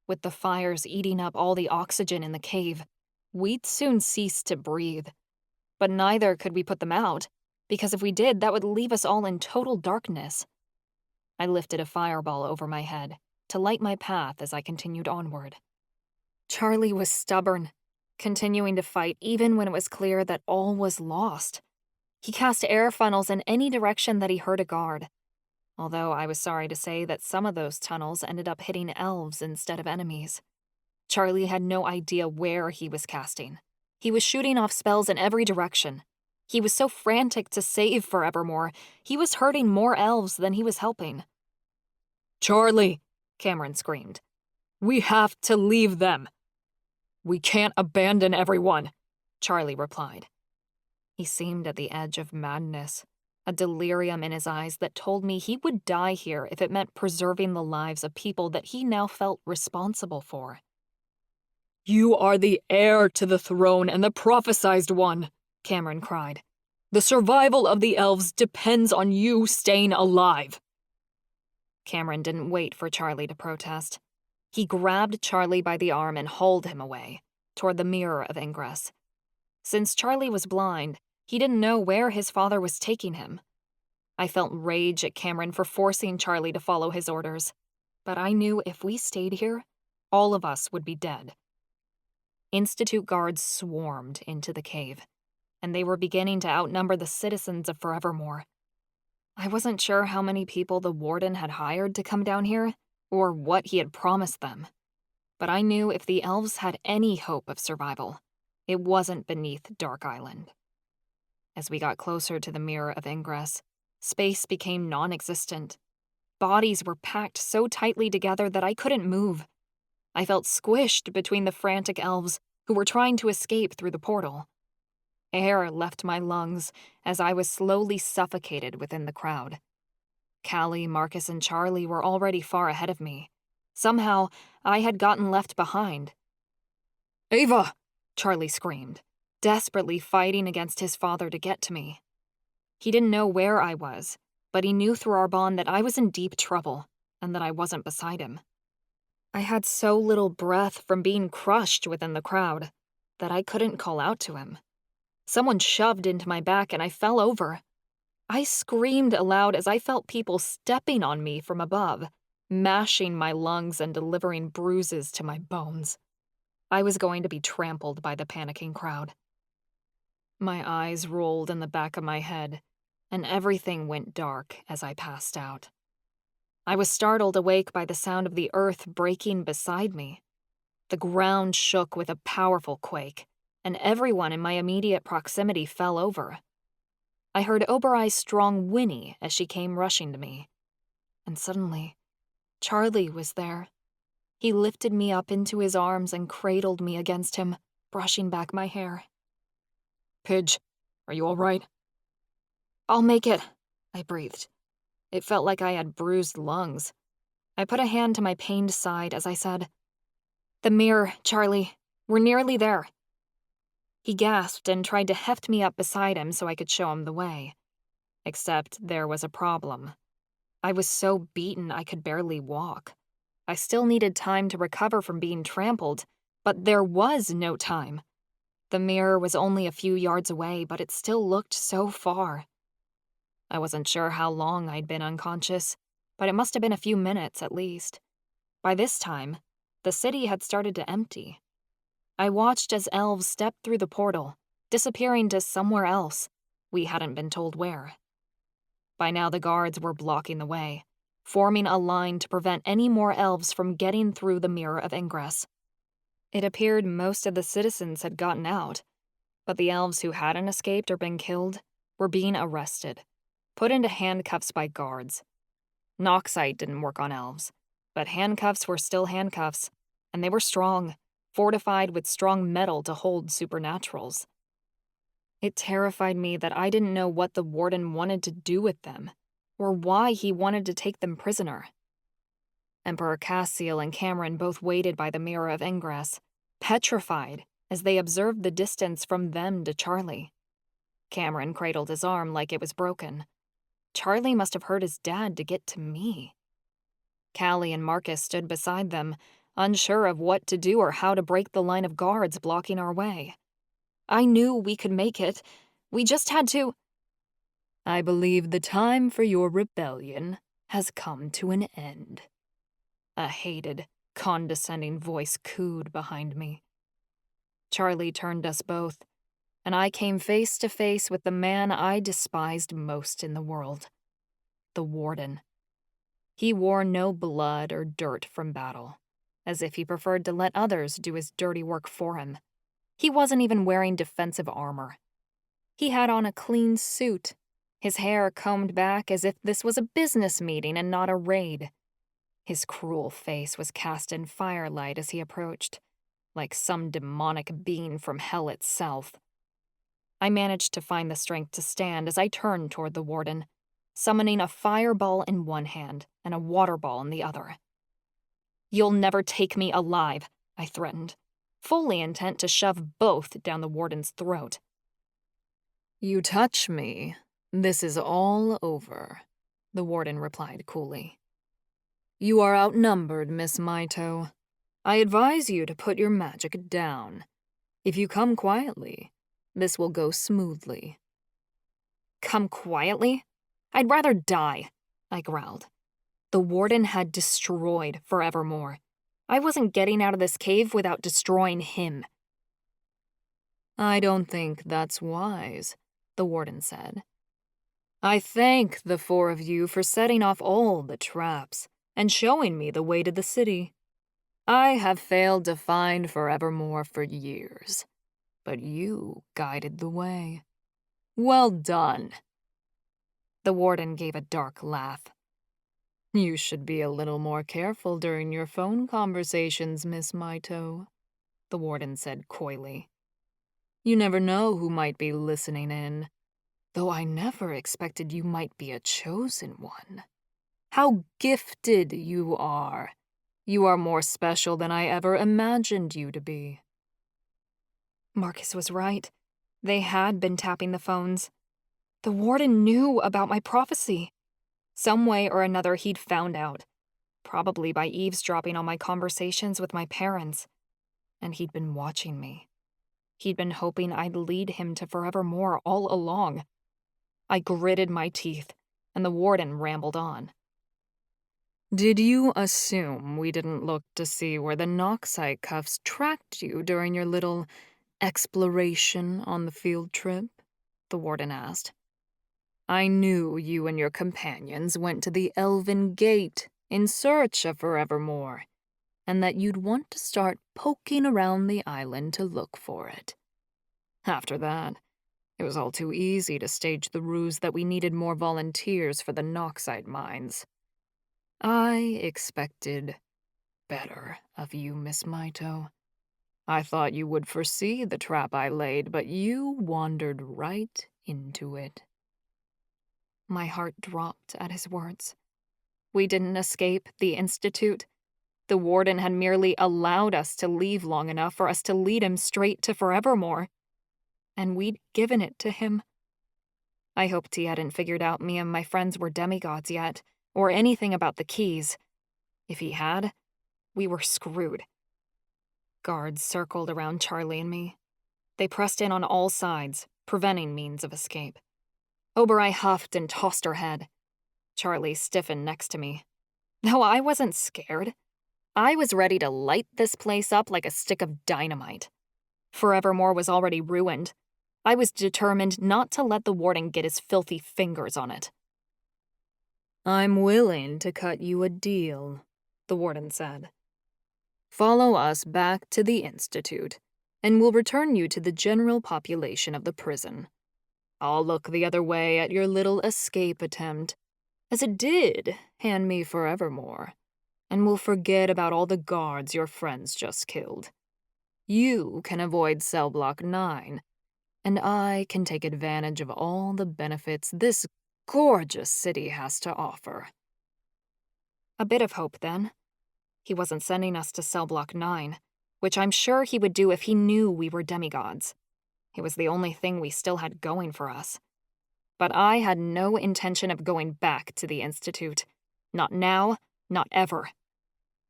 With the fires eating up all the oxygen in the cave, we'd soon cease to breathe. But neither could we put them out, because if we did, that would leave us all in total darkness. I lifted a fireball over my head to light my path as I continued onward. Charlie was stubborn, continuing to fight even when it was clear that all was lost. He cast air funnels in any direction that he heard a guard, although I was sorry to say that some of those tunnels ended up hitting elves instead of enemies. Charlie had no idea where he was casting. He was shooting off spells in every direction. He was so frantic to save Forevermore, he was hurting more elves than he was helping. "Charlie," Cameron screamed. "we have to leave them." "We can't abandon everyone," Charlie replied. He seemed at the edge of madness, a delirium in his eyes that told me he would die here if it meant preserving the lives of people that he now felt responsible for. "You are the heir to the throne and the prophesized one," Cameron cried. "The survival of the elves depends on you staying alive." Cameron didn't wait for Charlie to protest. He grabbed Charlie by the arm and hauled him away, toward the mirror of ingress. Since Charlie was blind, he didn't know where his father was taking him. I felt rage at Cameron for forcing Charlie to follow his orders, but I knew if we stayed here, all of us would be dead. Institute guards swarmed into the cave, and they were beginning to outnumber the citizens of Forevermore. I wasn't sure how many people the Warden had hired to come down here, or what he had promised them, but I knew if the elves had any hope of survival, it wasn't beneath Dark Island. As we got closer to the mirror of ingress, space became non-existent. Bodies were packed so tightly together that I couldn't move. I felt squished between the frantic elves who were trying to escape through the portal. Air left my lungs as I was slowly suffocated within the crowd. Callie, Marcus, and Charlie were already far ahead of me. Somehow, I had gotten left behind. "Ava!" Charlie screamed, desperately fighting against his father to get to me. He didn't know where I was, but he knew through our bond that I was in deep trouble and that I wasn't beside him. I had so little breath from being crushed within the crowd that I couldn't call out to him. Someone shoved into my back and I fell over. I screamed aloud as I felt people stepping on me from above, mashing my lungs and delivering bruises to my bones. I was going to be trampled by the panicking crowd. My eyes rolled in the back of my head, and everything went dark as I passed out. I was startled awake by the sound of the earth breaking beside me. The ground shook with a powerful quake, and everyone in my immediate proximity fell over. I heard Oberei's strong whinny as she came rushing to me. And suddenly, Charlie was there. He lifted me up into his arms and cradled me against him, brushing back my hair. Pidge, are you all right? "I'll make it," I breathed. It felt like I had bruised lungs. I put a hand to my pained side as I said, "The mirror, Charlie. We're nearly there." He gasped and tried to heft me up beside him so I could show him the way. Except there was a problem. I was so beaten I could barely walk. I still needed time to recover from being trampled, but there was no time. The mirror was only a few yards away, but it still looked so far. I wasn't sure how long I'd been unconscious, but it must have been a few minutes at least. By this time, the city had started to empty. I watched as Elves stepped through the portal, disappearing to somewhere else. We hadn't been told where. By now the guards were blocking the way, forming a line to prevent any more Elves from getting through the mirror of ingress. It appeared most of the citizens had gotten out, but the Elves who hadn't escaped or been killed were being arrested, put into handcuffs by guards. Noxite didn't work on Elves, but handcuffs were still handcuffs, and they were strong, fortified with strong metal to hold supernaturals. It terrified me that I didn't know what the Warden wanted to do with them, or why he wanted to take them prisoner. Emperor Cassiel and Cameron both waited by the mirror of ingress, petrified as they observed the distance from them to Charlie. Cameron cradled his arm like it was broken. Charlie must have hurt his dad to get to me. Callie and Marcus stood beside them, unsure of what to do or how to break the line of guards blocking our way. I knew we could make it. We just had to— "I believe the time for your rebellion has come to an end." A hated, condescending voice cooed behind me. Charlie turned us both, and I came face to face with the man I despised most in the world, the Warden. He wore no blood or dirt from battle, as if he preferred to let others do his dirty work for him. He wasn't even wearing defensive armor. He had on a clean suit, his hair combed back as if this was a business meeting and not a raid. His cruel face was cast in firelight as he approached, like some demonic being from hell itself. I managed to find the strength to stand as I turned toward the Warden, summoning a fireball in one hand and a water ball in the other. "You'll never take me alive," I threatened, fully intent to shove both down the Warden's throat. "You touch me, this is all over," the Warden replied coolly. "You are outnumbered, Miss Maito. I advise you to put your magic down. If you come quietly, this will go smoothly." "Come quietly? I'd rather die," I growled. The Warden had destroyed Forevermore. I wasn't getting out of this cave without destroying him. "I don't think that's wise," the Warden said. "I thank the four of you for setting off all the traps and showing me the way to the city. I have failed to find Forevermore for years, but you guided the way. Well done." The Warden gave a dark laugh. "You should be a little more careful during your phone conversations, Miss Maito," the Warden said coyly. "You never know who might be listening in, though I never expected you might be a chosen one. How gifted you are. You are more special than I ever imagined you to be." Marcus was right. They had been tapping the phones. The Warden knew about my prophecy. Some way or another he'd found out. probably by eavesdropping on my conversations with my parents. And he'd been watching me. He'd been hoping I'd lead him to forevermore all along. I gritted my teeth, and the warden rambled on. Did you assume we didn't look to see where the Noxite cuffs tracked you during your little exploration on the field trip? The warden asked. I knew you and your companions went to the Elven Gate in search of forevermore, and that you'd want to start poking around the island to look for it. After that, it was all too easy to stage the ruse that we needed more volunteers for the Noxite mines. I expected better of you, Miss Mito. I thought you would foresee the trap I laid, but you wandered right into it. My heart dropped at his words. We didn't escape the Institute. The warden had merely allowed us to leave long enough for us to lead him straight to forevermore. And we'd given it to him. I hoped he hadn't figured out me and my friends were demigods yet, or anything about the keys. If he had, we were screwed. Guards circled around Charlie and me. They pressed in on all sides, preventing means of escape. Oberai huffed and tossed her head. Charlie stiffened next to me. Though I wasn't scared, I was ready to light this place up like a stick of dynamite. Forevermore was already ruined. I was determined not to let the warden get his filthy fingers on it. I'm willing to cut you a deal, the warden said. Follow us back to the Institute, and we'll return you to the general population of the prison. I'll look the other way at your little escape attempt, as it did hand me forevermore, and we'll forget about all the guards your friends just killed. You can avoid cell block 9, and I can take advantage of all the benefits this gorgeous city has to offer. A bit of hope, then. He wasn't sending us to cell block 9, which I'm sure he would do if he knew we were demigods. It was the only thing we still had going for us. But I had no intention of going back to the Institute. Not now, not ever.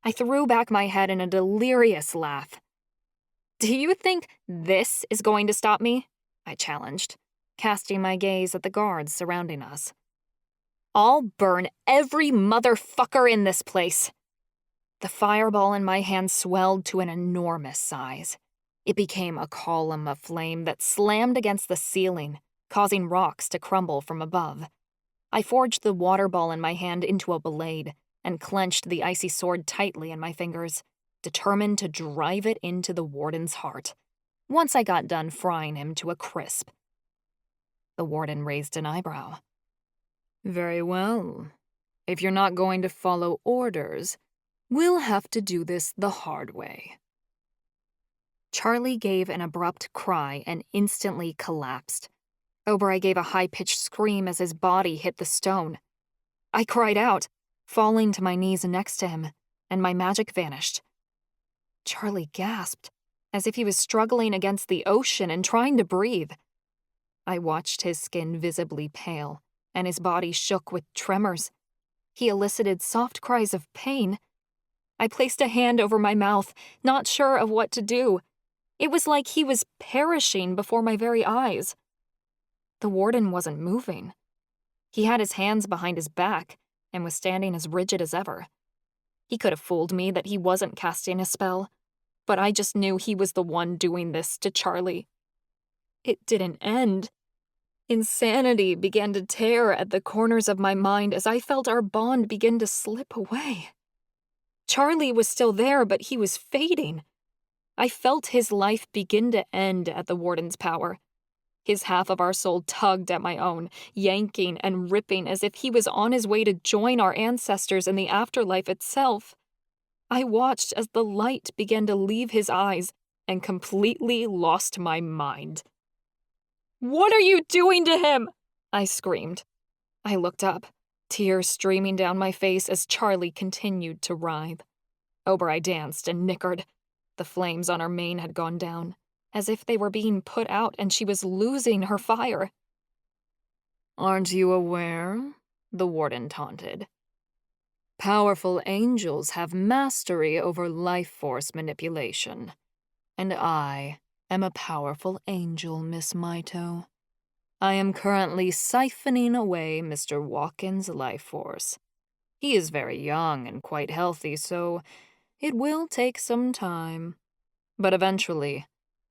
I threw back my head in a delirious laugh. Do you think this is going to stop me? I challenged, casting my gaze at the guards surrounding us. I'll burn every motherfucker in this place. The fireball in my hand swelled to an enormous size. It became a column of flame that slammed against the ceiling, causing rocks to crumble from above. I forged the water ball in my hand into a blade and clenched the icy sword tightly in my fingers, determined to drive it into the warden's heart, once I got done frying him to a crisp. The warden raised an eyebrow. Very well. If you're not going to follow orders, we'll have to do this the hard way. Charlie gave an abrupt cry and instantly collapsed. Oberai gave a high-pitched scream as his body hit the stone. I cried out, falling to my knees next to him, and my magic vanished. Charlie gasped, as if he was struggling against the ocean and trying to breathe. I watched his skin visibly pale, and his body shook with tremors. He elicited soft cries of pain. I placed a hand over my mouth, not sure of what to do. It was like he was perishing before my very eyes. The warden wasn't moving. He had his hands behind his back and was standing as rigid as ever. He could have fooled me that he wasn't casting a spell, but I just knew he was the one doing this to Charlie. It didn't end. Insanity began to tear at the corners of my mind as I felt our bond begin to slip away. Charlie was still there, but he was fading. I felt his life begin to end at the warden's power. His half of our soul tugged at my own, yanking and ripping as if he was on his way to join our ancestors in the afterlife itself. I watched as the light began to leave his eyes and completely lost my mind. "What are you doing to him?" I screamed. I looked up, tears streaming down my face as Charlie continued to writhe. Oberai danced and nickered. The flames on her mane had gone down, as if they were being put out and she was losing her fire. Aren't you aware? The warden taunted. Powerful angels have mastery over life force manipulation. And I am a powerful angel, Miss Mito. I am currently siphoning away Mr. Walken's life force. He is very young and quite healthy, so it will take some time. But eventually,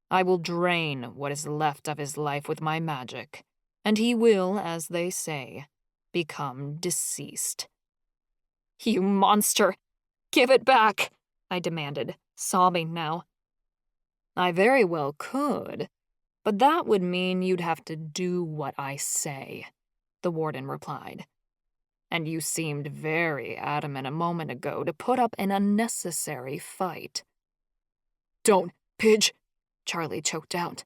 I will drain what is left of his life with my magic, and he will, as they say, become deceased. You monster! Give it back! I demanded, sobbing now. I very well could, but that would mean you'd have to do what I say, the warden replied. And you seemed very adamant a moment ago to put up an unnecessary fight. Don't, Pidge, Charlie choked out.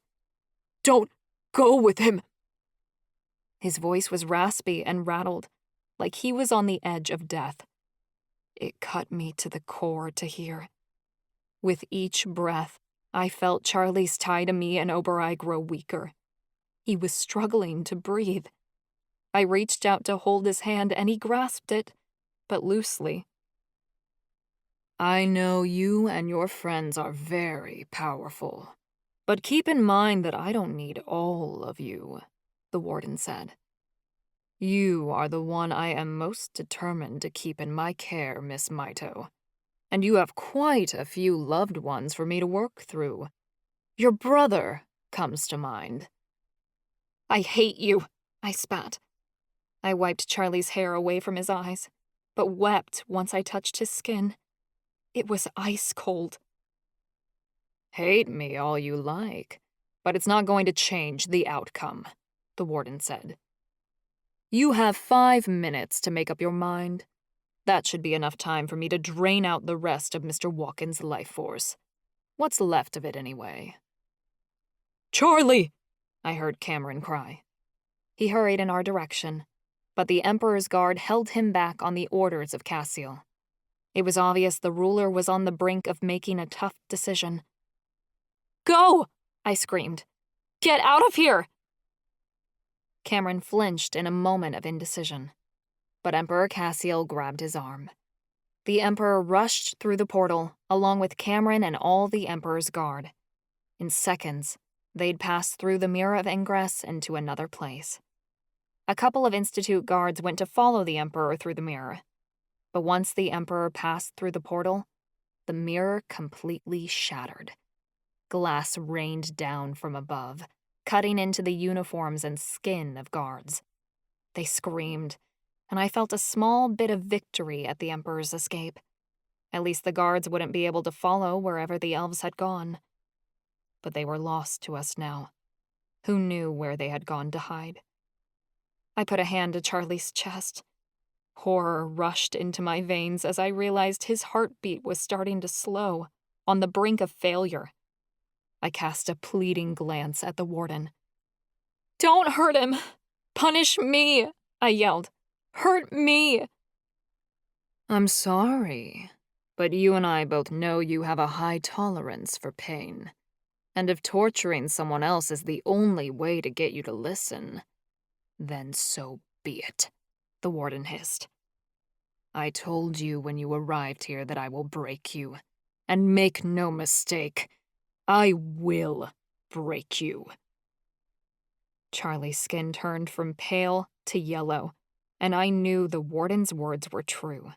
Don't go with him. His voice was raspy and rattled, like he was on the edge of death. It cut me to the core to hear. With each breath, I felt Charlie's tie to me and Obereye grow weaker. He was struggling to breathe. I reached out to hold his hand and he grasped it, but loosely. I know you and your friends are very powerful, but keep in mind that I don't need all of you, the warden said. You are the one I am most determined to keep in my care, Miss Mito. And you have quite a few loved ones for me to work through. Your brother comes to mind. I hate you, I spat. I wiped Charlie's hair away from his eyes, but wept once I touched his skin. It was ice cold. Hate me all you like, but it's not going to change the outcome, the warden said. You have 5 minutes to make up your mind. That should be enough time for me to drain out the rest of Mr. Walken's life force. What's left of it anyway? Charlie! I heard Cameron cry. He hurried in our direction, but the Emperor's guard held him back on the orders of Cassiel. It was obvious the ruler was on the brink of making a tough decision. Go! I screamed. Get out of here! Cameron flinched in a moment of indecision, but Emperor Cassiel grabbed his arm. The Emperor rushed through the portal, along with Cameron and all the Emperor's guard. In seconds, they'd passed through the mirror of ingress into another place. A couple of Institute guards went to follow the Emperor through the mirror, but once the Emperor passed through the portal, the mirror completely shattered. Glass rained down from above, cutting into the uniforms and skin of guards. They screamed, and I felt a small bit of victory at the Emperor's escape. At least the guards wouldn't be able to follow wherever the elves had gone. But they were lost to us now. Who knew where they had gone to hide? I put a hand to Charlie's chest. Horror rushed into my veins as I realized his heartbeat was starting to slow, on the brink of failure. I cast a pleading glance at the warden. Don't hurt him! Punish me! I yelled. Hurt me! I'm sorry, but you and I both know you have a high tolerance for pain. And if torturing someone else is the only way to get you to listen, then so be it, the warden hissed. I told you when you arrived here that I will break you. And make no mistake, I will break you. Charlie's skin turned from pale to yellow, and I knew the warden's words were true.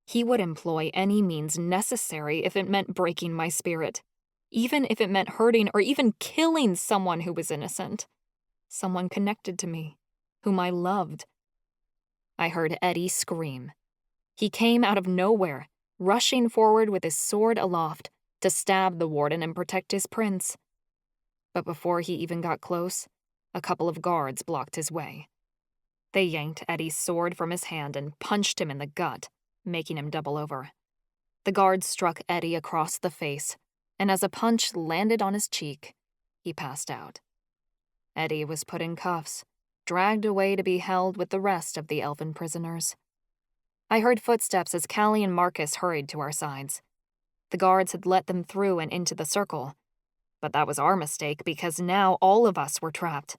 He would employ any means necessary if it meant breaking my spirit, even if it meant hurting or even killing someone who was innocent. Someone connected to me, whom I loved. I heard Eddie scream. He came out of nowhere, rushing forward with his sword aloft to stab the warden and protect his prince. But before he even got close, a couple of guards blocked his way. They yanked Eddie's sword from his hand and punched him in the gut, making him double over. The guards struck Eddie across the face, and as a punch landed on his cheek, he passed out. Eddie was put in cuffs, dragged away to be held with the rest of the elven prisoners. I heard footsteps as Callie and Marcus hurried to our sides. The guards had let them through and into the circle, but that was our mistake because now all of us were trapped.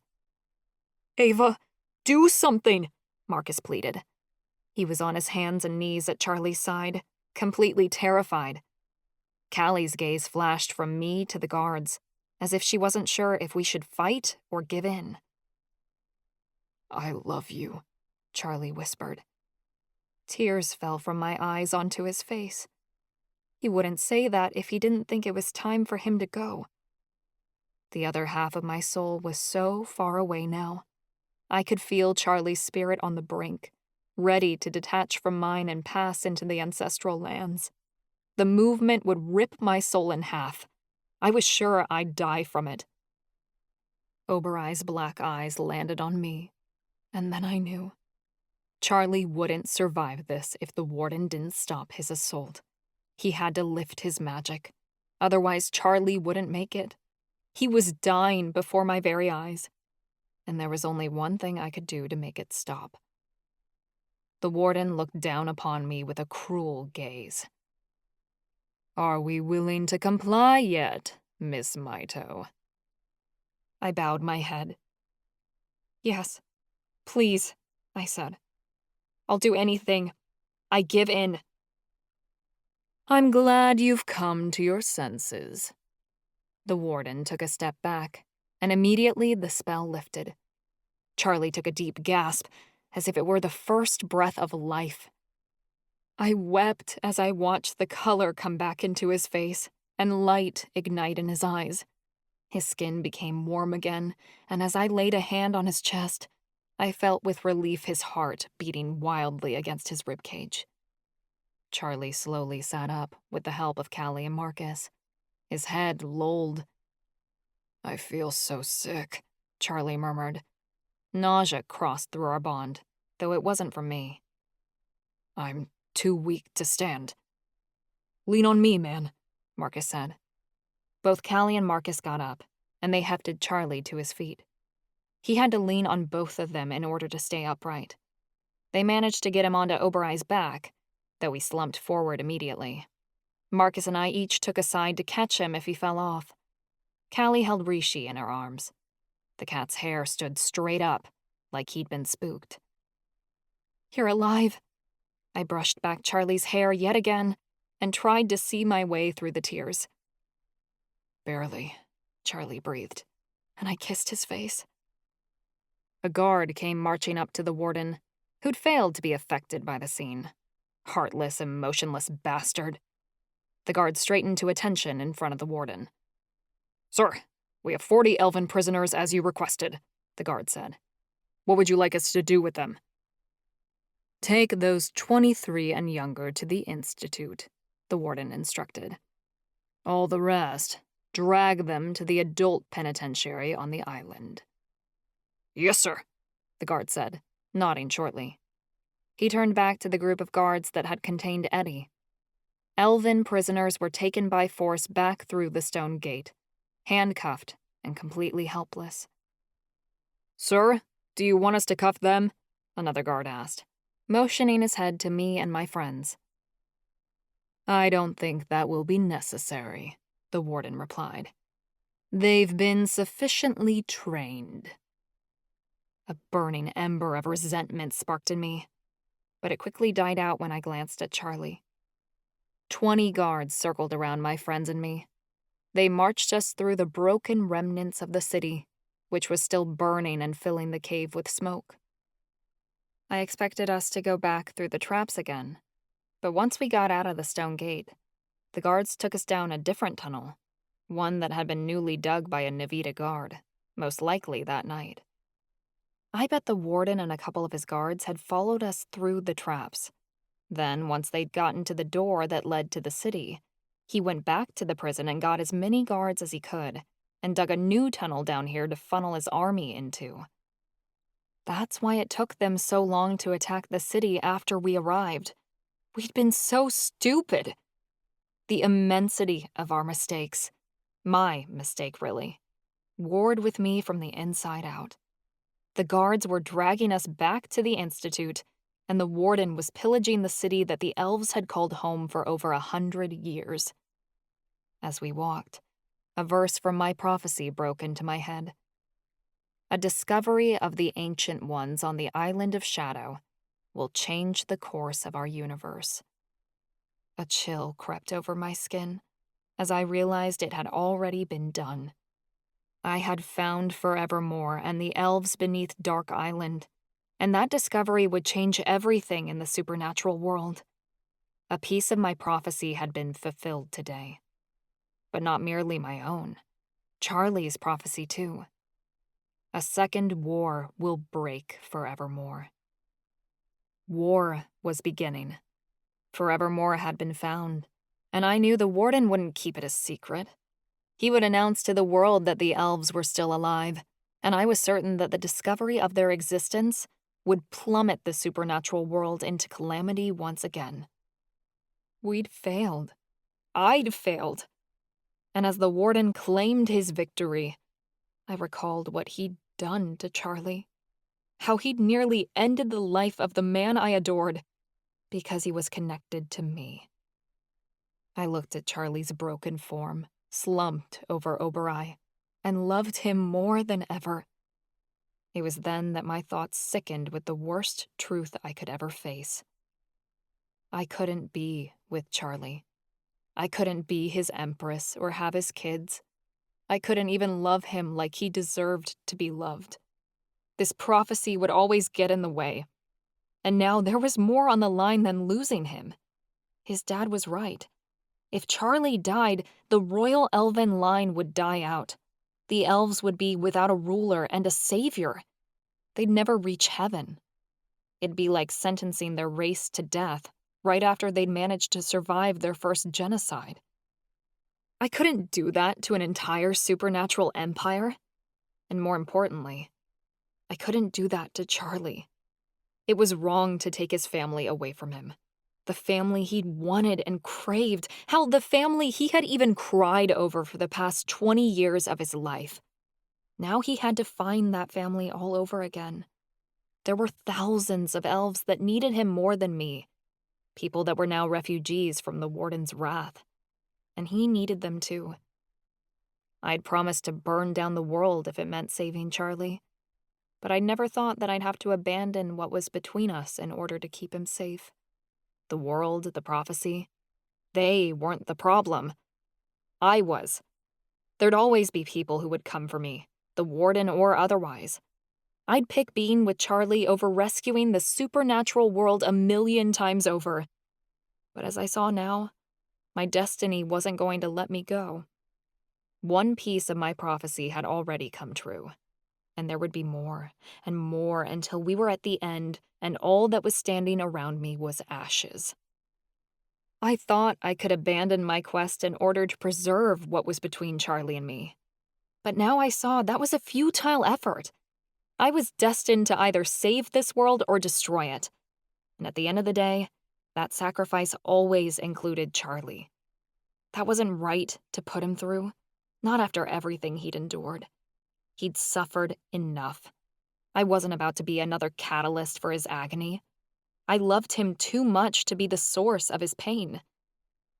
Ava, do something, Marcus pleaded. He was on his hands and knees at Charlie's side, completely terrified. Callie's gaze flashed from me to the guards, as if she wasn't sure if we should fight or give in. I love you, Charlie whispered. Tears fell from my eyes onto his face. He wouldn't say that if he didn't think it was time for him to go. The other half of my soul was so far away now. I could feel Charlie's spirit on the brink, ready to detach from mine and pass into the ancestral lands. The movement would rip my soul in half. I was sure I'd die from it. Oberei's black eyes landed on me, and then I knew. Charlie wouldn't survive this if the Warden didn't stop his assault. He had to lift his magic. Otherwise, Charlie wouldn't make it. He was dying before my very eyes, and there was only one thing I could do to make it stop. The Warden looked down upon me with a cruel gaze. Are we willing to comply yet, Miss Mito? I bowed my head. Yes, please, I said. I'll do anything. I give in. I'm glad you've come to your senses. The Warden took a step back, and immediately the spell lifted. Charlie took a deep gasp, as if it were the first breath of life. I wept as I watched the color come back into his face and light ignite in his eyes. His skin became warm again, and as I laid a hand on his chest, I felt with relief his heart beating wildly against his ribcage. Charlie slowly sat up with the help of Callie and Marcus. His head lolled. I feel so sick, Charlie murmured. Nausea crossed through our bond, though it wasn't from me. I'm too weak to stand. Lean on me, man, Marcus said. Both Callie and Marcus got up, and they hefted Charlie to his feet. He had to lean on both of them in order to stay upright. They managed to get him onto Oberei's back, though he slumped forward immediately. Marcus and I each took a side to catch him if he fell off. Callie held Rishi in her arms. The cat's hair stood straight up, like he'd been spooked. You're alive. I brushed back Charlie's hair yet again and tried to see my way through the tears. Barely, Charlie breathed, and I kissed his face. A guard came marching up to the Warden, who'd failed to be affected by the scene. Heartless and motionless bastard. The guard straightened to attention in front of the Warden. Sir, we have 40 elven prisoners as you requested, the guard said. What would you like us to do with them? Take those 23 and younger to the Institute, the Warden instructed. All the rest, drag them to the adult penitentiary on the island. Yes, sir, the guard said, nodding shortly. He turned back to the group of guards that had contained Eddie. Elven prisoners were taken by force back through the stone gate, handcuffed and completely helpless. Sir, do you want us to cuff them? Another guard asked, motioning his head to me and my friends. I don't think that will be necessary, the Warden replied. They've been sufficiently trained. A burning ember of resentment sparked in me, but it quickly died out when I glanced at Charlie. 20 guards circled around my friends and me. They marched us through the broken remnants of the city, which was still burning and filling the cave with smoke. I expected us to go back through the traps again, but once we got out of the stone gate, the guards took us down a different tunnel, one that had been newly dug by a Navita guard, most likely that night. I bet the Warden and a couple of his guards had followed us through the traps. Then, once they'd gotten to the door that led to the city, he went back to the prison and got as many guards as he could, and dug a new tunnel down here to funnel his army into. That's why it took them so long to attack the city after we arrived. We'd been so stupid. The immensity of our mistakes, my mistake really, warred with me from the inside out. The guards were dragging us back to the Institute, and the Warden was pillaging the city that the Elves had called home for over 100 years. As we walked, a verse from my prophecy broke into my head. A discovery of the Ancient Ones on the Island of Shadow will change the course of our universe. A chill crept over my skin as I realized it had already been done. I had found Forevermore and the Elves beneath Dark Island, and that discovery would change everything in the supernatural world. A piece of my prophecy had been fulfilled today. But not merely my own. Charlie's prophecy, too. A second war will break Forevermore. War was beginning. Forevermore had been found, and I knew the Warden wouldn't keep it a secret. He would announce to the world that the Elves were still alive, and I was certain that the discovery of their existence would plummet the supernatural world into calamity once again. We'd failed. I'd failed. And as the Warden claimed his victory, I recalled what he'd done to Charlie. How he'd nearly ended the life of the man I adored because he was connected to me. I looked at Charlie's broken form, slumped over Oberoi, and loved him more than ever. It was then that my thoughts sickened with the worst truth I could ever face. I couldn't be with Charlie. I couldn't be his empress or have his kids. I couldn't even love him like he deserved to be loved. This prophecy would always get in the way. And now there was more on the line than losing him. His dad was right. If Charlie died, the royal elven line would die out. The elves would be without a ruler and a savior. They'd never reach heaven. It'd be like sentencing their race to death right after they'd managed to survive their first genocide. I couldn't do that to an entire supernatural empire. And more importantly, I couldn't do that to Charlie. It was wrong to take his family away from him. The family he'd wanted and craved. Hell, the family he had even cried over for the past 20 years of his life. Now he had to find that family all over again. There were thousands of elves that needed him more than me. People that were now refugees from the Warden's wrath. And he needed them too. I'd promised to burn down the world if it meant saving Charlie. But I never thought that I'd have to abandon what was between us in order to keep him safe. The world, the prophecy, they weren't the problem. I was. There'd always be people who would come for me, the Warden or otherwise. I'd pick being with Charlie over rescuing the supernatural world 1,000,000 times over. But as I saw now, my destiny wasn't going to let me go. One piece of my prophecy had already come true. And there would be more and more until we were at the end and all that was standing around me was ashes. I thought I could abandon my quest in order to preserve what was between Charlie and me. But now I saw that was a futile effort. I was destined to either save this world or destroy it. And at the end of the day, that sacrifice always included Charlie. That wasn't right to put him through, not after everything he'd endured. He'd suffered enough. I wasn't about to be another catalyst for his agony. I loved him too much to be the source of his pain.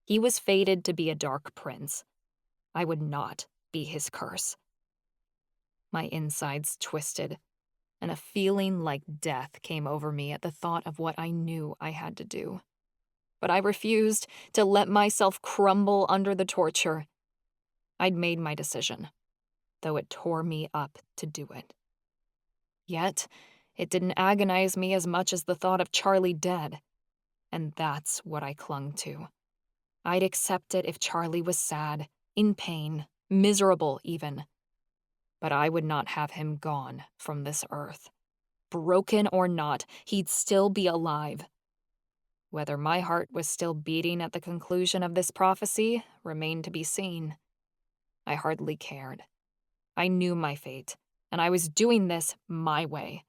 He was fated to be a dark prince. I would not be his curse. My insides twisted, and a feeling like death came over me at the thought of what I knew I had to do. But I refused to let myself crumble under the torture. I'd made my decision, though it tore me up to do it. Yet, it didn't agonize me as much as the thought of Charlie dead. And that's what I clung to. I'd accept it if Charlie was sad, in pain, miserable even. But I would not have him gone from this earth. Broken or not, he'd still be alive. Whether my heart was still beating at the conclusion of this prophecy remained to be seen. I hardly cared. I knew my fate, and I was doing this my way.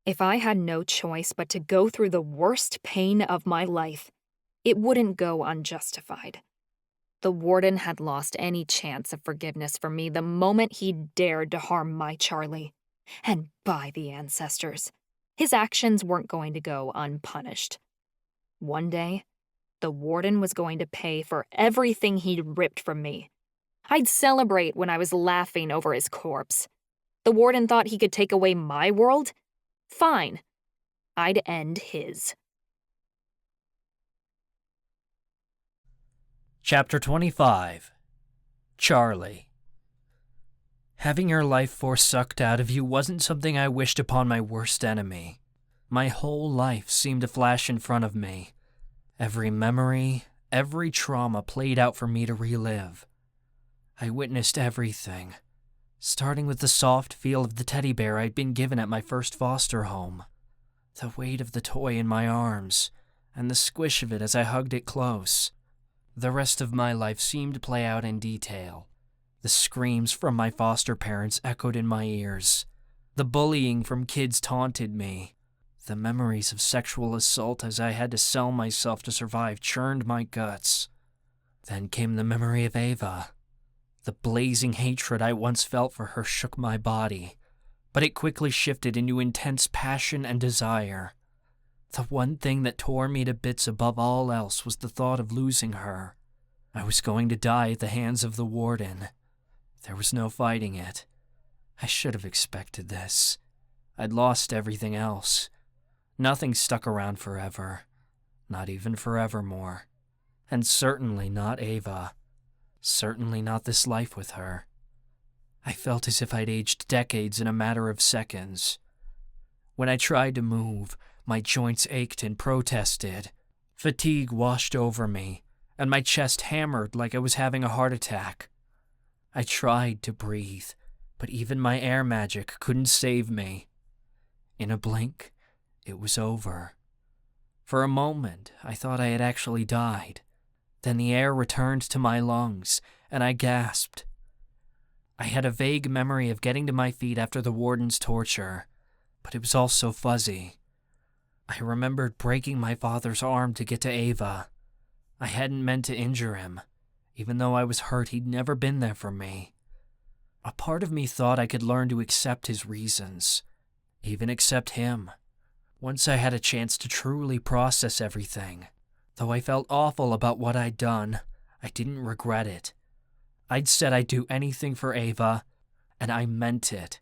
If I had no choice but to go through the worst pain of my life, it wouldn't go unjustified. The Warden had lost any chance of forgiveness for me the moment he dared to harm my Charlie. And by the ancestors, his actions weren't going to go unpunished. One day, the Warden was going to pay for everything he'd ripped from me. I'd celebrate when I was laughing over his corpse. The Warden thought he could take away my world? Fine. I'd end his. Chapter 25. Charlie. Having your life force sucked out of you wasn't something I wished upon my worst enemy. My whole life seemed to flash in front of me. Every memory, every trauma played out for me to relive. I witnessed everything, starting with the soft feel of the teddy bear I'd been given at my first foster home, the weight of the toy in my arms, and the squish of it as I hugged it close. The rest of my life seemed to play out in detail. The screams from my foster parents echoed in my ears. The bullying from kids taunted me. The memories of sexual assault as I had to sell myself to survive churned my guts. Then came the memory of Ava. The blazing hatred I once felt for her shook my body, but it quickly shifted into intense passion and desire. The one thing that tore me to bits above all else was the thought of losing her. I was going to die at the hands of the Warden. There was no fighting it. I should have expected this. I'd lost everything else. Nothing stuck around forever. Not even forevermore. And certainly not Ava. Certainly not this life with her. I felt as if I'd aged decades in a matter of seconds. When I tried to move, my joints ached and protested. Fatigue washed over me, and my chest hammered like I was having a heart attack. I tried to breathe, but even my air magic couldn't save me. In a blink, it was over. For a moment, I thought I had actually died. Then the air returned to my lungs, and I gasped. I had a vague memory of getting to my feet after the Warden's torture, but it was all so fuzzy. I remembered breaking my father's arm to get to Ava. I hadn't meant to injure him. Even though I was hurt, he'd never been there for me. A part of me thought I could learn to accept his reasons, even accept him. Once I had a chance to truly process everything. Though I felt awful about what I'd done, I didn't regret it. I'd said I'd do anything for Ava, and I meant it.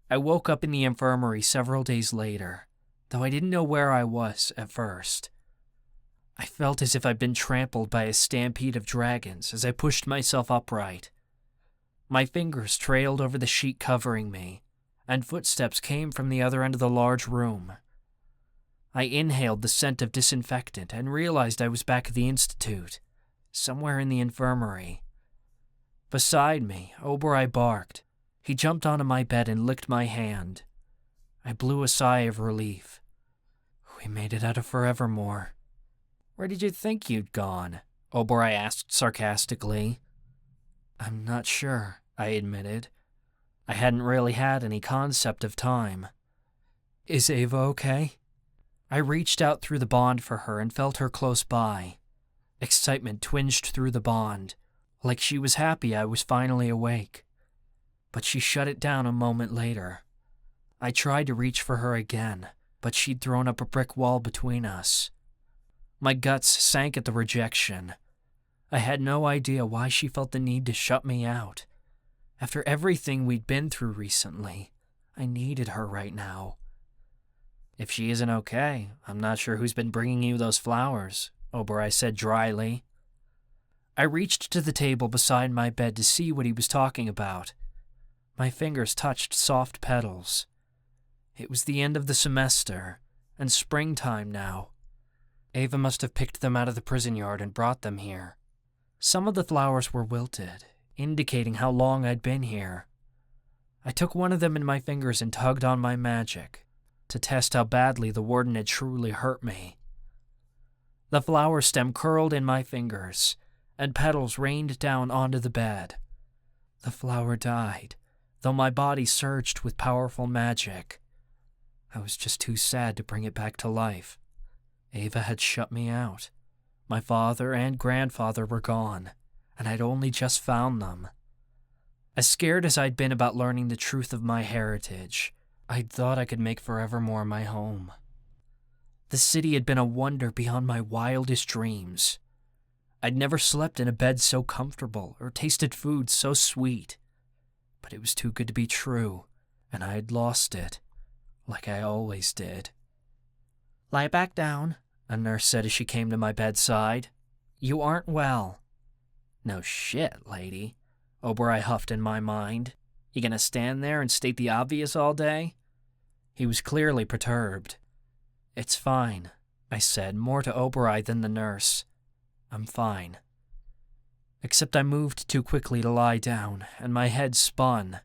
I woke up in the infirmary several days later, though I didn't know where I was at first. I felt as if I'd been trampled by a stampede of dragons as I pushed myself upright. My fingers trailed over the sheet covering me, and footsteps came from the other end of the large room. I inhaled the scent of disinfectant and realized I was back at the Institute, somewhere in the infirmary. Beside me, Oberoi barked. He jumped onto my bed and licked my hand. I blew a sigh of relief. We made it out of Forevermore. Where did you think you'd gone? Oberoi asked sarcastically. I'm not sure, I admitted. I hadn't really had any concept of time. Is Ava okay? I reached out through the bond for her and felt her close by. Excitement twinged through the bond, like she was happy I was finally awake. But she shut it down a moment later. I tried to reach for her again, but she'd thrown up a brick wall between us. My guts sank at the rejection. I had no idea why she felt the need to shut me out. After everything we'd been through recently, I needed her right now. If she isn't okay, I'm not sure who's been bringing you those flowers, Oberoi said dryly. I reached to the table beside my bed to see what he was talking about. My fingers touched soft petals. It was the end of the semester, and springtime now. Ava must have picked them out of the prison yard and brought them here. Some of the flowers were wilted, indicating how long I'd been here. I took one of them in my fingers and tugged on my magic, to test how badly the Warden had truly hurt me. The flower stem curled in my fingers, and petals rained down onto the bed. The flower died, though my body surged with powerful magic. I was just too sad to bring it back to life. Ava had shut me out. My father and grandfather were gone, and I'd only just found them. As scared as I'd been about learning the truth of my heritage, I'd thought I could make Forevermore my home. The city had been a wonder beyond my wildest dreams. I'd never slept in a bed so comfortable or tasted food so sweet. But it was too good to be true, and I had lost it, like I always did. "Lie back down," a nurse said as she came to my bedside. "You aren't well." "No shit, lady," Oberoi huffed in my mind. "You gonna stand there and state the obvious all day?" He was clearly perturbed. "It's fine," I said, more to Oberoi than the nurse. "I'm fine." Except I moved too quickly to lie down, and my head spun.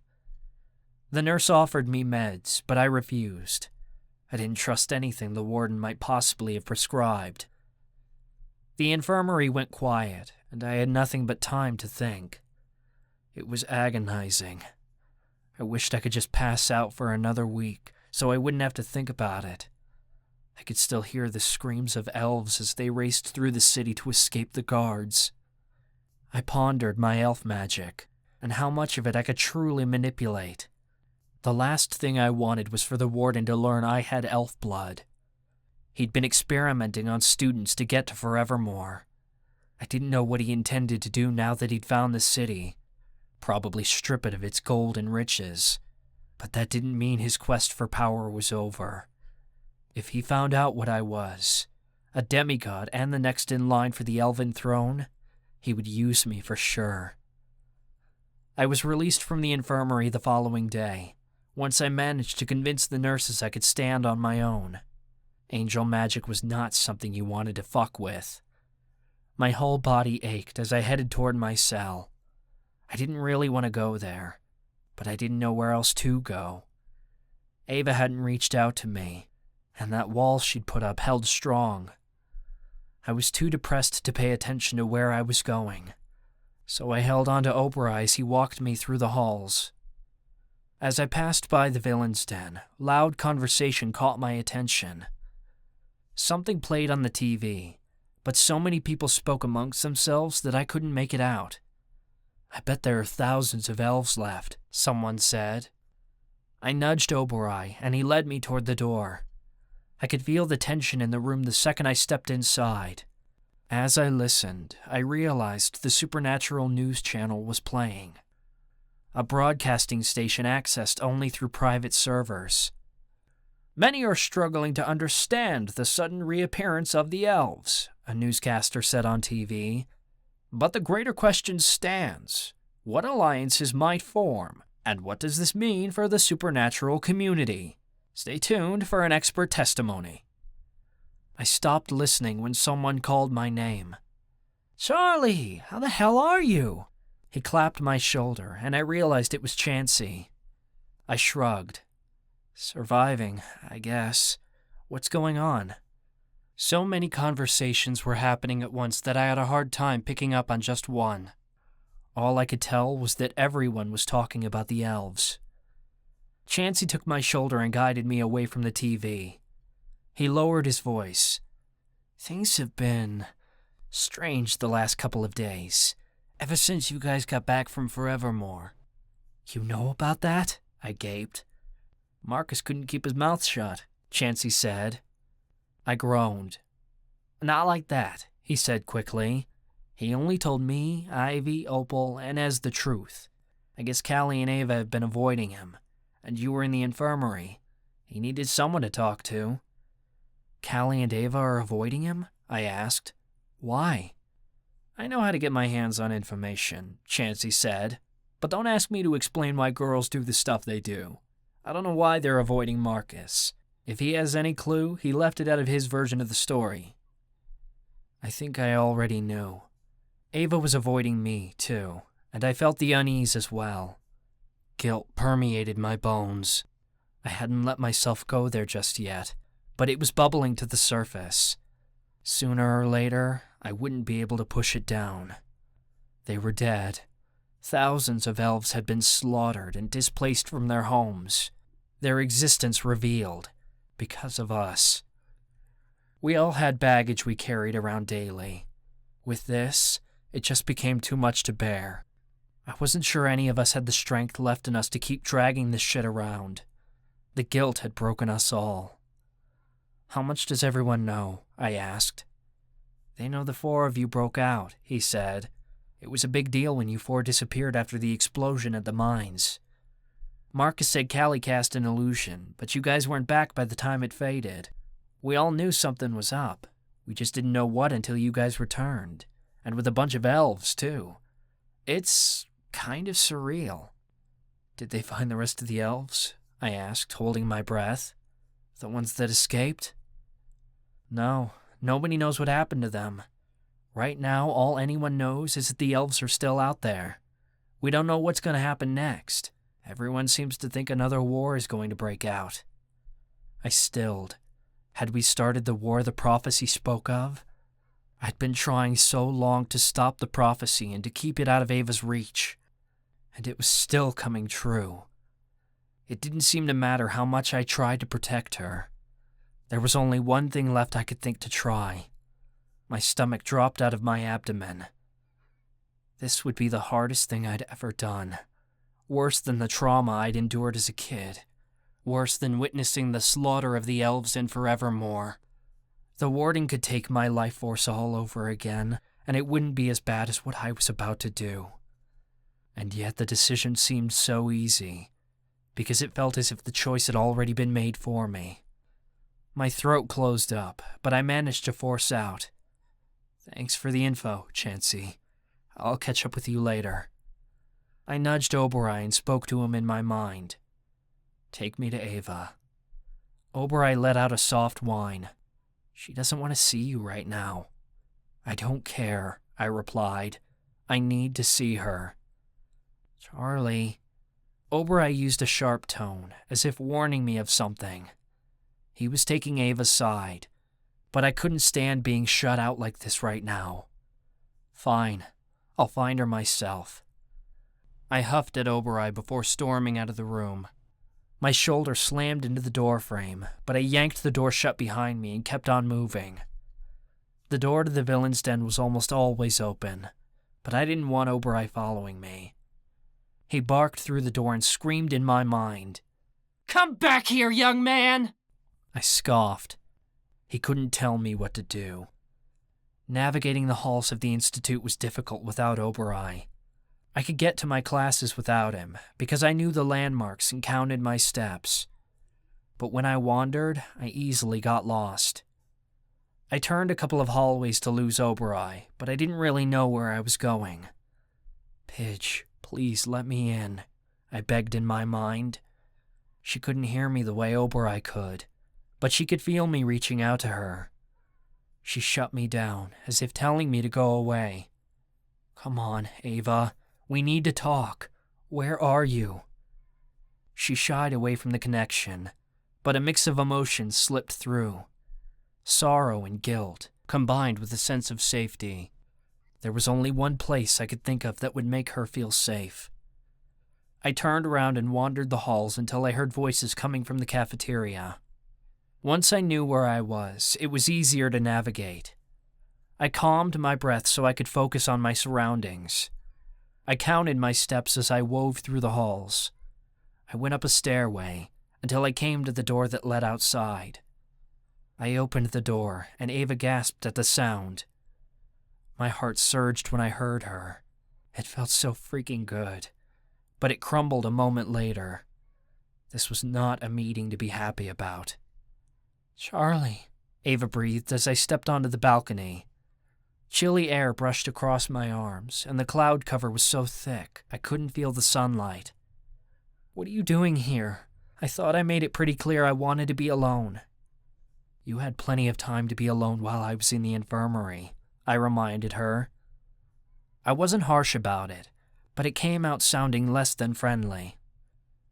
The nurse offered me meds, but I refused. I didn't trust anything the warden might possibly have prescribed. The infirmary went quiet, and I had nothing but time to think. It was agonizing. I wished I could just pass out for another week, so I wouldn't have to think about it. I could still hear the screams of elves as they raced through the city to escape the guards. I pondered my elf magic, and how much of it I could truly manipulate. The last thing I wanted was for the warden to learn I had elf blood. He'd been experimenting on students to get to Forevermore. I didn't know what he intended to do now that he'd found the city. Probably strip it of its gold and riches. But that didn't mean his quest for power was over. If he found out what I was, a demigod and the next in line for the elven throne, he would use me for sure. I was released from the infirmary the following day, once I managed to convince the nurses I could stand on my own. Angel magic was not something you wanted to fuck with. My whole body ached as I headed toward my cell. I didn't really want to go there, but I didn't know where else to go. Ava hadn't reached out to me, and that wall she'd put up held strong. I was too depressed to pay attention to where I was going, so I held on to Oberoi as he walked me through the halls. As I passed by the villain's den, loud conversation caught my attention. Something played on the TV, but so many people spoke amongst themselves that I couldn't make it out. "I bet there are thousands of elves left," someone said. I nudged Oberoi, and he led me toward the door. I could feel the tension in the room the second I stepped inside. As I listened, I realized the Supernatural news channel was playing. A broadcasting station accessed only through private servers. "Many are struggling to understand the sudden reappearance of the elves," a newscaster said on TV. "But the greater question stands. What alliances might form, and what does this mean for the supernatural community? Stay tuned for an expert testimony." I stopped listening when someone called my name. "Charlie, how the hell are you?" He clapped my shoulder, and I realized it was Chansey. I shrugged. "Surviving, I guess. What's going on?" So many conversations were happening at once that I had a hard time picking up on just one. All I could tell was that everyone was talking about the elves. Chansey took my shoulder and guided me away from the TV. He lowered his voice. "Things have been strange the last couple of days, ever since you guys got back from Forevermore." "You know about that?" I gaped. "Marcus couldn't keep his mouth shut," Chansey said. I groaned. "Not like that," he said quickly. "He only told me, Ivy, Opal, and Ez the truth. I guess Callie and Ava have been avoiding him, and you were in the infirmary. He needed someone to talk to." "Callie and Ava are avoiding him?" I asked. "Why?" "I know how to get my hands on information," Chansey said. "But don't ask me to explain why girls do the stuff they do. I don't know why they're avoiding Marcus. If he has any clue, he left it out of his version of the story." I think I already knew. Ava was avoiding me, too, and I felt the unease as well. Guilt permeated my bones. I hadn't let myself go there just yet, but it was bubbling to the surface. Sooner or later, I wouldn't be able to push it down. They were dead. Thousands of elves had been slaughtered and displaced from their homes, their existence revealed, because of us. We all had baggage we carried around daily. With this, it just became too much to bear. I wasn't sure any of us had the strength left in us to keep dragging this shit around. The guilt had broken us all. "How much does everyone know?" I asked. "They know the four of you broke out," he said. "It was a big deal when you four disappeared after the explosion at the mines. Marcus said Callie cast an illusion, but you guys weren't back by the time it faded. We all knew something was up. We just didn't know what until you guys returned. And with a bunch of elves, too. It's kind of surreal. Did they find the rest of the elves? I asked, holding my breath. The ones that escaped? No, nobody knows what happened to them. Right now, all anyone knows is that the elves are still out there. We don't know what's going to happen next. Everyone seems to think another war is going to break out. I stilled. Had we started the war the prophecy spoke of? I'd been trying so long to stop the prophecy and to keep it out of Ava's reach. And it was still coming true. It didn't seem to matter how much I tried to protect her. There was only one thing left I could think to try. My stomach dropped out of my abdomen. This would be the hardest thing I'd ever done. Worse than the trauma I'd endured as a kid. Worse than witnessing the slaughter of the elves in Forevermore. The Warden could take my life force all over again, and it wouldn't be as bad as what I was about to do. And yet the decision seemed so easy, because it felt as if the choice had already been made for me. My throat closed up, but I managed to force out. Thanks for the info, Chansey. I'll catch up with you later. I nudged Oberoi and spoke to him in my mind. Take me to Ava. Oberoi let out a soft whine. She doesn't want to see you right now. I don't care, I replied. I need to see her. Charlie. Oberoi used a sharp tone, as if warning me of something. He was taking Ava's side, but I couldn't stand being shut out like this right now. Fine, I'll find her myself. I huffed at Oberoi before storming out of the room. My shoulder slammed into the doorframe, but I yanked the door shut behind me and kept on moving. The door to the villain's den was almost always open, but I didn't want Oberoi following me. He barked through the door and screamed in my mind. Come back here, young man! I scoffed. He couldn't tell me what to do. Navigating the halls of the Institute was difficult without Oberoi. I could get to my classes without him, because I knew the landmarks and counted my steps. But when I wandered, I easily got lost. I turned a couple of hallways to lose Oberoi, but I didn't really know where I was going. Pidge, please let me in, I begged in my mind. She couldn't hear me the way Oberoi could, but she could feel me reaching out to her. She shut me down, as if telling me to go away. Come on, Ava. We need to talk. Where are you? She shied away from the connection, but a mix of emotions slipped through. Sorrow and guilt, combined with a sense of safety. There was only one place I could think of that would make her feel safe. I turned around and wandered the halls until I heard voices coming from the cafeteria. Once I knew where I was, it was easier to navigate. I calmed my breath so I could focus on my surroundings. I counted my steps as I wove through the halls. I went up a stairway until I came to the door that led outside. I opened the door, and Ava gasped at the sound. My heart surged when I heard her. It felt so freaking good, but it crumbled a moment later. This was not a meeting to be happy about. Charlie, Ava breathed as I stepped onto the balcony. Chilly air brushed across my arms, and the cloud cover was so thick I couldn't feel the sunlight. What are you doing here? I thought I made it pretty clear I wanted to be alone. You had plenty of time to be alone while I was in the infirmary, I reminded her. I wasn't harsh about it, but it came out sounding less than friendly.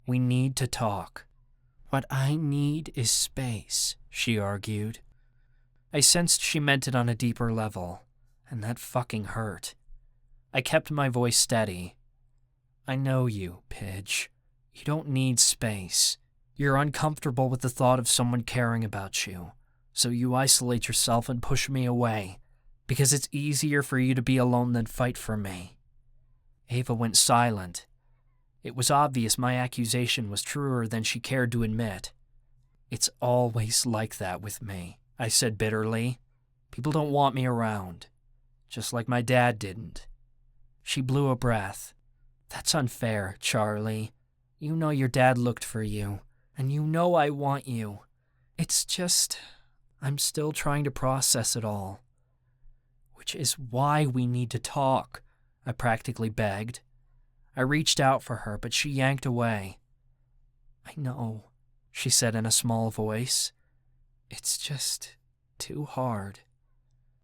We need to talk. What I need is space, she argued. I sensed she meant it on a deeper level, and that fucking hurt. I kept my voice steady. I know you, Pidge. You don't need space. You're uncomfortable with the thought of someone caring about you, so you isolate yourself and push me away, because it's easier for you to be alone than fight for me. Ava went silent. It was obvious my accusation was truer than she cared to admit. It's always like that with me, I said bitterly. People don't want me around. Just like my dad didn't. She blew a breath. That's unfair, Charlie. You know your dad looked for you, and you know I want you. It's just... I'm still trying to process it all. Which is why we need to talk, I practically begged. I reached out for her, but she yanked away. I know, she said in a small voice. It's just too hard.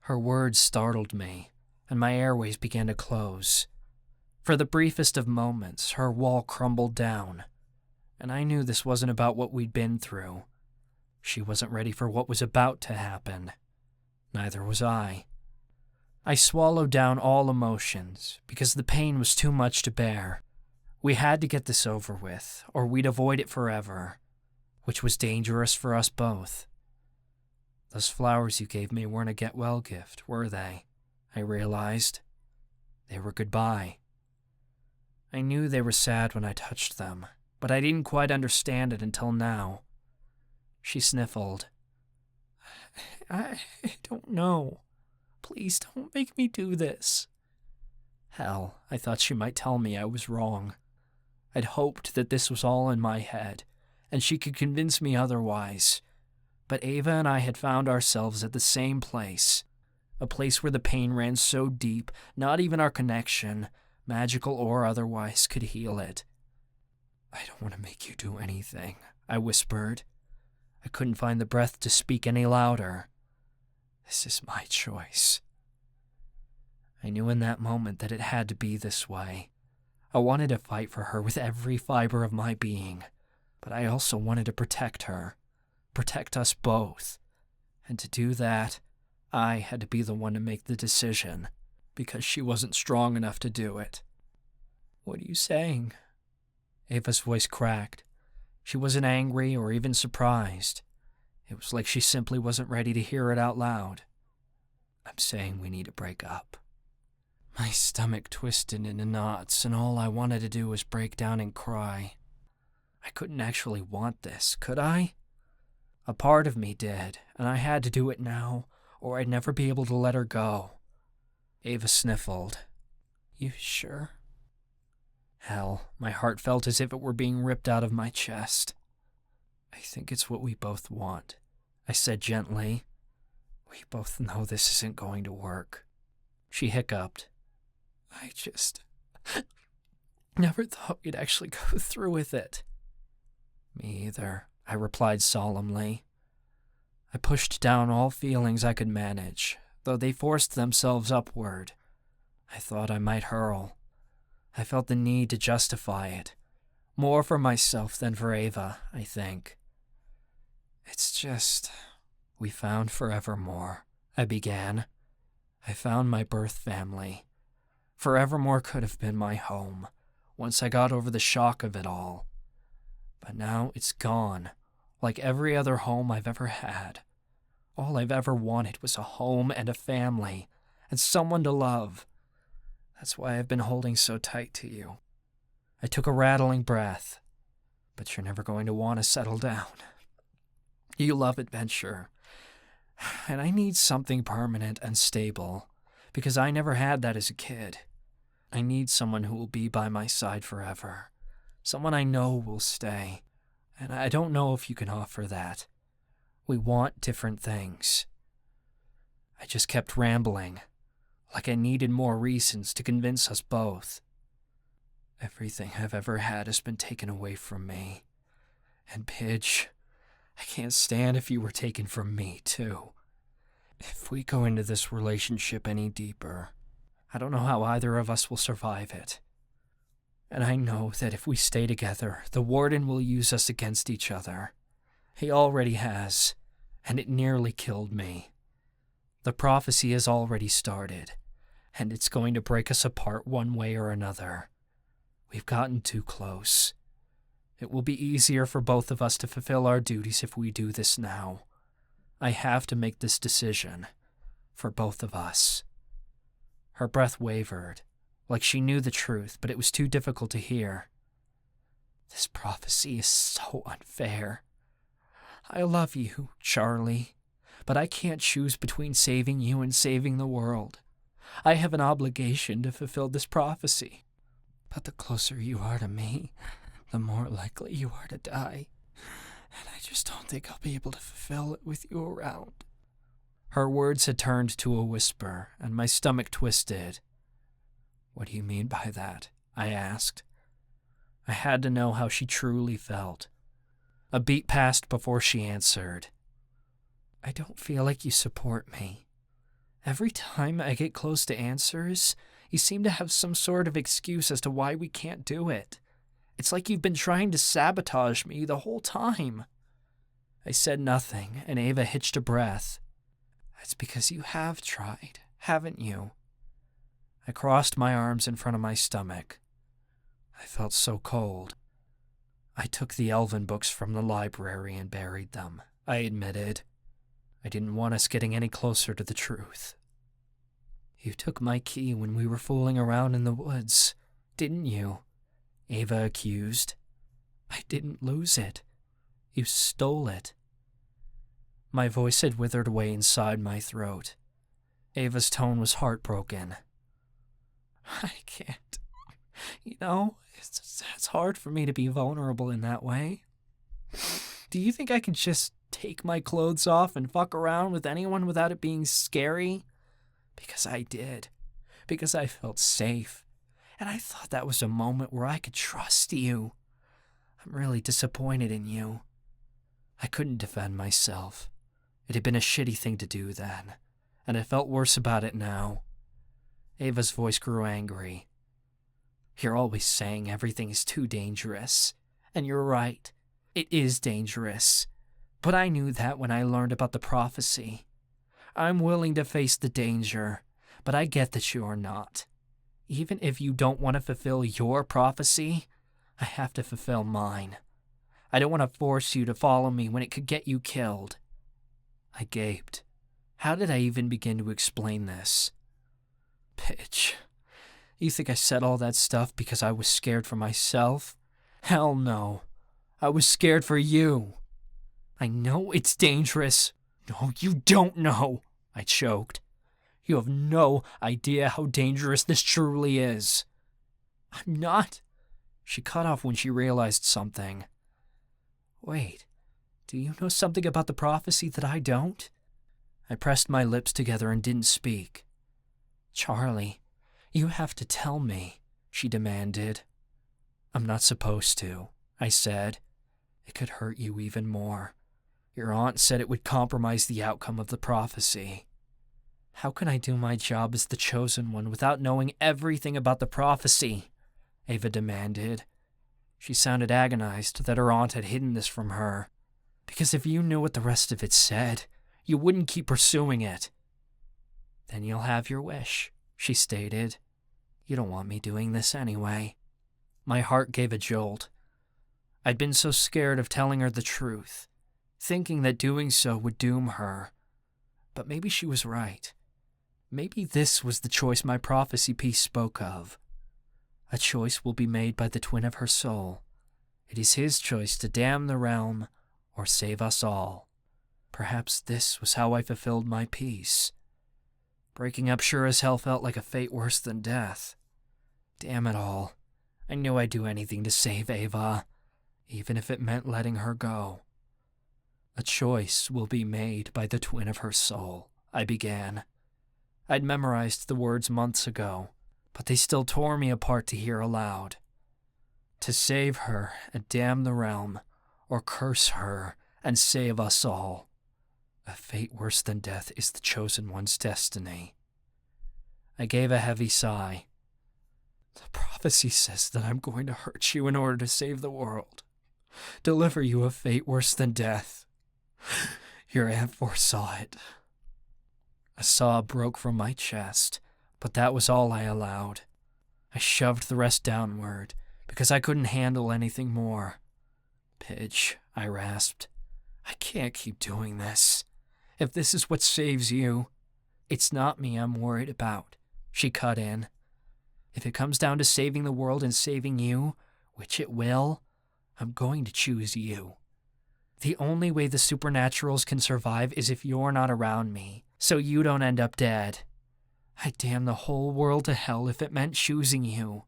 Her words startled me, and my airways began to close. For the briefest of moments, her wall crumbled down, and I knew this wasn't about what we'd been through. She wasn't ready for what was about to happen. Neither was I. I swallowed down all emotions, because the pain was too much to bear. We had to get this over with, or we'd avoid it forever, which was dangerous for us both. Those flowers you gave me weren't a get-well gift, were they? I realized. They were goodbye. I knew they were sad when I touched them, but I didn't quite understand it until now. She sniffled. I don't know. Please don't make me do this. Hell, I thought she might tell me I was wrong. I'd hoped that this was all in my head, and she could convince me otherwise. But Ava and I had found ourselves at the same place, a place where the pain ran so deep, not even our connection, magical or otherwise, could heal it. I don't want to make you do anything, I whispered. I couldn't find the breath to speak any louder. This is my choice. I knew in that moment that it had to be this way. I wanted to fight for her with every fiber of my being, but I also wanted to protect her. Protect us both. And to do that, I had to be the one to make the decision, because she wasn't strong enough to do it. What are you saying? Ava's voice cracked. She wasn't angry or even surprised. It was like she simply wasn't ready to hear it out loud. I'm saying we need to break up. My stomach twisted into knots, and all I wanted to do was break down and cry. I couldn't actually want this, could I? A part of me did, and I had to do it now, or I'd never be able to let her go. Ava sniffled. You sure? Hell, my heart felt as if it were being ripped out of my chest. I think it's what we both want, I said gently. We both know this isn't going to work. She hiccuped. I just never thought we'd actually go through with it. Me either, I replied solemnly. I pushed down all feelings I could manage, though they forced themselves upward. I thought I might hurl. I felt the need to justify it, more for myself than for Ava, I think. It's just, we found forevermore, I began. I found my birth family. Forevermore could have been my home, once I got over the shock of it all. But now it's gone, like every other home I've ever had. All I've ever wanted was a home and a family, and someone to love. That's why I've been holding so tight to you. I took a rattling breath. But you're never going to want to settle down. You love adventure. And I need something permanent and stable, because I never had that as a kid. I need someone who will be by my side forever. Someone I know will stay. And I don't know if you can offer that. We want different things. I just kept rambling, like I needed more reasons to convince us both. Everything I've ever had has been taken away from me. And Pidge, I can't stand if you were taken from me, too. If we go into this relationship any deeper, I don't know how either of us will survive it. And I know that if we stay together, the Warden will use us against each other. He already has, and it nearly killed me. The prophecy has already started, and it's going to break us apart one way or another. We've gotten too close. It will be easier for both of us to fulfill our duties if we do this now. I have to make this decision, for both of us. Her breath wavered, like she knew the truth, but it was too difficult to hear. This prophecy is so unfair. I love you, Charlie, but I can't choose between saving you and saving the world. I have an obligation to fulfill this prophecy. But the closer you are to me, the more likely you are to die. And I just don't think I'll be able to fulfill it with you around. Her words had turned to a whisper, and my stomach twisted. "What do you mean by that?" I asked. I had to know how she truly felt. A beat passed before she answered. "I don't feel like you support me. Every time I get close to answers, you seem to have some sort of excuse as to why we can't do it. It's like you've been trying to sabotage me the whole time." I said nothing, and Ava hitched a breath. "That's because you have tried, haven't you?" I crossed my arms in front of my stomach. I felt so cold. "I took the Elven books from the library and buried them," I admitted. I didn't want us getting any closer to the truth. "You took my key when we were fooling around in the woods, didn't you?" Ava accused. "I didn't lose it. You stole it." My voice had withered away inside my throat. Ava's tone was heartbroken. "I can't. It's hard for me to be vulnerable in that way. Do you think I can just take my clothes off and fuck around with anyone without it being scary? Because I did. Because I felt safe. And I thought that was a moment where I could trust you. I'm really disappointed in you." I couldn't defend myself. It had been a shitty thing to do then, and I felt worse about it now. Ava's voice grew angry. "You're always saying everything is too dangerous. And you're right. It is dangerous. But I knew that when I learned about the prophecy. I'm willing to face the danger, but I get that you're not. Even if you don't want to fulfill your prophecy, I have to fulfill mine. I don't want to force you to follow me when it could get you killed." I gaped. How did I even begin to explain this? "Bitch, you think I said all that stuff because I was scared for myself? Hell no. I was scared for you. I know it's dangerous." "No, you don't know," I choked. "You have no idea how dangerous this truly is." "I'm not." She cut off when she realized something. "Wait, do you know something about the prophecy that I don't?" I pressed my lips together and didn't speak. "Charlie, you have to tell me," she demanded. "I'm not supposed to," I said. "It could hurt you even more. Your aunt said it would compromise the outcome of the prophecy." "How can I do my job as the chosen one without knowing everything about the prophecy?" Ava demanded. She sounded agonized that her aunt had hidden this from her. "Because if you knew what the rest of it said, you wouldn't keep pursuing it." "Then you'll have your wish," she stated. "You don't want me doing this anyway." My heart gave a jolt. I'd been so scared of telling her the truth, thinking that doing so would doom her. But maybe she was right. Maybe this was the choice my prophecy piece spoke of. A choice will be made by the twin of her soul. It is his choice to damn the realm or save us all. Perhaps this was how I fulfilled my piece. Breaking up sure as hell felt like a fate worse than death. Damn it all. I knew I'd do anything to save Ava, even if it meant letting her go. "A choice will be made by the twin of her soul," I began. I'd memorized the words months ago, but they still tore me apart to hear aloud. "To save her and damn the realm, or curse her and save us all. A fate worse than death is the chosen one's destiny." I gave a heavy sigh. "The prophecy says that I'm going to hurt you in order to save the world. Deliver you a fate worse than death. Your aunt foresaw it." A sob broke from my chest, but that was all I allowed. I shoved the rest downward, because I couldn't handle anything more. "Pidge," I rasped. "I can't keep doing this. If this is what saves you..." "It's not me I'm worried about," she cut in. "If it comes down to saving the world and saving you, which it will, I'm going to choose you. The only way the supernaturals can survive is if you're not around me, so you don't end up dead. I'd damn the whole world to hell if it meant choosing you."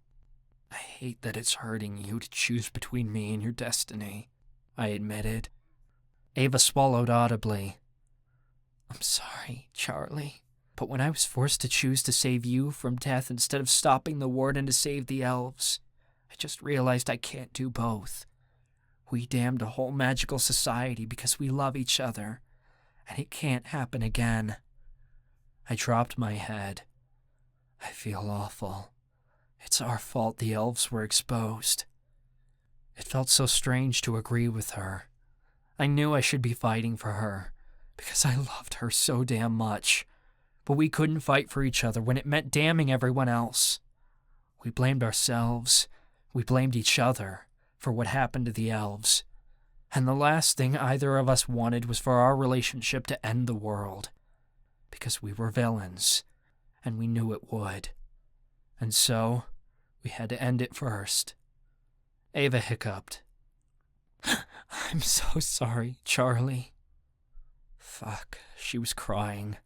"I hate that it's hurting you to choose between me and your destiny," I admitted. Ava swallowed audibly. I'm sorry, Charlie, but when I was forced to choose to save you from death instead of stopping the Warden to save the Elves, I just realized I can't do both. We damned a whole magical society because we love each other, and it can't happen again. I dropped my head. I feel awful. It's our fault the Elves were exposed. It felt so strange to agree with her. I knew I should be fighting for her, because I loved her so damn much. But we couldn't fight for each other when it meant damning everyone else. We blamed ourselves. We blamed each other for what happened to the Elves. And the last thing either of us wanted was for our relationship to end the world. Because we were villains, and we knew it would. And so, we had to end it first. Ava hiccuped. I'm so sorry, Charlie. Fuck, she was crying.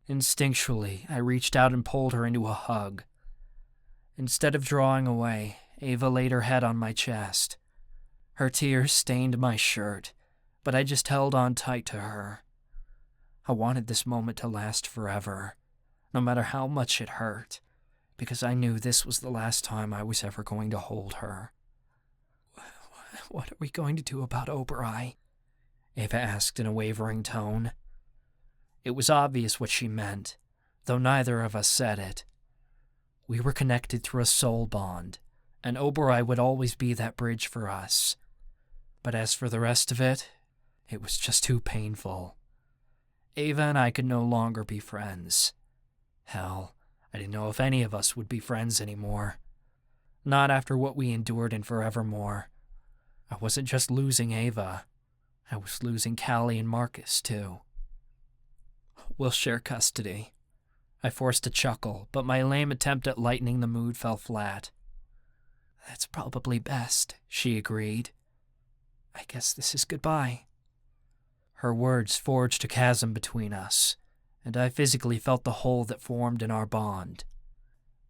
Instinctually, I reached out and pulled her into a hug. Instead of drawing away, Ava laid her head on my chest. Her tears stained my shirt, but I just held on tight to her. I wanted this moment to last forever, no matter how much it hurt, because I knew this was the last time I was ever going to hold her. What are we going to do about Obereye? Ava asked in a wavering tone. It was obvious what she meant, though neither of us said it. We were connected through a soul bond, and Obereye would always be that bridge for us. But as for the rest of it, it was just too painful. Ava and I could no longer be friends. Hell, I didn't know if any of us would be friends anymore. Not after what we endured in Forevermore. I wasn't just losing Ava. I was losing Callie and Marcus, too. We'll share custody. I forced a chuckle, but my lame attempt at lightening the mood fell flat. That's probably best, she agreed. I guess this is goodbye. Her words forged a chasm between us, and I physically felt the hole that formed in our bond.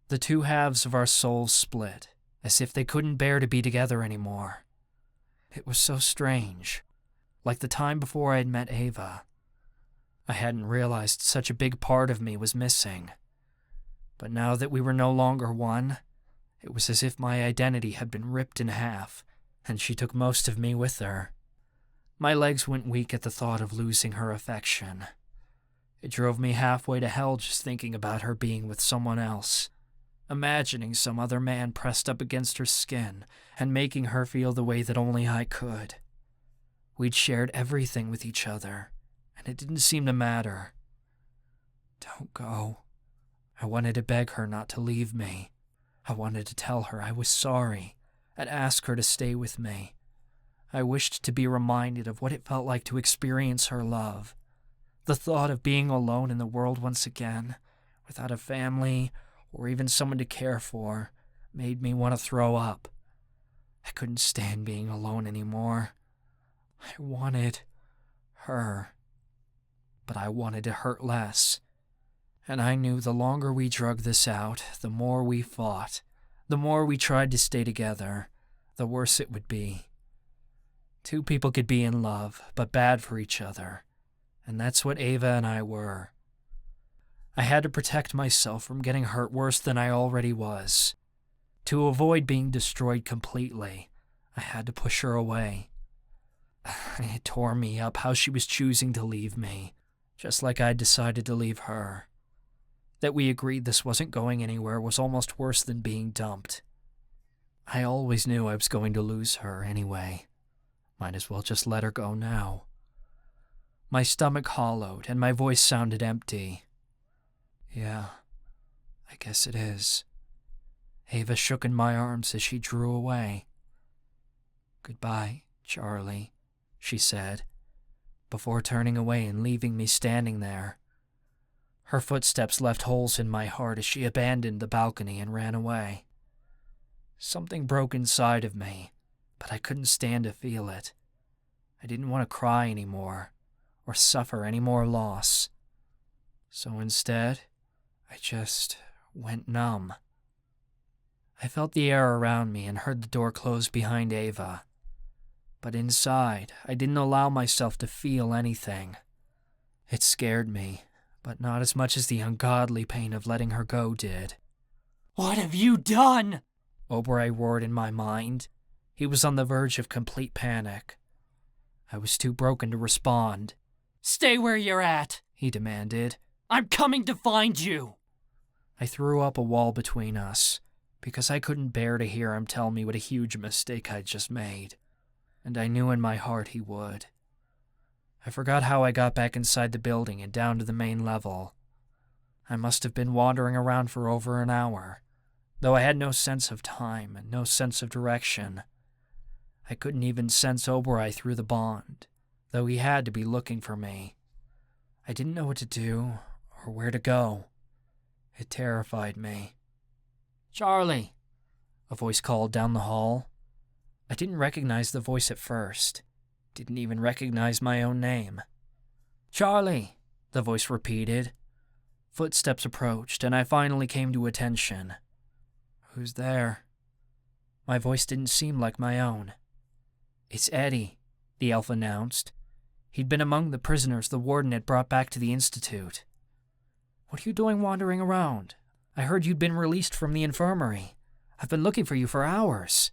The two halves of our souls split, as if they couldn't bear to be together anymore. It was so strange, like the time before I had met Ava. I hadn't realized such a big part of me was missing. But now that we were no longer one, it was as if my identity had been ripped in half, and she took most of me with her. My legs went weak at the thought of losing her affection. It drove me halfway to hell just thinking about her being with someone else, imagining some other man pressed up against her skin and making her feel the way that only I could. We'd shared everything with each other, and it didn't seem to matter. Don't go. I wanted to beg her not to leave me. I wanted to tell her I was sorry and ask her to stay with me. I wished to be reminded of what it felt like to experience her love. The thought of being alone in the world once again, without a family or even someone to care for, made me want to throw up. I couldn't stand being alone anymore. I wanted her. But I wanted to hurt less. And I knew the longer we drug this out, the more we fought, the more we tried to stay together, the worse it would be. Two people could be in love, but bad for each other. And that's what Ava and I were. I had to protect myself from getting hurt worse than I already was. To avoid being destroyed completely, I had to push her away. It tore me up how she was choosing to leave me, just like I'd decided to leave her. That we agreed this wasn't going anywhere was almost worse than being dumped. I always knew I was going to lose her anyway. Might as well just let her go now. My stomach hollowed and my voice sounded empty. Yeah, I guess it is. Ava shook in my arms as she drew away. Goodbye, Charlie, she said, before turning away and leaving me standing there. Her footsteps left holes in my heart as she abandoned the balcony and ran away. Something broke inside of me, but I couldn't stand to feel it. I didn't want to cry anymore, or suffer any more loss. So instead, I just went numb. I felt the air around me and heard the door close behind Ava. But inside, I didn't allow myself to feel anything. It scared me, but not as much as the ungodly pain of letting her go did. What have you done? Oberoi roared in my mind. He was on the verge of complete panic. I was too broken to respond. Stay where you're at, he demanded. I'm coming to find you. I threw up a wall between us, because I couldn't bear to hear him tell me what a huge mistake I'd just made. And I knew in my heart he would. I forgot how I got back inside the building and down to the main level. I must have been wandering around for over an hour, though I had no sense of time and no sense of direction. I couldn't even sense Oberoi through the bond, though he had to be looking for me. I didn't know what to do or where to go. It terrified me. "Charlie," a voice called down the hall. I didn't recognize the voice at first. Didn't even recognize my own name. "Charlie," the voice repeated. Footsteps approached, and I finally came to attention. "Who's there?" My voice didn't seem like my own. "It's Eddie," the elf announced. He'd been among the prisoners the warden had brought back to the Institute. "What are you doing wandering around? I heard you'd been released from the infirmary. I've been looking for you for hours."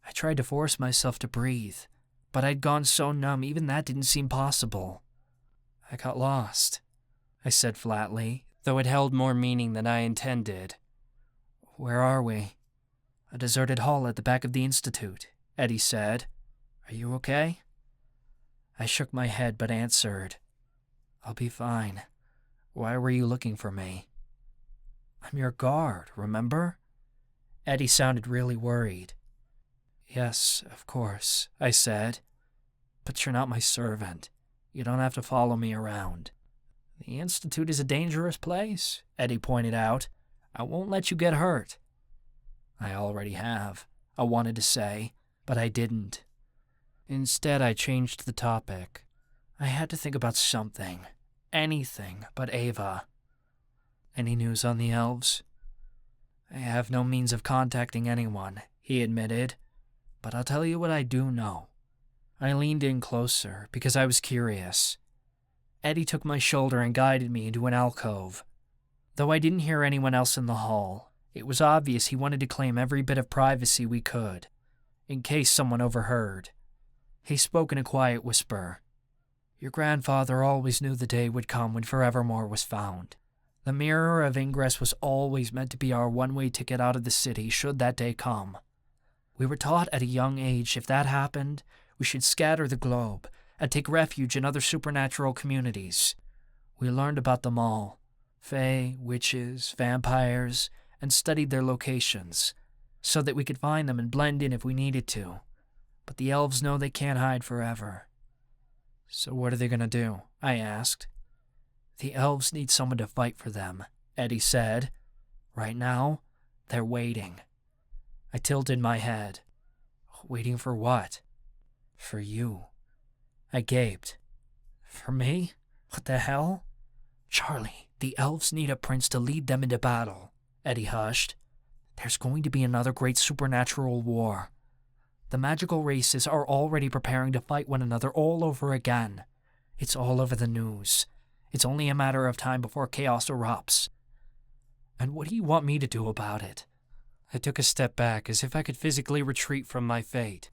I tried to force myself to breathe, but I'd gone so numb even that didn't seem possible. "I got lost," I said flatly, though it held more meaning than I intended. "Where are we?" "A deserted hall at the back of the Institute," Eddie said. "Are you okay?" I shook my head but answered, "I'll be fine. Why were you looking for me?" "I'm your guard, remember?" Eddie sounded really worried. "Yes, of course," I said. "But you're not my servant. You don't have to follow me around." "The Institute is a dangerous place," Eddie pointed out. "I won't let you get hurt." "I already have," I wanted to say, but I didn't. Instead, I changed the topic. I had to think about something. Anything but Ava. "Any news on the Elves?" "I have no means of contacting anyone," he admitted. "But I'll tell you what I do know." I leaned in closer because I was curious. Eddie took my shoulder and guided me into an alcove. Though I didn't hear anyone else in the hall, it was obvious he wanted to claim every bit of privacy we could, in case someone overheard. He spoke in a quiet whisper. "Your grandfather always knew the day would come when Forevermore was found. The mirror of ingress was always meant to be our one-way ticket out of the city should that day come. We were taught at a young age if that happened, we should scatter the globe and take refuge in other supernatural communities. We learned about them all, fae, witches, vampires, and studied their locations, so that we could find them and blend in if we needed to. But the elves know they can't hide forever." "So what are they going to do?" I asked. "The elves need someone to fight for them," Eddie said. "Right now, they're waiting." I tilted my head. "Waiting for what?" "For you." I gaped. "For me? What the hell?" "Charlie, the elves need a prince to lead them into battle," Eddie hushed. "There's going to be another great supernatural war. The magical races are already preparing to fight one another all over again. It's all over the news. It's only a matter of time before chaos erupts. And what do you want me to do about it?" I took a step back as if I could physically retreat from my fate.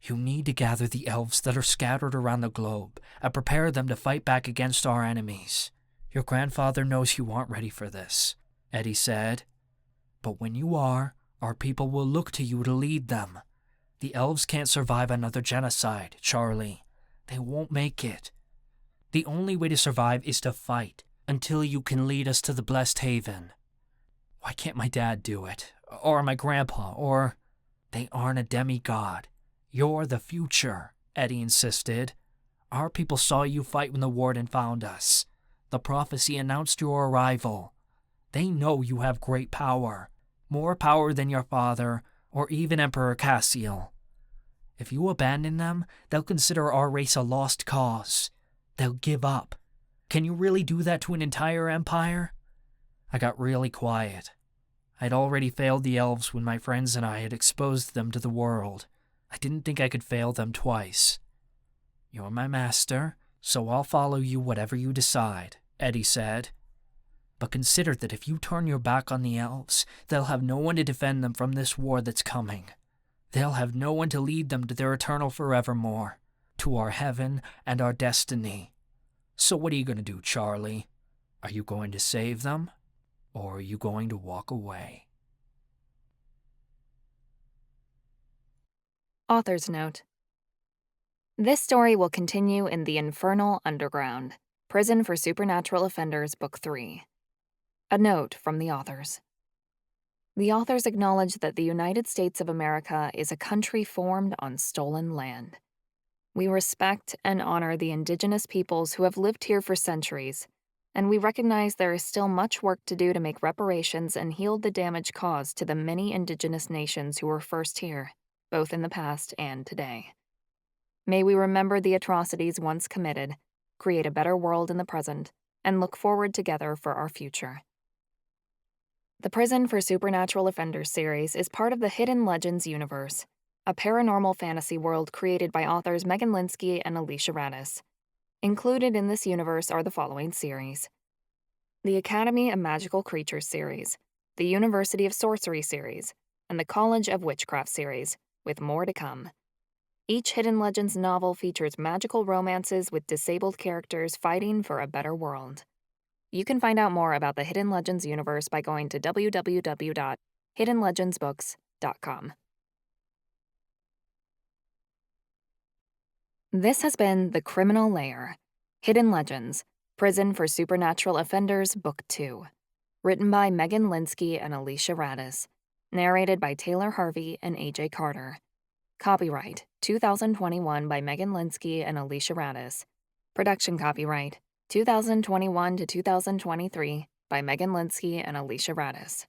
"You need to gather the elves that are scattered around the globe and prepare them to fight back against our enemies. Your grandfather knows you aren't ready for this," Eddie said. "But when you are, our people will look to you to lead them. The elves can't survive another genocide, Charlie. They won't make it. The only way to survive is to fight until you can lead us to the Blessed Haven. Why can't my dad do it? Or my grandpa? Or—" "They aren't a demigod. You're the future," Eddie insisted. "Our people saw you fight when the Warden found us. The prophecy announced your arrival. They know you have great power. More power than your father, or even Emperor Cassiel. If you abandon them, they'll consider our race a lost cause. They'll give up. Can you really do that to an entire empire?" I got really quiet. I'd already failed the elves when my friends and I had exposed them to the world. I didn't think I could fail them twice. "You're my master, So I'll follow you whatever you decide, Eddie said. But consider that if you turn your back on the elves, they'll have no one to defend them from this war that's coming. They'll have no one to lead them to their eternal forevermore, to our heaven and our destiny. So what are you going to do, Charlie? Are you going to save them, or are you going to walk away? Author's note. This story will continue in the Infernal Underground, Prison for Supernatural Offenders, Book 3. A note from the authors. The authors acknowledge that the United States of America is a country formed on stolen land. We respect and honor the indigenous peoples who have lived here for centuries, and we recognize there is still much work to do to make reparations and heal the damage caused to the many indigenous nations who were first here, both in the past and today. May we remember the atrocities once committed, create a better world in the present, and look forward together for our future. The Prison for Supernatural Offenders series is part of the Hidden Legends universe, a paranormal fantasy world created by authors Megan Linsky and Alicia Radis. Included in this universe are the following series: the Academy of Magical Creatures series, the University of Sorcery series, and the College of Witchcraft series, with more to come. Each Hidden Legends novel features magical romances with disabled characters fighting for a better world. You can find out more about the Hidden Legends universe by going to www.hiddenlegendsbooks.com. This has been The Criminal Lair, Hidden Legends, Prison for Supernatural Offenders, Book 2. Written by Megan Linsky and Alicia Radis. Narrated by Taylor Harvey and AJ Carter. Copyright 2021 by Megan Linsky and Alicia Radis. Production copyright 2021 to 2023 by Megan Linsky and Alicia Radis.